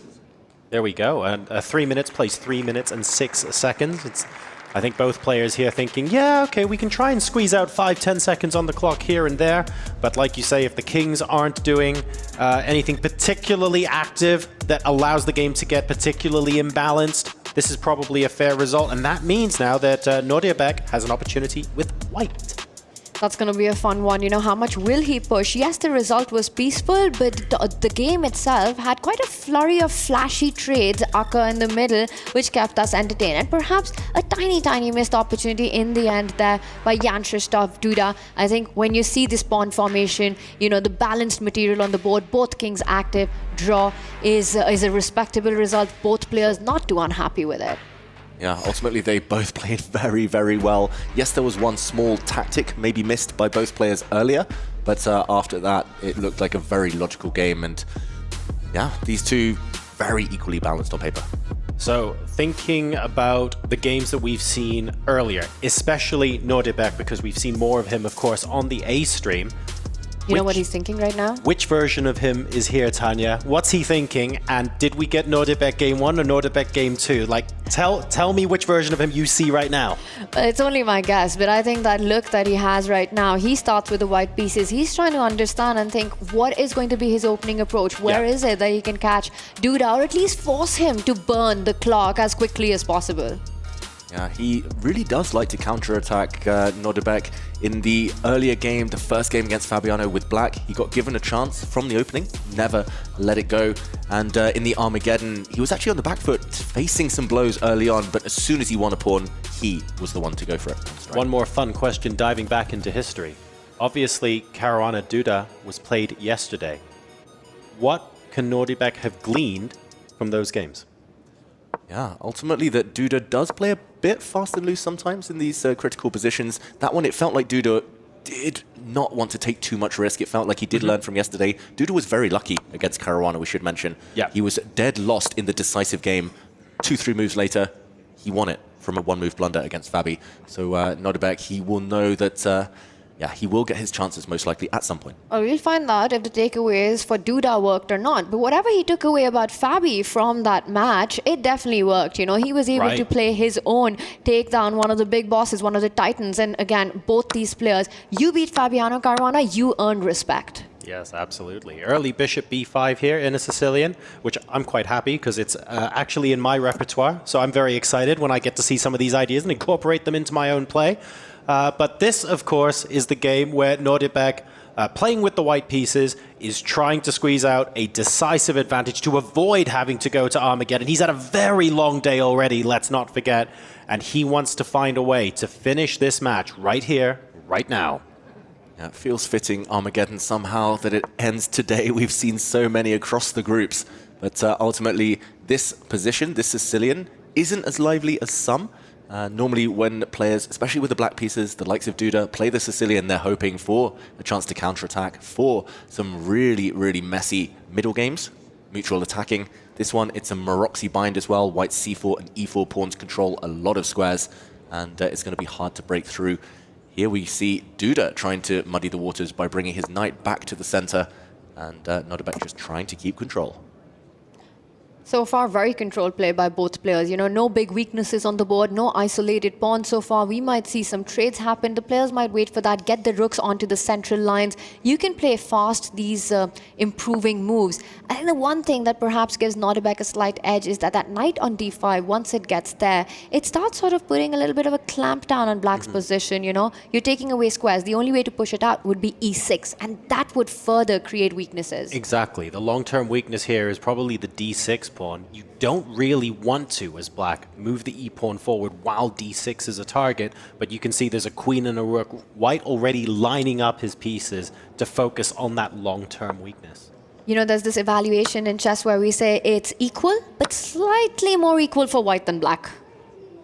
There we go, and 3 minutes plays 3 minutes and 6 seconds. I think both players here thinking, yeah, okay, we can try and squeeze out 5-10 seconds on the clock here and there, but like you say, if the kings aren't doing anything particularly active that allows the game to get particularly imbalanced, this is probably a fair result, and that means now that Nodirbek has an opportunity with white. That's going to be a fun one. You know, how much will he push? Yes, the result was peaceful, but the game itself had quite a flurry of flashy trades occur in the middle, which kept us entertained. And perhaps a tiny missed opportunity in the end there by Jan Krzysztof Duda. I think when you see this pawn formation, you know, the balanced material on the board, both kings active, draw is a respectable result. Both players not too unhappy with it. Yeah, ultimately they both played very, very well. Yes, there was one small tactic maybe missed by both players earlier, but after that it looked like a very logical game, and yeah, these two very equally balanced on paper. So thinking about the games that we've seen earlier, especially Nodirbek, because we've seen more of him, of course, on the A stream. You know what he's thinking right now? Which version of him is here, Tanya? What's he thinking? And did we get Nodirbek game 1 or Nodirbek game 2? Like, tell me which version of him you see right now. It's only my guess, but I think that look that he has right now, he starts with the white pieces. He's trying to understand and think what is going to be his opening approach. Where is it that he can catch Duda, or at least force him to burn the clock as quickly as possible? Yeah, he really does like to counterattack Nodirbek. In the earlier game, the first game against Fabiano with black, he got given a chance from the opening, never let it go. And in the Armageddon, he was actually on the back foot, facing some blows early on, but as soon as he won a pawn, he was the one to go for it. One more fun question diving back into history. Obviously, Caruana Duda was played yesterday. What can Nodirbek have gleaned from those games? Yeah, ultimately that Duda does play a bit fast and loose sometimes in these critical positions. That one, it felt like Duda did not want to take too much risk. It felt like he did learn from yesterday. Duda was very lucky against Caruana, we should mention. Yeah. He was dead lost in the decisive game. 2-3 moves later, he won it from a one-move blunder against Fabi. So Nodirbek, he will know that yeah, he will get his chances most likely at some point. Well, we'll find out if the takeaways for Duda worked or not. But whatever he took away about Fabi from that match, it definitely worked. You know, he was able to play his own, take down one of the big bosses, one of the titans. And again, both these players, you beat Fabiano Caruana, you earned respect. Yes, absolutely. Early bishop b5 here in a Sicilian, which I'm quite happy because it's actually in my repertoire. So I'm very excited when I get to see some of these ideas and incorporate them into my own play. But this, of course, is the game where Nodirbek, playing with the white pieces, is trying to squeeze out a decisive advantage to avoid having to go to Armageddon. He's had a very long day already, let's not forget, and he wants to find a way to finish this match right here, right now. Yeah, it feels fitting, Armageddon, somehow, that it ends today. We've seen so many across the groups. But ultimately, this position, this Sicilian, isn't as lively as some. Normally when players, especially with the black pieces, the likes of Duda, play the Sicilian, they're hoping for a chance to counterattack, for some really, really messy middle games, mutual attacking. This one, it's a Maroczy bind as well. White c4 and e4 pawns control a lot of squares, and it's going to be hard to break through. Here we see Duda trying to muddy the waters by bringing his knight back to the center, and Nodirbek just trying to keep control. So far, very controlled play by both players. You know, no big weaknesses on the board, no isolated pawns so far. We might see some trades happen. The players might wait for that, get the rooks onto the central lines. You can play fast these improving moves. I think the one thing that perhaps gives Nodirbek a slight edge is that that knight on d5, once it gets there, it starts sort of putting a little bit of a clamp down on black's position, you know. You're taking away squares. The only way to push it out would be e6, and that would further create weaknesses. Exactly. The long-term weakness here is probably the d6 pawn. You don't really want to, as black, move the e-pawn forward while d6 is a target, but you can see there's a queen and a rook. White already lining up his pieces to focus on that long-term weakness. You know, there's this evaluation in chess where we say it's equal, but slightly more equal for white than black.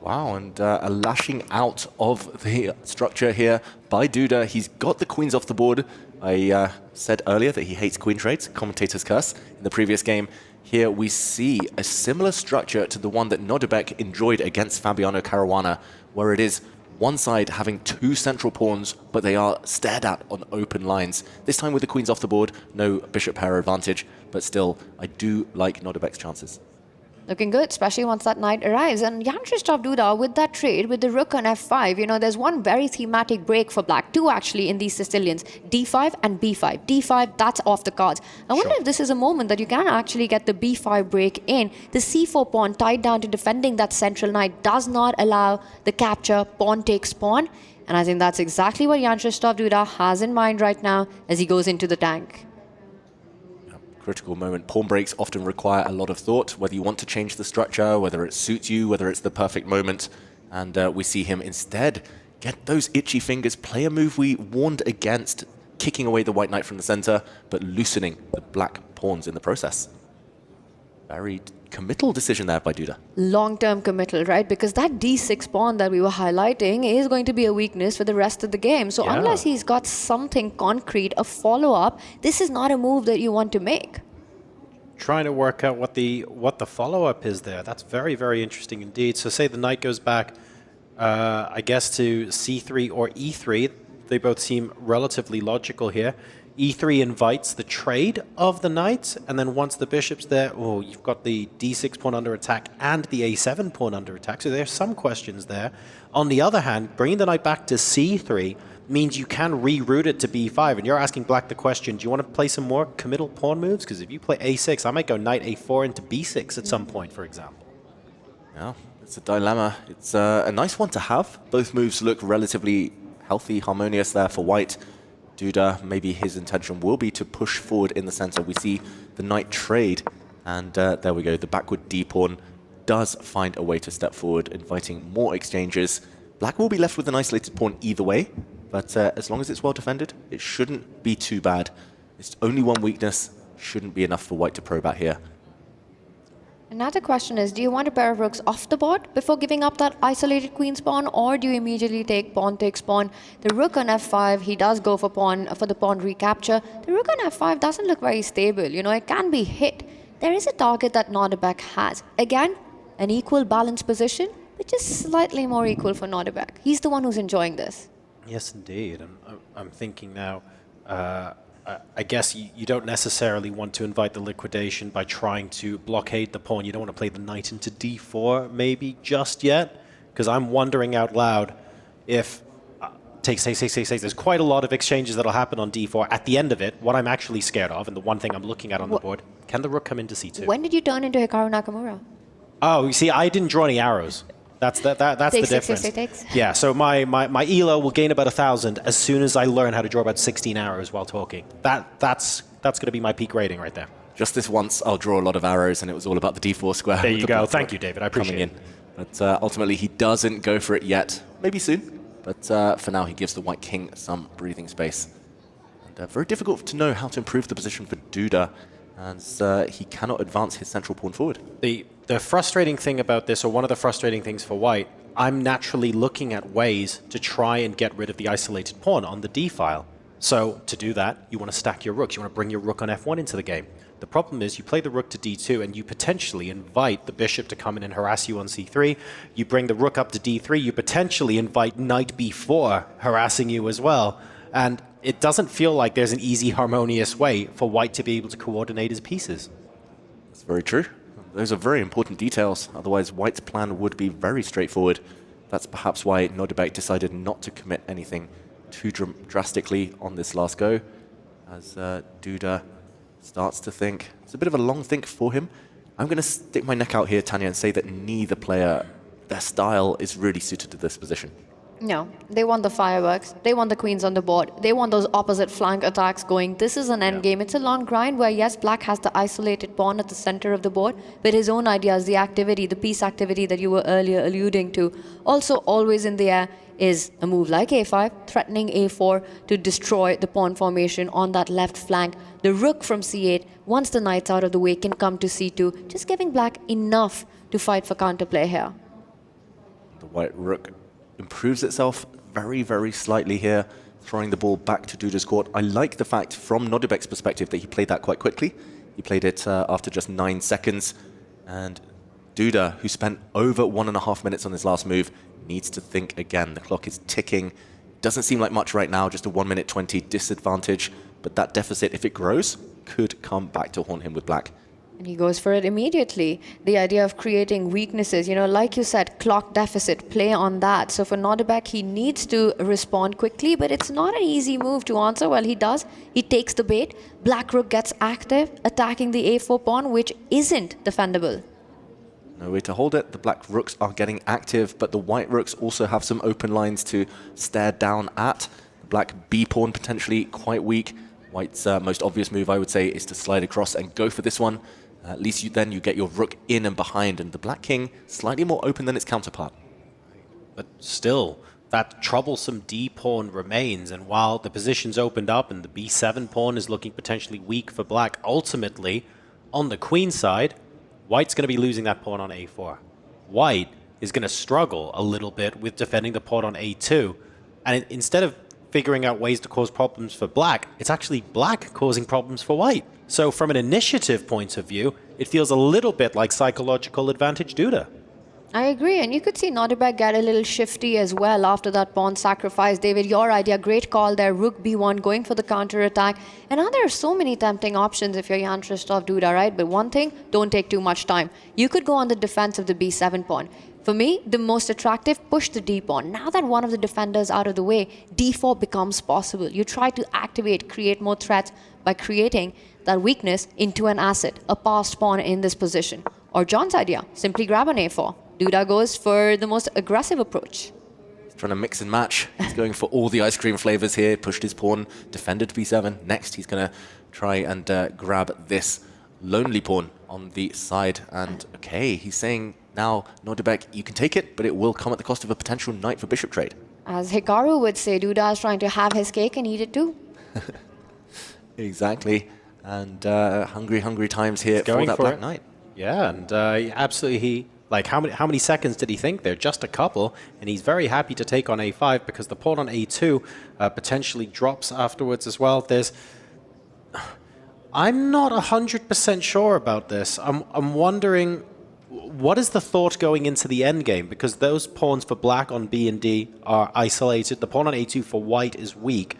Wow, and a lashing out of the structure here by Duda. He's got the queens off the board. I said earlier that he hates queen trades, commentator's curse, in the previous game. Here we see a similar structure to the one that Nodirbek enjoyed against Fabiano Caruana, where it is one side having two central pawns, but they are stared at on open lines. This time with the queens off the board, no bishop pair advantage, but still, I do like Nodirbek's chances. Looking good, especially once that knight arrives. And Jan-Krzysztof Duda, with that trade, with the rook on f5, you know, there's one very thematic break for black, two actually in these Sicilians, d5 and b5. d5, that's off the cards. I wonder if this is a moment that you can actually get the b5 break in. The c4 pawn tied down to defending that central knight does not allow the capture, pawn takes pawn. And I think that's exactly what Jan-Krzysztof Duda has in mind right now as he goes into the tank. Critical moment. Pawn breaks often require a lot of thought, whether you want to change the structure, whether it suits you, whether it's the perfect moment. And we see him instead get those itchy fingers, play a move we warned against, kicking away the white knight from the center, but loosening the black pawns in the process. Very committal decision there by Duda. Long-term committal, right? Because that d6 pawn that we were highlighting is going to be a weakness for the rest of the game. So unless he's got something concrete, a follow-up, this is not a move that you want to make. Trying to work out what the follow-up is there. That's very, very interesting indeed. So say the knight goes back, I guess, to c3 or e3. They both seem relatively logical here. e3 invites the trade of the knight, and then once the bishop's there, oh, you've got the d6 pawn under attack and the a7 pawn under attack. So there's some questions there. On the other hand, bringing the knight back to c3 means you can reroute it to b5. And you're asking black the question, do you want to play some more committal pawn moves? Because if you play a6, I might go knight a4 into b6 at some point, for example. Yeah, It's a dilemma. It's a nice one to have. Both moves look relatively healthy, harmonious there for white. Duda, maybe his intention will be to push forward in the center. We see the knight trade, and there we go. The backward d-pawn does find a way to step forward, inviting more exchanges. Black will be left with an isolated pawn either way, but as long as it's well defended, it shouldn't be too bad. It's only one weakness, shouldn't be enough for white to probe out here. Another question is, do you want a pair of rooks off the board before giving up that isolated queen's pawn, or do you immediately take pawn takes pawn? The rook on f5, he does go for the pawn recapture. The rook on f5 doesn't look very stable. You know, it can be hit. There is a target that Nodirbek has. Again, an equal balanced position, which is slightly more equal for Nodirbek. He's the one who's enjoying this. Yes, indeed. I'm thinking now, I guess you don't necessarily want to invite the liquidation by trying to blockade the pawn. You don't want to play the knight into d4 maybe just yet, because I'm wondering out loud if takes, there's quite a lot of exchanges that'll happen on d4. At the end of it, what I'm actually scared of, and the one thing I'm looking at on the board, can the rook come into c2? When did you turn into Hikaru Nakamura? Oh, you see, I didn't draw any arrows. That's the difference. Yeah, so my elo will gain about 1,000 as soon as I learn how to draw about 16 arrows while talking. That's going to be my peak rating right there. Just this once, I'll draw a lot of arrows, and it was all about the d4 square. There you go. Thank you, David. I appreciate it. But ultimately, he doesn't go for it yet. Maybe soon. But for now, he gives the white king some breathing space. And very difficult to know how to improve the position for Duda, as he cannot advance his central pawn forward. The frustrating thing about this, or one of the frustrating things for white, I'm naturally looking at ways to try and get rid of the isolated pawn on the d file. So to do that, you want to stack your rooks. You want to bring your rook on f1 into the game. The problem is you play the rook to d2 and you potentially invite the bishop to come in and harass you on c3. You bring the rook up to d3, you potentially invite knight b4 harassing you as well. And it doesn't feel like there's an easy, harmonious way for white to be able to coordinate his pieces. That's very true. Those are very important details. Otherwise, white's plan would be very straightforward. That's perhaps why Nodirbek decided not to commit anything too drastically on this last go, as Duda starts to think. It's a bit of a long think for him. I'm going to stick my neck out here, Tanya, and say that neither player, their style is really suited to this position. No, they want the fireworks. They want the queens on the board. They want those opposite flank attacks going. This is an endgame. It's a long grind where, yes, black has the isolated pawn at the center of the board, but his own ideas, the activity, the piece activity that you were earlier alluding to, also always in the air is a move like a5, threatening a4 to destroy the pawn formation on that left flank. The rook from c8, once the knight's out of the way, can come to c2, just giving black enough to fight for counterplay here. The white rook improves itself very, very slightly here, throwing the ball back to Duda's court. I like the fact, from Nodirbek's perspective, that he played that quite quickly. He played it after just 9 seconds. And Duda, who spent over 1.5 minutes on his last move, needs to think again. The clock is ticking. Doesn't seem like much right now, just a 1 minute 20 disadvantage. But that deficit, if it grows, could come back to haunt him with black. And he goes for it immediately. The idea of creating weaknesses, you know, like you said, clock deficit, play on that. So for Nodirbek, he needs to respond quickly, but it's not an easy move to answer. Well, he does. He takes the bait. Black rook gets active, attacking the a4 pawn, which isn't defendable. No way to hold it. The black rooks are getting active, but the white rooks also have some open lines to stare down at. The black b pawn potentially quite weak. White's most obvious move, I would say, is to slide across and go for this one. At least you get your rook in and behind, and the black king slightly more open than its counterpart. But still, that troublesome d pawn remains, and while the position's opened up and the b7 pawn is looking potentially weak for black, ultimately, on the queen side, white's going to be losing that pawn on a4. White is going to struggle a little bit with defending the pawn on a2, and instead of figuring out ways to cause problems for black, it's actually black causing problems for white. So from an initiative point of view, it feels a little bit like psychological advantage Duda. I agree, and you could see Nodirbek get a little shifty as well after that pawn sacrifice. David, your idea, great call there, rook b1, going for the counter-attack. And now there are so many tempting options if you're Jan Krzysztof Duda, right? But one thing, don't take too much time. You could go on the defense of the b7 pawn. For me, the most attractive, push the d pawn. Now that one of the defenders out of the way, d4 becomes possible. You try to activate, create more threats by creating that weakness into an asset, a passed pawn in this position. Or John's idea, simply grab an a4. Duda goes for the most aggressive approach. Trying to mix and match. He's going for all the ice cream flavors here. Pushed his pawn, defended to b7. Next, he's going to try and grab this lonely pawn on the side. And okay, he's saying now, Nodirbek, you can take it, but it will come at the cost of a potential knight for bishop trade. As Hikaru would say, Duda is trying to have his cake and eat it too. Exactly. And hungry times here for that black knight. Yeah, and absolutely like how many seconds did he think there? Just a couple, and he's very happy to take on a5 because the pawn on a2 potentially drops afterwards as well. I'm not 100% sure about this. I'm wondering, what is the thought going into the endgame? Because those pawns for black on B and D are isolated. The pawn on a2 for white is weak.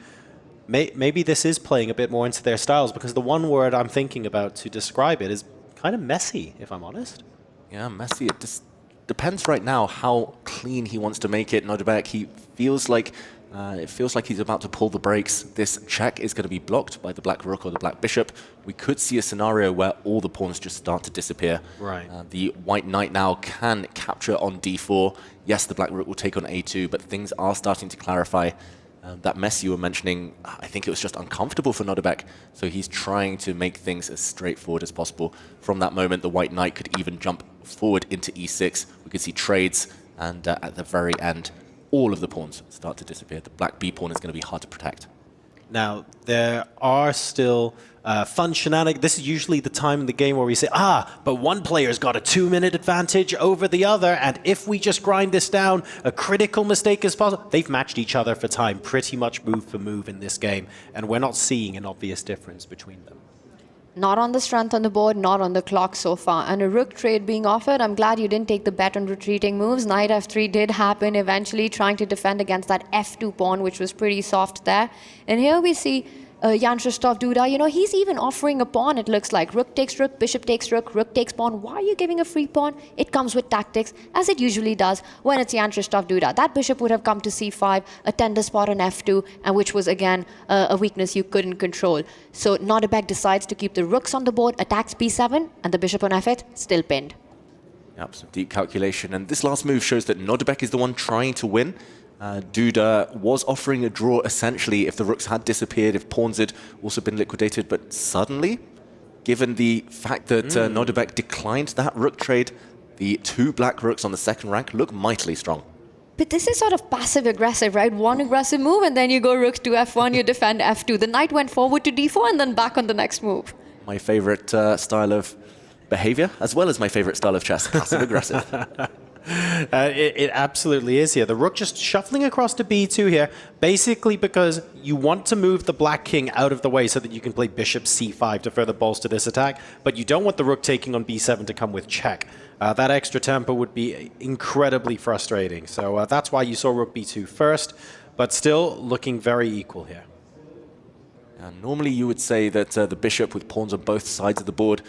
Maybe this is playing a bit more into their styles, because the one word I'm thinking about to describe it is kind of messy, if I'm honest. Yeah, messy. It just depends right now how clean he wants to make it. Nodirbek, he feels like it feels like he's about to pull the brakes. This check is going to be blocked by the black rook or the black bishop. We could see a scenario where all the pawns just start to disappear. Right. The white knight now can capture on d4. Yes, the black rook will take on a2, but things are starting to clarify. That mess you were mentioning, I think it was just uncomfortable for Nodirbek, so he's trying to make things as straightforward as possible. From that moment, the white knight could even jump forward into e6. We could see trades, and at the very end, all of the pawns start to disappear. The black b pawn is going to be hard to protect. Now, there are still fun shenanigans. This is usually the time in the game where we say, but one player's got a 2-minute advantage over the other, and if we just grind this down, a critical mistake is possible. They've matched each other for time, pretty much move for move in this game, and we're not seeing an obvious difference between them. Not on the strength on the board, not on the clock so far. And a rook trade being offered. I'm glad you didn't take the bet on retreating moves. Knight f3 did happen eventually, trying to defend against that f2 pawn, which was pretty soft there. And here we see Jan Krzysztof Duda, you know, he's even offering a pawn, it looks like. Rook takes rook, bishop takes rook takes pawn. Why are you giving a free pawn? It comes with tactics, as it usually does when it's Jan Krzysztof Duda. That bishop would have come to c5, a tender spot on f2, and which was, again, a weakness you couldn't control. So Nodirbek decides to keep the rooks on the board, attacks b7, and the bishop on f8, still pinned. Yep, some deep calculation. And this last move shows that Nodirbek is the one trying to win. Duda was offering a draw, essentially, if the rooks had disappeared, if pawns had also been liquidated. But suddenly, given the fact that Nodirbek declined that rook trade, the two black rooks on the second rank look mightily strong. But this is sort of passive-aggressive, right? One aggressive move, and then you go rook to f1, you defend f2. The knight went forward to d4, and then back on the next move. My favorite style of behavior, as well as my favorite style of chess, passive-aggressive. It absolutely is here. The rook just shuffling across to b2 here, basically because you want to move the black king out of the way so that you can play bishop c5 to further bolster this attack, but you don't want the rook taking on b7 to come with check. That extra tempo would be incredibly frustrating. So that's why you saw rook b2 first, but still looking very equal here. Normally you would say that the bishop with pawns on both sides of the board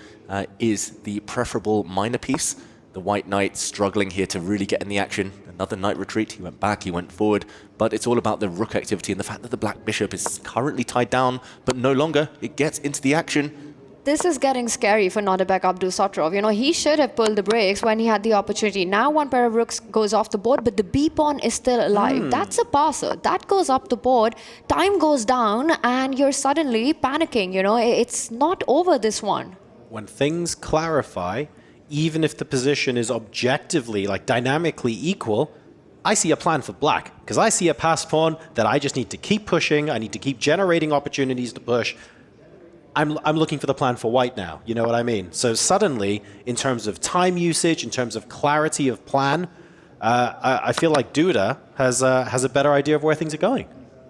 is the preferable minor piece. The white knight struggling here to really get in the action. Another knight retreat. He went back, he went forward. But it's all about the rook activity and the fact that the black bishop is currently tied down, but no longer. It gets into the action. This is getting scary for Nodirbek Abdusattorov. You know, he should have pulled the brakes when he had the opportunity. Now one pair of rooks goes off the board, but the B pawn is still alive. That's a passer. That goes up the board. Time goes down, and you're suddenly panicking. You know, it's not over, this one. When things clarify, even if the position is objectively, like dynamically equal, I see a plan for black, because I see a passed pawn that I just need to keep pushing. I need to keep generating opportunities to push. I'm looking for the plan for white now, you know what I mean? So suddenly, in terms of time usage, in terms of clarity of plan, I feel like Duda has a better idea of where things are going.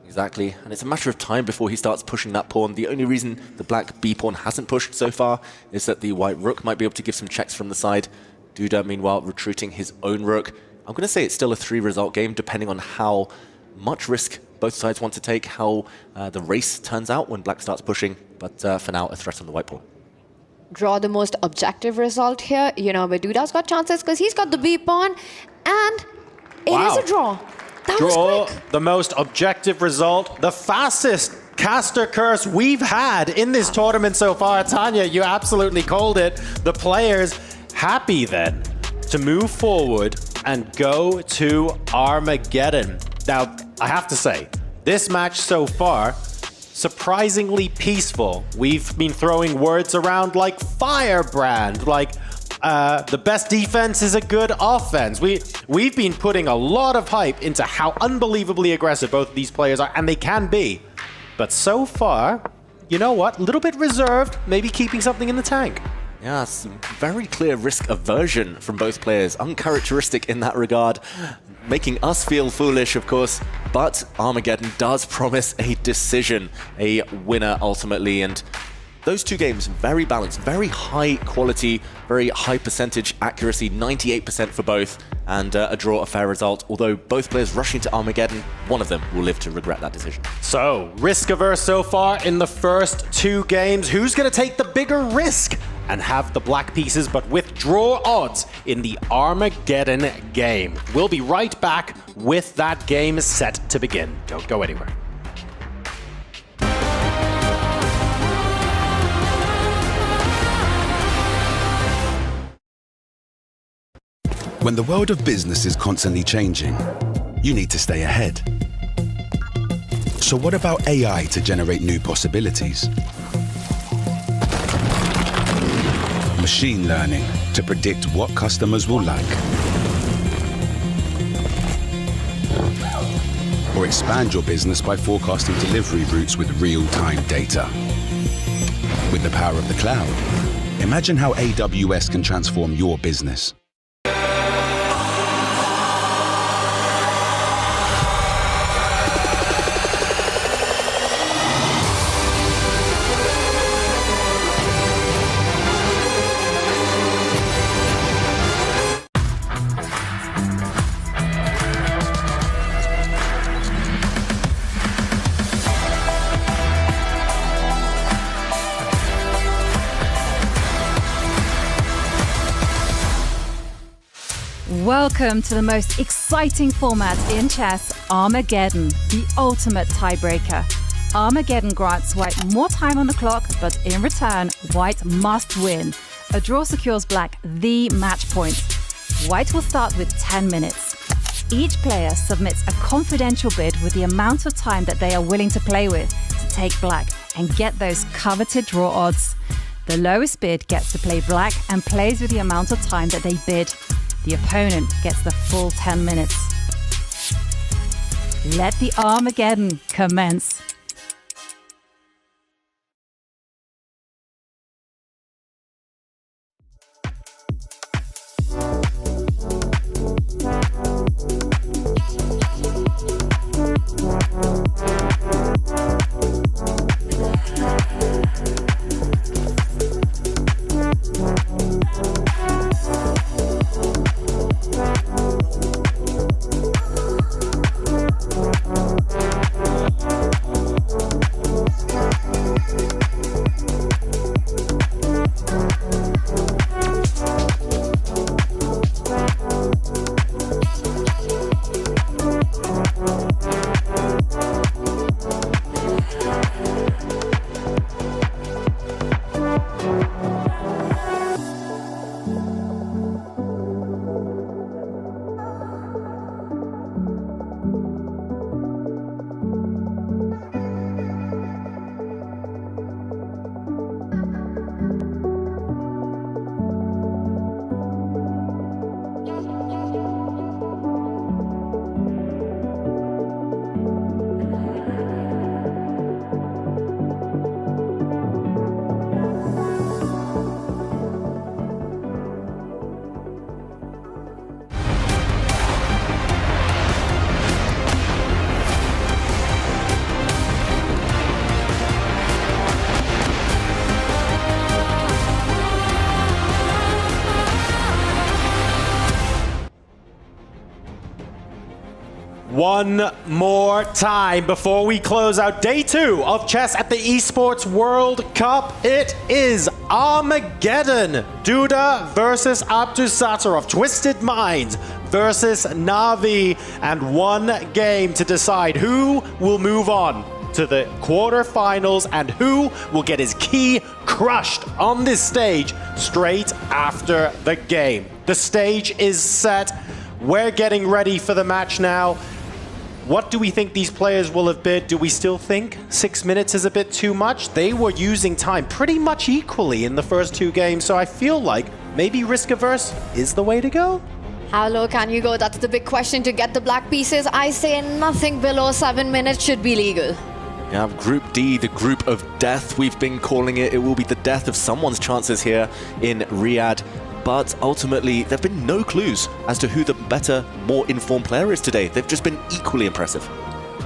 Exactly, and it's a matter of time before he starts pushing that pawn. The only reason the black b pawn hasn't pushed so far is that the white rook might be able to give some checks from the side. Duda, meanwhile, retreating his own rook. I'm going to say it's still a 3-result game, depending on how much risk both sides want to take, how the race turns out when black starts pushing. But for now, a threat on the white pawn. Draw the most objective result here, you know, but Duda's got chances because he's got the B pawn, and it is a draw. That was quick. The most objective result, the fastest caster curse we've had in this tournament so far. Tanya, you absolutely called it. The players happy then. to move forward and go to Armageddon. Now, I have to say, this match so far, surprisingly peaceful. We've been throwing words around like firebrand, like the best defense is a good offense. We've been putting a lot of hype into how unbelievably aggressive both of these players are, and they can be. But so far, you know what? A little bit reserved, maybe keeping something in the tank. Yeah, some very clear risk aversion from both players. Uncharacteristic in that regard. Making us feel foolish, of course. But Armageddon does promise a decision, a winner ultimately. And those two games, very balanced, very high quality, very high percentage accuracy, 98% for both. And a draw, a fair result. Although both players rushing to Armageddon, one of them will live to regret that decision. So, risk averse so far in the first two games. Who's going to take the bigger risk and have the black pieces but with draw odds in the Armageddon game? We'll be right back with that game set to begin. Don't go anywhere. When the world of business is constantly changing, you need to stay ahead. So what about AI to generate new possibilities? Machine learning to predict what customers will like. Or expand your business by forecasting delivery routes with real-time data. With the power of the cloud, imagine how AWS can transform your business. Welcome to the most exciting format in chess, Armageddon, the ultimate tiebreaker. Armageddon grants White more time on the clock, but in return, White must win. A draw secures Black the match point. White will start with 10 minutes. Each player submits a confidential bid with the amount of time that they are willing to play with to take Black and get those coveted draw odds. The lowest bid gets to play Black and plays with the amount of time that they bid. The opponent gets the full 10 minutes. Let the Armageddon commence. One more time before we close out day 2 of chess at the Esports World Cup. It is Armageddon. Duda versus Abdusattorov. Twisted Minds versus Navi. And one game to decide who will move on to the quarterfinals and who will get his key crushed on this stage straight after the game. The stage is set. We're getting ready for the match now. What do we think these players will have bid? Do we still think 6 minutes is a bit too much? They were using time pretty much equally in the first 2 games, so I feel like maybe risk averse is the way to go. How low can you go? That's the big question to get the black pieces. I say nothing below 7 minutes should be legal. Yeah, Group D, the group of death, we've been calling it. It will be the death of someone's chances here in Riyadh. But ultimately, there have been no clues as to who the better, more informed player is today. They've just been equally impressive.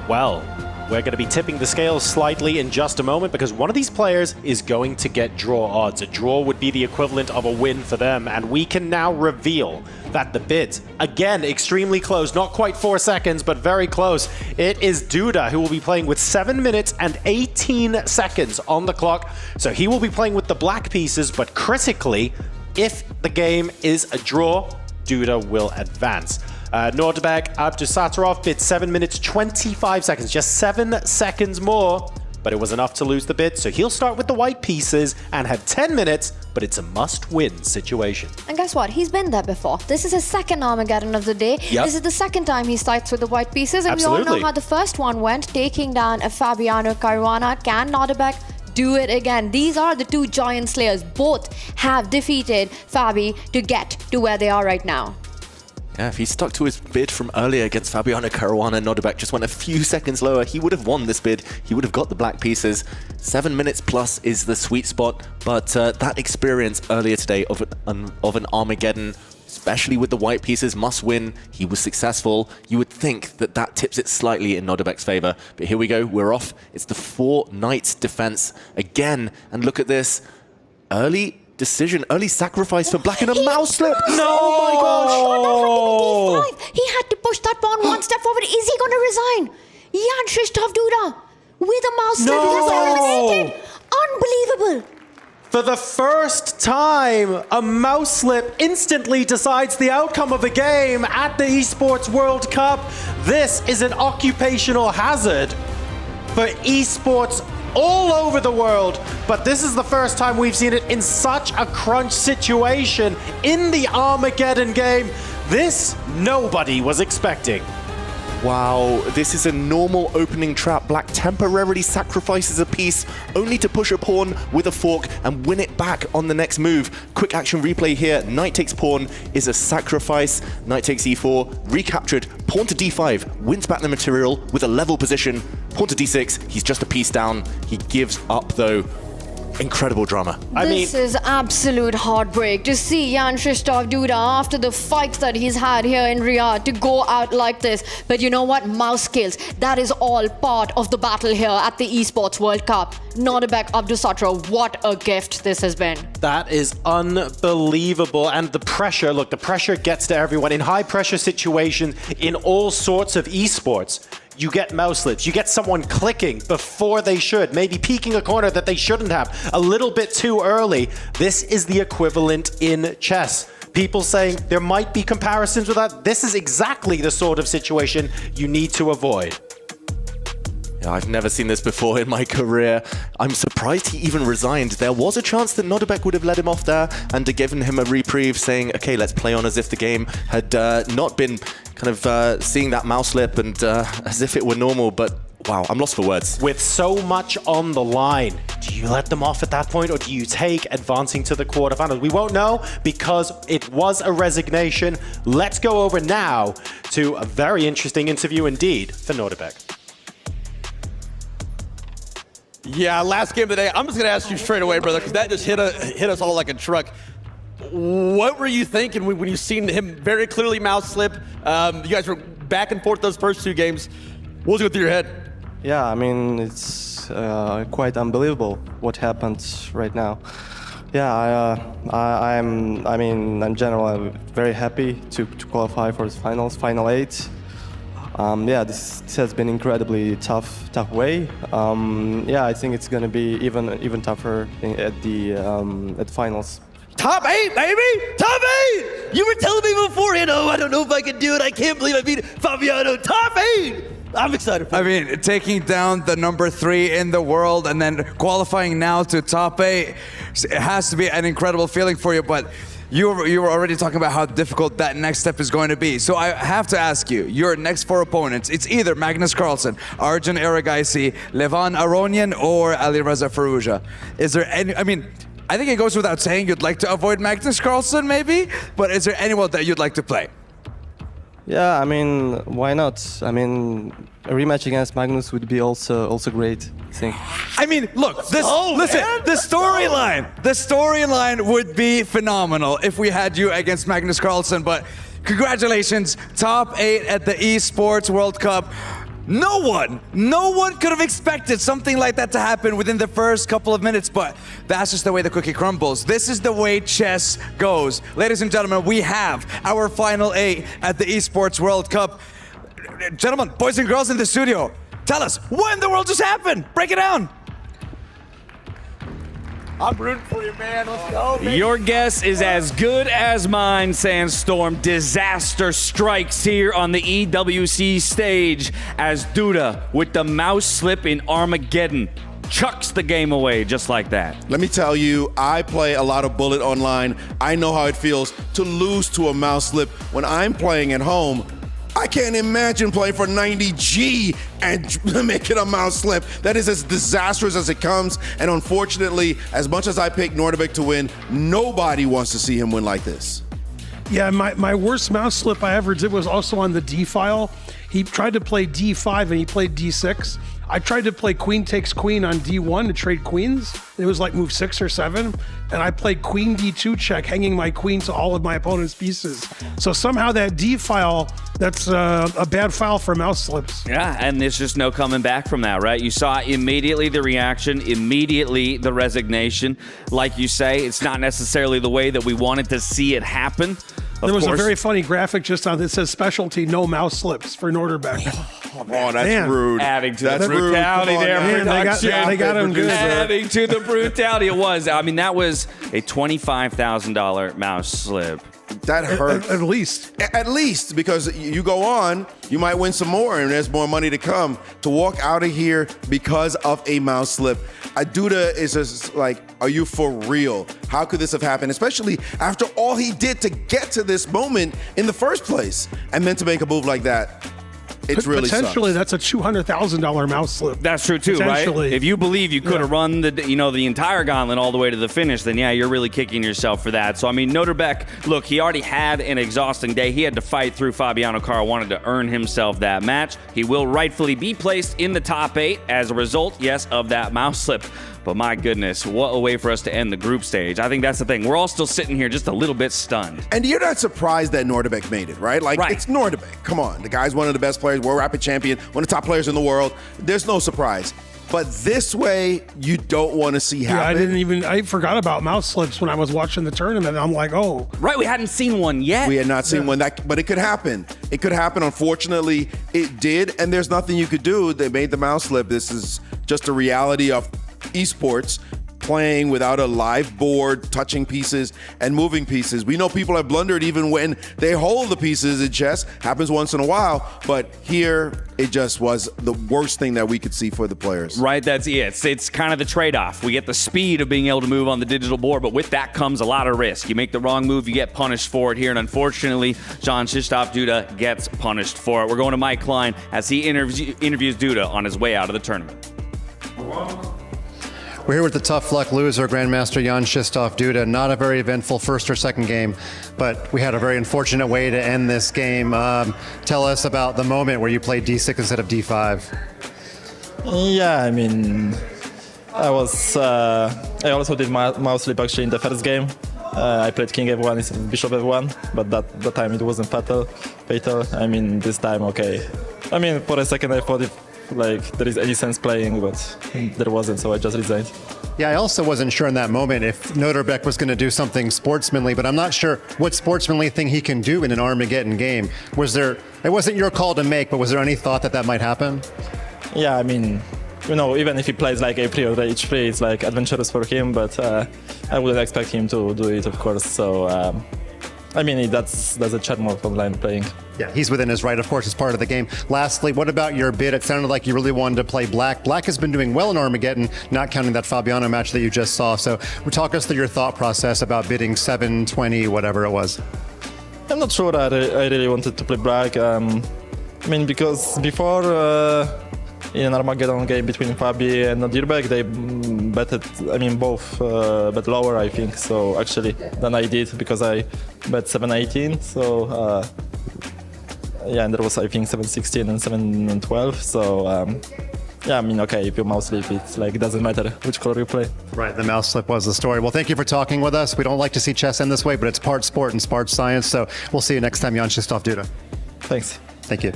Well, we're going to be tipping the scales slightly in just a moment because one of these players is going to get draw odds. A draw would be the equivalent of a win for them, and we can now reveal that the bids, again, extremely close, not quite 4 seconds, but very close. It is Duda who will be playing with 7 minutes and 18 seconds on the clock. So he will be playing with the black pieces, but critically, if the game is a draw, Duda will advance. Nodirbek, Abdusattorov bid 7 minutes, 25 seconds, just 7 seconds more, but it was enough to lose the bid. So he'll start with the white pieces and have 10 minutes, but it's a must-win situation. And guess what? He's been there before. This is his second Armageddon of the day. Yep. This is the second time he starts with the white pieces, and Absolutely. we all know how the first one went, taking down a Fabiano Caruana. Can Nodirbek do it again? These are the 2 giant slayers. Both have defeated Fabi to get to where they are right now. Yeah, if he stuck to his bid from earlier against Fabiano Caruana, Nodirbek just went a few seconds lower, he would have won this bid. He would have got the black pieces. 7 minutes plus is the sweet spot, but that experience earlier today of an Armageddon, especially with the white pieces, must win. He was successful. You would think that that tips it slightly in Nodirbek's favor. But here we go, we're off. It's the 4 knights defense again. And look at this. Early decision, early sacrifice for black and a mouse slip. No! Oh my gosh! What happened in D5? He had to push that pawn 1 step forward. Is he going to resign? Jan Krzysztof Duda with a mouse slip. He has eliminated. Unbelievable. For the first time, a mouse slip instantly decides the outcome of a game at the Esports World Cup. This is an occupational hazard for esports all over the world, but this is the first time we've seen it in such a crunch situation in the Armageddon game. This nobody was expecting. Wow, this is a normal opening trap. Black temporarily sacrifices a piece only to push a pawn with a fork and win it back on the next move. Quick action replay here. Knight takes pawn is a sacrifice. Knight takes e4, recaptured. Pawn to d5, wins back the material with a level position. Pawn to d6, he's just a piece down. He gives up though. Incredible drama. This is absolute heartbreak to see Jan Krzysztof Duda after the fights that he's had here in Riyadh to go out like this. But you know what? Mouse skills. That is all part of the battle here at the Esports World Cup. Nodirbek, Abdusattorov, what a gift this has been. That is unbelievable. And the pressure, look, the pressure gets to everyone. In high pressure situations, in all sorts of esports, you get mouse slips, you get someone clicking before they should, maybe peeking a corner that they shouldn't have, a little bit too early. This is the equivalent in chess. People saying there might be comparisons with that. This is exactly the sort of situation you need to avoid. Yeah, I've never seen this before in my career. I'm surprised he even resigned. There was a chance that Nodirbek would have let him off there and given him a reprieve, saying, okay, let's play on as if the game had not been kind of seeing that mouse slip and as if it were normal. But wow, I'm lost for words. With so much on the line, do you let them off at that point or do you take advancing to the quarterfinals? We won't know because it was a resignation. Let's go over now to a very interesting interview indeed for Nodirbek. Yeah, last game of the day. I'm just going to ask you straight away, brother, because that just hit us all like a truck. What were you thinking when you seen him very clearly mouse slip? You guys were back and forth those first 2 games. What was going through your head? Yeah, I mean, it's quite unbelievable what happened right now. Yeah, in general, I'm very happy to qualify for the finals, final 8. Yeah, this has been incredibly tough way. Yeah, I think it's gonna be even tougher at the finals. Top 8, baby! Top 8! You were telling me beforehand, oh, I don't know if I can do it. I can't believe I beat Fabiano. Top 8! I'm excited for I mean, taking down the number 3 in the world and then qualifying now to top 8, it has to be an incredible feeling for you. But you were already talking about how difficult that next step is going to be. So I have to ask you, your next 4 opponents, it's either Magnus Carlsen, Arjun Erigaisi, Levan Aronian, or Alireza Firouzja. Is there any, I mean, I think it goes without saying you'd like to avoid Magnus Carlsen maybe, but is there anyone that you'd like to play? Yeah, I mean, why not? I mean, a rematch against Magnus would be also great, I think. I mean, look, the storyline would be phenomenal if we had you against Magnus Carlsen, but congratulations, top 8 at the Esports World Cup. No one could have expected something like that to happen within the first couple of minutes, but that's just the way the cookie crumbles. This is the way chess goes. Ladies and gentlemen, we have our final 8 at the Esports World Cup. Gentlemen, boys and girls in the studio, tell us, what in the world just happened? Break it down. I'm rooting for you, man. Let's go, baby. Your guess is as good as mine, Sandstorm. Disaster strikes here on the EWC stage as Duda, with the mouse slip in Armageddon, chucks the game away just like that. Let me tell you, I play a lot of Bullet online. I know how it feels to lose to a mouse slip. When I'm playing at home, I can't imagine playing for 90G and making a mouse slip. That is as disastrous as it comes. And unfortunately, as much as I picked Nodirbek to win, nobody wants to see him win like this. Yeah, my worst mouse slip I ever did was also on the D file. He tried to play D5 and he played D6. I tried to play queen takes queen on D1 to trade queens. It was like move 6 or 7. And I played queen D2 check, hanging my queen to all of my opponent's pieces. So somehow that D file, that's a bad file for mouse slips. Yeah, and there's just no coming back from that, right? You saw immediately the reaction, immediately the resignation. Like you say, it's not necessarily the way that we wanted to see it happen. There was a very funny graphic just on that says specialty, no mouse slips for Nodirbek. Oh, that's rude. Adding to the brutality there. Man, they got him good. Adding to the brutality. It was. I mean, that was a $25,000 mouse slip. That hurts. At least. At least, because you go on, you might win some more, and there's more money to come. To walk out of here because of a mouse slip, Duda is just like, are you for real? How could this have happened? Especially after all he did to get to this moment in the first place. And then to make a move like that, it's really potentially sucks. that's a $200,000 mouse slip. That's true too, right? If you believe you could have run the entire gauntlet all the way to the finish, then yeah, you're really kicking yourself for that. So I mean, Nodirbek, look, he already had an exhausting day. He had to fight through Fabiano Caruana to earn himself that match. He will rightfully be placed in the top 8 as a result, yes, of that mouse slip. But my goodness, what a way for us to end the group stage. I think that's the thing. We're all still sitting here just a little bit stunned. And you're not surprised that Nodirbek made it, right? Like, it's Nodirbek. Come on. The guy's one of the best players, World Rapid Champion, one of the top players in the world. There's no surprise. But this way, you don't want to see happen. I forgot about mouse slips when I was watching the tournament. I'm like, oh. Right, we hadn't seen one yet. We had not seen one, but it could happen. It could happen. Unfortunately, it did, and there's nothing you could do. They made the mouse slip. This is just a reality of esports, playing without a live board, touching pieces and moving pieces. We know people have blundered even when they hold the pieces in chess. Happens once in a while, but here it just was the worst thing that we could see for the players. Right, that's it. It's kind of the trade-off. We get the speed of being able to move on the digital board, but with that comes a lot of risk. You make the wrong move, you get punished for it here, and unfortunately, Jean-Christophe Duda gets punished for it. We're going to Mike Klein as he interviews Duda on his way out of the tournament. We're here with the tough luck loser, Grandmaster Jan-Krzysztof Duda. Not a very eventful first or second game, but we had a very unfortunate way to end this game. Tell us about the moment where you played D6 instead of D5. Yeah, I mean, I also did mouse slip actually in the first game. I played King F1 instead of Bishop F1, but that time it wasn't fatal. I mean, this time, okay. I mean, for a second I thought there is any sense playing, but there wasn't, so I just resigned. Yeah, I also wasn't sure in that moment if Nodirbek was going to do something sportsmanly, but I'm not sure what sportsmanly thing he can do in an Armageddon game. It wasn't your call to make, but was there any thought that might happen? Yeah, I mean, even if he plays like A3 or H3, it's like adventurous for him, but I wouldn't expect him to do it, of course. So I mean, that's a charm of online playing. Yeah, he's within his right, of course, as part of the game. Lastly, what about your bid? It sounded like you really wanted to play Black. Black has been doing well in Armageddon, not counting that Fabiano match that you just saw. So talk us through your thought process about bidding 720, whatever it was. I'm not sure I really wanted to play Black. I mean, because before in an Armageddon game between Fabi and Nodirbek, they betted, I mean, both bet lower, I think. So actually, than I did because I bet 718. So yeah, and there was, I think, 716 and 712. So yeah, I mean, okay, if you mouse slip, it's like, it doesn't matter which color you play. Right, the mouse slip was the story. Well, thank you for talking with us. We don't like to see chess end this way, but it's part sport and part science. So we'll see you next time, Jan Krzysztof Duda. Thanks. Thank you.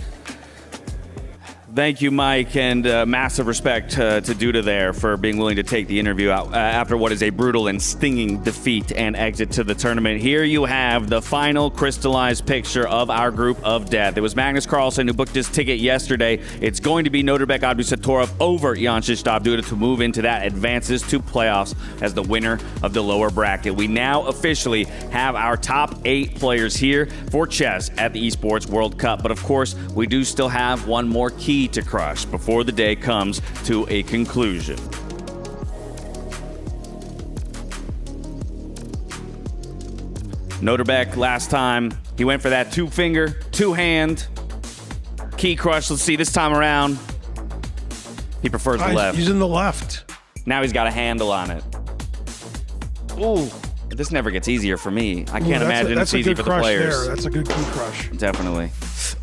Thank you, Mike, and massive respect to Duda there for being willing to take the interview out after what is a brutal and stinging defeat and exit to the tournament. Here you have the final crystallized picture of our group of death. It was Magnus Carlsen who booked his ticket yesterday. It's going to be Nodirbek Abdusattorov over Jan Krzysztof Duda to move into that advances to playoffs as the winner of the lower bracket. We now officially have our top 8 players here for chess at the Esports World Cup. But of course, we do still have one more key to crush before the day comes to a conclusion. Nodirbek last time, he went for that 2-finger, 2-hand key crush. Let's see this time around. He prefers the left. He's in the left. Now he's got a handle on it. Ooh, this never gets easier for me. I can't imagine it's easy for the players. That's a good key crush. Definitely.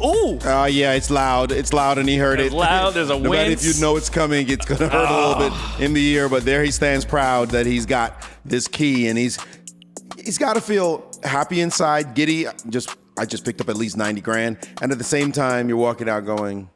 Ooh! Yeah, it's loud. It's loud, and he heard it. It's loud. There's a no matter wince. if you know it's coming, it's going to hurt a little bit in the ear, but there he stands proud that he's got this key, and he's got to feel happy inside, giddy. I just picked up at least 90 grand, and at the same time, you're walking out going,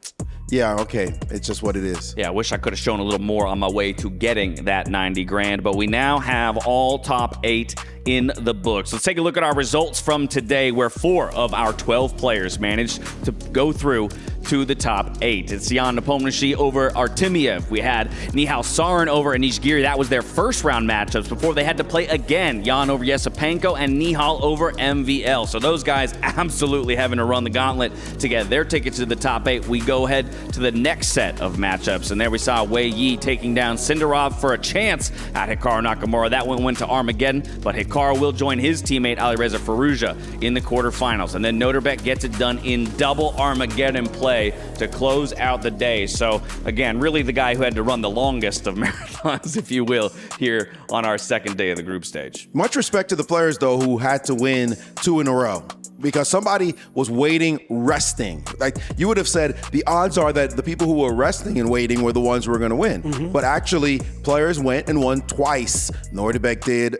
yeah, okay, it's just what it is. Yeah, I wish I could have shown a little more on my way to getting that 90 grand, but we now have all top 8 in the books. Let's take a look at our results from today, where 4 of our 12 players managed to go through to the top 8. It's Jan Nepomniachtchi over Artemiev. We had Nihal Sarin over Anish Giri. That was their first round matchups before they had to play again. Jan over Yesipenko and Nihal over MVL. So those guys absolutely having to run the gauntlet to get their tickets to the top 8. We go ahead to the next set of matchups, and there we saw Wei Yi taking down Sindarov for a chance at Hikaru Nakamura. That one went to Armageddon, but Hikaru will join his teammate Alireza Firouzja in the quarterfinals. And then Nodirbek gets it done in double Armageddon play to close out the day. So again, really the guy who had to run the longest of marathons, if you will, here on our second day of the group stage. Much respect to the players, though, who had to win 2 in a row, because somebody was waiting, resting. Like, you would have said the odds are that the people who were resting and waiting were the ones who were going to win. But actually, players went and won twice. Nodirbek did,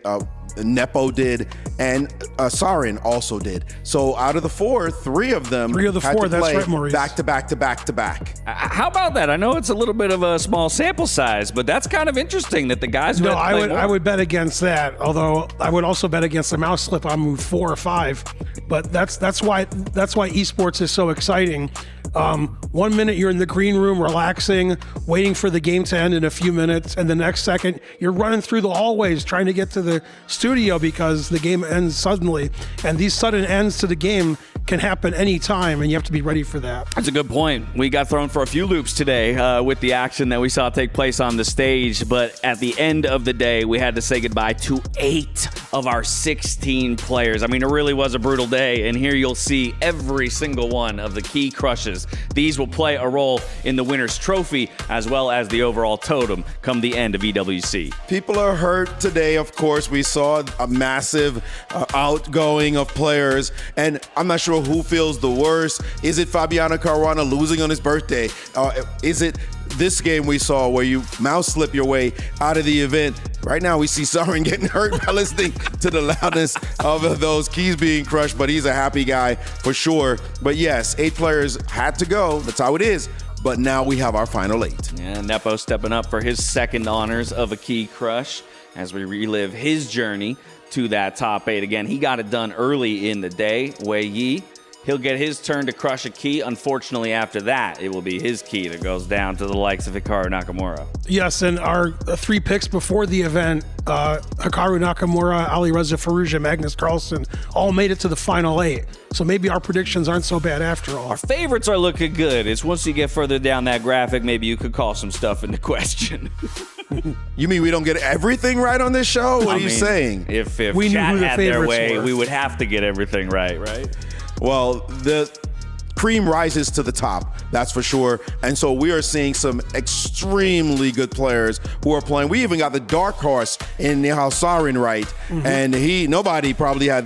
Nepo did, and Sarin also did. So out of the 4, 3 of them had to that's play right, Maurice. back to back to back to back. How about that? I know it's a little bit of a small sample size, but that's kind of interesting that the guys who had to play more. I would bet against that. Although I would also bet against the mouse slip on move 4 or 5. But that's why esports is so exciting. 1 minute you're in the green room relaxing, waiting for the game to end in a few minutes, and the next second you're running through the hallways trying to get to the studio because the game ends suddenly. And these sudden ends to the game can happen anytime, and you have to be ready for that. That's a good point. We got thrown for a few loops today with the action that we saw take place on the stage, but at the end of the day, we had to say goodbye to 8 of our 16 players. I mean, it really was a brutal day, and here you'll see every single one of the key crushes. These will play a role in the winner's trophy as well as the overall totem come the end of EWC. People are hurt today, of course. We saw a massive outgoing of players, and I'm not sure who feels the worst. Is it Fabiano Caruana losing on his birthday? Is it this game we saw where you mouse slip your way out of the event? Right now we see Sarin getting hurt by listening to the loudness of those keys being crushed, but he's a happy guy for sure. But yes, 8 players had to go. That's how it is. But now we have our final 8. And Nepo stepping up for his second honors of a key crush as we relive his journey to that top 8. Again, he got it done early in the day. Wei Yi He'll get his turn to crush a key. Unfortunately, after that, it will be his key that goes down to the likes of Hikaru Nakamura. Yes, and our 3 picks before the event, Hikaru Nakamura, Alireza Firouzja, Magnus Carlsen, all made it to the final 8. So maybe our predictions aren't so bad after all. Our favorites are looking good. It's once you get further down that graphic, maybe you could call some stuff into question. You mean we don't get everything right on this show? What are you saying? If we chat had their way, we would have to get everything right? Well, the cream rises to the top, that's for sure. And so we are seeing some extremely good players who are playing. We even got the dark horse in Nihal Sarin, right? And nobody probably had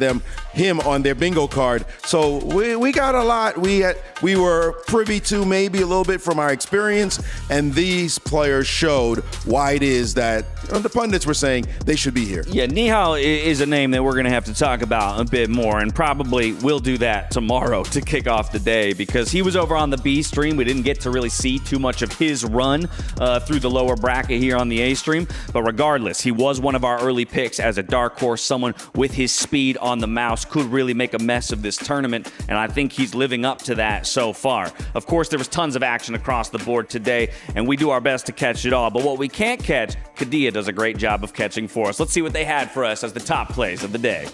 him on their bingo card. So we got a lot. We were privy to maybe a little bit from our experience, and these players showed why it is that the pundits were saying they should be here. Yeah, Nihal is a name that we're going to have to talk about a bit more, and probably we'll do that tomorrow to kick off the day, because he was over on the B stream. We didn't get to really see too much of his run through the lower bracket here on the A stream, but regardless, he was one of our early picks as a dark horse, someone with his speed on the mouse could really make a mess of this tournament, and I think he's living up to that so far. Of course, there was tons of action across the board today, and we do our best to catch it all, but what we can't catch, Kadia does a great job of catching for us. Let's see what they had for us as the top plays of the day.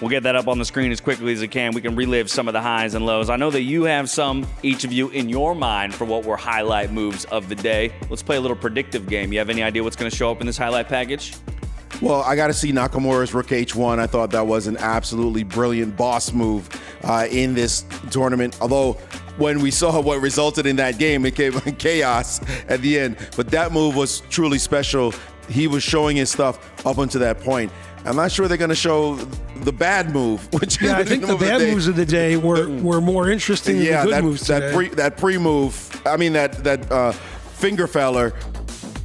We'll get that up on the screen as quickly as we can. We can relive some of the highs and lows. I know that you have some, each of you, in your mind for what were highlight moves of the day. Let's play a little predictive game. You have any idea what's going to show up in this highlight package? Well, I got to see Nakamura's Rook H1. I thought that was an absolutely brilliant boss move in this tournament. Although when we saw what resulted in that game, it came chaos at the end. But that move was truly special. He was showing his stuff up until that point. I'm not sure they're going to show the bad move. Which I think the bad moves of the day were more interesting than the good moves today. That pre-move, I mean that finger feller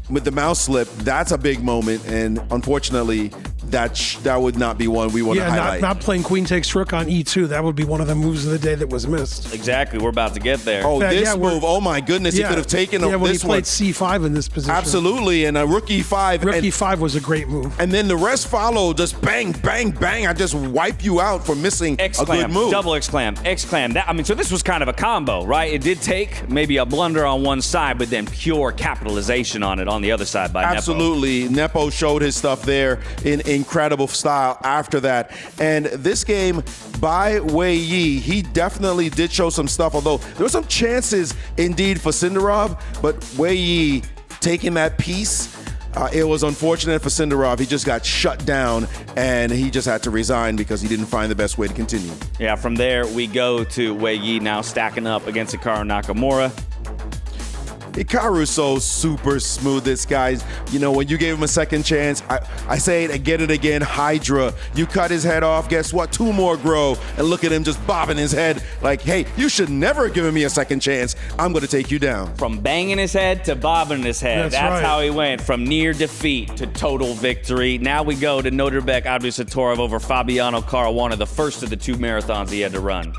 with the mouse slip, that's a big moment, and unfortunately that would not be one we want to highlight. Not playing queen takes rook on e2. That would be one of the moves of the day that was missed. Exactly. We're about to get there. Oh, this move. Oh, my goodness. He could have taken when this he played one. c5 in this position. Absolutely. And a rook e5. Rook e5 was a great move. And then the rest followed. Just bang, bang, bang. I just wipe you out for missing a good move. Double exclam. Exclam. So this was kind of a combo, right? It did take maybe a blunder on one side, but then pure capitalization on it on the other side by Nepo. Absolutely. Nepo showed his stuff there in incredible style after that. And this game by Wei Yi, he definitely did show some stuff, although there were some chances indeed for Sindarov, but Wei Yi taking that piece, it was unfortunate for Sindarov. He just got shut down and he just had to resign because he didn't find the best way to continue. Yeah, from there we go to Wei Yi now stacking up against Hikaru Nakamura. Hikaru's so super smooth, this guy's, when you gave him a second chance, I say it again, Hydra, you cut his head off, guess what, 2 more grow, and look at him just bobbing his head like, hey, you should never have given me a second chance, I'm going to take you down. From banging his head to bobbing his head, that's right. how he went, from near defeat to total victory. Now we go to Nodirbek Abdusattorov over Fabiano Caruana, the first of the 2 marathons he had to run.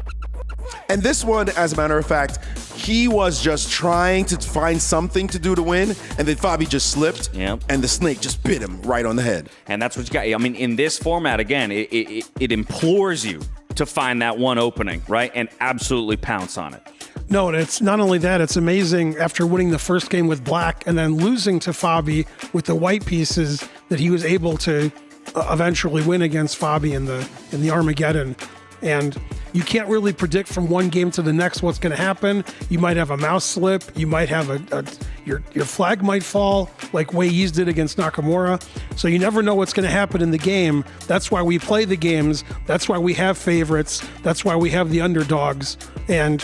And this one, as a matter of fact, he was just trying to find something to do to win, and then Fabi just slipped, and the snake just bit him right on the head. And that's what you got. I mean, in this format, again, it implores you to find that one opening, right, and absolutely pounce on it. No, and it's not only that, it's amazing after winning the first game with black and then losing to Fabi with the white pieces that he was able to eventually win against Fabi in the Armageddon. And you can't really predict from one game to the next what's going to happen. You might have a mouse slip. You might have your flag might fall like Wei Yi's did against Nakamura. So you never know what's going to happen in the game. That's why we play the games. That's why we have favorites. That's why we have the underdogs. And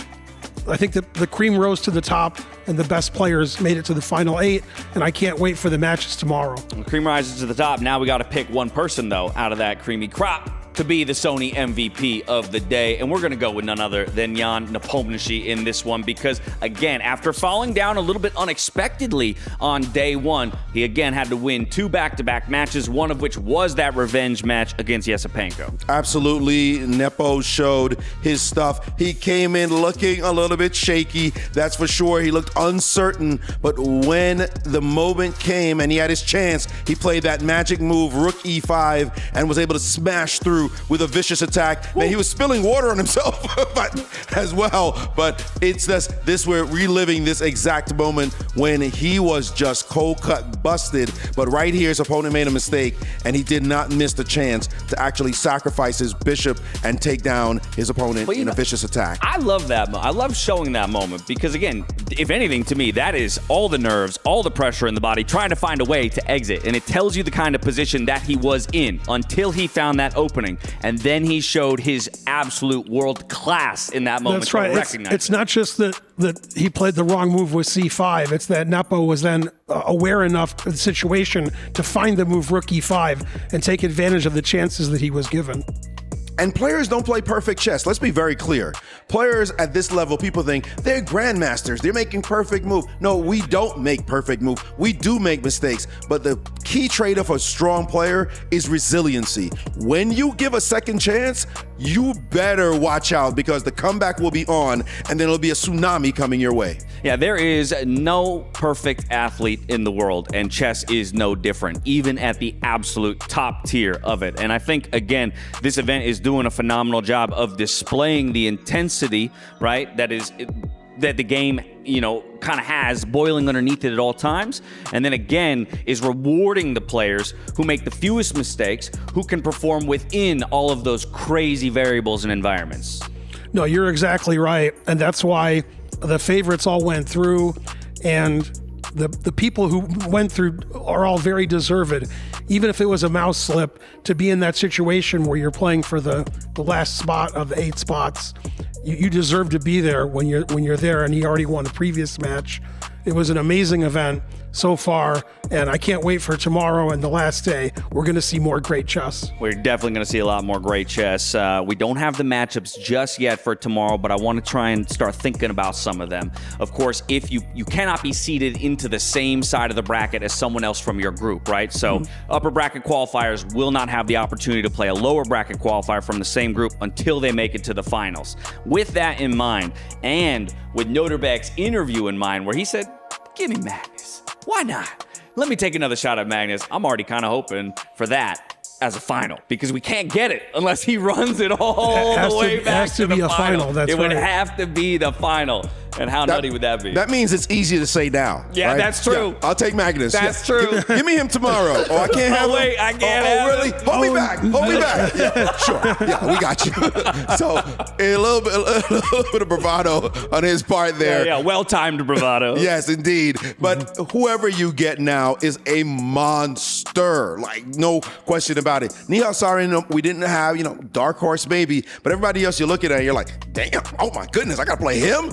I think that the cream rose to the top and the best players made it to the final 8, and I can't wait for the matches tomorrow. The cream rises to the top. Now we got to pick one person, though, out of that creamy crop to be the Sony MVP of the day. And we're going to go with none other than Jan Nepomniachtchi in this one because, again, after falling down a little bit unexpectedly on day one, he again had to win 2 back-to-back matches, one of which was that revenge match against Yesipenko. Absolutely. Nepo showed his stuff. He came in looking a little bit shaky, that's for sure. He looked uncertain, but when the moment came and he had his chance, he played that magic move, Rook E5, and was able to smash through with a vicious attack. Man, he was spilling water on himself as well, but it's this we're reliving this exact moment when he was just cold cut busted, but right here his opponent made a mistake and he did not miss the chance to actually sacrifice his bishop and take down his opponent in a vicious attack. I love that. I love showing that moment because, again, if anything, to me, that is all the nerves, all the pressure in the body, trying to find a way to exit. And it tells you the kind of position that he was in until he found that opening. And then he showed his absolute world class in that moment. That's right. It's not just that he played the wrong move with C5. It's that Nepo was then aware enough of the situation to find the move Rook E5 and take advantage of the chances that he was given. And players don't play perfect chess. Let's be very clear. Players at this level, people think they're grandmasters. They're making perfect move. No, we don't make perfect move. We do make mistakes. But the key trait of a strong player is resiliency. When you give a second chance, you better watch out because the comeback will be on and then it'll be a tsunami coming your way. Yeah, there is no perfect athlete in the world, and chess is no different, even at the absolute top tier of it. And I think, again, this event is doing a phenomenal job of displaying the intensity, right, that the game, kind of has boiling underneath it at all times. And then again, is rewarding the players who make the fewest mistakes, who can perform within all of those crazy variables and environments. No, you're exactly right. And that's why the favorites all went through, and the people who went through are all very deserved. Even if it was a mouse slip, to be in that situation where you're playing for the last spot of the 8 spots, you deserve to be there when you're there, and he already won the previous match. It was an amazing event so far, and I can't wait for tomorrow and the last day. We're going to see more great chess. We're definitely going to see a lot more great chess. We don't have the matchups just yet for tomorrow, but I want to try and start thinking about some of them. Of course, if you cannot be seated into the same side of the bracket as someone else from your group, right? So upper bracket qualifiers will not have the opportunity to play a lower bracket qualifier from the same group until they make it to the finals. With that in mind, and with Nodirbek's interview in mind, where he said, "Give me Magnus. Why not? Let me take another shot at Magnus." I'm already kind of hoping for that as a final because we can't get it unless he runs it all the way back to the final. It has to be a final. That's right. It would have to be the final. And how nutty would that be? That means it's easier to say now. Yeah, right? That's true. Yeah, I'll take Magnus. That's true. Give me him tomorrow. Oh, I can't have him. Wait, I can't have really? him. Hold me back. Hold me back. Yeah, sure. Yeah, we got you. So a little bit of bravado on his part there. Yeah, well-timed bravado. Yes, indeed. But whoever you get now is a monster. Like, no question about it. Nihal Sarin, we didn't have, dark horse maybe, but everybody else you look at it and you're like, damn, oh my goodness, I got to play him?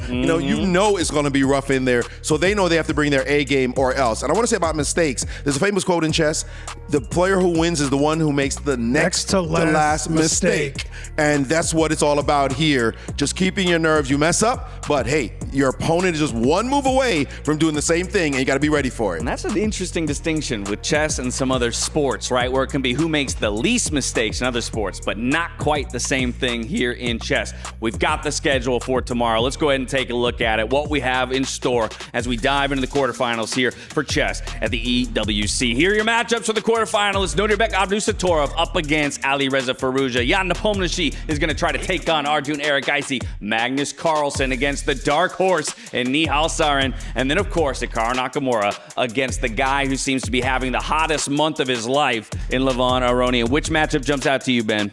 You know it's going to be rough in there. So they know they have to bring their A game or else. And I want to say about mistakes. There's a famous quote in chess. The player who wins is the one who makes the next to last mistake. And that's what it's all about here. Just keeping your nerves. You mess up, but hey, your opponent is just one move away from doing the same thing, and you got to be ready for it. And that's an interesting distinction with chess and some other sports, right? Where it can be who makes the least mistakes in other sports, but not quite the same thing here in chess. We've got the schedule for tomorrow. Let's go ahead and take a look at it, what we have in store as we dive into the quarterfinals here for chess at the EWC. Here are your matchups for the quarterfinals. Nodirbek Abdusattorov up against Alireza Firouzja. Jan Nepomniachtchi is going to try to take on Arjun Erigaisi. Magnus Carlsen against the dark horse and Nihal Sarin. And then, of course, Hikaru Nakamura against the guy who seems to be having the hottest month of his life in Levon Aronian. Which matchup jumps out to you, Ben?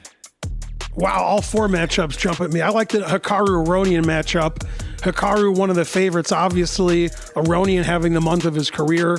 Wow, all 4 matchups jump at me. I like the Hikaru-Aronian matchup. Hikaru, one of the favorites, obviously. Aronian having the month of his career.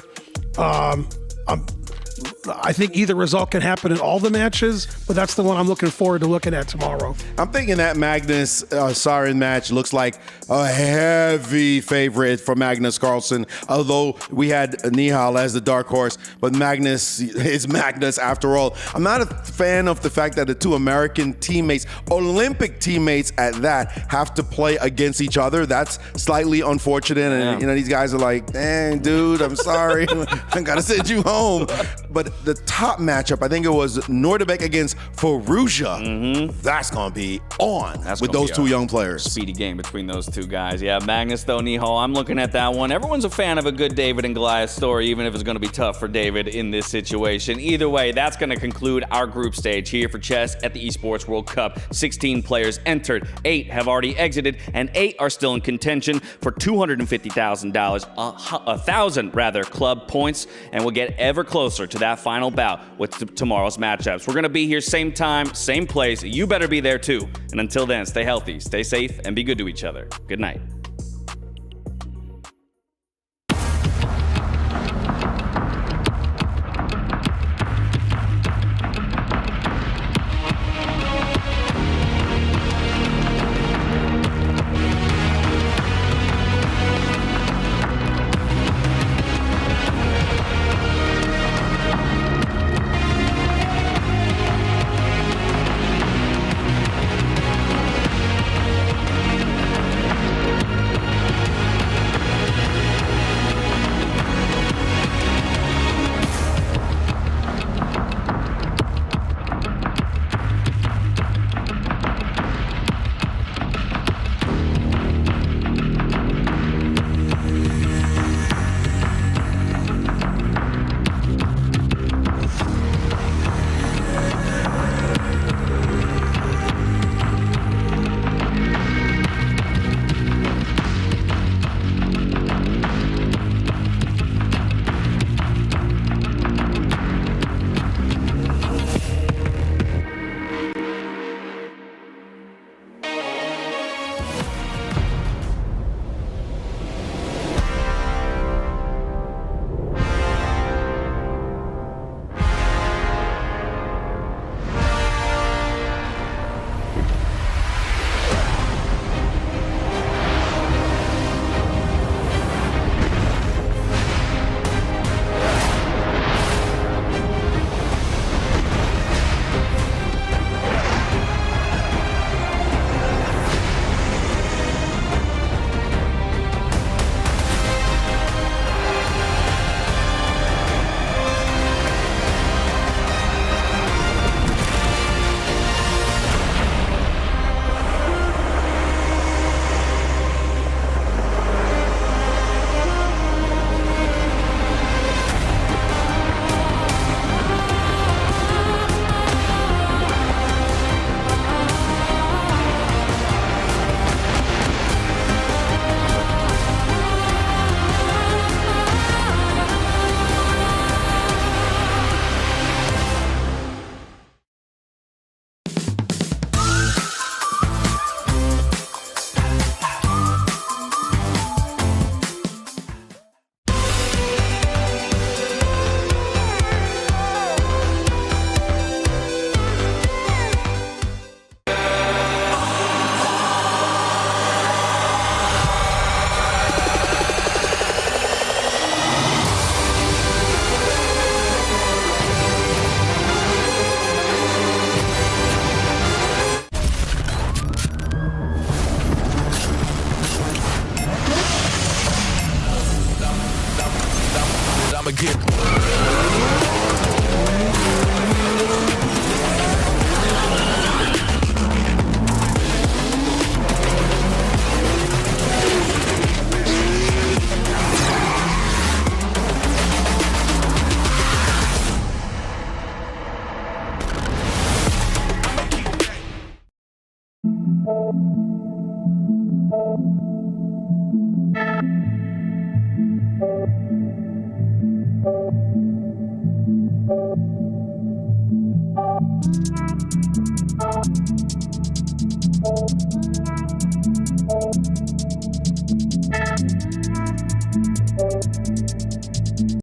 I think either result can happen in all the matches, but that's the one I'm looking forward to looking at tomorrow. I'm thinking that Magnus Sarin match looks like a heavy favorite for Magnus Carlsen, although we had Nihal as the dark horse, but Magnus is Magnus after all. I'm not a fan of the fact that the two American teammates, Olympic teammates at that, have to play against each other. That's slightly unfortunate, and you know, these guys are like, dang, dude, I'm sorry, I gotta send you home. But the top matchup, I think it was Nodirbek against Faruja. That's gonna be on with those two young players. Speedy game between those two guys. Yeah, Magnus though, Nihal, I'm looking at that one. Everyone's a fan of a good David and Goliath story, even if it's going to be tough for David in this situation. Either way, that's going to conclude our group stage here for chess at the Esports World Cup. 16 players entered, 8 have already exited, and 8 are still in contention for $250,000, 1,000 rather, club points, and we'll get ever closer to that final bout with tomorrow's matchups. We're going to be here same time, same place. You better be there too. And until then, stay healthy, stay safe, and be good to each other. Good night.